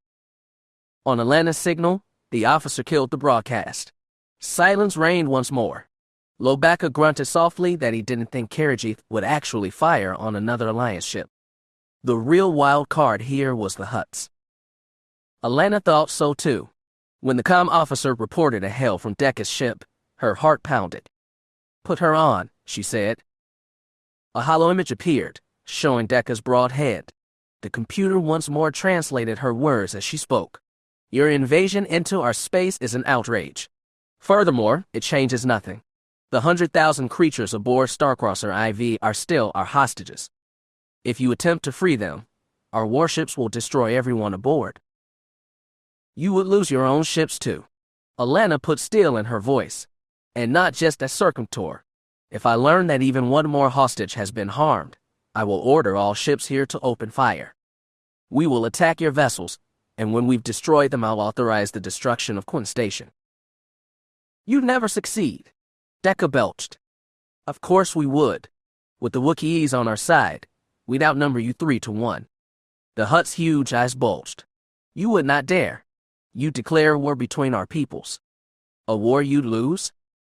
On Allana's signal, the officer killed the broadcast. Silence reigned once more. Lobacca grunted softly that he didn't think Karajith would actually fire on another Alliance ship. The real wild card here was the Hutts. Allana thought so too. When the comm officer reported a hail from Dekka's ship, her heart pounded. "Put her on," she said. A hollow image appeared, showing Dekka's broad head. The computer once more translated her words as she spoke. "Your invasion into our space is an outrage. Furthermore, it changes nothing. The 100,000 creatures aboard Starcrosser IV are still our hostages. If you attempt to free them, our warships will destroy everyone aboard. You would lose your own ships too." Allana put steel in her voice. "And not just at Circumtor. If I learn that even one more hostage has been harmed, I will order all ships here to open fire. We will attack your vessels, and when we've destroyed them, I'll authorize the destruction of Quinn Station." "You'd never succeed," Dekka belched. "Of course we would. With the Wookiees on our side, we'd outnumber you 3-1. The Hutt's huge eyes bulged. "You would not dare. You'd declare war between our peoples. A war you'd lose?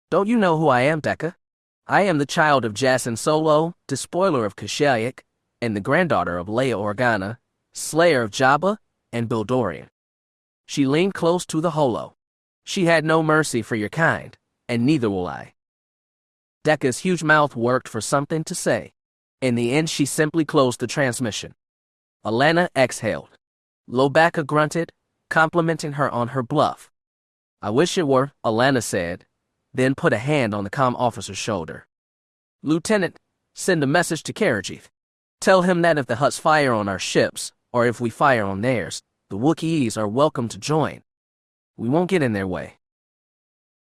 Don't you know who I am, Dekka? I am the child of Jacen Solo, despoiler of Kashyyyk, and the granddaughter of Leia Organa, slayer of Jabba and Bildorian." She leaned close to the holo. "She had no mercy for your kind, and neither will I." Dekka's huge mouth worked for something to say. In the end, she simply closed the transmission. Allana exhaled. Lobacca grunted, complimenting her on her bluff. "I wish it were," Allana said, then put a hand on the comm officer's shoulder. "Lieutenant, send a message to Karajith. Tell him that if the Hutts fire on our ships, or if we fire on theirs, the Wookiees are welcome to join. We won't get in their way."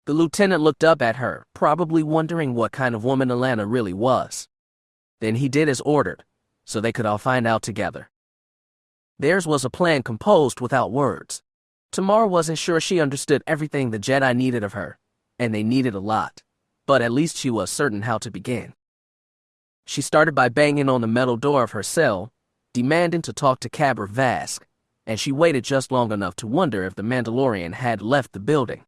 The lieutenant looked up at her, probably wondering what kind of woman Allana really was. Then he did as ordered, so they could all find out together. Theirs was a plan composed without words. Tamar wasn't sure she understood everything the Jedi needed of her, and they needed a lot, but at least she was certain how to begin. She started by banging on the metal door of her cell, demanding to talk to Cabber Vask, and she waited just long enough to wonder if the Mandalorian had left the building.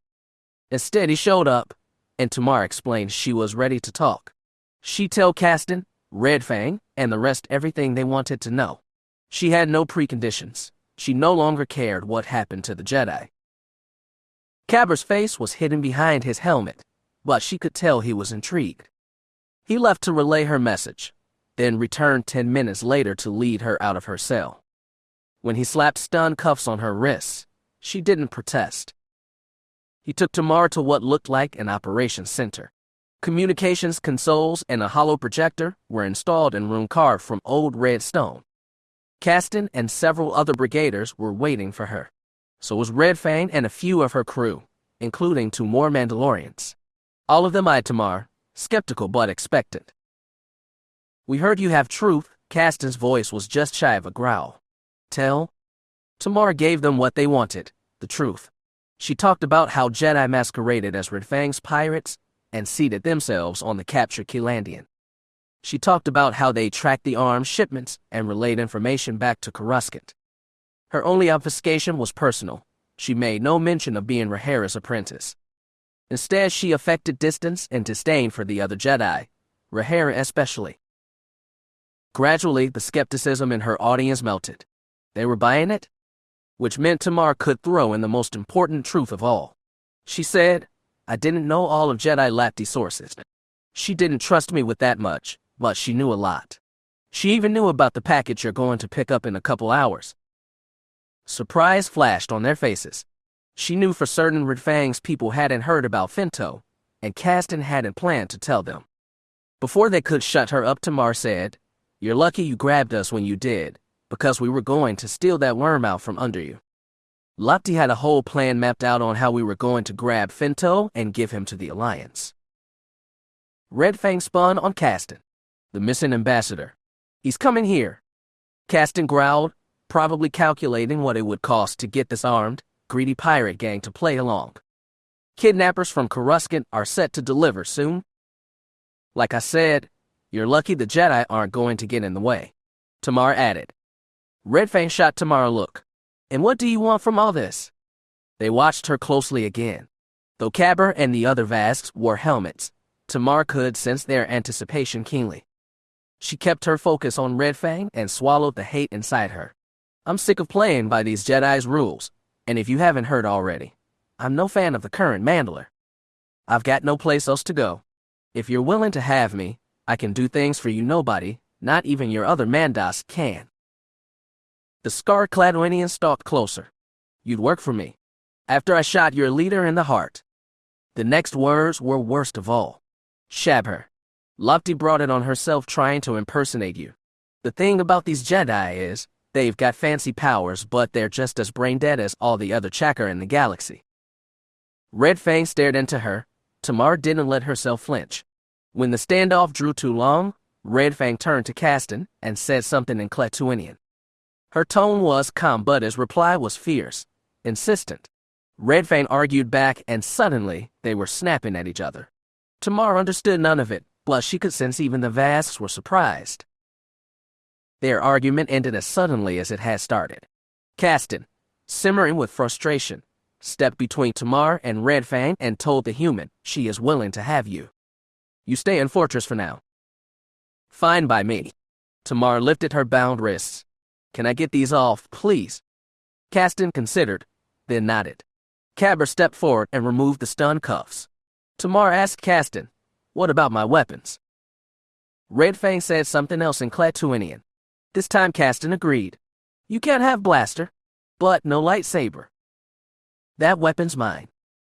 Instead, he showed up, and Tamar explained she was ready to talk. She'd tell Caston, Red Fang, and the rest everything they wanted to know. She had no preconditions. She no longer cared what happened to the Jedi. Cabber's face was hidden behind his helmet, but she could tell he was intrigued. He left to relay her message, then returned 10 minutes later to lead her out of her cell. When he slapped stun cuffs on her wrists, she didn't protest. He took Tamar to what looked like an operations center. Communications consoles and a hollow projector were installed in room carved from old red stone. Caston and several other brigaders were waiting for her. So was Red Fang and a few of her crew, including 2 more Mandalorians. All of them eyed Tamar, skeptical but expectant. "We heard you have truth." Caston's voice was just shy of a growl. "Tell?" Tamar gave them what they wanted, the truth. She talked about how Jedi masqueraded as Red Fang's pirates and seated themselves on the captured Kelandian. She talked about how they tracked the arms shipments and relayed information back to Coruscant. Her only obfuscation was personal. She made no mention of being Rahera's apprentice. Instead, she affected distance and disdain for the other Jedi, Rahera especially. Gradually, the skepticism in her audience melted. They were buying it, which meant Tamar could throw in the most important truth of all. She said, "I didn't know all of Jedi Lapti sources. She didn't trust me with that much, but she knew a lot. She even knew about the package you're going to pick up in a couple hours." Surprise flashed on their faces. She knew for certain Red Fang's people hadn't heard about Finto, and Caston hadn't planned to tell them. Before they could shut her up, Tamar said, "You're lucky you grabbed us when you did, because we were going to steal that worm out from under you." Lapti had a whole plan mapped out on how we were going to grab Finto and give him to the Alliance. Red Fang spun on Caston. "The missing ambassador. He's coming here." Caston growled, probably calculating what it would cost to get this armed, greedy pirate gang to play along. "Kidnappers from Coruscant are set to deliver soon." "Like I said, you're lucky the Jedi aren't going to get in the way," Tamar added. Red Fang shot Tamar a look. "And what do you want from all this?" They watched her closely again. Though Cabber and the other Vasks wore helmets, Tamar could sense their anticipation keenly. She kept her focus on Red Fang and swallowed the hate inside her. "I'm sick of playing by these Jedi's rules, and if you haven't heard already, I'm no fan of the current Mandalor. I've got no place else to go. If you're willing to have me, I can do things for you nobody, not even your other Mandas, can." The scar-clad Winian stalked closer. "You'd work for me, after I shot your leader in the heart." The next words were worst of all. "Shab her. Lapti brought it on herself trying to impersonate you. The thing about these Jedi is, they've got fancy powers, but they're just as brain-dead as all the other Chakra in the galaxy." Red Fang stared into her. Tamar didn't let herself flinch. When the standoff drew too long, Red Fang turned to Caston and said something in Kletuinian. Her tone was calm, but his reply was fierce, insistent. Red Fang argued back, and suddenly they were snapping at each other. Tamar understood none of it, but she could sense even the Vasks were surprised. Their argument ended as suddenly as it had started. Caston, simmering with frustration, stepped between Tamar and Red Fang and told the human she is willing to have you. "You stay in Fortress for now." "Fine by me." Tamar lifted her bound wrists. "Can I get these off, please?" Caston considered, then nodded. Cabber stepped forward and removed the stun cuffs. Tamar asked Caston, "What about my weapons?" Red Fang said something else in Kletuinian. This time Caston agreed. "You can't have blaster, but no lightsaber." "That weapon's mine.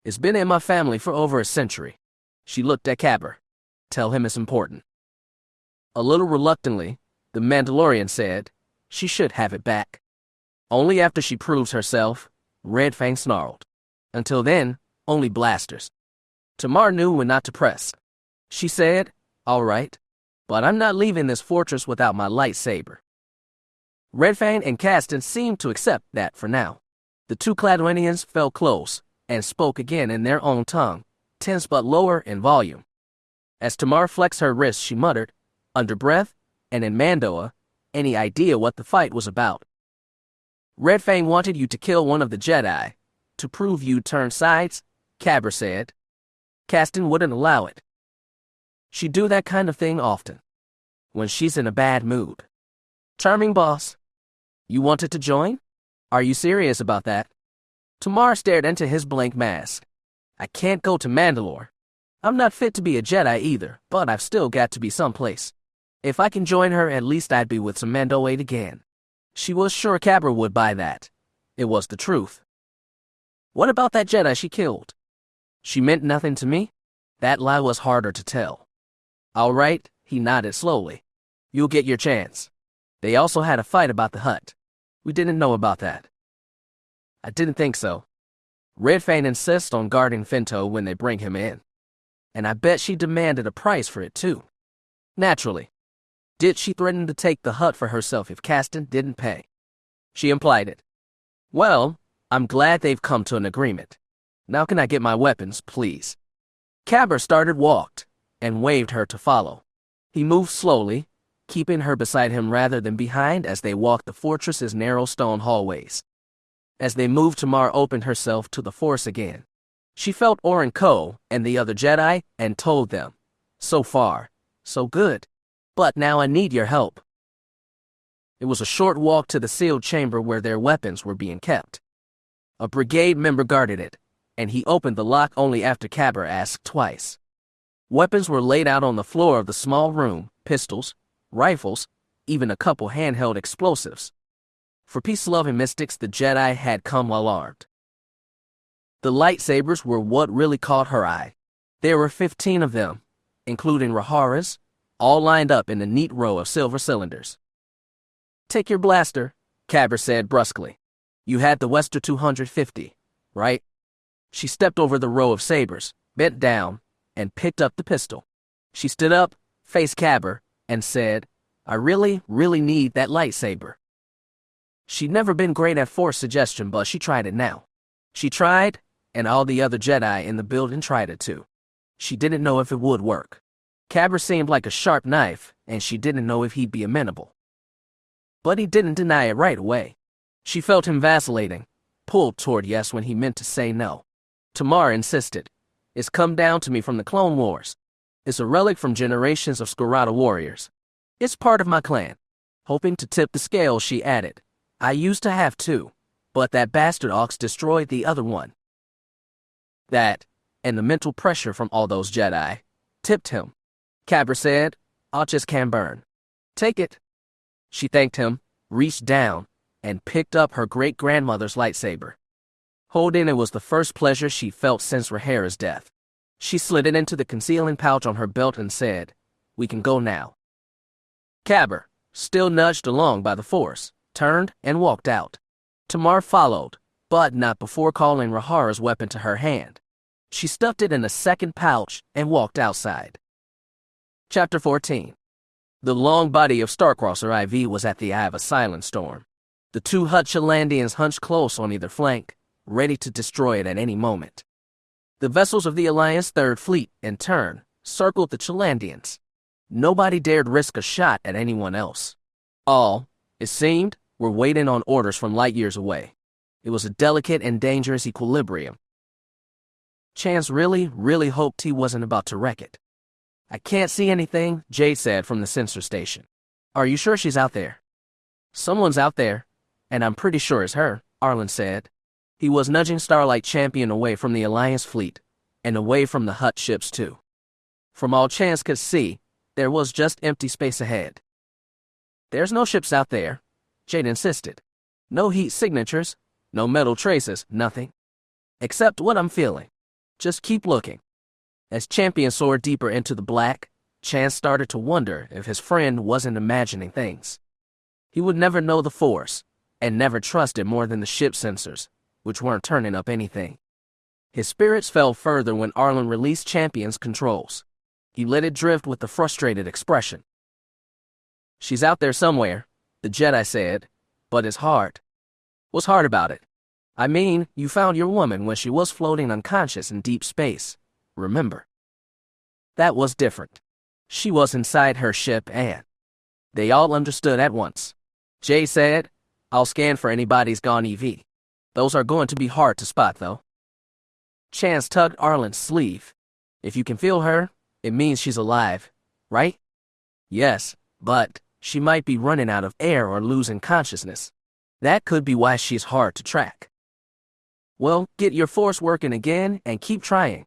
It's been in my family for over a century." She looked at Cabber. "Tell him it's important." A little reluctantly, the Mandalorian said, "She should have it back." "Only after she proves herself," Red Fang snarled. "Until then, only blasters." Tamar knew when not to press. She said, "All right, but I'm not leaving this fortress without my lightsaber." Red Fang and Caston seemed to accept that for now. The two Cladwinians fell close and spoke again in their own tongue, tense but lower in volume. As Tamar flexed her wrist, she muttered, under breath and in Mandoa, any idea what the fight was about. "Red Fang wanted you to kill one of the Jedi, to prove you'd turn sides," Cabber said. Caston wouldn't allow it. "She'd do that kind of thing often, when she's in a bad mood." "Charming boss. You wanted to join? Are you serious about that?" Tamar stared into his blank mask. "I can't go to Mandalore. I'm not fit to be a Jedi either, but I've still got to be someplace. If I can join her, at least I'd be with some Mando 8 again. She was sure Cabra would buy that. It was the truth. What about that Jedi she killed? She meant nothing to me? That lie was harder to tell. All right, he nodded slowly. You'll get your chance. They also had a fight about the hut. We didn't know about that. I didn't think so. Red Fang insists on guarding Finto when they bring him in. And I bet she demanded a price for it too. Naturally. Did she threaten to take the hut for herself if Caston didn't pay? She implied it. Well, I'm glad they've come to an agreement. Now can I get my weapons, please? Cabra walked, and waved her to follow. He moved slowly, keeping her beside him rather than behind as they walked the fortress's narrow stone hallways. As they moved, Tamar opened herself to the Force again. She felt Oren Ko and the other Jedi and told them, so far, so good. But now I need your help. It was a short walk to the sealed chamber where their weapons were being kept. A brigade member guarded it, and he opened the lock only after Cabra asked twice. Weapons were laid out on the floor of the small room, pistols, rifles, even a couple handheld explosives. For peace-loving mystics, the Jedi had come well armed. The lightsabers were what really caught her eye. There were 15 of them, including Rahara's, all lined up in a neat row of silver cylinders. Take your blaster, Cabra said brusquely. You had the Wester 250, right? She stepped over the row of sabers, bent down, and picked up the pistol. She stood up, faced Cabra, and said, I really need that lightsaber. She'd never been great at force suggestion, but she tried it now. She tried, and all the other Jedi in the building tried it too. She didn't know if it would work. Cabra seemed like a sharp knife, and she didn't know if he'd be amenable. But he didn't deny it right away. She felt him vacillating, pulled toward yes when he meant to say no. Tamar insisted. It's come down to me from the Clone Wars. It's a relic from generations of Scarada warriors. It's part of my clan. Hoping to tip the scale, she added, I used to have two, but that bastard ox destroyed the other one. That, and the mental pressure from all those Jedi, tipped him. Cabra said, Arches can burn. Take it. She thanked him, reached down, and picked up her great-grandmother's lightsaber. Holding it was the first pleasure she felt since Rahara's death. She slid it into the concealing pouch on her belt and said, We can go now. Cabra, still nudged along by the Force, turned and walked out. Tamar followed, but not before calling Rahara's weapon to her hand. She stuffed it in a second pouch and walked outside. Chapter 14. The long body of Starcrosser IV was at the eye of a silent storm. The two Hutt Chalandians hunched close on either flank, ready to destroy it at any moment. The vessels of the Alliance Third Fleet, in turn, circled the Chalandians. Nobody dared risk a shot at anyone else. All, it seemed, were waiting on orders from light years away. It was a delicate and dangerous equilibrium. Chance really hoped he wasn't about to wreck it. I can't see anything, Jade said from the sensor station. Are you sure she's out there? Someone's out there, and I'm pretty sure it's her, Arlen said. He was nudging Starlight Champion away from the Alliance fleet, and away from the Hutt ships too. From all Chance could see, there was just empty space ahead. There's no ships out there, Jade insisted. No heat signatures, no metal traces, nothing. Except what I'm feeling. Just keep looking. As Champion soared deeper into the black, Chance started to wonder if his friend wasn't imagining things. He would never know the Force, and never trust it more than the ship sensors, which weren't turning up anything. His spirits fell further when Arlen released Champion's controls. He let it drift with a frustrated expression. She's out there somewhere, the Jedi said, but it's hard. What's hard about it? I mean, you found your woman when she was floating unconscious in deep space. Remember? That was different. She was inside her ship and they all understood at once. Jay said, I'll scan for anybody's gone EV. Those are going to be hard to spot, though. Chance tugged Arlen's sleeve. If you can feel her, it means she's alive, right? Yes, but she might be running out of air or losing consciousness. That could be why she's hard to track. Well, get your Force working again and keep trying.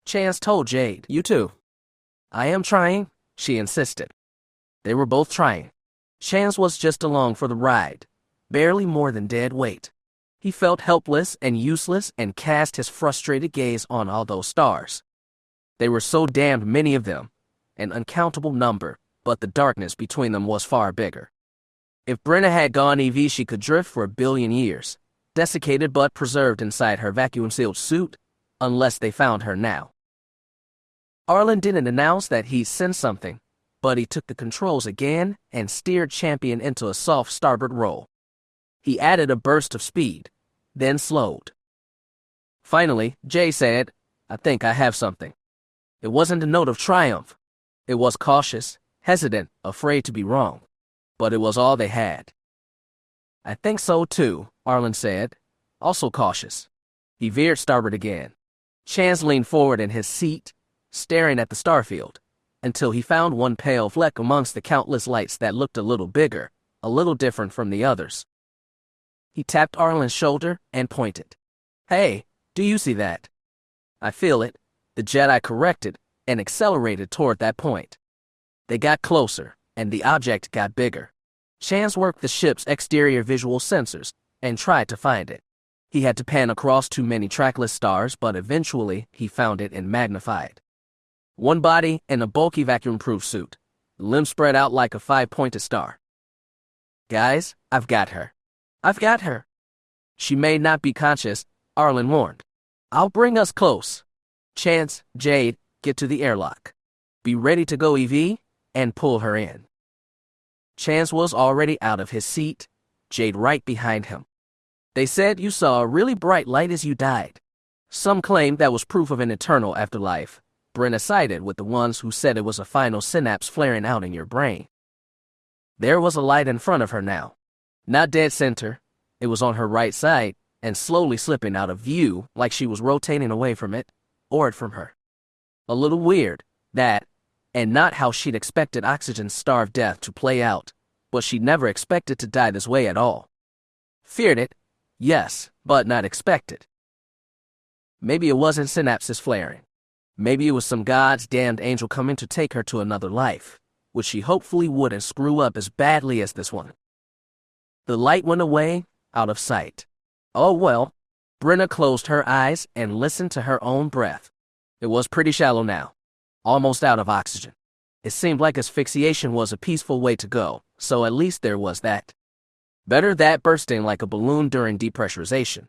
Chance told Jade. You too. I am trying, she insisted. They were both trying. Chance was just along for the ride, barely more than dead weight. He felt helpless and useless and cast his frustrated gaze on all those stars. They were so damned many of them, an uncountable number, but the darkness between them was far bigger. If Brenna had gone EV, she could drift for 1 billion years, desiccated but preserved inside her vacuum-sealed suit, unless they found her now. Arlen didn't announce that he sensed something, but he took the controls again and steered Champion into a soft starboard roll. He added a burst of speed, then slowed. Finally, Jay said, "I think I have something." It wasn't a note of triumph. It was cautious, hesitant, afraid to be wrong. But it was all they had. "I think so too," Arlen said, also cautious. He veered starboard again. Chance leaned forward in his seat, staring at the starfield, until he found one pale fleck amongst the countless lights that looked a little bigger, a little different from the others. He tapped Arlen's shoulder and pointed. "Hey, do you see that?" "I feel it." The Jedi corrected and accelerated toward that point. They got closer, and the object got bigger. Chance worked the ship's exterior visual sensors and tried to find it. He had to pan across too many trackless stars, but eventually he found it and magnified. One body in a bulky vacuum-proof suit, limbs spread out like a 5-pointed star. "Guys, I've got her. I've got her." "She may not be conscious," Arlen warned. "I'll bring us close. Chance, Jade, get to the airlock. Be ready to go EV and pull her in." Chance was already out of his seat, Jade right behind him. "They said you saw a really bright light as you died. Some claimed that was proof of an eternal afterlife." Brenna sided with the ones who said it was a final synapse flaring out in your brain. There was a light in front of her now. Not dead center. It was on her right side and slowly slipping out of view like she was rotating away from it, or it from her. A little weird, that, and not how she'd expected oxygen-starved death to play out, but she'd never expected to die this way at all. Feared it, yes, but not expected. Maybe it wasn't synapses flaring. Maybe it was some God's damned angel coming to take her to another life, which she hopefully wouldn't screw up as badly as this one. The light went away, out of sight. Oh well. Brenna closed her eyes and listened to her own breath. It was pretty shallow now, almost out of oxygen. It seemed like asphyxiation was a peaceful way to go, so at least there was that. Better that bursting like a balloon during depressurization.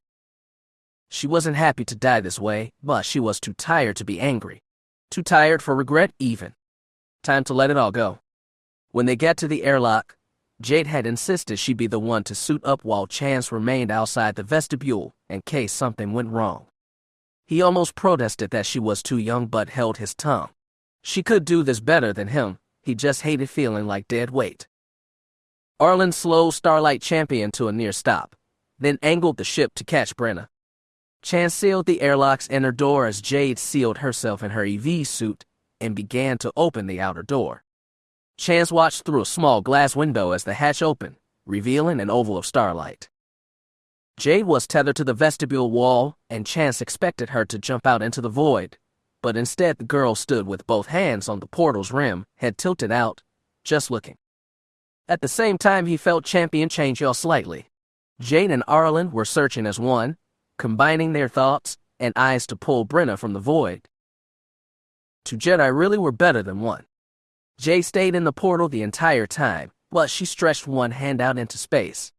She wasn't happy to die this way, but she was too tired to be angry. Too tired for regret even. Time to let it all go. When they got to the airlock, Jade had insisted she be the one to suit up while Chance remained outside the vestibule in case something went wrong. He almost protested that she was too young but held his tongue. She could do this better than him, he just hated feeling like dead weight. Arlen slowed Starlight Champion to a near stop, then angled the ship to catch Brenna. Chance sealed the airlock's inner door as Jade sealed herself in her EV suit and began to open the outer door. Chance watched through a small glass window as the hatch opened, revealing an oval of starlight. Jade was tethered to the vestibule wall, and Chance expected her to jump out into the void, but instead the girl stood with both hands on the portal's rim, head tilted out, just looking. At the same time, he felt Champion change just slightly. Jade and Arlen were searching as one, combining their thoughts and eyes to pull Brenna from the void. Two Jedi really were better than one. Jade stayed in the portal the entire time, but she stretched one hand out into space.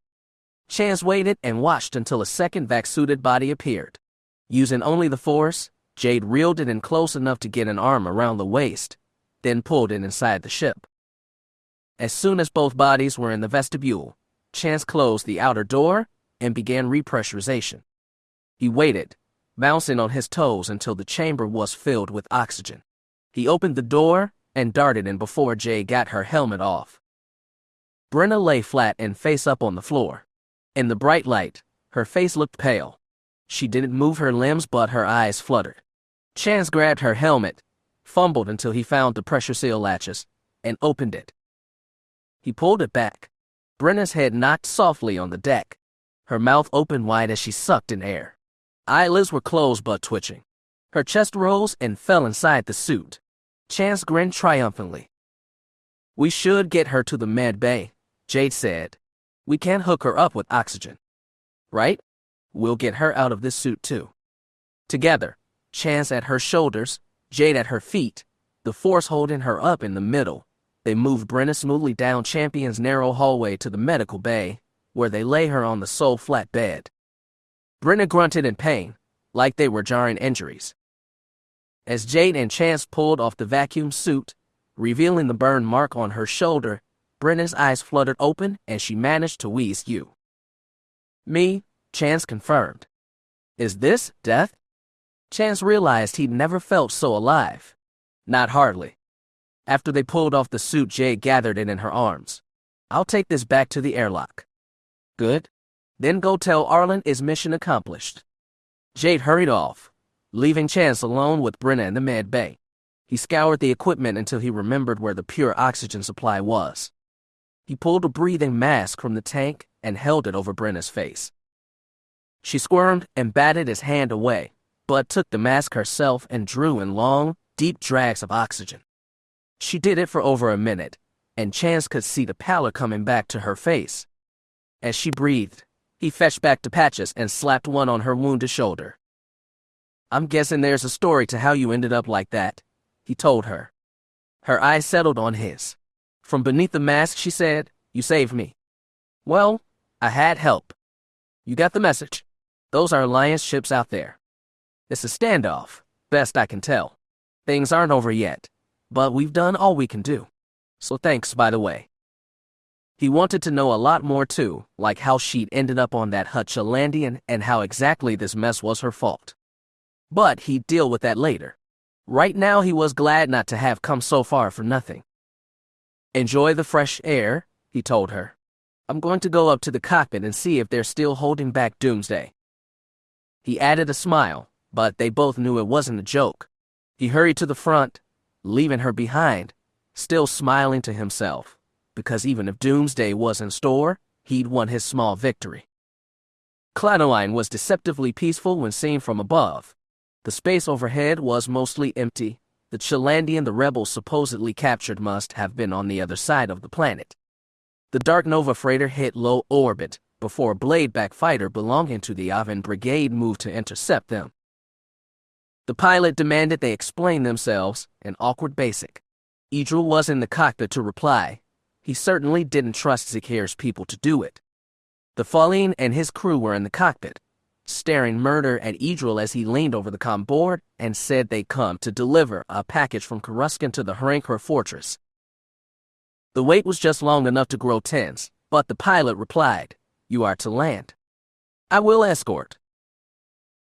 Chance waited and watched until a second vac-suited body appeared. Using only the Force, Jade reeled it in close enough to get an arm around the waist, then pulled it inside the ship. As soon as both bodies were in the vestibule, Chance closed the outer door and began repressurization. He waited, bouncing on his toes until the chamber was filled with oxygen. He opened the door and darted in before Jade got her helmet off. Brenna lay flat and face up on the floor. In the bright light, her face looked pale. She didn't move her limbs, but her eyes fluttered. Chance grabbed her helmet, fumbled until he found the pressure seal latches, and opened it. He pulled it back. Brenna's head knocked softly on the deck. Her mouth opened wide as she sucked in air. Eyelids were closed but twitching. Her chest rose and fell inside the suit. Chance grinned triumphantly. We should get her to the med bay, Jade said. We can't hook her up with oxygen. Right? We'll get her out of this suit too. Together, Chance at her shoulders, Jade at her feet, the Force holding her up in the middle, they moved Brenna smoothly down Champion's narrow hallway to the medical bay, where they lay her on the sole flat bed. Brenna grunted in pain, like they were jarring injuries. As Jade and Chance pulled off the vacuum suit, revealing the burn mark on her shoulder, Brenna's eyes fluttered open and she managed to wheeze you. Me, Chance confirmed. Is this death? Chance realized he'd never felt so alive. Not hardly. After they pulled off the suit, Jade gathered it in her arms. I'll take this back to the airlock. Good. Then go tell Arlen is mission accomplished. Jade hurried off, leaving Chance alone with Brenna in the med bay. He scoured the equipment until he remembered where the pure oxygen supply was. He pulled a breathing mask from the tank and held it over Brenna's face. She squirmed and batted his hand away, but took the mask herself and drew in long, deep drags of oxygen. She did it for over a minute, and Chance could see the pallor coming back to her face. As she breathed, he fetched back the patches and slapped one on her wounded shoulder. I'm guessing there's a story to how you ended up like that, he told her. Her eyes settled on his. From beneath the mask, she said, You saved me. Well, I had help. You got the message. Those are Alliance ships out there. It's a standoff, best I can tell. Things aren't over yet, but we've done all we can do. So thanks, by the way. He wanted to know a lot more too, like how she'd ended up on that Hutchalandian and how exactly this mess was her fault. But he'd deal with that later. Right now he was glad not to have come so far for nothing. Enjoy the fresh air, he told her. I'm going to go up to the cockpit and see if they're still holding back Doomsday. He added a smile, but they both knew it wasn't a joke. He hurried to the front, leaving her behind, still smiling to himself, because even if Doomsday was in store, he'd won his small victory. Cladoine was deceptively peaceful when seen from above. The space overhead was mostly empty. The Chalandian the rebels supposedly captured must have been on the other side of the planet. The Dark Nova freighter hit low orbit before a bladeback fighter belonging to the Avon Brigade moved to intercept them. The pilot demanded they explain themselves in awkward basic. Idril was in the cockpit to reply. He certainly didn't trust Zakhir's people to do it. The Falleen and his crew were in the cockpit, staring murder at Idril as he leaned over the comm board and said they'd come to deliver a package from Coruscant to the Hrankor fortress. The wait was just long enough to grow tense, but the pilot replied, You are to land. I will escort.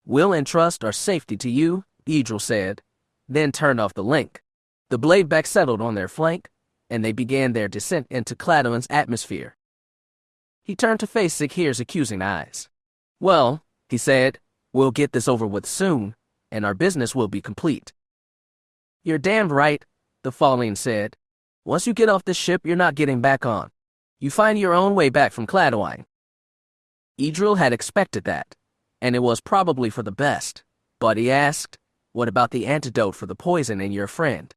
Will entrust our safety to you, Idril said, then turned off the link. The bladeback settled on their flank, and they began their descent into Cladoin's atmosphere. He turned to face Zakhir's accusing eyes. Well, he said, we'll get this over with soon, and our business will be complete. You're damned right, the Falleen said. Once you get off this ship, you're not getting back on. You find your own way back from Cladoine. Idril had expected that, and it was probably for the best, but he asked, What about the antidote for the poison in your friend?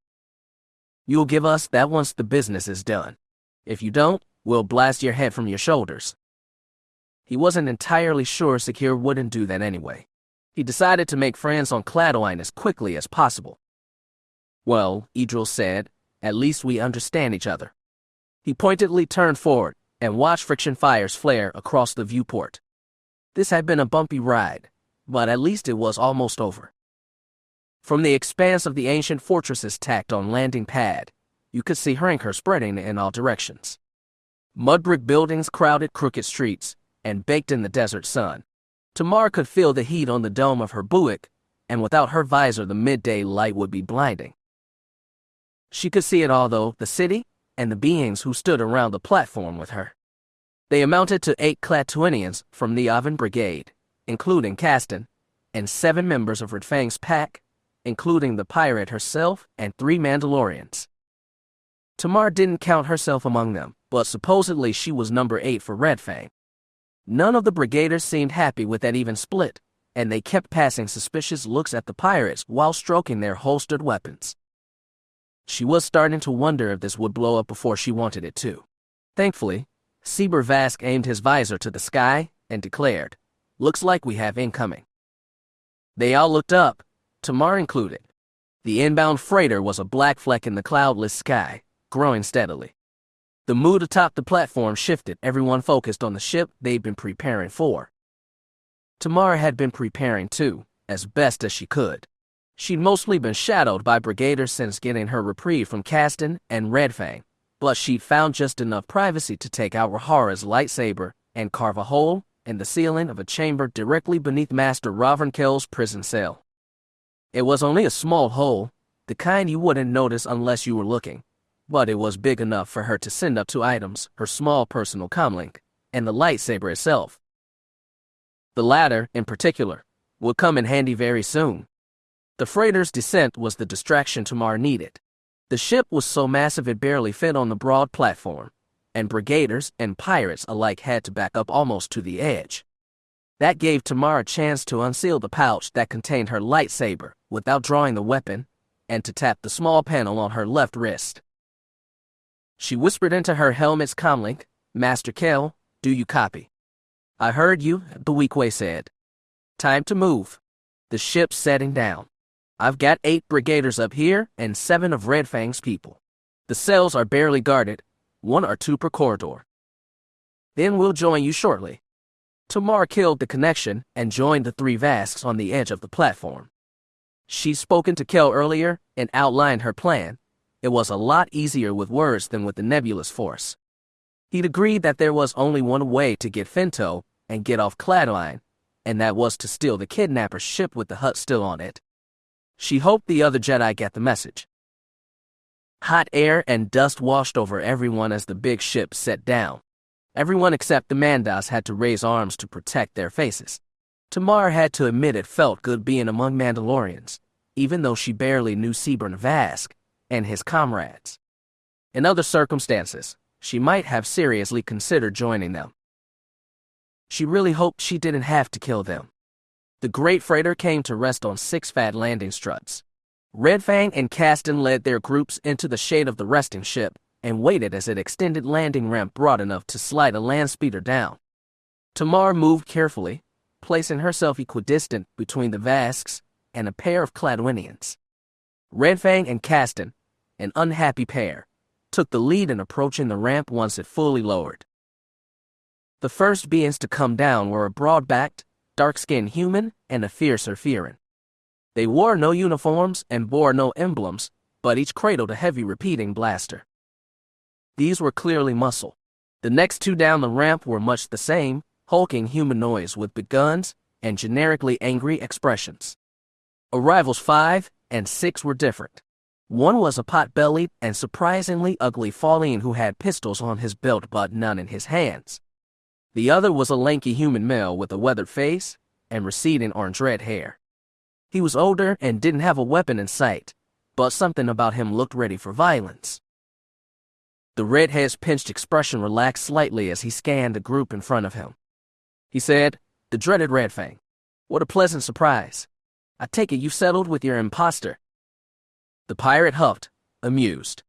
You'll give us that once the business is done. If you don't, we'll blast your head from your shoulders. He wasn't entirely sure Zakhir wouldn't do that anyway. He decided to make friends on Cladoine as quickly as possible. Well, Idril said, at least we understand each other. He pointedly turned forward and watched friction fires flare across the viewport. This had been a bumpy ride, but at least it was almost over. From the expanse of the ancient fortress's tacked on landing pad, you could see Hrankor spreading in all directions. Mud brick buildings crowded crooked streets and baked in the desert sun. Tamar could feel the heat on the dome of her Buick, and without her visor the midday light would be blinding. She could see it all though, the city and the beings who stood around the platform with her. They amounted to 8 Clatoinians from the Avon Brigade, including Castan, and 7 members of Red Fang's pack, including the pirate herself and 3 Mandalorians. Tamar didn't count herself among them, but supposedly she was number 8 for Red Fang. None of the brigaders seemed happy with that even split, and they kept passing suspicious looks at the pirates while stroking their holstered weapons. She was starting to wonder if this would blow up before she wanted it to. Thankfully, Saber Vask aimed his visor to the sky and declared, "Looks like we have incoming." They all looked up, Tamar included. The inbound freighter was a black fleck in the cloudless sky, growing steadily. The mood atop the platform shifted, everyone focused on the ship they'd been preparing for. Tamar had been preparing too, as best as she could. She'd mostly been shadowed by brigaders since getting her reprieve from Castan and Redfang, but she'd found just enough privacy to take out Rahara's lightsaber and carve a hole in the ceiling of a chamber directly beneath Master Ravrankel's prison cell. It was only a small hole, the kind you wouldn't notice unless you were looking, but it was big enough for her to send up two items, her small personal comlink, and the lightsaber itself. The latter, in particular, would come in handy very soon. The freighter's descent was the distraction Tamar needed. The ship was so massive it barely fit on the broad platform, and brigaders and pirates alike had to back up almost to the edge. That gave Tamar a chance to unseal the pouch that contained her lightsaber without drawing the weapon, and to tap the small panel on her left wrist. She whispered into her helmet's comlink, "Master Kel, do you copy?" "I heard you," the Weequay said. "Time to move. The ship's setting down. I've got 8 brigaders up here and 7 of Red Fang's people. The cells are barely guarded, 1 or 2 per corridor. Then we'll join you shortly." Tamar killed the connection and joined the 3 Vasks on the edge of the platform. She'd spoken to Kel earlier and outlined her plan. It was a lot easier with words than with the nebulous force. He'd agreed that there was only one way to get Finto and get off Cladline, and that was to steal the kidnapper's ship with the hut still on it. She hoped the other Jedi got the message. Hot air and dust washed over everyone as the big ship set down. Everyone except the Mandas had to raise arms to protect their faces. Tamar had to admit it felt good being among Mandalorians, even though she barely knew Sebern Vask and his comrades. In other circumstances, she might have seriously considered joining them. She really hoped she didn't have to kill them. The great freighter came to rest on 6 fat landing struts. Redfang and Castan led their groups into the shade of the resting ship and waited as it extended landing ramp broad enough to slide a land speeder down. Tamar moved carefully, placing herself equidistant between the Vasks and a pair of Cladwinians. Redfang and Castan, an unhappy pair, took the lead in approaching the ramp once it fully lowered. The first beings to come down were a broad-backed, dark-skinned human and a fiercer Fearin. They wore no uniforms and bore no emblems, but each cradled a heavy repeating blaster. These were clearly muscle. The next 2 down the ramp were much the same, hulking humanoids with big guns and generically angry expressions. Arrivals 5 and 6 were different. One was a pot-bellied and surprisingly ugly Falleen who had pistols on his belt but none in his hands. The other was a lanky human male with a weathered face and receding orange-red hair. He was older and didn't have a weapon in sight, but something about him looked ready for violence. The redhead's pinched expression relaxed slightly as he scanned the group in front of him. He said, "The dreaded Redfang. What a pleasant surprise. I take it you settled with your imposter." The pirate huffed, amused.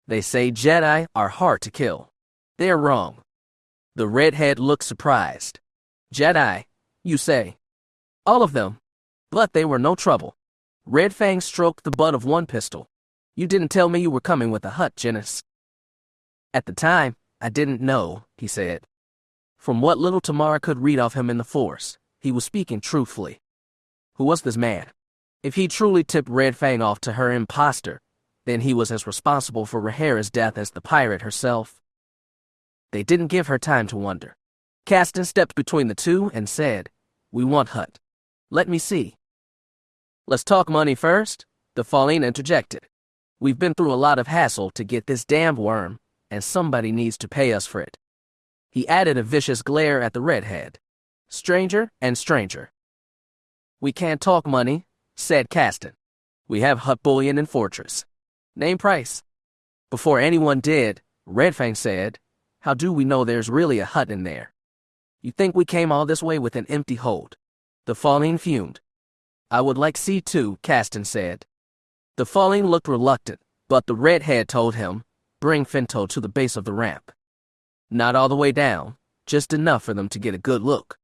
"They say Jedi are hard to kill. They're wrong." The redhead looked surprised. "Jedi, you say?" "All of them. But they were no trouble." Redfang stroked the butt of one pistol. "You didn't tell me you were coming with a hut, Janice." "At the time, I didn't know," he said. From what little Tamara could read of him in the Force, he was speaking truthfully. Who was this man? If he truly tipped Redfang off to her imposter, then he was as responsible for Rahara's death as the pirate herself. They didn't give her time to wonder. Castan stepped between the two and said, "We want hut. Let me see." "Let's talk money first," the Falleen interjected. "We've been through a lot of hassle to get this damned worm, and somebody needs to pay us for it." He added a vicious glare at the redhead. "Stranger and stranger." "We can't talk money," said Castan. "We have hut bullion in Fortress. Name price." Before anyone did, Redfang said, "How do we know there's really a hut in there? You think we came all this way with an empty hold?" The Falleen fumed. "I would like C2, Castan said. The Falleen looked reluctant, But the redhead told him, bring Finto to the base of the ramp. Not all the way down, just enough for them to get a good look.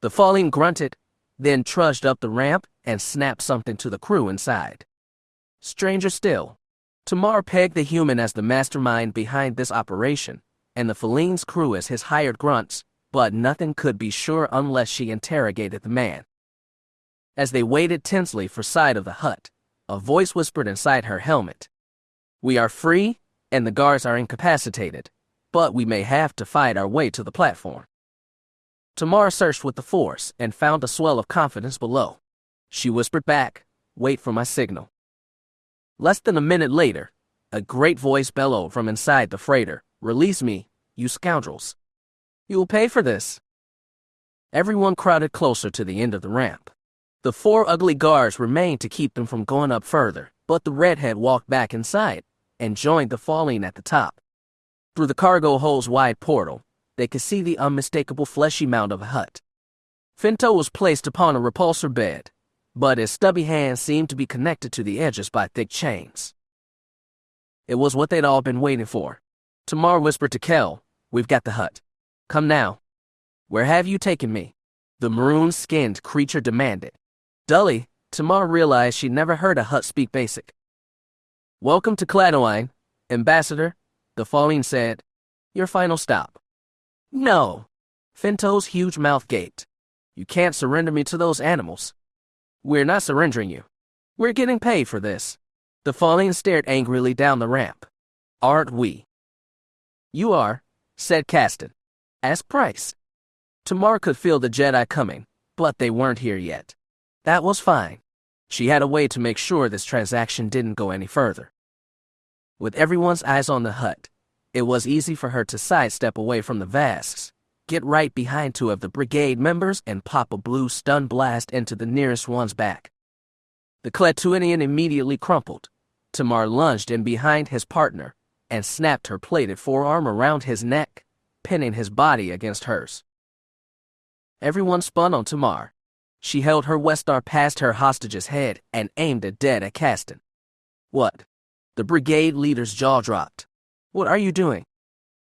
The Fallen grunted, then trudged up the ramp and snapped something to the crew inside. Stranger still, Tamar pegged the human as the mastermind behind this operation, and the Falene's crew as his hired grunts, but nothing could be sure unless she interrogated the man. As they waited tensely for sight of the hut, a voice whispered inside her helmet. We are free, and the guards are incapacitated, but we may have to fight our way to the platform. Tamar searched with the Force and found a swell of confidence below. She whispered back, wait for my signal. Less than a minute later, a great voice bellowed from inside the freighter, release me, you scoundrels. You will pay for this. Everyone crowded closer to the end of the ramp. The 4 ugly guards remained to keep them from going up further, but the redhead walked back inside and joined the Fallen at the top. Through the cargo hole's wide portal, they could see the unmistakable fleshy mound of a hut. Finto was placed upon a repulsor bed, but his stubby hands seemed to be connected to the edges by thick chains. It was what they'd all been waiting for. Tamar whispered to Kel, we've got the hut. Come now. Where have you taken me? The maroon-skinned creature demanded. Dully, Tamar realized she'd never heard a hut speak basic. Welcome to Cladwine, Ambassador, the Fallen said. Your final stop. No. Finto's huge mouth gaped. You can't surrender me to those animals. We're not surrendering you. We're getting paid for this. The Fallen stared angrily down the ramp. Aren't we? You are, said Caston. Ask Price. Tamar could feel the Jedi coming, but they weren't here yet. That was fine. She had a way to make sure this transaction didn't go any further. With everyone's eyes on the hut, it was easy for her to sidestep away from the Vasks, get right behind 2 of the brigade members and pop a blue stun blast into the nearest one's back. The Klatooinian immediately crumpled. Tamar lunged in behind his partner and snapped her plated forearm around his neck, pinning his body against hers. Everyone spun on Tamar. She held her Westar past her hostage's head and aimed it dead at Caston. What? The brigade leader's jaw dropped. What are you doing?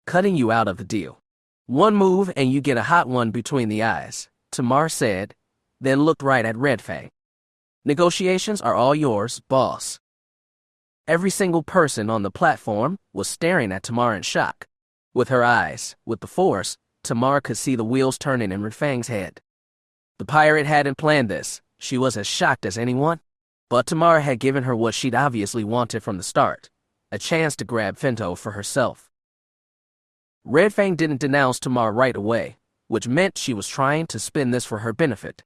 Cutting you out of the deal. One move and you get a hot one between the eyes, Tamar said, then looked right at Red Fang. Negotiations are all yours, boss. Every single person on the platform was staring at Tamar in shock. With her eyes, with the Force, Tamar could see the wheels turning in Red Fang's head. The pirate hadn't planned this. She was as shocked as anyone. But Tamar had given her what she'd obviously wanted from the start, a chance to grab Finto for herself. Red Fang didn't denounce Tamar right away, which meant she was trying to spin this for her benefit.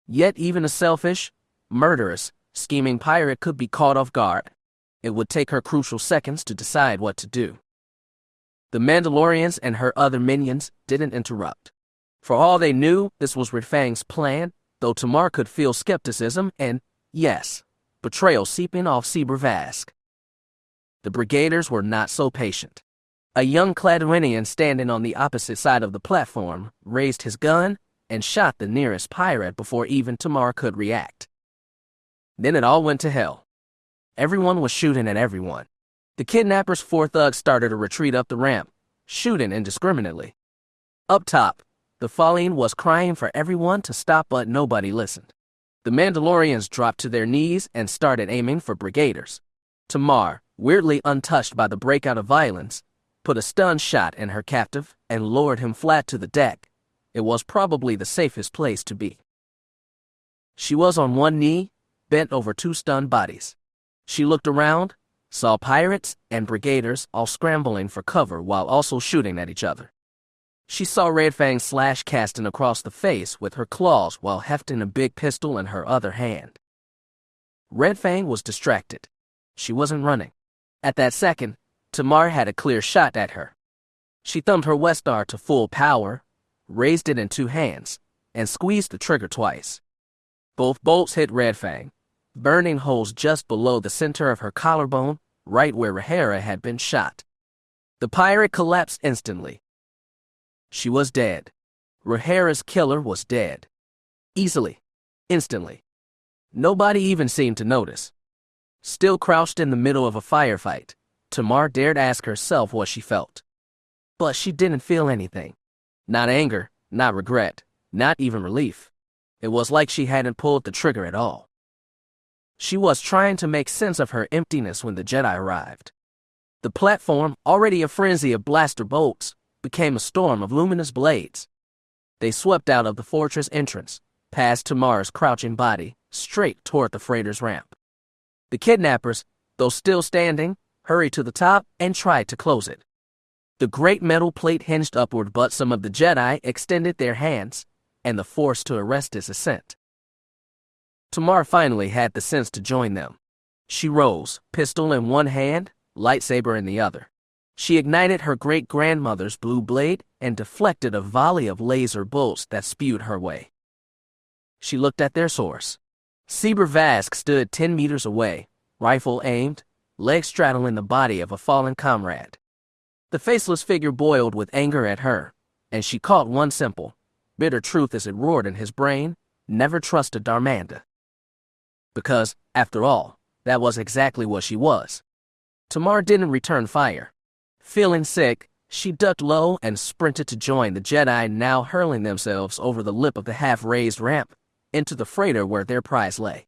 Yet even a selfish, murderous, scheming pirate could be caught off guard. It would take her crucial seconds to decide what to do. The Mandalorians and her other minions didn't interrupt. For all they knew, this was Red Fang's plan, though Tamar could feel skepticism and, yes, betrayal seeping off Saber Vask. The Brigaders were not so patient. A young Kladwinian standing on the opposite side of the platform raised his gun and shot the nearest pirate before even Tamar could react. Then it all went to hell. Everyone was shooting at everyone. The kidnappers' 4 thugs started a retreat up the ramp, shooting indiscriminately. Up top, the Fallen was crying for everyone to stop, but nobody listened. The Mandalorians dropped to their knees and started aiming for Brigaders. Tamar, weirdly untouched by the breakout of violence, put a stun shot in her captive and lowered him flat to the deck. It was probably the safest place to be. She was on one knee, bent over 2 stunned bodies. She looked around, saw pirates and Brigaders all scrambling for cover while also shooting at each other. She saw Red Fang slash Caston across the face with her claws while hefting a big pistol in her other hand. Red Fang was distracted. She wasn't running. At that second, Tamar had a clear shot at her. She thumbed her Westar to full power, raised it in 2 hands, and squeezed the trigger twice. Both bolts hit Red Fang, burning holes just below the center of her collarbone, right where Rhaenyra had been shot. The pirate collapsed instantly. She was dead. Rhaenyra's killer was dead. Easily. Instantly. Nobody even seemed to notice. Still crouched in the middle of a firefight, Tamar dared ask herself what she felt. But she didn't feel anything. Not anger, not regret, not even relief. It was like she hadn't pulled the trigger at all. She was trying to make sense of her emptiness when the Jedi arrived. The platform, already a frenzy of blaster bolts, became a storm of luminous blades. They swept out of the fortress entrance, past Tamar's crouching body, straight toward the freighter's ramp. The kidnappers, though still standing, hurried to the top and tried to close it. The great metal plate hinged upward, but some of the Jedi extended their hands and the force to arrest its ascent. Tamar finally had the sense to join them. She rose, pistol in one hand, lightsaber in the other. She ignited her great-grandmother's blue blade and deflected a volley of laser bolts that spewed her way. She looked at their source. Saber Vask stood 10 meters away, rifle aimed, legs straddling the body of a fallen comrade. The faceless figure boiled with anger at her, and she caught one simple, bitter truth as it roared in his brain: never trust a Darmanda. Because, after all, that was exactly what she was. Tamar didn't return fire. Feeling sick, she ducked low and sprinted to join the Jedi, now hurling themselves over the lip of the half-raised ramp into the freighter where their prize lay.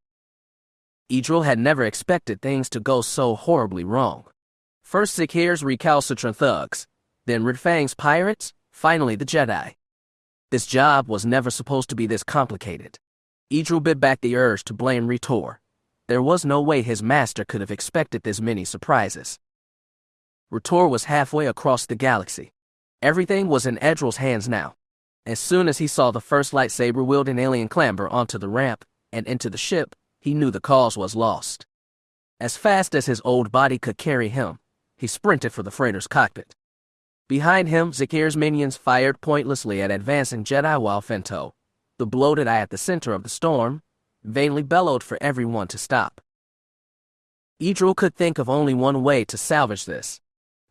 Idril had never expected things to go so horribly wrong. First Zakhir's recalcitrant thugs, then Red Fang's pirates, finally the Jedi. This job was never supposed to be this complicated. Idril bit back the urge to blame Ritor. There was no way his master could have expected this many surprises. Ritor was halfway across the galaxy. Everything was in Edril's hands now. As soon as he saw the first lightsaber-wielding alien clamber onto the ramp and into the ship, he knew the cause was lost. As fast as his old body could carry him, he sprinted for the freighter's cockpit. Behind him, Zakhir's minions fired pointlessly at advancing Jedi, while Fento, the bloated eye at the center of the storm, vainly bellowed for everyone to stop. Idril could think of only one way to salvage this.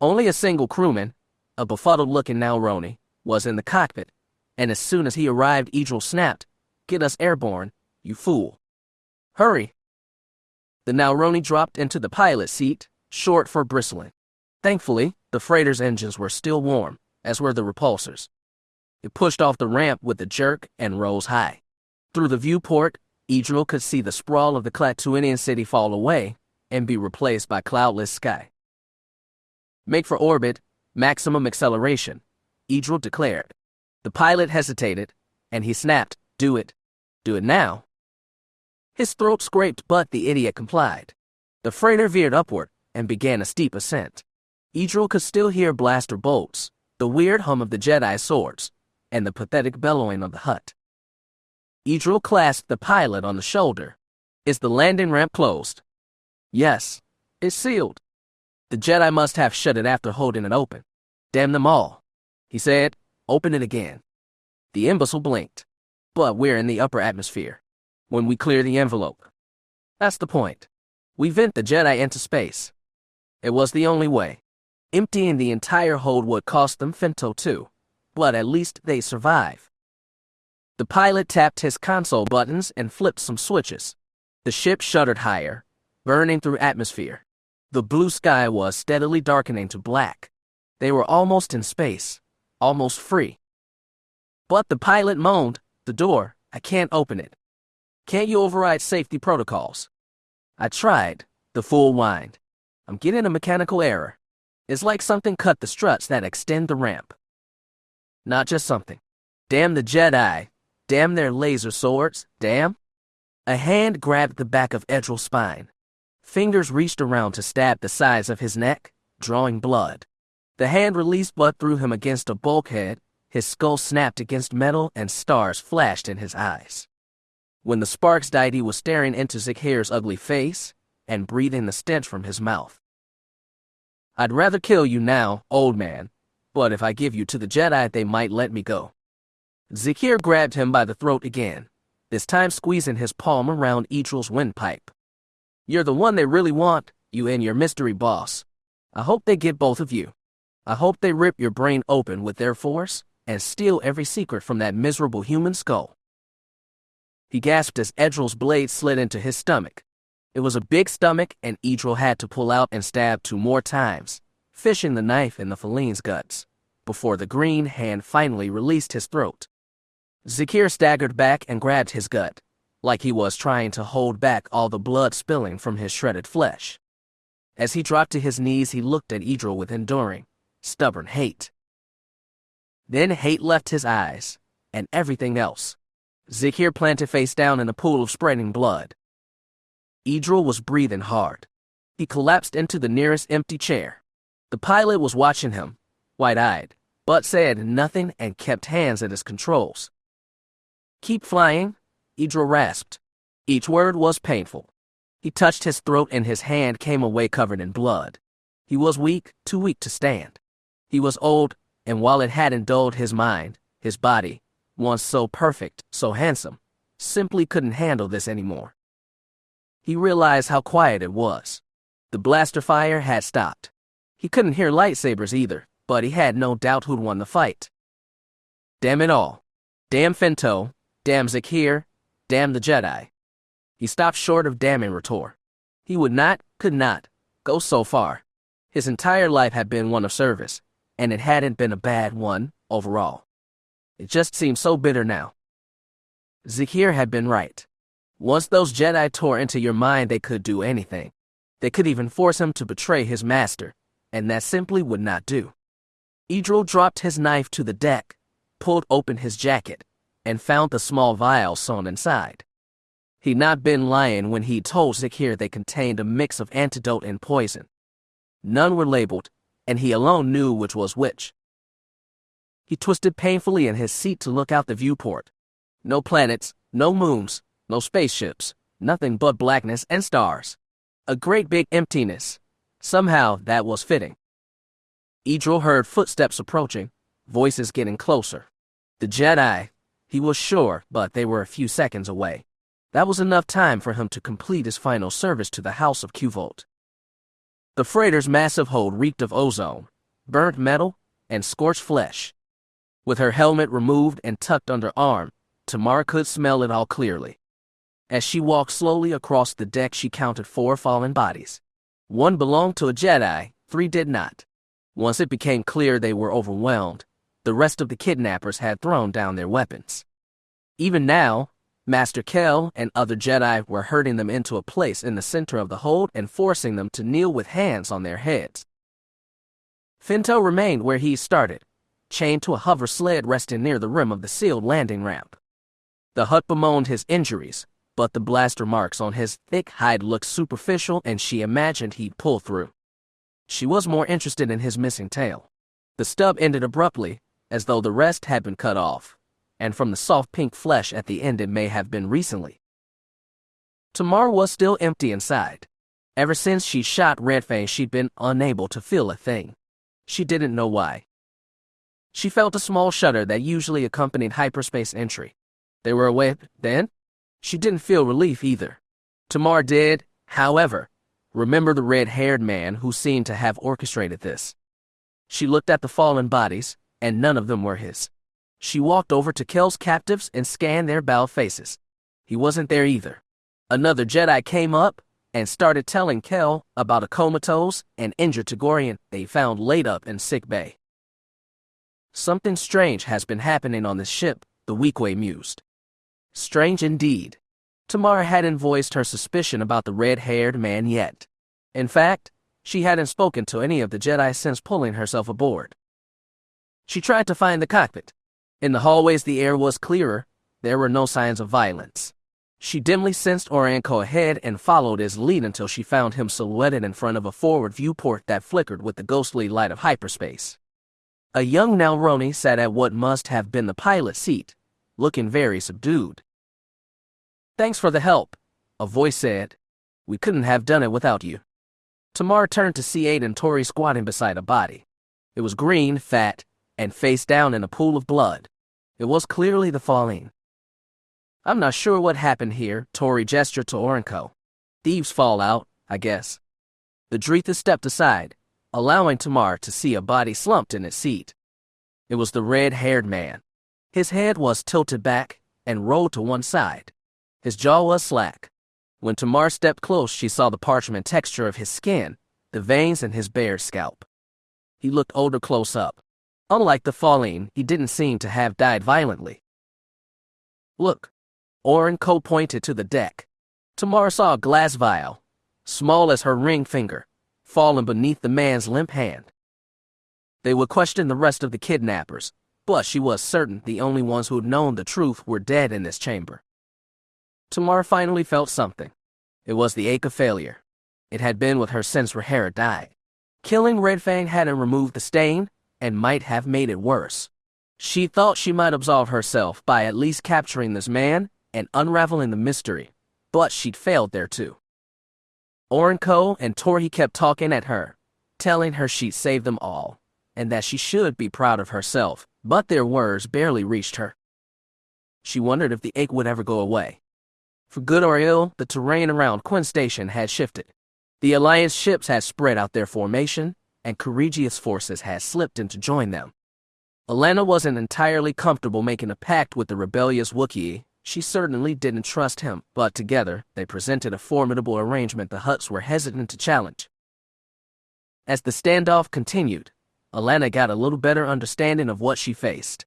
Only a single crewman, a befuddled-looking Nalroni, was in the cockpit, and as soon as he arrived, Idril snapped, "Get us airborne, you fool. Hurry!" The Nalroni dropped into the pilot seat, short for bristling. Thankfully, the freighter's engines were still warm, as were the repulsors. It pushed off the ramp with a jerk and rose high. Through the viewport, Idril could see the sprawl of the Klatooinian city fall away and be replaced by cloudless sky. "Make for orbit, maximum acceleration," Idril declared. The pilot hesitated, and he snapped, "Do it. Do it now." His throat scraped, but the idiot complied. The freighter veered upward and began a steep ascent. Idril could still hear blaster bolts, the weird hum of the Jedi swords, and the pathetic bellowing of the hut. Idril clasped the pilot on the shoulder. "Is the landing ramp closed?" "Yes, it's sealed. The Jedi must have shut it after holding it open. Damn them all," he said. "Open it again." The imbecile blinked. "But we're in the upper atmosphere. When we clear the envelope." "That's the point. We vent the Jedi into space." It was the only way. Emptying the entire hold would cost them Fento too, but at least they survive. The pilot tapped his console buttons and flipped some switches. The ship shuddered higher, burning through atmosphere. The blue sky was steadily darkening to black. They were almost in space, almost free. But the pilot moaned, "The door, I can't open it." "Can't you override safety protocols?" "I tried," the fool whined. "I'm getting a mechanical error. It's like something cut the struts that extend the ramp." "Not just something. Damn the Jedi. Damn their laser swords. Damn." A hand grabbed the back of Edril's spine. Fingers reached around to stab the sides of his neck, drawing blood. The hand released but threw him against a bulkhead. His skull snapped against metal and stars flashed in his eyes. When the sparks died, he was staring into Zakhir's ugly face and breathing the stench from his mouth. "I'd rather kill you now, old man, but if I give you to the Jedi, they might let me go." Zakhir grabbed him by the throat again, this time squeezing his palm around Idril's windpipe. "You're the one they really want, you and your mystery boss. I hope they get both of you. I hope they rip your brain open with their force and steal every secret from that miserable human skull." He gasped as Edril's blade slid into his stomach. It was a big stomach, and Idril had to pull out and stab 2 more times, fishing the knife in the feline's guts, before the green hand finally released his throat. Zakir staggered back and grabbed his gut, like he was trying to hold back all the blood spilling from his shredded flesh. As he dropped to his knees, he looked at Idril with enduring, stubborn hate. Then hate left his eyes, and everything else. Zakir planted face down in a pool of spreading blood. Idril was breathing hard. He collapsed into the nearest empty chair. The pilot was watching him, wide-eyed, but said nothing and kept hands at his controls. "Keep flying," Idril rasped. Each word was painful. He touched his throat and his hand came away covered in blood. He was weak, too weak to stand. He was old, and while it hadn't dulled his mind, his body, once so perfect, so handsome, simply couldn't handle this anymore. He realized how quiet it was. The blaster fire had stopped. He couldn't hear lightsabers either, but he had no doubt who'd won the fight. Damn it all. Damn Finto, damn Zakir, damn the Jedi. He stopped short of damning Rator. He would not, could not, go so far. His entire life had been one of service, and it hadn't been a bad one, overall. It just seemed so bitter now. Zakir had been right. Once those Jedi tore into your mind, they could do anything. They could even force him to betray his master, and that simply would not do. Idril dropped his knife to the deck, pulled open his jacket, and found the small vial sewn inside. He'd not been lying when he told Zakir they contained a mix of antidote and poison. None were labeled, and he alone knew which was which. He twisted painfully in his seat to look out the viewport. No planets, no moons, no spaceships, nothing but blackness and stars. A great big emptiness. Somehow that was fitting. Idril heard footsteps approaching, voices getting closer. The Jedi, he was sure, but they were a few seconds away. That was enough time for him to complete his final service to the House of Qvolt. The freighter's massive hold reeked of ozone, burnt metal, and scorched flesh. With her helmet removed and tucked under arm, Tamara could smell it all clearly. As she walked slowly across the deck, she counted 4 fallen bodies. 1 belonged to a Jedi, 3 did not. Once it became clear they were overwhelmed, the rest of the kidnappers had thrown down their weapons. Even now, Master Kel and other Jedi were herding them into a place in the center of the hold and forcing them to kneel with hands on their heads. Finto remained where he started, chained to a hover sled resting near the rim of the sealed landing ramp. The Hutt bemoaned his injuries, but the blaster marks on his thick hide looked superficial and she imagined he'd pull through. She was more interested in his missing tail. The stub ended abruptly, as though the rest had been cut off, and from the soft pink flesh at the end it may have been recently. Tamar was still empty inside. Ever since she shot Redfang, she'd been unable to feel a thing. She didn't know why. She felt a small shudder that usually accompanied hyperspace entry. They were away, then? She didn't feel relief either. Tamar did, however, remember the red-haired man who seemed to have orchestrated this. She looked at the fallen bodies, and none of them were his. She walked over to Kel's captives and scanned their bowed faces. He wasn't there either. Another Jedi came up and started telling Kel about a comatose and injured Togorian they found laid up in sick bay. Something strange has been happening on this ship, the Weequay mused. Strange indeed. Tamara hadn't voiced her suspicion about the red-haired man yet. In fact, she hadn't spoken to any of the Jedi since pulling herself aboard. She tried to find the cockpit. In the hallways the air was clearer. There were no signs of violence. She dimly sensed Oranko ahead and followed his lead until she found him silhouetted in front of a forward viewport that flickered with the ghostly light of hyperspace. A young Nalroni sat at what must have been the pilot's seat, looking very subdued. Thanks for the help, a voice said. We couldn't have done it without you. Tamar turned to see Aiden Tori squatting beside a body. It was green, fat, and face down in a pool of blood. It was clearly the falling. I'm not sure what happened here, Tori gestured to Orenko. Thieves fall out, I guess. The Dretha stepped aside, allowing Tamar to see a body slumped in its seat. It was the red-haired man. His head was tilted back and rolled to one side. His jaw was slack. When Tamar stepped close, she saw the parchment texture of his skin, the veins in his bared scalp. He looked older close up. Unlike the falling, he didn't seem to have died violently. Look. Oren Ko pointed to the deck. Tamar saw a glass vial, small as her ring finger, fallen beneath the man's limp hand. They would question the rest of the kidnappers, but she was certain the only ones who had known the truth were dead in this chamber. Tamar finally felt something. It was the ache of failure. It had been with her since Rhaenyra died. Killing Red Fang hadn't removed the stain, and might have made it worse. She thought she might absolve herself by at least capturing this man and unraveling the mystery, but she'd failed there too. Oren Ko and Torhi kept talking at her, telling her she'd saved them all, and that she should be proud of herself, but their words barely reached her. She wondered if the ache would ever go away. For good or ill, the terrain around Quinn Station had shifted. The Alliance ships had spread out their formation, and Courageous forces had slipped in to join them. Allana wasn't entirely comfortable making a pact with the rebellious Wookiee. She certainly didn't trust him, but together they presented a formidable arrangement the Hutts were hesitant to challenge. As the standoff continued, Allana got a little better understanding of what she faced.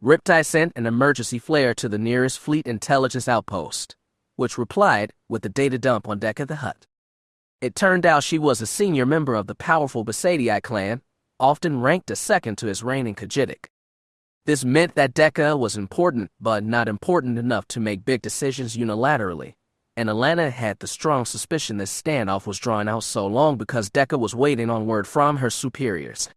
Riptide sent an emergency flare to the nearest fleet intelligence outpost, which replied with the data dump on deck of the Hutt. It turned out she was a senior member of the powerful Besadii clan, often ranked a second to his reigning Khajiitic. This meant that Dekka was important, but not important enough to make big decisions unilaterally, and Allana had the strong suspicion this standoff was drawn out so long because Dekka was waiting on word from her superiors.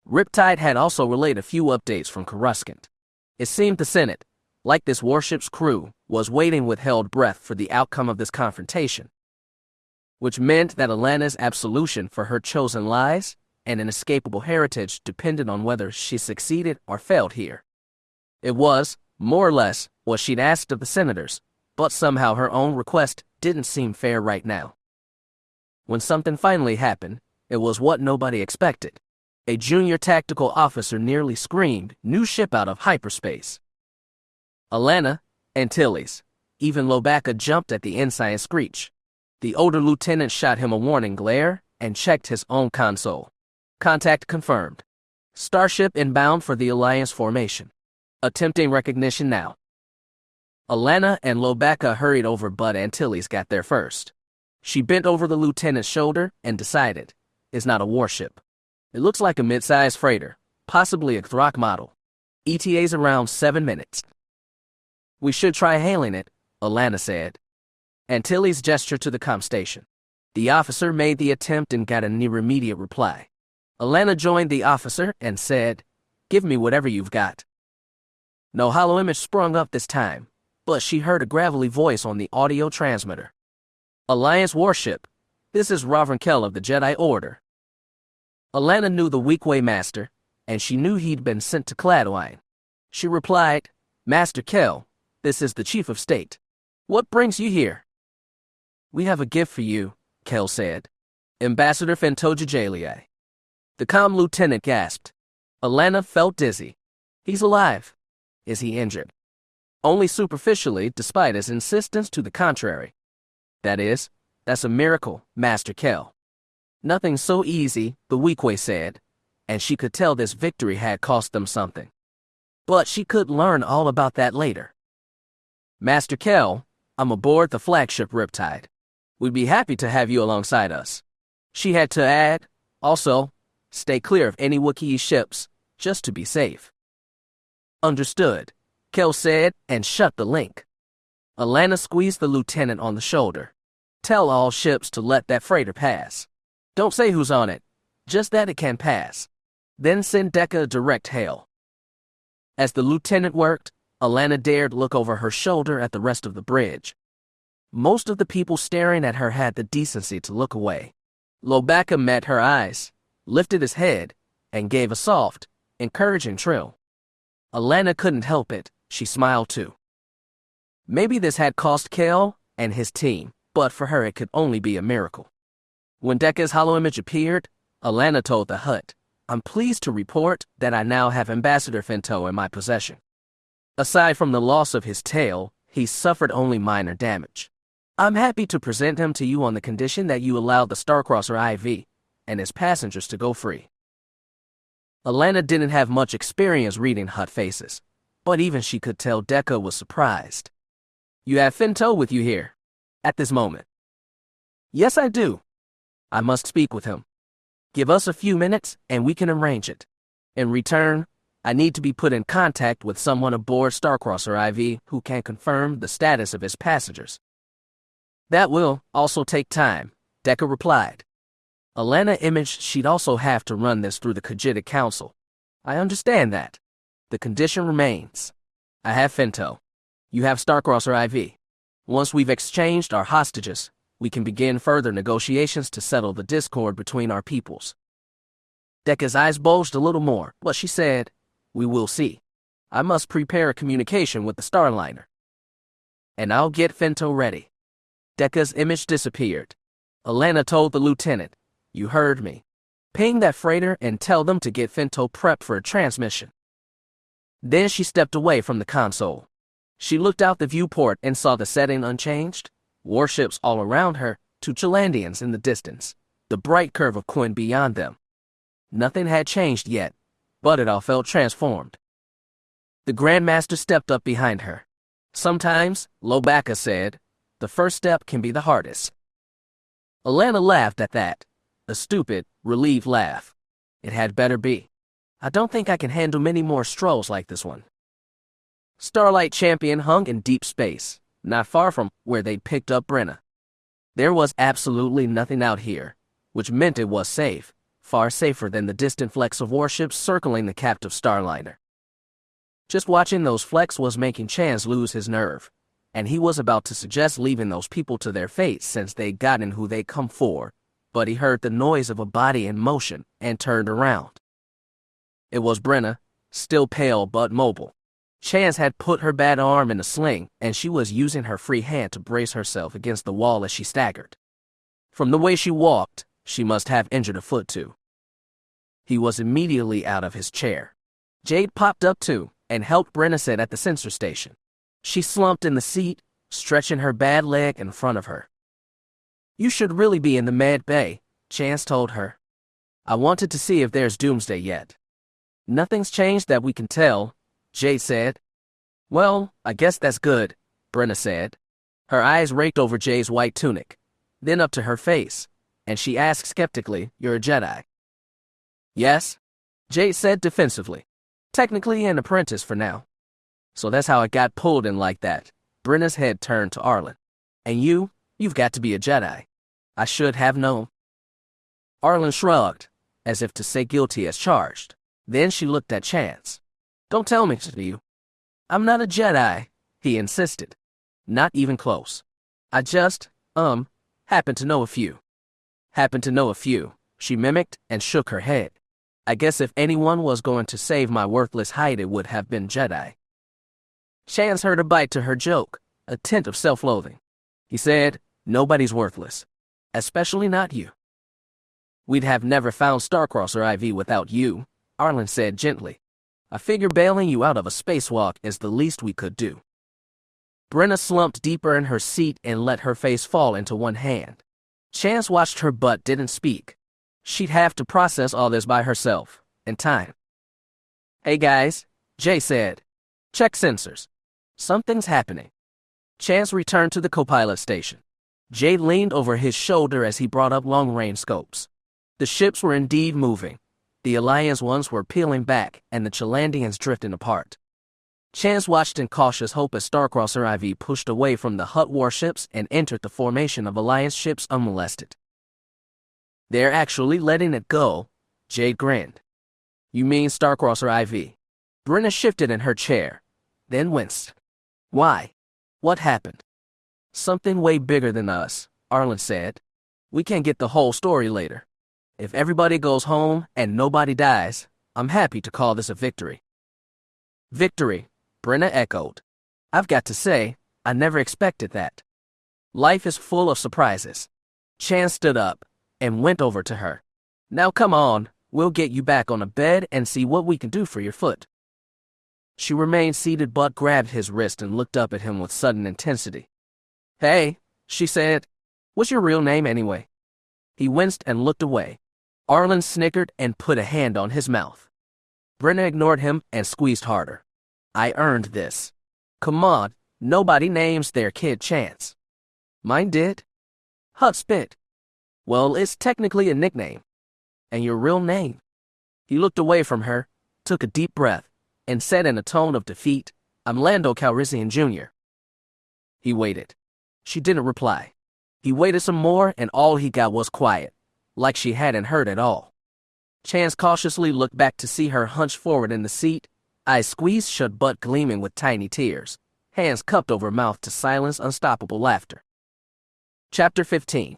Riptide had also relayed a few updates from Coruscant. It seemed the Senate, like this warship's crew, was waiting with held breath for the outcome of this confrontation, which meant that Allana's absolution for her chosen lies and inescapable heritage depended on whether she succeeded or failed here. It was, more or less, what she'd asked of the senators, but somehow her own request didn't seem fair right now. When something finally happened, it was what nobody expected. A junior tactical officer nearly screamed, "New ship out of hyperspace!" Allana, Antilles, even Lobacca jumped at the ensign screech. The older lieutenant shot him a warning glare and checked his own console. Contact confirmed. Starship inbound for the Alliance formation. Attempting recognition now. Allana and Lobacca hurried over, but Antilles got there first. She bent over the lieutenant's shoulder and decided, it's not a warship. It looks like a mid-sized freighter, possibly a Throck model. ETA's around 7 minutes. We should try hailing it, Allana said. Antilles gestured to the comm station. The officer made the attempt and got a near immediate reply. Allana joined the officer and said, "Give me whatever you've got." No hollow image sprung up this time, but she heard a gravelly voice on the audio transmitter. "Alliance warship, this is Reverend Kell of the Jedi Order." Allana knew the Weequay Master, and she knew he'd been sent to Cladwine. She replied, "Master Kell, this is the Chief of State. What brings you here?" "We have a gift for you," Kell said. "Ambassador Fentoja. The comm lieutenant gasped. Allana felt dizzy. "He's alive." "Is he injured?" "Only superficially, despite his insistence to the contrary." That's a miracle, Master Kell." "Nothing so easy," the Weequay said, and she could tell this victory had cost them something. But she could learn all about that later. "Master Kell, I'm aboard the flagship Riptide. We'd be happy to have you alongside us." She had to add, "Also, stay clear of any Wookiee ships, just to be safe." "Understood," Kell said and shut the link. Allana squeezed the lieutenant on the shoulder. "Tell all ships to let that freighter pass. Don't say who's on it, just that it can pass. Then send Dekka a direct hail." As the lieutenant worked, Allana dared look over her shoulder at the rest of the bridge. Most of the people staring at her had the decency to look away. Lobacca met her eyes, lifted his head, and gave a soft, encouraging trill. Allana couldn't help it, she smiled too. Maybe this had cost Kell and his team, but for her it could only be a miracle. When Dekka's holoimage appeared, Allana told the Hutt, "I'm pleased to report that I now have Ambassador Fento in my possession. Aside from the loss of his tail, he suffered only minor damage. I'm happy to present him to you on the condition that you allow the Starcrosser IV and his passengers to go free. Allana didn't have much experience reading Hutt faces, but even she could tell Deca was surprised. You have Finto with you here, at this moment. Yes, I do. I must speak with him. Give us a few minutes and we can arrange it. In return, I need to be put in contact with someone aboard Starcrosser IV who can confirm the status of his passengers. That will also take time, Deca replied. Allana imaged she'd also have to run this through the Khajiitic Council. I understand that. The condition remains. I have Finto. You have Starcrosser IV. Once we've exchanged our hostages, we can begin further negotiations to settle the discord between our peoples. Deca's eyes bulged a little more, but she said, we will see. I must prepare a communication with the Starliner. And I'll get Finto ready. Deca's image disappeared. Allana told the lieutenant, you heard me. Ping that freighter and tell them to get Finto prepped for a transmission. Then she stepped away from the console. She looked out the viewport and saw the setting unchanged, warships all around her, 2 Chalandians in the distance, the bright curve of Quinn beyond them. Nothing had changed yet, but it all felt transformed. The Grandmaster stepped up behind her. Sometimes, Lobacca said, the first step can be the hardest. Allana laughed at that, a stupid, relieved laugh. It had better be. I don't think I can handle many more strolls like this one. Starlight Champion hung in deep space, not far from where they'd picked up Brenna. There was absolutely nothing out here, which meant it was safe, far safer than the distant flecks of warships circling the captive Starliner. Just watching those flecks was making Chance lose his nerve, and he was about to suggest leaving those people to their fate since they'd gotten who they'd come for, but he heard the noise of a body in motion and turned around. It was Brenna, still pale but mobile. Chance had put her bad arm in a sling, and she was using her free hand to brace herself against the wall as she staggered. From the way she walked, she must have injured a foot too. He was immediately out of his chair. Jade popped up too and helped Brenna sit at the sensor station. She slumped in the seat, stretching her bad leg in front of her. You should really be in the med bay, Chance told her. I wanted to see if there's doomsday yet. Nothing's changed that we can tell, Jade said. Well, I guess that's good, Brenna said. Her eyes raked over Jade's white tunic, then up to her face, and she asked skeptically, you're a Jedi? Yes, Jade said defensively. Technically an apprentice for now. So that's how I got pulled in like that. Brenna's head turned to Arlen. And you've got to be a Jedi. I should have known. Arlen shrugged, as if to say guilty as charged. Then she looked at Chance. Don't tell me to you. I'm not a Jedi, he insisted. Not even close. I just, happen to know a few. Happen to know a few, she mimicked and shook her head. I guess if anyone was going to save my worthless hide, it would have been Jedi. Chance heard a bite to her joke, a tint of self-loathing. He said, nobody's worthless. Especially not you. We'd have never found Starcrosser IV without you, Arlen said gently. I figure bailing you out of a spacewalk is the least we could do. Brenna slumped deeper in her seat and let her face fall into one hand. Chance watched her but didn't speak. She'd have to process all this by herself, in time. Hey guys, Jay said. Check sensors. Something's happening. Chance returned to the co-pilot station. Jay leaned over his shoulder as he brought up long-range scopes. The ships were indeed moving. The Alliance ones were peeling back, and the Chalandians drifting apart. Chance watched in cautious hope as Starcrosser IV pushed away from the Hutt warships and entered the formation of Alliance ships unmolested. They're actually letting it go, Jade grinned. You mean Starcrosser IV? Brenna shifted in her chair, then winced. Why? What happened? Something way bigger than us, Arlen said. We can get the whole story later. If everybody goes home and nobody dies, I'm happy to call this a victory. Victory, Brenna echoed. I've got to say, I never expected that. Life is full of surprises. Chance stood up and went over to her. Now come on, we'll get you back on a bed and see what we can do for your foot. She remained seated but grabbed his wrist and looked up at him with sudden intensity. Hey, she said. What's your real name anyway? He winced and looked away. Arlen snickered and put a hand on his mouth. Brenna ignored him and squeezed harder. I earned this. Come on, nobody names their kid Chance. Mine did. Hutt spit. Well, it's technically a nickname. And your real name? He looked away from her, took a deep breath, and said in a tone of defeat, I'm Lando Calrissian Jr. He waited. She didn't reply. He waited some more, and all he got was quiet, like she hadn't heard at all. Chance cautiously looked back to see her hunched forward in the seat, eyes squeezed shut but gleaming with tiny tears, hands cupped over mouth to silence unstoppable laughter. Chapter 15.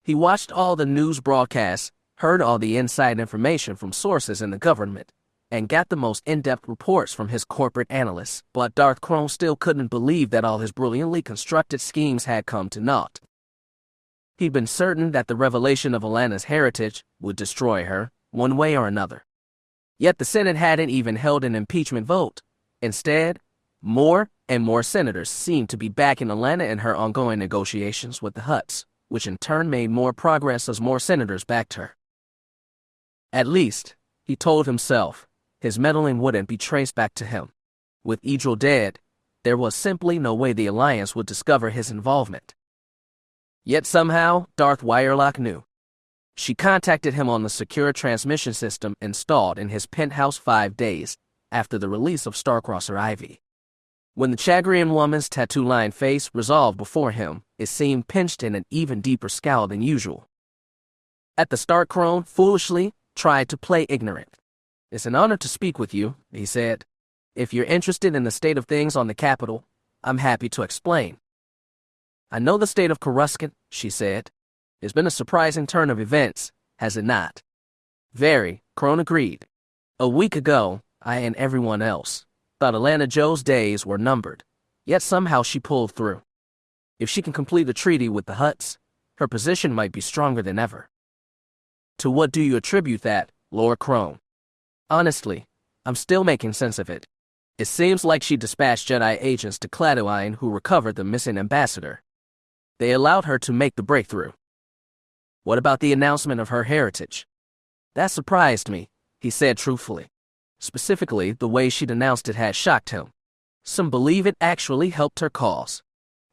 He watched all the news broadcasts, heard all the inside information from sources in the government, and got the most in-depth reports from his corporate analysts, but Darth Kroan still couldn't believe that all his brilliantly constructed schemes had come to naught. He'd been certain that the revelation of Allana's heritage would destroy her, one way or another. Yet the Senate hadn't even held an impeachment vote. Instead, more and more senators seemed to be backing Allana in her ongoing negotiations with the Hutts, which in turn made more progress as more senators backed her. At least, he told himself, his meddling wouldn't be traced back to him. With Idril dead, there was simply no way the Alliance would discover his involvement. Yet somehow, Darth Wirelock knew. She contacted him on the secure transmission system installed in his penthouse 5 days after the release of Starcrosser Ivy. When the Chagrian woman's tattoo-lined face resolved before him, it seemed pinched in an even deeper scowl than usual. At the start, Kroan foolishly tried to play ignorant. It's an honor to speak with you, he said. If you're interested in the state of things on the Capitol, I'm happy to explain. I know the state of Coruscant, she said. It's been a surprising turn of events, has it not? Very, Kroan agreed. A week ago, I and everyone else thought Allana Jo's days were numbered, yet somehow she pulled through. If she can complete a treaty with the Hutts, her position might be stronger than ever. To what do you attribute that, Lord Kroan? Honestly, I'm still making sense of it. It seems like she dispatched Jedi agents to Kladoine who recovered the missing ambassador. They allowed her to make the breakthrough. What about the announcement of her heritage? That surprised me, he said truthfully. Specifically, the way she'd announced it had shocked him. Some believe it actually helped her cause.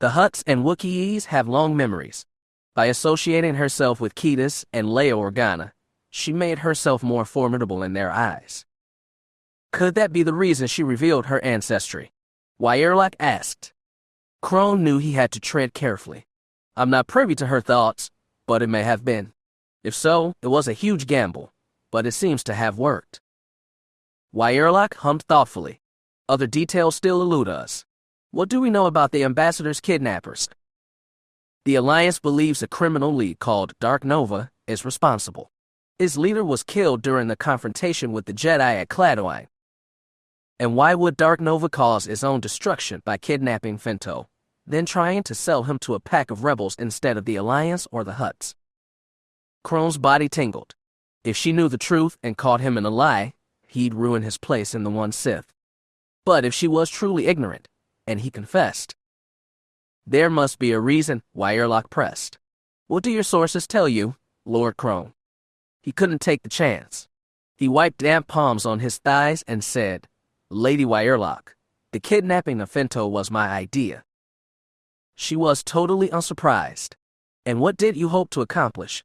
The Hutts and Wookiees have long memories. By associating herself with Ketis and Leia Organa, she made herself more formidable in their eyes. Could that be the reason she revealed her ancestry? Wirelock asked. Kroan knew he had to tread carefully. I'm not privy to her thoughts, but it may have been. If so, it was a huge gamble, but it seems to have worked. Wirelock hummed thoughtfully. Other details still elude us. What do we know about the ambassador's kidnappers? The Alliance believes a criminal league called Dark Nova is responsible. Its leader was killed during the confrontation with the Jedi at Kladoine. And why would Dark Nova cause its own destruction by kidnapping Finto, then trying to sell him to a pack of rebels instead of the Alliance or the Hutts? Kroan's body tingled. If she knew the truth and caught him in a lie, he'd ruin his place in the one Sith. But if she was truly ignorant, and he confessed, there must be a reason, Wirelock pressed. What do your sources tell you, Lord Kroan? He couldn't take the chance. He wiped damp palms on his thighs and said, Lady Wirelock, the kidnapping of Finto was my idea. She was totally unsurprised. And what did you hope to accomplish?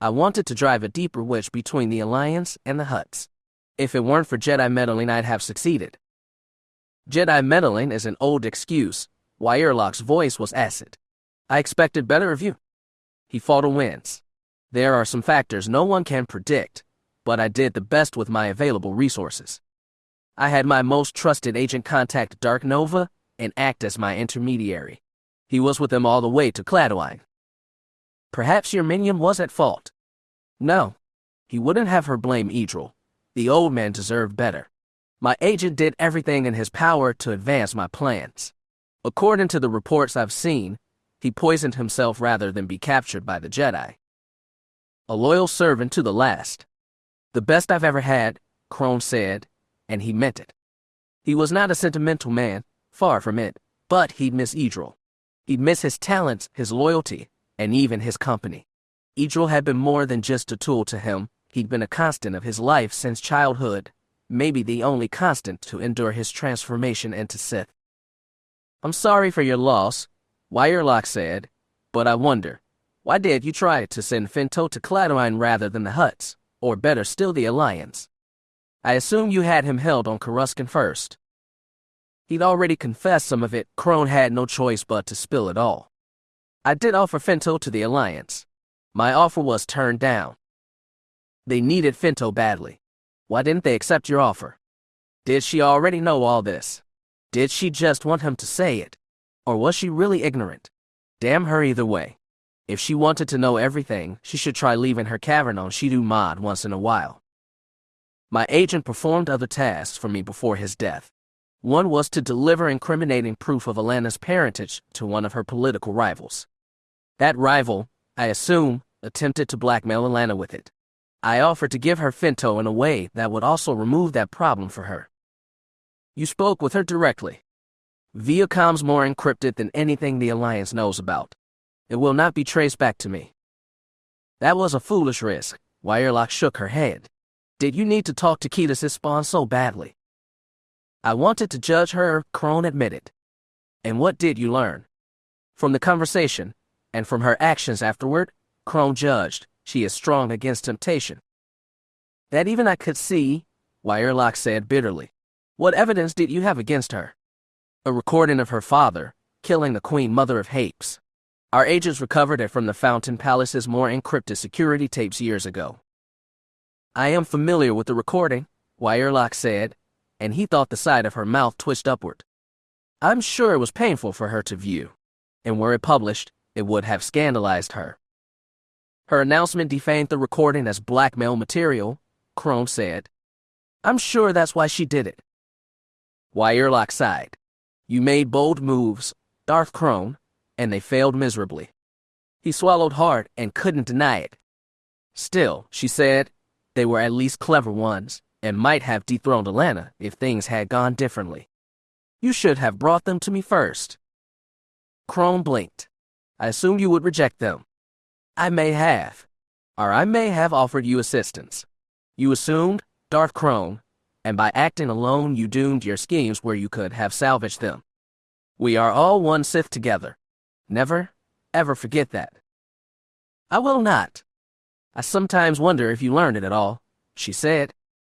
I wanted to drive a deeper wedge between the Alliance and the Hutts. If it weren't for Jedi meddling, I'd have succeeded. Jedi meddling is an old excuse. Wirelock's voice was acid. I expected better of you. He fought a wince. There are some factors no one can predict, but I did the best with my available resources. I had my most trusted agent contact Dark Nova and act as my intermediary. He was with them all the way to Kladoine. Perhaps your minion was at fault. No, he wouldn't have her blame Idril. The old man deserved better. My agent did everything in his power to advance my plans. According to the reports I've seen, he poisoned himself rather than be captured by the Jedi. A loyal servant to the last. The best I've ever had, Kroan said, and he meant it. He was not a sentimental man, far from it, but he'd miss Idril. He'd miss his talents, his loyalty, and even his company. Idril had been more than just a tool to him. He'd been a constant of his life since childhood, maybe the only constant to endure his transformation into Sith. "I'm sorry for your loss," Wirelock said, "but I wonder, why did you try to send Finto to Cladorine rather than the Hutts, or better still the Alliance? I assume you had him held on Coruscant first." He'd already confessed some of it. Kroan had no choice but to spill it all. "I did offer Finto to the Alliance. My offer was turned down. They needed Finto badly. Why didn't they accept your offer? Did she already know all this? Did she just want him to say it? Or was she really ignorant? Damn her either way. If she wanted to know everything, she should try leaving her cavern on Shidu Mod once in a while. My agent performed other tasks for me before his death. One was to deliver incriminating proof of Allana's parentage to one of her political rivals. That rival, I assume, attempted to blackmail Allana with it. I offered to give her Finto in a way that would also remove that problem for her." "You spoke with her directly?" "Via comms more encrypted than anything the Alliance knows about. It will not be traced back to me." "That was a foolish risk." Wirelock shook her head. "Did you need to talk to Ketis' spawn so badly?" "I wanted to judge her," Kroan admitted. "And what did you learn?" "From the conversation, and from her actions afterward," Kroan judged, "she is strong against temptation." "That even I could see," Wirelock said bitterly. "What evidence did you have against her?" "A recording of her father, killing the Queen Mother of Hapes. Our agents recovered it from the Fountain Palace's more encrypted security tapes years ago." "I am familiar with the recording," Wirelock said, and he thought the side of her mouth twitched upward. "I'm sure it was painful for her to view, and were it published, it would have scandalized her." "Her announcement defamed the recording as blackmail material," Kroan said. "I'm sure that's why she did it." Wirelock sighed. "You made bold moves, Darth Kroan, and they failed miserably." He swallowed hard and couldn't deny it. "Still," she said, "they were at least clever ones, and might have dethroned Allana if things had gone differently. You should have brought them to me first." Kroan blinked. "I assumed you would reject them." "I may have. Or I may have offered you assistance. You assumed, Darth Kroan, and by acting alone you doomed your schemes where you could have salvaged them. We are all one Sith together. Never, ever forget that." "I will not. I sometimes wonder if you learned it at all," she said.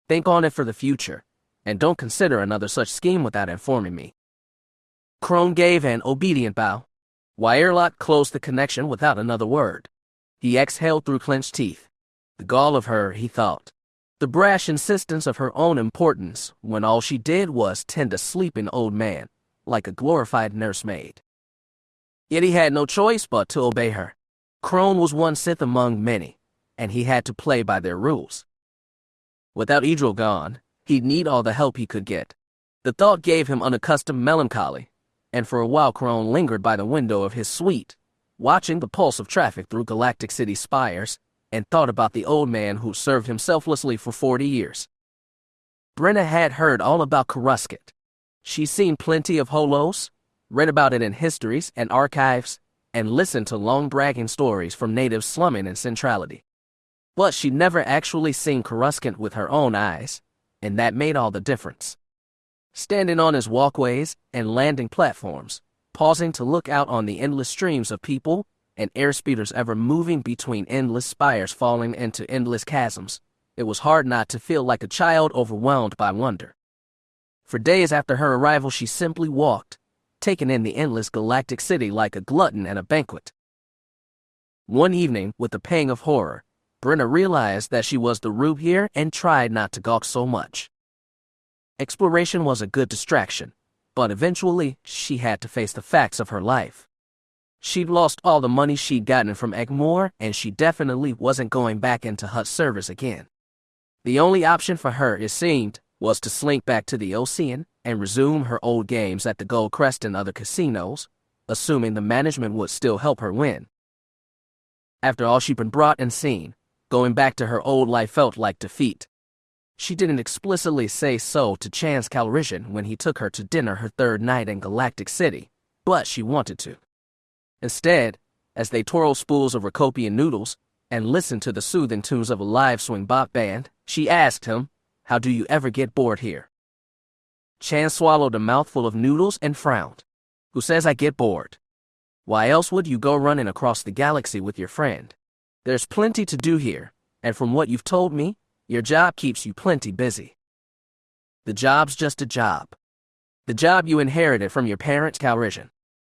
"Think on it for the future, and don't consider another such scheme without informing me." Kroan gave an obedient bow. Wirelock closed the connection without another word. He exhaled through clenched teeth. The gall of her, he thought. The brash insistence of her own importance when all she did was tend a sleeping old man, like a glorified nursemaid. Yet he had no choice but to obey her. Kroan was one Sith among many, and he had to play by their rules. Without Idril gone, he'd need all the help he could get. The thought gave him unaccustomed melancholy, and for a while Kroan lingered by the window of his suite, watching the pulse of traffic through Galactic City spires, and thought about the old man who served him selflessly for 40 years. Brenna had heard all about Coruscant. She'd seen plenty of holos, read about it in histories and archives, and listened to long bragging stories from natives slumming in centrality. But she'd never actually seen Coruscant with her own eyes, and that made all the difference. Standing on his walkways and landing platforms, pausing to look out on the endless streams of people and airspeeders ever moving between endless spires falling into endless chasms, it was hard not to feel like a child overwhelmed by wonder. For days after her arrival, she simply walked, taking in the endless galactic city like a glutton at a banquet. One evening, with a pang of horror, Brenna realized that she was the rube here and tried not to gawk so much. Exploration was a good distraction, but eventually she had to face the facts of her life. She'd lost all the money she'd gotten from Egmore, and she definitely wasn't going back into Hutt service again. The only option for her, it seemed, was to slink back to the Ocean and resume her old games at the Gold Crest and other casinos, assuming the management would still help her win. After all she'd been brought and seen, going back to her old life felt like defeat. She didn't explicitly say so to Chance Calrissian when he took her to dinner her third night in Galactic City, but she wanted to. Instead, as they twirled spools of Rakopian noodles and listened to the soothing tunes of a live swing bop band, she asked him, "How do you ever get bored here?" Chan swallowed a mouthful of noodles and frowned. "Who says I get bored? Why else would you go running across the galaxy with your friend? There's plenty to do here, and from what you've told me, your job keeps you plenty busy." "The job's just a job. The job you inherited from your parents, Calrissian.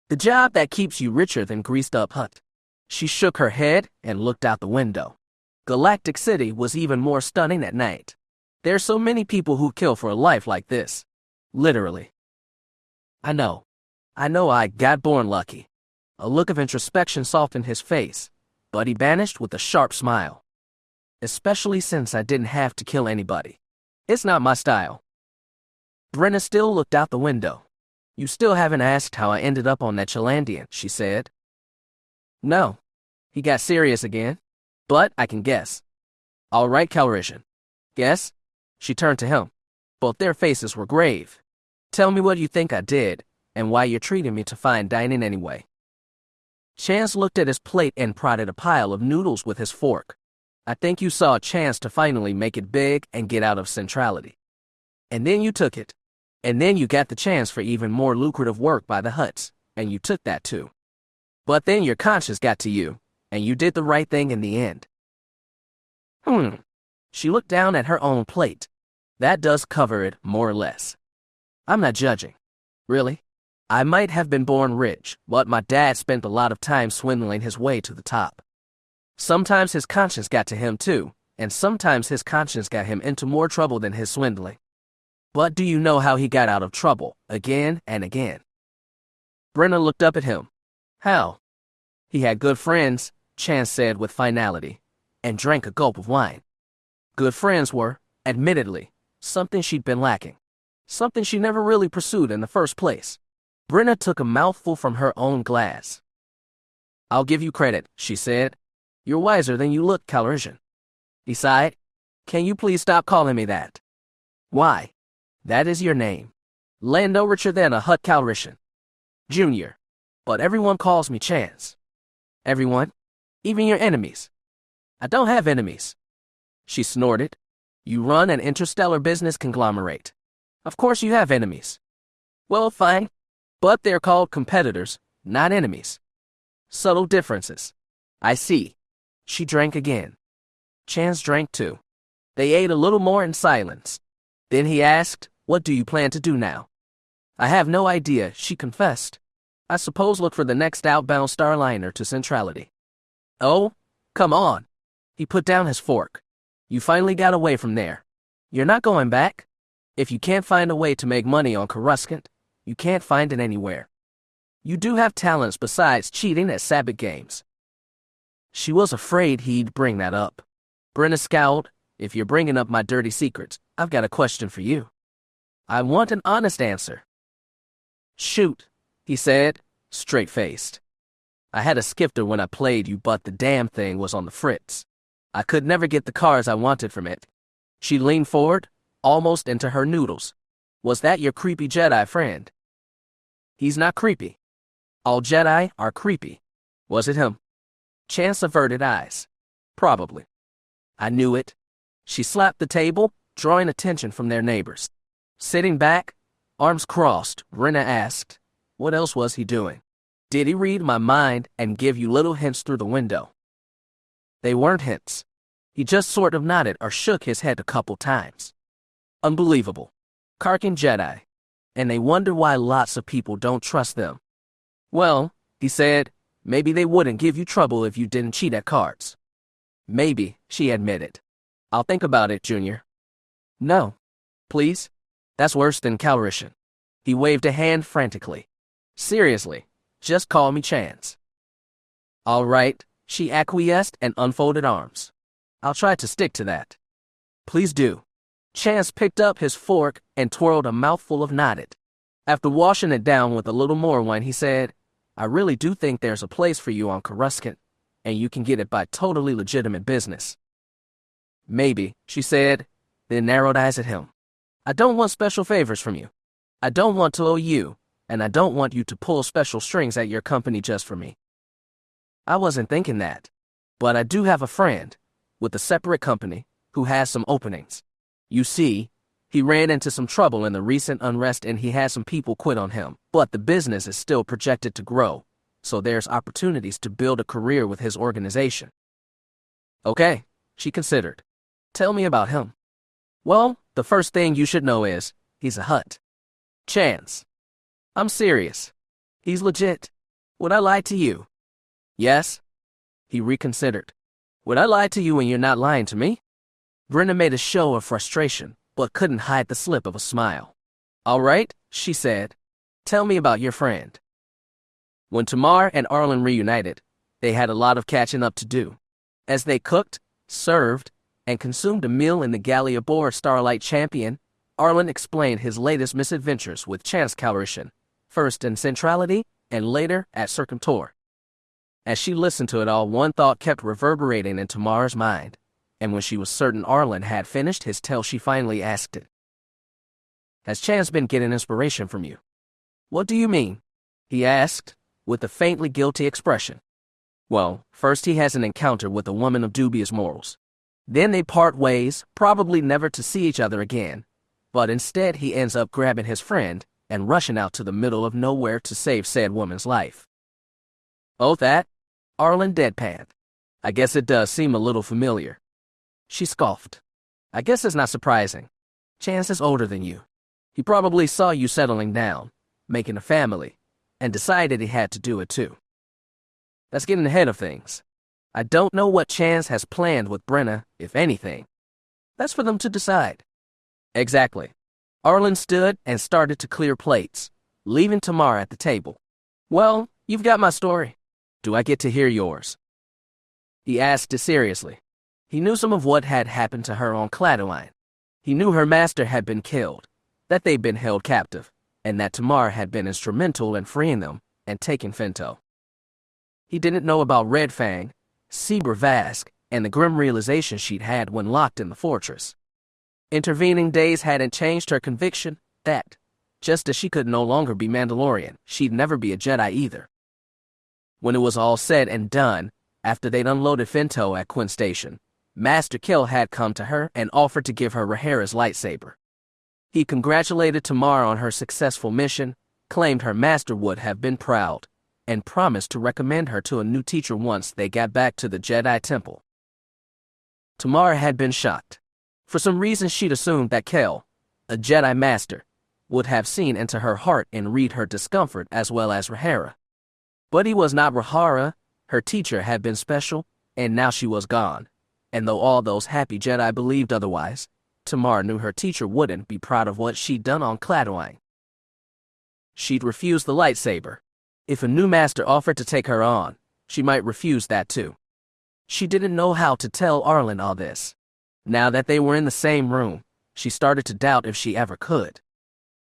The job that keeps you richer than greased-up Hut." She shook her head and looked out the window. Galactic City was even more stunning at night. There's so many people who kill for a life like this. Literally. I know I got born lucky." A look of introspection softened his face, but he banished with a sharp smile. "Especially since I didn't have to kill anybody. It's not my style." Brenna still looked out the window. "You still haven't asked how I ended up on that Chalandian," she said. "No. He got serious again. But I can guess." "All right, Calrissian. Guess?" She turned to him. Both their faces were grave. "Tell me what you think I did, and why you're treating me to fine dining anyway." Chance looked at his plate and prodded a pile of noodles with his fork. "I think you saw a chance to finally make it big and get out of centrality. And then you took it. And then you got the chance for even more lucrative work by the Hutts, and you took that too. But then your conscience got to you, and you did the right thing in the end." She looked down at her own plate. "That does cover it, more or less. I'm not judging. Really. I might have been born rich, but my dad spent a lot of time swindling his way to the top. Sometimes his conscience got to him too, and sometimes his conscience got him into more trouble than his swindling. But do you know how he got out of trouble, again and again?" Brenna looked up at him. "How?" "He had good friends," Chance said with finality, and drank a gulp of wine. Good friends were, admittedly, something she'd been lacking. Something she never really pursued in the first place. Brenna took a mouthful from her own glass. "I'll give you credit," she said. "You're wiser than you look, Calrissian. He sighed. "Can you please stop calling me that?" "Why? That is your name. Lando richer than a Hutt Calrissian Jr. But everyone calls me Chance." "Everyone? Even your enemies?" "I don't have enemies." She snorted. "You run an interstellar business conglomerate. Of course you have enemies." "Well, fine. But they're called competitors, not enemies." "Subtle differences. I see." She drank again. Chance drank too. They ate a little more in silence. Then he asked, "What do you plan to do now?" "I have no idea," she confessed. "I suppose look for the next outbound starliner to centrality." "Oh, come on." He put down his fork. "You finally got away from there. You're not going back. If you can't find a way to make money on Coruscant, you can't find it anywhere. You do have talents besides cheating at Sabacc games." She was afraid he'd bring that up. Brenna scowled. "If you're bringing up my dirty secrets, I've got a question for you. I want an honest answer." "Shoot," he said, straight-faced. "I had a skifter when I played you, but the damn thing was on the fritz. I could never get the cars I wanted from it." She leaned forward, almost into her noodles. "Was that your creepy Jedi friend?" "He's not creepy. All Jedi are creepy." "Was it him?" Chance averted eyes. "Probably." "I knew it." She slapped the table, drawing attention from their neighbors. Sitting back, arms crossed, Brenna asked, "What else was he doing? Did he read my mind and give you little hints through the window?" They weren't hints. He just sort of nodded or shook his head a couple times. Unbelievable. Karkin Jedi. And they wonder why lots of people don't trust them. "Well," he said, "maybe they wouldn't give you trouble if you didn't cheat at cards." "Maybe," she admitted. "I'll think about it, Junior." "No. Please. That's worse than Calrissian." He waved a hand frantically. "Seriously, just call me Chance." "All right," she acquiesced and unfolded arms. "I'll try to stick to that." "Please do." Chance picked up his fork and twirled a mouthful of knotted. After washing it down with a little more wine, he said, "I really do think there's a place for you on Coruscant, and you can get it by totally legitimate business." "Maybe," she said, then narrowed eyes at him. "I don't want special favors from you. I don't want to owe you, and I don't want you to pull special strings at your company just for me. I wasn't thinking that. But I do have a friend, with a separate company, who has some openings. You see, he ran into some trouble in the recent unrest and he had some people quit on him. But the business is still projected to grow, so there's opportunities to build a career with his organization. Okay, she considered. Tell me about him. Well, the first thing you should know is, he's a Hutt. Chance. I'm serious. He's legit. Would I lie to you? Yes. He reconsidered. Would I lie to you when you're not lying to me? Brenna made a show of frustration, but couldn't hide the slip of a smile. All right, she said. Tell me about your friend. When Tamar and Arlen reunited, they had a lot of catching up to do. As they cooked, served, and consumed a meal in the Galactic Starlight Champion, Arlen explained his latest misadventures with Chance Calrissian, first in Centrality and later at Circumtor. As she listened to it all, one thought kept reverberating in Tamar's mind, and when she was certain Arlen had finished his tale, she finally asked it. Has Chance been getting inspiration from you? What do you mean? He asked, with a faintly guilty expression. Well, first he has an encounter with a woman of dubious morals. Then they part ways, probably never to see each other again, but instead he ends up grabbing his friend and rushing out to the middle of nowhere to save said woman's life. Oh, that? Arlen deadpanned. I guess it does seem a little familiar. She scoffed. I guess it's not surprising. Chance is older than you. He probably saw you settling down, making a family, and decided he had to do it too. That's getting ahead of things. I don't know what Chance has planned with Brenna, if anything. That's for them to decide. Exactly. Arlen stood and started to clear plates, leaving Tamar at the table. Well, you've got my story. Do I get to hear yours? He asked it seriously. He knew some of what had happened to her on Cladoine. He knew her master had been killed, that they'd been held captive, and that Tamar had been instrumental in freeing them and taking Finto. He didn't know about Red Fang, Seeber Vask, and the grim realization she'd had when locked in the fortress. Intervening days hadn't changed her conviction that, just as she could no longer be Mandalorian, she'd never be a Jedi either. When it was all said and done, after they'd unloaded Finto at Quinn Station, Master Kill had come to her and offered to give her Rahera's lightsaber. He congratulated Tamar on her successful mission, claimed her master would have been proud, and promised to recommend her to a new teacher once they got back to the Jedi Temple. Tamar had been shocked. For some reason she'd assumed that Kel, a Jedi Master, would have seen into her heart and read her discomfort as well as Rahera. But he was not Rahera, her teacher had been special, and now she was gone. And though all those happy Jedi believed otherwise, Tamar knew her teacher wouldn't be proud of what she'd done on Cladoine. She'd refuse the lightsaber. If a new master offered to take her on, she might refuse that too. She didn't know how to tell Arlen all this. Now that they were in the same room, she started to doubt if she ever could.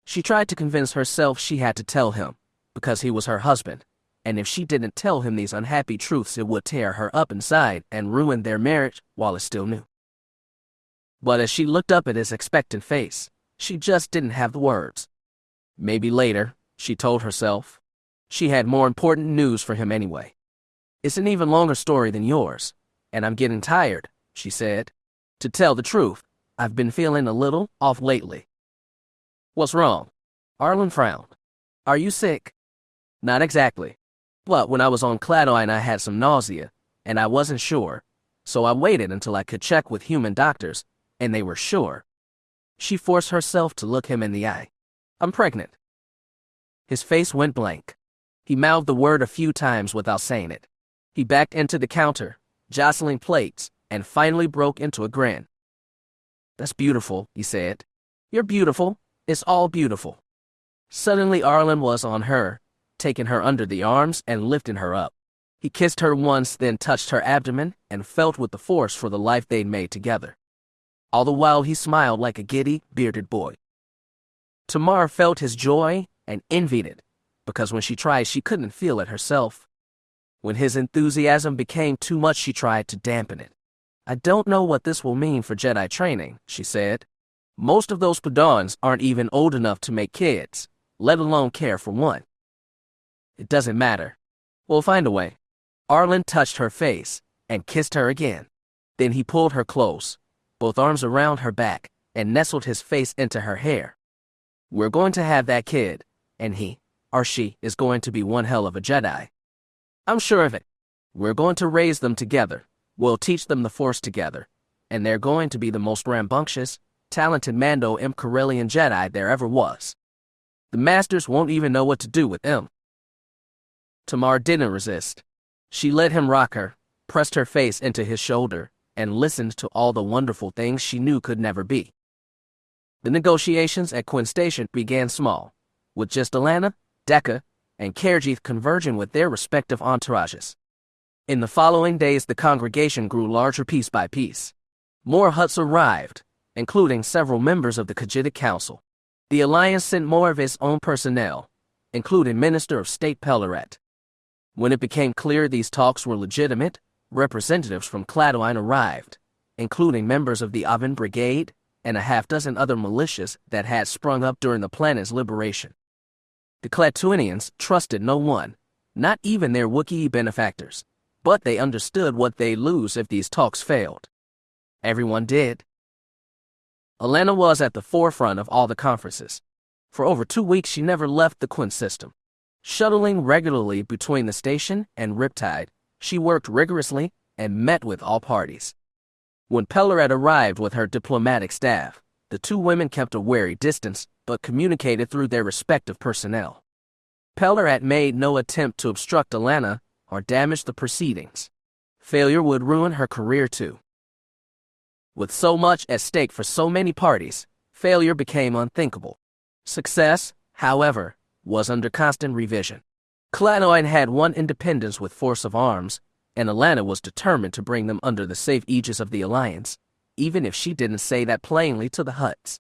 She tried to convince herself she had to tell him, because he was her husband, and if she didn't tell him these unhappy truths it would tear her up inside and ruin their marriage while it's still new. But as she looked up at his expectant face, she just didn't have the words. Maybe later, she told herself. She had more important news for him anyway. It's an even longer story than yours, and I'm getting tired, she said. To tell the truth, I've been feeling a little off lately. What's wrong? Arlen frowned. Are you sick? Not exactly. But when I was on Cladoine I had some nausea, and I wasn't sure, so I waited until I could check with human doctors, and they were sure. She forced herself to look him in the eye. I'm pregnant. His face went blank. He mouthed the word a few times without saying it. He backed into the counter, jostling plates, and finally broke into a grin. That's beautiful, he said. You're beautiful. It's all beautiful. Suddenly Arlen was on her, taking her under the arms and lifting her up. He kissed her once, then touched her abdomen and felt with the force for the life they'd made together. All the while he smiled like a giddy, bearded boy. Tamar felt his joy and envied it, because when she tried she couldn't feel it herself. When his enthusiasm became too much she tried to dampen it. I don't know what this will mean for Jedi training, she said. Most of those Padawans aren't even old enough to make kids, let alone care for one. It doesn't matter. We'll find a way. Arlen touched her face and kissed her again. Then he pulled her close, both arms around her back, and nestled his face into her hair. We're going to have that kid, and he, or she, is going to be one hell of a Jedi. I'm sure of it. We're going to raise them together. We'll teach them the Force together. And they're going to be the most rambunctious, talented Mando Corellian Jedi there ever was. The Masters won't even know what to do with them. Tamar didn't resist. She let him rock her, pressed her face into his shoulder, and listened to all the wonderful things she knew could never be. The negotiations at Quinn Station began small, with just Allana, Deca, and Khajiit converging with their respective entourages. In the following days, the congregation grew larger piece by piece. More Hutts arrived, including several members of the Khajiit Council. The Alliance sent more of its own personnel, including Minister of State Pelleret. When it became clear these talks were legitimate, representatives from Cladoine arrived, including members of the Avon Brigade and a half-dozen other militias that had sprung up during the planet's liberation. The Clatoinians trusted no one, not even their Wookiee benefactors, but they understood what they'd lose if these talks failed. Everyone did. Allana was at the forefront of all the conferences. For over 2 weeks, she never left the Quinn system. Shuttling regularly between the station and Riptide, she worked rigorously and met with all parties. When Pelleret arrived with her diplomatic staff, the two women kept a wary distance but communicated through their respective personnel. Pelleret made no attempt to obstruct Allana or damage the proceedings. Failure would ruin her career too. With so much at stake for so many parties, failure became unthinkable. Success, however, was under constant revision. Cladoine had won independence with force of arms, and Allana was determined to bring them under the safe aegis of the Alliance, even if she didn't say that plainly to the Hutts.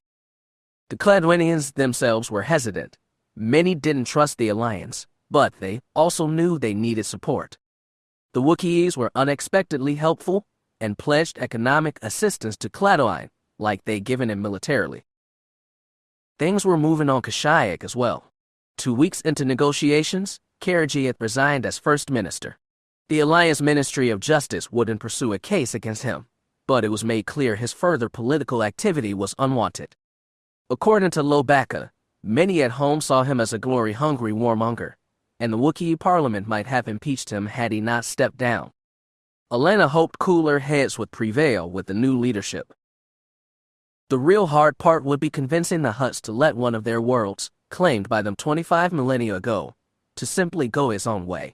The Cladoinians themselves were hesitant. Many didn't trust the Alliance, but they also knew they needed support. The Wookiees were unexpectedly helpful and pledged economic assistance to Cladoine, like they'd given him militarily. Things were moving on Kashyyyk as well. 2 weeks into negotiations, Khajiit resigned as First Minister. The Alliance Ministry of Justice wouldn't pursue a case against him, but it was made clear his further political activity was unwanted. According to Lobacca, many at home saw him as a glory-hungry warmonger, and the Wookiee Parliament might have impeached him had he not stepped down. Allana hoped cooler heads would prevail with the new leadership. The real hard part would be convincing the Hutts to let one of their worlds, claimed by them 25 millennia ago, to simply go his own way.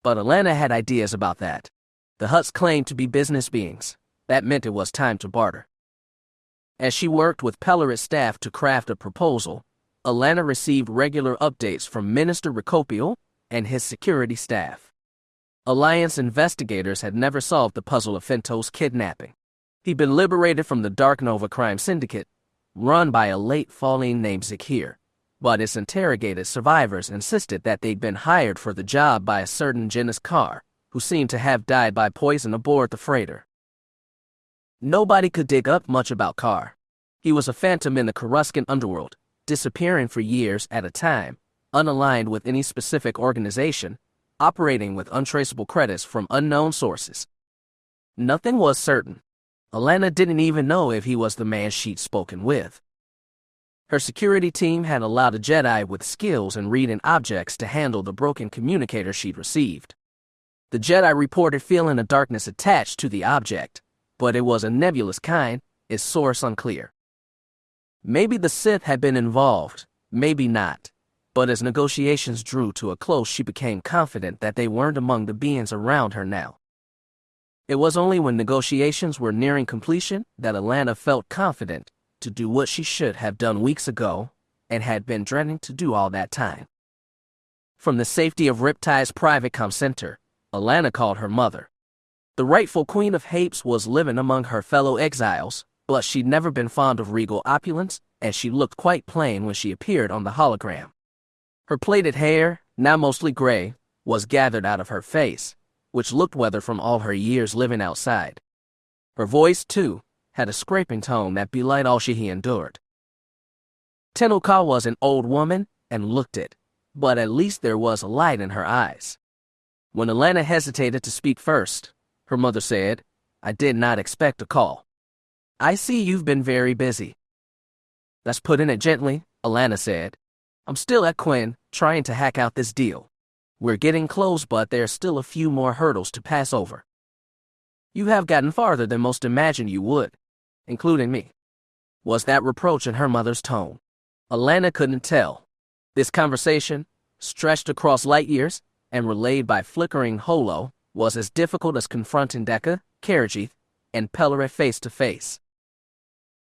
But Allana had ideas about that. The Hutts claimed to be business beings. That meant it was time to barter. As she worked with Pelleret's staff to craft a proposal, Allana received regular updates from Minister Ricopiel and his security staff. Alliance investigators had never solved the puzzle of Finto's kidnapping. He'd been liberated from the Dark Nova crime syndicate, run by a late falling named Zakir, but its interrogated survivors insisted that they'd been hired for the job by a certain Janice Carr, who seemed to have died by poison aboard the freighter. Nobody could dig up much about Carr. He was a phantom in the Coruscant underworld, disappearing for years at a time, unaligned with any specific organization, operating with untraceable credits from unknown sources. Nothing was certain. Allana didn't even know if he was the man she'd spoken with. Her security team had allowed a Jedi with skills in reading objects to handle the broken communicator she'd received. The Jedi reported feeling a darkness attached to the object, but it was a nebulous kind, its source unclear. Maybe the Sith had been involved, maybe not. But as negotiations drew to a close, she became confident that they weren't among the beings around her now. It was only when negotiations were nearing completion that Allana felt confident to do what she should have done weeks ago and had been dreading to do all that time. From the safety of Riptide's private comm center, Allana called her mother. The rightful Queen of Hapes was living among her fellow exiles, but she'd never been fond of regal opulence, and she looked quite plain when she appeared on the hologram. Her plaited hair, now mostly gray, was gathered out of her face, which looked weathered from all her years living outside. Her voice, too, had a scraping tone that belied all she endured. Tenuka was an old woman and looked it, but at least there was a light in her eyes. When Allana hesitated to speak first, her mother said, "I did not expect a call. I see you've been very busy." "Let's put it gently," Allana said. "I'm still at Quinn, trying to hack out this deal. We're getting close, but there's still a few more hurdles to pass over." "You have gotten farther than most imagined you would, including me." Was that reproach in her mother's tone? Allana couldn't tell. This conversation, stretched across light years and relayed by flickering holo, was as difficult as confronting Deca, Karajith, and Pellerit face to face.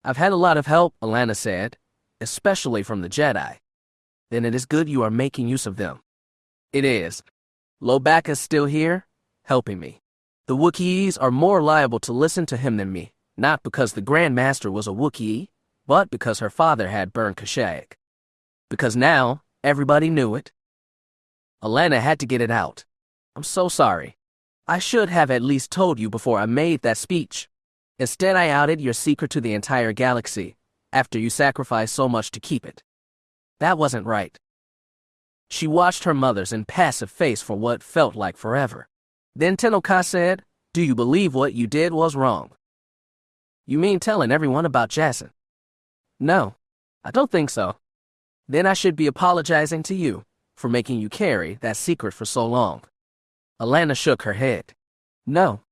"I've had a lot of help," Allana said, "especially from the Jedi." "Then it is good you are making use of them." "It is. Lobak is still here, helping me. The Wookiees are more liable to listen to him than me, not because the Grand Master was a Wookiee, but because her father had burned Kashyyyk. Because now, everybody knew it." Allana had to get it out. "I'm so sorry. I should have at least told you before I made that speech. Instead, I outed your secret to the entire galaxy, after you sacrificed so much to keep it. That wasn't right." She watched her mother's impassive face for what felt like forever. Then Tenoka said, "Do you believe what you did was wrong?" "You mean telling everyone about Jacen?" "No, I don't think so." "Then I should be apologizing to you for making you carry that secret for so long." Allana shook her head. "No,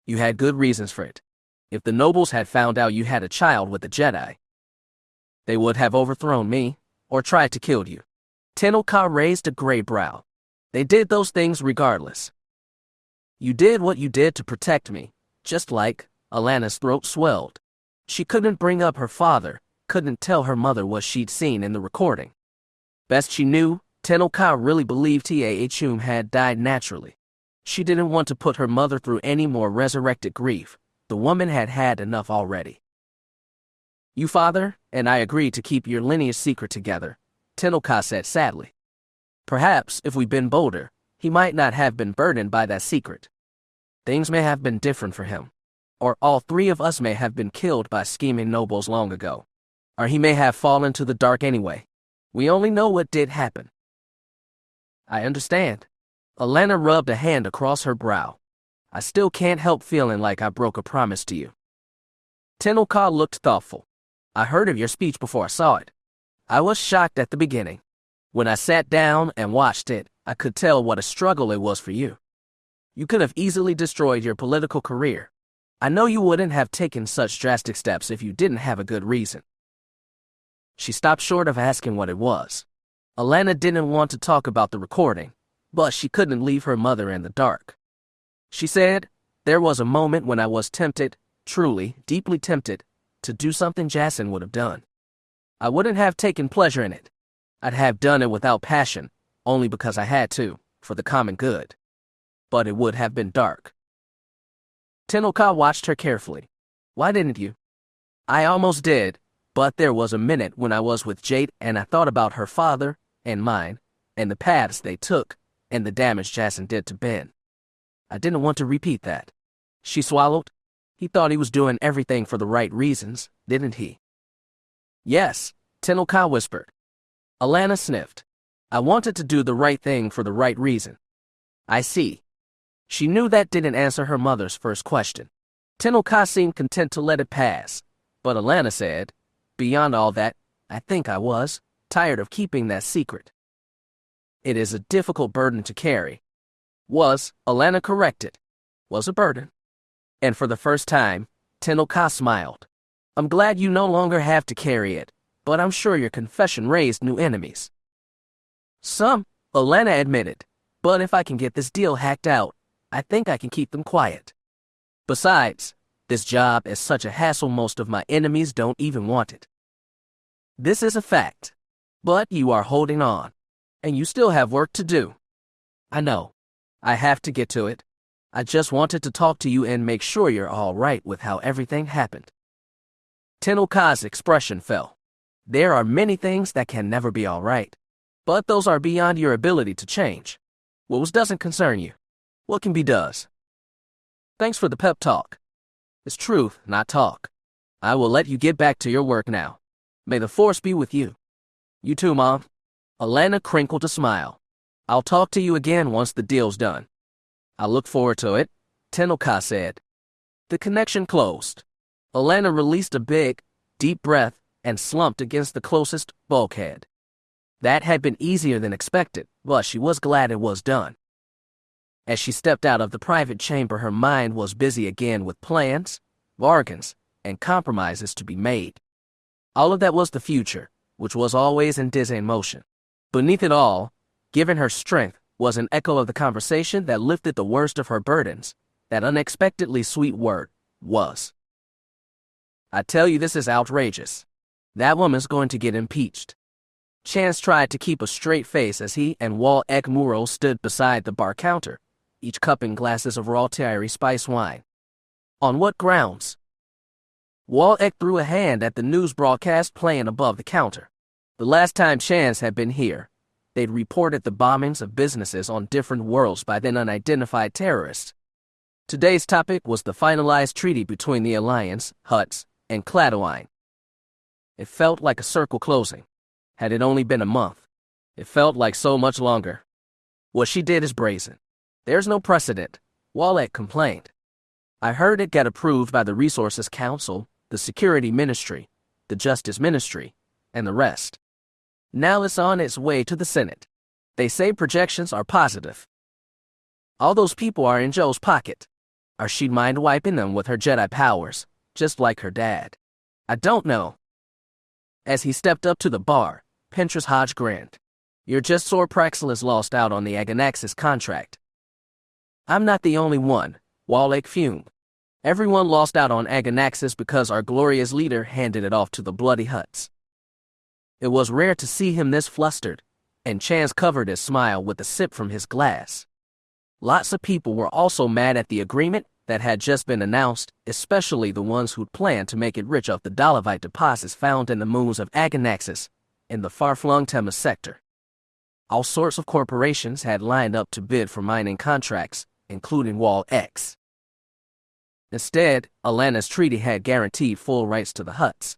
you had good reasons for it. If the nobles had found out you had a child with the Jedi, they would have overthrown me or tried to kill you." Tenoka raised a gray brow. "They did those things regardless. You did what you did to protect me, just like..." Allana's throat swelled. She couldn't bring up her father, couldn't tell her mother what she'd seen in the recording. Best she knew, Tenoka really believed T'Chum had died naturally. She didn't want to put her mother through any more resurrected grief. The woman had had enough already. "You, father, and I agreed to keep your lineage secret together," Tenoka said sadly. "Perhaps, if we'd been bolder, he might not have been burdened by that secret. Things may have been different for him. Or all three of us may have been killed by scheming nobles long ago. Or he may have fallen to the dark anyway. We only know what did happen." "I understand." Allana rubbed a hand across her brow. "I still can't help feeling like I broke a promise to you." Tenoka looked thoughtful. "I heard of your speech before I saw it. I was shocked at the beginning. When I sat down and watched it, I could tell what a struggle it was for you. You could have easily destroyed your political career. I know you wouldn't have taken such drastic steps if you didn't have a good reason." She stopped short of asking what it was. Allana didn't want to talk about the recording, but she couldn't leave her mother in the dark. She said, "There was a moment when I was tempted, truly, deeply tempted, to do something Jacen would have done. I wouldn't have taken pleasure in it. I'd have done it without passion, only because I had to, for the common good. But it would have been dark." Tenoka watched her carefully. "Why didn't you?" "I almost did, but there was a minute when I was with Jade and I thought about her father and mine, and the paths they took, and the damage Jacen did to Ben. I didn't want to repeat that." She swallowed. "He thought he was doing everything for the right reasons, didn't he?" "Yes," Tenoka whispered. Allana sniffed. "I wanted to do the right thing for the right reason." "I see." She knew that didn't answer her mother's first question. Tenoka seemed content to let it pass, but Allana said, "Beyond all that, I think I was tired of keeping that secret. It is a difficult burden to carry." Was, Allana corrected, was a burden. And for the first time, Tenoka smiled. "I'm glad you no longer have to carry it, but I'm sure your confession raised new enemies." "Some," Allana admitted, "but if I can get this deal hacked out, I think I can keep them quiet. Besides, this job is such a hassle most of my enemies don't even want it." "This is a fact. But you are holding on, and you still have work to do." "I know. I have to get to it. I just wanted to talk to you and make sure you're all right with how everything happened." Tenoka's expression fell. "There are many things that can never be all right, but those are beyond your ability to change. What doesn't concern you. What can be does." "Thanks for the pep talk. It's truth, not talk. I will let you get back to your work now. May the Force be with you." "You too, Mom." Allana crinkled a smile. "I'll talk to you again once the deal's done." I look forward to it, Tenoka said. The connection closed. Allana released a big, deep breath and slumped against the closest bulkhead. That had been easier than expected, but she was glad it was done. As she stepped out of the private chamber, her mind was busy again with plans, bargains, and compromises to be made. All of that was the future, which was always in dizzying motion. Beneath it all, giving her strength, was an echo of the conversation that lifted the worst of her burdens, that unexpectedly sweet word, was. I tell you, this is outrageous. That woman's going to get impeached. Chance tried to keep a straight face as he and Wal-Ek Muro stood beside the bar counter, each cupping glasses of raw Tiari spice wine. On what grounds? Wal-Ek threw a hand at the news broadcast playing above the counter. The last time Chance had been here, they'd reported the bombings of businesses on different worlds by then unidentified terrorists. Today's topic was the finalized treaty between the Alliance, Hutts, and Cladoine. It felt like a circle closing. Had it only been a month, it felt like so much longer. What she did is brazen. There's no precedent, Wal-Ek complained. I heard it got approved by the Resources Council, the Security Ministry, the Justice Ministry, and the rest. Now it's on its way to the Senate. They say projections are positive. All those people are in Joe's pocket. Or she mind-wiping them with her Jedi powers, just like her dad? I don't know. As he stepped up to the bar, Pentress Hodge grinned. You're just sore Praxelis lost out on the Aganaxis contract. I'm not the only one, Wal-Ek fumed. Everyone lost out on Aganaxis because our glorious leader handed it off to the bloody Hutts. It was rare to see him this flustered, and Chance covered his smile with a sip from his glass. Lots of people were also mad at the agreement that had just been announced, especially the ones who'd planned to make it rich off the Dalavite deposits found in the moons of Aganaxis in the far-flung Temas sector. All sorts of corporations had lined up to bid for mining contracts, including Wal-Ek's. Instead, Allana's treaty had guaranteed full rights to the Hutts.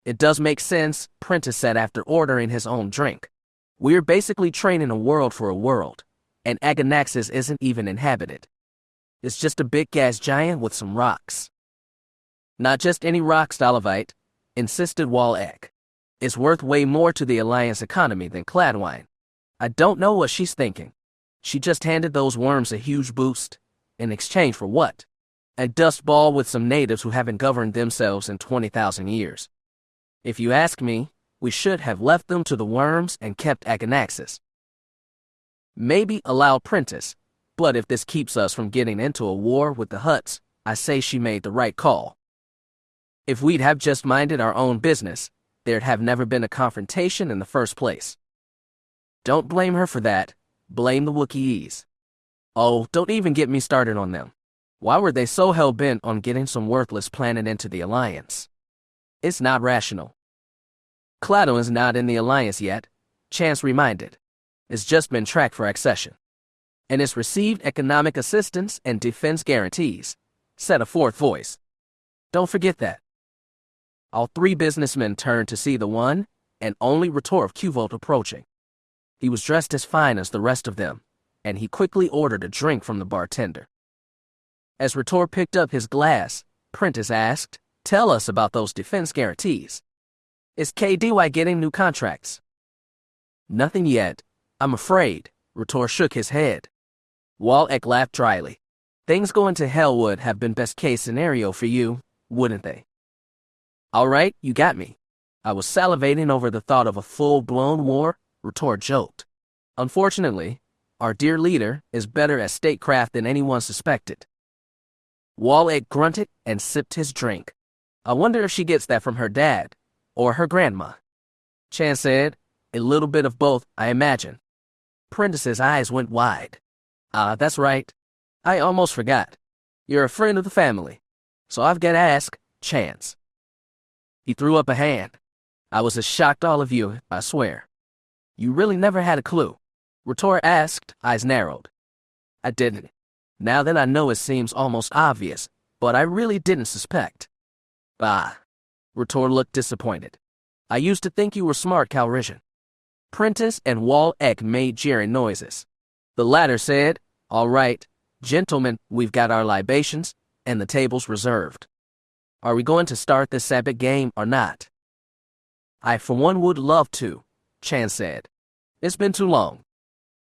It does make sense, Prentice said after ordering his own drink. We're basically training a world for a world, and Aganaxis isn't even inhabited. It's just a big gas giant with some rocks. Not just any rocks, Dalavite, insisted Wal-Ek. It's worth way more to the Alliance economy than Cladoine. I don't know what she's thinking. She just handed those worms a huge boost. In exchange for what? A dust ball with some natives who haven't governed themselves in 20,000 years. If you ask me, we should have left them to the worms and kept Aganaxis. Maybe allowed Prentice, but if this keeps us from getting into a war with the Hutts, I say she made the right call. If we'd have just minded our own business, there'd have never been a confrontation in the first place. Don't blame her for that. Blame the Wookiees. Oh, don't even get me started on them. Why were they so hell-bent on getting some worthless planet into the Alliance? It's not rational. Cladoine's not in the Alliance yet, Chance reminded. It's just been tracked for accession. And it's received economic assistance and defense guarantees, said a fourth voice. Don't forget that. All three businessmen turned to see the one and only Rhetor of Qvolt approaching. He was dressed as fine as the rest of them, and he quickly ordered a drink from the bartender. As Rhetor picked up his glass, Prentice asked, Tell us about those defense guarantees. Is KDY getting new contracts? Nothing yet, I'm afraid, Rhetor shook his head. Wal-Ek laughed dryly. Things going to hell would have been best case scenario for you, wouldn't they? All right, you got me. I was salivating over the thought of a full-blown war, Rhetor joked. Unfortunately, our dear leader is better at statecraft than anyone suspected. Wal-Ek grunted and sipped his drink. I wonder if she gets that from her dad, or her grandma. Chance said, a little bit of both, I imagine. Prentice's eyes went wide. That's right. I almost forgot. You're a friend of the family, so I've got to ask, Chance. He threw up a hand. I was as shocked all of you, I swear. You really never had a clue? Rhetor asked, eyes narrowed. I didn't. Now that I know, it seems almost obvious, but I really didn't suspect. Rhetor looked disappointed. I used to think you were smart, Calrissian. Prentice and Wal-Ek made jeering noises. The latter said, All right, Gentlemen, we've got our libations, and the table's reserved. Are we going to start this Sabacc game or not? I, for one, would love to, Chan said. It's been too long.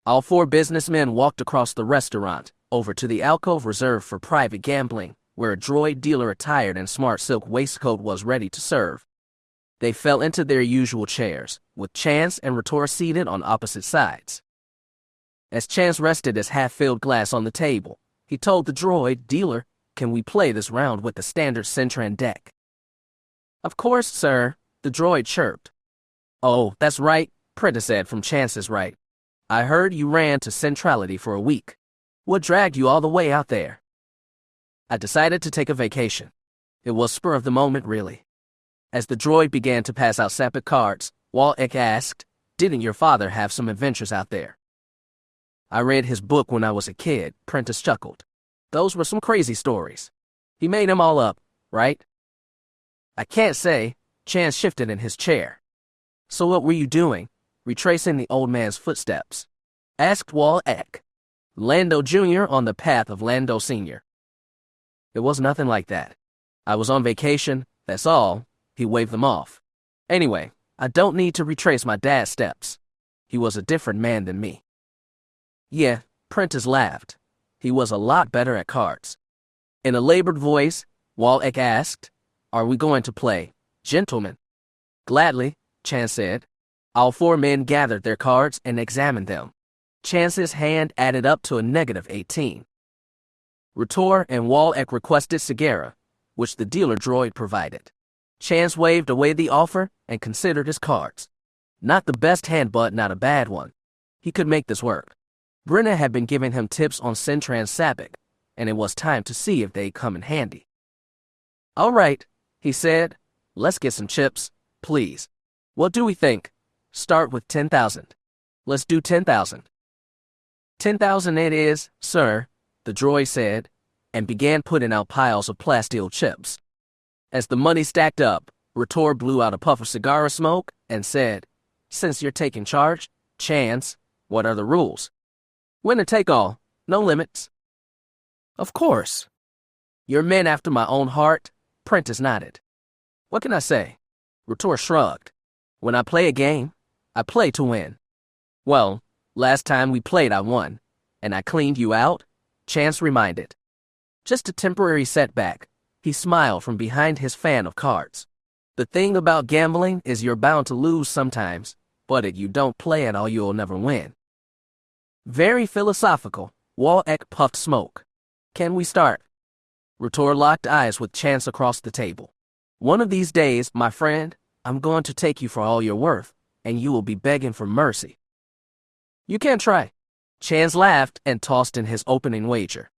All four businessmen walked across the restaurant, over to the alcove reserved for private gambling, where a droid dealer attired in smart silk waistcoat was ready to serve. They fell into their usual chairs, with Chance and Rator seated on opposite sides. As Chance rested his half-filled glass on the table, he told the droid dealer, "Can we play this round with the standard Centran deck?" "Of course, sir," the droid chirped. "Oh, that's right," Prentice said from Chance's right. "I heard you ran to Centrality for a week. What dragged you all the way out there?" "I decided to take a vacation. It was spur of the moment, really." As the droid began to pass out Sabacc cards, Wall-Ek asked, "Didn't your father have some adventures out there?" "I read his book when I was a kid," Prentice chuckled. "Those were some crazy stories. He made them all up, right?" "I can't say." Chance shifted in his chair. "So what were you doing, retracing the old man's footsteps?" asked Wall-Ek. "Lando Jr. on the path of Lando Sr." "It was nothing like that. I was on vacation, that's all." He waved them off. "Anyway, I don't need to retrace my dad's steps. He was a different man than me." "Yeah," Prentice laughed. "He was a lot better at cards." In a labored voice, Wall-Ek asked, "Are we going to play, gentlemen?" "Gladly," Chance said. All four men gathered their cards and examined them. Chance's hand added up to a -18. Rator and Wall-Ek requested Sagara, which the dealer droid provided. Chance waved away the offer and considered his cards. Not the best hand, but not a bad one. He could make this work. Brenna had been giving him tips on Centran Sabacc, and it was time to see if they'd come in handy. "All right," he said. "Let's get some chips, please. What do we think? Start with 10,000. Let's do 10,000. 10,000 it is, sir," the droid said, and began putting out piles of plasteel chips. As the money stacked up, Rator blew out a puff of cigar smoke and said, "Since you're taking charge, Chance, what are the rules?" "Winner take all, no limits." "Of course." "You're men after my own heart," Prentice nodded. "What can I say?" Rator shrugged. "When I play a game, I play to win." "Well, last time we played I won, and I cleaned you out," Chance reminded. "Just a temporary setback." He smiled from behind his fan of cards. "The thing about gambling is you're bound to lose sometimes, but if you don't play at all, you'll never win." Very philosophical, Wall-Ek puffed smoke. "Can we start?" Rator locked eyes with Chance across the table. "One of these days, my friend, I'm going to take you for all you're worth, and you will be begging for mercy." "You can try." Chance laughed and tossed in his opening wager.